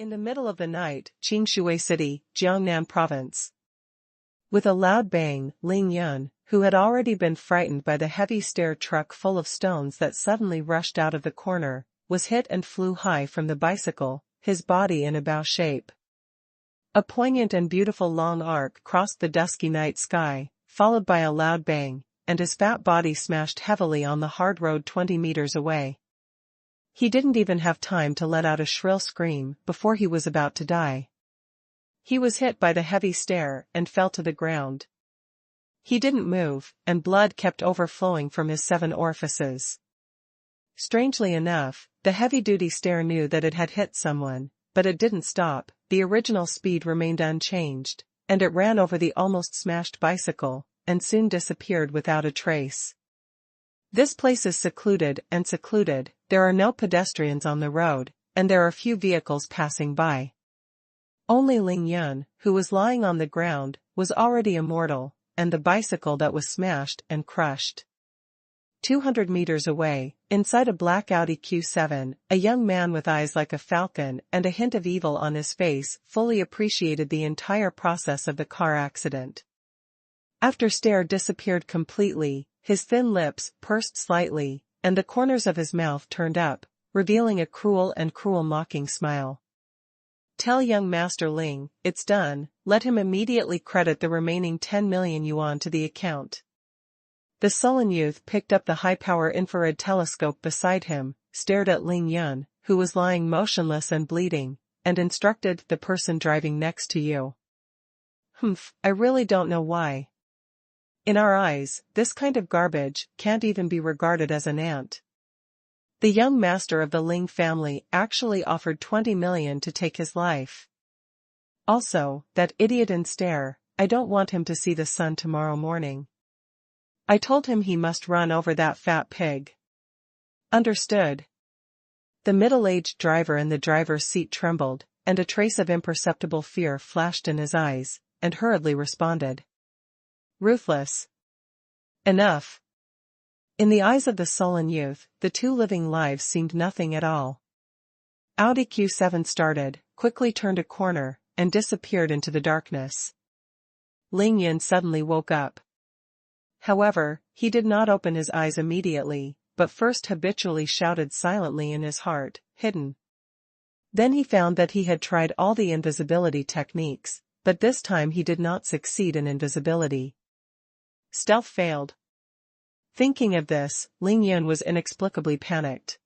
In the middle of the night, Qingshui City, Jiangnan Province. With a loud bang, Ling Yun, who had already been frightened by the heavy stair truck full of stones that suddenly rushed out of the corner, was hit and flew high from the bicycle, his body in a bow shape. A poignant and beautiful long arc crossed the dusky night sky, followed by a loud bang, and his fat body smashed heavily on the hard road 20 meters away. He didn't even have time to let out a shrill scream before he was about to die. He was hit by the heavy stair and fell to the ground. He didn't move, and blood kept overflowing from his 7 orifices. Strangely enough, the heavy-duty stair knew that it had hit someone, but it didn't stop. The original speed remained unchanged, and it ran over the almost smashed bicycle, and soon disappeared without a trace. This place is secluded, there are no pedestrians on the road, and there are few vehicles passing by. Only Ling Yun, who was lying on the ground, was already immortal, and the bicycle that was smashed and crushed. 200 meters away, inside a black Audi Q7, a young man with eyes like a falcon and a hint of evil on his face fully appreciated the entire process of the car accident. After stair disappeared completely, his thin lips pursed slightly, and the corners of his mouth turned up, revealing a cruel mocking smile. Tell young Master Ling, it's done, let him immediately credit the remaining 10 million yuan to the account. The sullen youth picked up the high-power infrared telescope beside him, stared at Ling Yun, who was lying motionless and bleeding, and instructed the person driving next to you. I really don't know why. In our eyes, this kind of garbage can't even be regarded as an ant. The young master of the Ling family actually offered 20 million to take his life. Also, that idiot in stair, I don't want him to see the sun tomorrow morning. I told him he must run over that fat pig. Understood. The middle-aged driver in the driver's seat trembled, and a trace of imperceptible fear flashed in his eyes, and hurriedly responded. Ruthless. Enough. In the eyes of the sullen youth, the 2 living lives seemed nothing at all. Audi Q7 started, quickly turned a corner, and disappeared into the darkness. Ling Yun suddenly woke up. However, he did not open his eyes immediately, but first habitually shouted silently in his heart, hidden. Then he found that he had tried all the invisibility techniques, but this time he did not succeed in invisibility. Stealth failed. Thinking of this, Ling Yun was inexplicably panicked.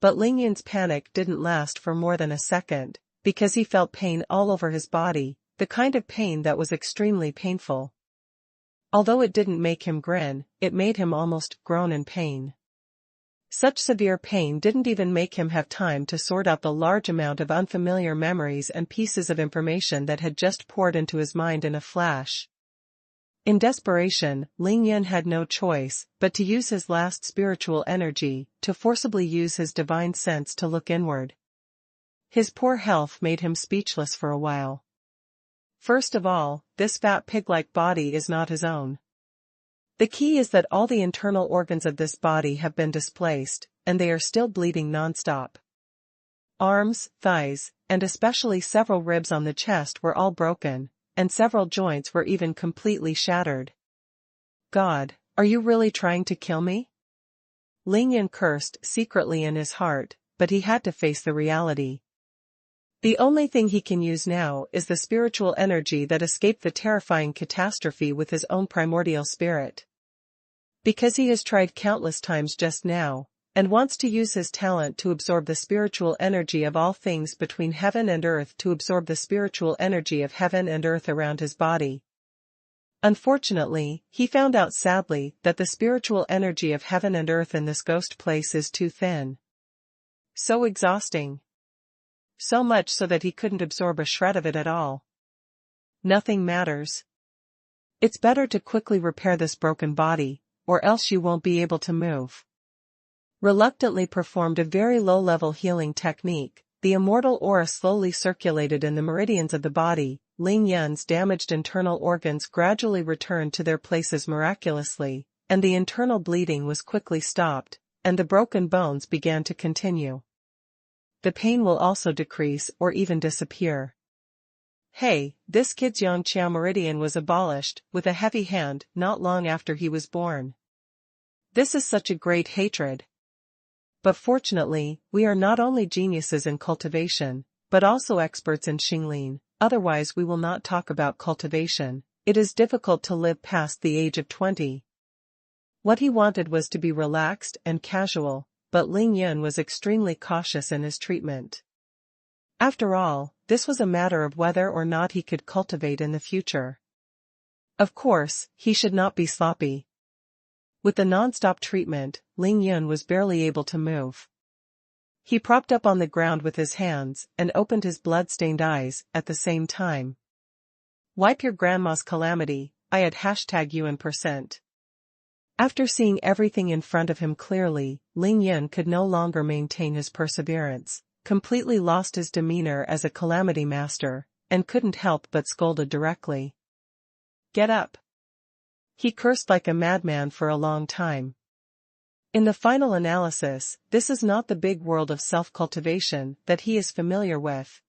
But Ling Yun's panic didn't last for more than a second, because he felt pain all over his body, the kind of pain that was extremely painful. Although it didn't make him grin, it made him almost groan in pain. Such severe pain didn't even make him have time to sort out the large amount of unfamiliar memories and pieces of information that had just poured into his mind in a flash. In desperation, Ling Yun had no choice but to use his last spiritual energy to forcibly use his divine sense to look inward. His poor health made him speechless for a while. First of all, this fat pig-like body is not his own. The key is that all the internal organs of this body have been displaced, and they are still bleeding non-stop. Arms, thighs, and especially several ribs on the chest were all broken, and several joints were even completely shattered. God, are you really trying to kill me? Ling Yun cursed secretly in his heart, but he had to face the reality. The only thing he can use now is the spiritual energy that escaped the terrifying catastrophe with his own primordial spirit. Because he has tried countless times just now, and wants to use his talent to absorb the spiritual energy of all things between heaven and earth to absorb the spiritual energy of heaven and earth around his body. Unfortunately, he found out sadly that the spiritual energy of heaven and earth in this ghost place is too thin. So exhausting. So much so that he couldn't absorb a shred of it at all. Nothing matters. It's better to quickly repair this broken body, or else you won't be able to move. Reluctantly performed a very low-level healing technique, the immortal aura slowly circulated in the meridians of the body. Ling Yun's damaged internal organs gradually returned to their places miraculously, and the internal bleeding was quickly stopped, and the broken bones began to continue. the pain will also decrease or even disappear. Hey, this kid's yang Qiao meridian was abolished, with a heavy hand, not long after he was born. This is such a great hatred. But fortunately, we are not only geniuses in cultivation, but also experts in Xingling, otherwise we will not talk about cultivation. It is difficult to live past the age of 20. What he wanted was to be relaxed and casual, but Ling Yun was extremely cautious in his treatment. After all, this was a matter of whether or not he could cultivate in the future. Of course, he should not be sloppy. With the non-stop treatment, Ling Yun was barely able to move. He propped up on the ground with his hands and opened his blood-stained eyes at the same time. Wipe your grandma's calamity, I had #UN%. After seeing everything in front of him clearly, Ling Yun could no longer maintain his perseverance, completely lost his demeanor as a calamity master, and couldn't help but scolded directly. Get up. He cursed like a madman for a long time. In the final analysis, this is not the big world of self-cultivation that he is familiar with.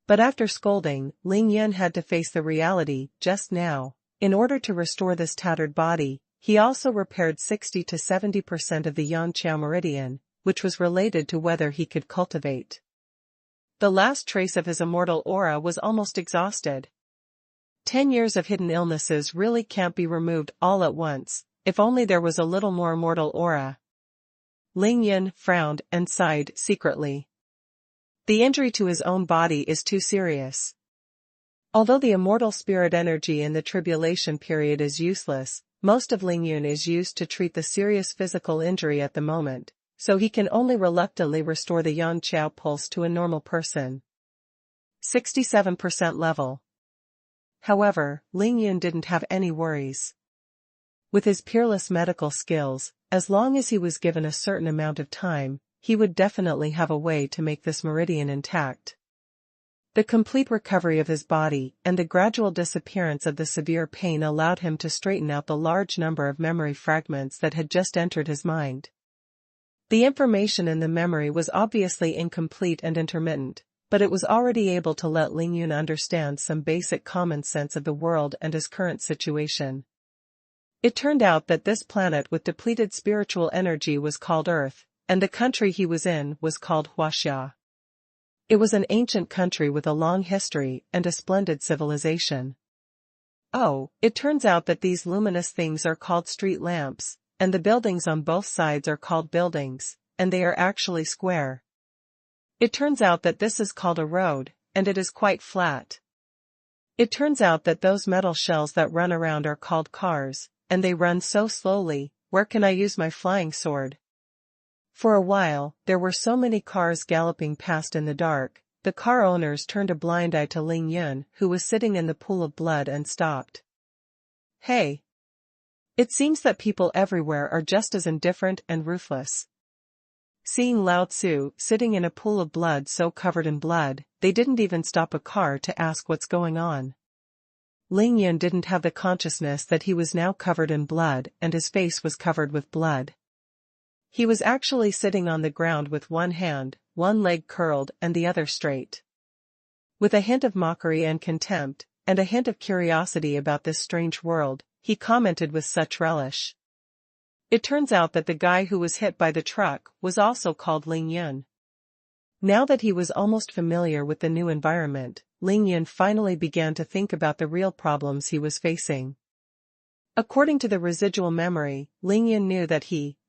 But after scolding, Ling Yun had to face the reality, just now. In order to restore this tattered body, he also repaired 60 to 70% of the yang Qiao meridian, which was related to whether he could cultivate. The last trace of his immortal aura was almost exhausted. 10 years of hidden illnesses really can't be removed all at once, if only there was a little more immortal aura. Ling Yun frowned and sighed secretly. The injury to his own body is too serious. Although the immortal spirit energy in the tribulation period is useless, most of Ling Yun is used to treat the serious physical injury at the moment, so he can only reluctantly restore the yang Qiao pulse to a normal person. 67% level. However, Ling Yun didn't have any worries. With his peerless medical skills, as long as he was given a certain amount of time, he would definitely have a way to make this meridian intact. The complete recovery of his body and the gradual disappearance of the severe pain allowed him to straighten out the large number of memory fragments that had just entered his mind. The information in the memory was obviously incomplete and intermittent, but it was already able to let Ling Yun understand some basic common sense of the world and his current situation. It turned out that this planet with depleted spiritual energy was called Earth, and the country he was in was called Huaxia. It was an ancient country with a long history and a splendid civilization. Oh, it turns out that these luminous things are called street lamps, and the buildings on both sides are called buildings, and they are actually square. It turns out that this is called a road, and it is quite flat. It turns out that those metal shells that run around are called cars, and they run so slowly. Where can I use my flying sword? For a while, there were so many cars galloping past in the dark, the car owners turned a blind eye to Ling Yun, who was sitting in the pool of blood, and stopped. Hey! It seems that people everywhere are just as indifferent and ruthless. Seeing Lao Tzu sitting in a pool of blood so covered in blood, they didn't even stop a car to ask what's going on. Ling Yun didn't have the consciousness that he was now covered in blood and his face was covered with blood. He was actually sitting on the ground with one hand, one leg curled and the other straight. With a hint of mockery and contempt, and a hint of curiosity about this strange world, he commented with such relish. It turns out that the guy who was hit by the truck was also called Ling Yun. Now that he was almost familiar with the new environment, Ling Yun finally began to think about the real problems he was facing. According to the residual memory, Ling Yun knew that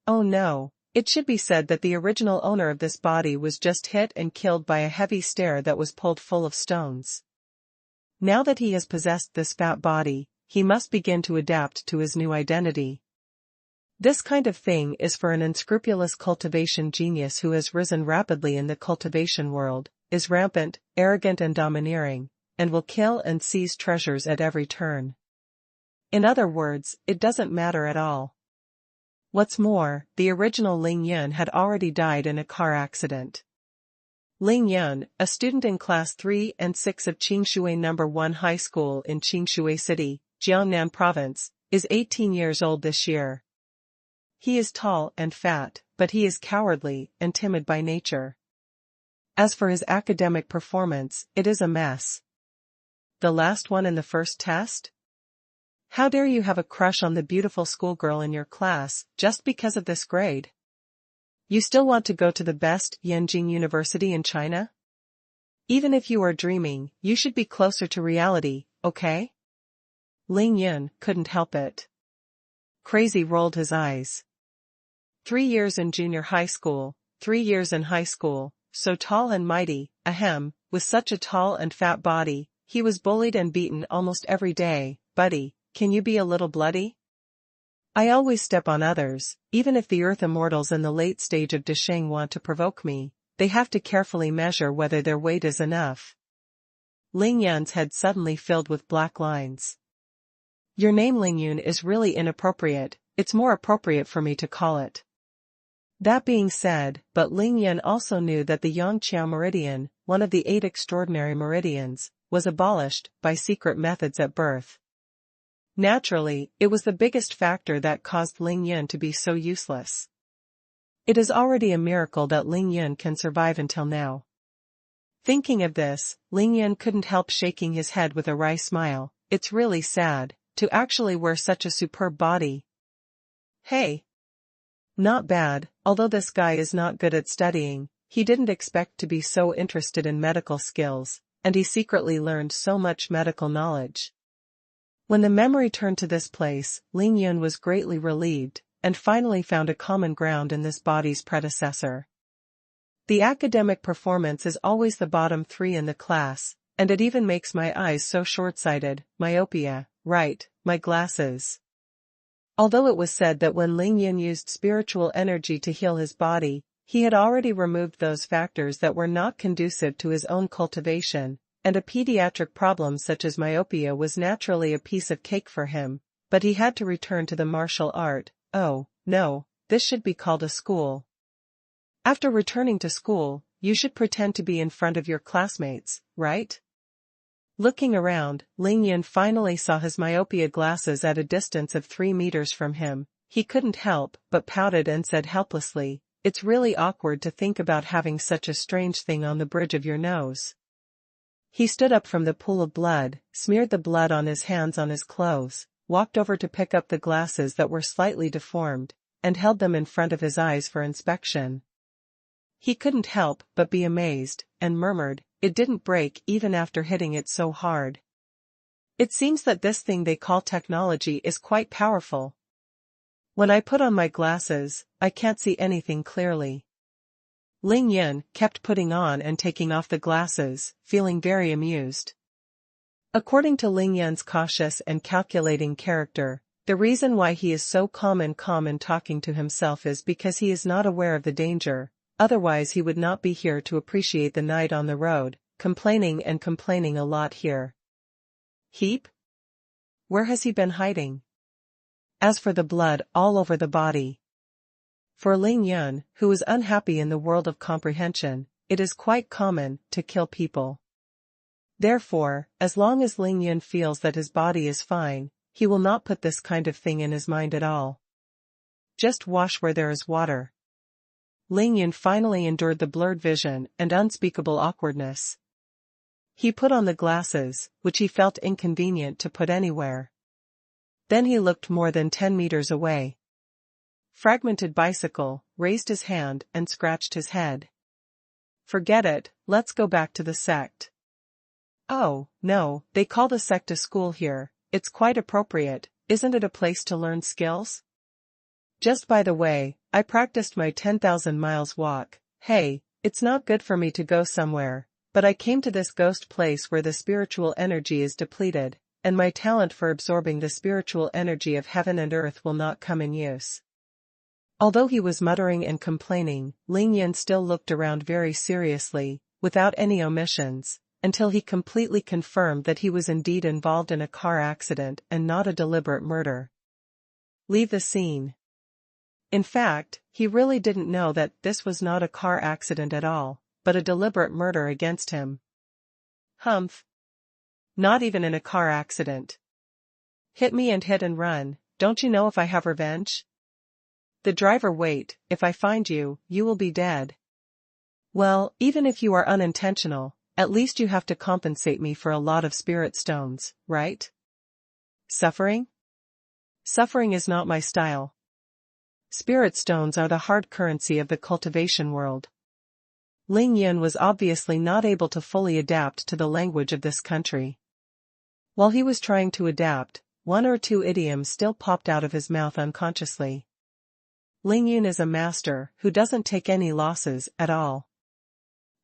oh no, it should be said that the original owner of this body was just hit and killed by a heavy stair that was pulled full of stones. Now that he has possessed this fat body, he must begin to adapt to his new identity. This kind of thing is for an unscrupulous cultivation genius who has risen rapidly in the cultivation world, is rampant, arrogant and domineering, and will kill and seize treasures at every turn. In other words, it doesn't matter at all. What's more, the original Ling Yun had already died in a car accident. Ling Yun, a student in Class 3 and 6 of Qingshui No. 1 High School in Qingshui City, Jiangnan Province, is 18 years old this year. He is tall and fat, but he is cowardly and timid by nature. As for his academic performance, it is a mess. The last one in the first test? How dare you have a crush on the beautiful schoolgirl in your class, just because of this grade? You still want to go to the best Yanjing University in China? Even if you are dreaming, you should be closer to reality, okay? Ling Yun couldn't help it. Crazy rolled his eyes. 3 years in junior high school, 3 years in high school, so tall and mighty, ahem, with such a tall and fat body, he was bullied and beaten almost every day. Buddy, can you be a little bloody? I always step on others, even if the Earth Immortals in the late stage of Zheng want to provoke me, they have to carefully measure whether their weight is enough. Ling Yun's head suddenly filled with black lines. Your name Ling Yun is really inappropriate, it's more appropriate for me to call it. That being said, but Ling Yun also knew that the Yangqiao Meridian, one of the 8 extraordinary meridians, was abolished by secret methods at birth. Naturally, it was the biggest factor that caused Ling Yun to be so useless. It is already a miracle that Ling Yun can survive until now. Thinking of this, Ling Yun couldn't help shaking his head with a wry smile. It's really sad, to actually wear such a superb body. Hey! Not bad, although this guy is not good at studying, he didn't expect to be so interested in medical skills, and he secretly learned so much medical knowledge. When the memory turned to this place, Ling Yun was greatly relieved, and finally found a common ground in this body's predecessor. The academic performance is always the bottom 3 in the class, and it even makes my eyes so short-sighted, myopia, right, my glasses. Although it was said that when Ling Yun used spiritual energy to heal his body, he had already removed those factors that were not conducive to his own cultivation, and a pediatric problem such as myopia was naturally a piece of cake for him, but he had to return to the martial art. Oh, no, this should be called a school. After returning to school, you should pretend to be in front of your classmates, right? Looking around, Ling Yun finally saw his myopia glasses at a distance of 3 meters from him. He couldn't help but pouted and said helplessly, "It's really awkward to think about having such a strange thing on the bridge of your nose." He stood up from the pool of blood, smeared the blood on his hands on his clothes, walked over to pick up the glasses that were slightly deformed, and held them in front of his eyes for inspection. He couldn't help but be amazed, and murmured, "It didn't break even after hitting it so hard. It seems that this thing they call technology is quite powerful. When I put on my glasses, I can't see anything clearly." Ling Yun kept putting on and taking off the glasses, feeling very amused. According to Ling Yun's cautious and calculating character, the reason why he is so calm in talking to himself is because he is not aware of the danger. Otherwise he would not be here to appreciate the night on the road, complaining a lot here. Heap? Where has he been hiding? As for the blood all over the body. For Ling Yun, who is unhappy in the world of comprehension, it is quite common to kill people. Therefore, as long as Ling Yun feels that his body is fine, he will not put this kind of thing in his mind at all. Just wash where there is water. Ling Yun finally endured the blurred vision and unspeakable awkwardness. He put on the glasses, which he felt inconvenient to put anywhere. Then he looked more than 10 meters away. Fragmented bicycle, raised his hand and scratched his head. Forget it, let's go back to the sect. Oh, no, they call the sect a school here, it's quite appropriate, isn't it a place to learn skills? Just by the way, I practiced my 10,000 miles walk. Hey, it's not good for me to go somewhere, but I came to this ghost place where the spiritual energy is depleted, and my talent for absorbing the spiritual energy of heaven and earth will not come in use. Although he was muttering and complaining, Ling Yun still looked around very seriously, without any omissions, until he completely confirmed that he was indeed involved in a car accident and not a deliberate murder. Leave the scene. In fact, he really didn't know that this was not a car accident at all, but a deliberate murder against him. Humph. Not even in a car accident. Hit me and hit and run, don't you know if I have revenge? The driver wait, if I find you, you will be dead. Well, even if you are unintentional, at least you have to compensate me for a lot of spirit stones, right? Suffering? Suffering is not my style. Spirit stones are the hard currency of the cultivation world. Ling Yun was obviously not able to fully adapt to the language of this country. While he was trying to adapt, one or two idioms still popped out of his mouth unconsciously. Ling Yun is a master who doesn't take any losses at all.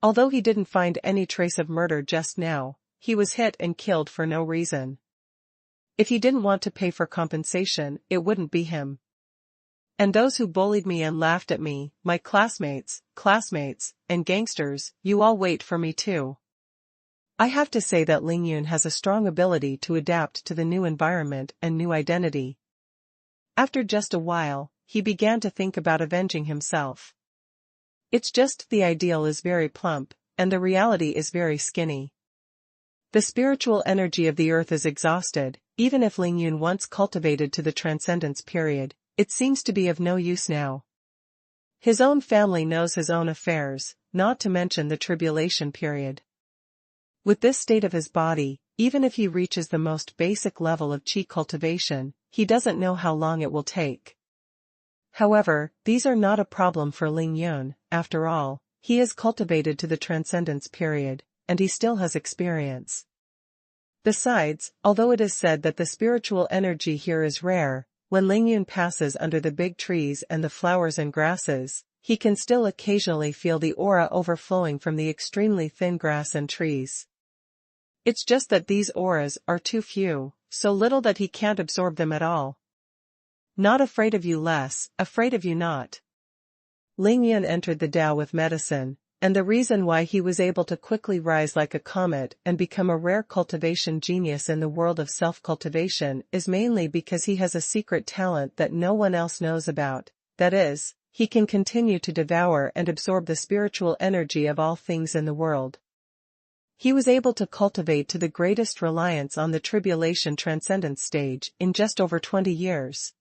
Although he didn't find any trace of murder just now, he was hit and killed for no reason. If he didn't want to pay for compensation, it wouldn't be him. And those who bullied me and laughed at me, my classmates, and gangsters, you all wait for me too. I have to say that Ling Yun has a strong ability to adapt to the new environment and new identity. After just a while, he began to think about avenging himself. It's just the ideal is very plump, and the reality is very skinny. The spiritual energy of the earth is exhausted, even if Ling Yun once cultivated to the transcendence period, it seems to be of no use now. His own family knows his own affairs, not to mention the tribulation period. With this state of his body, even if he reaches the most basic level of qi cultivation, he doesn't know how long it will take. However, these are not a problem for Ling Yun. After all, he is cultivated to the transcendence period, and he still has experience. Besides, although it is said that the spiritual energy here is rare, when Ling Yun passes under the big trees and the flowers and grasses, he can still occasionally feel the aura overflowing from the extremely thin grass and trees. It's just that these auras are too few, so little that he can't absorb them at all. Not afraid of you less, afraid of you not. Ling Yun entered the Tao with medicine, and the reason why he was able to quickly rise like a comet and become a rare cultivation genius in the world of self-cultivation is mainly because he has a secret talent that no one else knows about, that is, he can continue to devour and absorb the spiritual energy of all things in the world. He was able to cultivate to the greatest reliance on the tribulation transcendence stage in just over 20 years.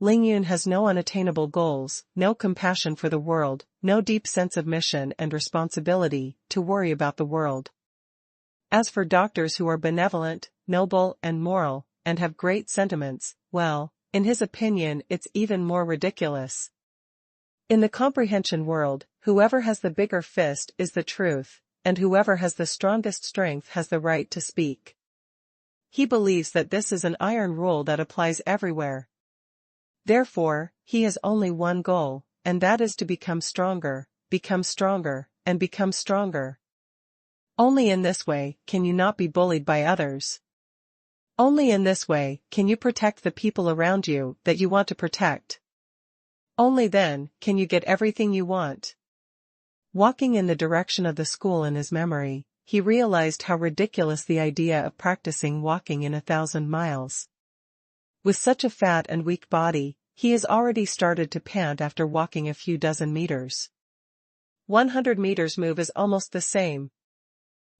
Ling Yun has no unattainable goals, no compassion for the world, no deep sense of mission and responsibility to worry about the world. As for doctors who are benevolent, noble and moral, and have great sentiments, well, in his opinion it's even more ridiculous. In the comprehension world, whoever has the bigger fist is the truth, and whoever has the strongest strength has the right to speak. He believes that this is an iron rule that applies everywhere. Therefore, he has only one goal, and that is to become stronger, and become stronger. Only in this way can you not be bullied by others. Only in this way can you protect the people around you that you want to protect. Only then can you get everything you want. Walking in the direction of the school in his memory, he realized how ridiculous the idea of practicing walking in 1,000 miles. With such a fat and weak body, he has already started to pant after walking a few dozen meters. 100 meters move is almost the same.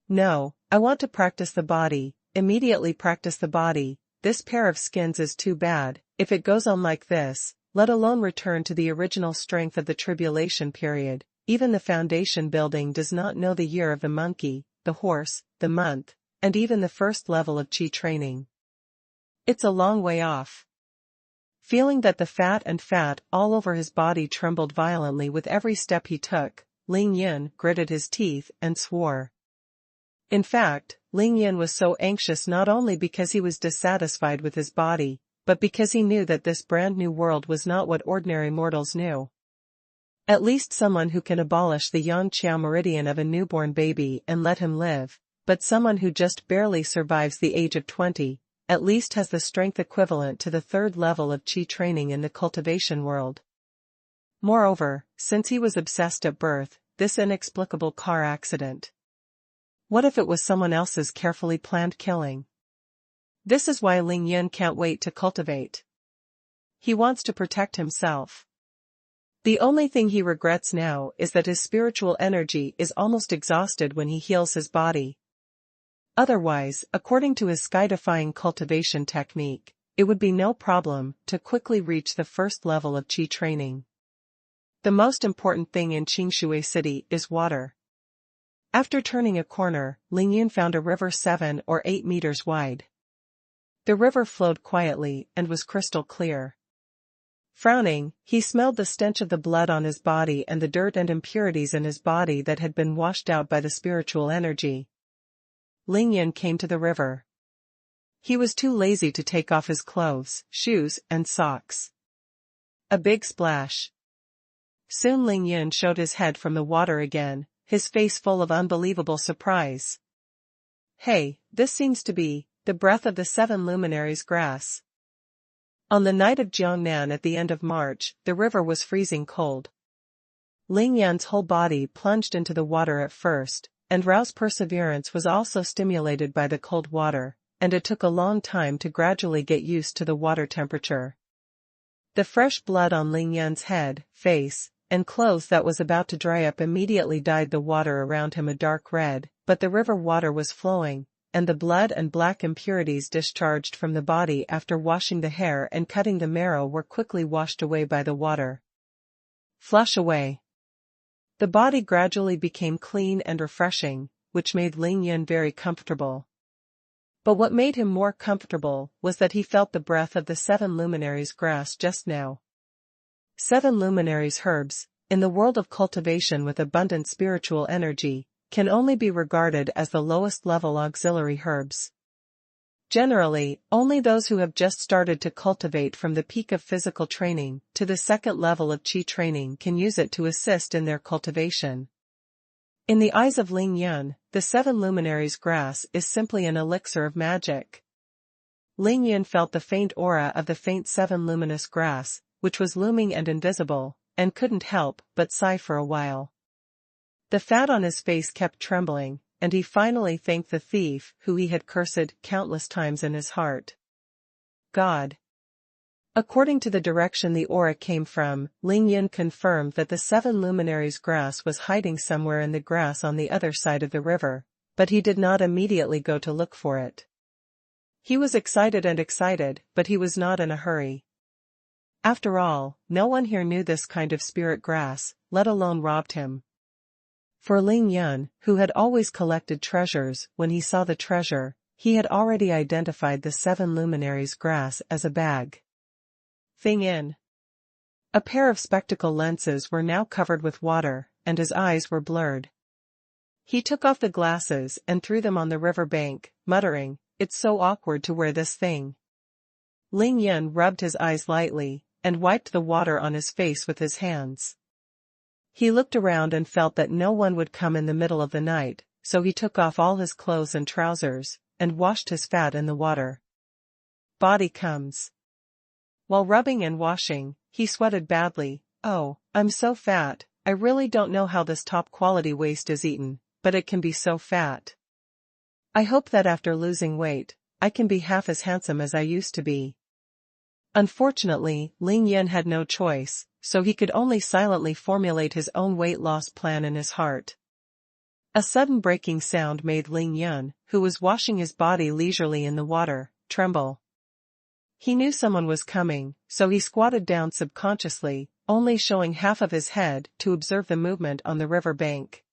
No, I want to practice the body, immediately practice the body. This pair of skins is too bad. If it goes on like this, let alone return to the original strength of the tribulation period, even the foundation building does not know the year of the monkey, the horse, the month, and even the first level of qi training. It's a long way off. Feeling that the fat all over his body trembled violently with every step he took, Ling Yun gritted his teeth and swore. In fact, Ling Yun was so anxious not only because he was dissatisfied with his body, but because he knew that this brand new world was not what ordinary mortals knew. At least someone who can abolish the yang qiao meridian of a newborn baby and let him live, but someone who just barely survives the age of 20, at least has the strength equivalent to the third level of qi training in the cultivation world. Moreover, since he was obsessed at birth, this inexplicable car accident. What if it was someone else's carefully planned killing? This is why Ling Yun can't wait to cultivate. He wants to protect himself. The only thing he regrets now is that his spiritual energy is almost exhausted when he heals his body. Otherwise, according to his skydifying cultivation technique, it would be no problem to quickly reach the first level of qi training. The most important thing in Qingshui City is water. After turning a corner, Ling Yun found a river 7 or 8 meters wide. The river flowed quietly and was crystal clear. Frowning, he smelled the stench of the blood on his body and the dirt and impurities in his body that had been washed out by the spiritual energy. Ling Yun came to the river. He was too lazy to take off his clothes, shoes, and socks. A big splash. Soon Ling Yun showed his head from the water again, his face full of unbelievable surprise. Hey, this seems to be the breath of the 7 luminaries' grass. On the night of Jiangnan at the end of March, the river was freezing cold. Ling Yun's whole body plunged into the water at first, and Rao's perseverance was also stimulated by the cold water, and it took a long time to gradually get used to the water temperature. The fresh blood on Ling Yun's head, face, and clothes that was about to dry up immediately dyed the water around him a dark red, but the river water was flowing, and the blood and black impurities discharged from the body after washing the hair and cutting the marrow were quickly washed away by the water. Flush away. The body gradually became clean and refreshing, which made Ling Yun very comfortable. But what made him more comfortable was that he felt the breath of the 7 luminaries' grass just now. 7 luminaries' herbs, in the world of cultivation with abundant spiritual energy, can only be regarded as the lowest level auxiliary herbs. Generally, only those who have just started to cultivate from the peak of physical training to the second level of qi training can use it to assist in their cultivation. In the eyes of Ling Yun, the 7 luminaries' grass is simply an elixir of magic. Ling Yun felt the faint aura of the faint 7 luminous grass, which was looming and invisible, and couldn't help but sigh for a while. The fat on his face kept trembling, and he finally thanked the thief who he had cursed countless times in his heart. God. According to the direction the aura came from, Ling Yun confirmed that the 7 luminaries' grass was hiding somewhere in the grass on the other side of the river, but he did not immediately go to look for it. He was excited, but he was not in a hurry. After all, no one here knew this kind of spirit grass, let alone robbed him. For Ling Yun, who had always collected treasures, when he saw the treasure, he had already identified the 7 luminaries' grass as a bag. Thing in. A pair of spectacle lenses were now covered with water, and his eyes were blurred. He took off the glasses and threw them on the river bank, muttering, "It's so awkward to wear this thing." Ling Yun rubbed his eyes lightly, and wiped the water on his face with his hands. He looked around and felt that no one would come in the middle of the night, so he took off all his clothes and trousers, and washed his fat in the water. Body comes. While rubbing and washing, he sweated badly. "Oh, I'm so fat, I really don't know how this top-quality waste is eaten, but it can be so fat. I hope that after losing weight, I can be half as handsome as I used to be." Unfortunately, Ling Yun had no choice, so he could only silently formulate his own weight loss plan in his heart. A sudden breaking sound made Ling Yun, who was washing his body leisurely in the water, tremble. He knew someone was coming, so he squatted down subconsciously, only showing half of his head to observe the movement on the river bank.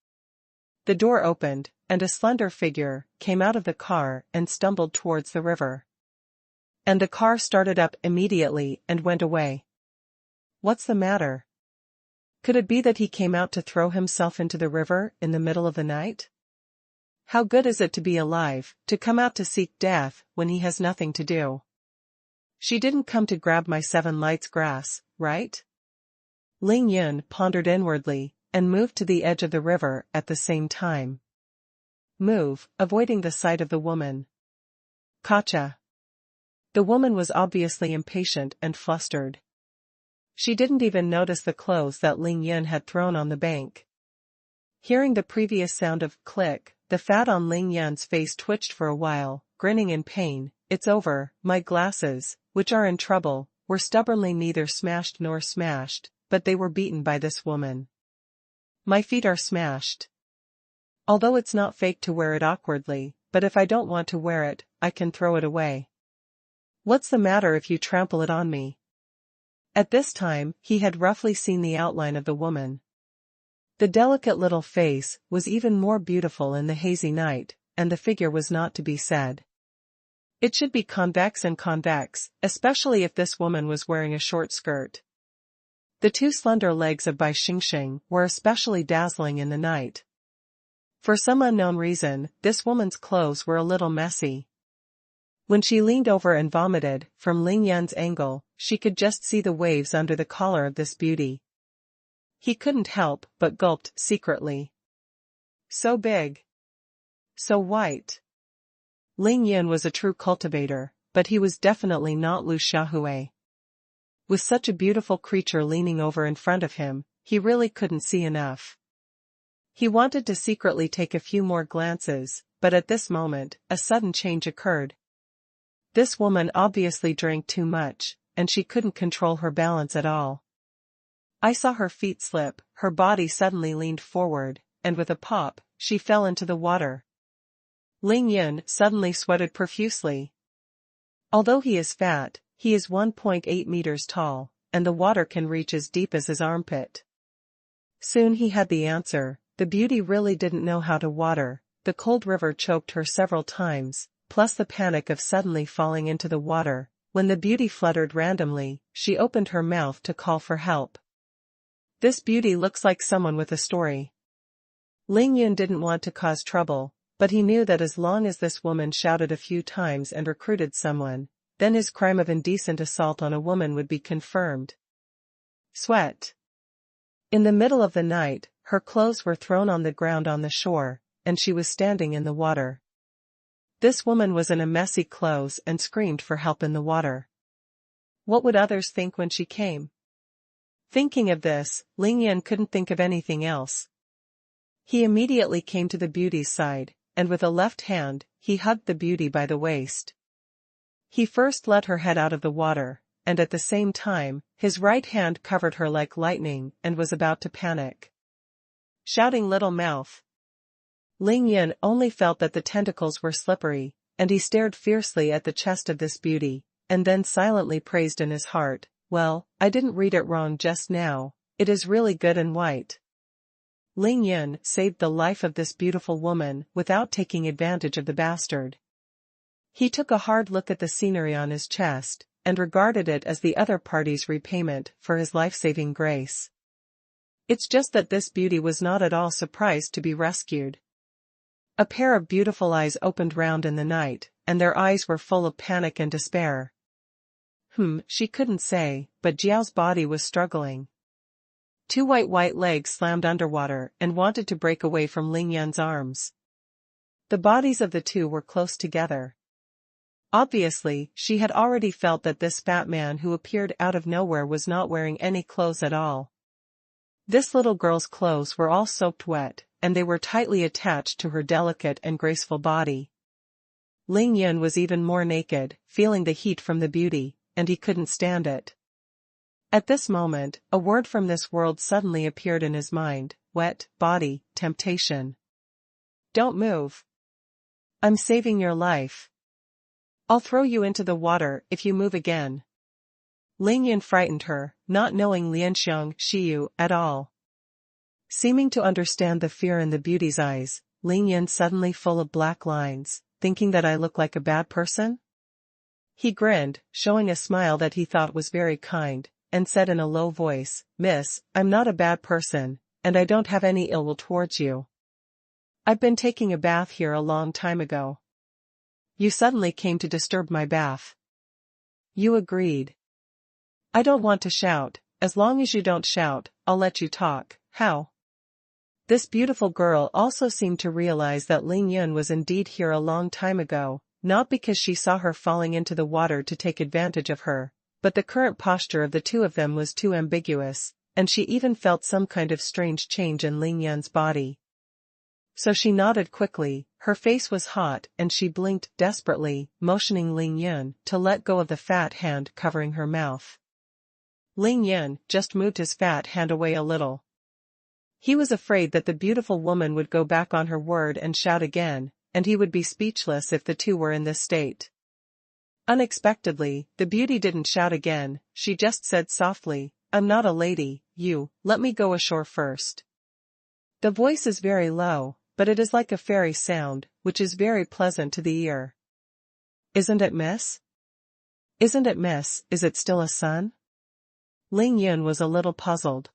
The door opened, and a slender figure came out of the car and stumbled towards the river. And the car started up immediately and went away. What's the matter? Could it be that he came out to throw himself into the river in the middle of the night? How good is it to be alive, to come out to seek death when he has nothing to do? She didn't come to grab my 7 lights grass, right? Ling Yun pondered inwardly, and moved to the edge of the river at the same time. Avoiding the sight of the woman. Gotcha. The woman was obviously impatient and flustered. She didn't even notice the clothes that Ling Yun had thrown on the bank. Hearing the previous sound of click, the fat on Ling Yun's face twitched for a while, grinning in pain. "It's over, my glasses, which are in trouble, were stubbornly neither smashed nor smashed, but they were beaten by this woman. My feet are smashed. Although it's not fake to wear it awkwardly, but if I don't want to wear it, I can throw it away. What's the matter if you trample it on me?" At this time, he had roughly seen the outline of the woman. The delicate little face was even more beautiful in the hazy night, and the figure was not to be said. It should be convex and convex, especially if this woman was wearing a short skirt. The two slender legs of Bai Xingxing were especially dazzling in the night. For some unknown reason, this woman's clothes were a little messy. When she leaned over and vomited, from Ling Yan's angle, she could just see the waves under the collar of this beauty. He couldn't help but gulped secretly. So big. So white. Ling Yan was a true cultivator, but he was definitely not Lu Xiaohui. With such a beautiful creature leaning over in front of him, he really couldn't see enough. He wanted to secretly take a few more glances, but at this moment, a sudden change occurred. This woman obviously drank too much, and she couldn't control her balance at all. I saw her feet slip, her body suddenly leaned forward, and with a pop, she fell into the water. Ling Yun suddenly sweated profusely. Although he is fat, he is 1.8 meters tall, and the water can reach as deep as his armpit. Soon he had the answer. The beauty really didn't know how to water. The cold river choked her several times, plus the panic of suddenly falling into the water. When the beauty fluttered randomly, she opened her mouth to call for help. This beauty looks like someone with a story. Ling Yun didn't want to cause trouble, but he knew that as long as this woman shouted a few times and recruited someone, then his crime of indecent assault on a woman would be confirmed. Sweat. In the middle of the night, her clothes were thrown on the ground on the shore, and she was standing in the water. This woman was in a messy clothes and screamed for help in the water. What would others think when she came? Thinking of this, Ling Yan couldn't think of anything else. He immediately came to the beauty's side, and with a left hand, he hugged the beauty by the waist. He first let her head out of the water, and at the same time, his right hand covered her like lightning and was about to panic. Shouting little mouth. Ling Yan only felt that the tentacles were slippery, and he stared fiercely at the chest of this beauty, and then silently praised in his heart, "Well, I didn't read it wrong just now, it is really good and white." Ling Yan saved the life of this beautiful woman without taking advantage of the bastard. He took a hard look at the scenery on his chest, and regarded it as the other party's repayment for his life-saving grace. It's just that this beauty was not at all surprised to be rescued. A pair of beautiful eyes opened round in the night, and their eyes were full of panic and despair. She couldn't say, but Jiao's body was struggling. Two white legs slammed underwater and wanted to break away from Ling Yan's arms. The bodies of the two were close together. Obviously, she had already felt that this fat man who appeared out of nowhere was not wearing any clothes at all. This little girl's clothes were all soaked wet, and they were tightly attached to her delicate and graceful body. Ling Yun was even more naked, feeling the heat from the beauty, and he couldn't stand it. At this moment, a word from this world suddenly appeared in his mind: wet body, temptation. Don't move. I'm saving your life. I'll throw you into the water if you move again. Ling Yun frightened her, not knowing Lianxiang Xiyu at all. Seeming to understand the fear in the beauty's eyes, Ling Yun suddenly full of black lines, thinking that I look like a bad person? He grinned, showing a smile that he thought was very kind, and said in a low voice, "Miss, I'm not a bad person, and I don't have any ill will towards you. I've been taking a bath here a long time ago. You suddenly came to disturb my bath. You agreed. I don't want to shout. As long as you don't shout, I'll let you talk." How? This beautiful girl also seemed to realize that Ling Yun was indeed here a long time ago, not because she saw her falling into the water to take advantage of her, but the current posture of the two of them was too ambiguous, and she even felt some kind of strange change in Ling Yun's body. So she nodded quickly, her face was hot and she blinked desperately, motioning Ling Yun to let go of the fat hand covering her mouth. Ling Yun just moved his fat hand away a little. He was afraid that the beautiful woman would go back on her word and shout again, and he would be speechless if the two were in this state. Unexpectedly, the beauty didn't shout again, she just said softly, "I'm not a lady, let me go ashore first." The voice is very low, but it is like a fairy sound, which is very pleasant to the ear. "Isn't it, miss? Isn't it, miss? Is it still a son?" Ling Yun was a little puzzled.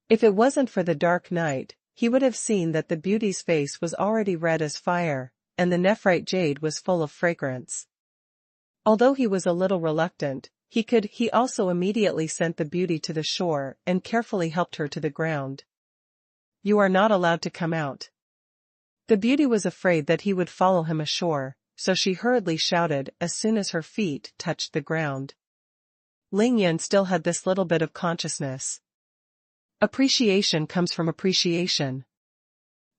If it wasn't for the dark night, he would have seen that the beauty's face was already red as fire, and the nephrite jade was full of fragrance. Although he was a little reluctant, he also immediately sent the beauty to the shore and carefully helped her to the ground. "You are not allowed to come out." The beauty was afraid that he would follow him ashore, so she hurriedly shouted as soon as her feet touched the ground. Ling Yun still had this little bit of consciousness. Appreciation comes from appreciation.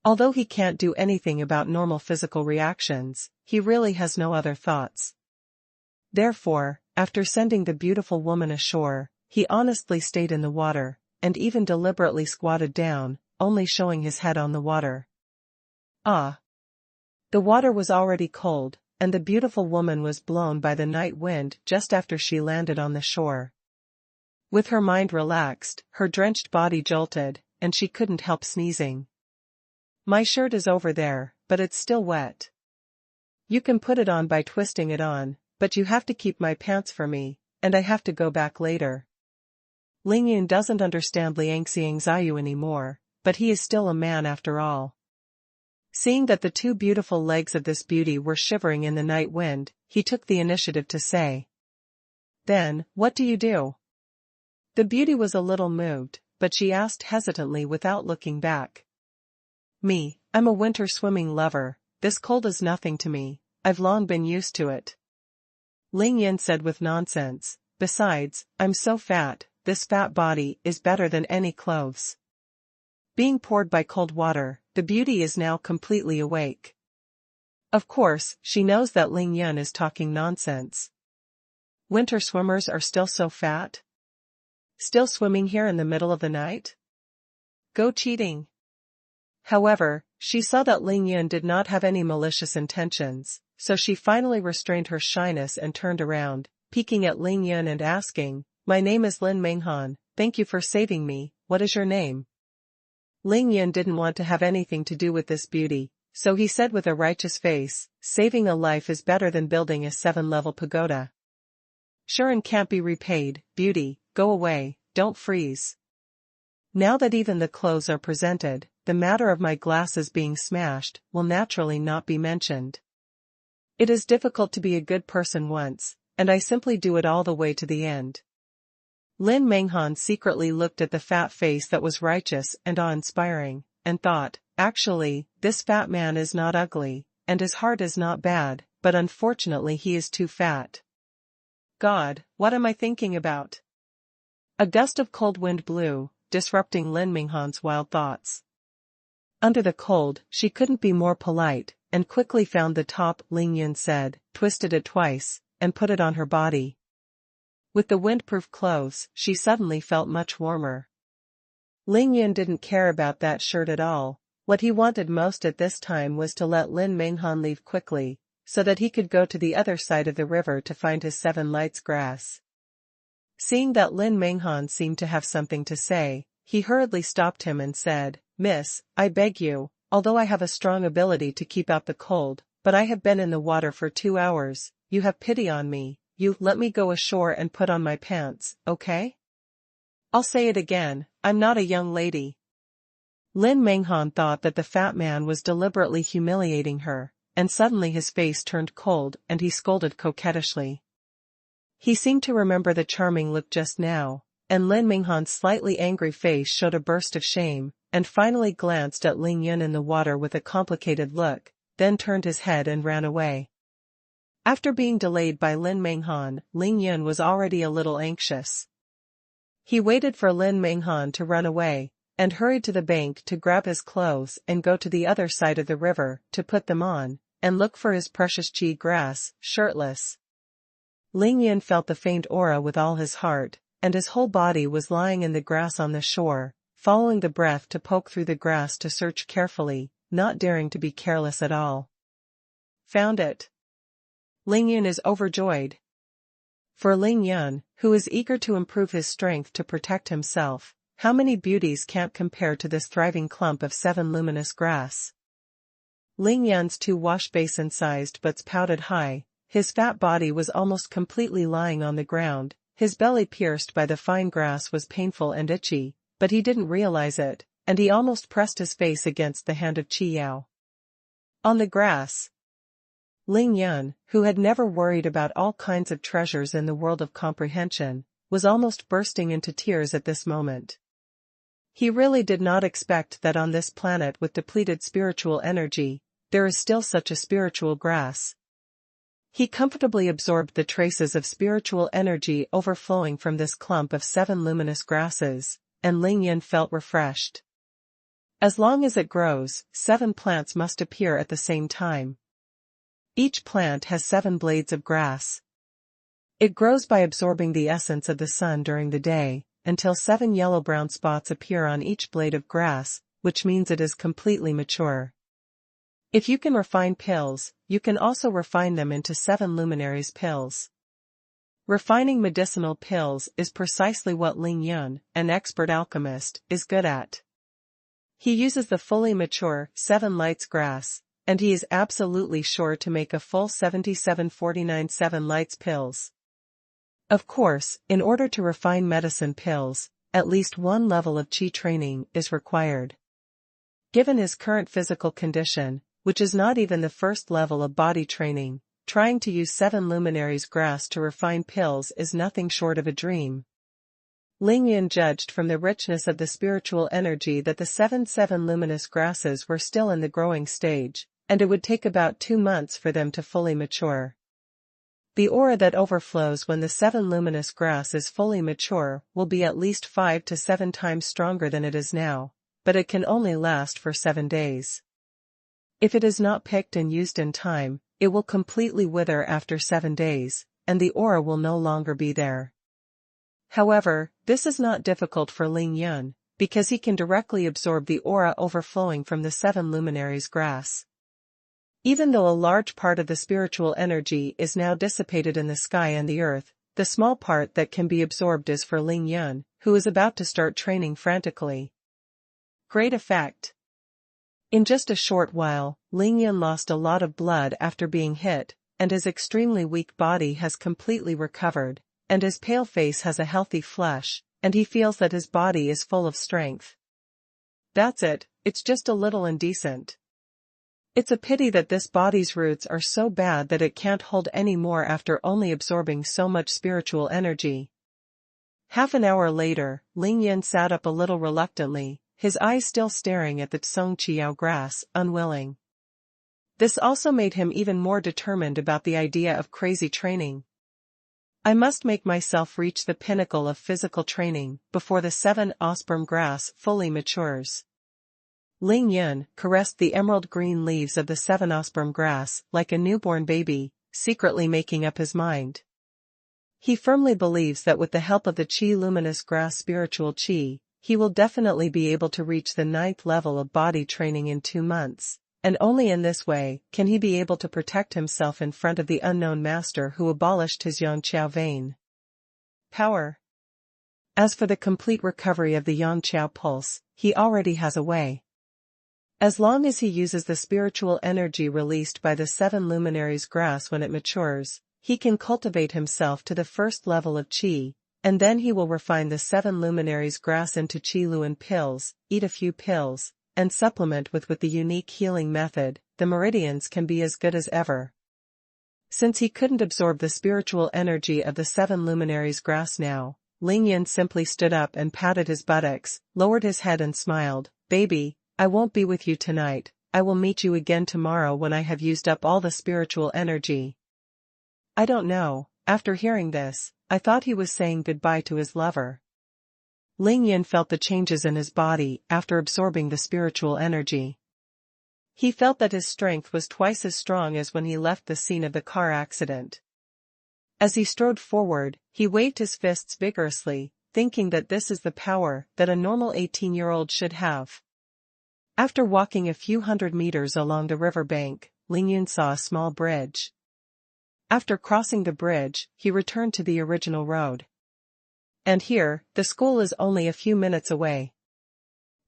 Although he can't do anything about normal physical reactions, he really has no other thoughts. Therefore, after sending the beautiful woman ashore, he honestly stayed in the water, and even deliberately squatted down, only showing his head on the water. Ah! The water was already cold, and the beautiful woman was blown by the night wind just after she landed on the shore. With her mind relaxed, her drenched body jolted, and she couldn't help sneezing. "My shirt is over there, but it's still wet. You can put it on by twisting it on, but you have to keep my pants for me, and I have to go back later." Ling Yun doesn't understand Liang Xiang's Xiu anymore, but he is still a man after all. Seeing that the two beautiful legs of this beauty were shivering in the night wind, he took the initiative to say, "Then, what do you do?" The beauty was a little moved, but she asked hesitantly without looking back. "Me, I'm a winter swimming lover, this cold is nothing to me, I've long been used to it." Ling Yun said with nonsense, "Besides, I'm so fat, this fat body is better than any clothes." Being poured by cold water, the beauty is now completely awake. Of course, she knows that Ling Yun is talking nonsense. Winter swimmers are still so fat? Still swimming here in the middle of the night? Go cheating. However, she saw that Ling Yun did not have any malicious intentions, so she finally restrained her shyness and turned around, peeking at Ling Yun and asking, "My name is Lin Menghan, thank you for saving me, what is your name?" Ling Yun didn't want to have anything to do with this beauty, so he said with a righteous face, "Saving a life is better than building a 7-level pagoda." "Sure and can't be repaid, beauty, go away, don't freeze." Now that even the clothes are presented, the matter of my glasses being smashed will naturally not be mentioned. It is difficult to be a good person once, and I simply do it all the way to the end. Lin Menghan secretly looked at the fat face that was righteous and awe-inspiring, and thought, actually, this fat man is not ugly, and his heart is not bad, but unfortunately he is too fat. God, what am I thinking about? A gust of cold wind blew, disrupting Lin Menghan's wild thoughts. Under the cold, she couldn't be more polite, and quickly found the top, Ling Yun said, twisted it twice, and put it on her body. With the windproof clothes, she suddenly felt much warmer. Ling Yun didn't care about that shirt at all. What he wanted most at this time was to let Lin Menghan leave quickly, so that he could go to the other side of the river to find his 7 lights grass. Seeing that Lin Menghan seemed to have something to say, he hurriedly stopped him and said, "Miss, I beg you, although I have a strong ability to keep out the cold, but I have been in the water for 2 hours, you have pity on me. You let me go ashore and put on my pants, okay? I'll say it again, I'm not a young lady." Lin Menghan thought that the fat man was deliberately humiliating her, and suddenly his face turned cold and he scolded coquettishly. He seemed to remember the charming look just now, and Lin Menghan's slightly angry face showed a burst of shame, and finally glanced at Ling Yun in the water with a complicated look, then turned his head and ran away. After being delayed by Lin Menghan, Ling Yun was already a little anxious. He waited for Lin Menghan to run away, and hurried to the bank to grab his clothes and go to the other side of the river to put them on, and look for his precious chi grass, shirtless. Ling Yun felt the faint aura with all his heart, and his whole body was lying in the grass on the shore, following the breath to poke through the grass to search carefully, not daring to be careless at all. Found it. Ling Yun is overjoyed. For Ling Yun, who is eager to improve his strength to protect himself, how many beauties can't compare to this thriving clump of 7 luminous grass? Ling Yun's 2 wash-basin-sized butts pouted high, his fat body was almost completely lying on the ground, his belly pierced by the fine grass was painful and itchy, but he didn't realize it, and he almost pressed his face against the hand of Qi Yao. On the grass, Ling Yun, who had never worried about all kinds of treasures in the world of comprehension, was almost bursting into tears at this moment. He really did not expect that on this planet with depleted spiritual energy, there is still such a spiritual grass. He comfortably absorbed the traces of spiritual energy overflowing from this clump of 7 luminous grasses, and Ling Yun felt refreshed. As long as it grows, 7 plants must appear at the same time. Each plant has 7 blades of grass. It grows by absorbing the essence of the sun during the day, until 7 yellow-brown spots appear on each blade of grass, which means it is completely mature. If you can refine pills, you can also refine them into 7 luminaries pills. Refining medicinal pills is precisely what Ling Yun, an expert alchemist, is good at. He uses the fully mature 7 lights grass, and he is absolutely sure to make a full 7749 7 lights pills. Of course, in order to refine medicine pills, at least 1 level of qi training is required. Given his current physical condition, which is not even the first level of body training, trying to use 7 luminaries grass to refine pills is nothing short of a dream. Ling Yun judged from the richness of the spiritual energy that the 7 luminous grasses were still in the growing stage, and it would take about 2 months for them to fully mature. The aura that overflows when the 7 luminous grass is fully mature will be at least 5 to 7 times stronger than it is now, but it can only last for 7 days. If it is not picked and used in time, it will completely wither after 7 days, and the aura will no longer be there. However, this is not difficult for Ling Yun, because he can directly absorb the aura overflowing from the 7 luminaries grass. Even though a large part of the spiritual energy is now dissipated in the sky and the earth, the small part that can be absorbed is for Ling Yun, who is about to start training frantically. Great effect. In just a short while, Ling Yun lost a lot of blood after being hit, and his extremely weak body has completely recovered, and his pale face has a healthy flush, and he feels that his body is full of strength. That's it, it's just a little indecent. It's a pity that this body's roots are so bad that it can't hold any more after only absorbing so much spiritual energy. Half an hour later, Ling Yun sat up a little reluctantly, his eyes still staring at the Tsong Qiao grass, unwilling. This also made him even more determined about the idea of crazy training. I must make myself reach the pinnacle of physical training before the 7 osperm grass fully matures. Ling Yun caressed the emerald green leaves of the 7 osperm grass like a newborn baby, secretly making up his mind. He firmly believes that with the help of the Qi luminous grass spiritual Qi, he will definitely be able to reach the 9th level of body training in 2 months, and only in this way can he be able to protect himself in front of the unknown master who abolished his Yang Chao vein. Power. As for the complete recovery of the Yang Chao pulse, he already has a way. As long as he uses the spiritual energy released by the 7 luminaries grass when it matures, he can cultivate himself to the 1st level of Qi, and then he will refine the 7 luminaries grass into Qi Luan pills, eat a few pills, and supplement with the unique healing method. The meridians can be as good as ever. Since he couldn't absorb the spiritual energy of the 7 luminaries grass now, Ling Yun simply stood up and patted his buttocks, lowered his head and smiled. Baby, I won't be with you tonight, I will meet you again tomorrow when I have used up all the spiritual energy. I don't know, after hearing this, I thought he was saying goodbye to his lover. Ling Yun felt the changes in his body after absorbing the spiritual energy. He felt that his strength was twice as strong as when he left the scene of the car accident. As he strode forward, he waved his fists vigorously, thinking that this is the power that a normal 18-year-old should have. After walking a few hundred meters along the river bank, Ling Yun saw a small bridge. After crossing the bridge, he returned to the original road. And here, the school is only a few minutes away.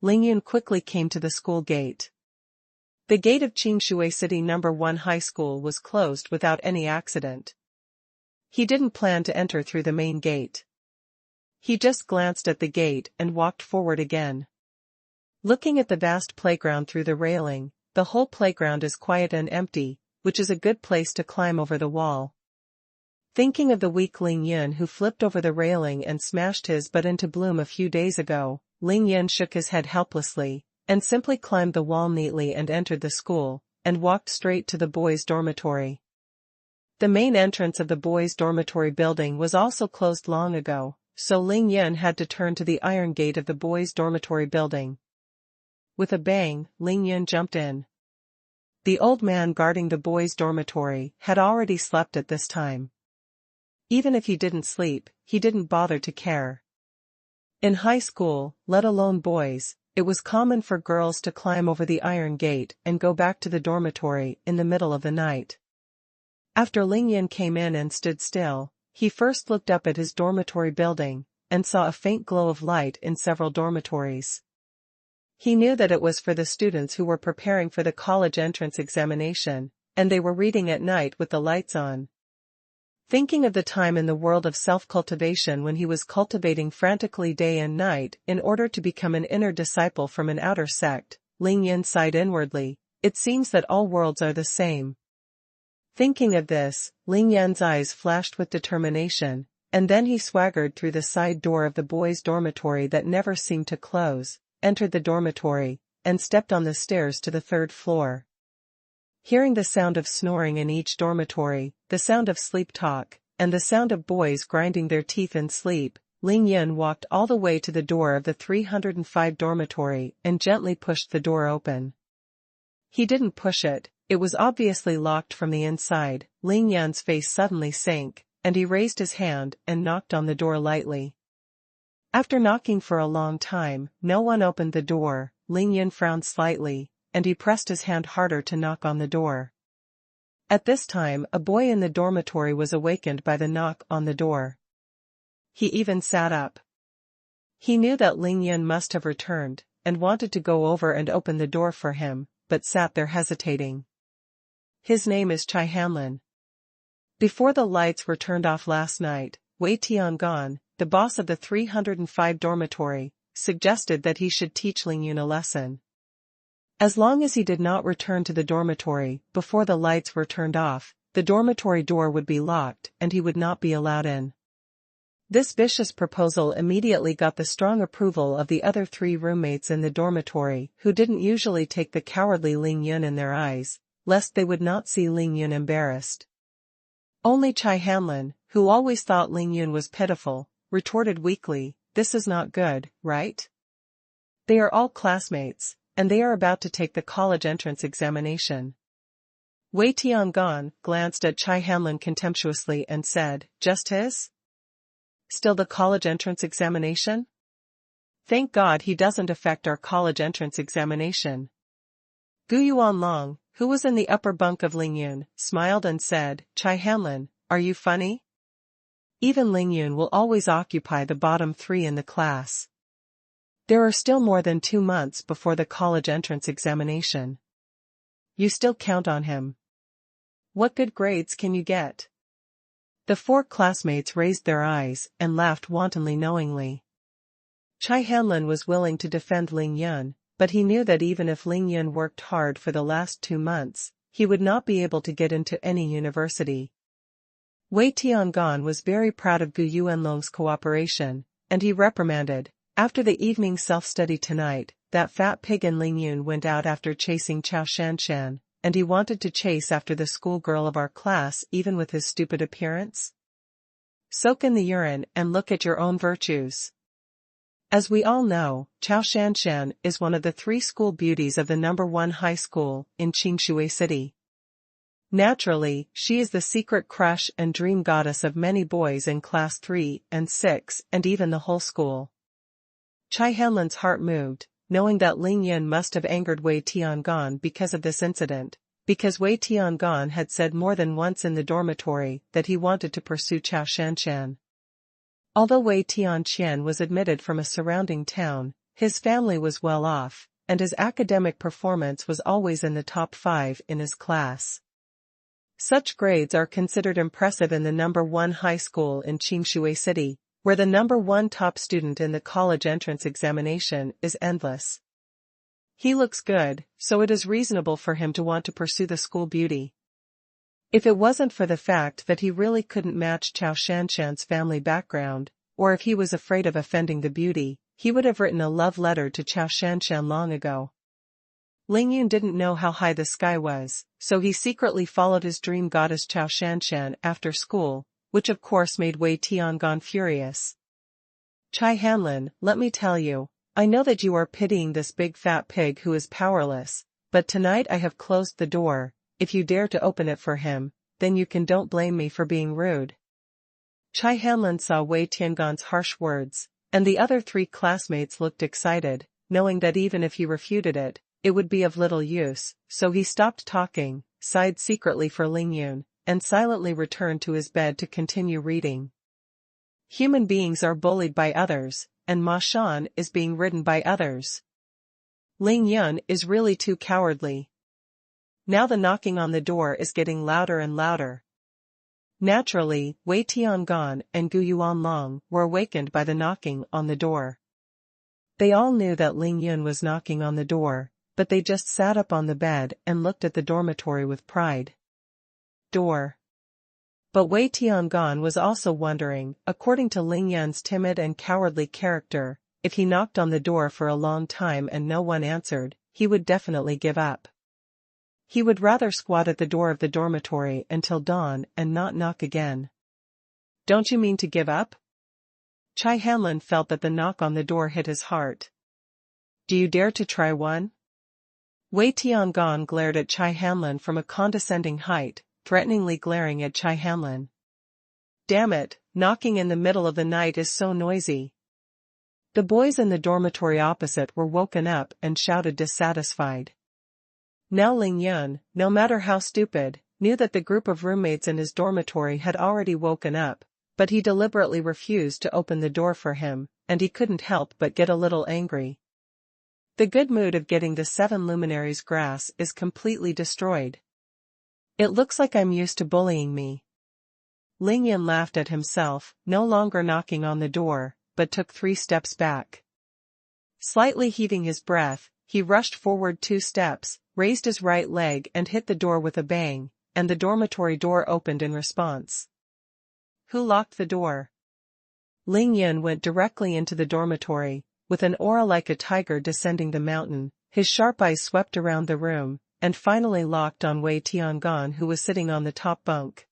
Lingyun quickly came to the school gate. The gate of Qingshui City No. 1 High School was closed without any accident. He didn't plan to enter through the main gate. He just glanced at the gate and walked forward again. Looking at the vast playground through the railing, the whole playground is quiet and empty, which is a good place to climb over the wall. Thinking of the weak Lingyun who flipped over the railing and smashed his butt into bloom a few days ago, Lingyun shook his head helplessly, and simply climbed the wall neatly and entered the school, and walked straight to the boys' dormitory. The main entrance of the boys' dormitory building was also closed long ago, so Lingyun had to turn to the iron gate of the boys' dormitory building. With a bang, Lingyun jumped in. The old man guarding the boys' dormitory had already slept at this time. Even if he didn't sleep, he didn't bother to care. In high school, let alone boys, it was common for girls to climb over the iron gate and go back to the dormitory in the middle of the night. After Lingyun came in and stood still, he first looked up at his dormitory building, and saw a faint glow of light in several dormitories. He knew that it was for the students who were preparing for the college entrance examination, and they were reading at night with the lights on. Thinking of the time in the world of self-cultivation when he was cultivating frantically day and night in order to become an inner disciple from an outer sect, Lingyun sighed inwardly, it seems that all worlds are the same. Thinking of this, Lingyun's eyes flashed with determination, and then he swaggered through the side door of the boys' dormitory that never seemed to close, entered the dormitory, and stepped on the stairs to the 3rd floor. Hearing the sound of snoring in each dormitory, the sound of sleep talk, and the sound of boys grinding their teeth in sleep, Lingyun walked all the way to the door of the 305 dormitory and gently pushed the door open. He didn't push it, it was obviously locked from the inside. Lingyun's face suddenly sank, and he raised his hand and knocked on the door lightly. After knocking for a long time, no one opened the door. Lingyun frowned slightly, and he pressed his hand harder to knock on the door. At this time, a boy in the dormitory was awakened by the knock on the door. He even sat up. He knew that Lingyun must have returned, and wanted to go over and open the door for him, but sat there hesitating. His name is Chai Hanlin. Before the lights were turned off last night, Wei Tiangon, the boss of the 305 dormitory, suggested that he should teach Lingyun a lesson. As long as he did not return to the dormitory before the lights were turned off, the dormitory door would be locked and he would not be allowed in. This vicious proposal immediately got the strong approval of the other 3 roommates in the dormitory who didn't usually take the cowardly Lingyun in their eyes, lest they would not see Lingyun embarrassed. Only Chai Hanlin, who always thought Lingyun was pitiful, retorted weakly, "This is not good, right? They are all classmates, and they are about to take the college entrance examination." Wei Tiangon glanced at Chai Hanlin contemptuously and said, "Just his? Still the college entrance examination? Thank God he doesn't affect our college entrance examination." Gu Yuanlong, who was in the upper bunk of Lingyun, smiled and said, "Chai Hanlin, are you funny? Even Lingyun will always occupy the bottom 3 in the class. There are still more than 2 months before the college entrance examination. You still count on him. What good grades can you get?" The 4 classmates raised their eyes and laughed wantonly knowingly. Chai Hanlin was willing to defend Lingyun, but he knew that even if Lingyun worked hard for the last 2 months, he would not be able to get into any university. Wei Tiangon was very proud of Gu Yuanlong's cooperation, and he reprimanded, "After the evening self-study tonight, that fat pig in Lingyun went out after chasing Chao Shanshan, and he wanted to chase after the schoolgirl of our class even with his stupid appearance? Soak in the urine and look at your own virtues." As we all know, Chao Shanshan is one of the 3 school beauties of the No. 1 high school in Qingshui City. Naturally, she is the secret crush and dream goddess of many boys in class 3 and 6 and even the whole school. Chai Hanlin's heart moved, knowing that Lingyun must have angered Wei Tiangon because of this incident, because Wei Tiangan had said more than once in the dormitory that he wanted to pursue Chao Shanshan. Although Wei Tianqian was admitted from a surrounding town, his family was well off, and his academic performance was always in the top 5 in his class. Such grades are considered impressive in the number 1 high school in Qingshui City, where the number 1 top student in the college entrance examination is Endless. He looks good, so it is reasonable for him to want to pursue the school beauty. If it wasn't for the fact that he really couldn't match Chao Shanshan's family background, or if he was afraid of offending the beauty, he would have written a love letter to Chao Shanshan long ago. Ling Yun didn't know how high the sky was, so he secretly followed his dream goddess Chao Shanshan after school, which of course made Wei Tiangan furious. Chai Hanlin, let me tell you, I know that you are pitying this big fat pig who is powerless, but tonight I have closed the door. If you dare to open it for him, then you don't blame me for being rude. Chai Hanlin saw Wei Tiangan's harsh words, and the other 3 classmates looked excited, knowing that even if he refuted it, it would be of little use, so he stopped talking, sighed secretly for Ling Yun, and silently returned to his bed to continue reading. Human beings are bullied by others, and Ma Shan is being ridden by others. Ling Yun is really too cowardly. Now the knocking on the door is getting louder and louder. Naturally, Wei Tiangan and Gu Yuanlong were awakened by the knocking on the door. They all knew that Ling Yun was knocking on the door, but they just sat up on the bed and looked at the dormitory with pride. Door. But Wei Tiangan was also wondering, according to Ling Yun's timid and cowardly character, if he knocked on the door for a long time and no one answered, he would definitely give up. He would rather squat at the door of the dormitory until dawn and not knock again. Don't you mean to give up? Chai Hanlin felt that the knock on the door hit his heart. Do you dare to try one? Wei Tiangan glared at Chai Hanlin from a condescending height, threateningly glaring at Chai Hanlin. Damn it, knocking in the middle of the night is so noisy. The boys in the dormitory opposite were woken up and shouted dissatisfied. Now Ling Yun, no matter how stupid, knew that the group of roommates in his dormitory had already woken up, but he deliberately refused to open the door for him, and he couldn't help but get a little angry. The good mood of getting the 7 luminaries grass is completely destroyed. It looks like I'm used to bullying me. Ling Yun laughed at himself, no longer knocking on the door, but took 3 steps back. Slightly heaving his breath, he rushed forward 2 steps, raised his right leg and hit the door with a bang, and the dormitory door opened in response. Who locked the door? Ling Yun went directly into the dormitory, with an aura like a tiger descending the mountain. His sharp eyes swept around the room, and finally locked on Wei Tiangan, who was sitting on the top bunk.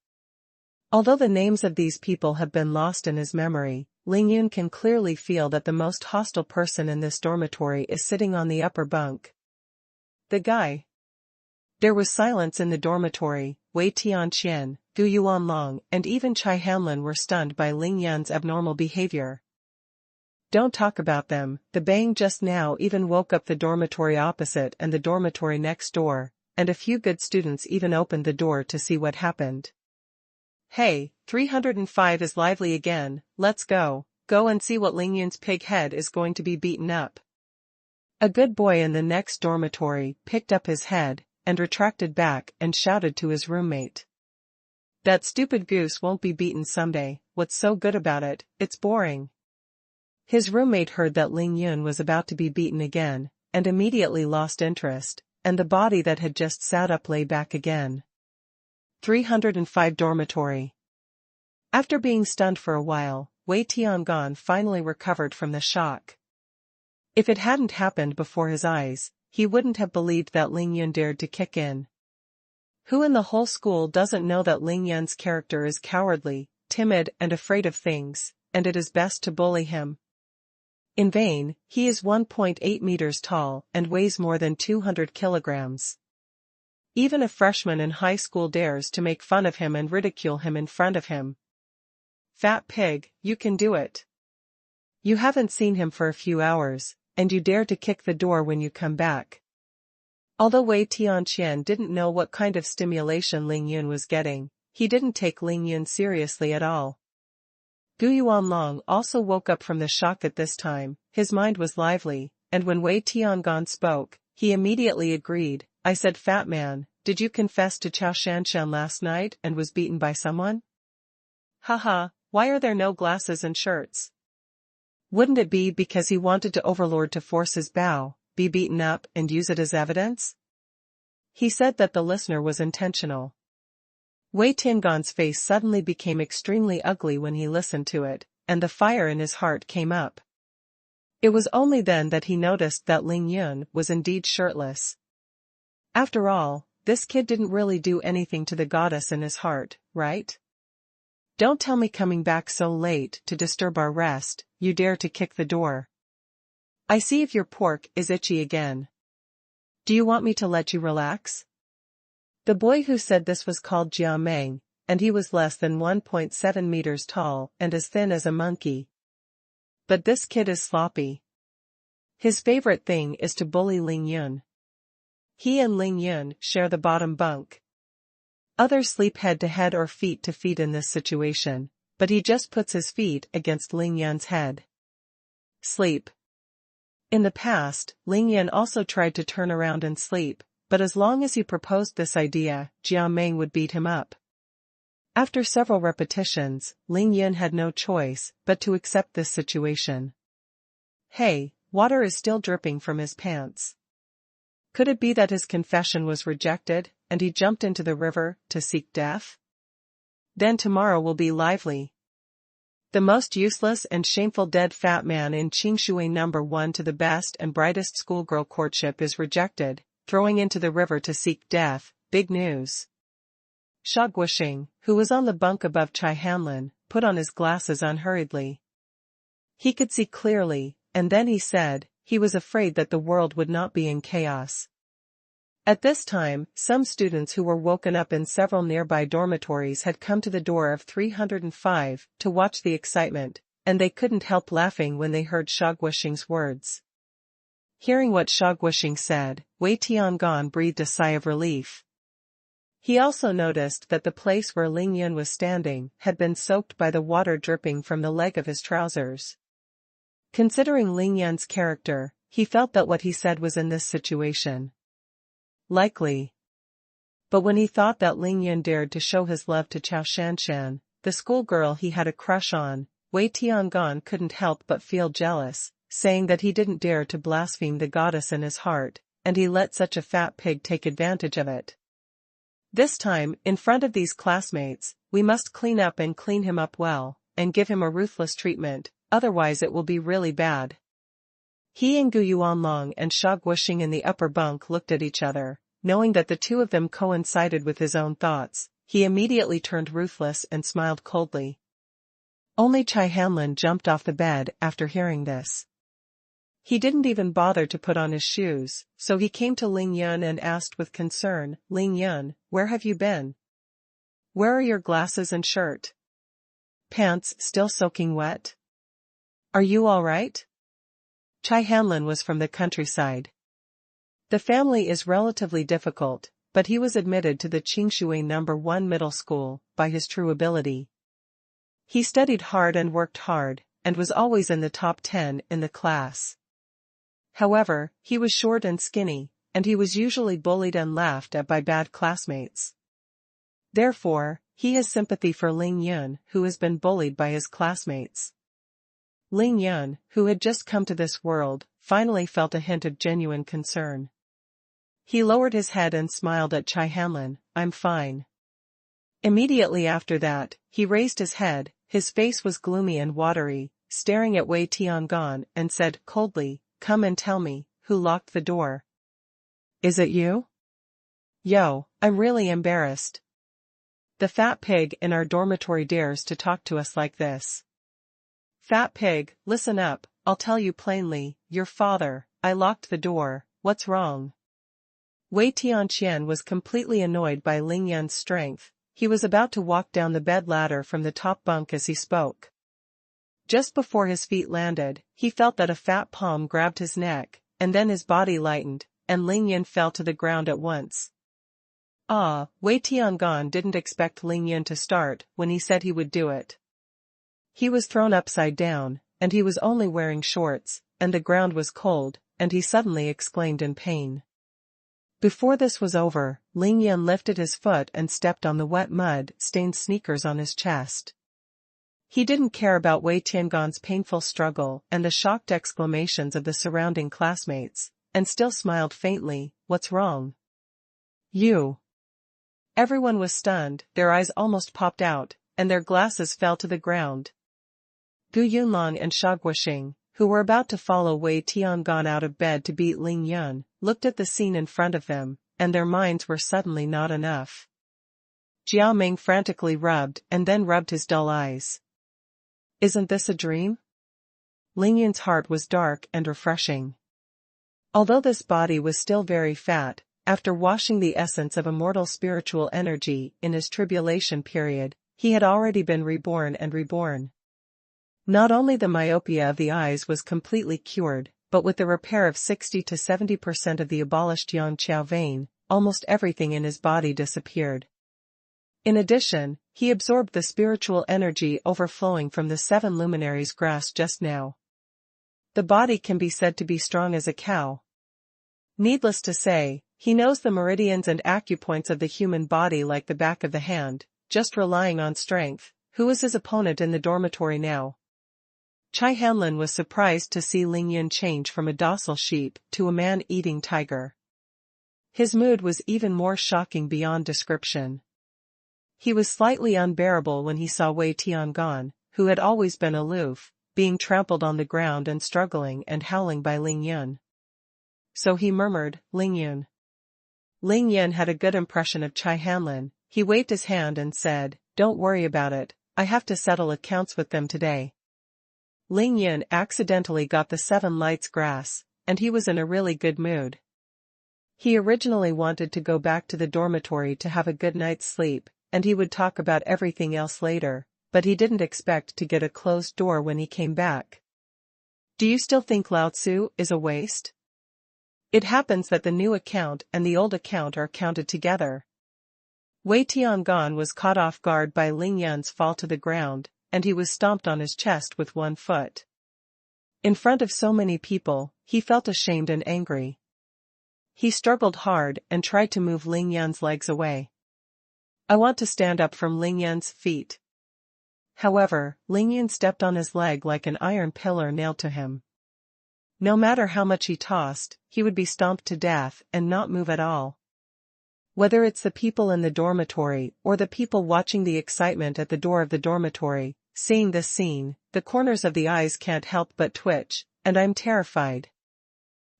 Although the names of these people have been lost in his memory, Ling Yun can clearly feel that the most hostile person in this dormitory is sitting on the upper bunk. The guy. There was silence in the dormitory. Wei Tianqian, Gu Yuanlong, and even Chai Hanlin were stunned by Ling Yun's abnormal behavior. Don't talk about them. The bang just now even woke up the dormitory opposite and the dormitory next door, and a few good students even opened the door to see what happened. Hey, 305 is lively again, let's go and see what Ling Yun's pig head is going to be beaten up. A good boy in the next dormitory picked up his head, and retracted back and shouted to his roommate. That stupid goose won't be beaten someday. What's so good about it? It's boring. His roommate heard that Ling Yun was about to be beaten again, and immediately lost interest, and the body that had just sat up lay back again. 305 dormitory. After being stunned for a while, Wei Tiangan finally recovered from the shock. If it hadn't happened before his eyes, he wouldn't have believed that Ling Yun dared to kick in. Who in the whole school doesn't know that Ling Yun's character is cowardly, timid and afraid of things, and it is best to bully him? In vain, he is 1.8 meters tall and weighs more than 200 kilograms. Even a freshman in high school dares to make fun of him and ridicule him in front of him. Fat pig, you can do it. You haven't seen him for a few hours, and you dare to kick the door when you come back. Although Wei Tianqian didn't know what kind of stimulation Ling Yun was getting, he didn't take Ling Yun seriously at all. Gu Yuanlong also woke up from the shock at this time. His mind was lively, and when Wei Tiangan spoke, he immediately agreed. I said, "Fat man, did you confess to Chao Shanshan last night and was beaten by someone?" Haha, why are there no glasses and shirts? Wouldn't it be because he wanted to overlord to force his bow, be beaten up and use it as evidence? He said that the listener was intentional. Wei Tiangan's face suddenly became extremely ugly when he listened to it, and the fire in his heart came up. It was only then that he noticed that Ling Yun was indeed shirtless. After all, this kid didn't really do anything to the goddess in his heart, right? Don't tell me coming back so late to disturb our rest, you dare to kick the door. I see if your pork is itchy again. Do you want me to let you relax? The boy who said this was called Jia Meng, and he was less than 1.7 meters tall and as thin as a monkey. But this kid is sloppy. His favorite thing is to bully Ling Yun. He and Ling Yun share the bottom bunk. Others sleep head to head or feet to feet in this situation, but he just puts his feet against Ling Yun's head. Sleep. In the past, Ling Yun also tried to turn around and sleep, but as long as he proposed this idea, Jia Meng would beat him up. After several repetitions, Ling Yun had no choice but to accept this situation. Hey, water is still dripping from his pants. Could it be that his confession was rejected, and he jumped into the river to seek death? Then tomorrow will be lively. The most useless and shameful dead fat man in Qingshui #1 to the best and brightest schoolgirl courtship is rejected, throwing into the river to seek death, big news. Sha Guoxing, who was on the bunk above Chai Hanlin, put on his glasses unhurriedly. He could see clearly, and then he said, he was afraid that the world would not be in chaos. At this time, some students who were woken up in several nearby dormitories had come to the door of 305 to watch the excitement, and they couldn't help laughing when they heard Sha Guoxing's words. Hearing what Sha Guoxing said, Wei Tiangan breathed a sigh of relief. He also noticed that the place where Ling Yun was standing had been soaked by the water dripping from the leg of his trousers. Considering Ling Yun's character, he felt that what he said was in this situation likely. But when he thought that Ling Yun dared to show his love to Chao Shanshan, the schoolgirl he had a crush on, Wei Tiangan couldn't help but feel jealous, saying that he didn't dare to blaspheme the goddess in his heart, and he let such a fat pig take advantage of it. This time, in front of these classmates, we must clean up and clean him up well, and give him a ruthless treatment, otherwise it will be really bad. He and Gu Yuanlong and Sha Guoxing in the upper bunk looked at each other, knowing that the two of them coincided with his own thoughts. He immediately turned ruthless and smiled coldly. Only Chai Hanlin jumped off the bed after hearing this. He didn't even bother to put on his shoes, so he came to Ling Yun and asked with concern, "Ling Yun, where have you been? Where are your glasses and shirt? Pants still soaking wet? Are you all right?" Chai Hanlin was from the countryside. The family is relatively difficult, but he was admitted to the Qingshui #1 middle school by his true ability. He studied hard and worked hard, and was always in the top 10 in the class. However, he was short and skinny, and he was usually bullied and laughed at by bad classmates. Therefore, he has sympathy for Ling Yun, who has been bullied by his classmates. Ling Yun, who had just come to this world, finally felt a hint of genuine concern. He lowered his head and smiled at Chai Hanlin, "I'm fine." Immediately after that, he raised his head, his face was gloomy and watery, staring at Wei Tiangan, and said coldly, "Come and tell me, who locked the door? Is it you?" "Yo, I'm really embarrassed. The fat pig in our dormitory dares to talk to us like this." "Fat pig, listen up, I'll tell you plainly, your father, I locked the door, what's wrong?" Wei Tianqian was completely annoyed by Ling Yun's strength. He was about to walk down the bed ladder from the top bunk as he spoke. Just before his feet landed, he felt that a fat palm grabbed his neck, and then his body lightened, and Ling Yun fell to the ground at once. Wei Tiangong didn't expect Ling Yun to start when he said he would do it. He was thrown upside down, and he was only wearing shorts, and the ground was cold, and he suddenly exclaimed in pain. Before this was over, Ling Yun lifted his foot and stepped on the wet mud-stained sneakers on his chest. He didn't care about Wei Tiangong's painful struggle and the shocked exclamations of the surrounding classmates, and still smiled faintly. "What's wrong? You?" Everyone was stunned, their eyes almost popped out, and their glasses fell to the ground. Gu Yunlong and Shaguoxing, who were about to follow Wei Tiangong out of bed to beat Ling Yun, looked at the scene in front of them, and their minds were suddenly not enough. Jiao Ming frantically rubbed and then rubbed his dull eyes. Isn't this a dream? Ling Yun's heart was dark and refreshing. Although this body was still very fat, after washing the essence of immortal spiritual energy in his tribulation period, he had already been reborn and reborn. Not only the myopia of the eyes was completely cured, but with the repair of 60 to 70% of the abolished yang qiao vein, almost everything in his body disappeared. In addition, he absorbed the spiritual energy overflowing from the 7 luminaries grasped just now. The body can be said to be strong as a cow. Needless to say, he knows the meridians and acupoints of the human body like the back of the hand, just relying on strength. Who is his opponent in the dormitory now? Chai Hanlin was surprised to see Ling Yun change from a docile sheep to a man-eating tiger. His mood was even more shocking beyond description. He was slightly unbearable when he saw Wei Tiangong, who had always been aloof, being trampled on the ground and struggling and howling by Ling Yun. So he murmured, "Ling Yun." Ling Yun had a good impression of Chai Hanlin. He waved his hand and said, "Don't worry about it, I have to settle accounts with them today." Ling Yun accidentally got the 7 lights grass, and he was in a really good mood. He originally wanted to go back to the dormitory to have a good night's sleep, and he would talk about everything else later, but he didn't expect to get a closed door when he came back. "Do you still think Lao Tzu is a waste? It happens that the new account and the old account are counted together." Wei Tiangong was caught off guard by Ling Yun's fall to the ground, and he was stomped on his chest with one foot. In front of so many people, he felt ashamed and angry. He struggled hard and tried to move Ling Yun's legs away. "I want to stand up from Ling Yun's feet." However, Ling Yun stepped on his leg like an iron pillar nailed to him. No matter how much he tossed, he would be stomped to death and not move at all. Whether it's the people in the dormitory or the people watching the excitement at the door of the dormitory, seeing this scene, the corners of the eyes can't help but twitch, and I'm terrified.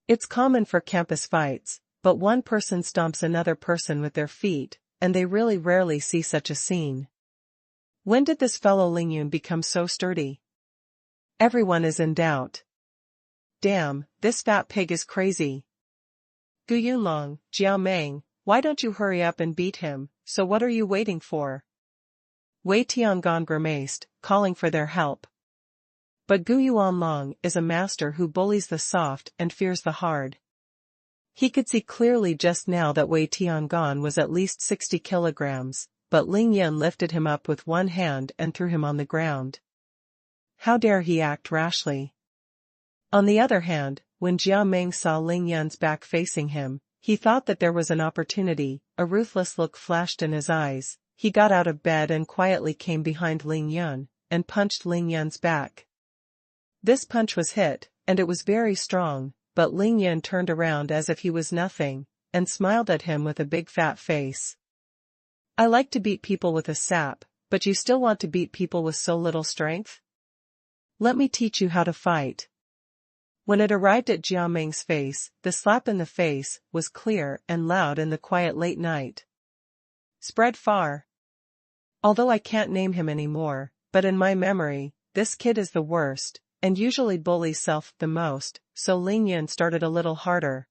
It's common for campus fights, but one person stomps another person with their feet, and they really rarely see such a scene. When did this fellow Ling Yun become so sturdy? Everyone is in doubt. Damn, this fat pig is crazy. Gu Yunlong, Jiao Meng, why don't you hurry up and beat him? So what are you waiting for? Wei Tiangong grimaced, calling for their help. But Gu Yuanlong is a master who bullies the soft and fears the hard. He could see clearly just now that Wei Tiangong was at least 60 kilograms, but Ling Yun lifted him up with one hand and threw him on the ground. How dare he act rashly? On the other hand, when Jiao Meng saw Ling Yun's back facing him, he thought that there was an opportunity. A ruthless look flashed in his eyes. He got out of bed and quietly came behind Ling Yun, and punched Ling Yun's back. This punch was hit, and it was very strong, but Ling Yun turned around as if he was nothing, and smiled at him with a big fat face. I like to beat people with a sap, but you still want to beat people with so little strength? Let me teach you how to fight. When it arrived at Jiao Meng's face, the slap in the face was clear and loud in the quiet late night. Spread far. Although I can't name him anymore, but in my memory, this kid is the worst, and usually bullies self the most, so Ling Yun started a little harder.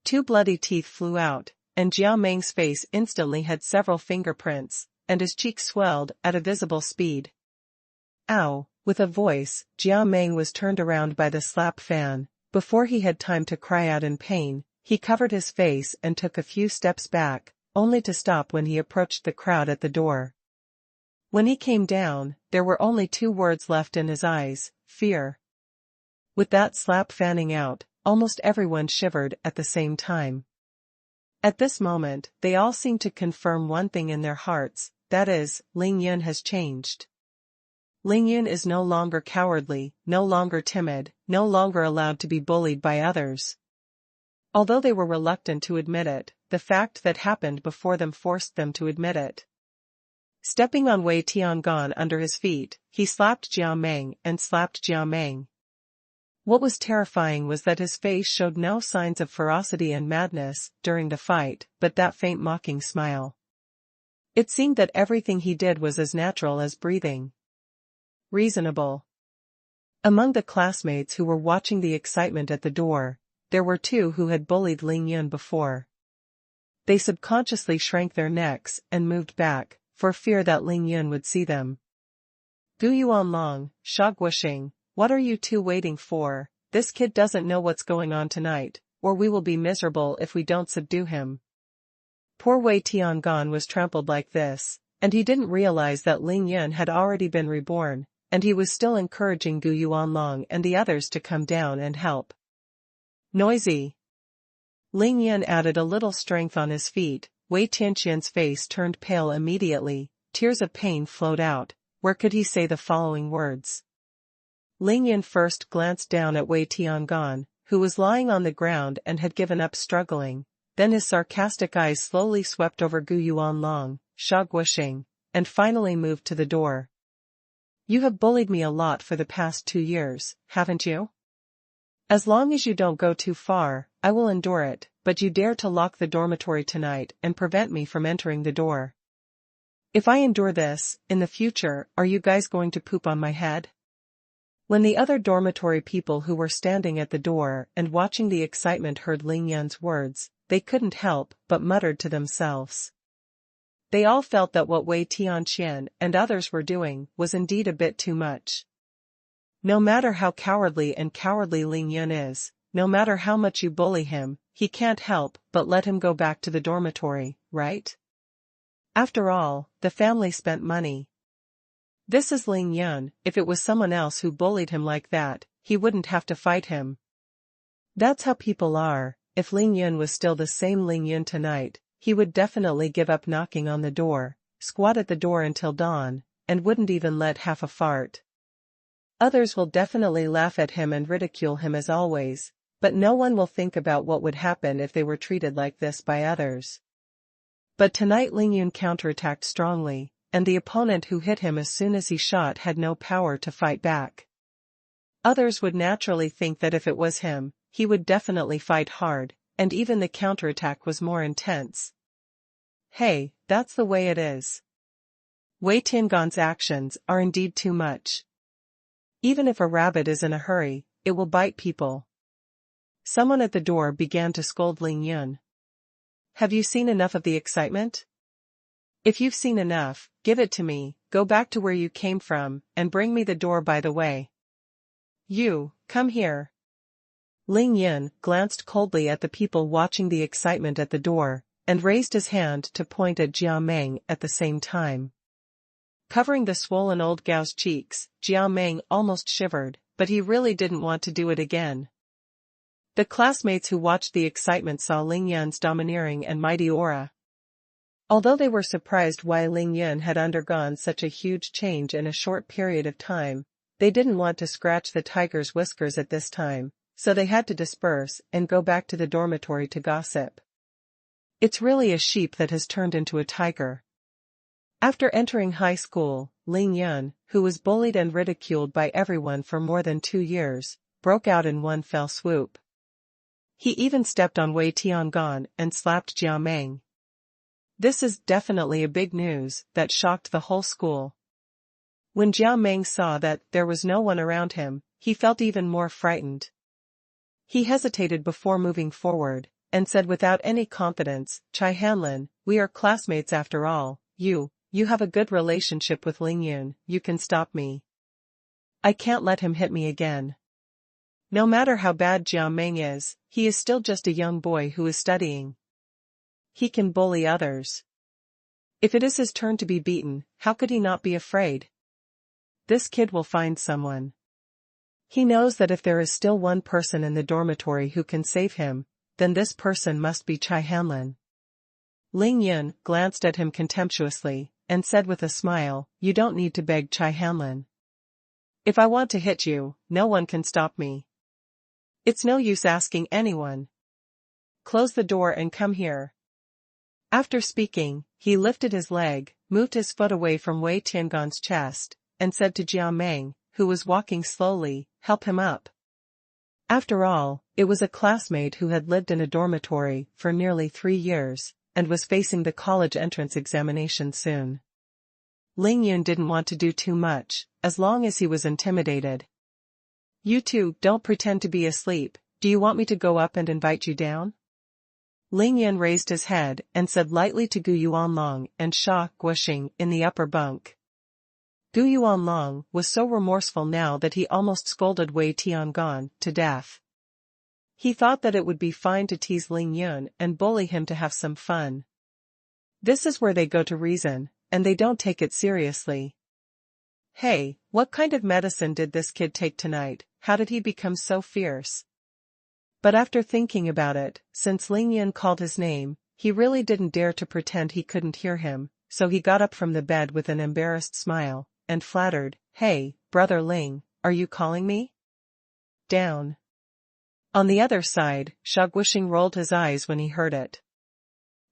2 bloody teeth flew out, and Jiao Meng's face instantly had several fingerprints, and his cheeks swelled at a visible speed. Ow! With a voice, Jiao Meng was turned around by the slap fan. Before he had time to cry out in pain, he covered his face and took a few steps back, only to stop when he approached the crowd at the door. When he came down, there were only 2 words left in his eyes: fear. With that slap fanning out, almost everyone shivered at the same time. At this moment, they all seemed to confirm one thing in their hearts, that is, Ling Yun has changed. Ling Yun is no longer cowardly, no longer timid, no longer allowed to be bullied by others. Although they were reluctant to admit it, the fact that happened before them forced them to admit it. Stepping on Wei Tiangan under his feet, he slapped Jiao Meng and slapped Jiao Meng. What was terrifying was that his face showed no signs of ferocity and madness during the fight, but that faint mocking smile. It seemed that everything he did was as natural as breathing. Reasonable. Among the classmates who were watching the excitement at the door, there were 2 who had bullied Ling Yun before. They subconsciously shrank their necks and moved back, for fear that Ling Yun would see them. Gu Yuanlong, Sha Guoxing, what are you 2 waiting for? This kid doesn't know what's going on tonight, or we will be miserable if we don't subdue him. Poor Wei Tiangan was trampled like this, and he didn't realize that Ling Yun had already been reborn, and he was still encouraging Gu Yuanlong and the others to come down and help. Noisy. Ling Yun added a little strength on his feet. Wei Tianqian's face turned pale immediately, tears of pain flowed out. Where could he say the following words? Ling Yun first glanced down at Wei Tiangan, who was lying on the ground and had given up struggling, then his sarcastic eyes slowly swept over Gu Yuanlong, Sha Guoxing, and finally moved to the door. You have bullied me a lot for the past 2 years, haven't you? As long as you don't go too far, I will endure it, but you dare to lock the dormitory tonight and prevent me from entering the door. If I endure this, in the future, are you guys going to poop on my head? When the other dormitory people who were standing at the door and watching the excitement heard Ling Yun's words, they couldn't help but muttered to themselves. They all felt that what Wei Tianqian and others were doing was indeed a bit too much. No matter how cowardly Ling Yun is, no matter how much you bully him, he can't help but let him go back to the dormitory, right? After all, the family spent money. This is Ling Yun. If it was someone else who bullied him like that, he wouldn't have to fight him. That's how people are. If Ling Yun was still the same Ling Yun tonight, he would definitely give up knocking on the door, squat at the door until dawn, and wouldn't even let half a fart. Others will definitely laugh at him and ridicule him as always, but no one will think about what would happen if they were treated like this by others. But tonight Ling Yun counterattacked strongly, and the opponent who hit him as soon as he shot had no power to fight back. Others would naturally think that if it was him, he would definitely fight hard, and even the counterattack was more intense. Hey, that's the way it is. Wei Tiangan's actions are indeed too much. Even if a rabbit is in a hurry, it will bite people. Someone at the door began to scold Ling Yun. Have you seen enough of the excitement? If you've seen enough, give it to me, go back to where you came from, and bring me the door by the way. You, come here. Ling Yun glanced coldly at the people watching the excitement at the door, and raised his hand to point at Jiao Meng at the same time. Covering the swollen old gal's cheeks, Jiao Meng almost shivered, but he really didn't want to do it again. The classmates who watched the excitement saw Ling Yun's domineering and mighty aura. Although they were surprised why Ling Yun had undergone such a huge change in a short period of time, they didn't want to scratch the tiger's whiskers at this time, so they had to disperse and go back to the dormitory to gossip. It's really a sheep that has turned into a tiger. After entering high school, Ling Yun, who was bullied and ridiculed by everyone for more than 2 years, broke out in one fell swoop. He even stepped on Wei Tiangan and slapped Jiao Meng. This is definitely a big news that shocked the whole school. When Jiao Meng saw that there was no one around him, he felt even more frightened. He hesitated before moving forward, and said without any confidence, Chai Hanlin, we are classmates after all, you have a good relationship with Ling Yun, you can stop me. I can't let him hit me again. No matter how bad Jiao Meng is, he is still just a young boy who is studying. He can bully others. If it is his turn to be beaten, how could he not be afraid? This kid will find someone. He knows that if there is still one person in the dormitory who can save him, then this person must be Chai Hanlin. Ling Yun glanced at him contemptuously, and said with a smile, "You don't need to beg Chai Hanlin. If I want to hit you, no one can stop me. It's no use asking anyone. Close the door and come here." After speaking, he lifted his leg, moved his foot away from Wei Tiangon's chest, and said to Jiao Meng, who was walking slowly, "Help him up." After all, it was a classmate who had lived in a dormitory for nearly 3 years, and was facing the college entrance examination soon. Ling Yun didn't want to do too much, as long as he was intimidated. "You two don't pretend to be asleep. Do you want me to go up and invite you down?" Ling Yun raised his head and said lightly to Gu Yuanlong and Sha Guoxing in the upper bunk. Gu Yuanlong was so remorseful now that he almost scolded Wei Tiangon to death. He thought that it would be fine to tease Ling Yun and bully him to have some fun. This is where they go to reason, and they don't take it seriously. "Hey, what kind of medicine did this kid take tonight? How did he become so fierce?" But after thinking about it, since Ling Yun called his name, he really didn't dare to pretend he couldn't hear him, so he got up from the bed with an embarrassed smile, and flattered, "Hey, brother Ling, are you calling me?" Down. On the other side, Sha Guoxing rolled his eyes when he heard it.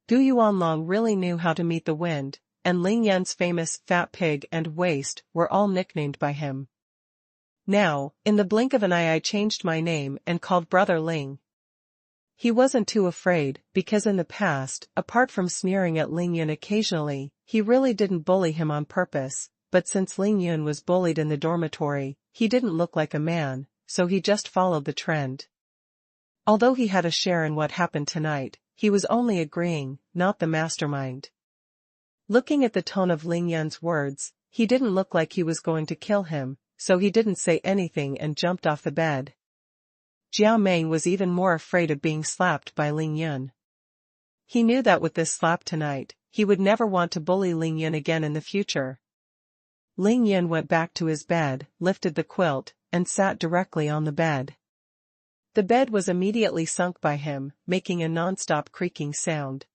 Gu Yuanlong really knew how to meet the wind, and Ling Yun's famous fat pig and waist were all nicknamed by him. Now, in the blink of an eye I changed my name and called brother Ling. He wasn't too afraid, because in the past, apart from sneering at Ling Yun occasionally, he really didn't bully him on purpose, but since Ling Yun was bullied in the dormitory, he didn't look like a man, so he just followed the trend. Although he had a share in what happened tonight, he was only agreeing, not the mastermind. Looking at the tone of Ling Yun's words, he didn't look like he was going to kill him, so he didn't say anything and jumped off the bed. Jiao Meng was even more afraid of being slapped by Ling Yun. He knew that with this slap tonight, he would never want to bully Ling Yun again in the future. Ling Yun went back to his bed, lifted the quilt, and sat directly on the bed. The bed was immediately sunk by him, making a non-stop creaking sound.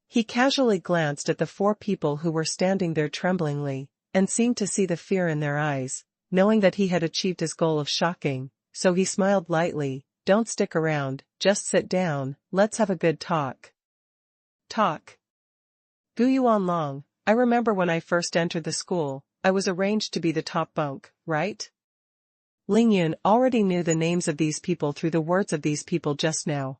He casually glanced at the 4 people who were standing there tremblingly, and seemed to see the fear in their eyes, knowing that he had achieved his goal of shocking, so he smiled lightly, "Don't stick around, just sit down, let's have a good talk." Talk. Gu Yuanlong, I remember when I first entered the school, I was arranged to be the top bunk, right? Ling Yun already knew the names of these people through the words of these people just now.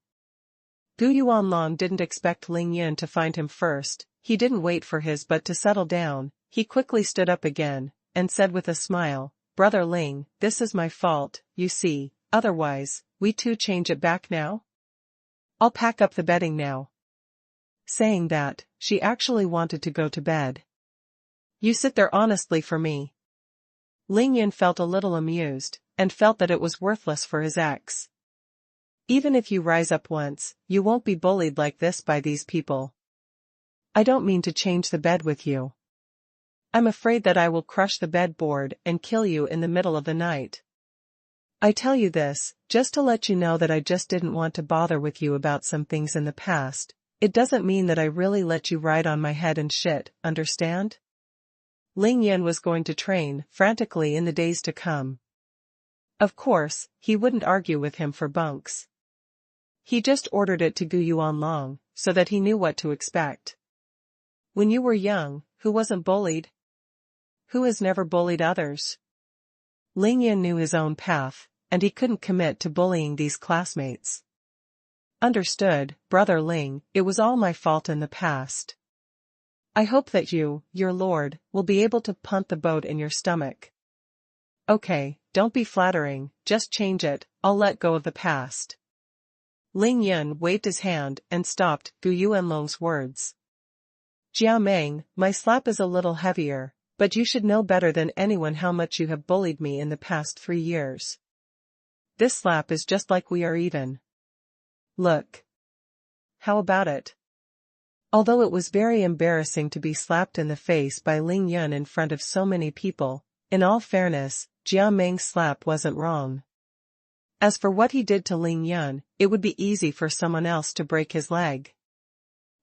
Gu Yuanlong didn't expect Ling Yun to find him first, he didn't wait for his but to settle down, he quickly stood up again, and said with a smile, "Brother Ling, this is my fault, you see, otherwise, we two change it back now? I'll pack up the bedding now." Saying that, she actually wanted to go to bed. "You sit there honestly for me." Ling Yun felt a little amused, and felt that it was worthless for his ex. "Even if you rise up once, you won't be bullied like this by these people. I don't mean to change the bed with you. I'm afraid that I will crush the bedboard and kill you in the middle of the night. I tell you this, just to let you know that I just didn't want to bother with you about some things in the past. It doesn't mean that I really let you ride on my head and shit, understand?" Ling Yun was going to train frantically in the days to come. Of course, he wouldn't argue with him for bunks. He just ordered it to Gu Yuanlong, so that he knew what to expect. "When you were young, who wasn't bullied? Who has never bullied others?" Ling Yun knew his own path, and he couldn't commit to bullying these classmates. "Understood, brother Ling, it was all my fault in the past. I hope that you, your lord, will be able to punt the boat in your stomach." "Okay, don't be flattering, just change it, I'll let go of the past." Ling Yun waved his hand and stopped Gu Yuanlong's words. "Jiao Meng, my slap is a little heavier, but you should know better than anyone how much you have bullied me in the past 3 years. This slap is just like we are even. Look. How about it? Although it was very embarrassing to be slapped in the face by Ling Yun in front of so many people, in all fairness, Jia Meng's slap wasn't wrong. As for what he did to Ling Yun, it would be easy for someone else to break his leg.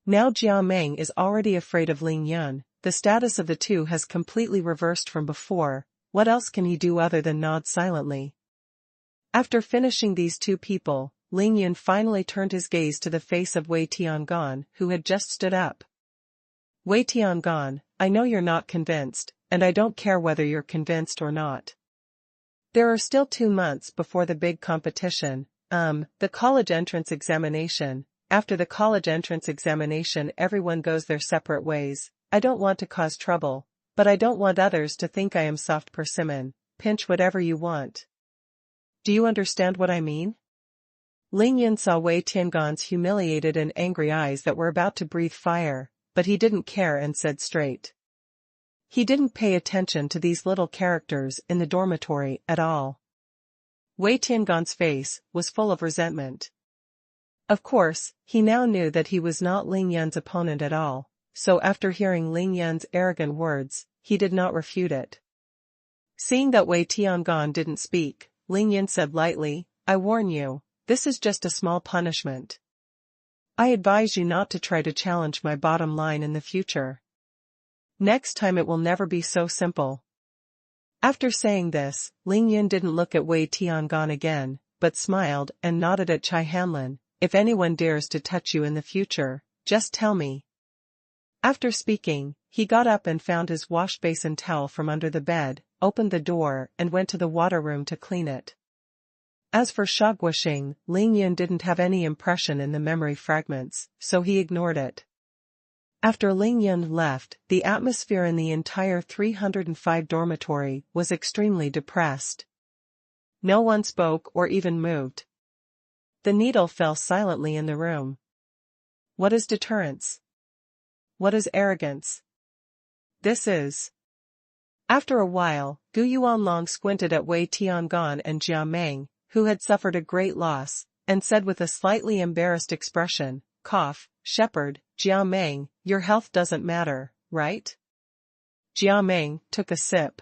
Now Jia Meng is already afraid of Ling Yun, the status of the two has completely reversed from before. What else can he do other than nod silently? After finishing these two people, Ling Yun finally turned his gaze to the face of Wei Tiangan, who had just stood up. Wei Tiangan, I know you're not convinced, and I don't care whether you're convinced or not. There are still 2 months before the big competition, the college entrance examination. After the college entrance examination everyone goes their separate ways. I don't want to cause trouble, but I don't want others to think I am soft persimmon. Pinch whatever you want. Do you understand what I mean? Ling Yun saw Wei Tiangan's humiliated and angry eyes that were about to breathe fire, but he didn't care and said straight. He didn't pay attention to these little characters in the dormitory at all. Wei Tiangan's face was full of resentment. Of course, he now knew that he was not Ling Yun's opponent at all, so after hearing Ling Yun's arrogant words, he did not refute it. Seeing that Wei Tiangan didn't speak, Ling Yun said lightly, I warn you, this is just a small punishment. I advise you not to try to challenge my bottom line in the future. Next time it will never be so simple. After saying this, Ling Yun didn't look at Wei Tiangan again, but smiled and nodded at Chai Hanlin. If anyone dares to touch you in the future, just tell me. After speaking, he got up and found his wash basin towel from under the bed, opened the door and went to the water room to clean it. As for Shaguoxing, Ling Yun didn't have any impression in the memory fragments, so he ignored it. After Ling Yun left, the atmosphere in the entire 305 dormitory was extremely depressed. No one spoke or even moved. The needle fell silently in the room. What is deterrence? What is arrogance? This is. After a while, Gu Yuanlong squinted at Wei Tiangan and Jia Meng, who had suffered a great loss, and said with a slightly embarrassed expression, cough, Shepherd, Jia Meng, your health doesn't matter, right? Jia Meng took a sip.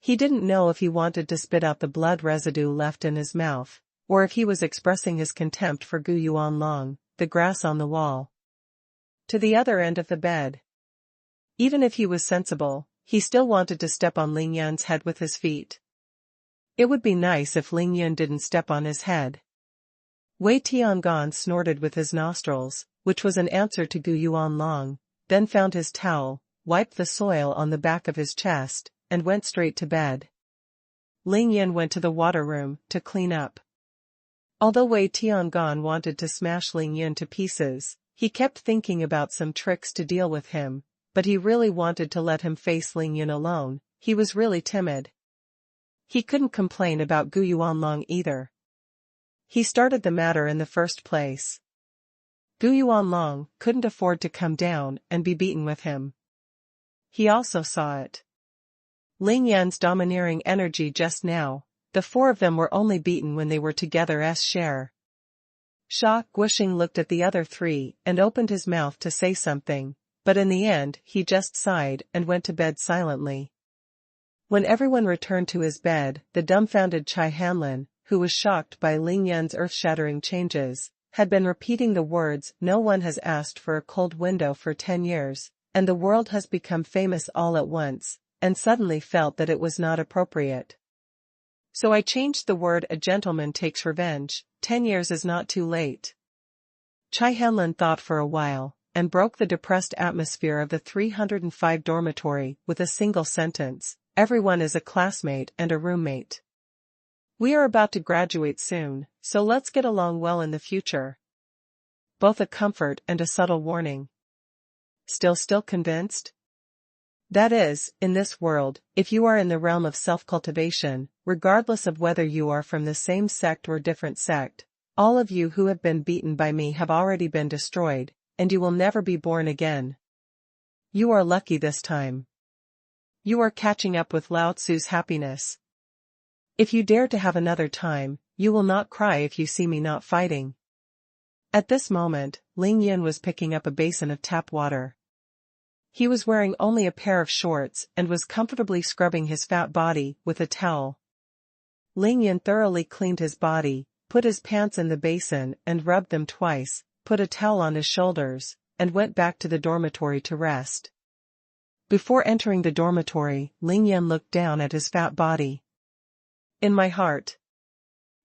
He didn't know if he wanted to spit out the blood residue left in his mouth, or if he was expressing his contempt for Gu Yuanlong, the grass on the wall. To the other end of the bed. Even if he was sensible, he still wanted to step on Ling Yun's head with his feet. It would be nice if Ling Yun didn't step on his head. Wei Tiangan snorted with his nostrils, which was an answer to Gu Yuanlong, then found his towel, wiped the soil on the back of his chest, and went straight to bed. Ling Yun went to the water room to clean up. Although Wei Tiangan wanted to smash Ling Yun to pieces, he kept thinking about some tricks to deal with him, but he really wanted to let him face Ling Yun alone. He was really timid. He couldn't complain about Gu Yuanlong either. He started the matter in the first place. Gu Yuanlong couldn't afford to come down and be beaten with him. He also saw it. Ling Yun's domineering energy just now. The 4 of them were only beaten when they were together's share. Sha Guoxing looked at the other 3 and opened his mouth to say something, but in the end he just sighed and went to bed silently. When everyone returned to his bed, the dumbfounded Chai Hanlin, who was shocked by Ling Yun's earth-shattering changes, had been repeating the words, no one has asked for a cold window for 10 years, and the world has become famous all at once, and suddenly felt that it was not appropriate. So I changed the word a gentleman takes revenge. 10 years is not too late. Chai Hanlin thought for a while, and broke the depressed atmosphere of the 305 dormitory with a single sentence, everyone is a classmate and a roommate. We are about to graduate soon, so let's get along well in the future. Both a comfort and a subtle warning. Still convinced? That is, in this world, if you are in the realm of self-cultivation, regardless of whether you are from the same sect or different sect, all of you who have been beaten by me have already been destroyed, and you will never be born again. You are lucky this time. You are catching up with Lao Tzu's happiness. If you dare to have another time, you will not cry if you see me not fighting. At this moment, Ling Yun was picking up a basin of tap water. He was wearing only a pair of shorts and was comfortably scrubbing his fat body with a towel. Ling Yun thoroughly cleaned his body, put his pants in the basin and rubbed them twice, put a towel on his shoulders, and went back to the dormitory to rest. Before entering the dormitory, Ling Yun looked down at his fat body. In my heart.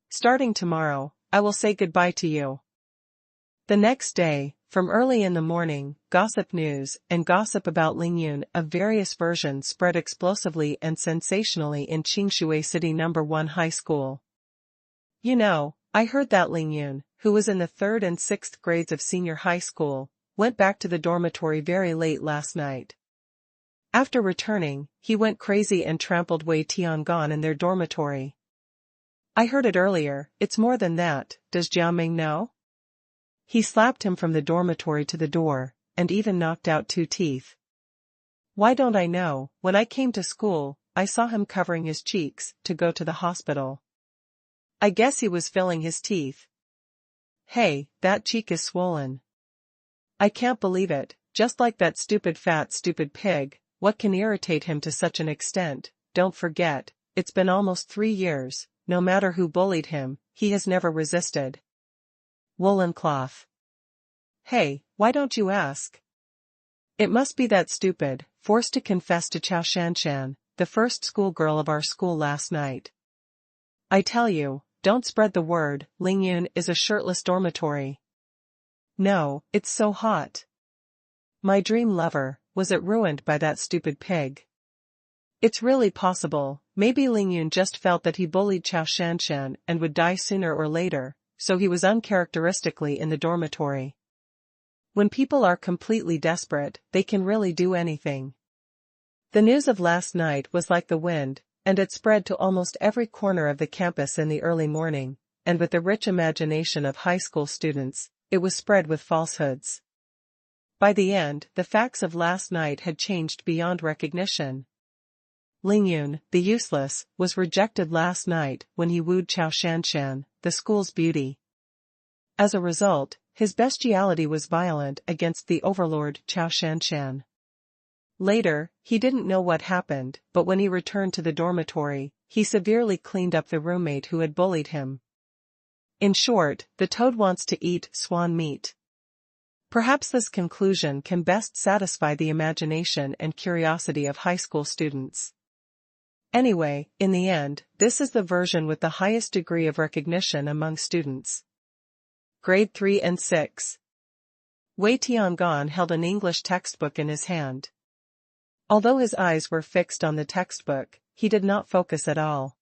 Starting tomorrow, I will say goodbye to you. The next day, from early in the morning, gossip news and gossip about Ling Yun of various versions spread explosively and sensationally in Qingshui City No. 1 High School. You know, I heard that Ling Yun, who was in the 3rd and 6th grades of senior high school, went back to the dormitory very late last night. After returning, he went crazy and trampled Wei Tiangan in their dormitory. I heard it earlier, it's more than that, does Jiao Ming know? He slapped him from the dormitory to the door, and even knocked out 2 teeth. Why don't I know? When I came to school, I saw him covering his cheeks to go to the hospital. I guess he was filling his teeth. Hey, that cheek is swollen. I can't believe it, just like that stupid pig, what can irritate him to such an extent? Don't forget, it's been almost 3 years, no matter who bullied him, he has never resisted. Woolen cloth. Hey, why don't you ask? It must be that stupid, forced to confess to Chao Shanshan, the first schoolgirl of our school last night. I tell you, don't spread the word, Ling Yun is a shirtless dormitory. No, it's so hot. My dream lover, was it ruined by that stupid pig? It's really possible, maybe Ling Yun just felt that he bullied Chao Shanshan and would die sooner or later, so he was uncharacteristically in the dormitory. When people are completely desperate, they can really do anything. The news of last night was like the wind, and it spread to almost every corner of the campus in the early morning, and with the rich imagination of high school students, it was spread with falsehoods. By the end, the facts of last night had changed beyond recognition. Ling Yun, the useless, was rejected last night when he wooed Chao Shanshan, the school's beauty. As a result, his bestiality was violent against the overlord Chao Shanshan. Later, he didn't know what happened, but when he returned to the dormitory, he severely cleaned up the roommate who had bullied him. In short, the toad wants to eat swan meat. Perhaps this conclusion can best satisfy the imagination and curiosity of high school students. Anyway, in the end, this is the version with the highest degree of recognition among students. Grade 3 and 6. Wei Tiangan held an English textbook in his hand. Although his eyes were fixed on the textbook, he did not focus at all.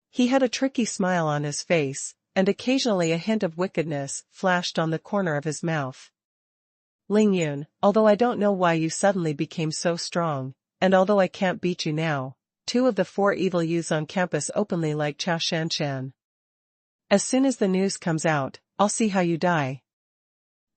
He had a tricky smile on his face, and occasionally a hint of wickedness flashed on the corner of his mouth. Ling Yun, although I don't know why you suddenly became so strong, and although I can't beat you now, 2 of the 4 evil youths on campus openly like Chao Shanshan. As soon as the news comes out, I'll see how you die.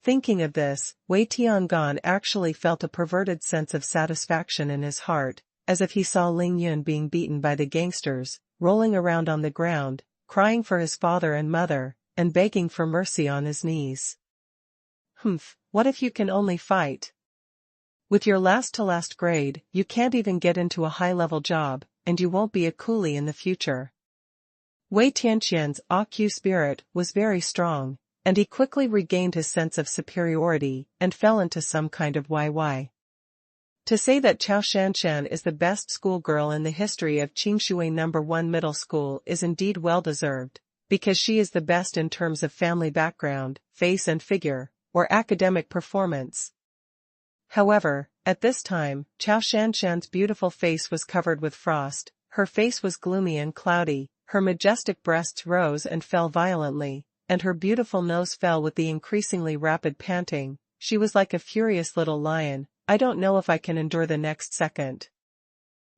Thinking of this, Wei Tiangan actually felt a perverted sense of satisfaction in his heart, as if he saw Ling Yun being beaten by the gangsters, rolling around on the ground, crying for his father and mother, and begging for mercy on his knees. What if you can only fight? With your last grade, you can't even get into a high-level job, and you won't be a coolie in the future. Wei Tianqian's AQ spirit was very strong, and he quickly regained his sense of superiority and fell into some kind of YY. To say that Chao Shanshan is the best schoolgirl in the history of Qingshui No. 1 Middle School is indeed well-deserved, because she is the best in terms of family background, face and figure, or academic performance. However, at this time, Chao Shanshan's beautiful face was covered with frost, her face was gloomy and cloudy, her majestic breasts rose and fell violently, and her beautiful nose fell with the increasingly rapid panting. She was like a furious little lion. I don't know if I can endure the next second.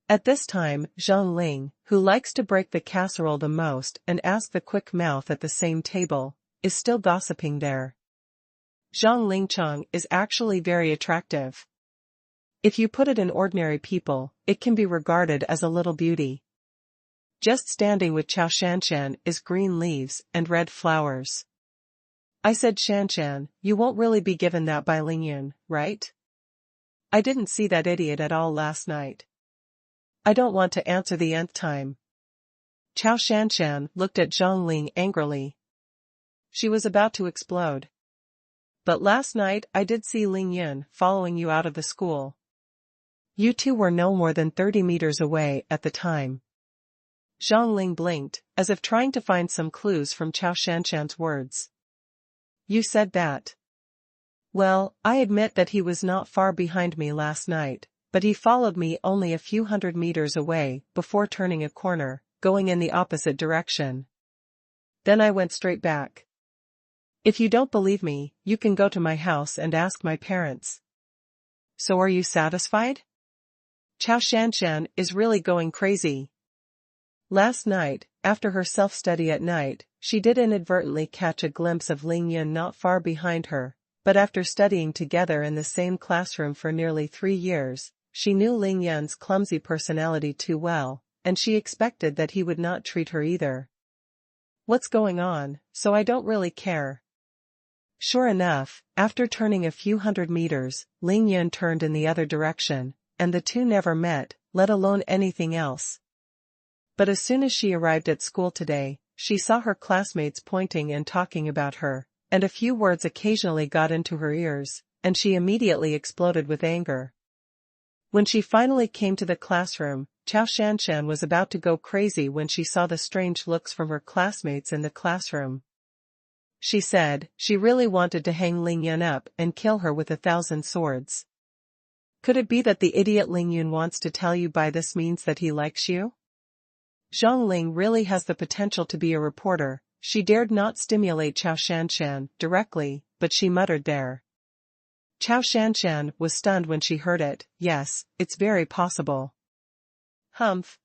At this time, Zheng Ling, who likes to break the casserole the most and ask the quick mouth at the same table, is still gossiping there. Zhang Lingcheng is actually very attractive. If you put it in ordinary people, it can be regarded as a little beauty. Just standing with Chao Shanshan is green leaves and red flowers. I said, Shanshan, you won't really be given that by Lingyun, right? I didn't see that idiot at all last night. I don't want to answer the nth time. Chao Shanshan looked at Zheng Ling angrily. She was about to explode. But last night I did see Lingyun following you out of the school. You two were no more than 30 meters away at the time. Zhang Ling blinked, as if trying to find some clues from Chao Shanshan's words. You said that. Well, I admit that he was not far behind me last night, but he followed me only a few hundred meters away before turning a corner, going in the opposite direction. Then I went straight back. If you don't believe me, you can go to my house and ask my parents. So are you satisfied? Chao Shanshan is really going crazy. Last night, after her self-study at night, she did inadvertently catch a glimpse of Lingyun not far behind her, but after studying together in the same classroom for nearly 3 years, she knew Lingyun's clumsy personality too well, and she expected that he would not treat her either. What's going on, so I don't really care. Sure enough, after turning a few hundred meters, Lingyun turned in the other direction, and the two never met, let alone anything else. But as soon as she arrived at school today, she saw her classmates pointing and talking about her, and a few words occasionally got into her ears, and she immediately exploded with anger. When she finally came to the classroom, Chao Shanshan was about to go crazy when she saw the strange looks from her classmates in the classroom. She said she really wanted to hang Lingyun up and kill her with 1,000 swords. Could it be that the idiot Lingyun wants to tell you by this means that he likes you? Zhang Ling really has the potential to be a reporter. She dared not stimulate Chao Shanshan directly, but she muttered there. Chao Shanshan was stunned when she heard it. Yes, it's very possible. Humph.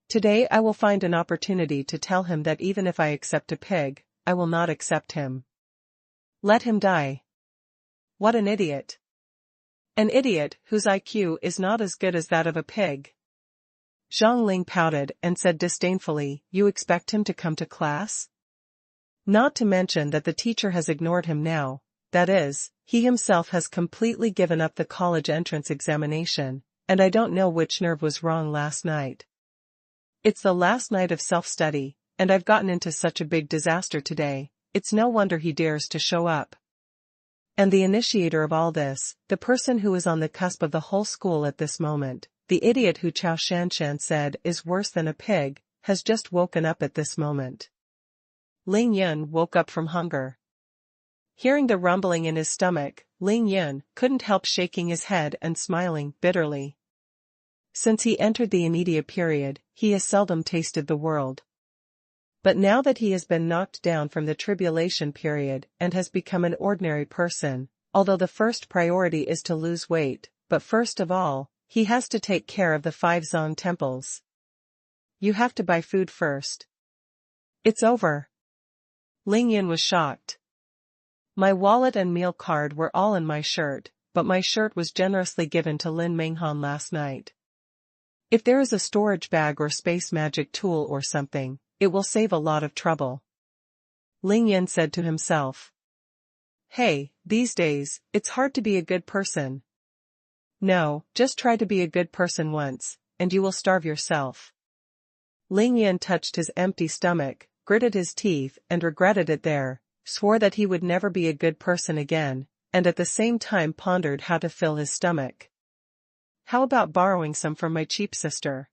Today I will find an opportunity to tell him that even if I accept a pig, I will not accept him. Let him die. What an idiot. An idiot whose IQ is not as good as that of a pig. Zhang Ling pouted and said disdainfully, you expect him to come to class? Not to mention that the teacher has ignored him now, that is, he himself has completely given up the college entrance examination, and I don't know which nerve was wrong last night. It's the last night of self-study, and I've gotten into such a big disaster today, it's no wonder he dares to show up. And the initiator of all this, the person who is on the cusp of the whole school at this moment, the idiot who Chao Shanshan said is worse than a pig, has just woken up at this moment. Lingyun woke up from hunger. Hearing the rumbling in his stomach, Lingyun couldn't help shaking his head and smiling bitterly. Since he entered the immediate period, he has seldom tasted the world. But now that he has been knocked down from the tribulation period and has become an ordinary person, although the first priority is to lose weight, but first of all, he has to take care of the 5 Zhang temples. You have to buy food first. It's over. Lingyun was shocked. My wallet and meal card were all in my shirt, but my shirt was generously given to Lin Menghan last night. If there is a storage bag or space magic tool or something, it will save a lot of trouble. Lingyun said to himself. Hey, these days, it's hard to be a good person. No, just try to be a good person once, and you will starve yourself. Lingyun touched his empty stomach, gritted his teeth and regretted it there, swore that he would never be a good person again, and at the same time pondered how to fill his stomach. How about borrowing some from my cheap sister?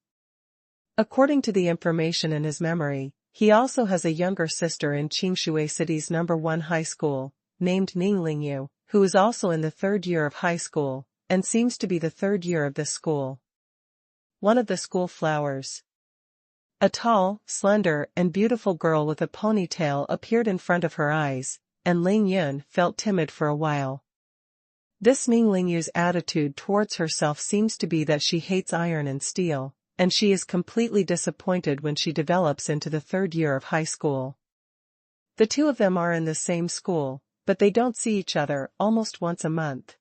According to the information in his memory, he also has a younger sister in Qingshui City's #1 high school, named Ning Lingyu, who is also in the 3rd year of high school, and seems to be the 3rd year of this school. One of the school flowers. A tall, slender, and beautiful girl with a ponytail appeared in front of her eyes, and Lingyun felt timid for a while. This Ning Lingyu's attitude towards herself seems to be that she hates iron and steel, and she is completely disappointed when she develops into the 3rd year of high school. The two of them are in the same school, but they don't see each other almost once a month.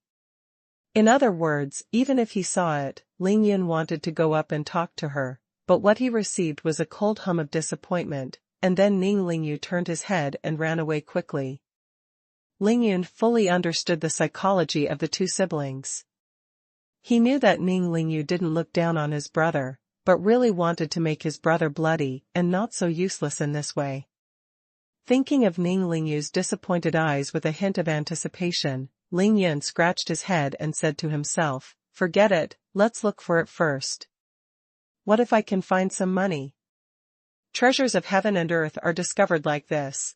In other words, even if he saw it, Lingyun wanted to go up and talk to her, but what he received was a cold hum of disappointment, and then Ning Lingyu turned his head and ran away quickly. Lingyun fully understood the psychology of the two siblings. He knew that Ning Lingyu didn't look down on his brother, but really wanted to make his brother bloody and not so useless in this way. Thinking of Ning Lingyu's disappointed eyes with a hint of anticipation, Lingyun scratched his head and said to himself, "Forget it, let's look for it first. What if I can find some money? Treasures of heaven and earth are discovered like this."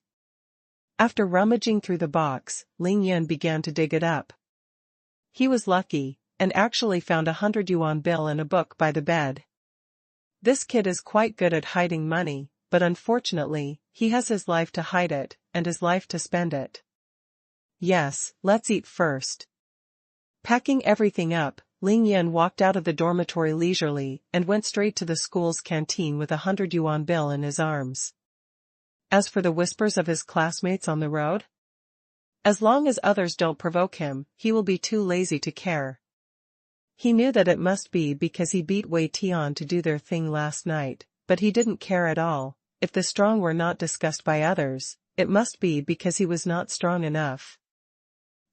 After rummaging through the box, Lingyun began to dig it up. He was lucky, and actually found 100 yuan bill in a book by the bed. This kid is quite good at hiding money, but unfortunately, he has his life to hide it, and his life to spend it. Yes, let's eat first. Packing everything up, Lingyun walked out of the dormitory leisurely and went straight to the school's canteen with 100 yuan bill in his arms. As for the whispers of his classmates on the road, as long as others don't provoke him, he will be too lazy to care. He knew that it must be because he beat Wei Tian to do their thing last night, but he didn't care at all. If the strong were not discussed by others, it must be because he was not strong enough.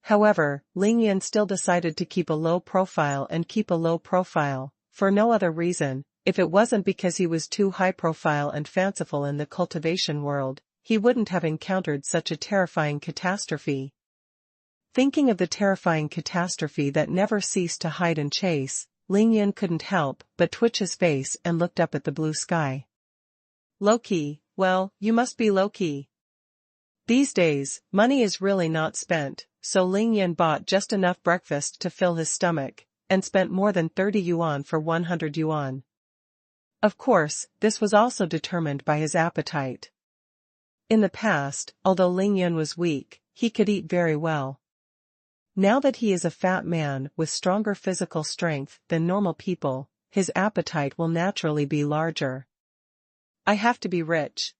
However, Lingyun still decided to keep a low profile, for no other reason. If it wasn't because he was too high profile and fanciful in the cultivation world, he wouldn't have encountered such a terrifying catastrophe. Thinking of the terrifying catastrophe that never ceased to hide and chase, Lingyun couldn't help but twitch his face and looked up at the blue sky. Low-key, well, you must be low-key. These days, money is really not spent, so Lingyun bought just enough breakfast to fill his stomach, and spent more than 30 yuan for 100 yuan. Of course, this was also determined by his appetite. In the past, although Lingyun was weak, he could eat very well. Now that he is a fat man with stronger physical strength than normal people, his appetite will naturally be larger. I have to be rich.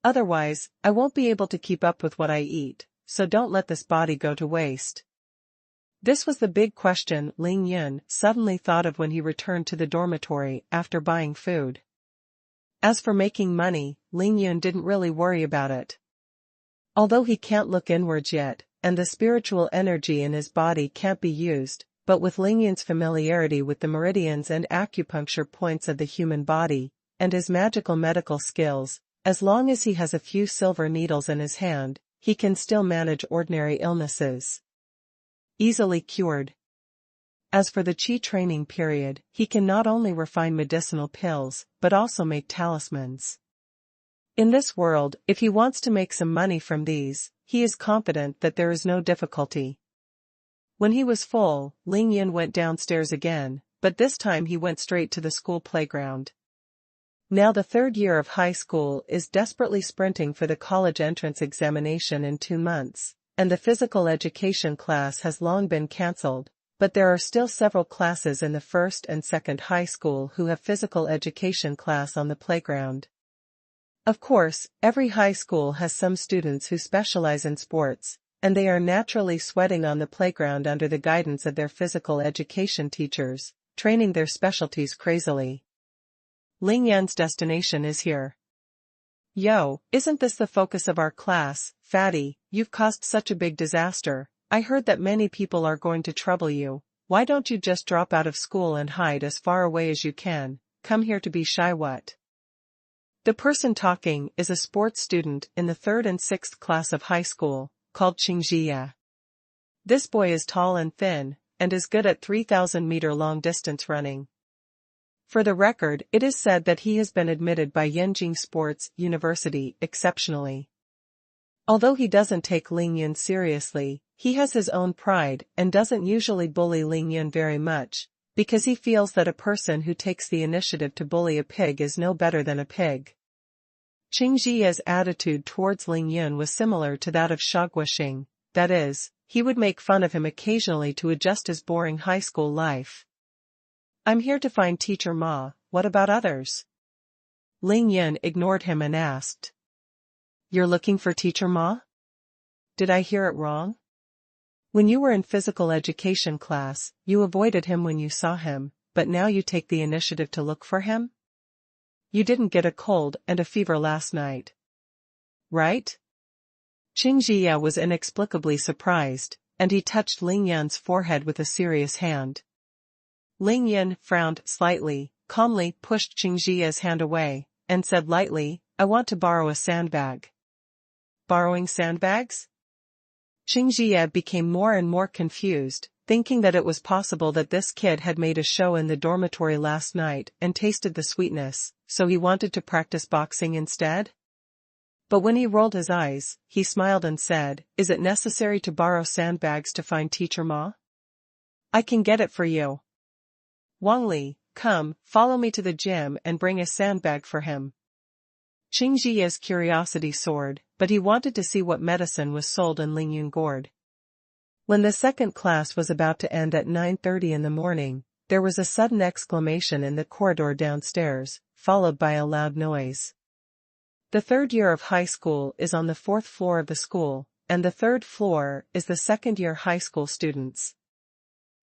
Otherwise, I won't be able to keep up with what I eat, so don't let this body go to waste. This was the big question Lingyun suddenly thought of when he returned to the dormitory after buying food. As for making money, Lingyun didn't really worry about it. Although he can't look inwards yet, and the spiritual energy in his body can't be used, but with Lingyun's familiarity with the meridians and acupuncture points of the human body, and his magical medical skills, as long as he has a few silver needles in his hand, he can still manage ordinary illnesses. Easily cured. As for the Qi training period, he can not only refine medicinal pills, but also make talismans. In this world, if he wants to make some money from these, he is confident that there is no difficulty. When he was full, Lingyun went downstairs again, but this time he went straight to the school playground. Now the third year of high school is desperately sprinting for the college entrance examination in 2 months, and the physical education class has long been cancelled, but there are still several classes in the first and second high school who have physical education class on the playground. Of course, every high school has some students who specialize in sports, and they are naturally sweating on the playground under the guidance of their physical education teachers, training their specialties crazily. Lingyun's destination is here. Yo, isn't this the focus of our class, Fatty? You've caused such a big disaster. I heard that many people are going to trouble you. Why don't you just drop out of school and hide as far away as you can? Come here to be shy what? The person talking is a sports student in the 3rd and 6th class of high school, called Qingjiya. This boy is tall and thin, and is good at 3,000-meter long-distance running. For the record, it is said that he has been admitted by Yenjing Sports University exceptionally. Although he doesn't take Lingyun seriously, he has his own pride and doesn't usually bully Lingyun very much, because he feels that a person who takes the initiative to bully a pig is no better than a pig. Qingjia's attitude towards Lingyun was similar to that of Shaguoxing, that is, he would make fun of him occasionally to adjust his boring high school life. I'm here to find Teacher Ma, what about others? Lingyun ignored him and asked. You're looking for Teacher Ma? Did I hear it wrong? When you were in physical education class, you avoided him when you saw him, but now you take the initiative to look for him? You didn't get a cold and a fever last night, right? Qingjie was inexplicably surprised, and he touched Ling Yun's forehead with a serious hand. Ling Yun frowned slightly, calmly pushed Qingjie's hand away, and said lightly, I want to borrow a sandbag. Borrowing sandbags? Qingjie became more and more confused, thinking that it was possible that this kid had made a show in the dormitory last night and tasted the sweetness, so he wanted to practice boxing instead? But when he rolled his eyes, he smiled and said, Is it necessary to borrow sandbags to find Teacher Ma? I can get it for you. Wang Li, come, follow me to the gym and bring a sandbag for him. Qingjie's curiosity soared, but he wanted to see what medicine was sold in Lingyun Gourd. When the second class was about to end at 9:30 in the morning, there was a sudden exclamation in the corridor downstairs, followed by a loud noise. The third year of high school is on the fourth floor of the school, and the third floor is the second-year high school students.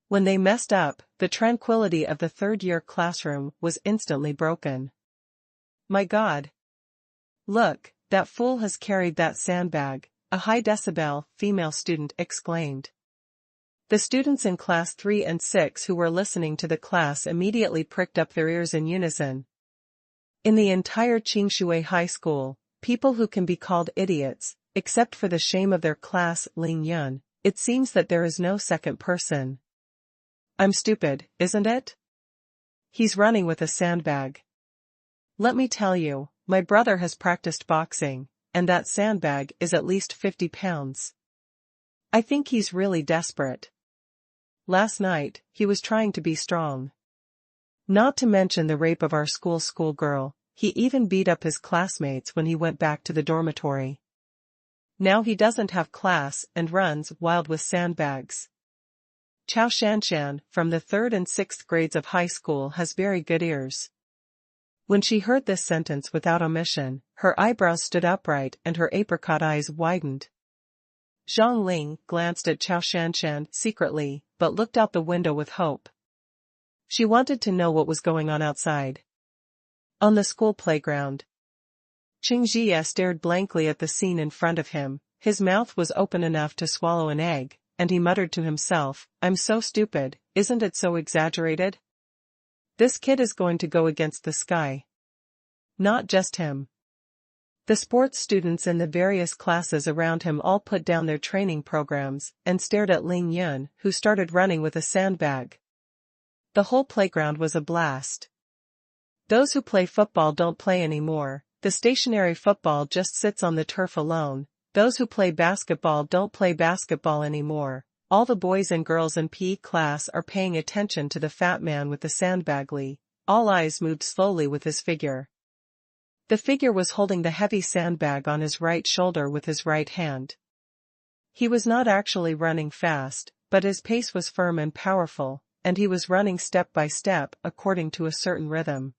When they messed up, the tranquility of the third-year classroom was instantly broken. My God! Look, that fool has carried that sandbag, a high-decibel female student exclaimed. The students in class 3 and 6 who were listening to the class immediately pricked up their ears in unison. In the entire Qingshui High School, people who can be called idiots, except for the shame of their class Ling Yun, it seems that there is no second person. I'm stupid, isn't it? He's running with a sandbag. Let me tell you, my brother has practiced boxing, and that sandbag is at least 50 pounds. I think he's really desperate. Last night, he was trying to be strong. Not to mention the rape of our schoolgirl, he even beat up his classmates when he went back to the dormitory. Now he doesn't have class and runs wild with sandbags. Chao Shanshan, from the 3rd and 6th grades of high school, has very good ears. When she heard this sentence without omission, her eyebrows stood upright and her apricot eyes widened. Zhang Ling glanced at Chao Shanshan secretly, but looked out the window with hope. She wanted to know what was going on outside. On the school playground. Qingjie stared blankly at the scene in front of him, his mouth was open enough to swallow an egg, and he muttered to himself, I'm so stupid, isn't it so exaggerated? This kid is going to go against the sky. Not just him. The sports students in the various classes around him all put down their training programs and stared at Ling Yun, who started running with a sandbag. The whole playground was a blast. Those who play football don't play anymore, the stationary football just sits on the turf alone. Those who play basketball don't play basketball anymore. All the boys and girls in PE class are paying attention to the fat man with the sandbag. All eyes moved slowly with his figure. The figure was holding the heavy sandbag on his right shoulder with his right hand. He was not actually running fast, but his pace was firm and powerful, and he was running step by step according to a certain rhythm.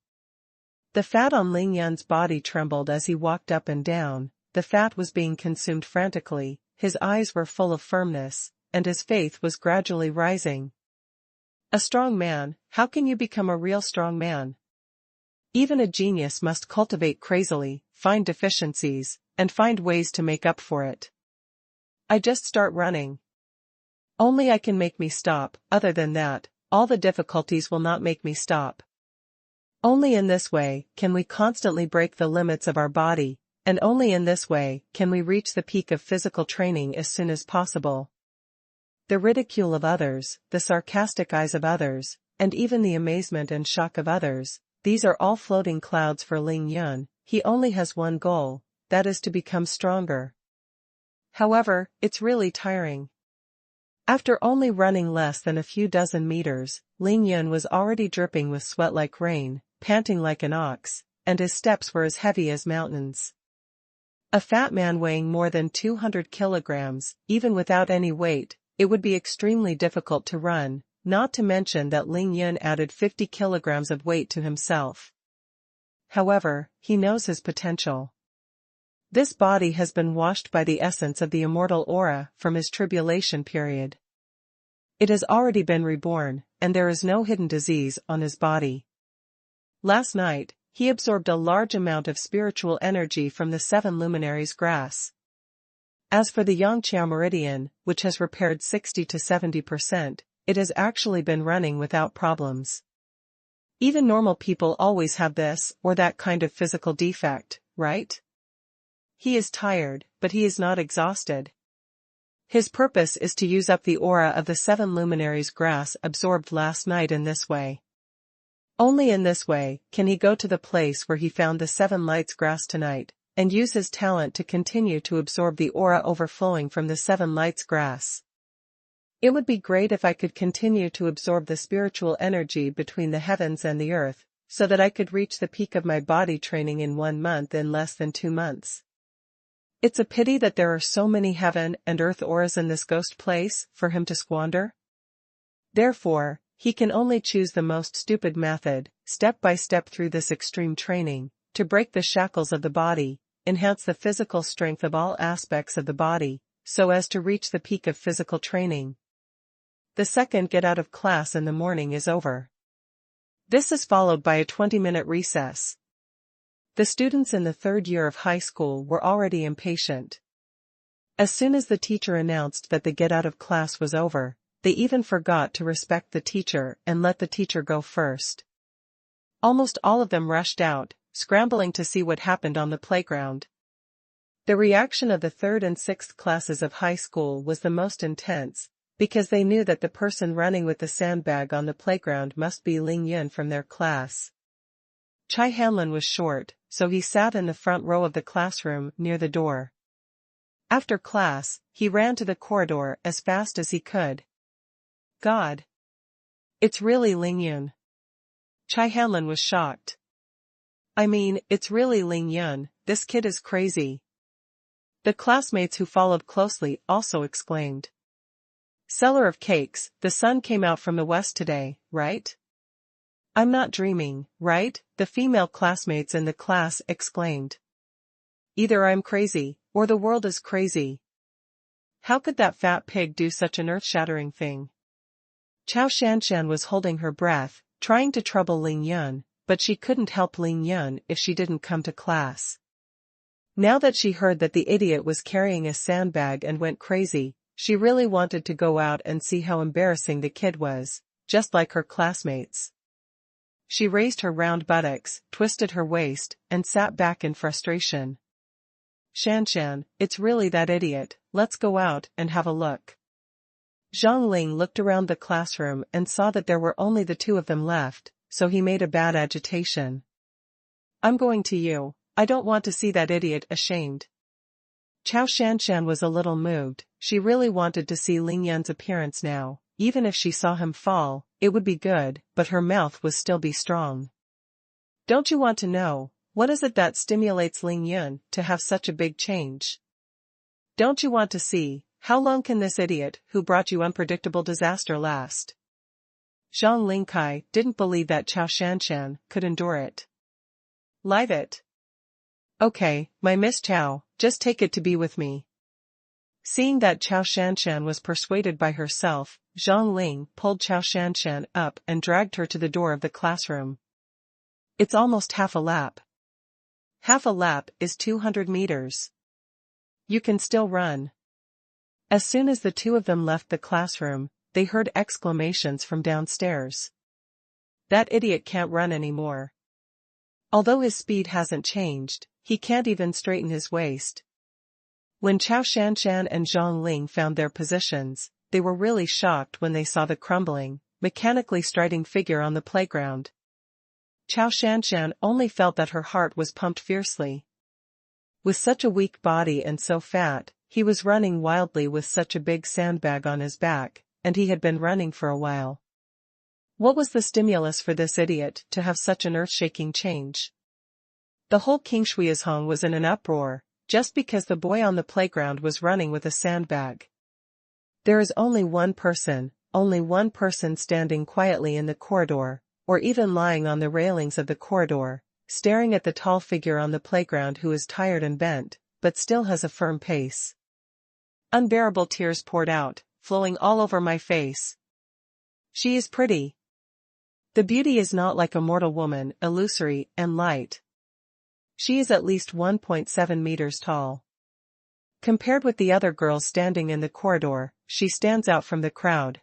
The fat on Ling Yun's body trembled as he walked up and down, the fat was being consumed frantically, his eyes were full of firmness, and his faith was gradually rising. A strong man, how can you become a real strong man? Even a genius must cultivate crazily, find deficiencies, and find ways to make up for it. I just start running. Only I can make me stop, other than that, all the difficulties will not make me stop. Only in this way can we constantly break the limits of our body, and only in this way can we reach the peak of physical training as soon as possible. The ridicule of others, the sarcastic eyes of others, and even the amazement and shock of others, these are all floating clouds for Ling Yun. He only has one goal, that is to become stronger. However, it's really tiring. After only running less than a few dozen meters, Ling Yun was already dripping with sweat like rain, panting like an ox, and his steps were as heavy as mountains. A fat man weighing more than 200 kilograms, even without any weight, it would be extremely difficult to run, not to mention that Ling Yun added 50 kilograms of weight to himself. However, he knows his potential. This body has been washed by the essence of the immortal aura from his tribulation period. It has already been reborn, and there is no hidden disease on his body. Last night, he absorbed a large amount of spiritual energy from the 7 luminaries' grass. As for the Yangqiao meridian, which has repaired 60 to 70%, it has actually been running without problems. Even normal people always have this or that kind of physical defect, right? He is tired, but he is not exhausted. His purpose is to use up the aura of the 7 luminaries' grass absorbed last night in this way. Only in this way can he go to the place where he found the 7 lights grass tonight, and use his talent to continue to absorb the aura overflowing from the 7 lights grass. It would be great if I could continue to absorb the spiritual energy between the heavens and the earth, so that I could reach the peak of my body training in 1 month in less than 2 months. It's a pity that there are so many heaven and earth auras in this ghost place for him to squander. Therefore, he can only choose the most stupid method, step by step through this extreme training, to break the shackles of the body, enhance the physical strength of all aspects of the body, so as to reach the peak of physical training. The second get out of class in the morning is over. This is followed by a 20-minute recess. The students in the 3rd year of high school were already impatient. As soon as the teacher announced that the get out of class was over, they even forgot to respect the teacher and let the teacher go first. Almost all of them rushed out, scrambling to see what happened on the playground. The reaction of the 3rd and 6th classes of high school was the most intense, because they knew that the person running with the sandbag on the playground must be Ling Yun from their class. Chai Hanlin was short, so he sat in the front row of the classroom near the door. After class, he ran to the corridor as fast as he could. God! It's really Ling Yun. Chai Hanlin was shocked. I mean, it's really Ling Yun, this kid is crazy. The classmates who followed closely also exclaimed. Seller of cakes, the sun came out from the west today, right? I'm not dreaming, right? The female classmates in the class exclaimed. Either I'm crazy, or the world is crazy. How could that fat pig do such an earth-shattering thing? Chao Shanshan was holding her breath, trying to trouble Ling Yun, but she couldn't help Ling Yun if she didn't come to class. Now that she heard that the idiot was carrying a sandbag and went crazy, she really wanted to go out and see how embarrassing the kid was, just like her classmates. She raised her round buttocks, twisted her waist, and sat back in frustration. Shanshan, it's really that idiot, let's go out and have a look. Zhang Ling looked around the classroom and saw that there were only the 2 of them left, so he made a bad agitation. I'm going to you, I don't want to see that idiot ashamed. Chao Shanshan was a little moved, she really wanted to see Ling Yun's appearance now, even if she saw him fall, it would be good, but her mouth was still be strong. Don't you want to know, what is it that stimulates Ling Yun to have such a big change? Don't you want to see, how long can this idiot who brought you unpredictable disaster last? Zhang Lingkai didn't believe that Chao Shanshan could endure it. Live it. Okay, my Miss Chao, just take it to be with me. Seeing that Chao Shanshan was persuaded by herself, Zhang Ling pulled Chao Shanshan up and dragged her to the door of the classroom. It's almost half a lap. Half a lap is 200 meters. You can still run. As soon as the 2 of them left the classroom, they heard exclamations from downstairs. That idiot can't run anymore. Although his speed hasn't changed, he can't even straighten his waist. When Chao Shanshan and Zhang Ling found their positions, they were really shocked when they saw the crumbling, mechanically striding figure on the playground. Chao Shanshan only felt that her heart was pumped fiercely. With such a weak body and so fat, he was running wildly with such a big sandbag on his back, and he had been running for a while. What was the stimulus for this idiot to have such an earth-shaking change? The whole Qingshuizhong was in an uproar, just because the boy on the playground was running with a sandbag. There is only one person standing quietly in the corridor, or even lying on the railings of the corridor, staring at the tall figure on the playground who is tired and bent, but still has a firm pace. Unbearable tears poured out, flowing all over my face. She is pretty. The beauty is not like a mortal woman, illusory and light. She is at least 1.7 meters tall. Compared with the other girls standing in the corridor, she stands out from the crowd.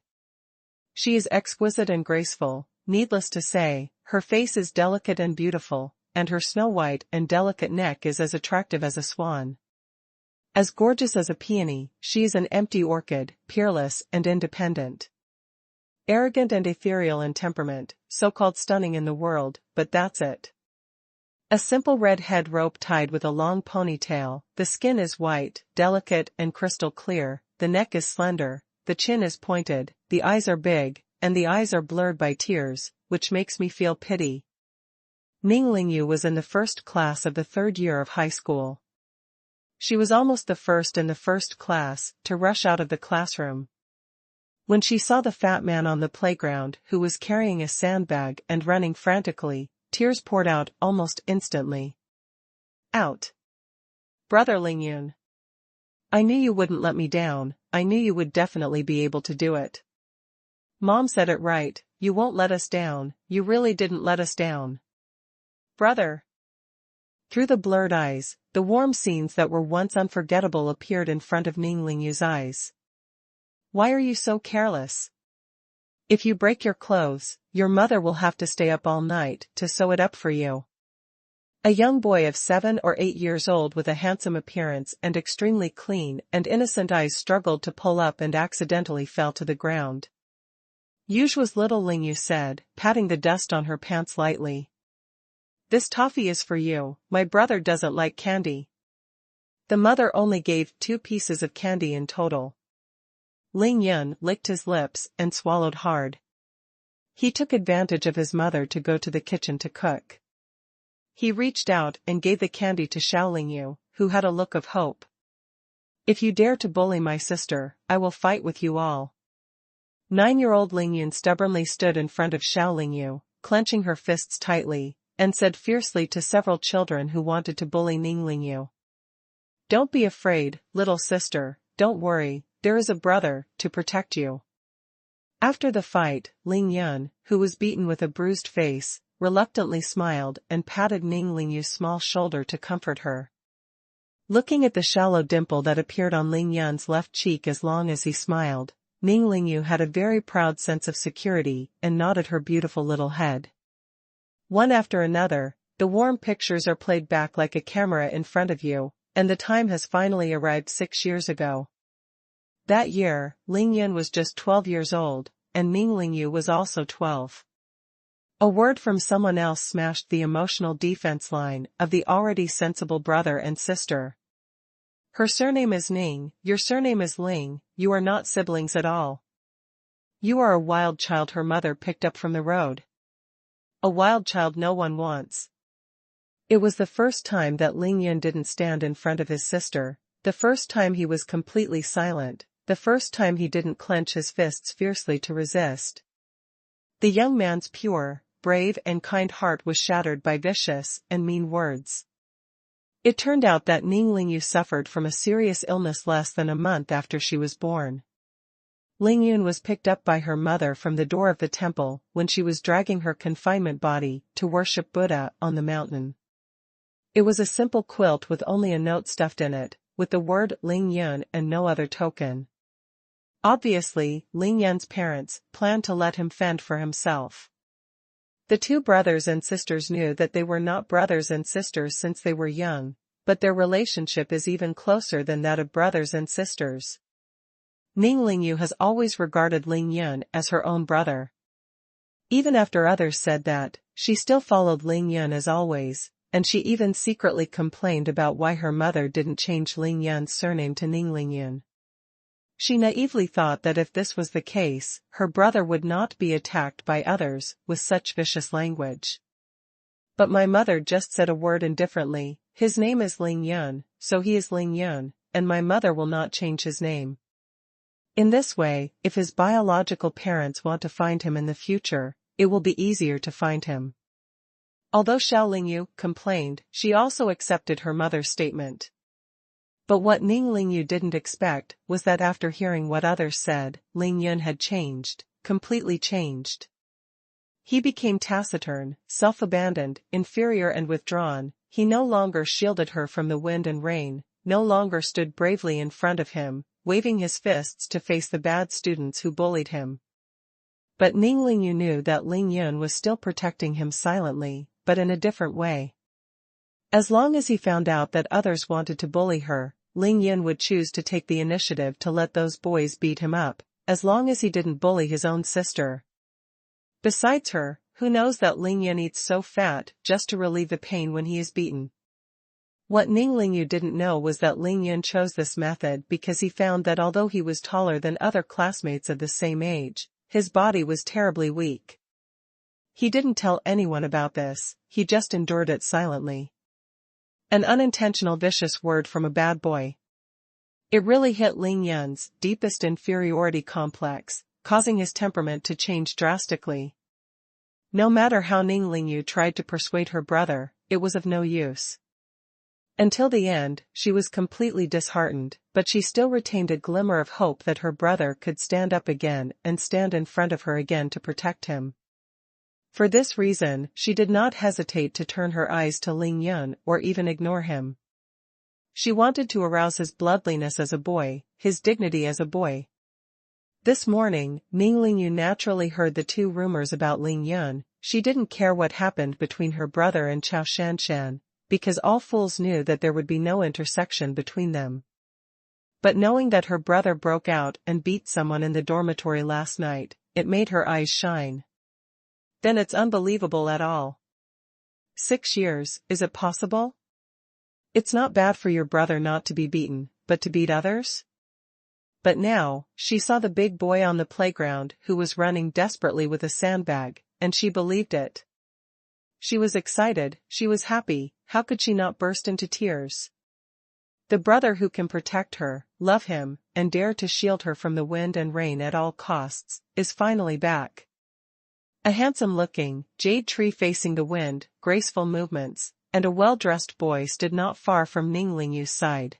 She is exquisite and graceful, needless to say, her face is delicate and beautiful, and her snow-white and delicate neck is as attractive as a swan. As gorgeous as a peony, she is an empty orchid, peerless and independent. Arrogant and ethereal in temperament, so-called stunning in the world, but that's it. A simple red head rope tied with a long ponytail, the skin is white, delicate and crystal clear, the neck is slender, the chin is pointed, the eyes are big, and the eyes are blurred by tears, which makes me feel pity. Ning Lingyu was in the first class of the third year of high school. She was almost the first in the first class to rush out of the classroom. When she saw the fat man on the playground who was carrying a sandbag and running frantically, tears poured out almost instantly. Out. Brother Lingyun. I knew you wouldn't let me down, I knew you would definitely be able to do it. Mom said it right, you won't let us down, you really didn't let us down. Brother. Through the blurred eyes, the warm scenes that were once unforgettable appeared in front of Ning Lingyu's eyes. Why are you so careless? If you break your clothes, your mother will have to stay up all night to sew it up for you. A young boy of 7 or 8 years old with a handsome appearance and extremely clean and innocent eyes struggled to pull up and accidentally fell to the ground. Yuge was little, Lingyu said, patting the dust on her pants lightly. This toffee is for you, my brother doesn't like candy. The mother only gave 2 pieces of candy in total. Ling Yun licked his lips and swallowed hard. He took advantage of his mother to go to the kitchen to cook. He reached out and gave the candy to Xiao Lingyu, who had a look of hope. If you dare to bully my sister, I will fight with you all. 9-year-old Ling Yun stubbornly stood in front of Xiao Lingyu, clenching her fists tightly, and said fiercely to several children who wanted to bully Ning Lingyu. Don't be afraid, little sister, don't worry, there is a brother to protect you. After the fight, Ling Yun, who was beaten with a bruised face, reluctantly smiled and patted Ning Lingyu's small shoulder to comfort her. Looking at the shallow dimple that appeared on Ling Yun's left cheek as long as he smiled, Ning Lingyu had a very proud sense of security and nodded her beautiful little head. One after another, the warm pictures are played back like a camera in front of you, and the time has finally arrived 6 years ago. That year, Ling Yun was just 12 years old, and Ning Lingyu was also 12. A word from someone else smashed the emotional defense line of the already sensible brother and sister. Her surname is Ning, your surname is Ling, you are not siblings at all. You are a wild child her mother picked up from the road. A wild child no one wants. It was the first time that Ling Yun didn't stand in front of his sister, the first time he was completely silent, the first time he didn't clench his fists fiercely to resist. The young man's pure, brave and kind heart was shattered by vicious and mean words. It turned out that Ning Lingyu suffered from a serious illness less than a month after she was born. Ling Yun was picked up by her mother from the door of the temple when she was dragging her confinement body to worship Buddha on the mountain. It was a simple quilt with only a note stuffed in it, with the word Ling Yun and no other token. Obviously, Ling Yun's parents planned to let him fend for himself. The 2 brothers and sisters knew that they were not brothers and sisters since they were young, but their relationship is even closer than that of brothers and sisters. Ning Lingyu has always regarded Ling Yun as her own brother. Even after others said that, she still followed Ling Yun as always, and she even secretly complained about why her mother didn't change Ling Yun's surname to Ning Lingyun. She naively thought that if this was the case, her brother would not be attacked by others with such vicious language. But my mother just said a word indifferently, his name is Ling Yun, so he is Ling Yun, and my mother will not change his name. In this way, if his biological parents want to find him in the future, it will be easier to find him. Although Xiao Lingyu complained, she also accepted her mother's statement. But what Ning Lingyu didn't expect was that after hearing what others said, Ling Yun had changed, completely changed. He became taciturn, self-abandoned, inferior and withdrawn. He no longer shielded her from the wind and rain, no longer stood bravely in front of him, waving his fists to face the bad students who bullied him. But Ning Lingyu knew that Ling Yun was still protecting him silently, but in a different way. As long as he found out that others wanted to bully her, Ling Yun would choose to take the initiative to let those boys beat him up, as long as he didn't bully his own sister. Besides her, who knows that Ling Yun eats so fat just to relieve the pain when he is beaten? What Ning Lingyu didn't know was that Ling Yun chose this method because he found that although he was taller than other classmates of the same age, his body was terribly weak. He didn't tell anyone about this, he just endured it silently. An unintentional vicious word from a bad boy. It really hit Ling Yun's deepest inferiority complex, causing his temperament to change drastically. No matter how Ning Lingyu tried to persuade her brother, it was of no use. Until the end, she was completely disheartened, but she still retained a glimmer of hope that her brother could stand up again and stand in front of her again to protect him. For this reason, she did not hesitate to turn her eyes to Ling Yun or even ignore him. She wanted to arouse his bloodliness as a boy, his dignity as a boy. This morning, Ning Lingyu naturally heard the two rumors about Ling Yun. She didn't care what happened between her brother and Chao Shanshan, because all fools knew that there would be no intersection between them. But knowing that her brother broke out and beat someone in the dormitory last night, it made her eyes shine. Then it's unbelievable at all. 6 years, is it possible? It's not bad for your brother not to be beaten, but to beat others? But now, she saw the big boy on the playground who was running desperately with a sandbag, and she believed it. She was excited, she was happy, how could she not burst into tears? The brother who can protect her, love him, and dare to shield her from the wind and rain at all costs, is finally back. A handsome-looking, jade tree facing the wind, graceful movements, and a well-dressed boy stood not far from Ning Lingyu's side.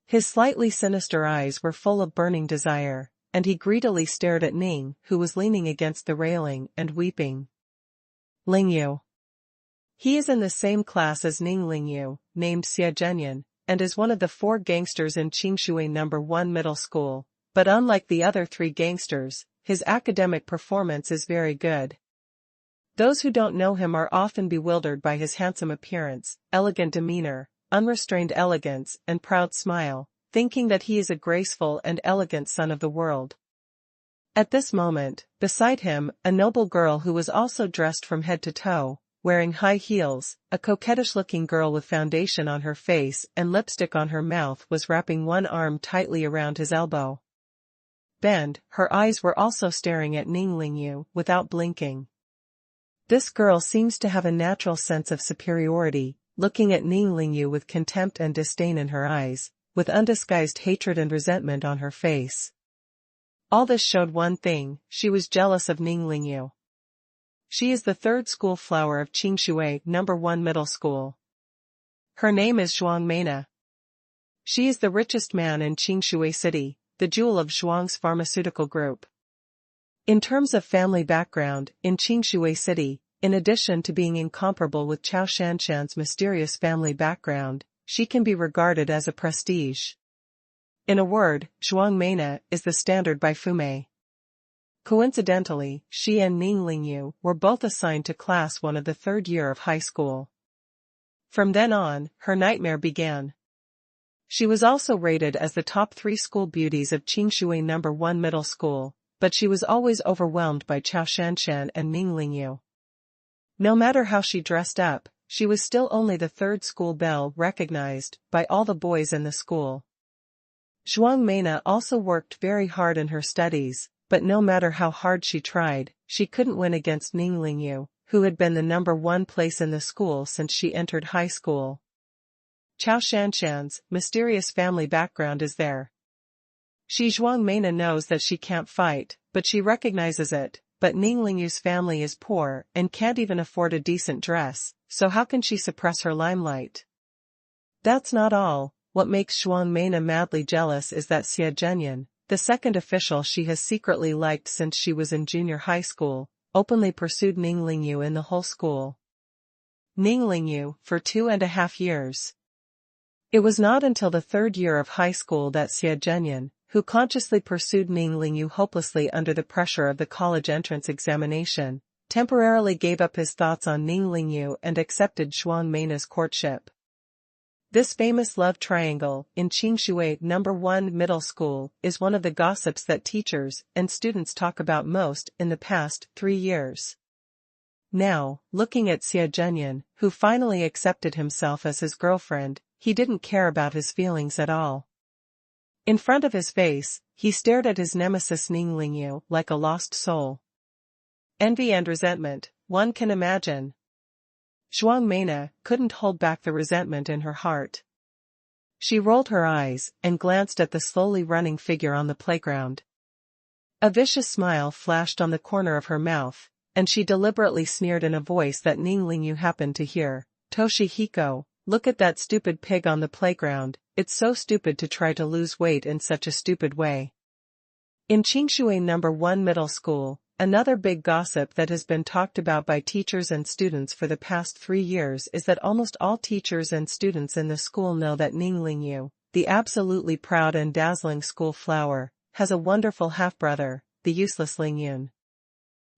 His slightly sinister eyes were full of burning desire, and he greedily stared at Ning, who was leaning against the railing and weeping. Lingyu. He is in the same class as Ning Lingyu, named Xie Zhenyan, and is one of the 4 gangsters in Qingshui No. 1 middle school, but unlike the other 3 gangsters, his academic performance is very good. Those who don't know him are often bewildered by his handsome appearance, elegant demeanor, unrestrained elegance, and proud smile, thinking that he is a graceful and elegant son of the world. At this moment, beside him, a noble girl who was also dressed from head to toe, wearing high heels, a coquettish-looking girl with foundation on her face and lipstick on her mouth was wrapping one arm tightly around his elbow. Her eyes were also staring at Ning Lingyu without blinking. This girl seems to have a natural sense of superiority, looking at Ning Lingyu with contempt and disdain in her eyes, with undisguised hatred and resentment on her face. All this showed one thing, she was jealous of Ning Lingyu. She is the 3rd school flower of Qingshui No. 1 middle school. Her name is Zhuang Meina. She is the richest man in Qingshui City, the jewel of Zhuang's pharmaceutical group. In terms of family background, in Qingshui City, in addition to being incomparable with Chao Shanshan's mysterious family background, she can be regarded as a prestige. In a word, Zhuang Meina is the standard by Fume. Coincidentally, she and Ning Lingyu were both assigned to class 1 of the 3rd year of high school. From then on, her nightmare began. She was also rated as the top 3 school beauties of Qingshui No. 1 middle school, but she was always overwhelmed by Chao Shanshan and Ning Lingyu. No matter how she dressed up, she was still only the 3rd school belle recognized by all the boys in the school. Zhuang Meina also worked very hard in her studies, but no matter how hard she tried, she couldn't win against Ning Lingyu, who had been the No. 1 place in the school since she entered high school. Chao Shanshan's mysterious family background is there. Zhuang Meina knows that she can't fight, but she recognizes it, but Ning Lingyu's family is poor and can't even afford a decent dress, so how can she suppress her limelight? That's not all. What makes Zhuang Meina madly jealous is that Xie Zhenyan, the 2nd official she has secretly liked since she was in junior high school, openly pursued Ning Lingyu in the whole school. Ning Lingyu, for 2.5 years. It was not until the 3rd year of high school that Xie Zhenyan, who consciously pursued Ning Lingyu hopelessly under the pressure of the college entrance examination, temporarily gave up his thoughts on Ning Lingyu and accepted Zhuang Meina's courtship. This famous love triangle, in Qingshui No. 1 Middle School, is one of the gossips that teachers and students talk about most in the past 3 years. Now, looking at Xie Zhenyan, who finally accepted himself as his girlfriend, he didn't care about his feelings at all. In front of his face, he stared at his nemesis Ning Lingyu like a lost soul. Envy and resentment, one can imagine. Zhuang Meina couldn't hold back the resentment in her heart. She rolled her eyes and glanced at the slowly running figure on the playground. A vicious smile flashed on the corner of her mouth, and she deliberately sneered in a voice that Ning Lingyu happened to hear, "Toshihiko, look at that stupid pig on the playground, it's so stupid to try to lose weight in such a stupid way." In Qingshui No. 1 Middle School, another big gossip that has been talked about by teachers and students for the past 3 years is that almost all teachers and students in the school know that Ning Lingyu, the absolutely proud and dazzling school flower, has a wonderful half-brother, the useless Lingyun.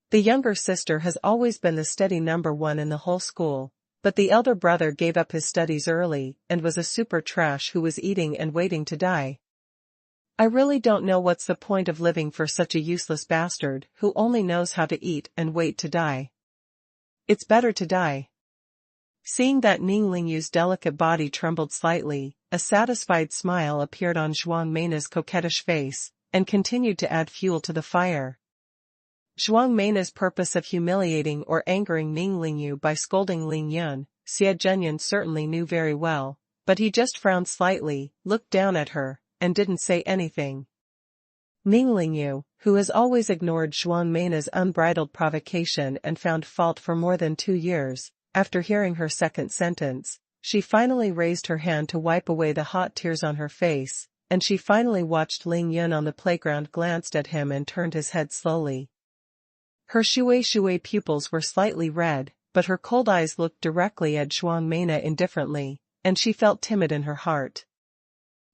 The younger sister has always been the steady number 1 in the whole school, but the elder brother gave up his studies early and was a super trash who was eating and waiting to die. I really don't know what's the point of living for such a useless bastard who only knows how to eat and wait to die. It's better to die. Seeing that Ning Lingyu's delicate body trembled slightly, a satisfied smile appeared on Zhuang Meina's coquettish face, and continued to add fuel to the fire. Zhuang Meina's purpose of humiliating or angering Ning Lingyu by scolding Ling Yun, Xie Zhenyan certainly knew very well, but he just frowned slightly, looked down at her, and didn't say anything. Ning Lingyu, who has always ignored Zhuang Meina's unbridled provocation and found fault for more than 2 years, after hearing her second sentence, she finally raised her hand to wipe away the hot tears on her face, and she finally watched Ling Yun on the playground, glanced at him and turned his head slowly. Her shui pupils were slightly red, but her cold eyes looked directly at Zhuang Meina indifferently, and she felt timid in her heart.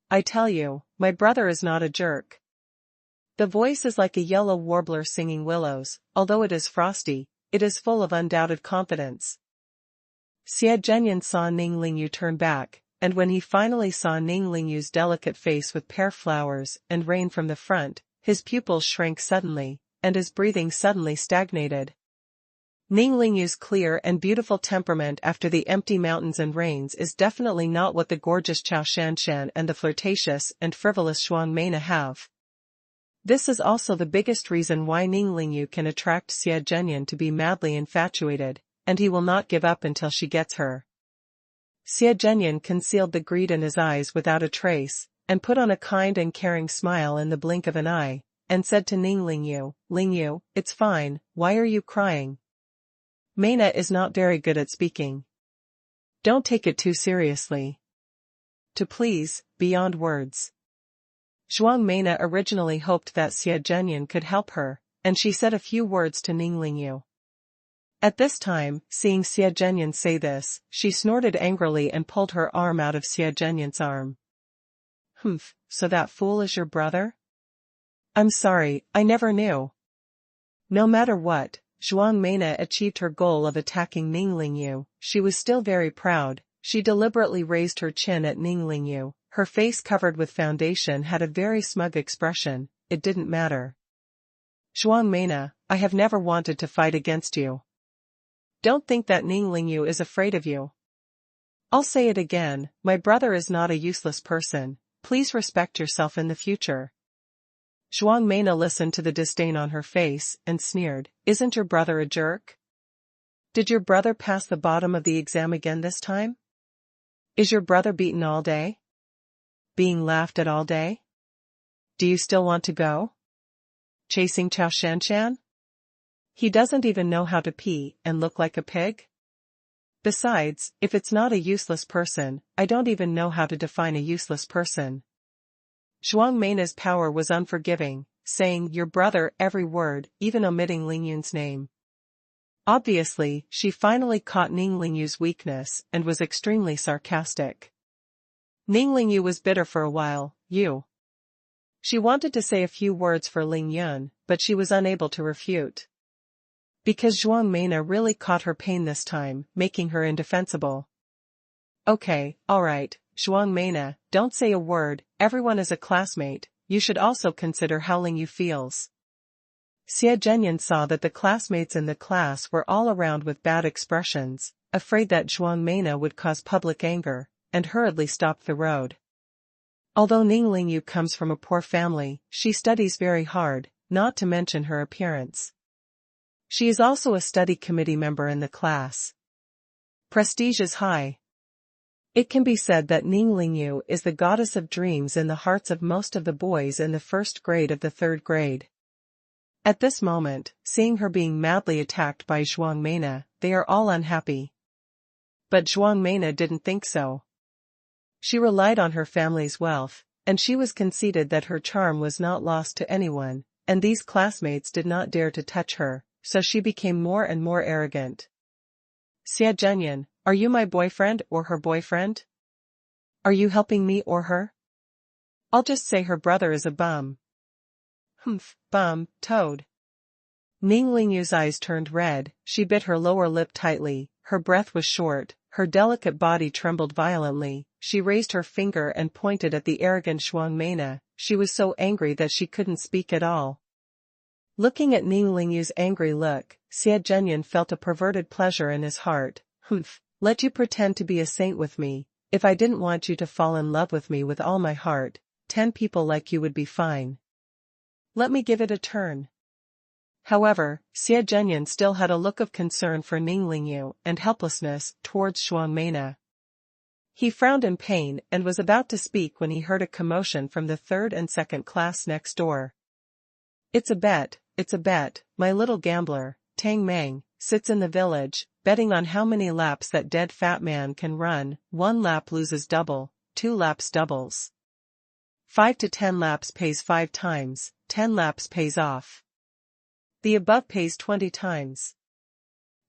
"I tell you, my brother is not a jerk." The voice is like a yellow warbler singing willows, although it is frosty, it is full of undoubted confidence. Xie Zhenyan saw Ning Lingyu turn back, and when he finally saw Ning Lingyu's delicate face with pear flowers and rain from the front, his pupils shrank suddenly, and his breathing suddenly stagnated. Ning Lingyu's clear and beautiful temperament after the empty mountains and rains is definitely not what the gorgeous Chao Shanshan and the flirtatious and frivolous Zhuang Meina have. This is also the biggest reason why Ning Lingyu can attract Xie Zhenyan to be madly infatuated, and he will not give up until she gets her. Xie Zhenyan concealed the greed in his eyes without a trace, and put on a kind and caring smile in the blink of an eye, and said to Ning Lingyu, "Lingyu, it's fine, why are you crying? Meina is not very good at speaking. Don't take it too seriously." To please, beyond words. Zhuang Meina originally hoped that Xie Zhenyan could help her, and she said a few words to Ning Lingyu. At this time, seeing Xie Zhenyan say this, she snorted angrily and pulled her arm out of Xie Zhenyan's arm. "Humph, so that fool is your brother? I'm sorry, I never knew." No matter what, Zhuang Meina achieved her goal of attacking Ning Lingyu. She was still very proud. She deliberately raised her chin at Ning Lingyu. Her face covered with foundation had a very smug expression. It didn't matter. "Zhuang Meina, I have never wanted to fight against you. Don't think that Ning Lingyu is afraid of you. I'll say it again, my brother is not a useless person. Please respect yourself in the future." Zhuang Meina listened to the disdain on her face and sneered, "Isn't your brother a jerk? Did your brother pass the bottom of the exam again this time? Is your brother beaten all day? Being laughed at all day? Do you still want to go? Chasing Chao Shanshan? He doesn't even know how to pee and look like a pig? Besides, if it's not a useless person, I don't even know how to define a useless person." Zhuang Meina's power was unforgiving, saying "your brother" every word, even omitting Ling Yun's name. Obviously, she finally caught Ning Lingyu's weakness and was extremely sarcastic. Ning Lingyu was bitter for a while. She wanted to say a few words for Ling Yun, but she was unable to refute. Because Zhuang Mena really caught her pain this time, making her indefensible. Okay, alright, Zhuang Mena, don't say a word, everyone is a classmate, you should also consider how Lingyu feels. Xie Zhenyan saw that the classmates in the class were all around with bad expressions, afraid that Zhuang Mena would cause public anger, and hurriedly stopped the road. Although Ning Lingyu comes from a poor family, she studies very hard, not to mention her appearance. She is also a study committee member in the class. Prestige is high. It can be said that Ning Lingyu is the goddess of dreams in the hearts of most of the boys in the first grade of the third grade. At this moment, seeing her being madly attacked by Zhuang Mena, they are all unhappy. But Zhuang Mena didn't think so. She relied on her family's wealth, and she was conceited that her charm was not lost to anyone, and these classmates did not dare to touch her, so she became more and more arrogant. Xie Zhenyan, are you my boyfriend or her boyfriend? Are you helping me or her? I'll just say her brother is a bum. Bum, toad. Ning Lingyu's eyes turned red, she bit her lower lip tightly, her breath was short, her delicate body trembled violently, she raised her finger and pointed at the arrogant Zhuang Mena, she was so angry that she couldn't speak at all. Looking at Ning Lingyu's angry look, Xie Zhenyan felt a perverted pleasure in his heart. Let you pretend to be a saint with me, if I didn't want you to fall in love with me with all my heart, 10 people like you would be fine. Let me give it a turn. However, Xie Zhenyan still had a look of concern for Ning Lingyu and helplessness towards Zhuang Mena. He frowned in pain and was about to speak when he heard a commotion from the third and second class next door. It's a bet, my little gambler, Tang Meng, sits in the village, betting on how many laps that dead fat man can run, 1 lap loses double, 2 laps doubles. 5 to 10 laps pays 5 times, 10 laps pays off. The above pays 20 times.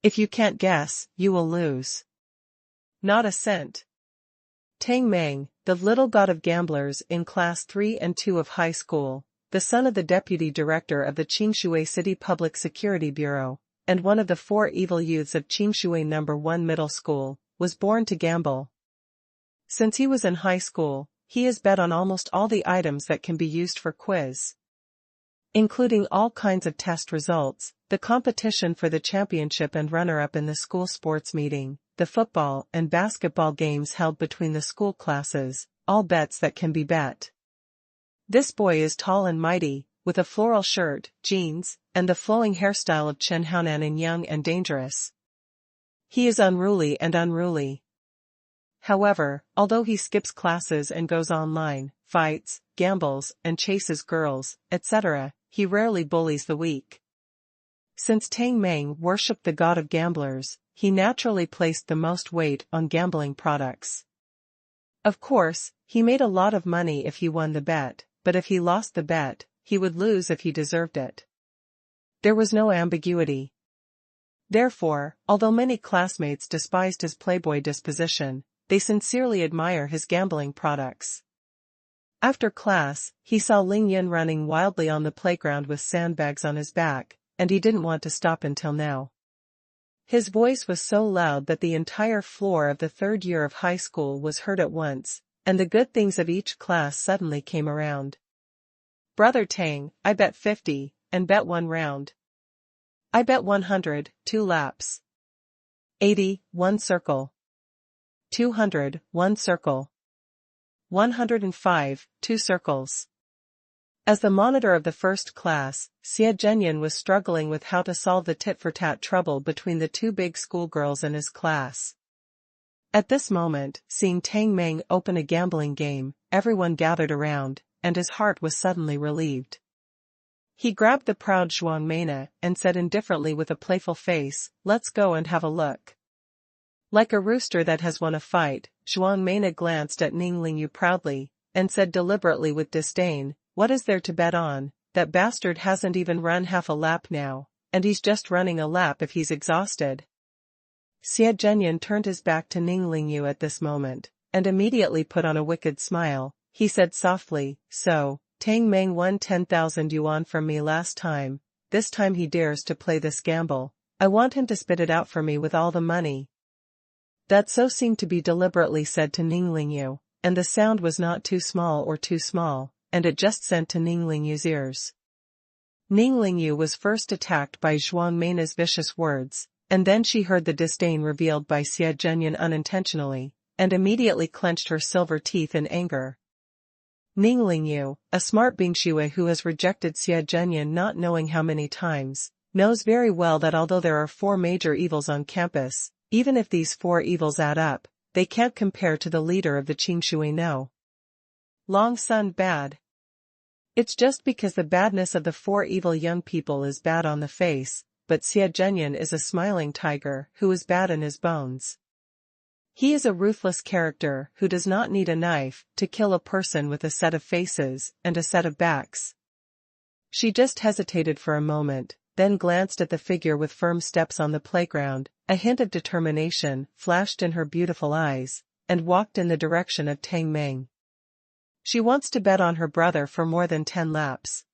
If you can't guess, you will lose. Not a cent. Tang Meng, the little god of gamblers in class 3 and 2 of high school, the son of the deputy director of the Qingshui City Public Security Bureau, and one of the 4 evil youths of Qingshui No. 1 Middle School, was born to gamble. Since he was in high school, he has bet on almost all the items that can be used for quiz, including all kinds of test results, the competition for the championship and runner-up in the school sports meeting, the football and basketball games held between the school classes, all bets that can be bet. This boy is tall and mighty, with a floral shirt, jeans, and the flowing hairstyle of xuanhuan in Young and Dangerous. He is unruly. However, although he skips classes and goes online, fights, gambles, and chases girls, etc., he rarely bullies the weak. Since Tang Meng worshipped the god of gamblers, he naturally placed the most weight on gambling products. Of course, he made a lot of money if he won the bet, but if he lost the bet, he would lose if he deserved it. There was no ambiguity. Therefore, although many classmates despised his playboy disposition, they sincerely admire his gambling products. After class, he saw Ling Yun running wildly on the playground with sandbags on his back, and he didn't want to stop until now. His voice was so loud that the entire floor of the third year of high school was heard at once, and the good things of each class suddenly came around. Brother Tang, I bet 50, and bet 1 round. I bet 100, 2 laps. 80, 1 circle. 200, 1 circle. 105, 2 circles. As the monitor of the first class, Xie Zhenyan was struggling with how to solve the tit-for-tat trouble between the 2 big schoolgirls in his class. At this moment, seeing Tang Meng open a gambling game, everyone gathered around, and his heart was suddenly relieved. He grabbed the proud Zhuang Mena and said indifferently with a playful face, "Let's go and have a look." Like a rooster that has won a fight, Zhuang Mena glanced at Ning Lingyu proudly, and said deliberately with disdain, "What is there to bet on? That bastard hasn't even run half a lap now, and he's just running a lap if he's exhausted. Xie Zhenyan turned his back to Ning Lingyu at this moment, and immediately put on a wicked smile. He said softly, so, Tang Meng won 10,000 yuan from me last time, this time he dares to play this gamble. I want him to spit it out for me with all the money. That so seemed to be deliberately said to Ning Lingyu, and the sound was not too small, and it just sent to Ning Lingyu's ears. Ning Lingyu was first attacked by Zhuang Meina's vicious words, and then she heard the disdain revealed by Xie Zhenyan unintentionally, and immediately clenched her silver teeth in anger. Ning Lingyu, a smart Bingshui who has rejected Xie Zhenyan not knowing how many times, knows very well that although there are 4 major evils on campus, even if these 4 evils add up, they can't compare to the leader of the Qingshui No. Long Sun bad. It's just because the badness of the 4 evil young people is bad on the face, but Xie Zhenyan is a smiling tiger who is bad in his bones. He is a ruthless character who does not need a knife to kill a person with a set of faces and a set of backs. She just hesitated for a moment, then glanced at the figure with firm steps on the playground, a hint of determination flashed in her beautiful eyes, and walked in the direction of Tang Meng. She wants to bet on her brother for more than 10 laps.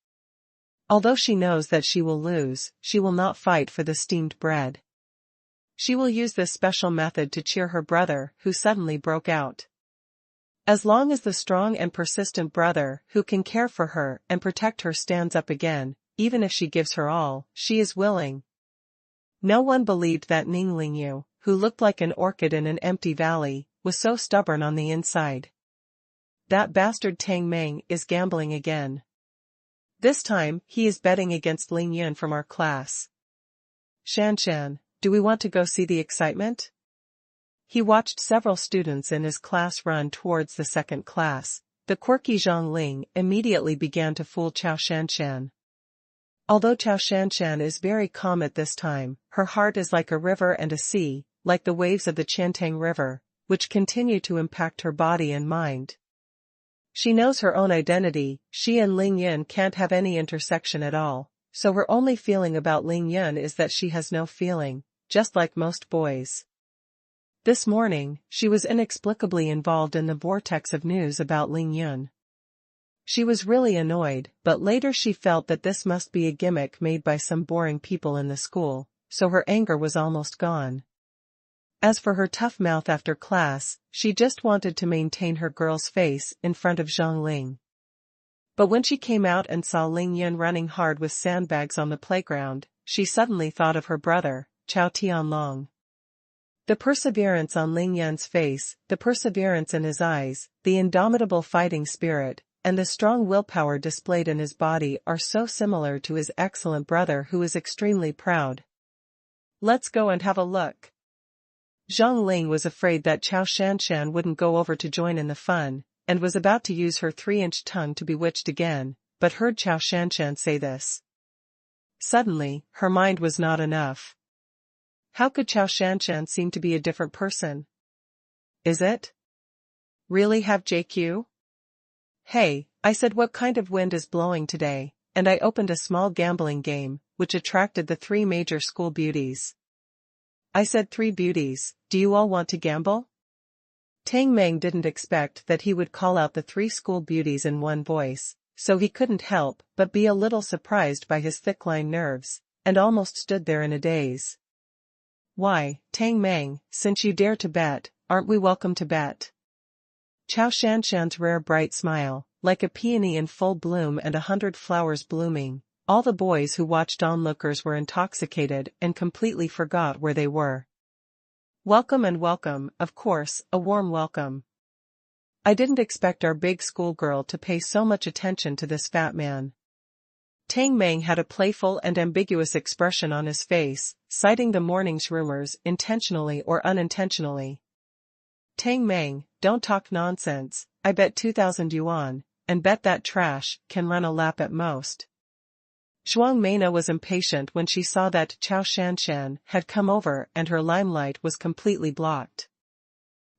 Although she knows that she will lose, she will not fight for the steamed bread. She will use this special method to cheer her brother, who suddenly broke out. As long as the strong and persistent brother who can care for her and protect her stands up again, even if she gives her all, she is willing. No one believed that Ning Lingyu, who looked like an orchid in an empty valley, was so stubborn on the inside. That bastard Tang Meng is gambling again. This time, he is betting against Ling Yun from our class. Shan, do we want to go see the excitement? He watched several students in his class run towards the second class. The quirky Zhang Ling immediately began to fool Chao Shanshan. Although Chao Shanshan is very calm at this time, her heart is like a river and a sea, like the waves of the Qiantang River, which continue to impact her body and mind. She knows her own identity. She and Ling Yun can't have any intersection at all, so her only feeling about Ling Yun is that she has no feeling, just like most boys. This morning, she was inexplicably involved in the vortex of news about Ling Yun. She was really annoyed, but later she felt that this must be a gimmick made by some boring people in the school, so her anger was almost gone. As for her tough mouth after class, she just wanted to maintain her girl's face in front of Zhang Ling. But when she came out and saw Ling Yun running hard with sandbags on the playground, she suddenly thought of her brother, Chao Tianlong. The perseverance on Ling Yun's face, the perseverance in his eyes, the indomitable fighting spirit, and the strong willpower displayed in his body are so similar to his excellent brother who is extremely proud. Let's go and have a look. Zhang Ling was afraid that Chao Shanshan wouldn't go over to join in the fun, and was about to use her 3-inch tongue to bewitched again, but heard Chao Shanshan say this. Suddenly, her mind was not enough. How could Chao Shanshan seem to be a different person? Is it? Really have JQ? Hey, I said what kind of wind is blowing today, and I opened a small gambling game, which attracted the 3 major school beauties. I said 3 beauties, do you all want to gamble? Tang Meng didn't expect that he would call out the 3 school beauties in one voice, so he couldn't help but be a little surprised by his thick-line nerves, and almost stood there in a daze. Why, Tang Meng, since you dare to bet, aren't we welcome to bet? Chao Shanshan's rare bright smile, like a peony in full bloom and 100 flowers blooming. All the boys who watched onlookers were intoxicated and completely forgot where they were. Welcome and welcome, of course, a warm welcome. I didn't expect our big schoolgirl to pay so much attention to this fat man. Tang Meng had a playful and ambiguous expression on his face, citing the morning's rumors intentionally or unintentionally. Tang Meng, don't talk nonsense, I bet 2,000 yuan, and bet that trash can run a lap at most. Zhuang Meina was impatient when she saw that Chao Shanshan had come over and her limelight was completely blocked.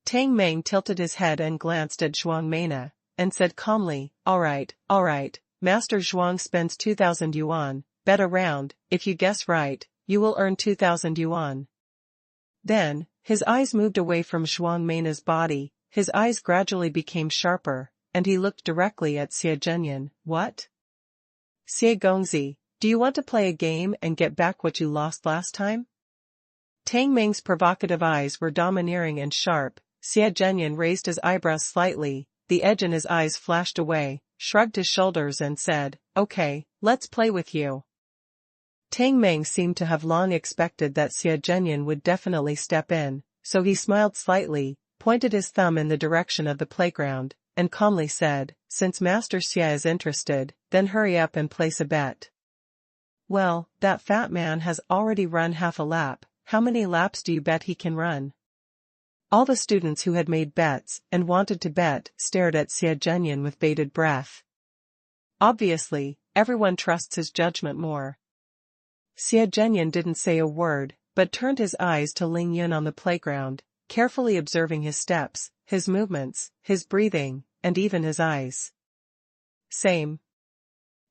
Tang Meng tilted his head and glanced at Zhuang Meina, and said calmly, all right, Master Zhuang spends 2,000 yuan, bet around, if you guess right, you will earn 2,000 yuan. Then, his eyes moved away from Zhuang Meina's body, his eyes gradually became sharper, and he looked directly at Xie Zhenyan. What? Xie Gongzi, do you want to play a game and get back what you lost last time? Tang Meng's provocative eyes were domineering and sharp. Xie Zhenyan raised his eyebrows slightly, the edge in his eyes flashed away, shrugged his shoulders and said, "Okay, let's play with you." Tang Meng seemed to have long expected that Xie Zhenyan would definitely step in, so he smiled slightly, pointed his thumb in the direction of the playground, and calmly said, "Since Master Xie is interested, then hurry up and place a bet." "Well, that fat man has already run half a lap, how many laps do you bet he can run?" All the students who had made bets and wanted to bet stared at Xie Zhenyan with bated breath. Obviously, everyone trusts his judgment more. Xie Zhenyan didn't say a word, but turned his eyes to Ling Yun on the playground, carefully observing his steps, his movements, his breathing, and even his eyes. Same.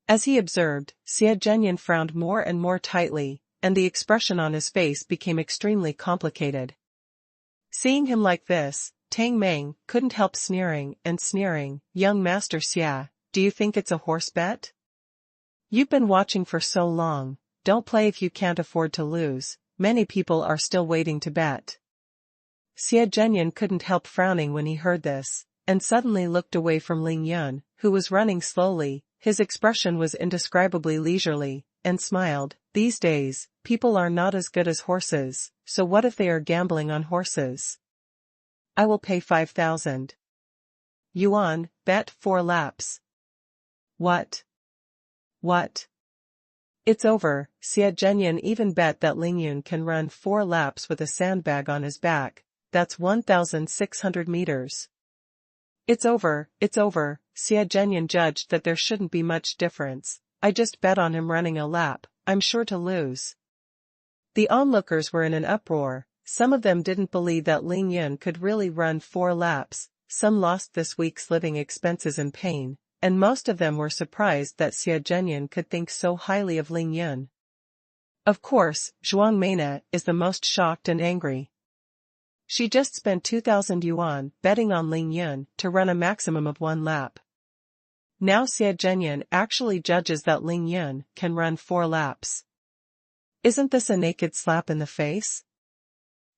As he observed, Xie Zhenyan frowned more and more tightly, and the expression on his face became extremely complicated. Seeing him like this, Tang Meng couldn't help sneering, "Young Master Xie, do you think it's a horse bet? You've been watching for so long, don't play if you can't afford to lose, many people are still waiting to bet." Xie Zhenyan couldn't help frowning when he heard this, and suddenly looked away from Ling Yun, who was running slowly, his expression was indescribably leisurely, and smiled. "These days, people are not as good as horses, so what if they are gambling on horses? I will pay 5,000 yuan, bet 4 laps. What? What? It's over." Xie Zhenyan even bet that Ling Yun can run 4 laps with a sandbag on his back, that's 1,600 meters. It's over. Xie Zhenyan judged that there shouldn't be much difference. "I just bet on him running a lap, I'm sure to lose." The onlookers were in an uproar, some of them didn't believe that Ling Yun could really run 4 laps, some lost this week's living expenses in pain, and most of them were surprised that Xie Zhenyan could think so highly of Ling Yun. Of course, Zhuang Meina is the most shocked and angry. She just spent 2,000 yuan betting on Ling Yun to run a maximum of 1 lap. Now Xie Zhenyan actually judges that Ling Yun can run 4 laps. Isn't this a naked slap in the face?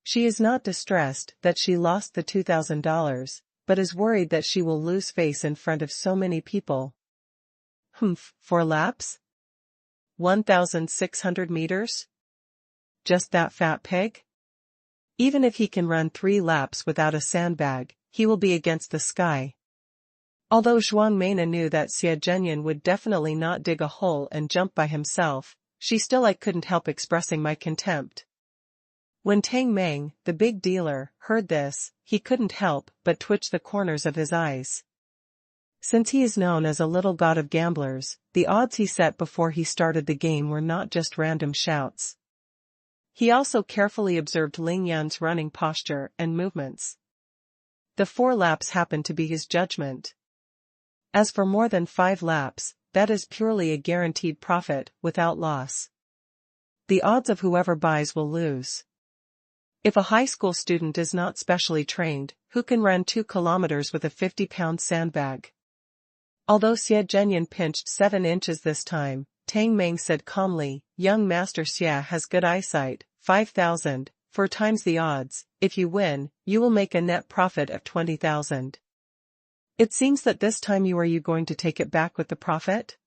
She is not distressed that she lost the $2,000, but is worried that she will lose face in front of so many people. 4 laps? 1,600 meters? Just that fat pig? Even if he can run 3 laps without a sandbag, he will be against the sky. Although Zhuang Meina knew that Xie Zhenyan would definitely not dig a hole and jump by himself, she still couldn't help expressing my contempt. When Tang Meng, the big dealer, heard this, he couldn't help but twitch the corners of his eyes. Since he is known as a little god of gamblers, the odds he set before he started the game were not just random shouts. He also carefully observed Ling Yun's running posture and movements. The 4 laps happened to be his judgment. As for more than 5 laps, that is purely a guaranteed profit, without loss. The odds of whoever buys will lose. If a high school student is not specially trained, who can run 2 kilometers with a 50-pound sandbag? Although Xie Zhenyan pinched 7 inches this time, Tang Meng said calmly, "Young Master Xie has good eyesight, 5,000, 4 times the odds, if you win, you will make a net profit of 20,000. It seems that this time you are going to take it back with the profit?"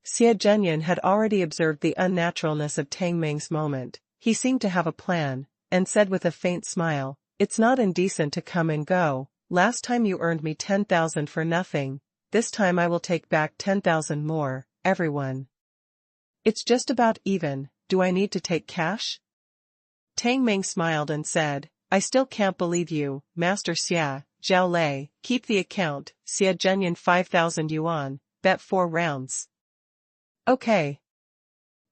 Xie Zhenyan had already observed the unnaturalness of Tang Meng's moment, he seemed to have a plan, and said with a faint smile, "It's not indecent to come and go, last time you earned me 10,000 for nothing, this time I will take back 10,000 more, everyone. It's just about even, do I need to take cash?" Tang Meng smiled and said, "I still can't believe you, Master Xie, Zhao Lei, keep the account, Xie Zhenyan 5,000 yuan, bet 4 rounds. Okay."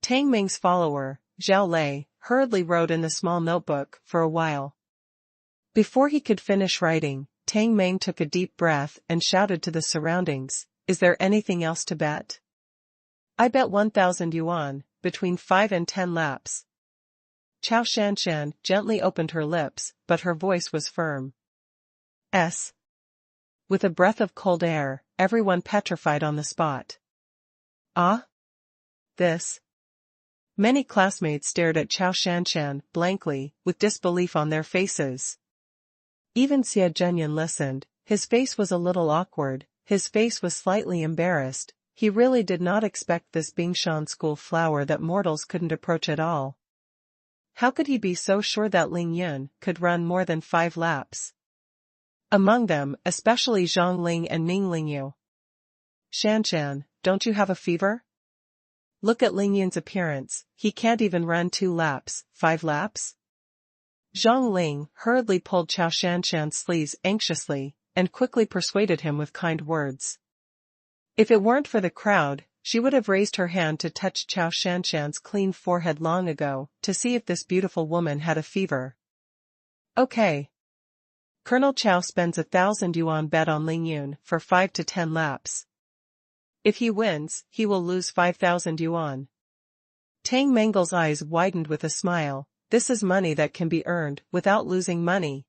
Tang Meng's follower, Zhao Lei, hurriedly wrote in the small notebook for a while. Before he could finish writing, Tang Meng took a deep breath and shouted to the surroundings, "Is there anything else to bet?" I bet 1,000 yuan, between 5 and 10 laps. Chao Shanshan gently opened her lips, but her voice was firm. S. With a breath of cold air, everyone petrified on the spot. Ah? This? Many classmates stared at Chao Shanshan blankly, with disbelief on their faces. Even Xie Zhenyan listened. His face was a little awkward, his face was slightly embarrassed. He really did not expect this Bingshan school flower that mortals couldn't approach at all. How could he be so sure that Ling Yun could run more than 5 laps? Among them, especially Zhang Ling and Ning Lingyu. Shanshan, don't you have a fever? Look at Ling Yun's appearance, he can't even run 2 laps, 5 laps? Zhang Ling hurriedly pulled Chao Shanshan's sleeves anxiously, and quickly persuaded him with kind words. If it weren't for the crowd, she would have raised her hand to touch Chao Shanshan's clean forehead long ago, to see if this beautiful woman had a fever. Okay. Colonel Chao spends 1,000 yuan bet on Ling Yun for 5 to 10 laps. If he wins, he will lose 5,000 yuan. Tang Mengle's eyes widened with a smile. This is money that can be earned without losing money.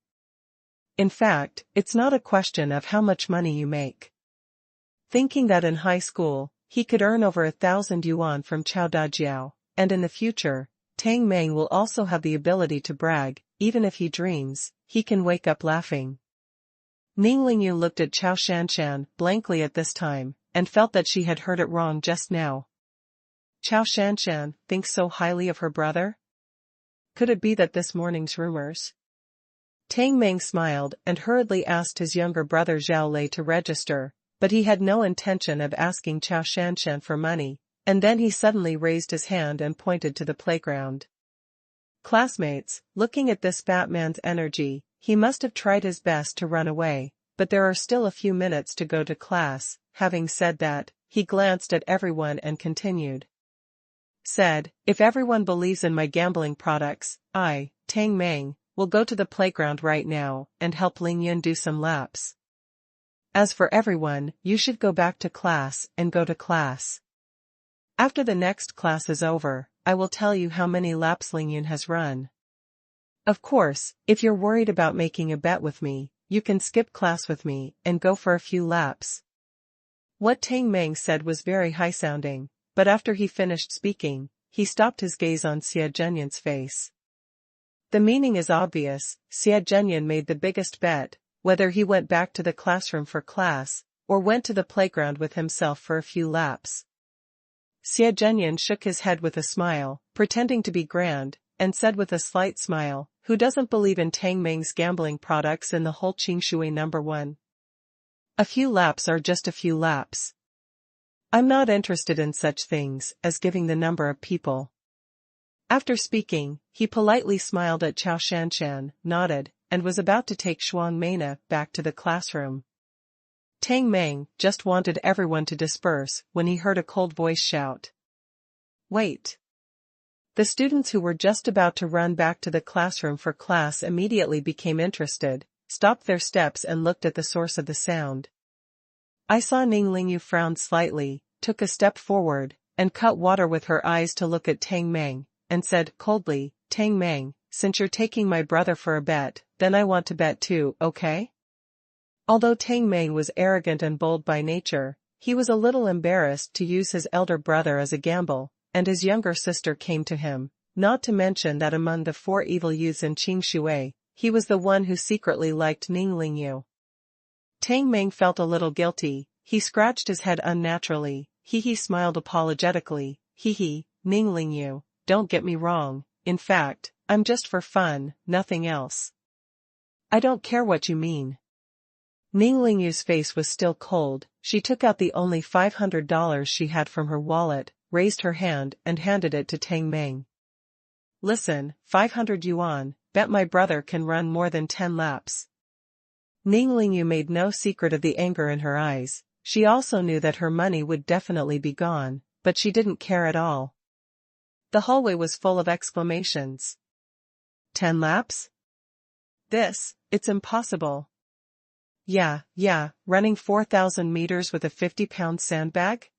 In fact, it's not a question of how much money you make. Thinking that in high school, he could earn over 1,000 yuan from Chao Dajiao, and in the future, Tang Meng will also have the ability to brag. Even if he dreams, he can wake up laughing. Ning Lingyu looked at Chao Shanshan blankly at this time, and felt that she had heard it wrong just now. Chao Shanshan thinks so highly of her brother? Could it be that this morning's rumors? Tang Meng smiled and hurriedly asked his younger brother Zhao Lei to register, but he had no intention of asking Chao Shanshan for money, and then he suddenly raised his hand and pointed to the playground. Classmates, looking at this fat man's energy, he must have tried his best to run away, but there are still a few minutes to go to class. Having said that, he glanced at everyone and continued. Said, if everyone believes in my gambling products, I, Tang Meng, will go to the playground right now and help Ling Yun do some laps. As for everyone, you should go back to class and go to class. After the next class is over, I will tell you how many laps Ling Yun has run. Of course, if you're worried about making a bet with me, you can skip class with me and go for a few laps. What Tang Meng said was very high-sounding, but after he finished speaking, he stopped his gaze on Xie Zhenyan's face. The meaning is obvious. Xie Zhenyan made the biggest bet, whether he went back to the classroom for class, or went to the playground with himself for a few laps. Xie Zhenyan shook his head with a smile, pretending to be grand, and said with a slight smile, who doesn't believe in Tang Meng's gambling products in the whole Qingshui number 1? A few laps are just a few laps. I'm not interested in such things as giving the number of people. After speaking, he politely smiled at Chao Shanshan, nodded, and was about to take Xuanhuan back to the classroom. Tang Meng just wanted everyone to disperse when he heard a cold voice shout. Wait! The students who were just about to run back to the classroom for class immediately became interested, stopped their steps and looked at the source of the sound. I saw Ning Lingyu frown slightly, took a step forward, and cut water with her eyes to look at Tang Meng, and said coldly, Tang Meng, since you're taking my brother for a bet, then I want to bet too, okay? Although Tang Meng was arrogant and bold by nature, he was a little embarrassed to use his elder brother as a gamble, and his younger sister came to him, not to mention that among the 4 evil youths in Qingshui, he was the one who secretly liked Ning Lingyu. Tang Meng felt a little guilty, he scratched his head unnaturally, he smiled apologetically, Ning Lingyu, don't get me wrong, in fact, I'm just for fun, nothing else. I don't care what you mean. Ning Lingyu's face was still cold. She took out the only $500 she had from her wallet, raised her hand and handed it to Tang Meng. Listen, 500 yuan, bet my brother can run more than 10 laps. Ning Lingyu made no secret of the anger in her eyes. She also knew that her money would definitely be gone, but she didn't care at all. The hallway was full of exclamations. 10 laps? It's impossible. Yeah, running 4,000 meters with a 50-pound sandbag?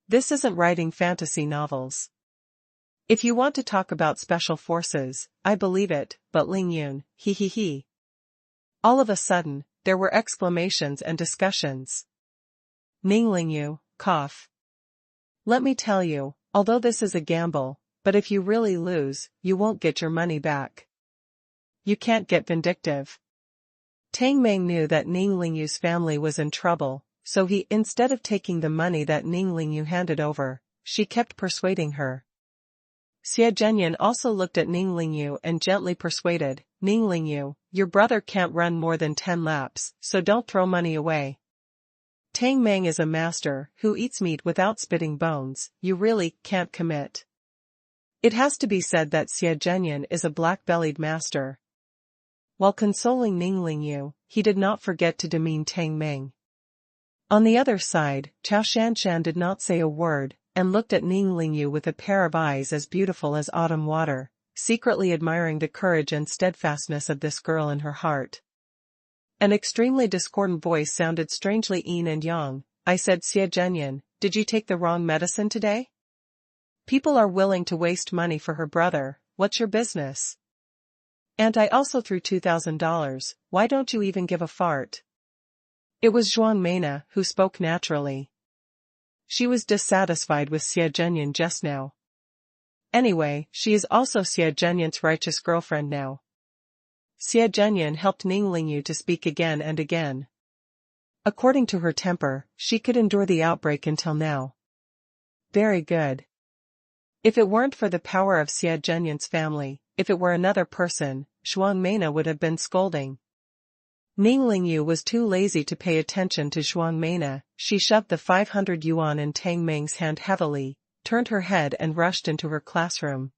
This isn't writing fantasy novels. If you want to talk about special forces, I believe it, but Ling Yun, he. All of a sudden, there were exclamations and discussions. Ning Ling Yu, cough. Let me tell you, although this is a gamble, but if you really lose, you won't get your money back. You can't get vindictive. Tang Meng knew that Ning Lingyu's family was in trouble, so instead of taking the money that Ning Lingyu handed over, she kept persuading her. Xie Zhenyan also looked at Ning Lingyu and gently persuaded, Ning Lingyu, your brother can't run more than 10 laps, so don't throw money away. Tang Meng is a master who eats meat without spitting bones, you really can't commit. It has to be said that Xie Zhenyan is a black-bellied master. While consoling Ning Lingyu, he did not forget to demean Tang Meng. On the other side, Chao Shanshan did not say a word, and looked at Ning Lingyu with a pair of eyes as beautiful as autumn water, secretly admiring the courage and steadfastness of this girl in her heart. An extremely discordant voice sounded strangely yin and yang. I said, Xie Zhenyan, did you take the wrong medicine today? People are willing to waste money for her brother, what's your business? And I also threw $2,000, why don't you even give a fart? It was Zhuang Meina who spoke naturally. She was dissatisfied with Xie Zhenyan just now. Anyway, she is also Xie Zhenyan's righteous girlfriend now. Xie Zhenyan helped Ning Lingyu to speak again and again. According to her temper, she could endure the outbreak until now. Very good. If it weren't for the power of Xie Zhenyan's family, if it were another person, Zhuang Meina would have been scolding. Ning Lingyu was too lazy to pay attention to Zhuang Meina. She shoved the 500 yuan in Tang Meng's hand heavily, turned her head and rushed into her classroom.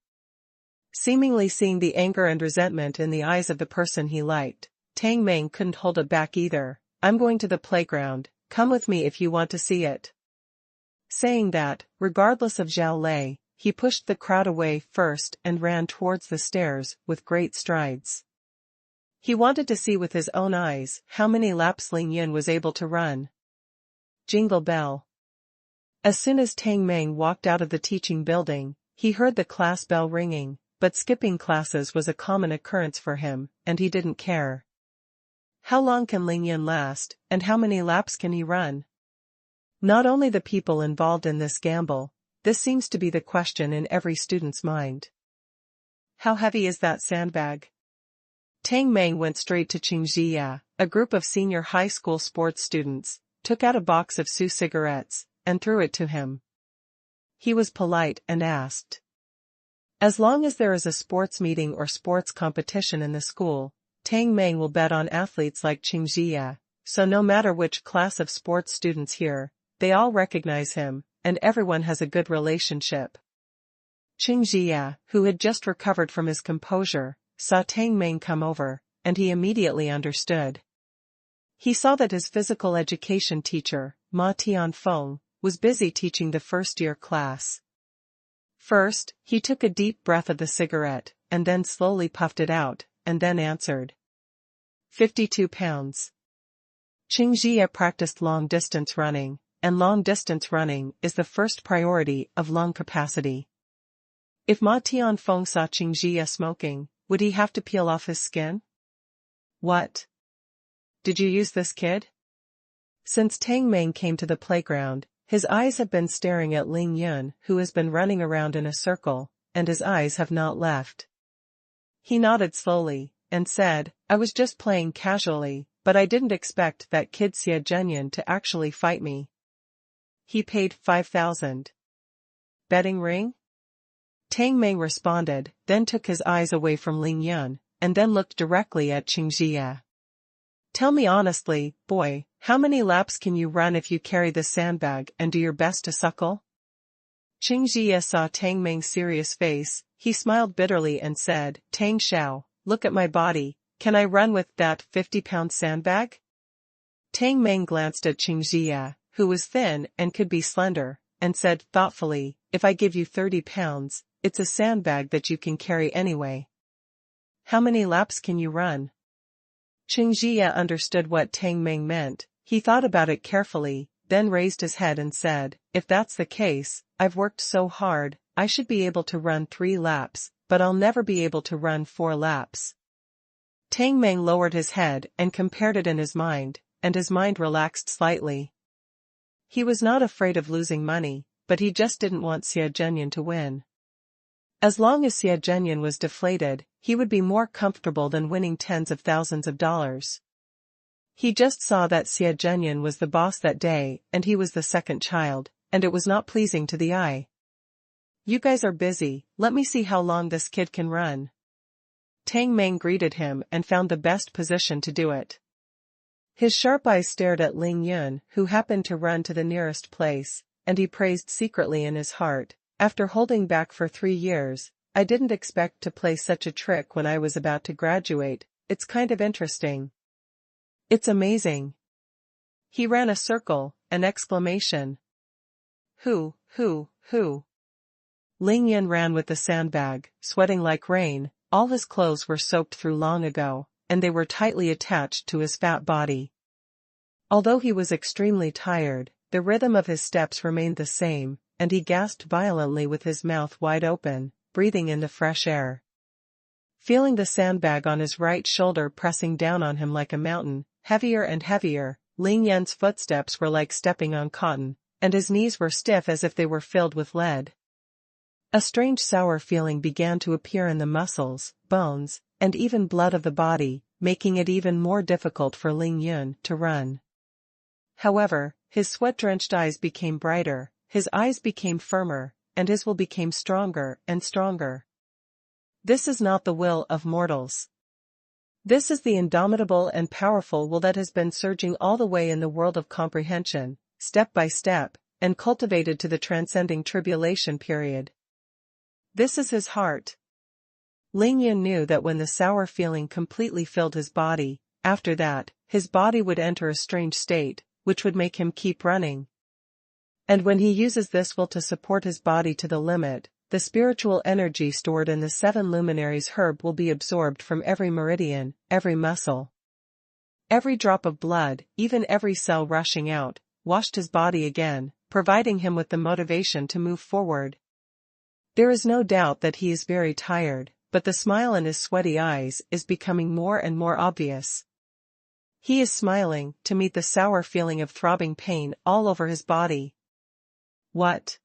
Seemingly seeing the anger and resentment in the eyes of the person he liked, Tang Meng couldn't hold it back either. I'm going to the playground, come with me if you want to see it. Saying that, regardless of Zhao Lei, he pushed the crowd away first and ran towards the stairs with great strides. He wanted to see with his own eyes how many laps Ling Yun was able to run. Jingle bell. As soon as Tang Meng walked out of the teaching building, he heard the class bell ringing, but skipping classes was a common occurrence for him, and he didn't care. How long can Ling Yun last, and how many laps can he run? Not only the people involved in this gamble, this seems to be the question in every student's mind. How heavy is that sandbag? Tang Meng went straight to Qingzhiya, a group of senior high school sports students, took out a box of Su cigarettes, and threw it to him. He was polite and asked. As long as there is a sports meeting or sports competition in the school, Tang Meng will bet on athletes like Qingzhiya, so no matter which class of sports students here, they all recognize him, and everyone has a good relationship. Qingzhiya, who had just recovered from his composure, saw Tang Meng come over, and he immediately understood. He saw that his physical education teacher, Ma Tianfeng, was busy teaching the first-year class. First, he took a deep breath of the cigarette, and then slowly puffed it out, and then answered. 52 pounds. Qingzhiya practiced long-distance running, and long-distance running is the first priority of lung capacity. If Ma Tianfeng saw Qingzhiya smoking, would he have to peel off his skin? What? Did you use this kid? Since Tang Meng came to the playground, his eyes have been staring at Ling Yun, who has been running around in a circle, and his eyes have not left. He nodded slowly, and said, I was just playing casually, but I didn't expect that kid Xie Zhenyan to actually fight me. He paid 5,000. Betting ring? Tang Meng responded, then took his eyes away from Ling Yun, and then looked directly at Qingzhiya. Tell me honestly, boy, how many laps can you run if you carry the sandbag and do your best to suckle? Qingzhiya saw Tang Meng's serious face, he smiled bitterly and said, Tang Xiao, look at my body, can I run with that 50-pound sandbag? Tang Meng glanced at Qingzhiya, who was thin and could be slender, and said thoughtfully, if I give you 30 pounds, it's a sandbag that you can carry anyway. How many laps can you run? Qingzhiya understood what Tang Meng meant, he thought about it carefully, then raised his head and said, "If that's the case, I've worked so hard, I should be able to run 3 laps, but I'll never be able to run 4 laps." Tang Meng lowered his head and compared it in his mind, and his mind relaxed slightly. He was not afraid of losing money, but he just didn't want Xie Zhenyan to win. As long as Xie Zhenyan was deflated, he would be more comfortable than winning tens of thousands of dollars. He just saw that Xie Zhenyan was the boss that day, and he was the second child, and it was not pleasing to the eye. "You guys are busy, let me see how long this kid can run." Tang Meng greeted him and found the best position to do it. His sharp eyes stared at Ling Yun, who happened to run to the nearest place, and he praised secretly in his heart, "After holding back for 3 years, I didn't expect to play such a trick when I was about to graduate. It's kind of interesting. It's amazing." He ran a circle, an exclamation. Who? Ling Yun ran with the sandbag, sweating like rain. All his clothes were soaked through long ago, and they were tightly attached to his fat body. Although he was extremely tired, the rhythm of his steps remained the same, and he gasped violently with his mouth wide open, breathing in the fresh air. Feeling the sandbag on his right shoulder pressing down on him like a mountain, heavier and heavier, Ling Yun's footsteps were like stepping on cotton, and his knees were stiff as if they were filled with lead. A strange sour feeling began to appear in the muscles, bones, and even blood of the body, making it even more difficult for Ling Yun to run. However, his sweat-drenched eyes became brighter, his eyes became firmer, and his will became stronger and stronger. This is not the will of mortals. This is the indomitable and powerful will that has been surging all the way in the world of comprehension, step by step, and cultivated to the transcending tribulation period. This is his heart. Ling Yun knew that when the sour feeling completely filled his body, after that, his body would enter a strange state, which would make him keep running. And when he uses this will to support his body to the limit, the spiritual energy stored in the 7 luminaries herb will be absorbed from every meridian, every muscle. Every drop of blood, even every cell rushing out, washed his body again, providing him with the motivation to move forward. There is no doubt that he is very tired, but the smile in his sweaty eyes is becoming more and more obvious. He is smiling to meet the sour feeling of throbbing pain all over his body. What?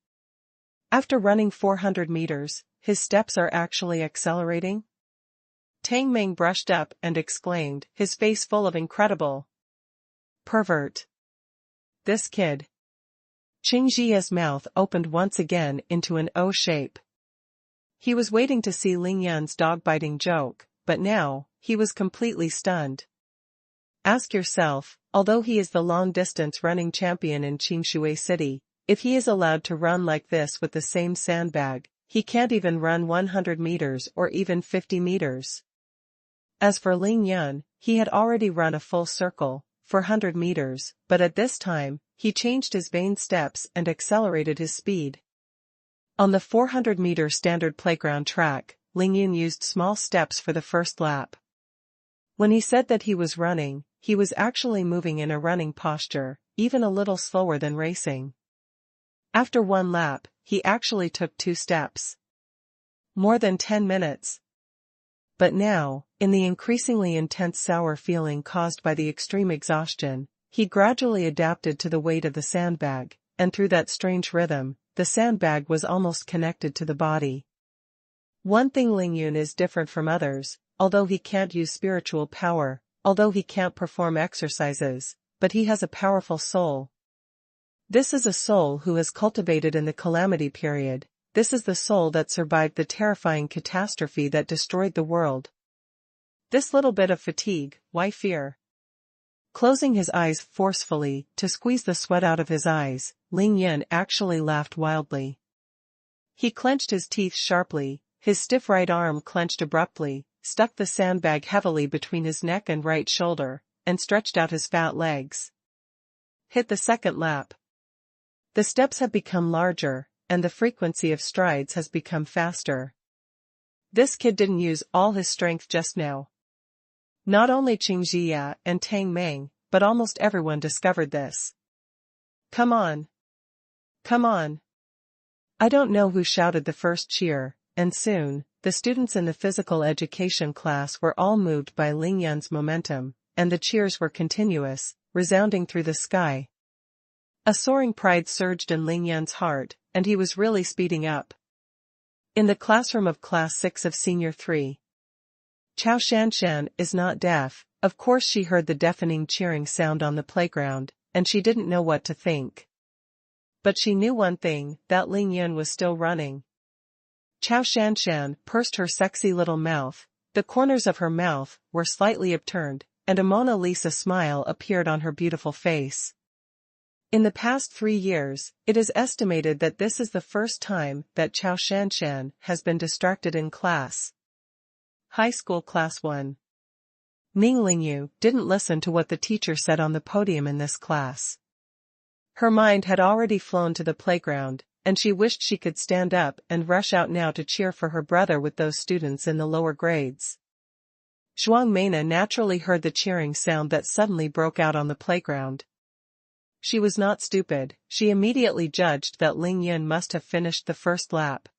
After running 400 meters, his steps are actually accelerating? Tang Meng brushed up and exclaimed, his face full of incredible pervert. This kid. Qing Jia's mouth opened once again into an O shape. He was waiting to see Ling Yun's dog-biting joke, but now, he was completely stunned. Ask yourself, although he is the long-distance running champion in Qingshui City, if he is allowed to run like this with the same sandbag, he can't even run 100 meters or even 50 meters. As for Ling Yun, he had already run a full circle, 400 meters, but at this time, he changed his vain steps and accelerated his speed. On the 400-meter standard playground track, Ling Yun used small steps for the first lap. When he said that he was running, he was actually moving in a running posture, even a little slower than racing. After 1 lap, he actually took 2 steps. More than 10 minutes. But now, in the increasingly intense sour feeling caused by the extreme exhaustion, he gradually adapted to the weight of the sandbag, and through that strange rhythm, the sandbag was almost connected to the body. One thing Ling Yun is different from others, although he can't use spiritual power, although he can't perform exercises, but he has a powerful soul. This is a soul who has cultivated in the calamity period. This is the soul that survived the terrifying catastrophe that destroyed the world. This little bit of fatigue, why fear? Closing his eyes forcefully, to squeeze the sweat out of his eyes, Ling Yun actually laughed wildly. He clenched his teeth sharply, his stiff right arm clenched abruptly, stuck the sandbag heavily between his neck and right shoulder, and stretched out his fat legs. Hit the second lap. The steps have become larger, and the frequency of strides has become faster. This kid didn't use all his strength just now. Not only Qing Jia and Tang Meng, but almost everyone discovered this. Come on. Come on. I don't know who shouted the first cheer, and soon, the students in the physical education class were all moved by Ling Yun's momentum, and the cheers were continuous, resounding through the sky. A soaring pride surged in Ling Yun's heart, and he was really speeding up. In the classroom of Class 6 of Senior 3. Chao Shanshan is not deaf. Of course she heard the deafening cheering sound on the playground, and she didn't know what to think. But she knew one thing, that Ling Yun was still running. Chao Shanshan pursed her sexy little mouth, the corners of her mouth were slightly upturned, and a Mona Lisa smile appeared on her beautiful face. In the past 3 years, it is estimated that this is the first time that Chao Shanshan has been distracted in class. High School Class 1. Ning Lingyu didn't listen to what the teacher said on the podium in this class. Her mind had already flown to the playground, and she wished she could stand up and rush out now to cheer for her brother with those students in the lower grades. Zhuang Meina naturally heard the cheering sound that suddenly broke out on the playground. She was not stupid, she immediately judged that Ling Yun must have finished the first lap.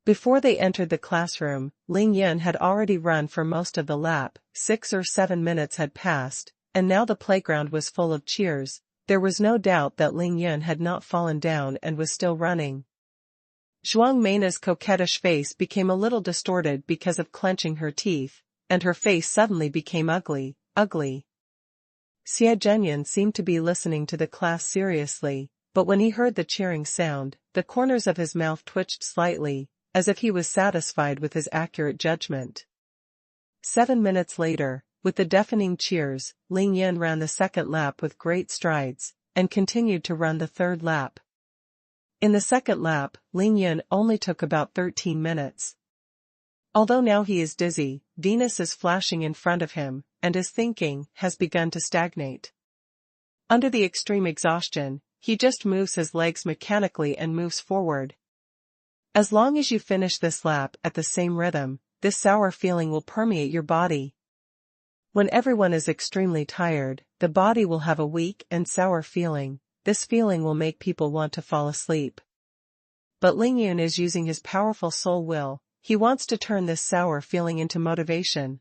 Before they entered the classroom, Ling Yun had already run for most of the lap, 6 or 7 minutes had passed, and now the playground was full of cheers. There was no doubt that Ling Yun had not fallen down and was still running. Zhuang Meina's coquettish face became a little distorted because of clenching her teeth, and her face suddenly became ugly. Xie Zhenyan seemed to be listening to the class seriously, but when he heard the cheering sound, the corners of his mouth twitched slightly, as if he was satisfied with his accurate judgment. 7 minutes later, with the deafening cheers, Ling Yun ran the second lap with great strides, and continued to run the third lap. In the second lap, Ling Yun only took about 13 minutes. Although now he is dizzy, Venus is flashing in front of him, and his thinking has begun to stagnate. Under the extreme exhaustion, he just moves his legs mechanically and moves forward. As long as you finish this lap at the same rhythm, this sour feeling will permeate your body. When everyone is extremely tired, the body will have a weak and sour feeling. This feeling will make people want to fall asleep. But Ling Yun is using his powerful soul will. He wants to turn this sour feeling into motivation.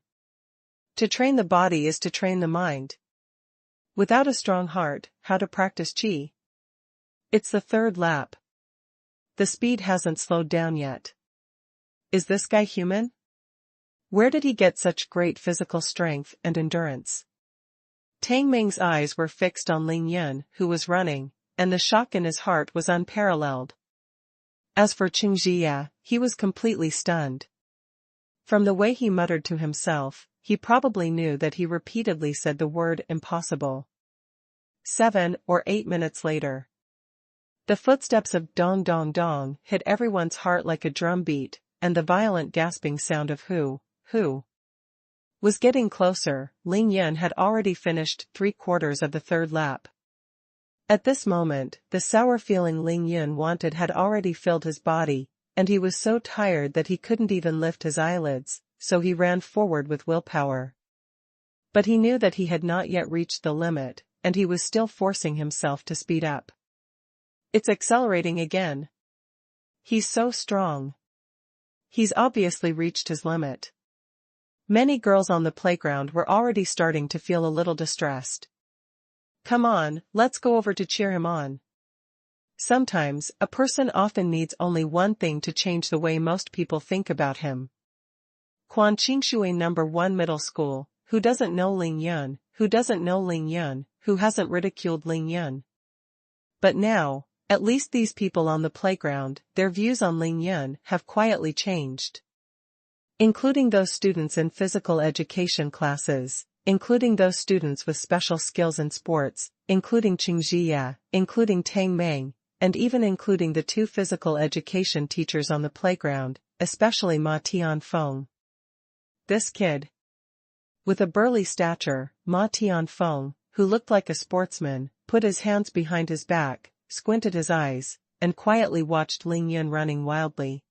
To train the body is to train the mind. Without a strong heart, how to practice qi? It's the third lap. The speed hasn't slowed down yet. Is this guy human? Where did he get such great physical strength and endurance? Tang Meng's eyes were fixed on Ling Yun, who was running, and the shock in his heart was unparalleled. As for Qing Jia, he was completely stunned. From the way he muttered to himself, he probably knew that he repeatedly said the word impossible. 7 or 8 minutes later. The footsteps of dong dong dong hit everyone's heart like a drum beat, and the violent gasping sound of who was getting closer. Ling Yun had already finished 3/4 of the third lap. At this moment, the sour feeling Ling Yun wanted had already filled his body, and he was so tired that he couldn't even lift his eyelids, so he ran forward with willpower. But he knew that he had not yet reached the limit, and he was still forcing himself to speed up. It's accelerating again. He's so strong. He's obviously reached his limit. Many girls on the playground were already starting to feel a little distressed. Come on, let's go over to cheer him on. Sometimes, a person often needs only one thing to change the way most people think about him. Quan Qingshui No. 1 Middle School, who doesn't know Ling Yun, who doesn't know Ling Yun, who hasn't ridiculed Ling Yun. But now, at least these people on the playground, their views on Ling Yun have quietly changed. Including those students in physical education classes, including those students with special skills in sports, including Qing Jia, including Tang Meng, and even including the 2 physical education teachers on the playground, especially Ma Tianfeng. This kid, with a burly stature, Ma Tianfeng, who looked like a sportsman, put his hands behind his back, squinted his eyes, and quietly watched Ling Yun running wildly.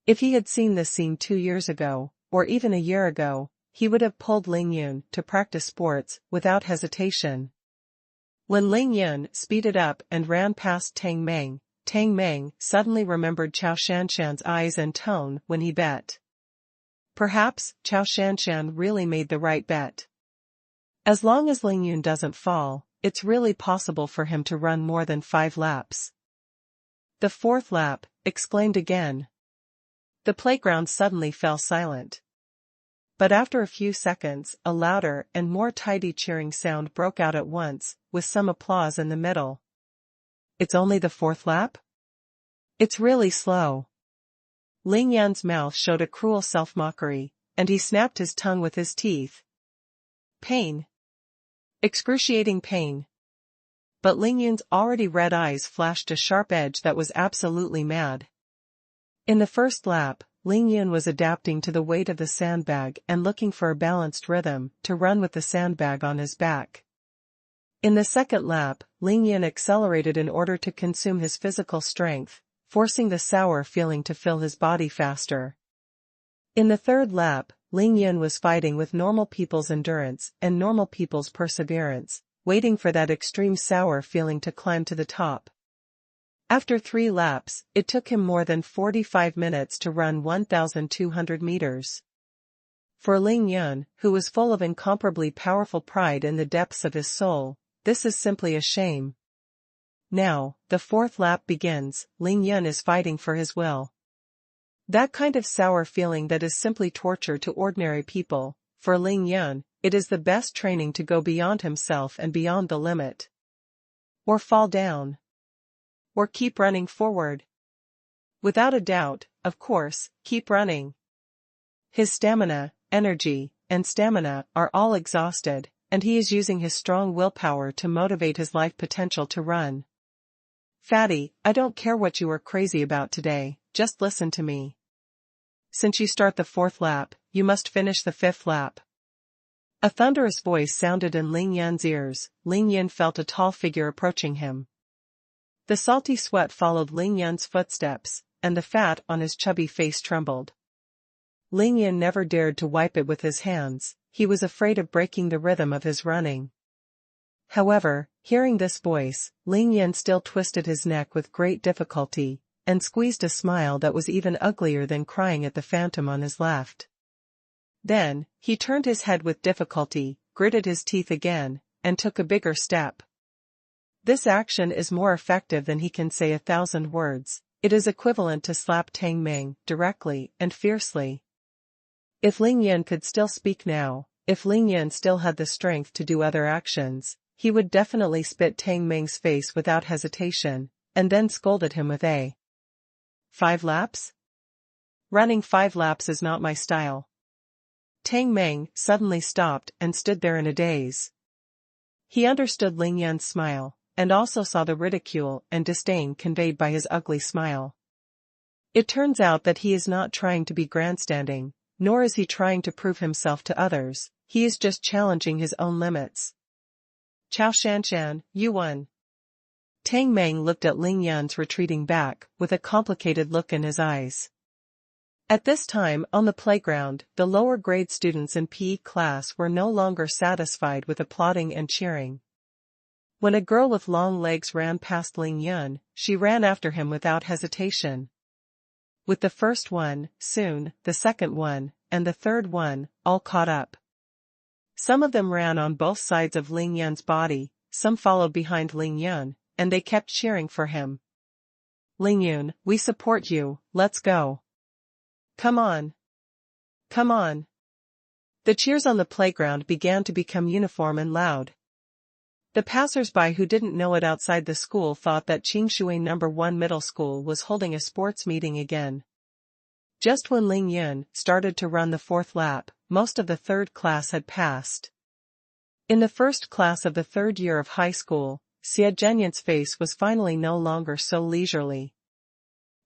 If he had seen this scene 2 years ago, or even a year ago, he would have pulled Ling Yun to practice sports without hesitation. When Ling Yun speeded up and ran past Tang Meng suddenly remembered Chao Shanshan's eyes and tone when he bet. Perhaps Chao Shanshan really made the right bet. As long as Ling Yun doesn't fall, it's really possible for him to run more than 5 laps. The 4th lap, exclaimed again. The playground suddenly fell silent. But after a few seconds, a louder and more tidy cheering sound broke out at once, with some applause in the middle. It's only the 4th lap? It's really slow. Ling Yan's mouth showed a cruel self-mockery, and he snapped his tongue with his teeth. Pain. Excruciating pain. But Ling Yun's already red eyes flashed a sharp edge that was absolutely mad. In the 1st lap, Ling Yun was adapting to the weight of the sandbag and looking for a balanced rhythm to run with the sandbag on his back. In the 2nd lap, Ling Yun accelerated in order to consume his physical strength, forcing the sour feeling to fill his body faster. In the 3rd lap, Ling Yun was fighting with normal people's endurance and normal people's perseverance, waiting for that extreme sour feeling to climb to the top. After 3 laps, it took him more than 45 minutes to run 1,200 meters. For Ling Yun, who was full of incomparably powerful pride in the depths of his soul, this is simply a shame. Now, the 4th lap begins. Ling Yun is fighting for his will. That kind of sour feeling that is simply torture to ordinary people, for Ling Yun, it is the best training to go beyond himself and beyond the limit. Or fall down. Or keep running forward. Without a doubt, of course, keep running. His stamina, energy, and stamina are all exhausted, and he is using his strong willpower to motivate his life potential to run. Fatty, I don't care what you are crazy about today, just listen to me. Since you start the 4th lap, you must finish the 5th lap. A thunderous voice sounded in Ling Yun's ears. Ling Yun felt a tall figure approaching him. The salty sweat followed Ling Yun's footsteps, and the fat on his chubby face trembled. Ling Yun never dared to wipe it with his hands, he was afraid of breaking the rhythm of his running. However, hearing this voice, Ling Yun still twisted his neck with great difficulty, and squeezed a smile that was even uglier than crying at the phantom on his left. Then, he turned his head with difficulty, gritted his teeth again, and took a bigger step. This action is more effective than he can say 1,000 words. It is equivalent to slap Tang Meng directly and fiercely. If Ling Yun could still speak now, if Ling Yun still had the strength to do other actions, he would definitely spit Tang Meng's face without hesitation, and then scolded him with a 5 laps? Running 5 laps is not my style. Tang Meng suddenly stopped and stood there in a daze. He understood Ling Yun's smile, and also saw the ridicule and disdain conveyed by his ugly smile. It turns out that he is not trying to be grandstanding, nor is he trying to prove himself to others, he is just challenging his own limits. Chao Shanshan, you won. Tang Meng looked at Ling Yun's retreating back, with a complicated look in his eyes. At this time on the playground, the lower grade students in PE class were no longer satisfied with applauding and cheering. When a girl with long legs ran past Ling Yun, she ran after him without hesitation. With the first one, soon, the second one, and the third one, all caught up. Some of them ran on both sides of Ling Yun's body, some followed behind Ling Yun, and they kept cheering for him. Ling Yun, we support you, let's go. Come on. Come on. The cheers on the playground began to become uniform and loud. The passers-by who didn't know it outside the school thought that Qingshui No. 1 Middle School was holding a sports meeting again. Just when Ling Yun started to run the 4th lap, most of the 3rd class had passed. In the 1st class of the 3rd year of high school, Xie Zhenyan's face was finally no longer so leisurely.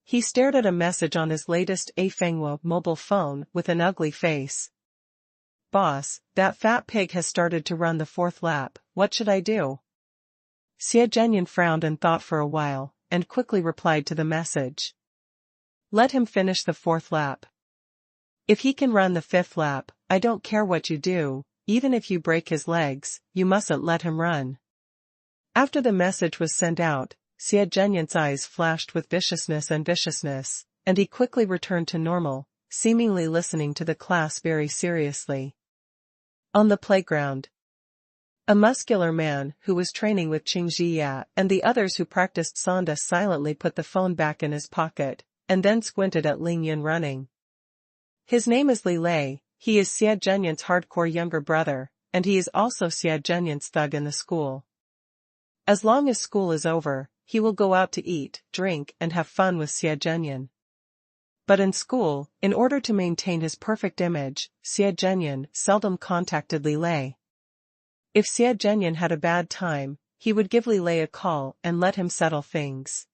He stared at a message on his latest Afenghua mobile phone with an ugly face. Boss, that fat pig has started to run the 4th lap, what should I do? Xie Zhenyan frowned and thought for a while, and quickly replied to the message. Let him finish the 4th lap. If he can run the 5th lap, I don't care what you do, even if you break his legs, you mustn't let him run. After the message was sent out, Zheng's eyes flashed with viciousness, and he quickly returned to normal, seemingly listening to the class very seriously. On the playground, a muscular man who was training with Qing Ziya and the others who practiced Sonda silently put the phone back in his pocket, and then squinted at Ling Yun running. His name is Li Lei, he is Zheng's hardcore younger brother, and he is also Zheng's thug in the school. As long as school is over, he will go out to eat, drink and have fun with Zheng. But in school, in order to maintain his perfect image, Zheng seldom contacted Li Lei. If Zheng had a bad time, he would give Li Lei a call and let him settle things.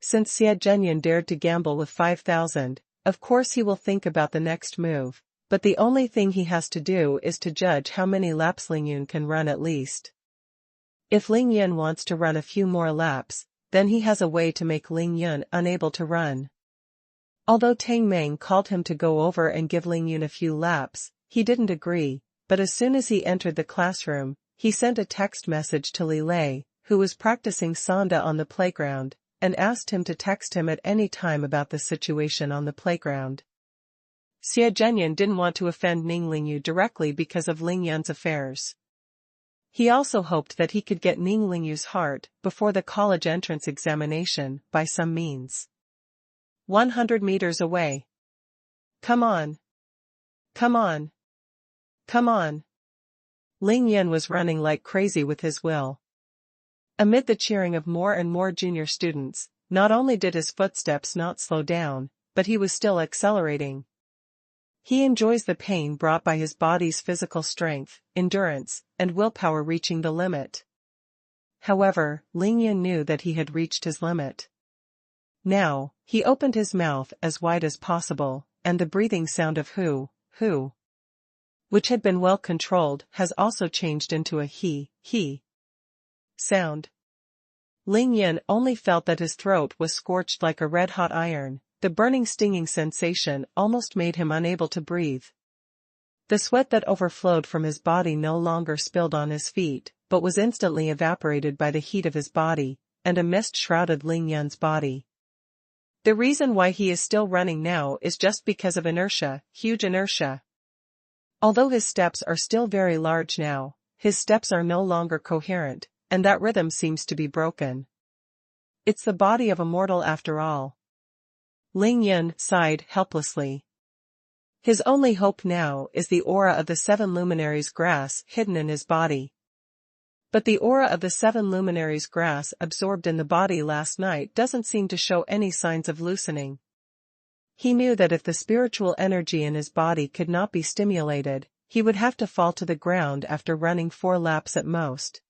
Since Zheng dared to gamble with 5,000, of course he will think about the next move, but the only thing he has to do is to judge how many laps Ling Yun can run at least. If Ling Yun wants to run a few more laps, then he has a way to make Ling Yun unable to run. Although Tang Meng called him to go over and give Ling Yun a few laps, he didn't agree, but as soon as he entered the classroom, he sent a text message to Li Lei, who was practicing Sonda on the playground, and asked him to text him at any time about the situation on the playground. Zheng didn't want to offend Ning Lingyu directly because of Ling Yun's affairs. He also hoped that he could get Ning Lingyu's heart before the college entrance examination by some means. 100 meters away. Come on. Come on. Come on. Ling Yun was running like crazy with his will. Amid the cheering of more and more junior students, not only did his footsteps not slow down, but he was still accelerating. He enjoys the pain brought by his body's physical strength, endurance, and willpower reaching the limit. However, Ling Yun knew that he had reached his limit. Now, he opened his mouth as wide as possible, and the breathing sound of hu, which had been well controlled, has also changed into a he sound. Ling Yun only felt that his throat was scorched like a red-hot iron. The burning stinging sensation almost made him unable to breathe. The sweat that overflowed from his body no longer spilled on his feet, but was instantly evaporated by the heat of his body, and a mist shrouded Ling Yun's body. The reason why he is still running now is just because of inertia, huge inertia. Although his steps are still very large now, his steps are no longer coherent, and that rhythm seems to be broken. It's the body of a mortal after all. Ling Yun sighed helplessly. His only hope now is the aura of the 7 luminaries grass hidden in his body. But the aura of the 7 luminaries grass absorbed in the body last night doesn't seem to show any signs of loosening. He knew that if the spiritual energy in his body could not be stimulated, he would have to fall to the ground after running 4 laps at most.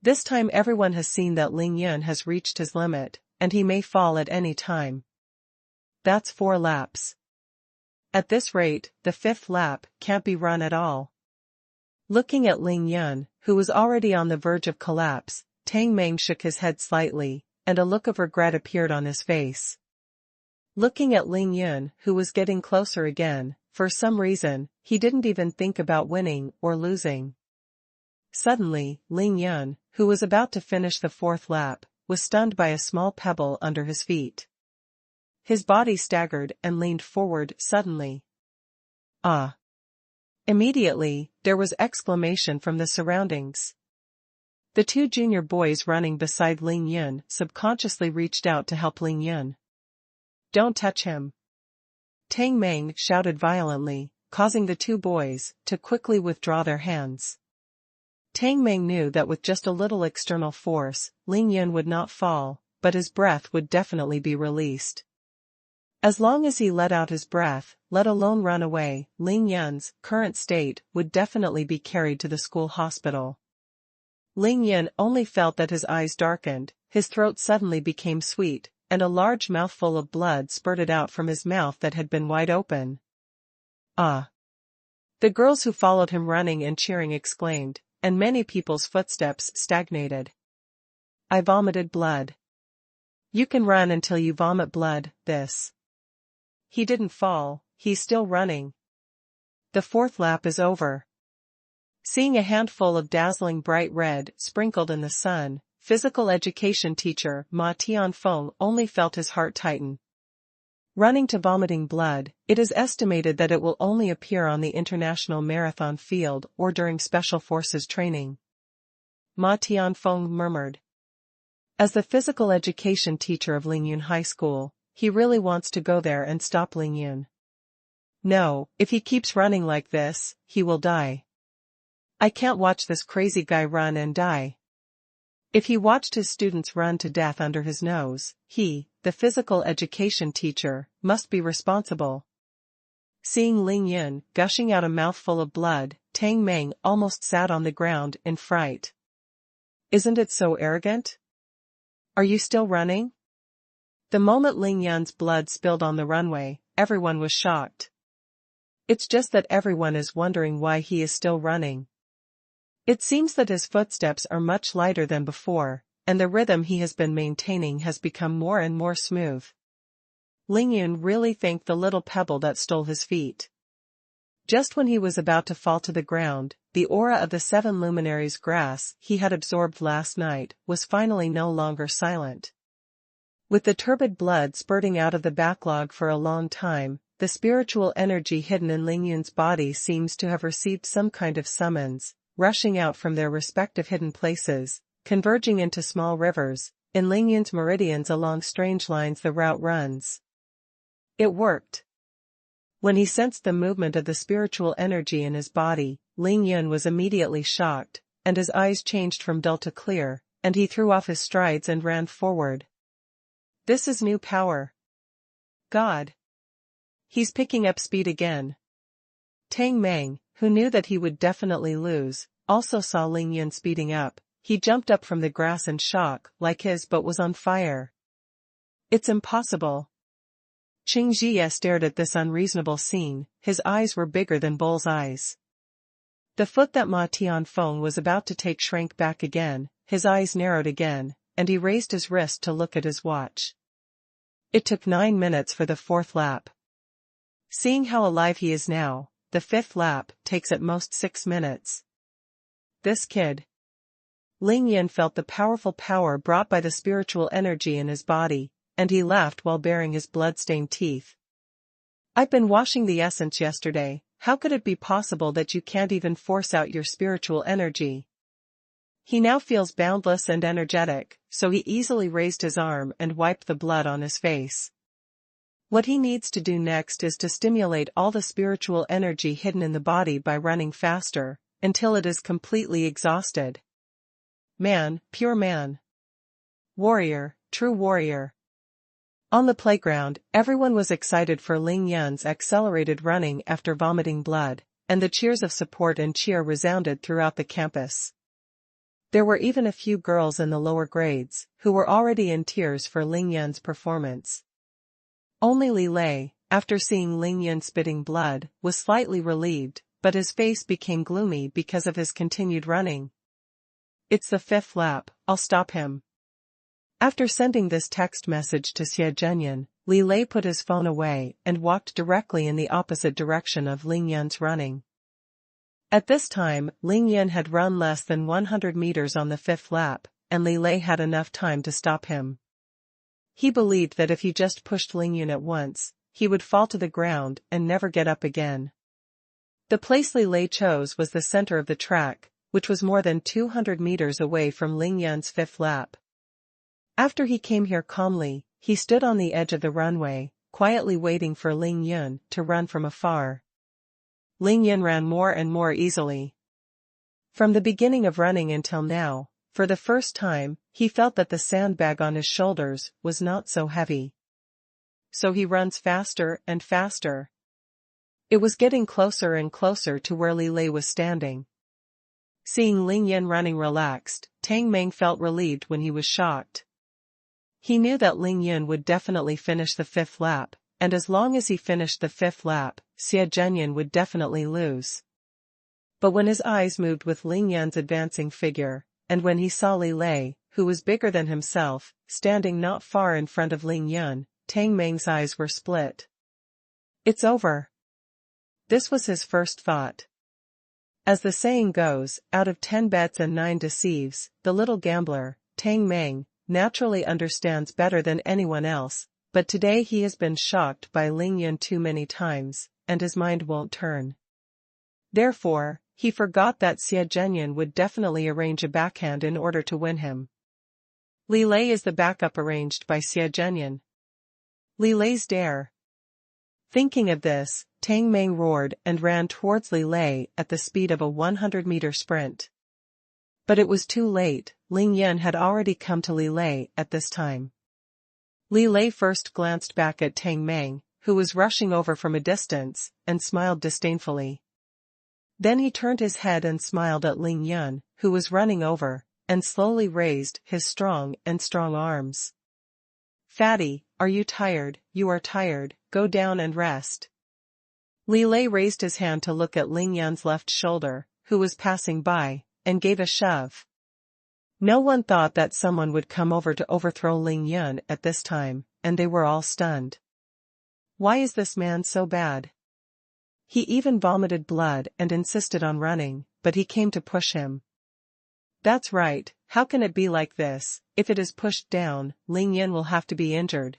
This time everyone has seen that Ling Yun has reached his limit, and he may fall at any time. That's 4 laps. At this rate, the 5th lap can't be run at all. Looking at Ling Yun, who was already on the verge of collapse, Tang Meng shook his head slightly, and a look of regret appeared on his face. Looking at Ling Yun, who was getting closer again, for some reason, he didn't even think about winning or losing. Suddenly, Ling Yun, who was about to finish the 4th lap, was stunned by a small pebble under his feet. His body staggered and leaned forward suddenly. Ah! Immediately, there was exclamation from the surroundings. The 2 junior boys running beside Ling Yun subconsciously reached out to help Ling Yun. Don't touch him! Tang Meng shouted violently, causing the 2 boys to quickly withdraw their hands. Tang Meng knew that with just a little external force, Ling Yun would not fall, but his breath would definitely be released. As long as he let out his breath, let alone run away, Ling Yun's current state would definitely be carried to the school hospital. Ling Yun only felt that his eyes darkened, his throat suddenly became sweet, and a large mouthful of blood spurted out from his mouth that had been wide open. Ah! The girls who followed him running and cheering exclaimed, and many people's footsteps stagnated. I vomited blood. You can run until you vomit blood, this. He didn't fall, he's still running. The 4th lap is over. Seeing a handful of dazzling bright red sprinkled in the sun, physical education teacher Ma Tianfeng only felt his heart tighten. Running to vomiting blood, it is estimated that it will only appear on the international marathon field or during special forces training. Ma Tianfeng murmured. As the physical education teacher of Lingyun High School, he really wants to go there and stop Lingyun. No, if he keeps running like this, he will die. I can't watch this crazy guy run and die. If he watched his students run to death under his nose, he, the physical education teacher, must be responsible. Seeing Lingyun gushing out a mouthful of blood, Tang Meng almost sat on the ground in fright. Isn't it so arrogant? Are you still running? The moment Lingyun's blood spilled on the runway, everyone was shocked. It's just that everyone is wondering why he is still running. It seems that his footsteps are much lighter than before, and the rhythm he has been maintaining has become more and more smooth. Lingyun really thanked the little pebble that stole his feet. Just when he was about to fall to the ground, the aura of the 7 luminaries grass he had absorbed last night was finally no longer silent. With the turbid blood spurting out of the backlog for a long time, the spiritual energy hidden in Lingyun's body seems to have received some kind of summons, rushing out from their respective hidden places, converging into small rivers, in Lingyun's meridians along strange lines the route runs. It worked. When he sensed the movement of the spiritual energy in his body, Lingyun was immediately shocked, and his eyes changed from dull to clear, and he threw off his strides and ran forward. This is new power. God! He's picking up speed again. Tang Meng, who knew that he would definitely lose, also saw Lingyun speeding up. He jumped up from the grass in shock, like his boat was on fire. It's impossible. Qing Jie stared at this unreasonable scene, his eyes were bigger than bull's eyes. The foot that Ma Tianfeng was about to take shrank back again, his eyes narrowed again, and he raised his wrist to look at his watch. It took 9 minutes for the 4th lap. Seeing how alive he is now, the 5th lap takes at most 6 minutes. This kid. Lingyun felt the powerful power brought by the spiritual energy in his body, and he laughed while baring his blood-stained teeth. I've been washing the essence yesterday, how could it be possible that you can't even force out your spiritual energy? He now feels boundless and energetic, so he easily raised his arm and wiped the blood on his face. What he needs to do next is to stimulate all the spiritual energy hidden in the body by running faster, until it is completely exhausted. Man, pure man. Warrior, true warrior. On the playground, everyone was excited for Lingyun's accelerated running after vomiting blood, and the cheers of support and cheer resounded throughout the campus. There were even a few girls in the lower grades, who were already in tears for Lingyun's performance. Only Li Lei, after seeing Lingyun spitting blood, was slightly relieved, but his face became gloomy because of his continued running. It's the 5th lap, I'll stop him. After sending this text message to Xie Zhenyan, Li Lei put his phone away and walked directly in the opposite direction of Lingyun's running. At this time, Lingyun had run less than 100 meters on the 5th lap, and Li Lei had enough time to stop him. He believed that if he just pushed Lingyun at once, he would fall to the ground and never get up again. The place Li Lei chose was the center of the track, which was more than 200 meters away from Lingyun's 5th lap. After he came here calmly, he stood on the edge of the runway, quietly waiting for Lingyun to run from afar. Lingyun ran more and more easily. From the beginning of running until now, for the first time, he felt that the sandbag on his shoulders was not so heavy. So he runs faster and faster. It was getting closer and closer to where Li Lei was standing. Seeing Lingyun running relaxed, Tang Meng felt relieved when he was shocked. He knew that Lingyun would definitely finish the 5th lap, and as long as he finished the 5th lap, Xie Zhenyan would definitely lose. But when his eyes moved with Lingyun's advancing figure, and when he saw Li Lei, who was bigger than himself, standing not far in front of Lingyun, Tang Meng's eyes were split. It's over. This was his first thought. As the saying goes, out of 10 bets and 9 deceives, the little gambler, Tang Meng, naturally understands better than anyone else, but today he has been shocked by Ling Yun too many times, and his mind won't turn. Therefore, he forgot that Xie Zhenyan would definitely arrange a backhand in order to win him. Li Lei is the backup arranged by Xie Zhenyan. Li Lei's dare. Thinking of this, Tang Meng roared and ran towards Li Lei at the speed of a 100-meter sprint. But it was too late, Ling Yun had already come to Li Lei at this time. Li Lei first glanced back at Tang Meng, who was rushing over from a distance, and smiled disdainfully. Then he turned his head and smiled at Ling Yun, who was running over, and slowly raised his strong arms. "Fatty, are you tired? You are tired, go down and rest." Li Lei raised his hand to look at Ling Yun's left shoulder, who was passing by, and gave a shove. No one thought that someone would come over to overthrow Ling Yun at this time, and they were all stunned. Why is this man so bad? He even vomited blood and insisted on running, but he came to push him. That's right, how can it be like this? If it is pushed down, Ling Yun will have to be injured.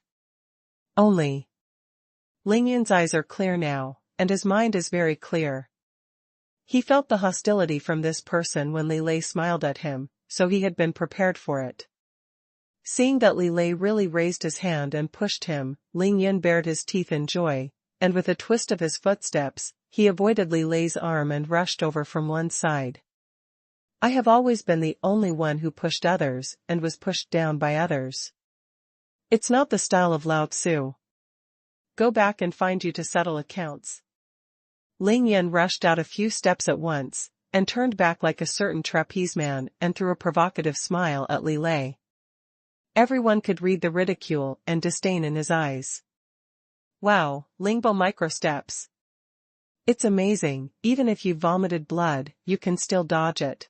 Only. Ling Yun's eyes are clear now, and his mind is very clear. He felt the hostility from this person when Li Lei smiled at him, so he had been prepared for it. Seeing that Li Lei really raised his hand and pushed him, Ling Yun bared his teeth in joy, and with a twist of his footsteps, he avoided Li Lei's arm and rushed over from one side. I have always been the only one who pushed others and was pushed down by others. It's not the style of Lao Tzu. Go back and find you to settle accounts. Ling Yun rushed out a few steps at once, and turned back like a certain trapeze man and threw a provocative smile at Li Lei. Everyone could read the ridicule and disdain in his eyes. Wow, Lingbo microsteps. It's amazing, even if you vomited blood, you can still dodge it.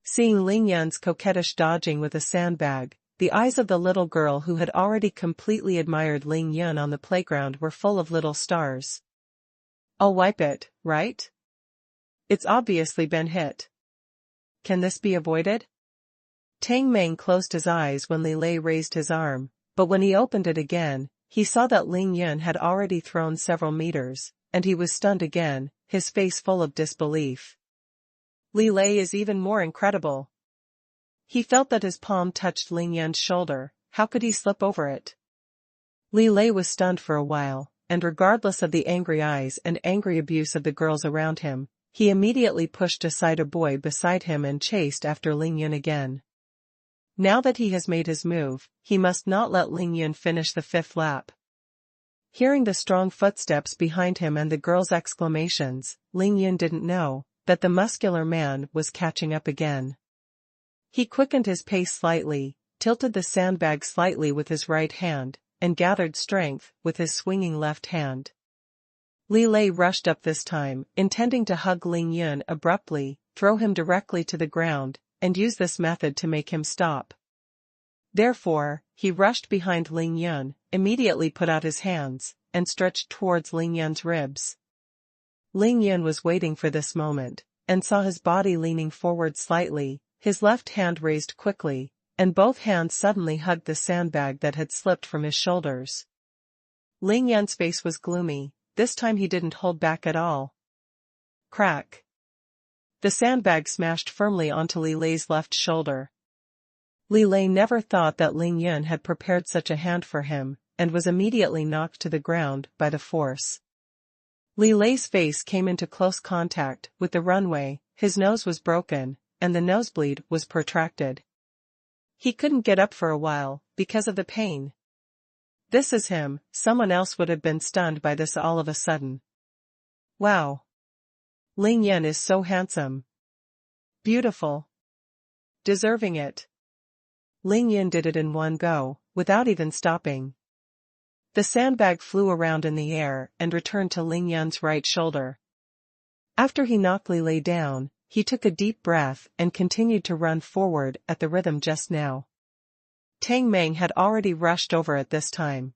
Seeing Ling Yun's coquettish dodging with a sandbag, the eyes of the little girl who had already completely admired Ling Yun on the playground were full of little stars. I'll wipe it, right? It's obviously been hit. Can this be avoided? Tang Meng closed his eyes when Li Lei raised his arm, but when he opened it again, he saw that Ling Yun had already thrown several meters, and he was stunned again, his face full of disbelief. Li Lei is even more incredible. He felt that his palm touched Ling Yun's shoulder, how could he slip over it? Li Lei was stunned for a while, and regardless of the angry eyes and angry abuse of the girls around him, he immediately pushed aside a boy beside him and chased after Ling Yun again. Now that he has made his move, he must not let Ling Yun finish the 5th lap. Hearing the strong footsteps behind him and the girls' exclamations, Ling Yun didn't know that the muscular man was catching up again. He quickened his pace slightly, tilted the sandbag slightly with his right hand, and gathered strength with his swinging left hand. Li Lei rushed up this time, intending to hug Ling Yun abruptly, throw him directly to the ground, and use this method to make him stop. Therefore, he rushed behind Ling Yun, immediately put out his hands, and stretched towards Ling Yun's ribs. Ling Yun was waiting for this moment, and saw his body leaning forward slightly, his left hand raised quickly, and both hands suddenly hugged the sandbag that had slipped from his shoulders. Ling Yun's face was gloomy, this time he didn't hold back at all. Crack. The sandbag smashed firmly onto Li Lei's left shoulder. Li Lei never thought that Ling Yun had prepared such a hand for him, and was immediately knocked to the ground by the force. Li Lei's face came into close contact with the runway, his nose was broken, and the nosebleed was protracted. He couldn't get up for a while, because of the pain. This is him, someone else would have been stunned by this all of a sudden. Wow. Ling Yun is so handsome. Beautiful. Deserving it. Ling Yun did it in one go, without even stopping. The sandbag flew around in the air and returned to Ling Yun's right shoulder. After he knocked Li Lei down, he took a deep breath and continued to run forward at the rhythm just now. Tang Meng had already rushed over at this time.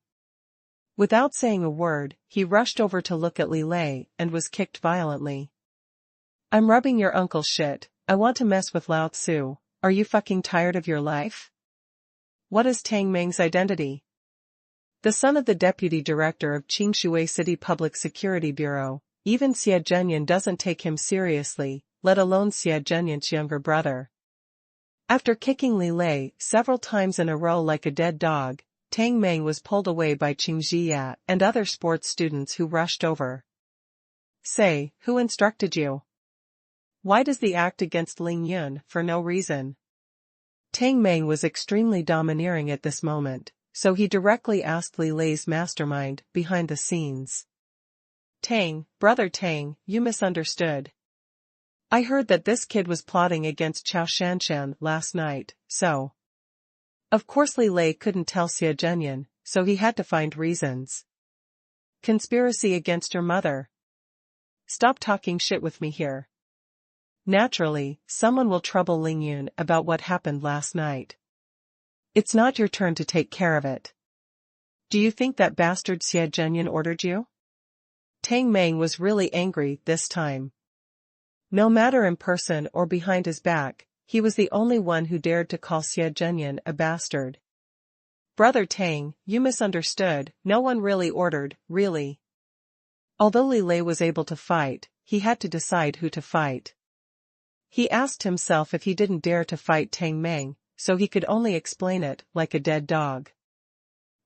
Without saying a word, he rushed over to look at Li Lei and was kicked violently. I'm rubbing your uncle's shit. I want to mess with Lao Tzu. Are you fucking tired of your life? What is Tang Meng's identity? The son of the deputy director of Qingshui City Public Security Bureau, even Xie Zhenyan doesn't take him seriously, let alone Xie Zhenyan's younger brother. After kicking Li Lei several times in a row like a dead dog, Tang Meng was pulled away by Qing Zhiya and other sports students who rushed over. Say, who instructed you? Why does the act against Ling Yun for no reason? Tang Meng was extremely domineering at this moment, so he directly asked Li Lei's mastermind behind the scenes. Brother Tang, you misunderstood. I heard that this kid was plotting against Chao Shanshan last night, so. Of course Li Lei couldn't tell Xie Zhenyan, so he had to find reasons. Conspiracy against your mother. Stop talking shit with me here. Naturally, someone will trouble Ling Yun about what happened last night. It's not your turn to take care of it. Do you think that bastard Xie Zhenyan ordered you? Tang Meng was really angry this time. No matter in person or behind his back, he was the only one who dared to call Xie Zhenyan a bastard. Brother Tang, you misunderstood, no one really ordered, really. Although Li Lei was able to fight, he had to decide who to fight. He asked himself if he didn't dare to fight Tang Meng, so he could only explain it like a dead dog.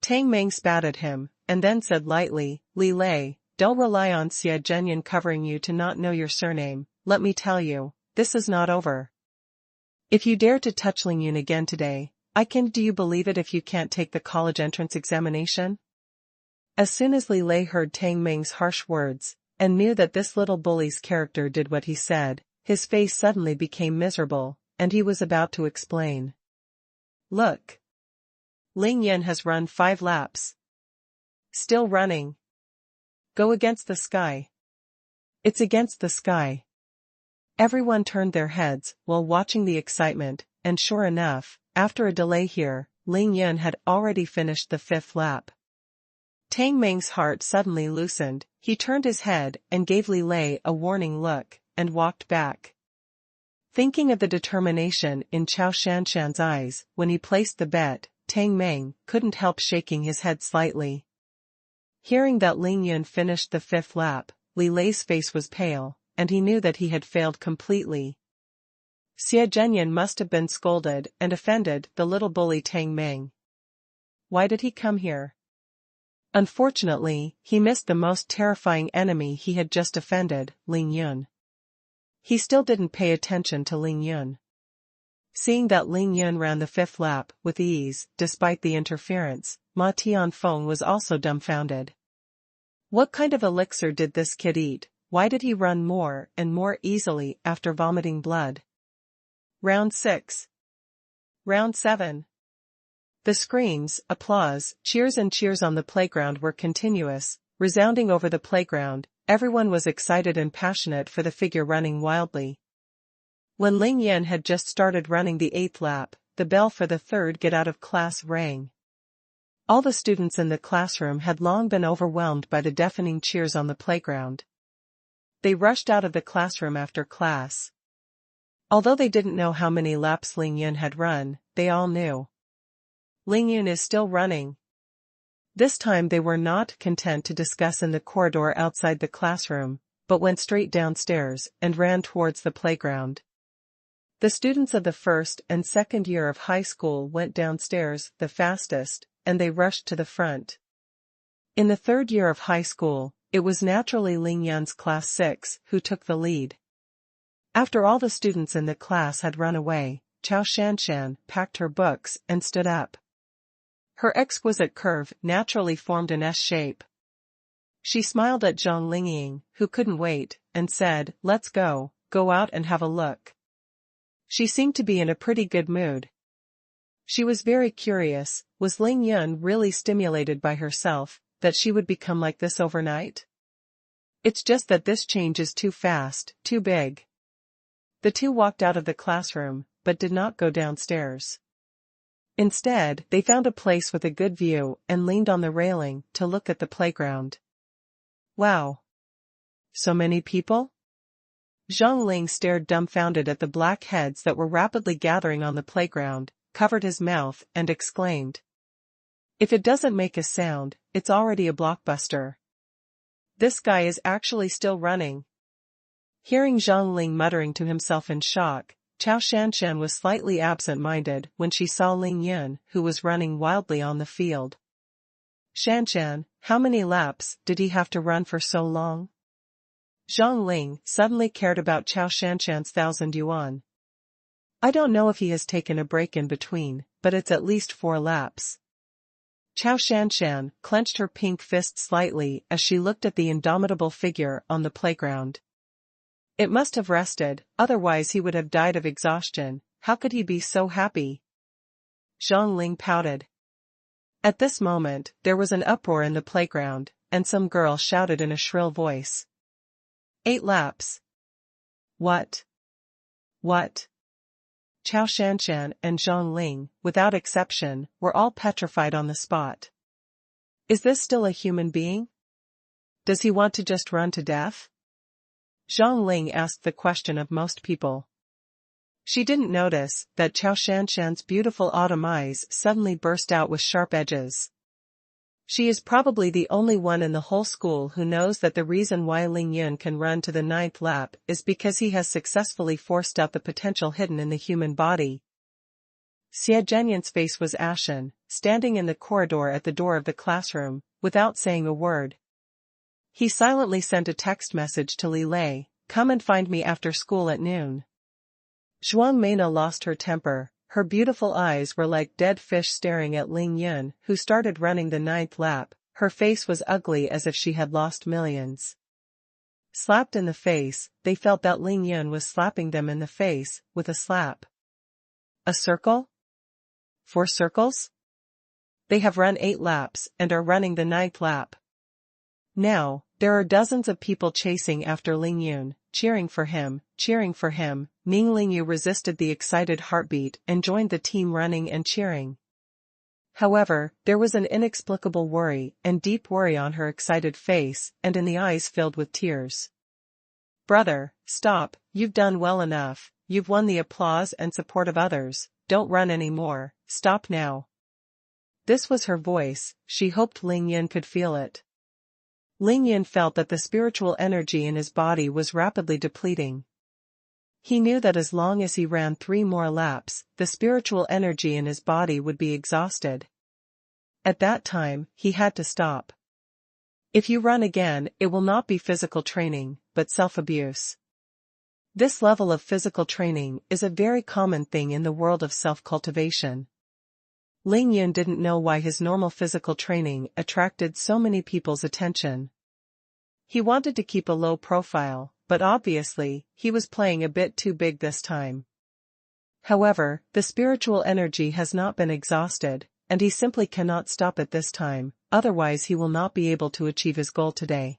Tang Meng spat at him, and then said lightly, Li Lei, don't rely on Xie Zhenyan covering you to not know your surname. Let me tell you, this is not over. If you dare to touch Ling Yun again today, do you believe it if you can't take the college entrance examination? As soon as Li Lei heard Tang Meng's harsh words, and knew that this little bully's character did what he said, his face suddenly became miserable, and he was about to explain. Look. Ling Yun has run 5 laps. Still running. Go against the sky. It's against the sky. Everyone turned their heads while watching the excitement, and sure enough, after a delay here, Ling Yun had already finished the 5th lap. Tang Meng's heart suddenly loosened, he turned his head and gave Li Lei a warning look, and walked back. Thinking of the determination in Chao Shanshan's eyes when he placed the bet, Tang Meng couldn't help shaking his head slightly. Hearing that Ling Yun finished the 5th lap, Li Lei's face was pale, and he knew that he had failed completely. Xie Zhenyan must have been scolded and offended the little bully Tang Meng. Why did he come here? Unfortunately, he missed the most terrifying enemy he had just offended, Ling Yun. He still didn't pay attention to Ling Yun. Seeing that Ling Yun ran the 5th lap with ease, despite the interference, Ma Tianfeng was also dumbfounded. What kind of elixir did this kid eat? Why did he run more and more easily after vomiting blood? Round 6. Round 7. The screams, applause, cheers and cheers on the playground were continuous, resounding over the playground. Everyone was excited and passionate for the figure running wildly. When Ling Yun had just started running the 8th lap, the bell for the 3rd get out of class rang. All the students in the classroom had long been overwhelmed by the deafening cheers on the playground. They rushed out of the classroom after class. Although they didn't know how many laps Ling Yun had run, they all knew. Ling Yun is still running. This time they were not content to discuss in the corridor outside the classroom, but went straight downstairs and ran towards the playground. The students of the 1st and 2nd year of high school went downstairs the fastest, and they rushed to the front. In the 3rd year of high school, it was naturally Ling Yun's class 6 who took the lead. After all the students in the class had run away, Chao Shanshan packed her books and stood up. Her exquisite curve naturally formed an S shape. She smiled at Zheng Lingying, who couldn't wait, and said, "Let's go out and have a look." She seemed to be in a pretty good mood. She was very curious, was Ling Yun really stimulated by herself, that she would become like this overnight? It's just that this change is too fast, too big. The two walked out of the classroom, but did not go downstairs. Instead, they found a place with a good view and leaned on the railing to look at the playground. Wow! So many people? Zheng Ling stared dumbfounded at the black heads that were rapidly gathering on the playground, covered his mouth, and exclaimed. If it doesn't make a sound, it's already a blockbuster. This guy is actually still running. Hearing Zheng Ling muttering to himself in shock, Chao Shanshan was slightly absent-minded when she saw Ling Yun, who was running wildly on the field. Shanshan, how many laps did he have to run for so long? Zheng Ling suddenly cared about Chao Shanshan's 1,000 yuan. I don't know if he has taken a break in between, but it's at least 4 laps. Chao Shanshan clenched her pink fist slightly as she looked at the indomitable figure on the playground. It must have rested, otherwise he would have died of exhaustion. How could he be so happy? Zheng Ling pouted. At this moment, there was an uproar in the playground, and some girl shouted in a shrill voice. 8 laps. What? What? Chao Shanshan and Zheng Ling, without exception, were all petrified on the spot. Is this still a human being? Does he want to just run to death? Zheng Ling asked the question of most people. She didn't notice that Chao Shanshan's beautiful autumn eyes suddenly burst out with sharp edges. She is probably the only one in the whole school who knows that the reason why Ling Yun can run to the 9th lap is because he has successfully forced out the potential hidden in the human body. Xie Zhenyan's face was ashen, standing in the corridor at the door of the classroom, without saying a word. He silently sent a text message to Li Lei, come and find me after school at noon. Zhuang Meina lost her temper, her beautiful eyes were like dead fish staring at Ling Yun, who started running the 9th lap. Her face was ugly as if she had lost millions. Slapped in the face, they felt that Ling Yun was slapping them in the face, with a slap. A circle? 4 circles? They have run 8 laps, and are running the 9th lap. Now, there are dozens of people chasing after Ling Yun, cheering for him, cheering for him. Ning Lingyu resisted the excited heartbeat and joined the team running and cheering. However, there was an inexplicable worry and deep worry on her excited face and in the eyes filled with tears. Brother, stop, you've done well enough, you've won the applause and support of others, don't run anymore, stop now. This was her voice, she hoped Ling Yun could feel it. Ling Yun felt that the spiritual energy in his body was rapidly depleting. He knew that as long as he ran 3 more laps, the spiritual energy in his body would be exhausted. At that time, he had to stop. If you run again, it will not be physical training, but self-abuse. This level of physical training is a very common thing in the world of self-cultivation. Ling Yun didn't know why his normal physical training attracted so many people's attention. He wanted to keep a low profile, but obviously, he was playing a bit too big this time. However, the spiritual energy has not been exhausted, and he simply cannot stop at this time, otherwise he will not be able to achieve his goal today.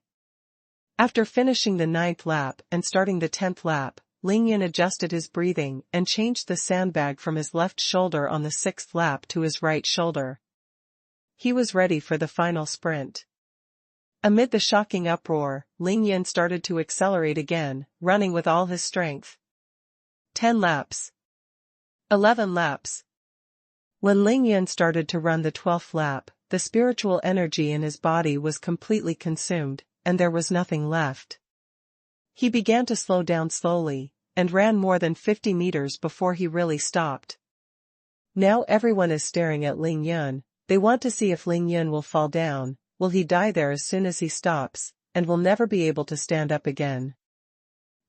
After finishing the 9th lap and starting the 10th lap, Ling Yun adjusted his breathing and changed the sandbag from his left shoulder on the 6th lap to his right shoulder. He was ready for the final sprint. Amid the shocking uproar, Ling Yun started to accelerate again, running with all his strength. 10 laps. 11 laps. When Ling Yun started to run the 12th lap, the spiritual energy in his body was completely consumed, and there was nothing left. He began to slow down slowly, and ran more than 50 meters before he really stopped. Now everyone is staring at Ling Yun, they want to see if Ling Yun will fall down. Will he die there as soon as he stops, and will never be able to stand up again?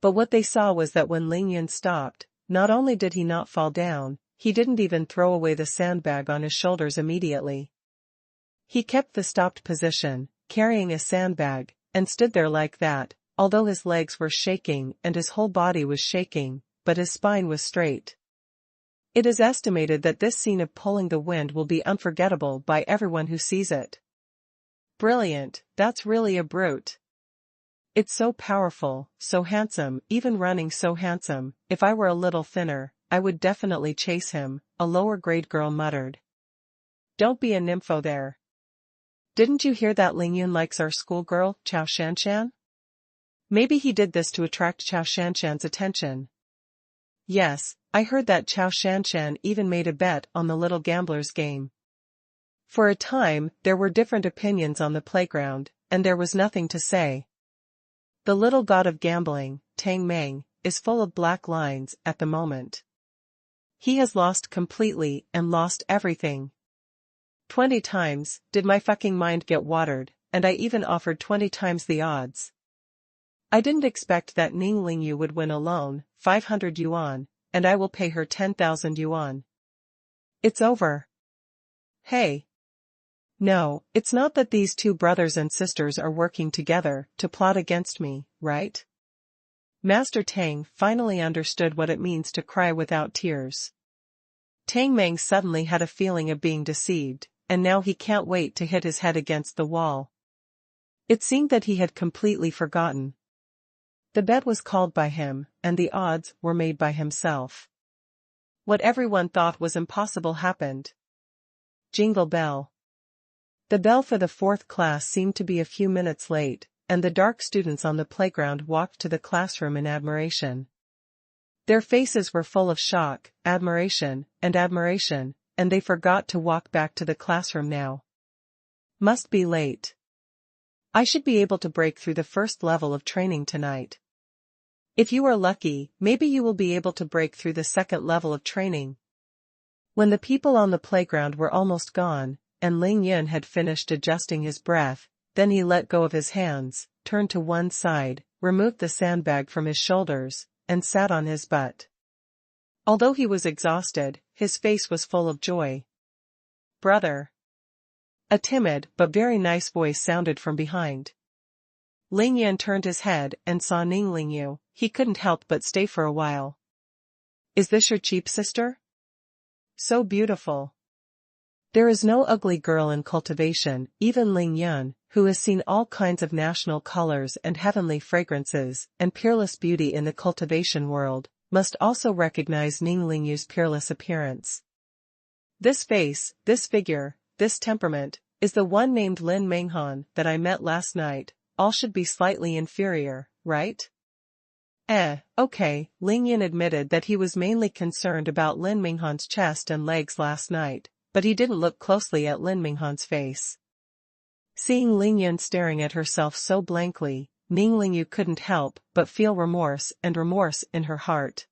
But what they saw was that when Ling Yun stopped, not only did he not fall down, he didn't even throw away the sandbag on his shoulders immediately. He kept the stopped position, carrying a sandbag, and stood there like that, although his legs were shaking and his whole body was shaking, but his spine was straight. It is estimated that this scene of pulling the wind will be unforgettable by everyone who sees it. Brilliant, that's really a brute. It's so powerful, so handsome, even running so handsome. If I were a little thinner, I would definitely chase him, a lower grade girl muttered. Don't be a nympho there. Didn't you hear that Ling Yun likes our schoolgirl, Chao Shanshan? Maybe he did this to attract Chao Shanshan's attention. Yes, I heard that Chao Shanshan even made a bet on the little gambler's game. For a time, there were different opinions on the playground, and there was nothing to say. The little god of gambling, Tang Meng, is full of black lines at the moment. He has lost completely and lost everything. 20 times, did my fucking mind get watered, and I even offered 20 times the odds. I didn't expect that Ning Lingyu would win alone, 500 yuan, and I will pay her 10,000 yuan. It's over. Hey. No, it's not that these two brothers and sisters are working together to plot against me, right? Master Tang finally understood what it means to cry without tears. Tang Meng suddenly had a feeling of being deceived, and now he can't wait to hit his head against the wall. It seemed that he had completely forgotten. The bet was called by him, and the odds were made by himself. What everyone thought was impossible happened. Jingle bell. The bell for the 4th class seemed to be a few minutes late, and the dark students on the playground walked to the classroom in admiration. Their faces were full of shock, admiration, and they forgot to walk back to the classroom now. Must be late. I should be able to break through the first level of training tonight. If you are lucky, maybe you will be able to break through the second level of training. When the people on the playground were almost gone, and Ling Yun had finished adjusting his breath, then he let go of his hands, turned to one side, removed the sandbag from his shoulders, and sat on his butt. Although he was exhausted, his face was full of joy. Brother. A timid but very nice voice sounded from behind. Ling Yun turned his head and saw Ning Lingyu. He couldn't help but stay for a while. Is this your cheap sister? So beautiful. There is no ugly girl in Cultivation, even Ling Yun, who has seen all kinds of national colors and heavenly fragrances and peerless beauty in the Cultivation world, must also recognize Ning Lingyu's peerless appearance. This face, this figure, this temperament, is the one named Lin Menghan that I met last night. All should be slightly inferior, right? Okay, Ling Yun admitted that he was mainly concerned about Lin Menghan's chest and legs last night, but he didn't look closely at Lin Menghan's face. Seeing Ling Yun staring at herself so blankly, Ning Lingyu couldn't help but feel remorse in her heart.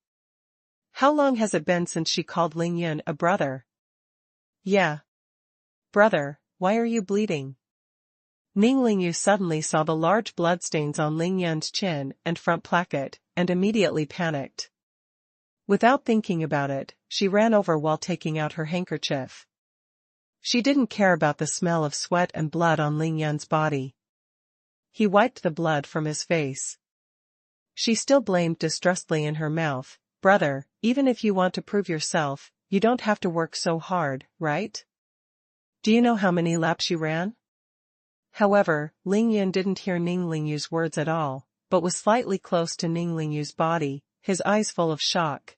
How long has it been since she called Ling Yun a brother? Yeah. Brother, why are you bleeding? Ning Lingyu suddenly saw the large bloodstains on Ling Yun's chin and front placket, and immediately panicked. Without thinking about it, she ran over while taking out her handkerchief. She didn't care about the smell of sweat and blood on Ling Yun's body. He wiped the blood from his face. She still blamed distrustfully in her mouth, brother, even if you want to prove yourself, you don't have to work so hard, right? Do you know how many laps you ran? However, Ling Yun didn't hear Ning Lingyu's words at all, but was slightly close to Ning Lingyu's body, his eyes full of shock.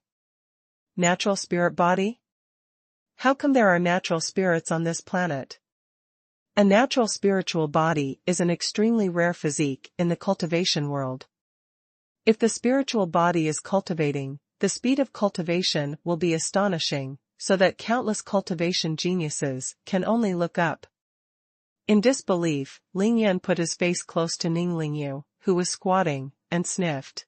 Natural spirit body? How come there are natural spirits on this planet? A natural spiritual body is an extremely rare physique in the cultivation world. If the spiritual body is cultivating, the speed of cultivation will be astonishing, so that countless cultivation geniuses can only look up. In disbelief, Ling Yun put his face close to Ning Lingyu, who was squatting, and sniffed.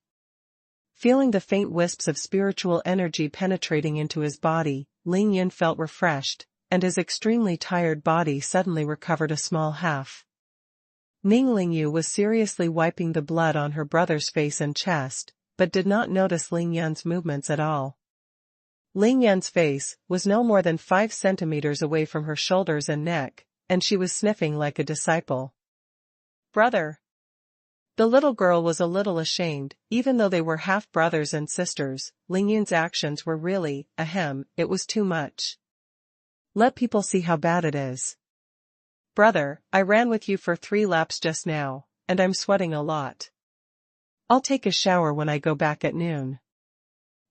Feeling the faint wisps of spiritual energy penetrating into his body, Ling Yun felt refreshed, and his extremely tired body suddenly recovered a small half. Ning Lingyu was seriously wiping the blood on her brother's face and chest, but did not notice Ling Yun's movements at all. Ling Yun's face was no more than 5 centimeters away from her shoulders and neck, and she was sniffing like a disciple. Brother. The little girl was a little ashamed, even though they were half brothers and sisters. Ling Yun's actions were really, it was too much. Let people see how bad it is. Brother, I ran with you for 3 laps just now, and I'm sweating a lot. I'll take a shower when I go back at noon.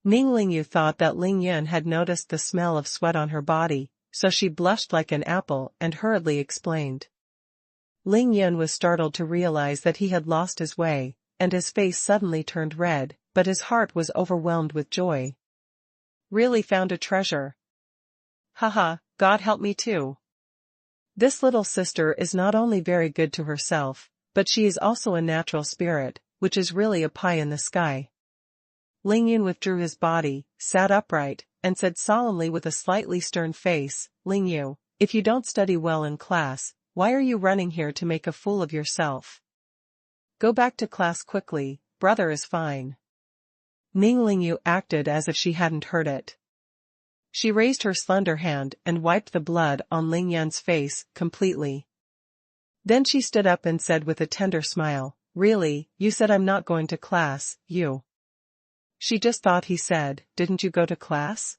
Ning Lingyu thought that Ling Yun had noticed the smell of sweat on her body, so she blushed like an apple and hurriedly explained. Ling Yun was startled to realize that he had lost his way, and his face suddenly turned red, but his heart was overwhelmed with joy. Really found a treasure. Haha, God help me too. This little sister is not only very good to herself, but she is also a natural spirit, which is really a pie in the sky. Ling Yun withdrew his body, sat upright, and said solemnly with a slightly stern face, Ling Yu, if you don't study well in class, why are you running here to make a fool of yourself? Go back to class quickly, brother is fine. Ning Ling Yu acted as if she hadn't heard it. She raised her slender hand and wiped the blood on Ling Yun's face completely. Then she stood up and said with a tender smile, really, you said I'm not going to class, you. She just thought he said, didn't you go to class?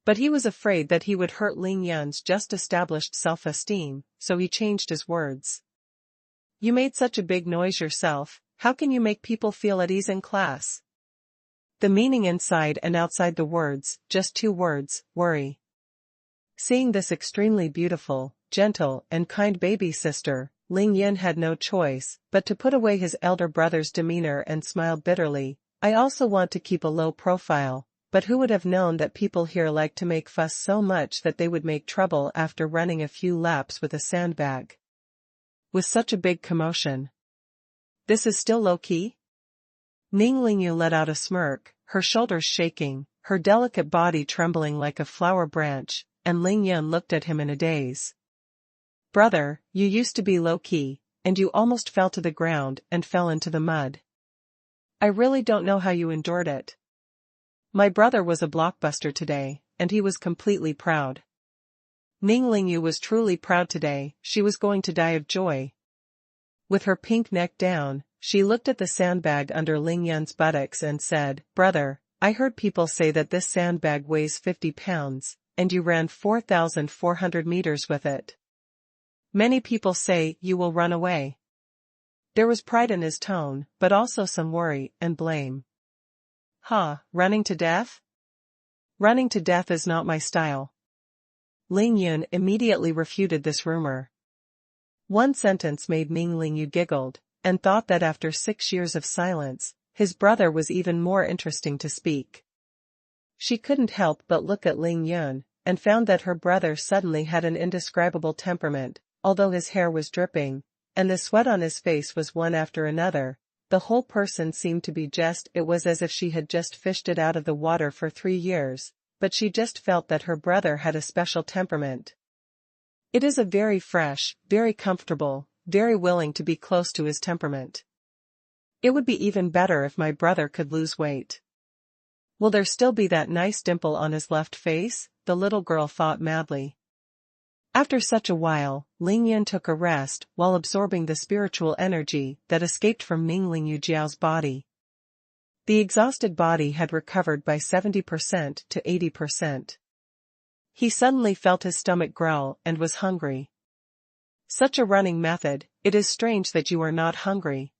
But he was afraid that he would hurt Ling Yun's just established self-esteem, so he changed his words. You made such a big noise yourself, how can you make people feel at ease in class? The meaning inside and outside the words, just two words, worry. Seeing this extremely beautiful, gentle, and kind baby sister, Ling Yun had no choice but to put away his elder brother's demeanor and smile bitterly. I also want to keep a low profile, but who would have known that people here like to make fuss so much that they would make trouble after running a few laps with a sandbag. With such a big commotion. This is still low-key? Ning Lingyu let out a smirk, her shoulders shaking, her delicate body trembling like a flower branch, and Ling Yun looked at him in a daze. Brother, you used to be low-key, and you almost fell to the ground and fell into the mud. I really don't know how you endured it. My brother was a blockbuster today, and he was completely proud. Ning Lingyu was truly proud today, she was going to die of joy. With her pink neck down, she looked at the sandbag under Ling Yun's buttocks and said, Brother, I heard people say that this sandbag weighs 50 pounds, and you ran 4,400 meters with it. Many people say you will run away. There was pride in his tone, but also some worry and blame. Running to death? Running to death is not my style. Ling Yun immediately refuted this rumor. One sentence made Ning Lingyu giggled, and thought that after 6 years of silence, his brother was even more interesting to speak. She couldn't help but look at Ling Yun, and found that her brother suddenly had an indescribable temperament, although his hair was dripping, and the sweat on his face was one after another. The whole person seemed to be it was as if she had just fished it out of the water for 3 years, but she just felt that her brother had a special temperament. It is a very fresh, very comfortable, very willing to be close to his temperament. It would be even better if my brother could lose weight. Will there still be that nice dimple on his left face? The little girl thought madly. After such a while, Ling Yun took a rest while absorbing the spiritual energy that escaped from Ning Lingyu Jiao's body. The exhausted body had recovered by 70% to 80%. He suddenly felt his stomach growl and was hungry. Such a running method, it is strange that you are not hungry.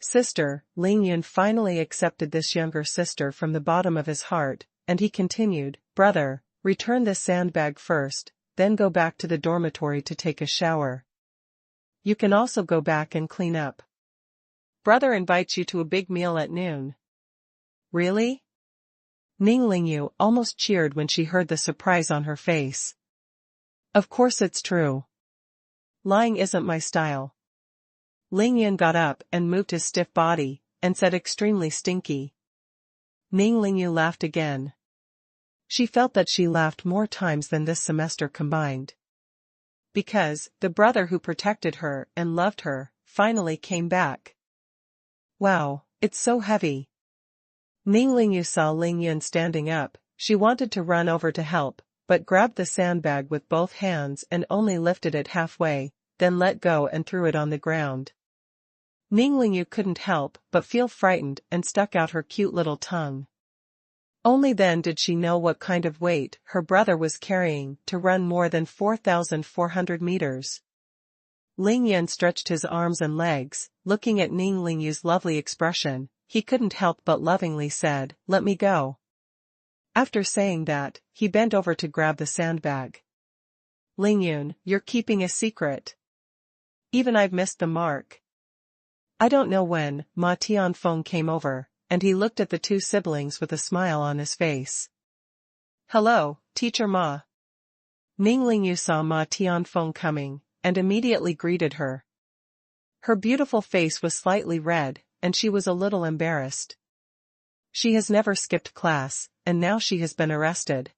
Sister, Ling Yun finally accepted this younger sister from the bottom of his heart, and he continued, Brother, return this sandbag first, then go back to the dormitory to take a shower. You can also go back and clean up. Brother invites you to a big meal at noon. Really? Ning Lingyu almost cheered when she heard the surprise on her face. Of course it's true. Lying isn't my style. Ling Yun got up and moved his stiff body, and said extremely stinky. Ning Lingyu laughed again. She felt that she laughed more times than this semester combined. Because, the brother who protected her and loved her, finally came back. Wow, it's so heavy. Ning Lingyu saw Ling Yun standing up, she wanted to run over to help, but grabbed the sandbag with both hands and only lifted it halfway, then let go and threw it on the ground. Ning Lingyu couldn't help but feel frightened and stuck out her cute little tongue. Only then did she know what kind of weight her brother was carrying to run more than 4,400 meters. Ling Yun stretched his arms and legs, looking at Ning Lingyu's lovely expression, he couldn't help but lovingly said, Let me go. After saying that, he bent over to grab the sandbag. Ling Yun, you're keeping a secret. Even I've missed the mark. I don't know when. Ma Tianfeng came over, and he looked at the two siblings with a smile on his face. Hello, Teacher Ma. Ning Lingyu saw Ma Tianfeng coming, and immediately greeted her. Her beautiful face was slightly red, and she was a little embarrassed. She has never skipped class, and now she has been arrested.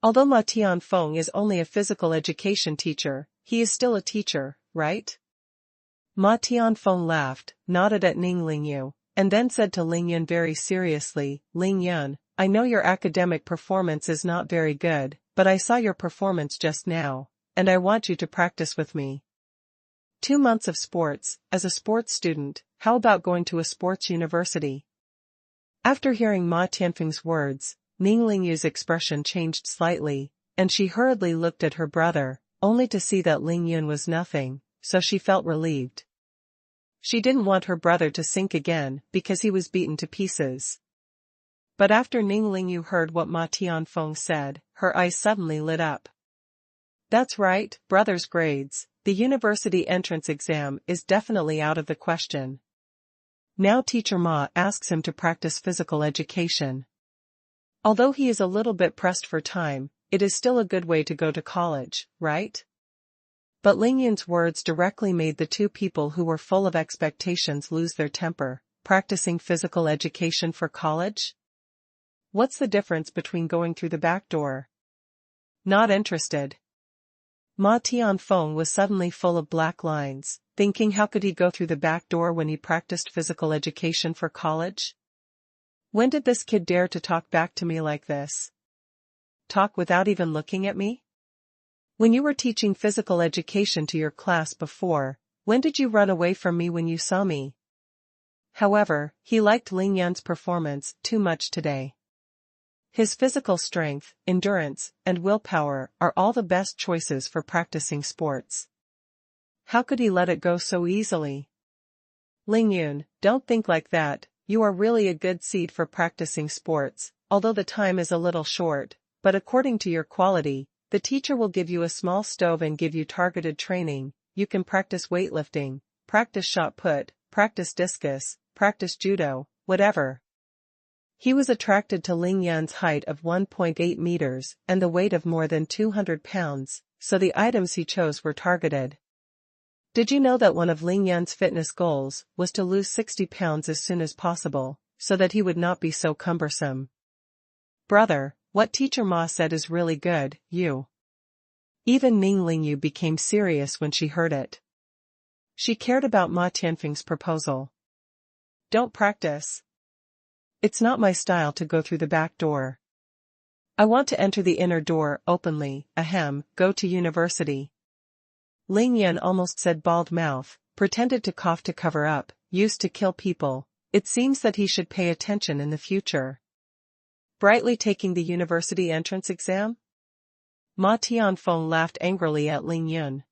Although Ma Tianfeng is only a physical education teacher, he is still a teacher, right? Ma Tianfeng laughed, nodded at Ning Lingyu, and then said to Ling Yun very seriously, Ling Yun, I know your academic performance is not very good, but I saw your performance just now, and I want you to practice with me. 2 months of sports, as a sports student, how about going to a sports university? After hearing Ma Tianfeng's words, Ning Lingyu's expression changed slightly, and she hurriedly looked at her brother, only to see that Ling Yun was nothing, so she felt relieved. She didn't want her brother to sink again because he was beaten to pieces. But after Ning Lingyu heard what Ma Tianfeng said, her eyes suddenly lit up. That's right, brother's grades, the university entrance exam is definitely out of the question. Now Teacher Ma asks him to practice physical education. Although he is a little bit pressed for time, it is still a good way to go to college, right? But Ling Yun's words directly made the two people who were full of expectations lose their temper. Practicing physical education for college? What's the difference between going through the back door? Not interested. Ma Tianfeng was suddenly full of black lines, thinking how could he go through the back door when he practiced physical education for college? When did this kid dare to talk back to me like this? Talk without even looking at me? When you were teaching physical education to your class before, when did you run away from me when you saw me? However, he liked Ling Yun's performance too much today. His physical strength, endurance, and willpower are all the best choices for practicing sports. How could he let it go so easily? Ling Yun, don't think like that, you are really a good seed for practicing sports, although the time is a little short, but according to your quality, the teacher will give you a small stove and give you targeted training. You can practice weightlifting, practice shot put, practice discus, practice judo, whatever. He was attracted to Ling Yun's height of 1.8 meters and the weight of more than 200 pounds, so the items he chose were targeted. Did you know that one of Ling Yun's fitness goals was to lose 60 pounds as soon as possible, so that he would not be so cumbersome? Brother, what Teacher Ma said is really good, you. Even Ning Lingyu became serious when she heard it. She cared about Ma Tianfeng's proposal. Don't practice. It's not my style to go through the back door. I want to enter the inner door openly, go to university. Ling Yun almost said bald mouth, pretended to cough to cover up, used to kill people. It seems that he should pay attention in the future. Brightly taking the university entrance exam? Ma Tianfeng laughed angrily at Ling Yun.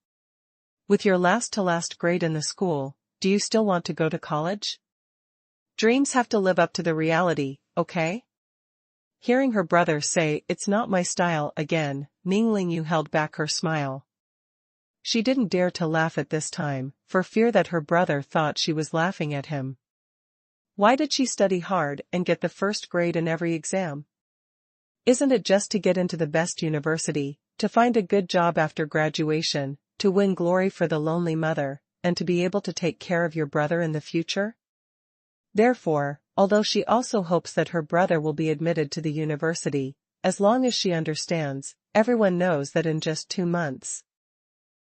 With your last grade in the school, do you still want to go to college? Dreams have to live up to the reality, okay? Hearing her brother say, it's not my style again, Ning Lingyu held back her smile. She didn't dare to laugh at this time, for fear that her brother thought she was laughing at him. Why did she study hard and get the first grade in every exam? Isn't it just to get into the best university, to find a good job after graduation, to win glory for the lonely mother, and to be able to take care of your brother in the future? Therefore, although she also hopes that her brother will be admitted to the university, as long as she understands, everyone knows that in just 2 months.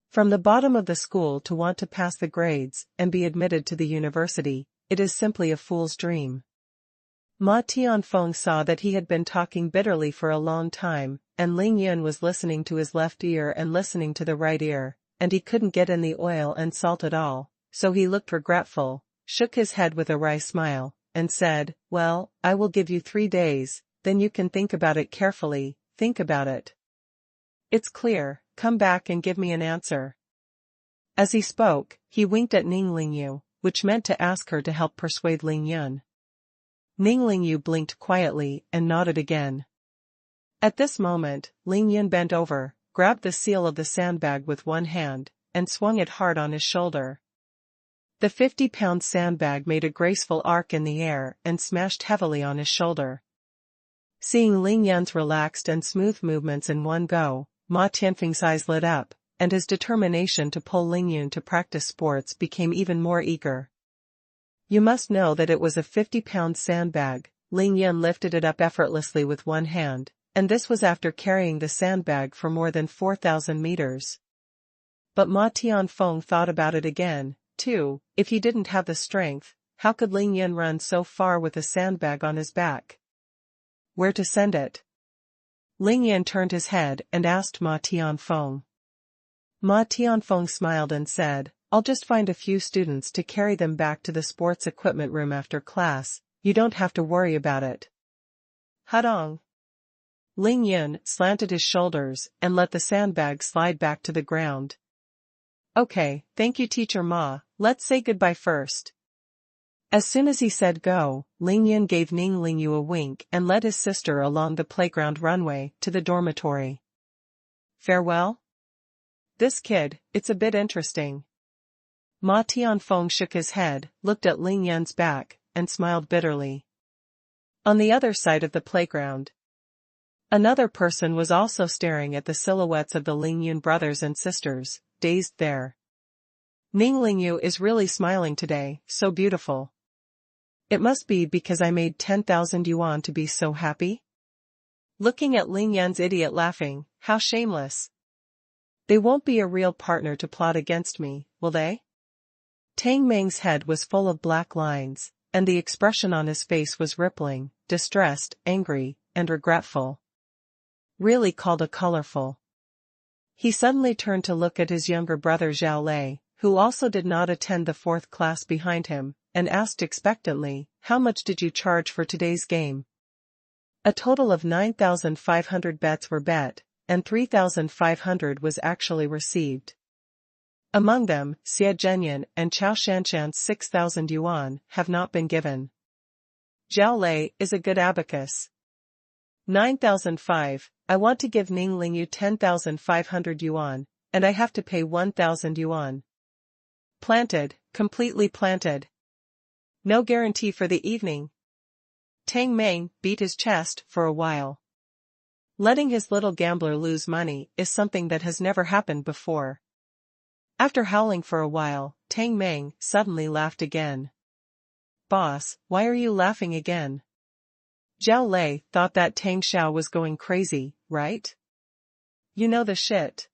From the bottom of the school to want to pass the grades and be admitted to the university, it is simply a fool's dream. Ma Tianfeng saw that he had been talking bitterly for a long time, and Ling Yun was listening to his left ear and listening to the right ear, and he couldn't get in the oil and salt at all, so he looked regretful, shook his head with a wry smile, and said, well, I will give you 3 days, then you can think about it carefully, think about it. It's clear, come back and give me an answer. As he spoke, he winked at Ning Lingyu, which meant to ask her to help persuade Ling Yun. Ning Lingyu blinked quietly and nodded again. At this moment, Ling Yun bent over, grabbed the seal of the sandbag with one hand, and swung it hard on his shoulder. The 50-pound sandbag made a graceful arc in the air and smashed heavily on his shoulder. Seeing Ling Yun's relaxed and smooth movements in one go, Ma Tianfeng's eyes lit up, and his determination to pull Ling Yun to practice sports became even more eager. You must know that it was a 50-pound sandbag. Ling Yun lifted it up effortlessly with one hand, and this was after carrying the sandbag for more than 4,000 meters. But Ma Tianfeng thought about it again, too. If he didn't have the strength, how could Ling Yun run so far with a sandbag on his back? Where to send it? Ling Yun turned his head and asked Ma Tianfeng. Ma Tianfeng smiled and said, I'll just find a few students to carry them back to the sports equipment room after class. You don't have to worry about it. Hadong. Ling Yun slanted his shoulders and let the sandbag slide back to the ground. Okay, thank you Teacher Ma, let's say goodbye first. As soon as he said go, Ling Yun gave Ning Lingyu a wink and led his sister along the playground runway to the dormitory. Farewell? This kid, it's a bit interesting. Ma Tianfeng shook his head, looked at Ling Yun's back, and smiled bitterly. On the other side of the playground, another person was also staring at the silhouettes of the Ling Yun brothers and sisters, dazed there. Ning Lingyu is really smiling today, so beautiful. It must be because I made 10,000 yuan to be so happy? Looking at Ling Yun's idiot laughing, how shameless. They won't be a real partner to plot against me, will they? Tang Meng's head was full of black lines, and the expression on his face was rippling, distressed, angry, and regretful. Really called a colorful. He suddenly turned to look at his younger brother Zhao Lei, who also did not attend the fourth class behind him, and asked expectantly, how much did you charge for today's game? A total of 9,500 bets were bet, and 3,500 was actually received. Among them, Xie Zhenyan and Chao Shanshan's 6,000 yuan have not been given. Zhao Lei is a good abacus. 9,005, I want to give Ning Lingyu 10,500 yuan, and I have to pay 1,000 yuan. Planted, completely planted. No guarantee for the evening. Tang Meng beat his chest for a while. Letting his little gambler lose money is something that has never happened before. After howling for a while, Tang Meng suddenly laughed again. Boss, why are you laughing again? Zhao Lei thought that Tang Xiao was going crazy, right? You know the shit.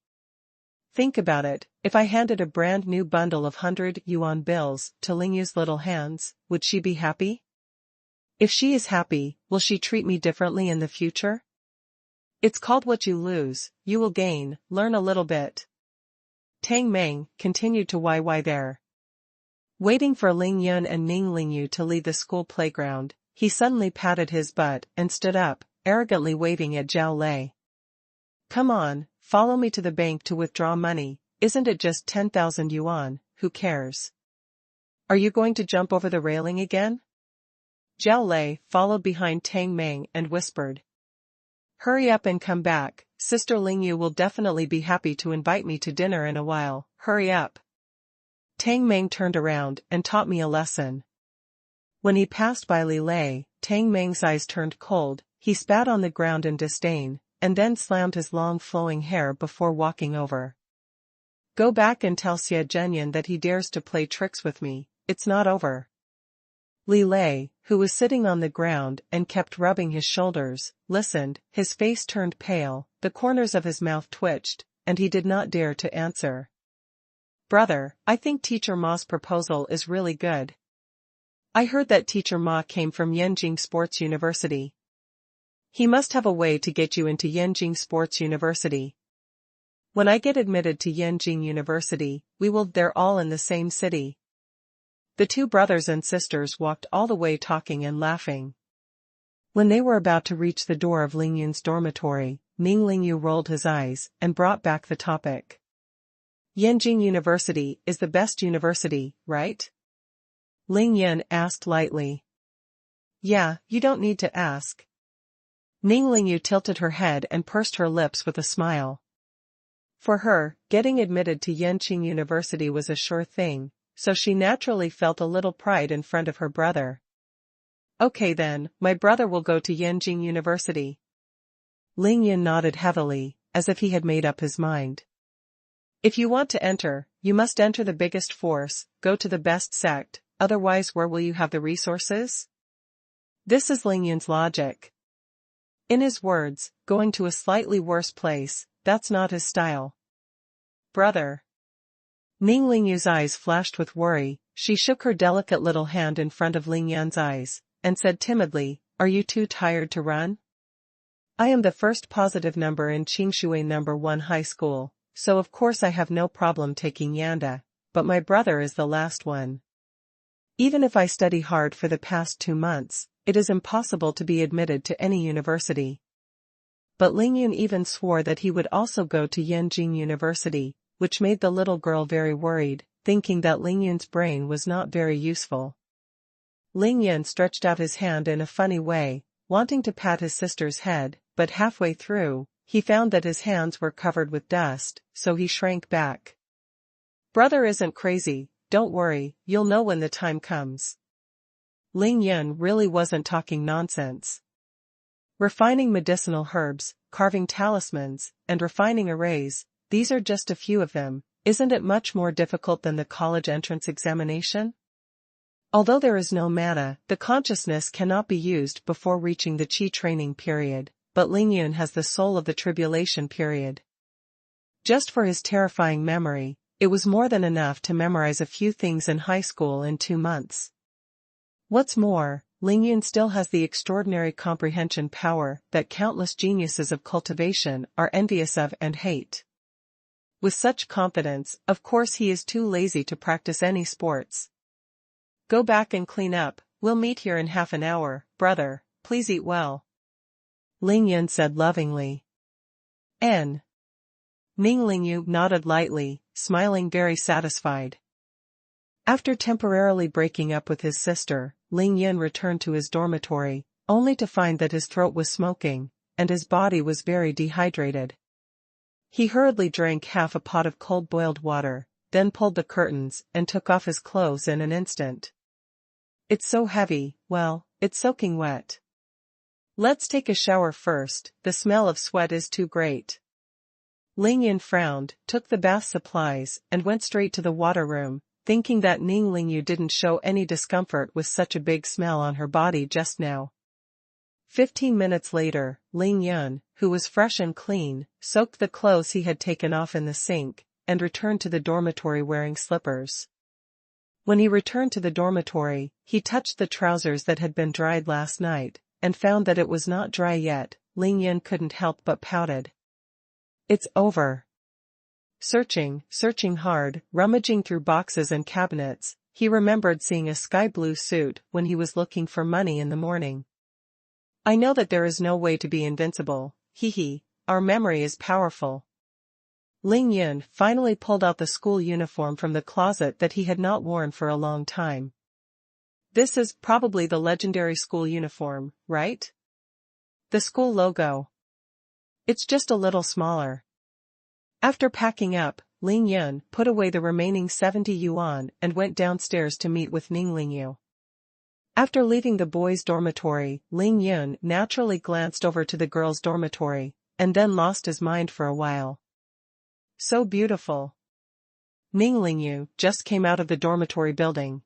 Think about it, if I handed a brand new bundle of 100 yuan bills to Lingyu's little hands, would she be happy? If she is happy, will she treat me differently in the future? It's called what you lose, you will gain, learn a little bit. Tang Meng continued to why there. Waiting for Ling Yun and Ning Lingyu to leave the school playground, he suddenly patted his butt and stood up, arrogantly waving at Zhao Lei. Come on, follow me to the bank to withdraw money, isn't it just 10,000 yuan, who cares? Are you going to jump over the railing again? Zhao Lei followed behind Tang Meng and whispered. Hurry up and come back, Sister Lingyu will definitely be happy to invite me to dinner in a while, hurry up. Tang Meng turned around and taught me a lesson. When he passed by Li Lei, Tang Meng's eyes turned cold, he spat on the ground in disdain, and then slammed his long flowing hair before walking over. Go back and tell Xie Zhenyan that he dares to play tricks with me, it's not over. Li Lei, who was sitting on the ground and kept rubbing his shoulders, listened, his face turned pale, the corners of his mouth twitched, and he did not dare to answer. Brother, I think Teacher Ma's proposal is really good. I heard that Teacher Ma came from Yanjing Sports University. He must have a way to get you into Yanjing Sports University. When I get admitted to Yanjing University, we will there all in the same city. The two brothers and sisters walked all the way talking and laughing. When they were about to reach the door of Ling Yun's dormitory, Ning Lingyu rolled his eyes and brought back the topic. Yanjing University is the best university, right? Ling Yun asked lightly. Yeah, you don't need to ask. Ning Lingyu tilted her head and pursed her lips with a smile. For her, getting admitted to Yanqing University was a sure thing, so she naturally felt a little pride in front of her brother. Okay then, my brother will go to Yanjing University. Ling Yun nodded heavily, as if he had made up his mind. If you want to enter, you must enter the biggest force, go to the best sect, otherwise where will you have the resources? This is Ling Yun's logic. In his words, going to a slightly worse place, that's not his style. Brother. Ning Lingyu's eyes flashed with worry, she shook her delicate little hand in front of Ling Yan's eyes, and said timidly, are you too tired to run? I am the first positive number in Qingshui No. 1 high school, so of course I have no problem taking Yanda, but my brother is the last one. Even if I study hard for the past 2 months, it is impossible to be admitted to any university. But Ling Yun even swore that he would also go to Yanjing University, which made the little girl very worried, thinking that Ling Yun's brain was not very useful. Ling Yun stretched out his hand in a funny way, wanting to pat his sister's head, but halfway through, he found that his hands were covered with dust, so he shrank back. Brother isn't crazy, don't worry, you'll know when the time comes. Ling Yun really wasn't talking nonsense. Refining medicinal herbs, carving talismans, and refining arrays, these are just a few of them. Isn't it much more difficult than the college entrance examination? Although there is no mana, the consciousness cannot be used before reaching the Qi training period, but Ling Yun has the soul of the tribulation period. Just for his terrifying memory, it was more than enough to memorize a few things in high school in 2 months. What's more, Ling Yun still has the extraordinary comprehension power that countless geniuses of cultivation are envious of and hate. With such confidence, of course he is too lazy to practice any sports. Go back and clean up, we'll meet here in half an hour, brother, please eat well. Ling Yun said lovingly. Ning Lingyu nodded lightly, smiling very satisfied. After temporarily breaking up with his sister, Ling Yun returned to his dormitory, only to find that his throat was smoking, and his body was very dehydrated. He hurriedly drank half a pot of cold boiled water, then pulled the curtains and took off his clothes in an instant. It's so heavy, well, it's soaking wet. Let's take a shower first, the smell of sweat is too great. Ling Yun frowned, took the bath supplies, and went straight to the water room, thinking that Ning Lingyu didn't show any discomfort with such a big smell on her body just now. 15 minutes later, Ling Yun, who was fresh and clean, soaked the clothes he had taken off in the sink, and returned to the dormitory wearing slippers. When he returned to the dormitory, he touched the trousers that had been dried last night, and found that it was not dry yet. Ling Yun couldn't help but pouted. It's over. Searching hard, rummaging through boxes and cabinets, he remembered seeing a sky blue suit when he was looking for money in the morning. I know that there is no way to be invincible, our memory is powerful. Ling Yun finally pulled out the school uniform from the closet that he had not worn for a long time. This is probably the legendary school uniform, right? The school logo. It's just a little smaller. After packing up, Ling Yun put away the remaining 70 yuan and went downstairs to meet with Ning Lingyu. After leaving the boys' dormitory, Ling Yun naturally glanced over to the girls' dormitory, and then lost his mind for a while. So beautiful. Ning Lingyu just came out of the dormitory building.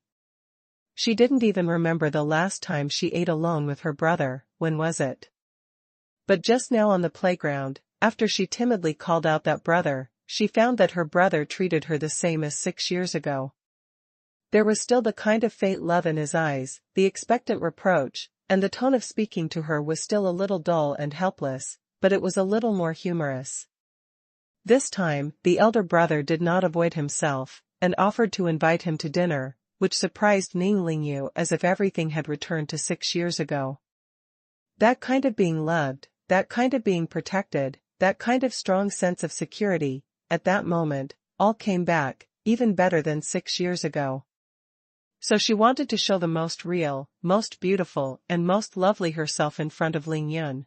She didn't even remember the last time she ate alone with her brother, when was it? But just now on the playground, after she timidly called out that brother, she found that her brother treated her the same as 6 years ago. There was still the kind of faint love in his eyes, the expectant reproach, and the tone of speaking to her was still a little dull and helpless, but it was a little more humorous. This time, the elder brother did not avoid himself, and offered to invite him to dinner, which surprised Ning Lingyu as if everything had returned to 6 years ago. That kind of being loved, that kind of being protected, that kind of strong sense of security, at that moment, all came back, even better than 6 years ago. So she wanted to show the most real, most beautiful, and most lovely herself in front of Ling Yun.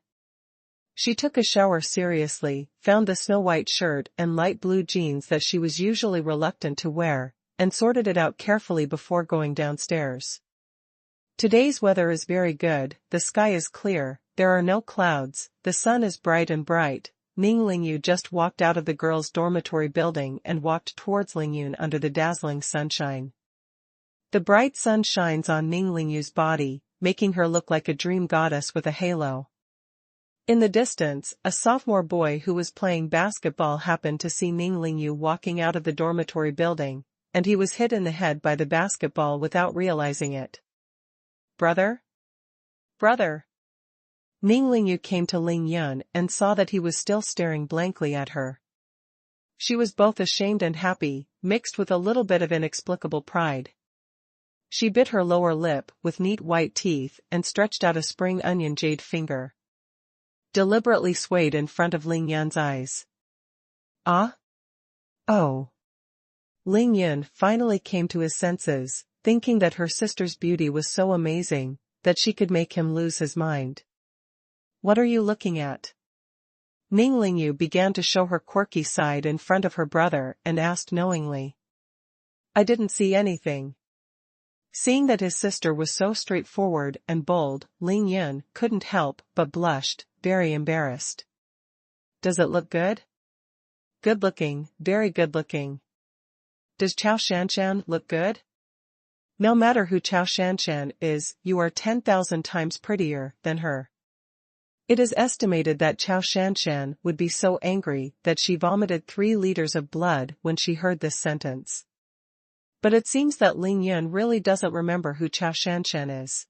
She took a shower seriously, found the snow-white shirt and light blue jeans that she was usually reluctant to wear, and sorted it out carefully before going downstairs. Today's weather is very good, the sky is clear, there are no clouds, the sun is bright and bright. Ning Lingyu just walked out of the girls' dormitory building and walked towards Lingyun under the dazzling sunshine. The bright sun shines on Ning Lingyu's body, making her look like a dream goddess with a halo. In the distance, a sophomore boy who was playing basketball happened to see Ning Lingyu walking out of the dormitory building, and he was hit in the head by the basketball without realizing it. Brother? Brother! Ning Lingyu came to Ling Yun and saw that he was still staring blankly at her. She was both ashamed and happy, mixed with a little bit of inexplicable pride. She bit her lower lip with neat white teeth and stretched out a spring onion jade finger. Deliberately swayed in front of Ling Yun's eyes. Ah? Oh. Ling Yun finally came to his senses, thinking that her sister's beauty was so amazing that she could make him lose his mind. What are you looking at? Ning Lingyu began to show her quirky side in front of her brother and asked knowingly. I didn't see anything. Seeing that his sister was so straightforward and bold, Ling Yun couldn't help but blushed, very embarrassed. Does it look good? Good looking, very good looking. Does Chao Shanshan look good? No matter who Chao Shanshan is, you are 10,000 times prettier than her. It is estimated that Chao Shanshan would be so angry that she vomited 3 liters of blood when she heard this sentence. But it seems that Ling Yun really doesn't remember who Chao Shanshan is.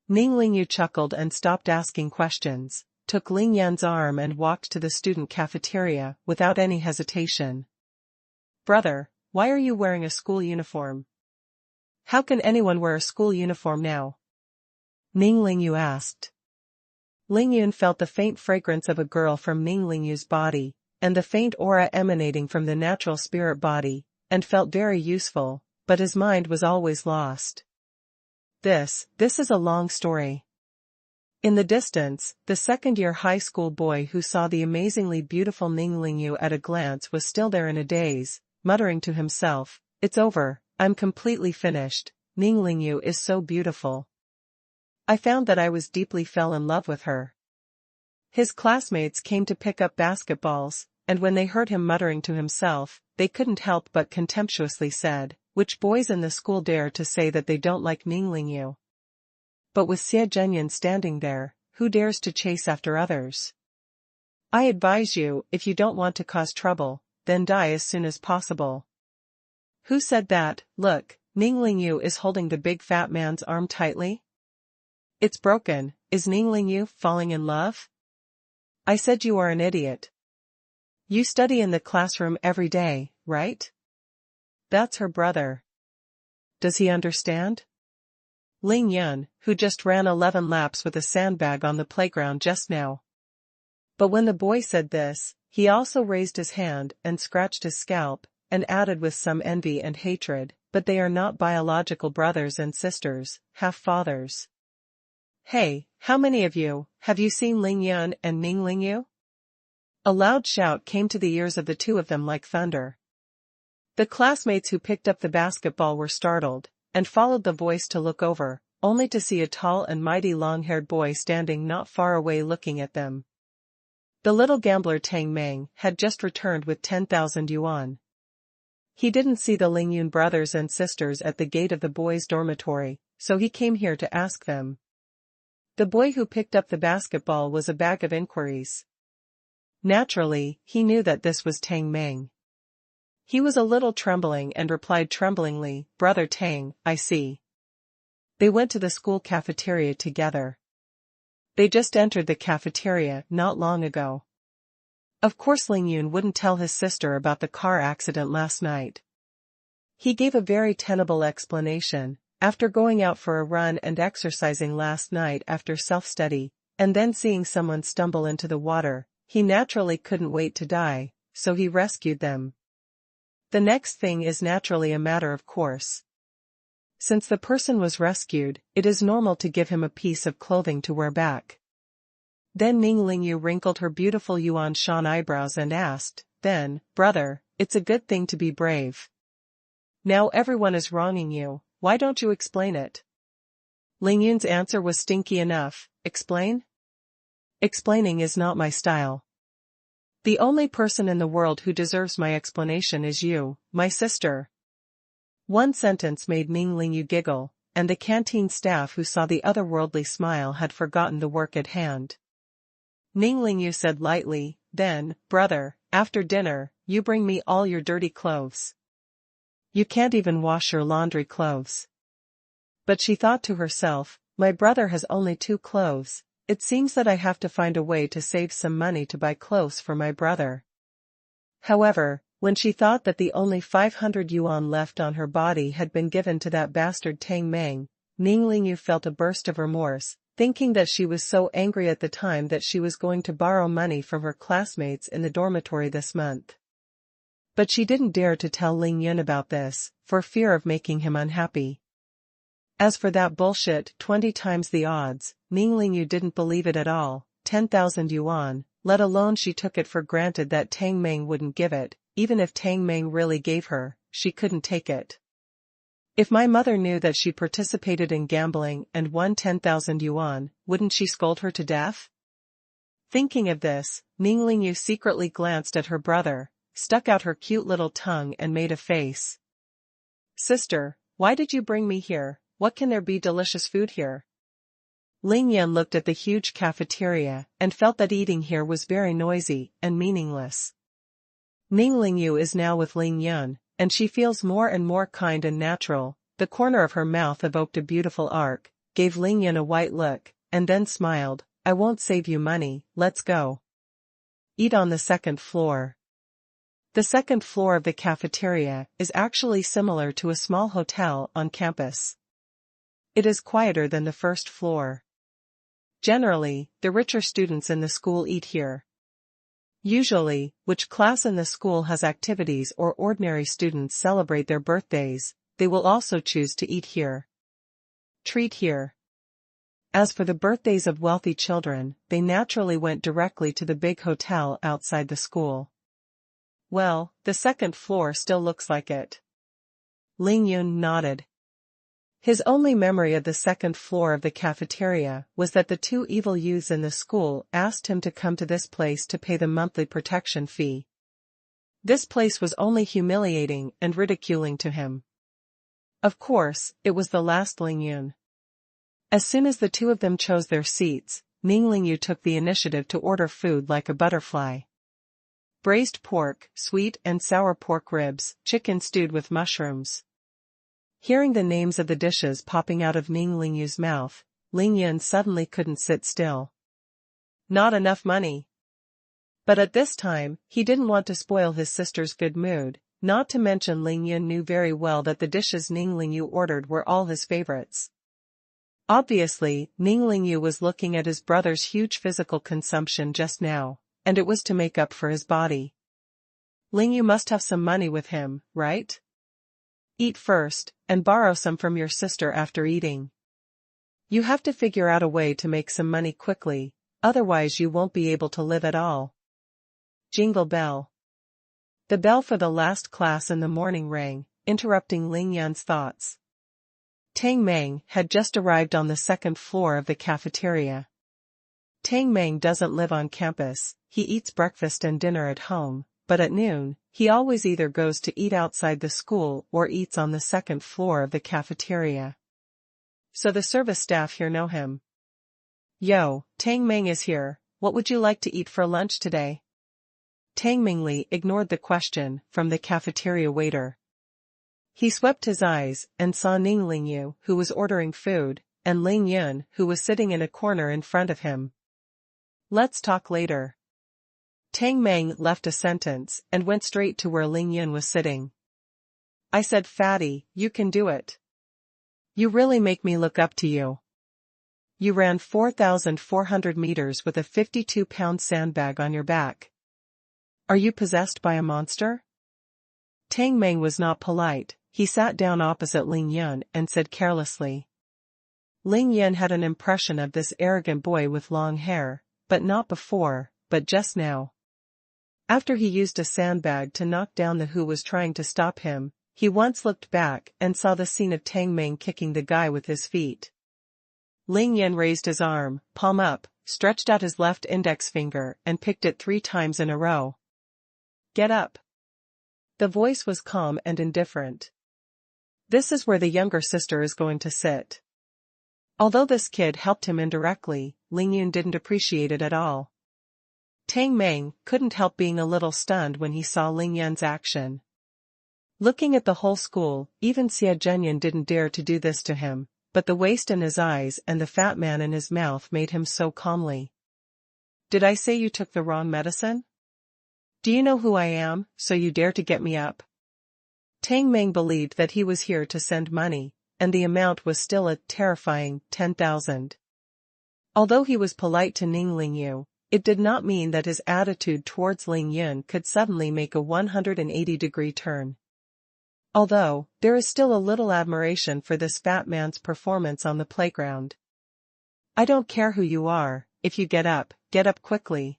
Ning Lingyu chuckled and stopped asking questions, took Ling Yun's arm and walked to the student cafeteria without any hesitation. Brother, why are you wearing a school uniform? How can anyone wear a school uniform now? Ning Lingyu asked. Ling Yun felt the faint fragrance of a girl from Ning Lingyu's body, and the faint aura emanating from the natural spirit body, and felt very useful, but his mind was always lost. This is a long story. In the distance, the second-year high school boy who saw the amazingly beautiful Ning Lingyu at a glance was still there in a daze, muttering to himself, It's over, I'm completely finished, Ning Lingyu is so beautiful. I found that I was deeply fell in love with her. His classmates came to pick up basketballs, and when they heard him muttering to himself, they couldn't help but contemptuously said, which boys in the school dare to say that they don't like Ning Lingyu? But with Xie Zhenyan standing there, who dares to chase after others? I advise you, if you don't want to cause trouble, then die as soon as possible. Who said that? Look, Ning Lingyu is holding the big fat man's arm tightly. It's broken. Is Ning Lingyu falling in love? I said you are an idiot. You study in the classroom every day, right? That's her brother. Does he understand? Ling Yun, who just ran 11 laps with a sandbag on the playground just now. But when the boy said this, he also raised his hand and scratched his scalp, and added with some envy and hatred, but they are not biological brothers and sisters, half-fathers. Hey, how many of you, have you seen Ling Yun and Ning Lingyu? A loud shout came to the ears of the two of them like thunder. The classmates who picked up the basketball were startled, and followed the voice to look over, only to see a tall and mighty long-haired boy standing not far away looking at them. The little gambler Tang Meng had just returned with 10,000 yuan. He didn't see the Lingyun brothers and sisters at the gate of the boys' dormitory, so he came here to ask them. The boy who picked up the basketball was a bag of inquiries. Naturally, he knew that this was Tang Meng. He was a little trembling and replied tremblingly, Brother Tang, I see. They went to the school cafeteria together. They just entered the cafeteria not long ago. Of course Lingyun wouldn't tell his sister about the car accident last night. He gave a very tenable explanation. After going out for a run and exercising last night after self-study, and then seeing someone stumble into the water, he naturally couldn't wait to die, so he rescued them. The next thing is naturally a matter of course. Since the person was rescued, it is normal to give him a piece of clothing to wear back. Then Ning Lingyu wrinkled her beautiful Yuan Shan eyebrows and asked, then, brother, it's a good thing to be brave. Now everyone is wronging you, why don't you explain it? Ling Yun's answer was stinky enough. Explain? Explaining is not my style. The only person in the world who deserves my explanation is you, my sister. One sentence made Ning Lingyu giggle, and the canteen staff who saw the otherworldly smile had forgotten the work at hand. Ning Lingyu said lightly, then, brother, after dinner, you bring me all your dirty clothes. You can't even wash your laundry clothes. But she thought to herself, my brother has only 2 clothes, it seems that I have to find a way to save some money to buy clothes for my brother. However, when she thought that the only 500 yuan left on her body had been given to that bastard Tang Meng, Ning Lingyu felt a burst of remorse, thinking that she was so angry at the time that she was going to borrow money from her classmates in the dormitory this month. But she didn't dare to tell Ling Yun about this, for fear of making him unhappy. As for that bullshit 20 times the odds, Ning Lingyu didn't believe it at all. 10,000 yuan, let alone she took it for granted that Tang Meng wouldn't give it, even if Tang Meng really gave her, she couldn't take it. If my mother knew that she participated in gambling and won 10,000 yuan, wouldn't she scold her to death? Thinking of this, Ning Lingyu secretly glanced at her brother, stuck out her cute little tongue and made a face. Sister, why did you bring me here? What can there be delicious food here? Ling Yun looked at the huge cafeteria and felt that eating here was very noisy and meaningless. Ning Lingyu is now with Ling Yun, and she feels more and more kind and natural. The corner of her mouth evoked a beautiful arc, gave Ling Yun a white look, and then smiled. I won't save you money, let's go. Eat on the 2nd floor. The 2nd floor of the cafeteria is actually similar to a small hotel on campus. It is quieter than the 1st floor. Generally, the richer students in the school eat here. Usually, which class in the school has activities or ordinary students celebrate their birthdays, they will also choose to eat here. Treat here. As for the birthdays of wealthy children, they naturally went directly to the big hotel outside the school. Well, the 2nd floor still looks like it. Ling Yun nodded. His only memory of the 2nd floor of the cafeteria was that the 2 evil youths in the school asked him to come to this place to pay the monthly protection fee. This place was only humiliating and ridiculing to him. Of course, it was the last Ling Yun. As soon as the 2 of them chose their seats, Ning Lingyu took the initiative to order food like a butterfly. Braised pork, sweet and sour pork ribs, chicken stewed with mushrooms. Hearing the names of the dishes popping out of Ning Lingyu's mouth, Ling Yun suddenly couldn't sit still. Not enough money. But at this time, he didn't want to spoil his sister's good mood, not to mention Ling Yun knew very well that the dishes Ning Lingyu ordered were all his favorites. Obviously, Ning Lingyu was looking at his brother's huge physical consumption just now, and it was to make up for his body. Lingyu must have some money with him, right? Eat first, and borrow some from your sister after eating. You have to figure out a way to make some money quickly, otherwise you won't be able to live at all. Jingle bell. The bell for the last class in the morning rang, interrupting Ling Yun's thoughts. Tang Meng had just arrived on the 2nd floor of the cafeteria. Tang Meng doesn't live on campus, he eats breakfast and dinner at home, but at noon, he always either goes to eat outside the school or eats on the 2nd floor of the cafeteria. So the service staff here know him. Yo, Tang Meng is here, what would you like to eat for lunch today? Tang Mingli ignored the question from the cafeteria waiter. He swept his eyes and saw Ning Lingyu, who was ordering food, and Ling Yun, who was sitting in a corner in front of him. Let's talk later. Tang Meng left a sentence and went straight to where Ling Yun was sitting. I said, Fatty, you can do it. You really make me look up to you. You ran 4,400 meters with a 52-pound sandbag on your back. Are you possessed by a monster? Tang Meng was not polite, he sat down opposite Ling Yun and said carelessly. Ling Yun had an impression of this arrogant boy with long hair, but not before, but just now. After he used a sandbag to knock down the who was trying to stop him, he once looked back and saw the scene of Tang Meng kicking the guy with his feet. Ling Yan raised his arm, palm up, stretched out his left index finger and picked it 3 times in a row. Get up. The voice was calm and indifferent. This is where the younger sister is going to sit. Although this kid helped him indirectly, Ling Yun didn't appreciate it at all. Tang Meng couldn't help being a little stunned when he saw Ling Yan's action. Looking at the whole school, even Xie Zhenyan didn't dare to do this to him, but the waste in his eyes and the fat man in his mouth made him so calmly. Did I say you took the wrong medicine? Do you know who I am, so you dare to get me up? Tang Meng believed that he was here to send money, and the amount was still a terrifying 10,000. Although he was polite to Ning Lingyu, it did not mean that his attitude towards Ling Yun could suddenly make a 180-degree turn. Although, there is still a little admiration for this fat man's performance on the playground. I don't care who you are, if you get up quickly.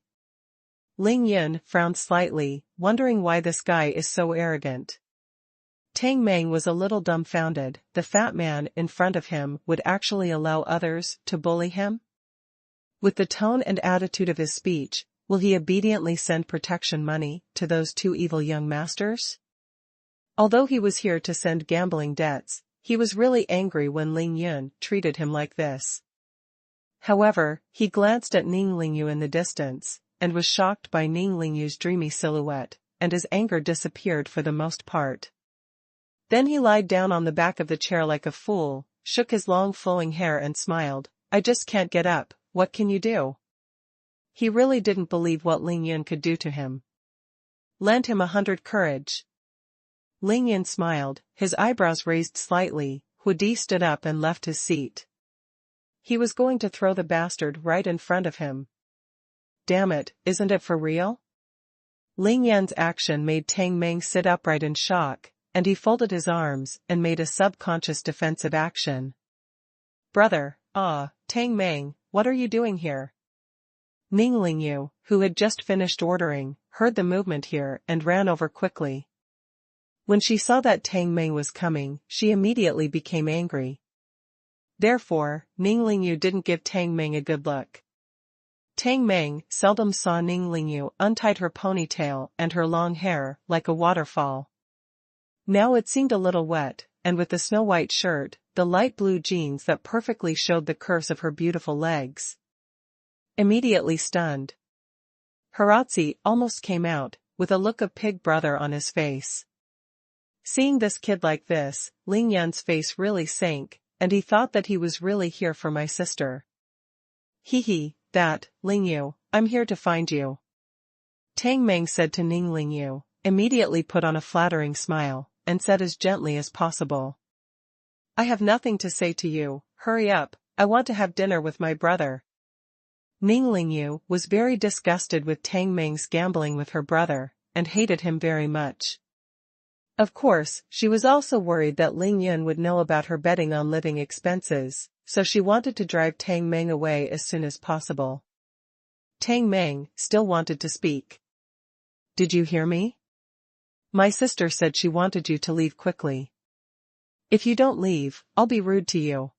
Ling Yun frowned slightly, wondering why this guy is so arrogant. Tang Meng was a little dumbfounded. The fat man in front of him would actually allow others to bully him? With the tone and attitude of his speech, will he obediently send protection money to those 2 evil young masters? Although he was here to send gambling debts, he was really angry when Ling Yun treated him like this. However, he glanced at Ning Lingyu in the distance, and was shocked by Ning Lingyu's dreamy silhouette, and his anger disappeared for the most part. Then he lied down on the back of the chair like a fool, shook his long flowing hair and smiled. I just can't get up, what can you do? He really didn't believe what Ling Yun could do to him. Lend him 100 courage. Ling Yun smiled, his eyebrows raised slightly. Huadi stood up and left his seat. He was going to throw the bastard right in front of him. Damn it, isn't it for real? Ling Yan's action made Tang Meng sit upright in shock, and he folded his arms and made a subconscious defensive action. Brother, Tang Meng, what are you doing here? Ning Lingyu, who had just finished ordering, heard the movement here and ran over quickly. When she saw that Tang Meng was coming, she immediately became angry. Therefore, Ning Lingyu didn't give Tang Meng a good look. Tang Meng seldom saw Ning Lingyu untied her ponytail and her long hair like a waterfall. Now it seemed a little wet, and with the snow-white shirt, the light blue jeans that perfectly showed the curves of her beautiful legs. Immediately stunned, Haratsi almost came out, with a look of pig brother on his face. Seeing this kid like this, Ling Yan's face really sank, and he thought that he was really here for my sister. That, Lingyu, I'm here to find you. Tang Meng said to Ning Lingyu, immediately put on a flattering smile, and said as gently as possible. I have nothing to say to you, hurry up, I want to have dinner with my brother. Ning Lingyu was very disgusted with Tang Meng's gambling with her brother, and hated him very much. Of course, she was also worried that Ling Yun would know about her betting on living expenses, so she wanted to drive Tang Meng away as soon as possible. Tang Meng still wanted to speak. Did you hear me? My sister said she wanted you to leave quickly. If you don't leave, I'll be rude to you.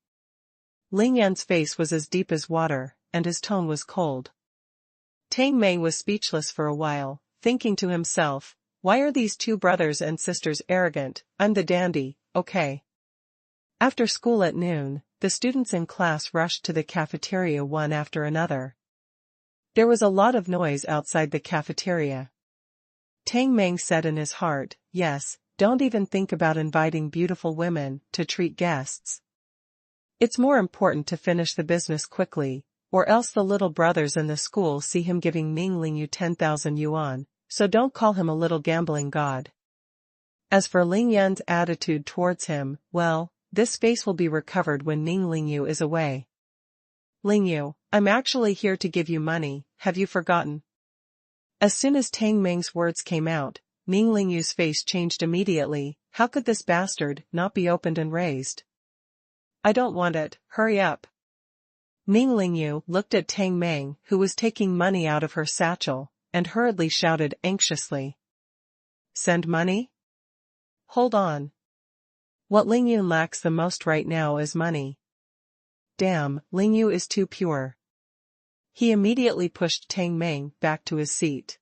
Ling Yan's face was as deep as water, and his tone was cold. Tang Meng was speechless for a while, thinking to himself, why are these 2 brothers and sisters arrogant? I'm the dandy, okay. After school at noon, the students in class rushed to the cafeteria one after another. There was a lot of noise outside the cafeteria. Tang Meng said in his heart, yes, don't even think about inviting beautiful women to treat guests. It's more important to finish the business quickly, or else the little brothers in the school see him giving Ning Lingyu 10,000 yuan. So don't call him a little gambling god. As for Ling Yan's attitude towards him, well, this face will be recovered when Ning Lingyu is away. Lingyu, I'm actually here to give you money, have you forgotten? As soon as Tang Meng's words came out, Ning Lingyu's face changed immediately. How could this bastard not be opened and raised? I don't want it, hurry up. Ning Lingyu looked at Tang Meng, who was taking money out of her satchel, and hurriedly shouted anxiously. Send money? Hold on. What Ling Yun lacks the most right now is money. Damn, Ling Yu is too pure. He immediately pushed Tang Meng back to his seat.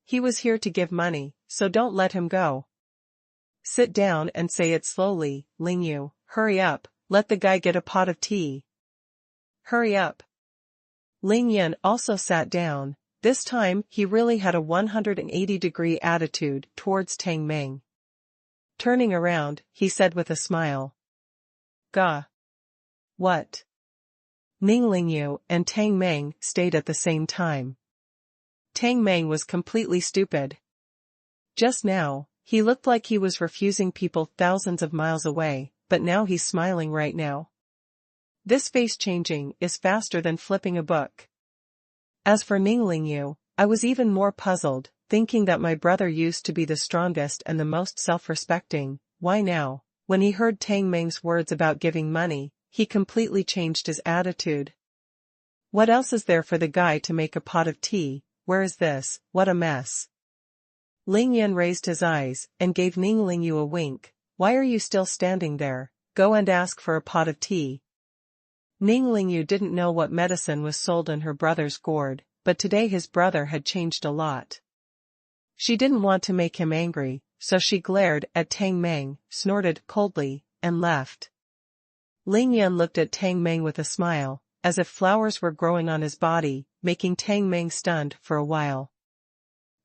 He was here to give money, so don't let him go. Sit down and say it slowly, Ling Yu. Hurry up, let the guy get a pot of tea. Hurry up. Ling Yun also sat down. This time he really had a 180-degree attitude towards Tang Meng. Turning around, he said with a smile. Gah. What? Ning Ling Yu and Tang Meng stayed at the same time. Tang Meng was completely stupid. Just now, he looked like he was refusing people thousands of miles away, but now he's smiling right now. This face changing is faster than flipping a book. As for Ning Ling Yu, I was even more puzzled, thinking that my brother used to be the strongest and the most self-respecting. Why now, when he heard Tang Meng's words about giving money, he completely changed his attitude? What else is there for the guy to make a pot of tea? Where is this? What a mess. Ling Yun raised his eyes and gave Ning Ling Yu a wink. Why are you still standing there? Go and ask for a pot of tea. Ning Ling Yu didn't know what medicine was sold in her brother's gourd, but today his brother had changed a lot. She didn't want to make him angry, so she glared at Tang Meng, snorted coldly, and left. Ling Yun looked at Tang Meng with a smile, as if flowers were growing on his body, making Tang Meng stunned for a while.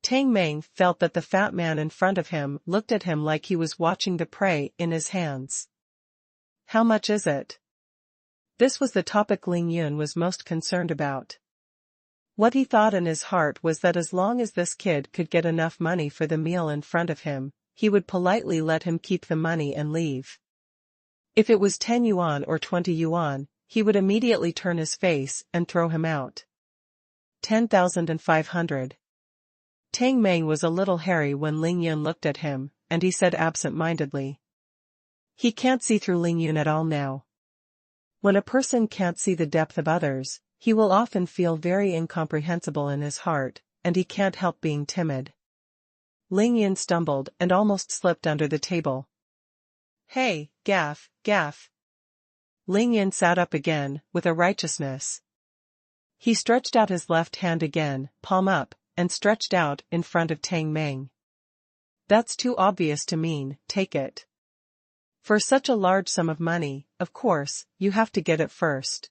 Tang Meng felt that the fat man in front of him looked at him like he was watching the prey in his hands. How much is it? This was the topic Ling Yun was most concerned about. What he thought in his heart was that as long as this kid could get enough money for the meal in front of him, he would politely let him keep the money and leave. If it was 10 yuan or 20 yuan, he would immediately turn his face and throw him out. 10,500. Tang Meng was a little hairy when Ling Yun looked at him, and he said absent-mindedly. He can't see through Ling Yun at all now. When a person can't see the depth of others, he will often feel very incomprehensible in his heart, and he can't help being timid. Ling Yun stumbled and almost slipped under the table. Hey, Gaff, Gaff. Ling Yun sat up again, with a righteousness. He stretched out his left hand again, palm up, and stretched out in front of Tang Meng. That's too obvious to mean, take it. For such a large sum of money, of course, you have to get it first.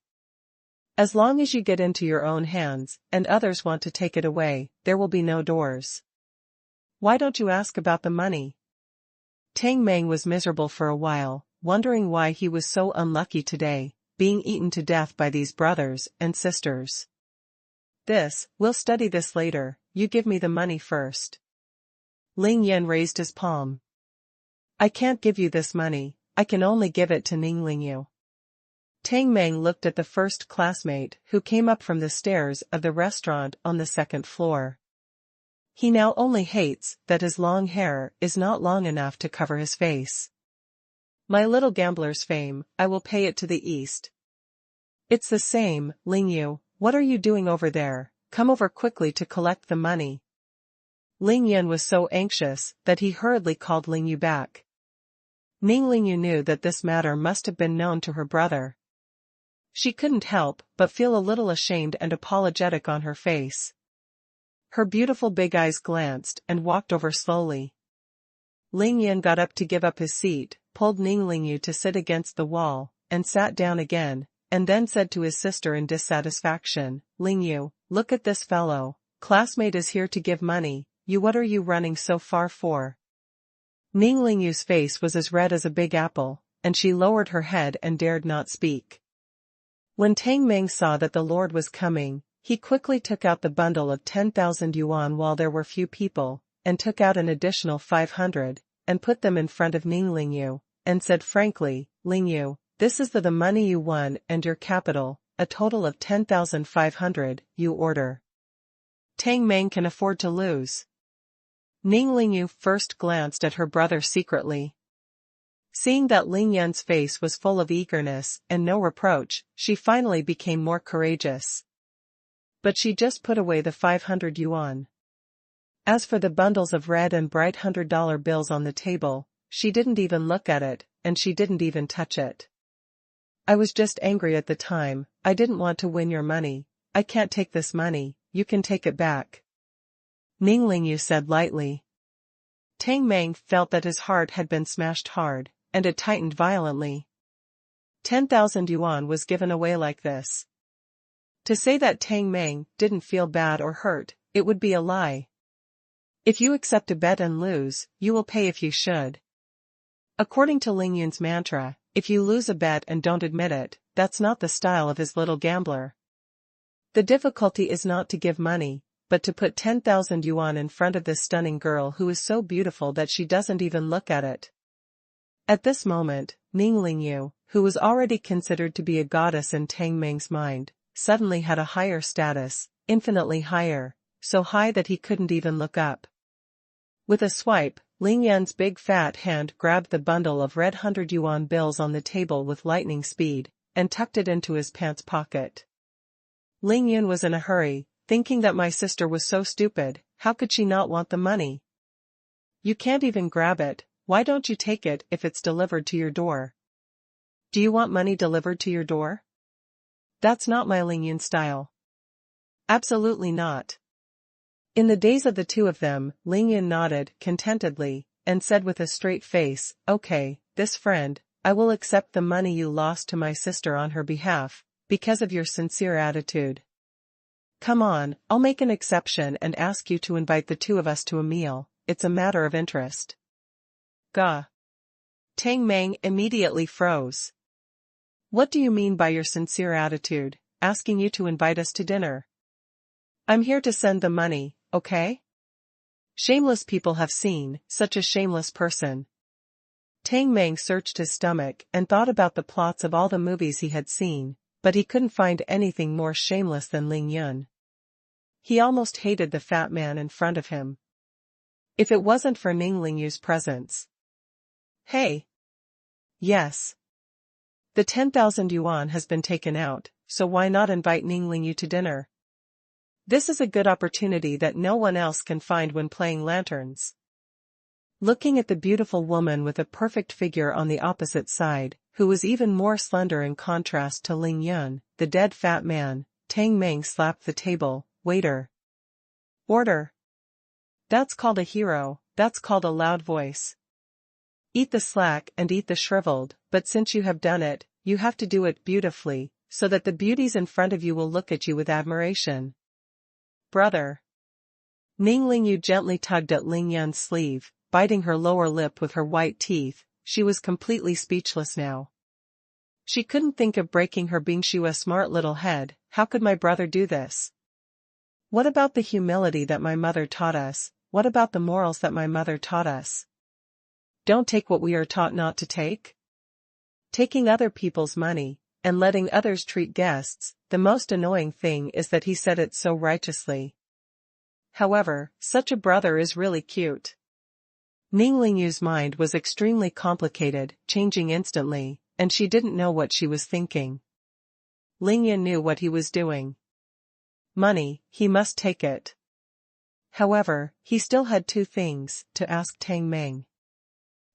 As long as you get into your own hands, and others want to take it away, there will be no doors. Why don't you ask about the money? Tang Meng was miserable for a while, wondering why he was so unlucky today, being eaten to death by these brothers and sisters. We'll study this later, you give me the money first. Ling Yun raised his palm. I can't give you this money, I can only give it to Ning Ling Yu. Tang Meng looked at the first classmate who came up from the stairs of the restaurant on the second floor. He now only hates that his long hair is not long enough to cover his face. My little gambler's fame, I will pay it to the east. It's the same, Ling Yu, what are you doing over there? Come over quickly to collect the money. Ling Yun was so anxious that he hurriedly called Ling Yu back. Ning Ling Yu knew that this matter must have been known to her brother. She couldn't help but feel a little ashamed and apologetic on her face. Her beautiful big eyes glanced and walked over slowly. Ling Yun got up to give up his seat, pulled Ning Ling Yu to sit against the wall, and sat down again, and then said to his sister in dissatisfaction, Ling Yu, look at this fellow, classmate is here to give money, what are you running so far for? Ning Ling Yu's face was as red as a big apple, and she lowered her head and dared not speak. When Tang Meng saw that the Lord was coming, he quickly took out the bundle of 10,000 yuan while there were few people, and took out an additional 500, and put them in front of Ning Ling Yu, and said frankly, Ling Yu, this is the money you won and your capital, a total of 10,500, you order. Tang Meng can afford to lose. Ning Ling Yu first glanced at her brother secretly. Seeing that Ling Yun's face was full of eagerness and no reproach, she finally became more courageous. But she just put away the 500 yuan. As for the bundles of red and bright $100 bills on the table, she didn't even look at it, and she didn't even touch it. I was just angry at the time, I didn't want to win your money. I can't take this money, you can take it back. Ning Lingyu said lightly. Tang Meng felt that his heart had been smashed hard, and it tightened violently. 10,000 yuan was given away like this. To say that Tang Meng didn't feel bad or hurt, it would be a lie. If you accept a bet and lose, you will pay if you should. According to Ling Yun's mantra, if you lose a bet and don't admit it, that's not the style of his little gambler. The difficulty is not to give money, but to put 10,000 yuan in front of this stunning girl who is so beautiful that she doesn't even look at it. At this moment, Ning Lingyu, who was already considered to be a goddess in Tang Meng's mind, suddenly had a higher status, infinitely higher, so high that he couldn't even look up. With a swipe, Ling Yun's big fat hand grabbed the bundle of red 100 yuan bills on the table with lightning speed, and tucked it into his pants pocket. Ling Yun was in a hurry, thinking that my sister was so stupid, how could she not want the money? You can't even grab it, why don't you take it if it's delivered to your door? Do you want money delivered to your door? That's not my Ling Yun style. Absolutely not. In the days of the two of them, Ling Yun nodded contentedly, and said with a straight face, okay, this friend, I will accept the money you lost to my sister on her behalf, because of your sincere attitude. Come on, I'll make an exception and ask you to invite the two of us to a meal, it's a matter of interest. Gah. Tang Meng immediately froze. What do you mean by your sincere attitude, asking you to invite us to dinner? I'm here to send the money, okay? Shameless people have seen such a shameless person. Tang Meng searched his stomach and thought about the plots of all the movies he had seen, but he couldn't find anything more shameless than Ling Yun. He almost hated the fat man in front of him. If it wasn't for Ning Lingyu's presence. Hey! Yes. The 10,000 yuan has been taken out, so why not invite Ning Lingyu to dinner? This is a good opportunity that no one else can find when playing lanterns. Looking at the beautiful woman with a perfect figure on the opposite side, who was even more slender in contrast to Ling Yun, the dead fat man, Tang Meng slapped the table. Waiter. Order. That's called a hero, that's called a loud voice. Eat the slack and eat the shriveled, but since you have done it, you have to do it beautifully, so that the beauties in front of you will look at you with admiration. Brother. Ning Lingyu gently tugged at Ling Yun's sleeve, biting her lower lip with her white teeth. She was completely speechless now. She couldn't think of breaking her Bingshua smart little head. How could my brother do this? What about the humility that my mother taught us? What about the morals that my mother taught us? Don't take what we are taught not to take? Taking other people's money, and letting others treat guests, the most annoying thing is that he said it so righteously. However, such a brother is really cute. Ning Lingyu's mind was extremely complicated, changing instantly, and she didn't know what she was thinking. Ling Yun knew what he was doing. Money, he must take it. However, he still had two things to ask Tang Meng.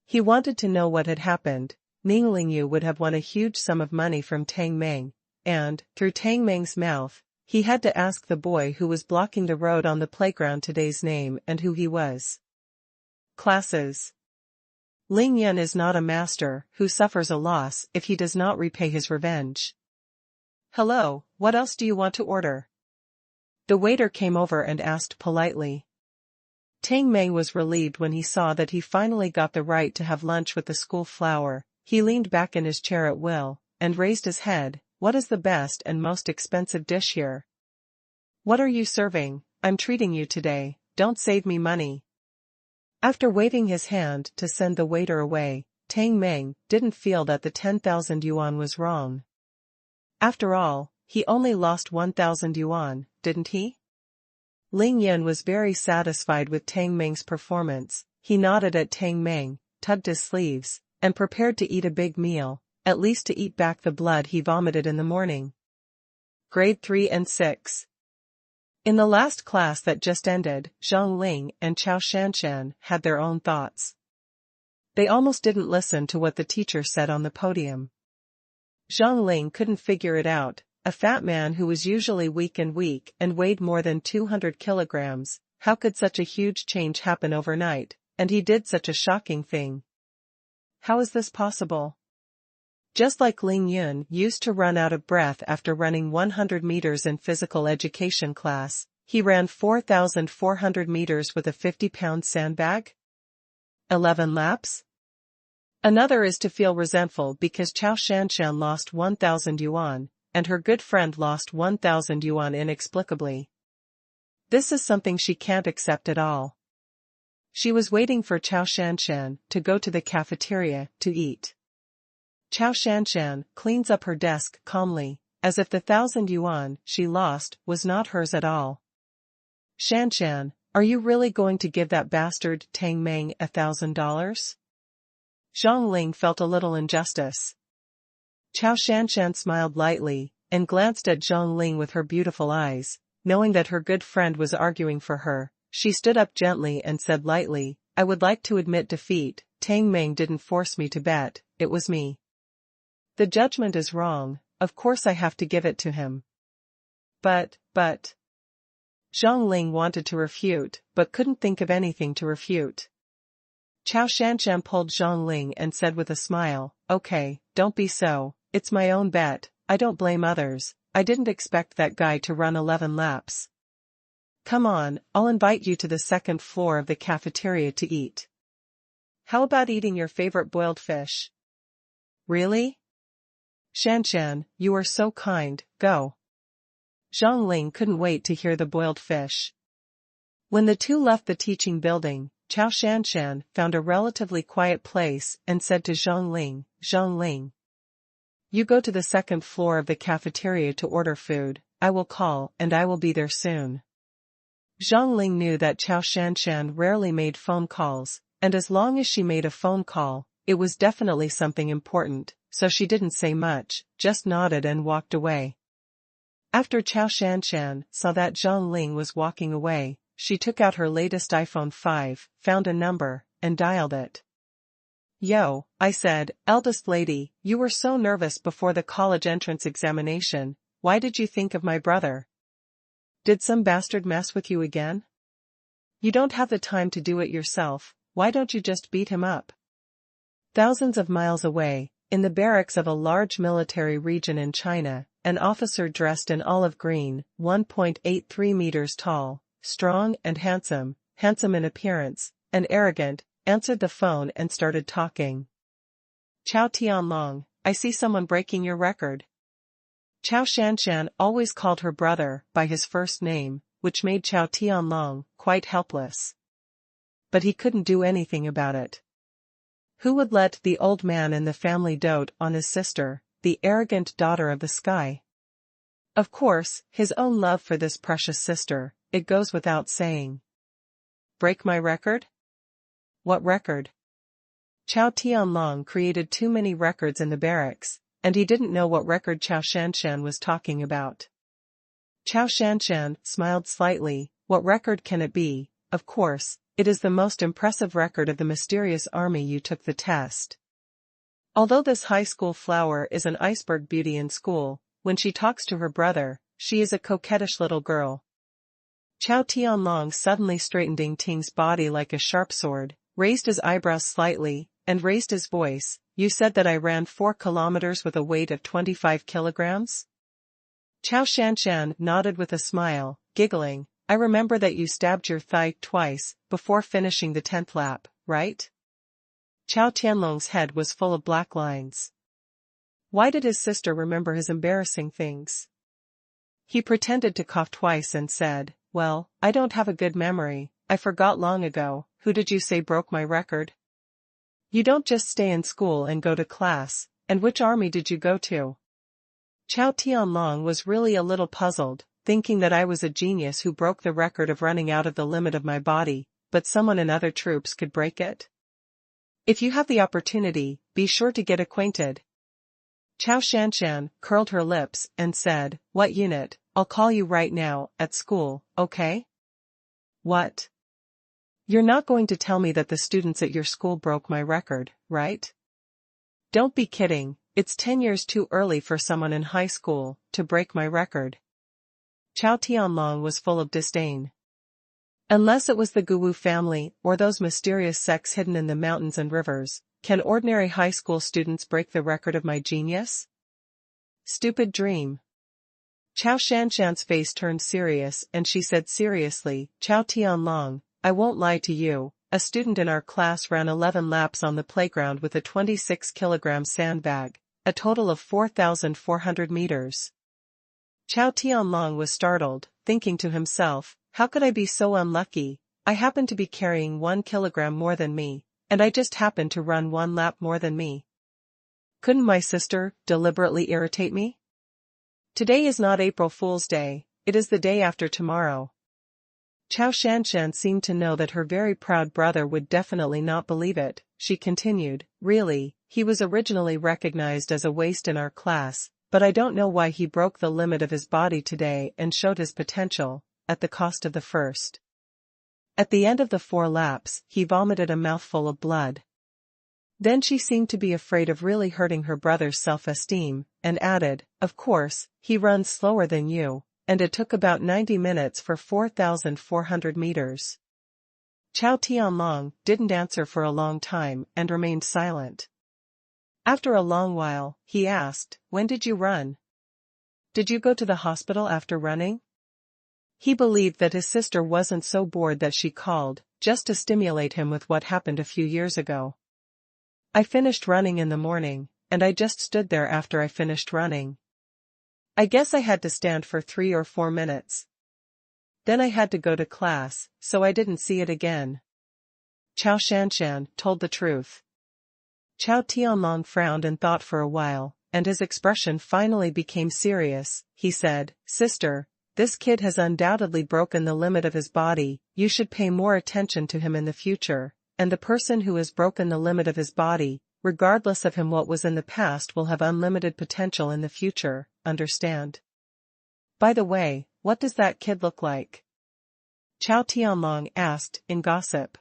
He wanted to know what had happened. Ning Lingyu would have won a huge sum of money from Tang Meng, and, through Tang Meng's mouth, he had to ask the boy who was blocking the road on the playground today's name and who he was. Classes. Ling Yun is not a master who suffers a loss if he does not repay his revenge. Hello, what else do you want to order? The waiter came over and asked politely. Tang Meng was relieved when he saw that he finally got the right to have lunch with the school flower. He leaned back in his chair at will, and raised his head. What is the best and most expensive dish here? What are you serving? I'm treating you today, don't save me money. After waving his hand to send the waiter away, Tang Meng didn't feel that the 10,000 yuan was wrong. After all, he only lost 1,000 yuan, didn't he? Ling Yun was very satisfied with Tang Meng's performance. He nodded at Tang Meng, tugged his sleeves, and prepared to eat a big meal, at least to eat back the blood he vomited in the morning. Grade 3 and 6. In the last class that just ended, Zheng Ling and Chao Shanshan had their own thoughts. They almost didn't listen to what the teacher said on the podium. Zheng Ling couldn't figure it out. A fat man who was usually weak and weighed more than 200 kilograms, how could such a huge change happen overnight, and he did such a shocking thing? How is this possible? Just like Ling Yun used to run out of breath after running 100 meters in physical education class, he ran 4,400 meters with a 50-pound sandbag? 11 laps? Another is to feel resentful because Chao Shanshan lost 1,000 yuan, and her good friend lost 1,000 yuan inexplicably. This is something she can't accept at all. She was waiting for Chao Shanshan to go to the cafeteria to eat. Chao Shanshan cleans up her desk calmly, as if the 1,000 yuan she lost was not hers at all. Shanshan, are you really going to give that bastard Tang Meng $1,000? Zhang Ling felt a little injustice. Chao Shanshan smiled lightly, and glanced at Zhang Ling with her beautiful eyes, knowing that her good friend was arguing for her. She stood up gently and said lightly, I would like to admit defeat, Tang Meng didn't force me to bet, it was me. The judgment is wrong, of course I have to give it to him. But. Zhang Ling wanted to refute, but couldn't think of anything to refute. Chao Shanshan pulled Zhang Ling and said with a smile, okay, don't be so, it's my own bet, I don't blame others, I didn't expect that guy to run 11 laps. Come on, I'll invite you to the second floor of the cafeteria to eat. How about eating your favorite boiled fish? Really? Shanshan, you are so kind, go. Zhang Ling couldn't wait to hear the boiled fish. When the two left the teaching building, Chao Shanshan found a relatively quiet place and said to Zhang Ling, you go to the second floor of the cafeteria to order food, I will call and I will be there soon. Zhang Ling knew that Chao Shanshan rarely made phone calls, and as long as she made a phone call, it was definitely something important, so she didn't say much, just nodded and walked away. After Chao Shanshan saw that Zhang Ling was walking away, she took out her latest iPhone 5, found a number, and dialed it. Yo, I said, eldest lady, you were so nervous before the college entrance examination, why did you think of my brother? Did some bastard mess with you again? You don't have the time to do it yourself, why don't you just beat him up? Thousands of miles away, in the barracks of a large military region in China, an officer dressed in olive green, 1.83 meters tall, strong and handsome in appearance, and arrogant, answered the phone and started talking. Chao Tianlong, I see someone breaking your record. Chao Shanshan always called her brother by his first name, which made Chao Tianlong quite helpless. But he couldn't do anything about it. Who would let the old man in the family dote on his sister, the arrogant daughter of the sky? Of course, his own love for this precious sister, it goes without saying. Break my record? What record? Chao Tianlong created too many records in the barracks, and he didn't know what record Chao Shanshan was talking about. Chao Shanshan smiled slightly, what record can it be? Of course, it is the most impressive record of the mysterious army you took the test. Although this high school flower is an iceberg beauty in school, when she talks to her brother, she is a coquettish little girl. Chao Tianlong suddenly straightened Ying Ting's body like a sharp sword, raised his eyebrows slightly, and raised his voice, you said that I ran 4 kilometers with a weight of 25 kilograms? Chao Shanshan nodded with a smile, giggling, I remember that you stabbed your thigh twice, before finishing the 10th lap, right? Chao Tianlong's head was full of black lines. Why did his sister remember his embarrassing things? He pretended to cough twice and said, well, I don't have a good memory, I forgot long ago, who did you say broke my record? You don't just stay in school and go to class, and which army did you go to? Chao Tianlong was really a little puzzled, thinking that I was a genius who broke the record of running out of the limit of my body, but someone in other troops could break it. If you have the opportunity, be sure to get acquainted. Chao Shanshan curled her lips and said, what unit? I'll call you right now, at school, okay? What? You're not going to tell me that the students at your school broke my record, right? Don't be kidding, it's 10 years too early for someone in high school to break my record. Chow Tianlong was full of disdain. Unless it was the Guwu family or those mysterious sects hidden in the mountains and rivers, can ordinary high school students break the record of my genius? Stupid dream. Chow Shanshan's face turned serious and she said seriously, Chow Tianlong, I won't lie to you, a student in our class ran 11 laps on the playground with a 26-kilogram sandbag, a total of 4,400 meters. Chow Tianlong was startled, thinking to himself, how could I be so unlucky? I happen to be carrying 1 kilogram more than me, and I just happen to run 1 lap more than me. Couldn't my sister deliberately irritate me? Today is not April Fool's Day, it is the day after tomorrow. Chow Shanshan seemed to know that her very proud brother would definitely not believe it. She continued, really, he was originally recognized as a waste in our class, but I don't know why he broke the limit of his body today and showed his potential, at the cost of the first. At the end of the 4 laps, he vomited a mouthful of blood. Then she seemed to be afraid of really hurting her brother's self-esteem, and added, of course, he runs slower than you, and it took about 90 minutes for 4,400 meters. Chow Tianlong didn't answer for a long time and remained silent. After a long while, he asked, when did you run? Did you go to the hospital after running? He believed that his sister wasn't so bored that she called, just to stimulate him with what happened a few years ago. I finished running in the morning, and I just stood there after I finished running. I guess I had to stand for 3 or 4 minutes. Then I had to go to class, so I didn't see it again. Chow Shanshan told the truth. Chow Tianlong frowned and thought for a while, and his expression finally became serious. He said, Sister, this kid has undoubtedly broken the limit of his body, you should pay more attention to him in the future, and the person who has broken the limit of his body, regardless of him what was in the past, will have unlimited potential in the future, understand? By the way, what does that kid look like? Chow Tianlong asked, in gossip.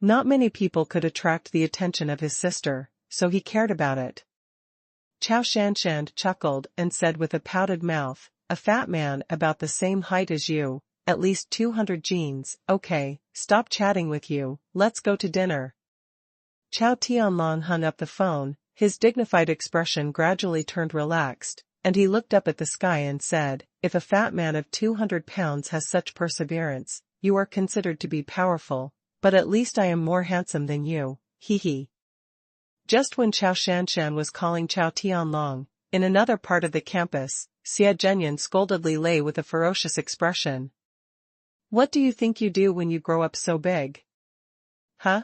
Not many people could attract the attention of his sister, so he cared about it. Chow Shanshan chuckled and said with a pouted mouth, a fat man about the same height as you, at least 200 genes, okay, stop chatting with you, let's go to dinner. Chow Tianlong hung up the phone, his dignified expression gradually turned relaxed, and he looked up at the sky and said, if a fat man of 200 pounds has such perseverance, you are considered to be powerful, but at least I am more handsome than you, hee hee. Just when Chow Shanshan was calling Chow Tianlong, in another part of the campus, Xie Zhenyan scoldedly lay with a ferocious expression. What do you think you do when you grow up so big? Huh?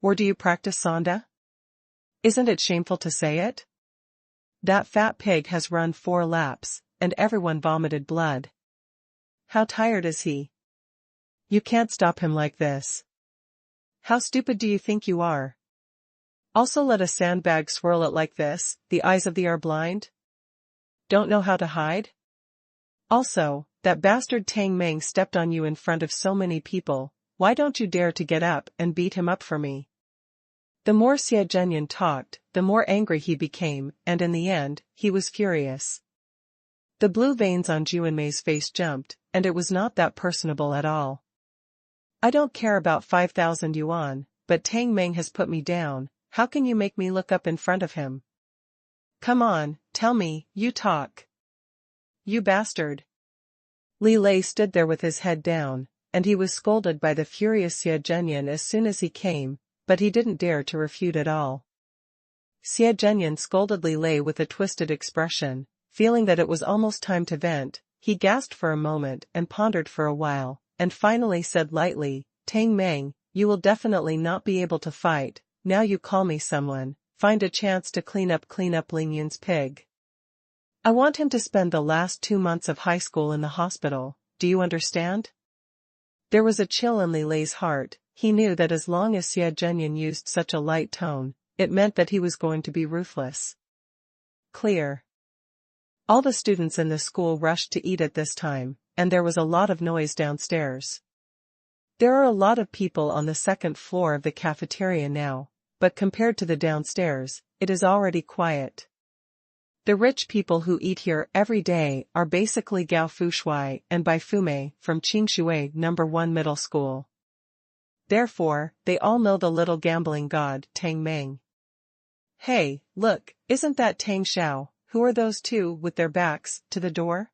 Or do you practice Sonda? Isn't it shameful to say it? That fat pig has run 4 laps, and everyone vomited blood. How tired is he? You can't stop him like this. How stupid do you think you are? Also let a sandbag swirl it like this, the eyes of thee are blind? Don't know how to hide? Also, that bastard Tang Meng stepped on you in front of so many people, why don't you dare to get up and beat him up for me? The more Xie Zhenyan talked, the more angry he became, and in the end, he was furious. The blue veins on Juanmei's face jumped, and it was not that personable at all. I don't care about 5,000 yuan, but Tang Meng has put me down, how can you make me look up in front of him? Come on, tell me, you talk. You bastard. Li Lei stood there with his head down, and he was scolded by the furious Xie Zhenyan as soon as he came, but he didn't dare to refute at all. Xie Zhenyan scolded Li Lei with a twisted expression, feeling that it was almost time to vent. He gasped for a moment and pondered for a while, and finally said lightly, Tang Meng, you will definitely not be able to fight, now you call me someone, find a chance to clean up Ling Yun's pig. I want him to spend the last 2 months of high school in the hospital, do you understand? There was a chill in Li Lei's heart, he knew that as long as Xie Zhenyan used such a light tone, it meant that he was going to be ruthless. Clear. All the students in the school rushed to eat at this time, and there was a lot of noise downstairs. There are a lot of people on the second floor of the cafeteria now, but compared to the downstairs, it is already quiet. The rich people who eat here every day are basically Gao Fushui and Bai Fumei from Qingshui No. 1 Middle School. Therefore, they all know the little gambling god, Tang Meng. Hey, look, isn't that Tang Xiao? Who are those two with their backs to the door?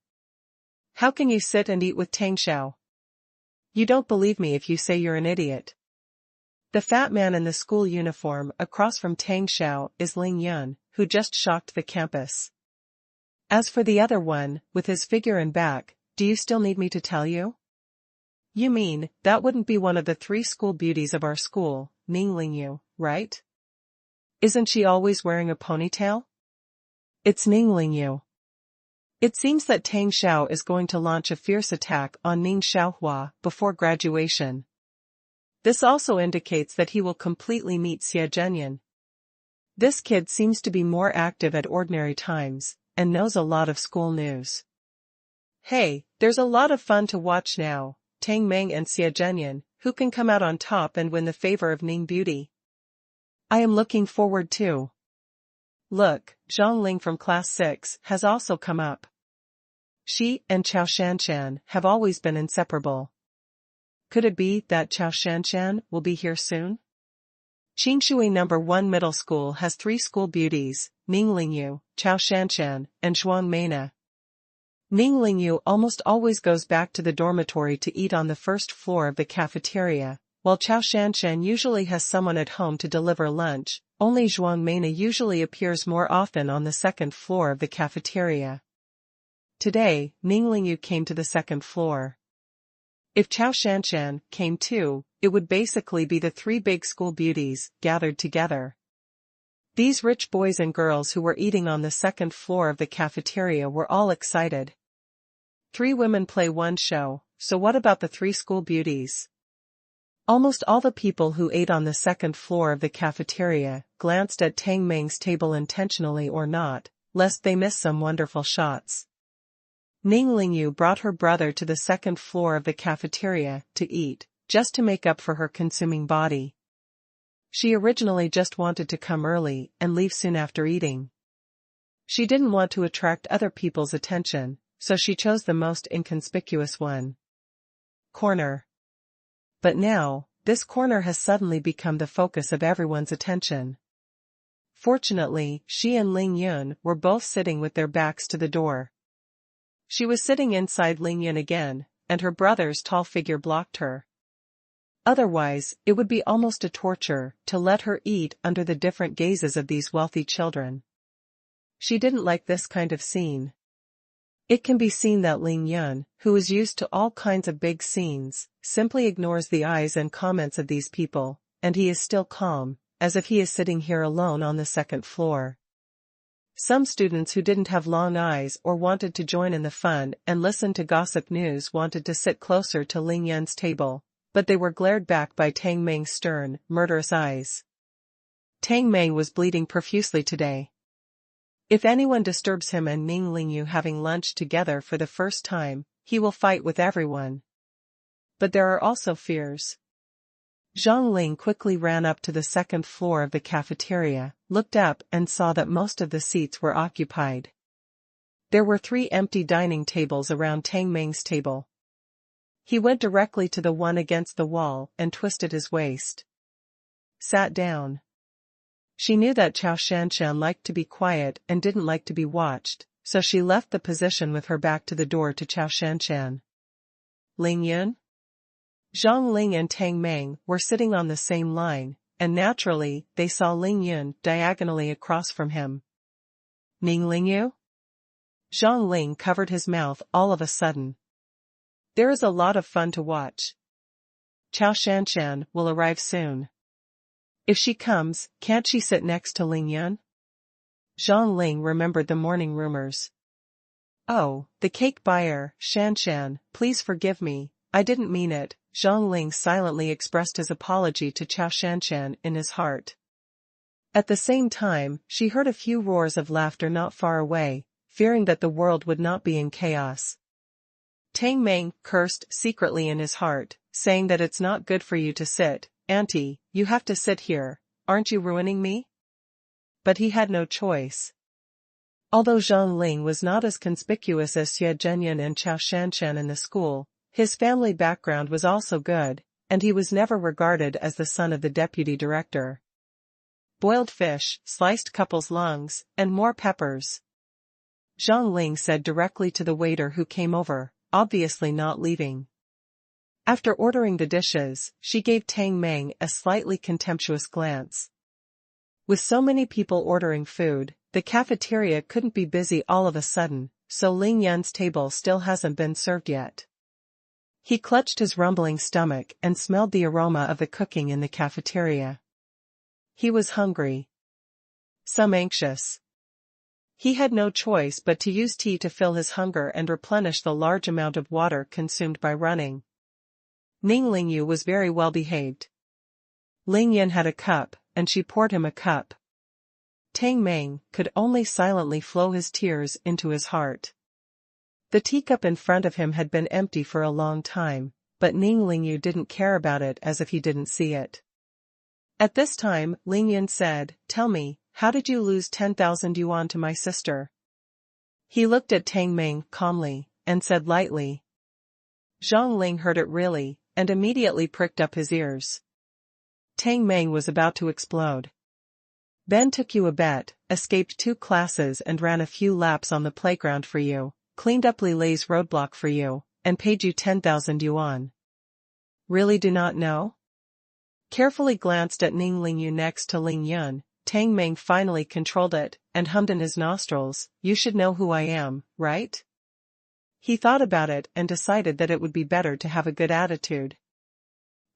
How can you sit and eat with Tang Xiao? You don't believe me if you say you're an idiot. The fat man in the school uniform across from Tang Xiao is Ling Yun, who just shocked the campus. As for the other one, with his figure and back, do you still need me to tell you? You mean, that wouldn't be one of the 3 school beauties of our school, Ning Lingyu, right? Isn't she always wearing a ponytail? It's Ning Lingyu. It seems that Tang Xiao is going to launch a fierce attack on Ning Xiaohua before graduation. This also indicates that he will completely meet Xie Zhenyan. This kid seems to be more active at ordinary times, and knows a lot of school news. Hey, there's a lot of fun to watch now, Tang Meng and Xie Zhenyan, who can come out on top and win the favor of Ning Beauty. I am looking forward to. Look, Zhang Ling from Class 6 has also come up. She and Chao Shanshan have always been inseparable. Could it be that Chao Shanshan will be here soon? Qingshui No. 1 Middle School has 3 school beauties, Ning Lingyu, Chao Shanshan, and Zhuang Meina. Ning Lingyu almost always goes back to the dormitory to eat on the first floor of the cafeteria, while Chao Shanshan usually has someone at home to deliver lunch. Only Zhuang Meina usually appears more often on the second floor of the cafeteria. Today, Ning Lingyu came to the second floor. If Chao Shanshan came too, it would basically be the 3 big school beauties gathered together. These rich boys and girls who were eating on the second floor of the cafeteria were all excited. 3 women play 1 show, so what about the 3 school beauties? Almost all the people who ate on the second floor of the cafeteria glanced at Tang Meng's table intentionally or not, lest they miss some wonderful shots. Ning Lingyu brought her brother to the second floor of the cafeteria to eat, just to make up for her consuming body. She originally just wanted to come early and leave soon after eating. She didn't want to attract other people's attention, so she chose the most inconspicuous one. Corner. But now, this corner has suddenly become the focus of everyone's attention. Fortunately, she and Ling Yun were both sitting with their backs to the door. She was sitting inside Ling Yun again, and her brother's tall figure blocked her. Otherwise, it would be almost a torture to let her eat under the different gazes of these wealthy children. She didn't like this kind of scene. It can be seen that Ling Yun, who is used to all kinds of big scenes, simply ignores the eyes and comments of these people, and he is still calm, as if he is sitting here alone on the second floor. Some students who didn't have long eyes or wanted to join in the fun and listen to gossip news wanted to sit closer to Ling Yun's table, but they were glared back by Tang Meng's stern, murderous eyes. Tang Meng was bleeding profusely today. If anyone disturbs him and Ning Lingyu having lunch together for the first time, he will fight with everyone. But there are also fears. Zhang Ling quickly ran up to the second floor of the cafeteria, looked up and saw that most of the seats were occupied. There were 3 empty dining tables around Tang Meng's table. He went directly to the one against the wall and twisted his waist. Sat down. She knew that Chao Shanshan liked to be quiet and didn't like to be watched, so she left the position with her back to the door to Chao Shanshan. Ling Yun? Zhang Ling and Tang Meng were sitting on the same line, and naturally, they saw Ling Yun diagonally across from him. Ning Lingyu? Zhang Ling covered his mouth all of a sudden. There is a lot of fun to watch. Chao Shanshan will arrive soon. If she comes, can't she sit next to Ling Yun? Zhang Ling remembered the morning rumors. Oh, the cake buyer, Shanshan, please forgive me, I didn't mean it. Zhang Ling silently expressed his apology to Chao Shanshan in his heart. At the same time, she heard a few roars of laughter not far away, fearing that the world would not be in chaos. Tang Meng cursed secretly in his heart, saying that it's not good for you to sit, Auntie, you have to sit here, aren't you ruining me? But he had no choice. Although Zhang Ling was not as conspicuous as Xie Zhenyan and Chao Shanshan in the school, his family background was also good, and he was never regarded as the son of the deputy director. Boiled fish, sliced couple's lungs, and more peppers. Zhang Ling said directly to the waiter who came over, obviously not leaving. After ordering the dishes, she gave Tang Meng a slightly contemptuous glance. With so many people ordering food, the cafeteria couldn't be busy all of a sudden, so Ling Yun's table still hasn't been served yet. He clutched his rumbling stomach and smelled the aroma of the cooking in the cafeteria. He was hungry. Some anxious. He had no choice but to use tea to fill his hunger and replenish the large amount of water consumed by running. Ning Lingyu was very well behaved. Ling Yun had a cup, and she poured him a cup. Tang Meng could only silently flow his tears into his heart. The teacup in front of him had been empty for a long time, but Ning Lingyu didn't care about it as if he didn't see it. At this time, Ling Yun said, "Tell me, how did you lose 10,000 yuan to my sister?" He looked at Tang Meng calmly, and said lightly. Zhang Ling heard it really, and immediately pricked up his ears. Tang Meng was about to explode. Ben took you a bet, escaped 2 classes and ran a few laps on the playground for you, cleaned up Li Lei's roadblock for you, and paid you 10,000 yuan. Really do not know? Carefully glanced at Ning Lingyu next to Ling Yun, Tang Meng finally controlled it, and hummed in his nostrils, "You should know who I am, right?" He thought about it and decided that it would be better to have a good attitude.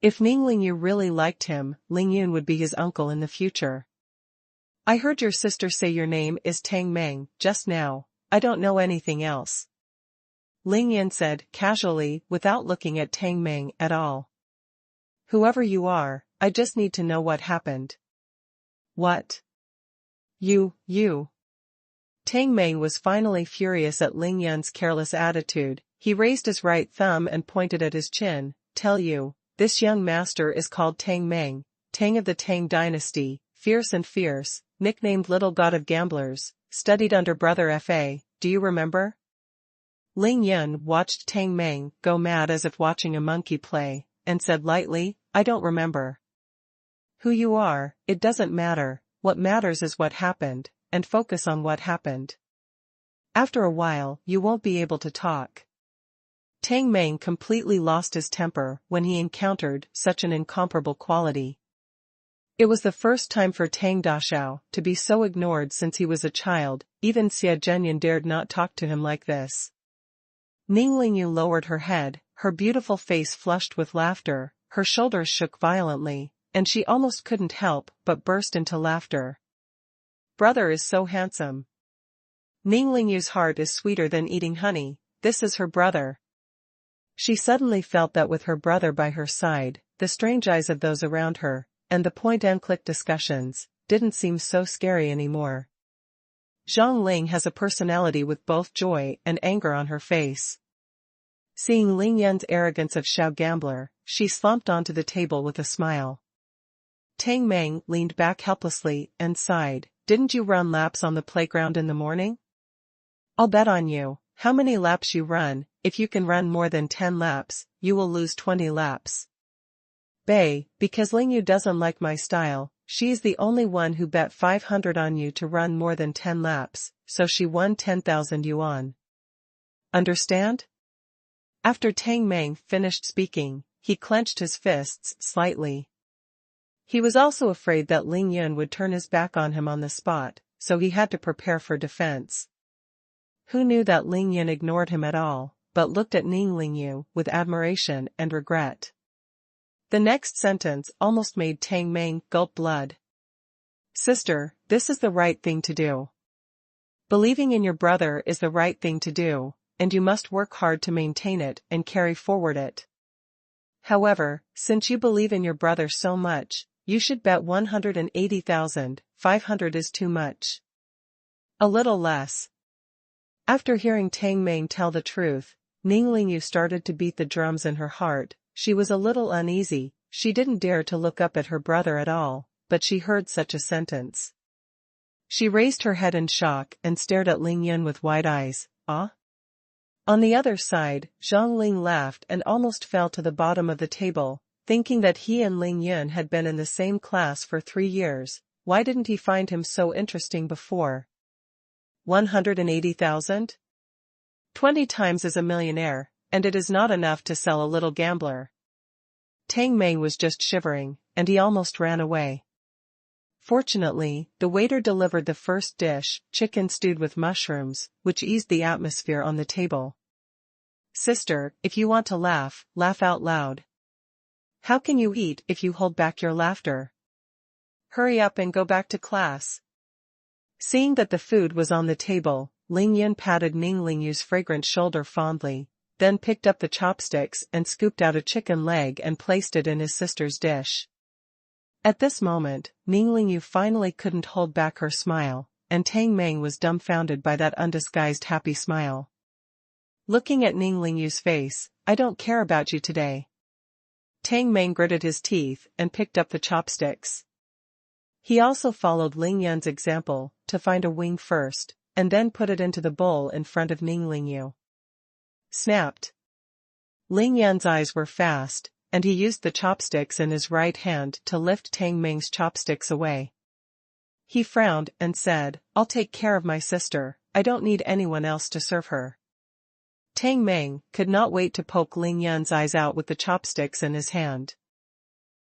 If Ning Lingyu really liked him, Ling Yun would be his uncle in the future. "I heard your sister say your name is Tang Meng, just now. I don't know anything else," Ling Yun said casually, without looking at Tang Meng at all. "Whoever you are, I just need to know what happened." "What? You. Tang Meng was finally furious at Ling Yun's careless attitude. He raised his right thumb and pointed at his chin. "Tell you, this young master is called Tang Meng, Tang of the Tang dynasty, fierce, nicknamed Little God of Gamblers, studied under Brother Fa, do you remember?" Ling Yun watched Tang Meng go mad as if watching a monkey play, and said lightly, "I don't remember." "Who you are, it doesn't matter, what matters is what happened, and focus on what happened. After a while, you won't be able to talk." Tang Meng completely lost his temper when he encountered such an incomparable quality. It was the first time for Tang Dashao to be so ignored since he was a child. Even Xie Zhenyan dared not talk to him like this. Ning Lingyu lowered her head, her beautiful face flushed with laughter, her shoulders shook violently, and she almost couldn't help but burst into laughter. "Brother is so handsome. Ning Lingyu's heart is sweeter than eating honey, this is her brother." She suddenly felt that with her brother by her side, the strange eyes of those around her, and the point-and-click discussions, didn't seem so scary anymore. Zhang Ling has a personality with both joy and anger on her face. Seeing Ling Yun's arrogance of Xiao Gambler, she slumped onto the table with a smile. Tang Meng leaned back helplessly and sighed, "Didn't you run laps on the playground in the morning? I'll bet on you, how many laps you run. If you can run more than 10 laps, you will lose 20 laps. Bay, because Lingyu doesn't like my style, she's the only one who bet 500 on you to run more than 10 laps, so she won 10,000 yuan. Understand?" After Tang Meng finished speaking, he clenched his fists slightly. He was also afraid that Ling Yun would turn his back on him on the spot, so he had to prepare for defense. Who knew that Ling Yun ignored him at all, but looked at Ning Lingyu with admiration and regret. The next sentence almost made Tang Meng gulp blood. "Sister, this is the right thing to do. Believing in your brother is the right thing to do, and you must work hard to maintain it and carry forward it. However, since you believe in your brother so much, you should bet 180,000, 500 is too much. A little less." After hearing Tang Meng tell the truth, Ning Lingyu started to beat the drums in her heart, She was a little uneasy, she didn't dare to look up at her brother at all, but she heard such a sentence. She raised her head in shock and stared at Ling Yun with wide eyes. Ah? On the other side, Zhang Ling laughed and almost fell to the bottom of the table, thinking that he and Ling Yun had been in the same class for 3 years. Why didn't he find him so interesting before? 180,000? 20 times as a millionaire, and it is not enough to sell a little gambler. Tang Meng was just shivering, and he almost ran away. Fortunately, the waiter delivered the first dish, chicken stewed with mushrooms, which eased the atmosphere on the table. Sister, if you want to laugh, laugh out loud. How can you eat if you hold back your laughter? Hurry up and go back to class. Seeing that the food was on the table, Ling Yun patted Ning Lingyu's fragrant shoulder fondly, then picked up the chopsticks and scooped out a chicken leg and placed it in his sister's dish. At this moment, Ning Lingyu finally couldn't hold back her smile, and Tang Meng was dumbfounded by that undisguised happy smile. Looking at Ning Lingyu's face, I don't care about you today. Tang Meng gritted his teeth and picked up the chopsticks. He also followed Ling Yun's example, to find a wing first, and then put it into the bowl in front of Ning Lingyu. Snapped. Ling Yun's eyes were fast, and he used the chopsticks in his right hand to lift Tang Meng's chopsticks away. He frowned and said, I'll take care of my sister, I don't need anyone else to serve her. Tang Meng could not wait to poke Ling Yun's eyes out with the chopsticks in his hand.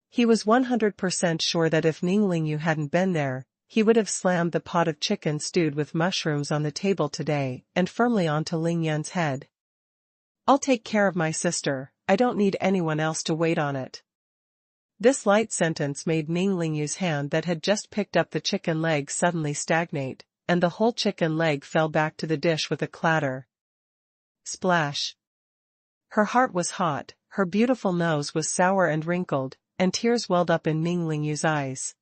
He was 100% sure that if Ning Lingyu hadn't been there, he would have slammed the pot of chicken stewed with mushrooms on the table today and firmly onto Ling Yun's head. I'll take care of my sister, I don't need anyone else to wait on it. This light sentence made Ning Lingyu's hand that had just picked up the chicken leg suddenly stagnate, and the whole chicken leg fell back to the dish with a clatter. Splash. Her heart was hot, her beautiful nose was sour and wrinkled, and tears welled up in Ning Lingyu's eyes.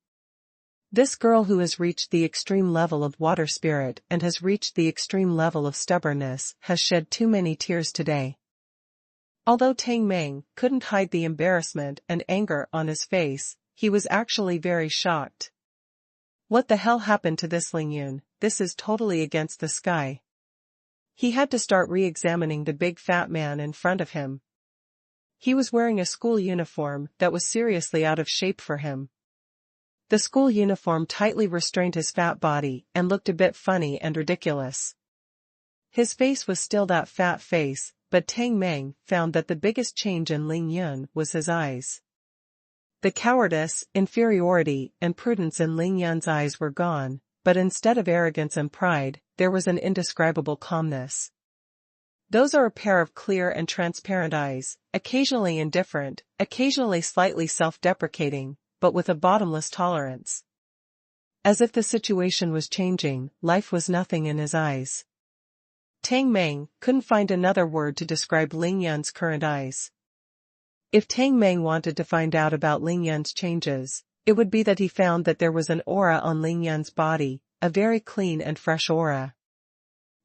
This girl who has reached the extreme level of water spirit and has reached the extreme level of stubbornness has shed too many tears today. Although Tang Meng couldn't hide the embarrassment and anger on his face, he was actually very shocked. What the hell happened to this Ling Yun? This is totally against the sky. He had to start re-examining the big fat man in front of him. He was wearing a school uniform that was seriously out of shape for him. The school uniform tightly restrained his fat body and looked a bit funny and ridiculous. His face was still that fat face, but Tang Meng found that the biggest change in Ling Yun was his eyes. The cowardice, inferiority, and prudence in Ling Yun's eyes were gone, but instead of arrogance and pride, there was an indescribable calmness. Those are a pair of clear and transparent eyes, occasionally indifferent, occasionally slightly self-deprecating, but with a bottomless tolerance. As if the situation was changing, life was nothing in his eyes. Tang Meng couldn't find another word to describe Ling Yun's current eyes. If Tang Meng wanted to find out about Ling Yun's changes, it would be that he found that there was an aura on Ling Yun's body, a very clean and fresh aura.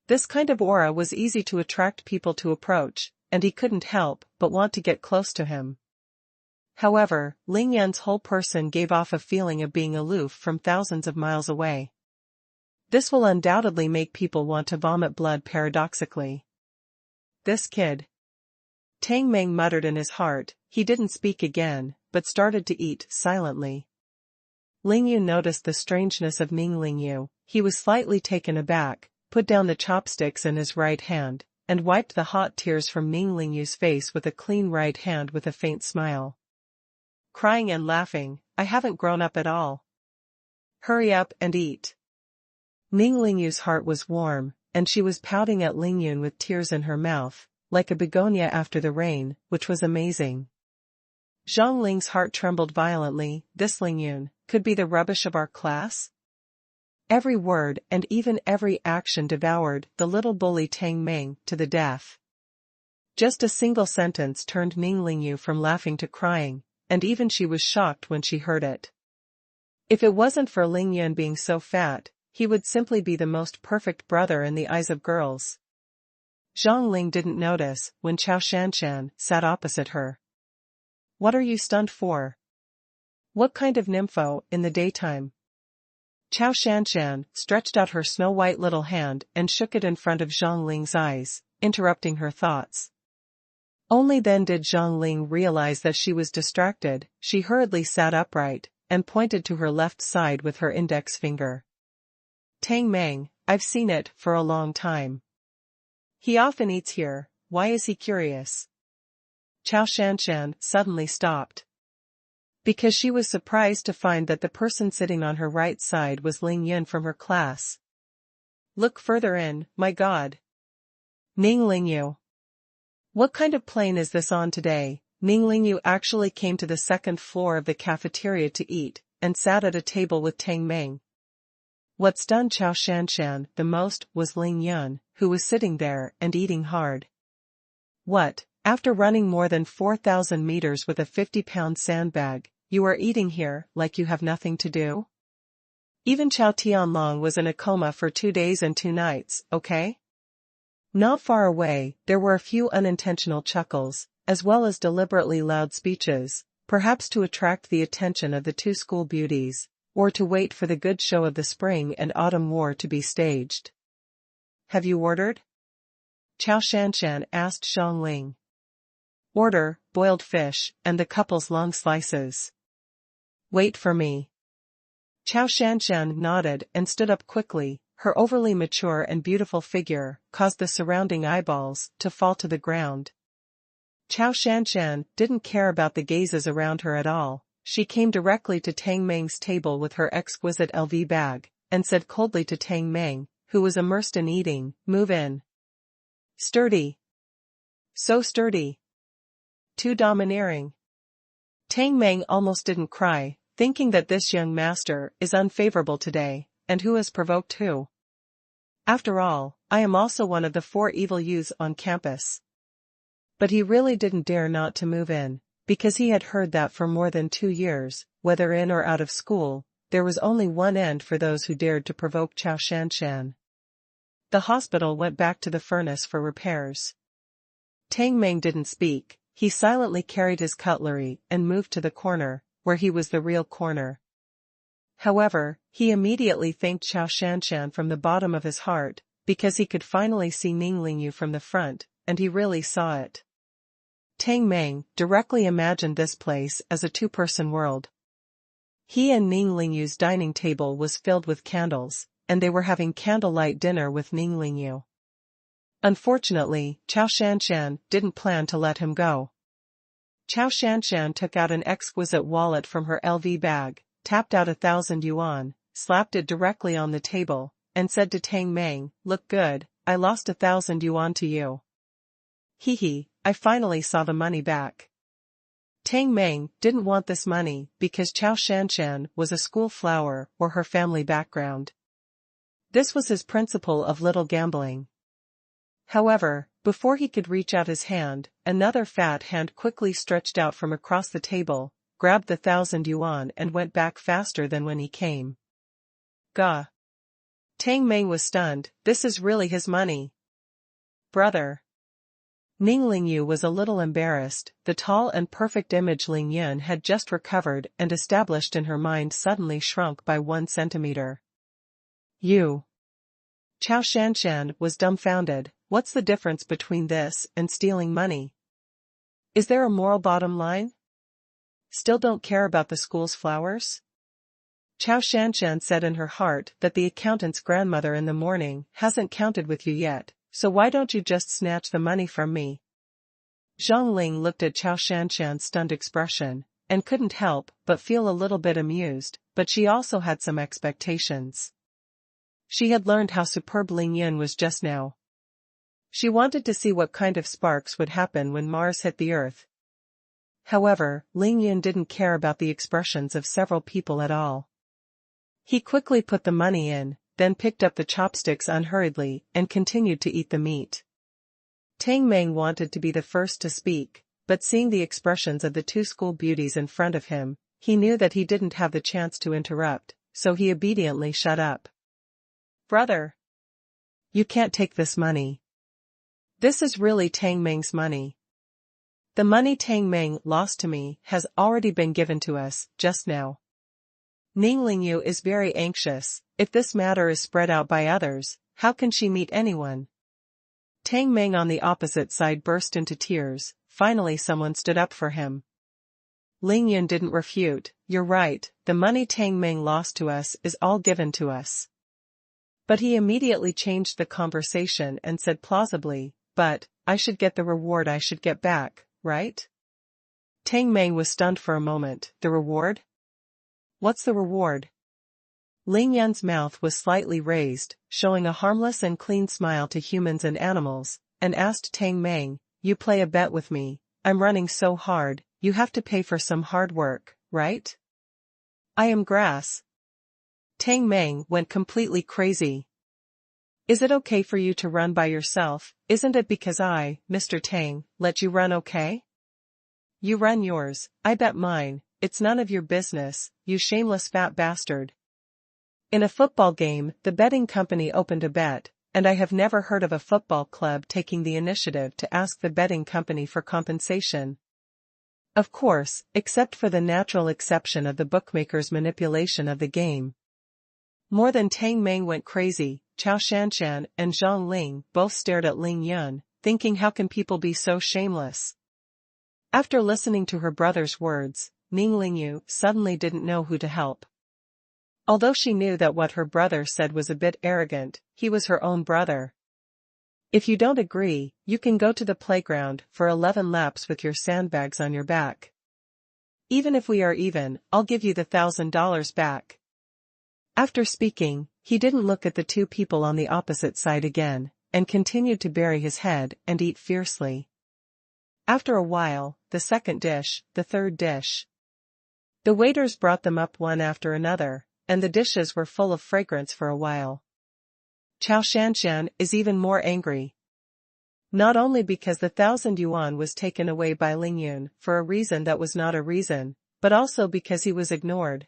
This kind of aura was easy to attract people to approach, and he couldn't help but want to get close to him. However, Ling Yun's whole person gave off a feeling of being aloof from thousands of miles away. This will undoubtedly make people want to vomit blood paradoxically. This kid. Tang Meng muttered in his heart. He didn't speak again, but started to eat silently. Ling Yu noticed the strangeness of Ning Lingyu. He was slightly taken aback, put down the chopsticks in his right hand, and wiped the hot tears from Ning Lingyu's face with a clean right hand with a faint smile. Crying and laughing, I haven't grown up at all. Hurry up and eat. Ning Lingyu's heart was warm, and she was pouting at Ling Yun with tears in her mouth, like a begonia after the rain, which was amazing. Zhang Ling's heart trembled violently. This Ling Yun could be the rubbish of our class? Every word and even every action devoured the little bully Tang Meng to the death. Just a single sentence turned Ning Lingyu from laughing to crying, and even she was shocked when she heard it. If it wasn't for Ling Yun being so fat, he would simply be the most perfect brother in the eyes of girls. Zhang Ling didn't notice when Chao Shanshan sat opposite her. What are you stunned for? What kind of nympho, in the daytime? Chao Shanshan stretched out her snow-white little hand and shook it in front of Zhang Ling's eyes, interrupting her thoughts. Only then did Zhang Ling realize that she was distracted. She hurriedly sat upright, and pointed to her left side with her index finger. Tang Meng, I've seen it for a long time. He often eats here, why is he curious? Chao Shanshan suddenly stopped. Because she was surprised to find that the person sitting on her right side was Ling Yun from her class. Look further in, my god. Ning Lingyu. What kind of plane is this on today? Ning Lingyu actually came to the second floor of the cafeteria to eat, and sat at a table with Tang Meng. What stunned Chao Shanshan the most was Ling Yun, who was sitting there and eating hard. What, after running more than 4,000 meters with a 50-pound sandbag, you are eating here like you have nothing to do? Even Chao Tianlong was in a coma for 2 days and 2 nights, okay? Not far away, there were a few unintentional chuckles, as well as deliberately loud speeches, perhaps to attract the attention of the 2 school beauties, or to wait for the good show of the spring and autumn war to be staged. Have you ordered? Chao Shanshan asked Zhang Ling. Order, boiled fish, and the couple's long slices. Wait for me. Chao Shanshan nodded and stood up quickly. Her overly mature and beautiful figure caused the surrounding eyeballs to fall to the ground. Chao Shanshan didn't care about the gazes around her at all. She came directly to Tang Meng's table with her exquisite LV bag, and said coldly to Tang Meng, who was immersed in eating, move in. Sturdy. So sturdy. Too domineering. Tang Meng almost didn't cry, thinking that this young master is unfavorable today, and who has provoked who? After all, I am also one of the 4 evil youths on campus. But he really didn't dare not to move in, because he had heard that for more than 2 years, whether in or out of school, there was only one end for those who dared to provoke Chao Shanshan. The hospital went back to the furnace for repairs. Tang Meng didn't speak, he silently carried his cutlery and moved to the corner, where he was the real corner. However, he immediately thanked Chao Shanshan from the bottom of his heart, because he could finally see Ning Lingyu from the front, and he really saw it. Tang Meng directly imagined this place as a 2-person world. He and Ning Lingyu's dining table was filled with candles, and they were having candlelight dinner with Ning Lingyu. Unfortunately, Chao Shanshan didn't plan to let him go. Chao Shanshan took out an exquisite wallet from her LV bag, tapped out 1,000 yuan, slapped it directly on the table, and said to Tang Meng, look good, I lost 1,000 yuan to you. Hee, I finally saw the money back. Tang Meng didn't want this money because Chao Shanshan was a school flower or her family background. This was his principle of little gambling. However, before he could reach out his hand, another fat hand quickly stretched out from across the table, grabbed the 1,000 yuan and went back faster than when he came. Gah! Tang Meng was stunned, this is really his money. Brother. Ning Lingyu was a little embarrassed, the tall and perfect image Ling Yun had just recovered and established in her mind suddenly shrunk by 1 centimeter. You. Chao Shanshan was dumbfounded, what's the difference between this and stealing money? Is there a moral bottom line? Still don't care about the school's flowers? Chao Shanshan said in her heart that the accountant's grandmother in the morning hasn't counted with you yet, so why don't you just snatch the money from me? Zhang Ling looked at Chao Shanshan's stunned expression, and couldn't help but feel a little bit amused, but she also had some expectations. She had learned how superb Ling Yun was just now. She wanted to see what kind of sparks would happen when Mars hit the Earth. However, Ling Yun didn't care about the expressions of several people at all. He quickly put the money in, then picked up the chopsticks unhurriedly and continued to eat the meat. Tang Meng wanted to be the first to speak, but seeing the expressions of the 2 school beauties in front of him, he knew that he didn't have the chance to interrupt, so he obediently shut up. Brother! You can't take this money. This is really Tang Meng's money. The money Tang Meng lost to me has already been given to us, just now. Ning Lingyu is very anxious. If this matter is spread out by others, how can she meet anyone? Tang Meng on the opposite side burst into tears. Finally someone stood up for him. Ling Yun didn't refute. You're right, the money Tang Meng lost to us is all given to us. But he immediately changed the conversation and said plausibly, but, I should get the reward I should get back, right? Tang Meng was stunned for a moment. The reward? What's the reward? Ling Yun's mouth was slightly raised, showing a harmless and clean smile to humans and animals, and asked Tang Meng, you play a bet with me, I'm running so hard, you have to pay for some hard work, right? I am grass. Tang Meng went completely crazy. Is it okay for you to run by yourself? Isn't it because I, Mr. Tang, let you run okay? You run yours, I bet mine, it's none of your business, you shameless fat bastard. In a football game, the betting company opened a bet, and I have never heard of a football club taking the initiative to ask the betting company for compensation. Of course, except for the natural exception of the bookmaker's manipulation of the game. More than Tang Meng went crazy, Chao Shanshan and Zhang Ling both stared at Ling Yun, thinking how can people be so shameless? After listening to her brother's words, Ning Lingyu suddenly didn't know who to help. Although she knew that what her brother said was a bit arrogant, he was her own brother. If you don't agree, you can go to the playground for 11 laps with your sandbags on your back. Even if we are even, I'll give you the $1,000 back. After speaking, he didn't look at the two people on the opposite side again, and continued to bury his head and eat fiercely. After a while, the second dish, the third dish. The waiters brought them up one after another, and the dishes were full of fragrance for a while. Chao Shanshan is even more angry. Not only because the 1,000 yuan was taken away by Ling Yun for a reason that was not a reason, but also because he was ignored.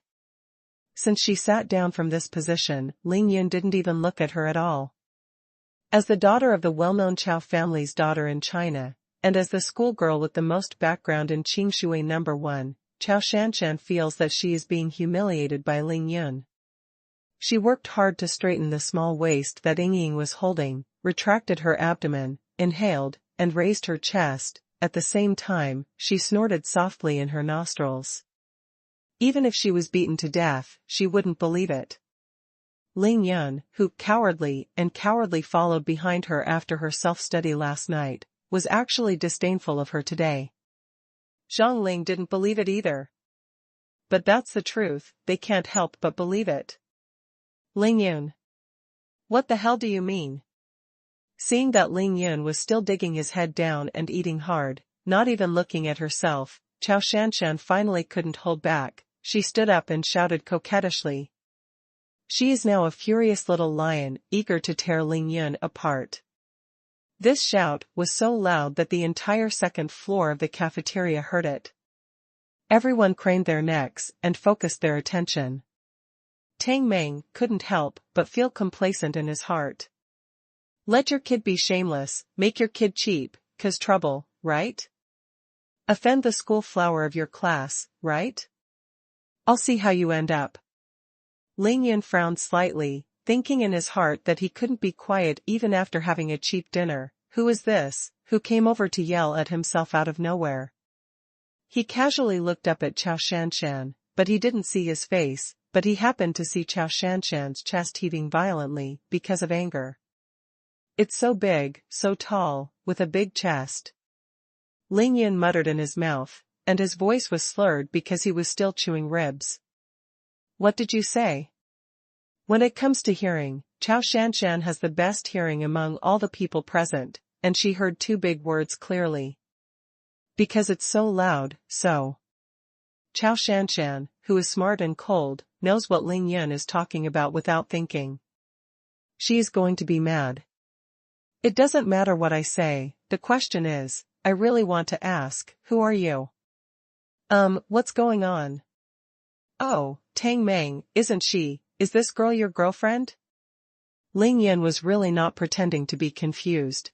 Since she sat down from this position, Ling Yun didn't even look at her at all. As the daughter of the well-known Chao family's daughter in China, and as the schoolgirl with the most background in Qingshui No. 1, Chao Shanshan feels that she is being humiliated by Ling Yun. She worked hard to straighten the small waist that Ying was holding, retracted her abdomen, inhaled, and raised her chest. At the same time, she snorted softly in her nostrils. Even if she was beaten to death, she wouldn't believe it. Ling Yun, who cowardly followed behind her after her self-study last night, was actually disdainful of her today. Zhang Ling didn't believe it either. But that's the truth, they can't help but believe it. Ling Yun. What the hell do you mean? Seeing that Ling Yun was still digging his head down and eating hard, not even looking at herself, Chao Shanshan finally couldn't hold back. She stood up and shouted coquettishly. She is now a furious little lion, eager to tear Ling Yun apart. This shout was so loud that the entire second floor of the cafeteria heard it. Everyone craned their necks and focused their attention. Tang Meng couldn't help but feel complacent in his heart. Let your kid be shameless, make your kid cheap, 'cause trouble, right? Offend the school flower of your class, right? I'll see how you end up. Ling Yun frowned slightly, thinking in his heart that he couldn't be quiet even after having a cheap dinner. Who is this, who came over to yell at himself out of nowhere? He casually looked up at Chao Shanshan, but he didn't see his face, but he happened to see Chao Shanshan's chest heaving violently because of anger. It's so big, so tall, with a big chest. Ling Yun muttered in his mouth, and his voice was slurred because he was still chewing ribs. What did you say? When it comes to hearing, Chao Shanshan has the best hearing among all the people present, and she heard two big words clearly. Because it's so loud, so. Chao Shanshan, who is smart and cold, knows what Ling Yun is talking about without thinking. She is going to be mad. It doesn't matter what I say, the question is, I really want to ask, who are you? What's going on? Oh, Tang Meng, isn't she, is this girl your girlfriend? Ling Yun was really not pretending to be confused.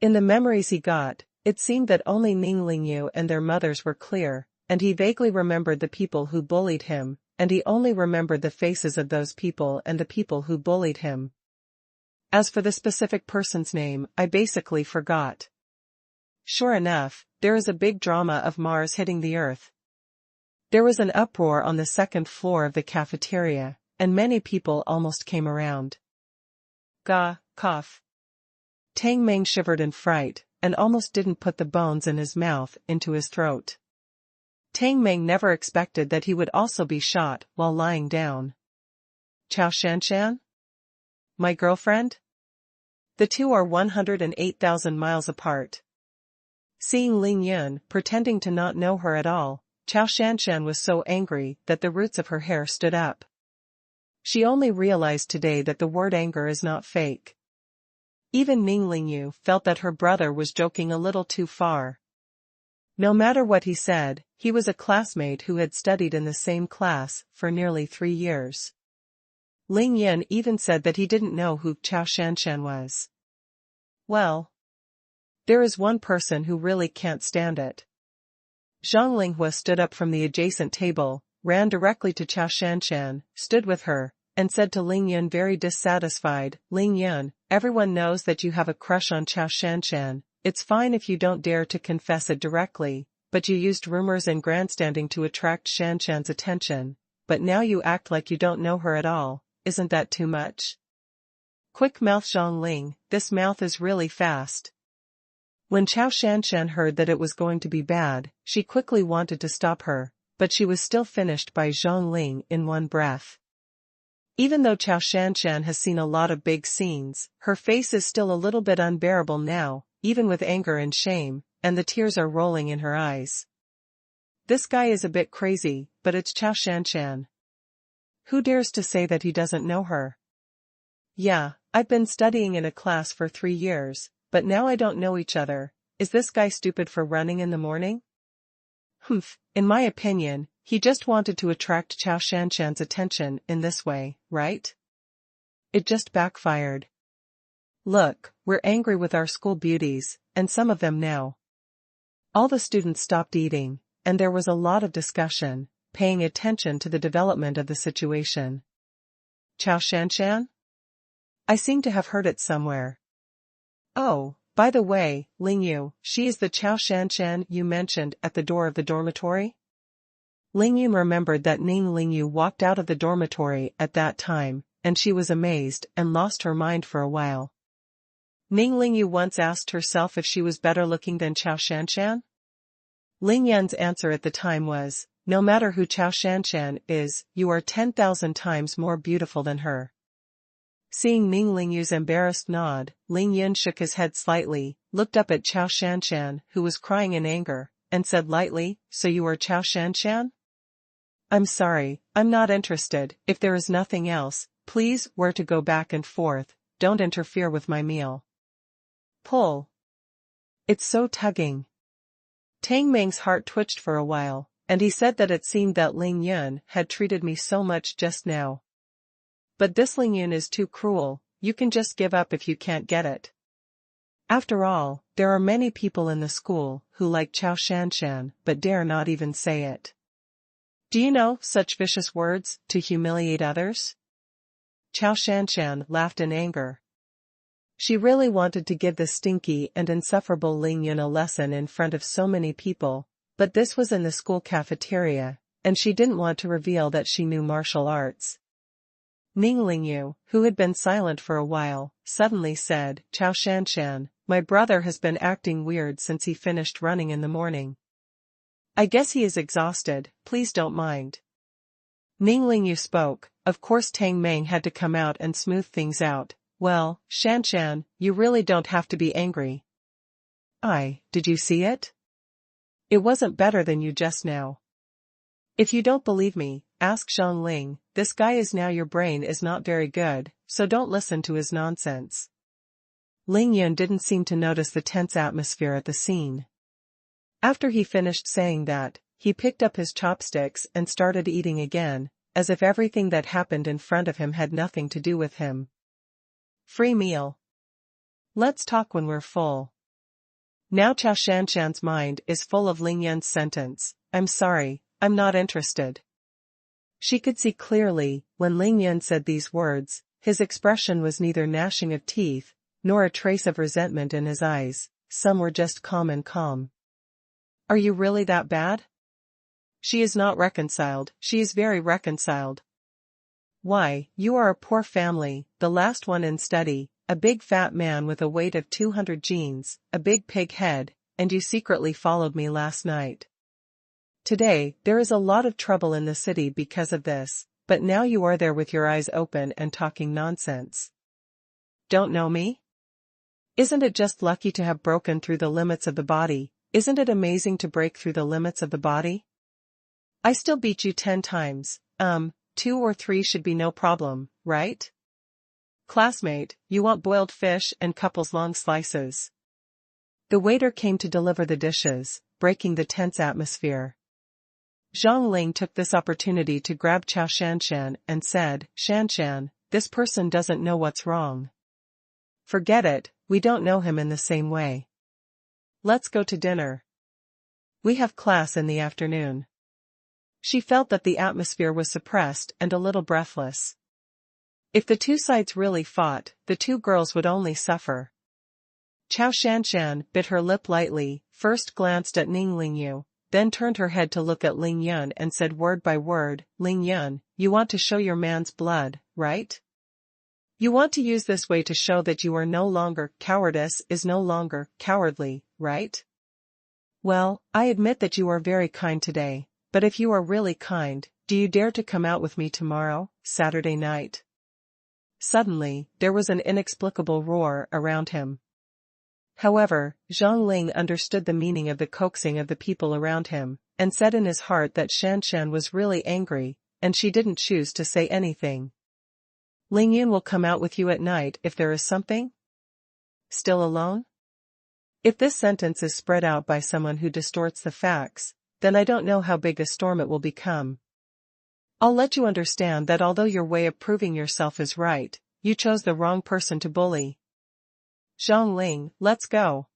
In the memories he got, It seemed that only Ning Lingyu and their mothers were clear, and he vaguely remembered the people who bullied him, and he only remembered the faces of those people and the people who bullied him. As for the specific person's name, I basically forgot. Sure enough, there is a big drama of Mars hitting the Earth. There was an uproar on the second floor of the cafeteria, and many people almost came around. Gah, cough. Tang Meng shivered in fright, and almost didn't put the bones in his mouth into his throat. Tang Meng never expected that he would also be shot while lying down. Chao Shanshan? My girlfriend? The two are 108,000 miles apart. Seeing Ling Yun pretending to not know her at all, Chao Shanshan was so angry that the roots of her hair stood up. She only realized today that the word anger is not fake. Even Ning Lingyu felt that her brother was joking a little too far. No matter what he said, he was a classmate who had studied in the same class for nearly 3 years. Ling Yun even said that he didn't know who Chao Shanshan was. Well, there is one person who really can't stand it. Zhang Linghua stood up from the adjacent table, ran directly to Chao Shanshan, stood with her, and said to Ling Yun very dissatisfied, Ling Yun, everyone knows that you have a crush on Chao Shanshan. It's fine if you don't dare to confess it directly, but you used rumors and grandstanding to attract Shanshan's attention, but now you act like you don't know her at all. Isn't that too much? Quick mouth Zhang Ling, this mouth is really fast. When Chao Shanshan heard that it was going to be bad, she quickly wanted to stop her, but she was still finished by Zhang Ling in one breath. Even though Chao Shanshan has seen a lot of big scenes, her face is still a little bit unbearable now, even with anger and shame, and the tears are rolling in her eyes. This guy is a bit crazy, but it's Chao Shanshan. Who dares to say that he doesn't know her? Yeah, I've been studying in a class for 3 years, but now I don't know each other. Is this guy stupid for running in the morning? Humph, in my opinion, he just wanted to attract Chao Shanshan's attention in this way, right? It just backfired. Look, we're angry with our school beauties, and some of them now. All the students stopped eating, and there was a lot of discussion, paying attention to the development of the situation. Chao Shanshan? I seem to have heard it somewhere. Oh, by the way, Lingyu, she is the Chao Shanshan you mentioned at the door of the dormitory? Lingyu remembered that Ning Lingyu walked out of the dormitory at that time, and she was amazed and lost her mind for a while. Ning Lingyu once asked herself if she was better looking than Chao Shanshan? Ling Yan's answer at the time was, no matter who Chao Shanshan is, you are 10,000 times more beautiful than her. Seeing Ning Lingyu's embarrassed nod, Ling Yun shook his head slightly, looked up at Chao Shanshan, who was crying in anger, and said lightly, so you are Chao Shanshan? I'm sorry, I'm not interested. If there is nothing else, please, where to go back and forth, don't interfere with my meal. Pull. It's so tugging. Tang Meng's heart twitched for a while, and he said that it seemed that Ling Yun had treated me so much just now. But this Ling Yun is too cruel, you can just give up if you can't get it. After all, there are many people in the school who like Chao Shanshan but dare not even say it. Do you know such vicious words to humiliate others? Chao Shanshan laughed in anger. She really wanted to give the stinky and insufferable Ling Yun a lesson in front of so many people, but this was in the school cafeteria, and she didn't want to reveal that she knew martial arts. Ning Lingyu, who had been silent for a while, suddenly said, Chao Shanshan, my brother has been acting weird since he finished running in the morning. I guess he is exhausted, please don't mind. Ning Lingyu spoke. Of course Tang Meng had to come out and smooth things out. Well, Shanshan, you really don't have to be angry. Did you see it? It wasn't better than you just now. If you don't believe me, ask Zhang Ling. This guy is now your brain is not very good, so don't listen to his nonsense. Ling Yun didn't seem to notice the tense atmosphere at the scene. After he finished saying that, he picked up his chopsticks and started eating again, as if everything that happened in front of him had nothing to do with him. Free meal. Let's talk when we're full. Now Chao Shanshan's mind is full of Ling Yun's sentence, "I'm sorry, I'm not interested." She could see clearly, when Ling Yun said these words, his expression was neither gnashing of teeth, nor a trace of resentment in his eyes, some were just calm and calm. "Are you really that bad?" "She is not reconciled, she is very reconciled." "Why, you are a poor family, the last one in study, a big fat man with a weight of 200 genes, a big pig head, and you secretly followed me last night. Today, there is a lot of trouble in the city because of this, but now you are there with your eyes open and talking nonsense. Don't know me? Isn't it just lucky to have broken through the limits of the body? Isn't it amazing to break through the limits of the body? I still beat you 10 times, 2 or 3 should be no problem, right? Classmate, you want boiled fish and couples long slices." The waiter came to deliver the dishes, breaking the tense atmosphere. Zhang Ling took this opportunity to grab Chao Shanshan and said, "Shanshan, this person doesn't know what's wrong. Forget it, we don't know him in the same way. Let's go to dinner. We have class in the afternoon." She felt that the atmosphere was suppressed and a little breathless. If the two sides really fought, the 2 girls would only suffer. Chao Shanshan bit her lip lightly, first glanced at Ning Lingyu, then turned her head to look at Ling Yun and said word by word, "Ling Yun, you want to show your man's blood, right? You want to use this way to show that you are no longer, cowardice is no longer, cowardly, right? Well, I admit that you are very kind today, but if you are really kind, do you dare to come out with me tomorrow, Saturday night?" Suddenly, there was an inexplicable roar around him. However, Zhang Ling understood the meaning of the coaxing of the people around him, and said in his heart that Shanshan was really angry, and she didn't choose to say anything. "Ling Yun will come out with you at night if there is something? Still alone?" If this sentence is spread out by someone who distorts the facts, then I don't know how big a storm it will become. I'll let you understand that although your way of proving yourself is right, you chose the wrong person to bully. Zhang Ling, let's go.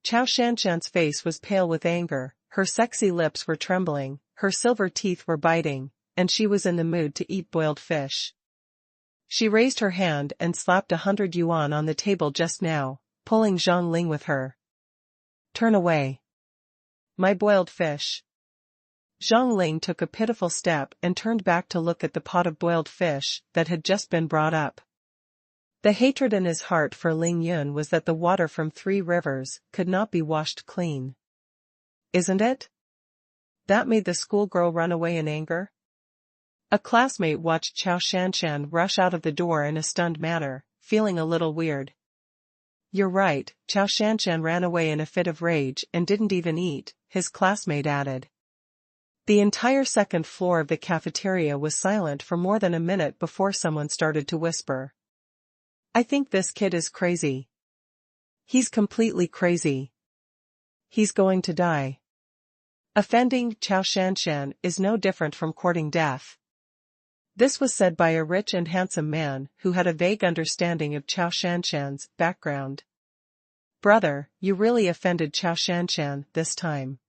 Chao Shanshan's face was pale with anger, her sexy lips were trembling, her silver teeth were biting, and she was in the mood to eat boiled fish. She raised her hand and slapped 100 yuan on the table just now, pulling Zhang Ling with her. "Turn away. My boiled fish." Zhang Ling took a pitiful step and turned back to look at the pot of boiled fish that had just been brought up. The hatred in his heart for Ling Yun was that the water from 3 rivers could not be washed clean. Isn't it? That made the schoolgirl run away in anger? A classmate watched Chao Shanshan rush out of the door in a stunned manner, feeling a little weird. "You're right, Chao Shanshan ran away in a fit of rage and didn't even eat," his classmate added. The entire second floor of the cafeteria was silent for more than a minute before someone started to whisper. "I think this kid is crazy. He's completely crazy. He's going to die. Offending Chao Shanshan is no different from courting death." This was said by a rich and handsome man who had a vague understanding of Chao Shanshan's background. "Brother, you really offended Chao Shanshan this time."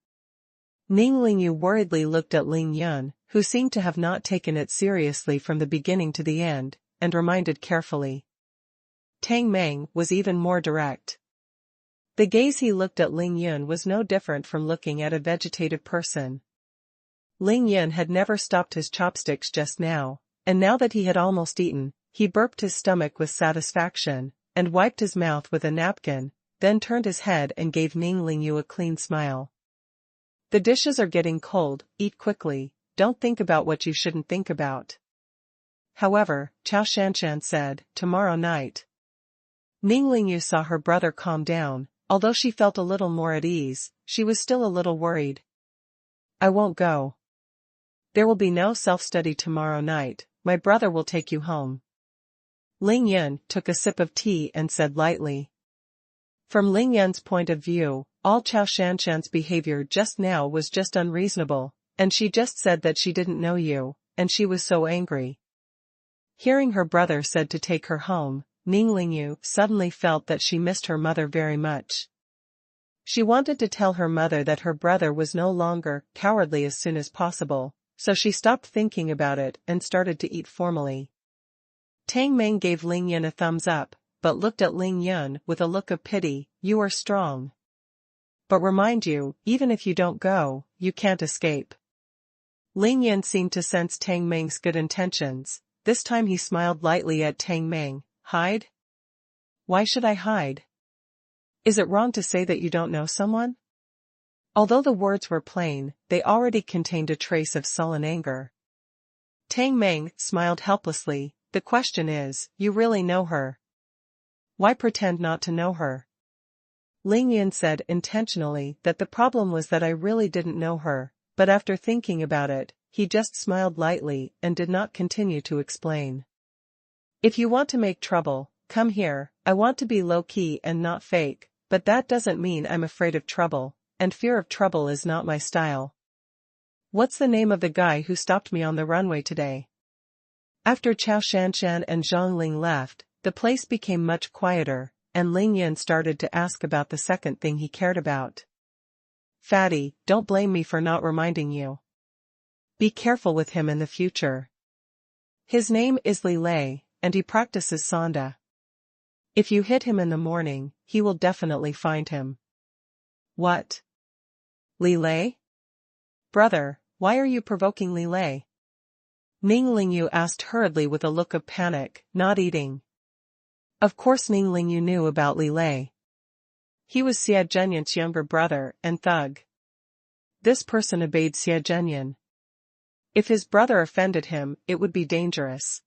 Ning Lingyu worriedly looked at Ling Yun, who seemed to have not taken it seriously from the beginning to the end, and reminded carefully. Tang Meng was even more direct. The gaze he looked at Ling Yun was no different from looking at a vegetative person. Ling Yun had never stopped his chopsticks just now, and now that he had almost eaten, he burped his stomach with satisfaction, and wiped his mouth with a napkin, then turned his head and gave Ning Lingyu a clean smile. "The dishes are getting cold, eat quickly, don't think about what you shouldn't think about." However, Chao Shanshan said, "Tomorrow night." Ning Lingyu saw her brother calm down, although she felt a little more at ease, she was still a little worried. "I won't go. There will be no self-study tomorrow night, my brother will take you home." Ling Yun took a sip of tea and said lightly. From Ling Yun's point of view, all Chao Shanshan's behavior just now was just unreasonable, and she just said that she didn't know you, and she was so angry. Hearing her brother said to take her home, Ning Lingyu suddenly felt that she missed her mother very much. She wanted to tell her mother that her brother was no longer cowardly as soon as possible, so she stopped thinking about it and started to eat formally. Tang Meng gave Ling Yun a thumbs up, but looked at Ling Yun with a look of pity. You are strong. But remind you, even if you don't go, you can't escape. Ling Yun seemed to sense Tang Meng's good intentions. This time he smiled lightly at Tang Meng. Hide? Why should I hide? Is it wrong to say that you don't know someone? Although the words were plain, they already contained a trace of sullen anger. Tang Meng smiled helplessly. The question is, you really know her? Why pretend not to know her? Ling Yun said intentionally that the problem was that I really didn't know her, but after thinking about it, he just smiled lightly and did not continue to explain. If you want to make trouble, come here. I want to be low-key and not fake, but that doesn't mean I'm afraid of trouble, and fear of trouble is not my style. What's the name of the guy who stopped me on the runway today? After Chao Shanshan and Zhang Ling left, the place became much quieter, and Ling Yun started to ask about the second thing he cared about. Fatty, don't blame me for not reminding you. Be careful with him in the future. His name is Li Lei, and he practices Sanda. If you hit him in the morning, he will definitely find him. What? Li Lei? Brother, why are you provoking Li Lei? Ning Lingyu asked hurriedly with a look of panic, not eating. Of course Ning Lingyu knew about Li Lei. He was Xie Zhenyan's younger brother and thug. This person obeyed Xie Zhenyan. If his brother offended him, it would be dangerous.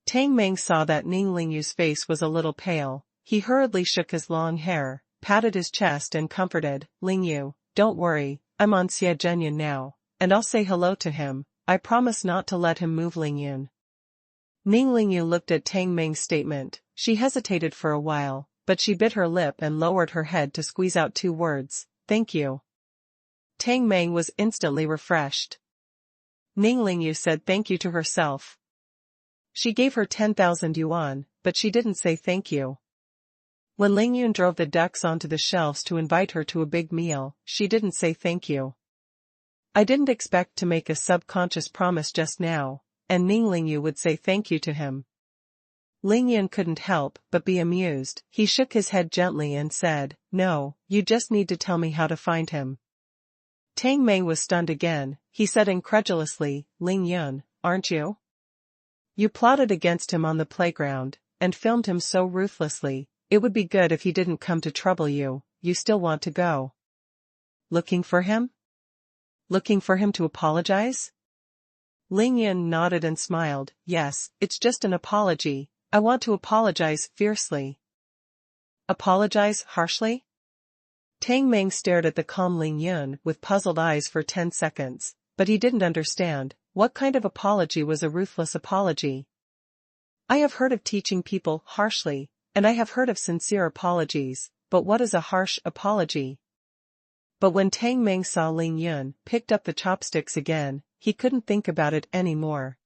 Tang Meng saw that Ning Lingyu's face was a little pale. He hurriedly shook his long hair, patted his chest and comforted, Lingyu, don't worry, I'm on Xie Zhenyan now, and I'll say hello to him. I promise not to let him move Lingyun. Ning Lingyu looked at Tang Meng's statement. She hesitated for a while, but she bit her lip and lowered her head to squeeze out two words, thank you. Tang Meng was instantly refreshed. Ning Lingyu said thank you to herself. She gave her 10,000 yuan, but she didn't say thank you. When Lingyun drove the ducks onto the shelves to invite her to a big meal, she didn't say thank you. I didn't expect to make a subconscious promise just now, and Ning Lingyu would say thank you to him. Lingyun couldn't help but be amused. He shook his head gently and said, no, you just need to tell me how to find him. Tang Meng was stunned again. He said incredulously, Lingyun, aren't you? You plotted against him on the playground, and filmed him so ruthlessly. It would be good if he didn't come to trouble you. You still want to go. Looking for him? Looking for him to apologize? Lingyun nodded and smiled. Yes, it's just an apology. I want to apologize fiercely. Apologize harshly? Tang Meng stared at the calm Lingyun with puzzled eyes for 10 seconds, but he didn't understand. What kind of apology was a ruthless apology? I have heard of teaching people harshly, and I have heard of sincere apologies, but what is a harsh apology? But when Tang Meng saw Lingyun picked up the chopsticks again, he couldn't think about it anymore.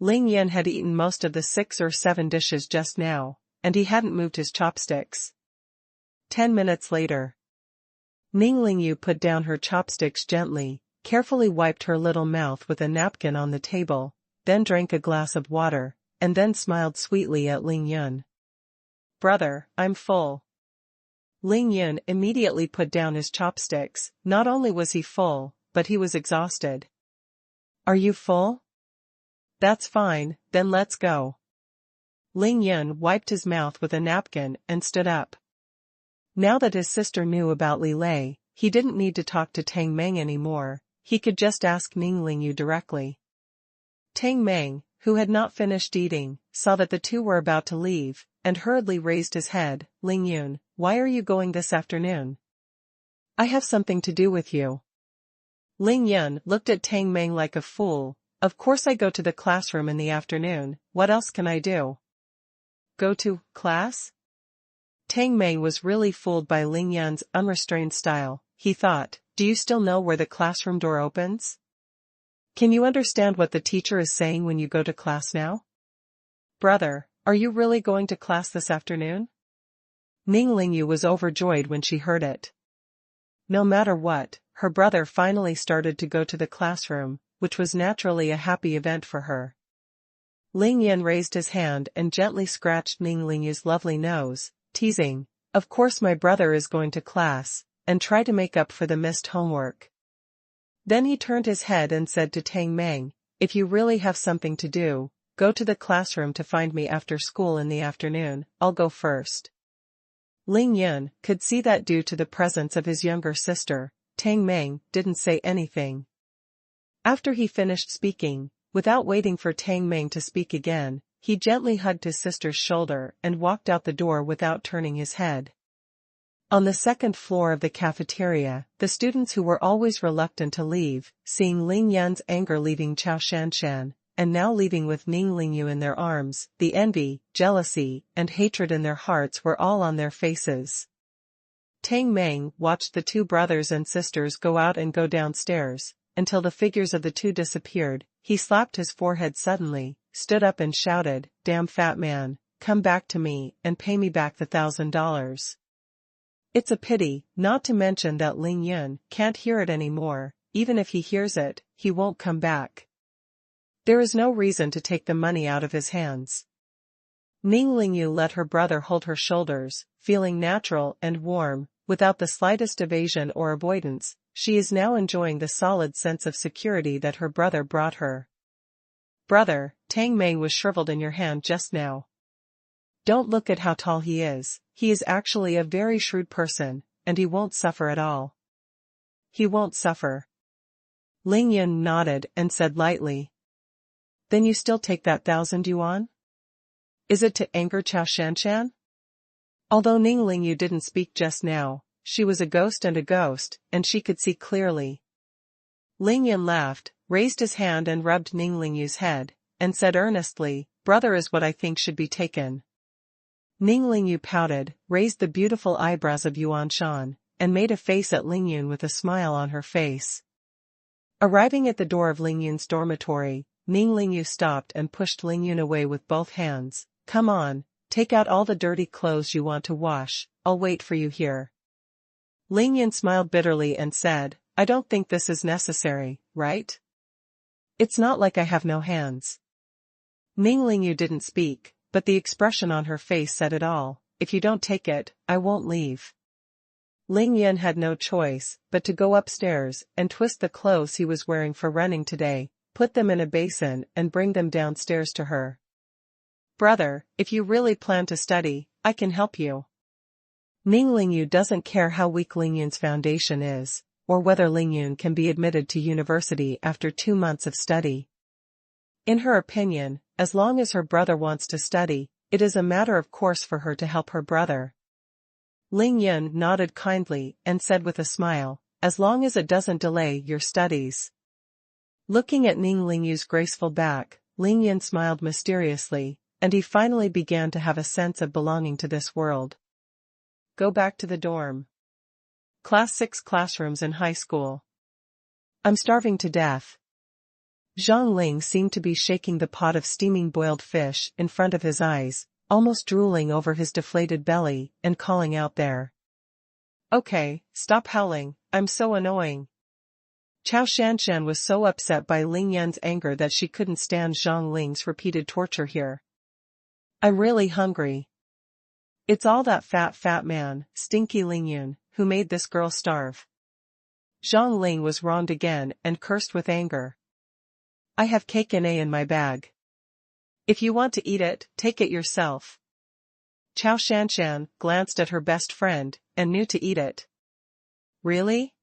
Lingyun had eaten most of the 6 or 7 dishes just now, and he hadn't moved his chopsticks. 10 minutes later. Ning Lingyu put down her chopsticks gently, carefully wiped her little mouth with a napkin on the table, then drank a glass of water, and then smiled sweetly at Lingyun. Brother, I'm full. Lingyun immediately put down his chopsticks. Not only was he full, but he was exhausted. Are you full? That's fine, then let's go. Lingyun wiped his mouth with a napkin and stood up. Now that his sister knew about Li Lei, he didn't need to talk to Tang Meng anymore. He could just ask Ning Lingyu directly. Tang Meng, who had not finished eating, saw that the two were about to leave, and hurriedly raised his head. Lingyun, why are you going this afternoon? I have something to do with you. Lingyun looked at Tang Meng like a fool. Of course I go to the classroom in the afternoon. What else can I do? Go to class? Tang Meng was really fooled by Lingyun's unrestrained style. He thought, do you still know where the classroom door opens? Can you understand what the teacher is saying when you go to class now? Brother, are you really going to class this afternoon? Ning Lingyu was overjoyed when she heard it. No matter what, her brother finally started to go to the classroom, which was naturally a happy event for her. Ling Yan raised his hand and gently scratched Ning Lingyu's lovely nose, teasing, "Of course my brother is going to class, and try to make up for the missed homework." Then he turned his head and said to Tang Meng, "If you really have something to do, go to the classroom to find me after school in the afternoon, I'll go first." Ling Yun could see that due to the presence of his younger sister, Tang Meng didn't say anything. After he finished speaking, without waiting for Tang Meng to speak again, he gently hugged his sister's shoulder and walked out the door without turning his head. On the second floor of the cafeteria, the students who were always reluctant to leave, seeing Ling Yan's anger leaving Chao Shanshan, and now leaving with Ning Lingyu in their arms, the envy, jealousy, and hatred in their hearts were all on their faces. Tang Meng watched the two brothers and sisters go out and go downstairs, until the figures of the two disappeared. He slapped his forehead suddenly, stood up and shouted, "Damn fat man, come back to me and pay me back the $1,000. It's a pity, not to mention that Ling Yun can't hear it anymore. Even if he hears it, he won't come back. There is no reason to take the money out of his hands." Ning Lingyu let her brother hold her shoulders, feeling natural and warm, without the slightest evasion or avoidance. She is now enjoying the solid sense of security that her brother brought her. "Brother, Tang Meng was shriveled in your hand just now. Don't look at how tall he is actually a very shrewd person, and he won't suffer at all." "He won't suffer." Ling Yun nodded and said lightly. "Then you still take that 1,000 yuan? Is it to anger Chao Shanshan?" Although Ning Lingyu didn't speak just now, she was a ghost, and she could see clearly. Ling Yun laughed, raised his hand and rubbed Ning Lingyu's head, and said earnestly, "Brother is what I think should be taken." Ning Lingyu pouted, raised the beautiful eyebrows of Yuan Shan, and made a face at Ling Yun with a smile on her face. Arriving at the door of Ling Yun's dormitory, Ning Lingyu stopped and pushed Ling Yun away with both hands. "Come on, take out all the dirty clothes you want to wash, I'll wait for you here." Ling Yun smiled bitterly and said, "I don't think this is necessary, right? It's not like I have no hands." Ning Lingyu didn't speak, but the expression on her face said it all. "If you don't take it, I won't leave." Ling Yun had no choice but to go upstairs and twist the clothes he was wearing for running today, put them in a basin and bring them downstairs to her. "Brother, if you really plan to study, I can help you." Ning Lingyu doesn't care how weak Ling Yun's foundation is, or whether Ling Yun can be admitted to university after 2 months of study. In her opinion, as long as her brother wants to study, it is a matter of course for her to help her brother. Ling Yun nodded kindly and said with a smile, "As long as it doesn't delay your studies." Looking at Ning Lingyu's graceful back, Ling Yun smiled mysteriously, and he finally began to have a sense of belonging to this world. Go back to the dorm. Class 6 classrooms in high school. I'm starving to death. Zhang Ling seemed to be shaking the pot of steaming boiled fish in front of his eyes, almost drooling over his deflated belly, and calling out there. "Okay, stop howling, I'm so annoying." Chao Shanshan was so upset by Ling Yun's anger that she couldn't stand Zhang Ling's repeated torture here. "I'm really hungry." "It's all that fat man, stinky Ling Yun, who made this girl starve." Zhang Ling was wronged again and cursed with anger. "I have cake and in my bag. If you want to eat it, take it yourself." Chao Shanshan glanced at her best friend, and knew to eat it. "Really?"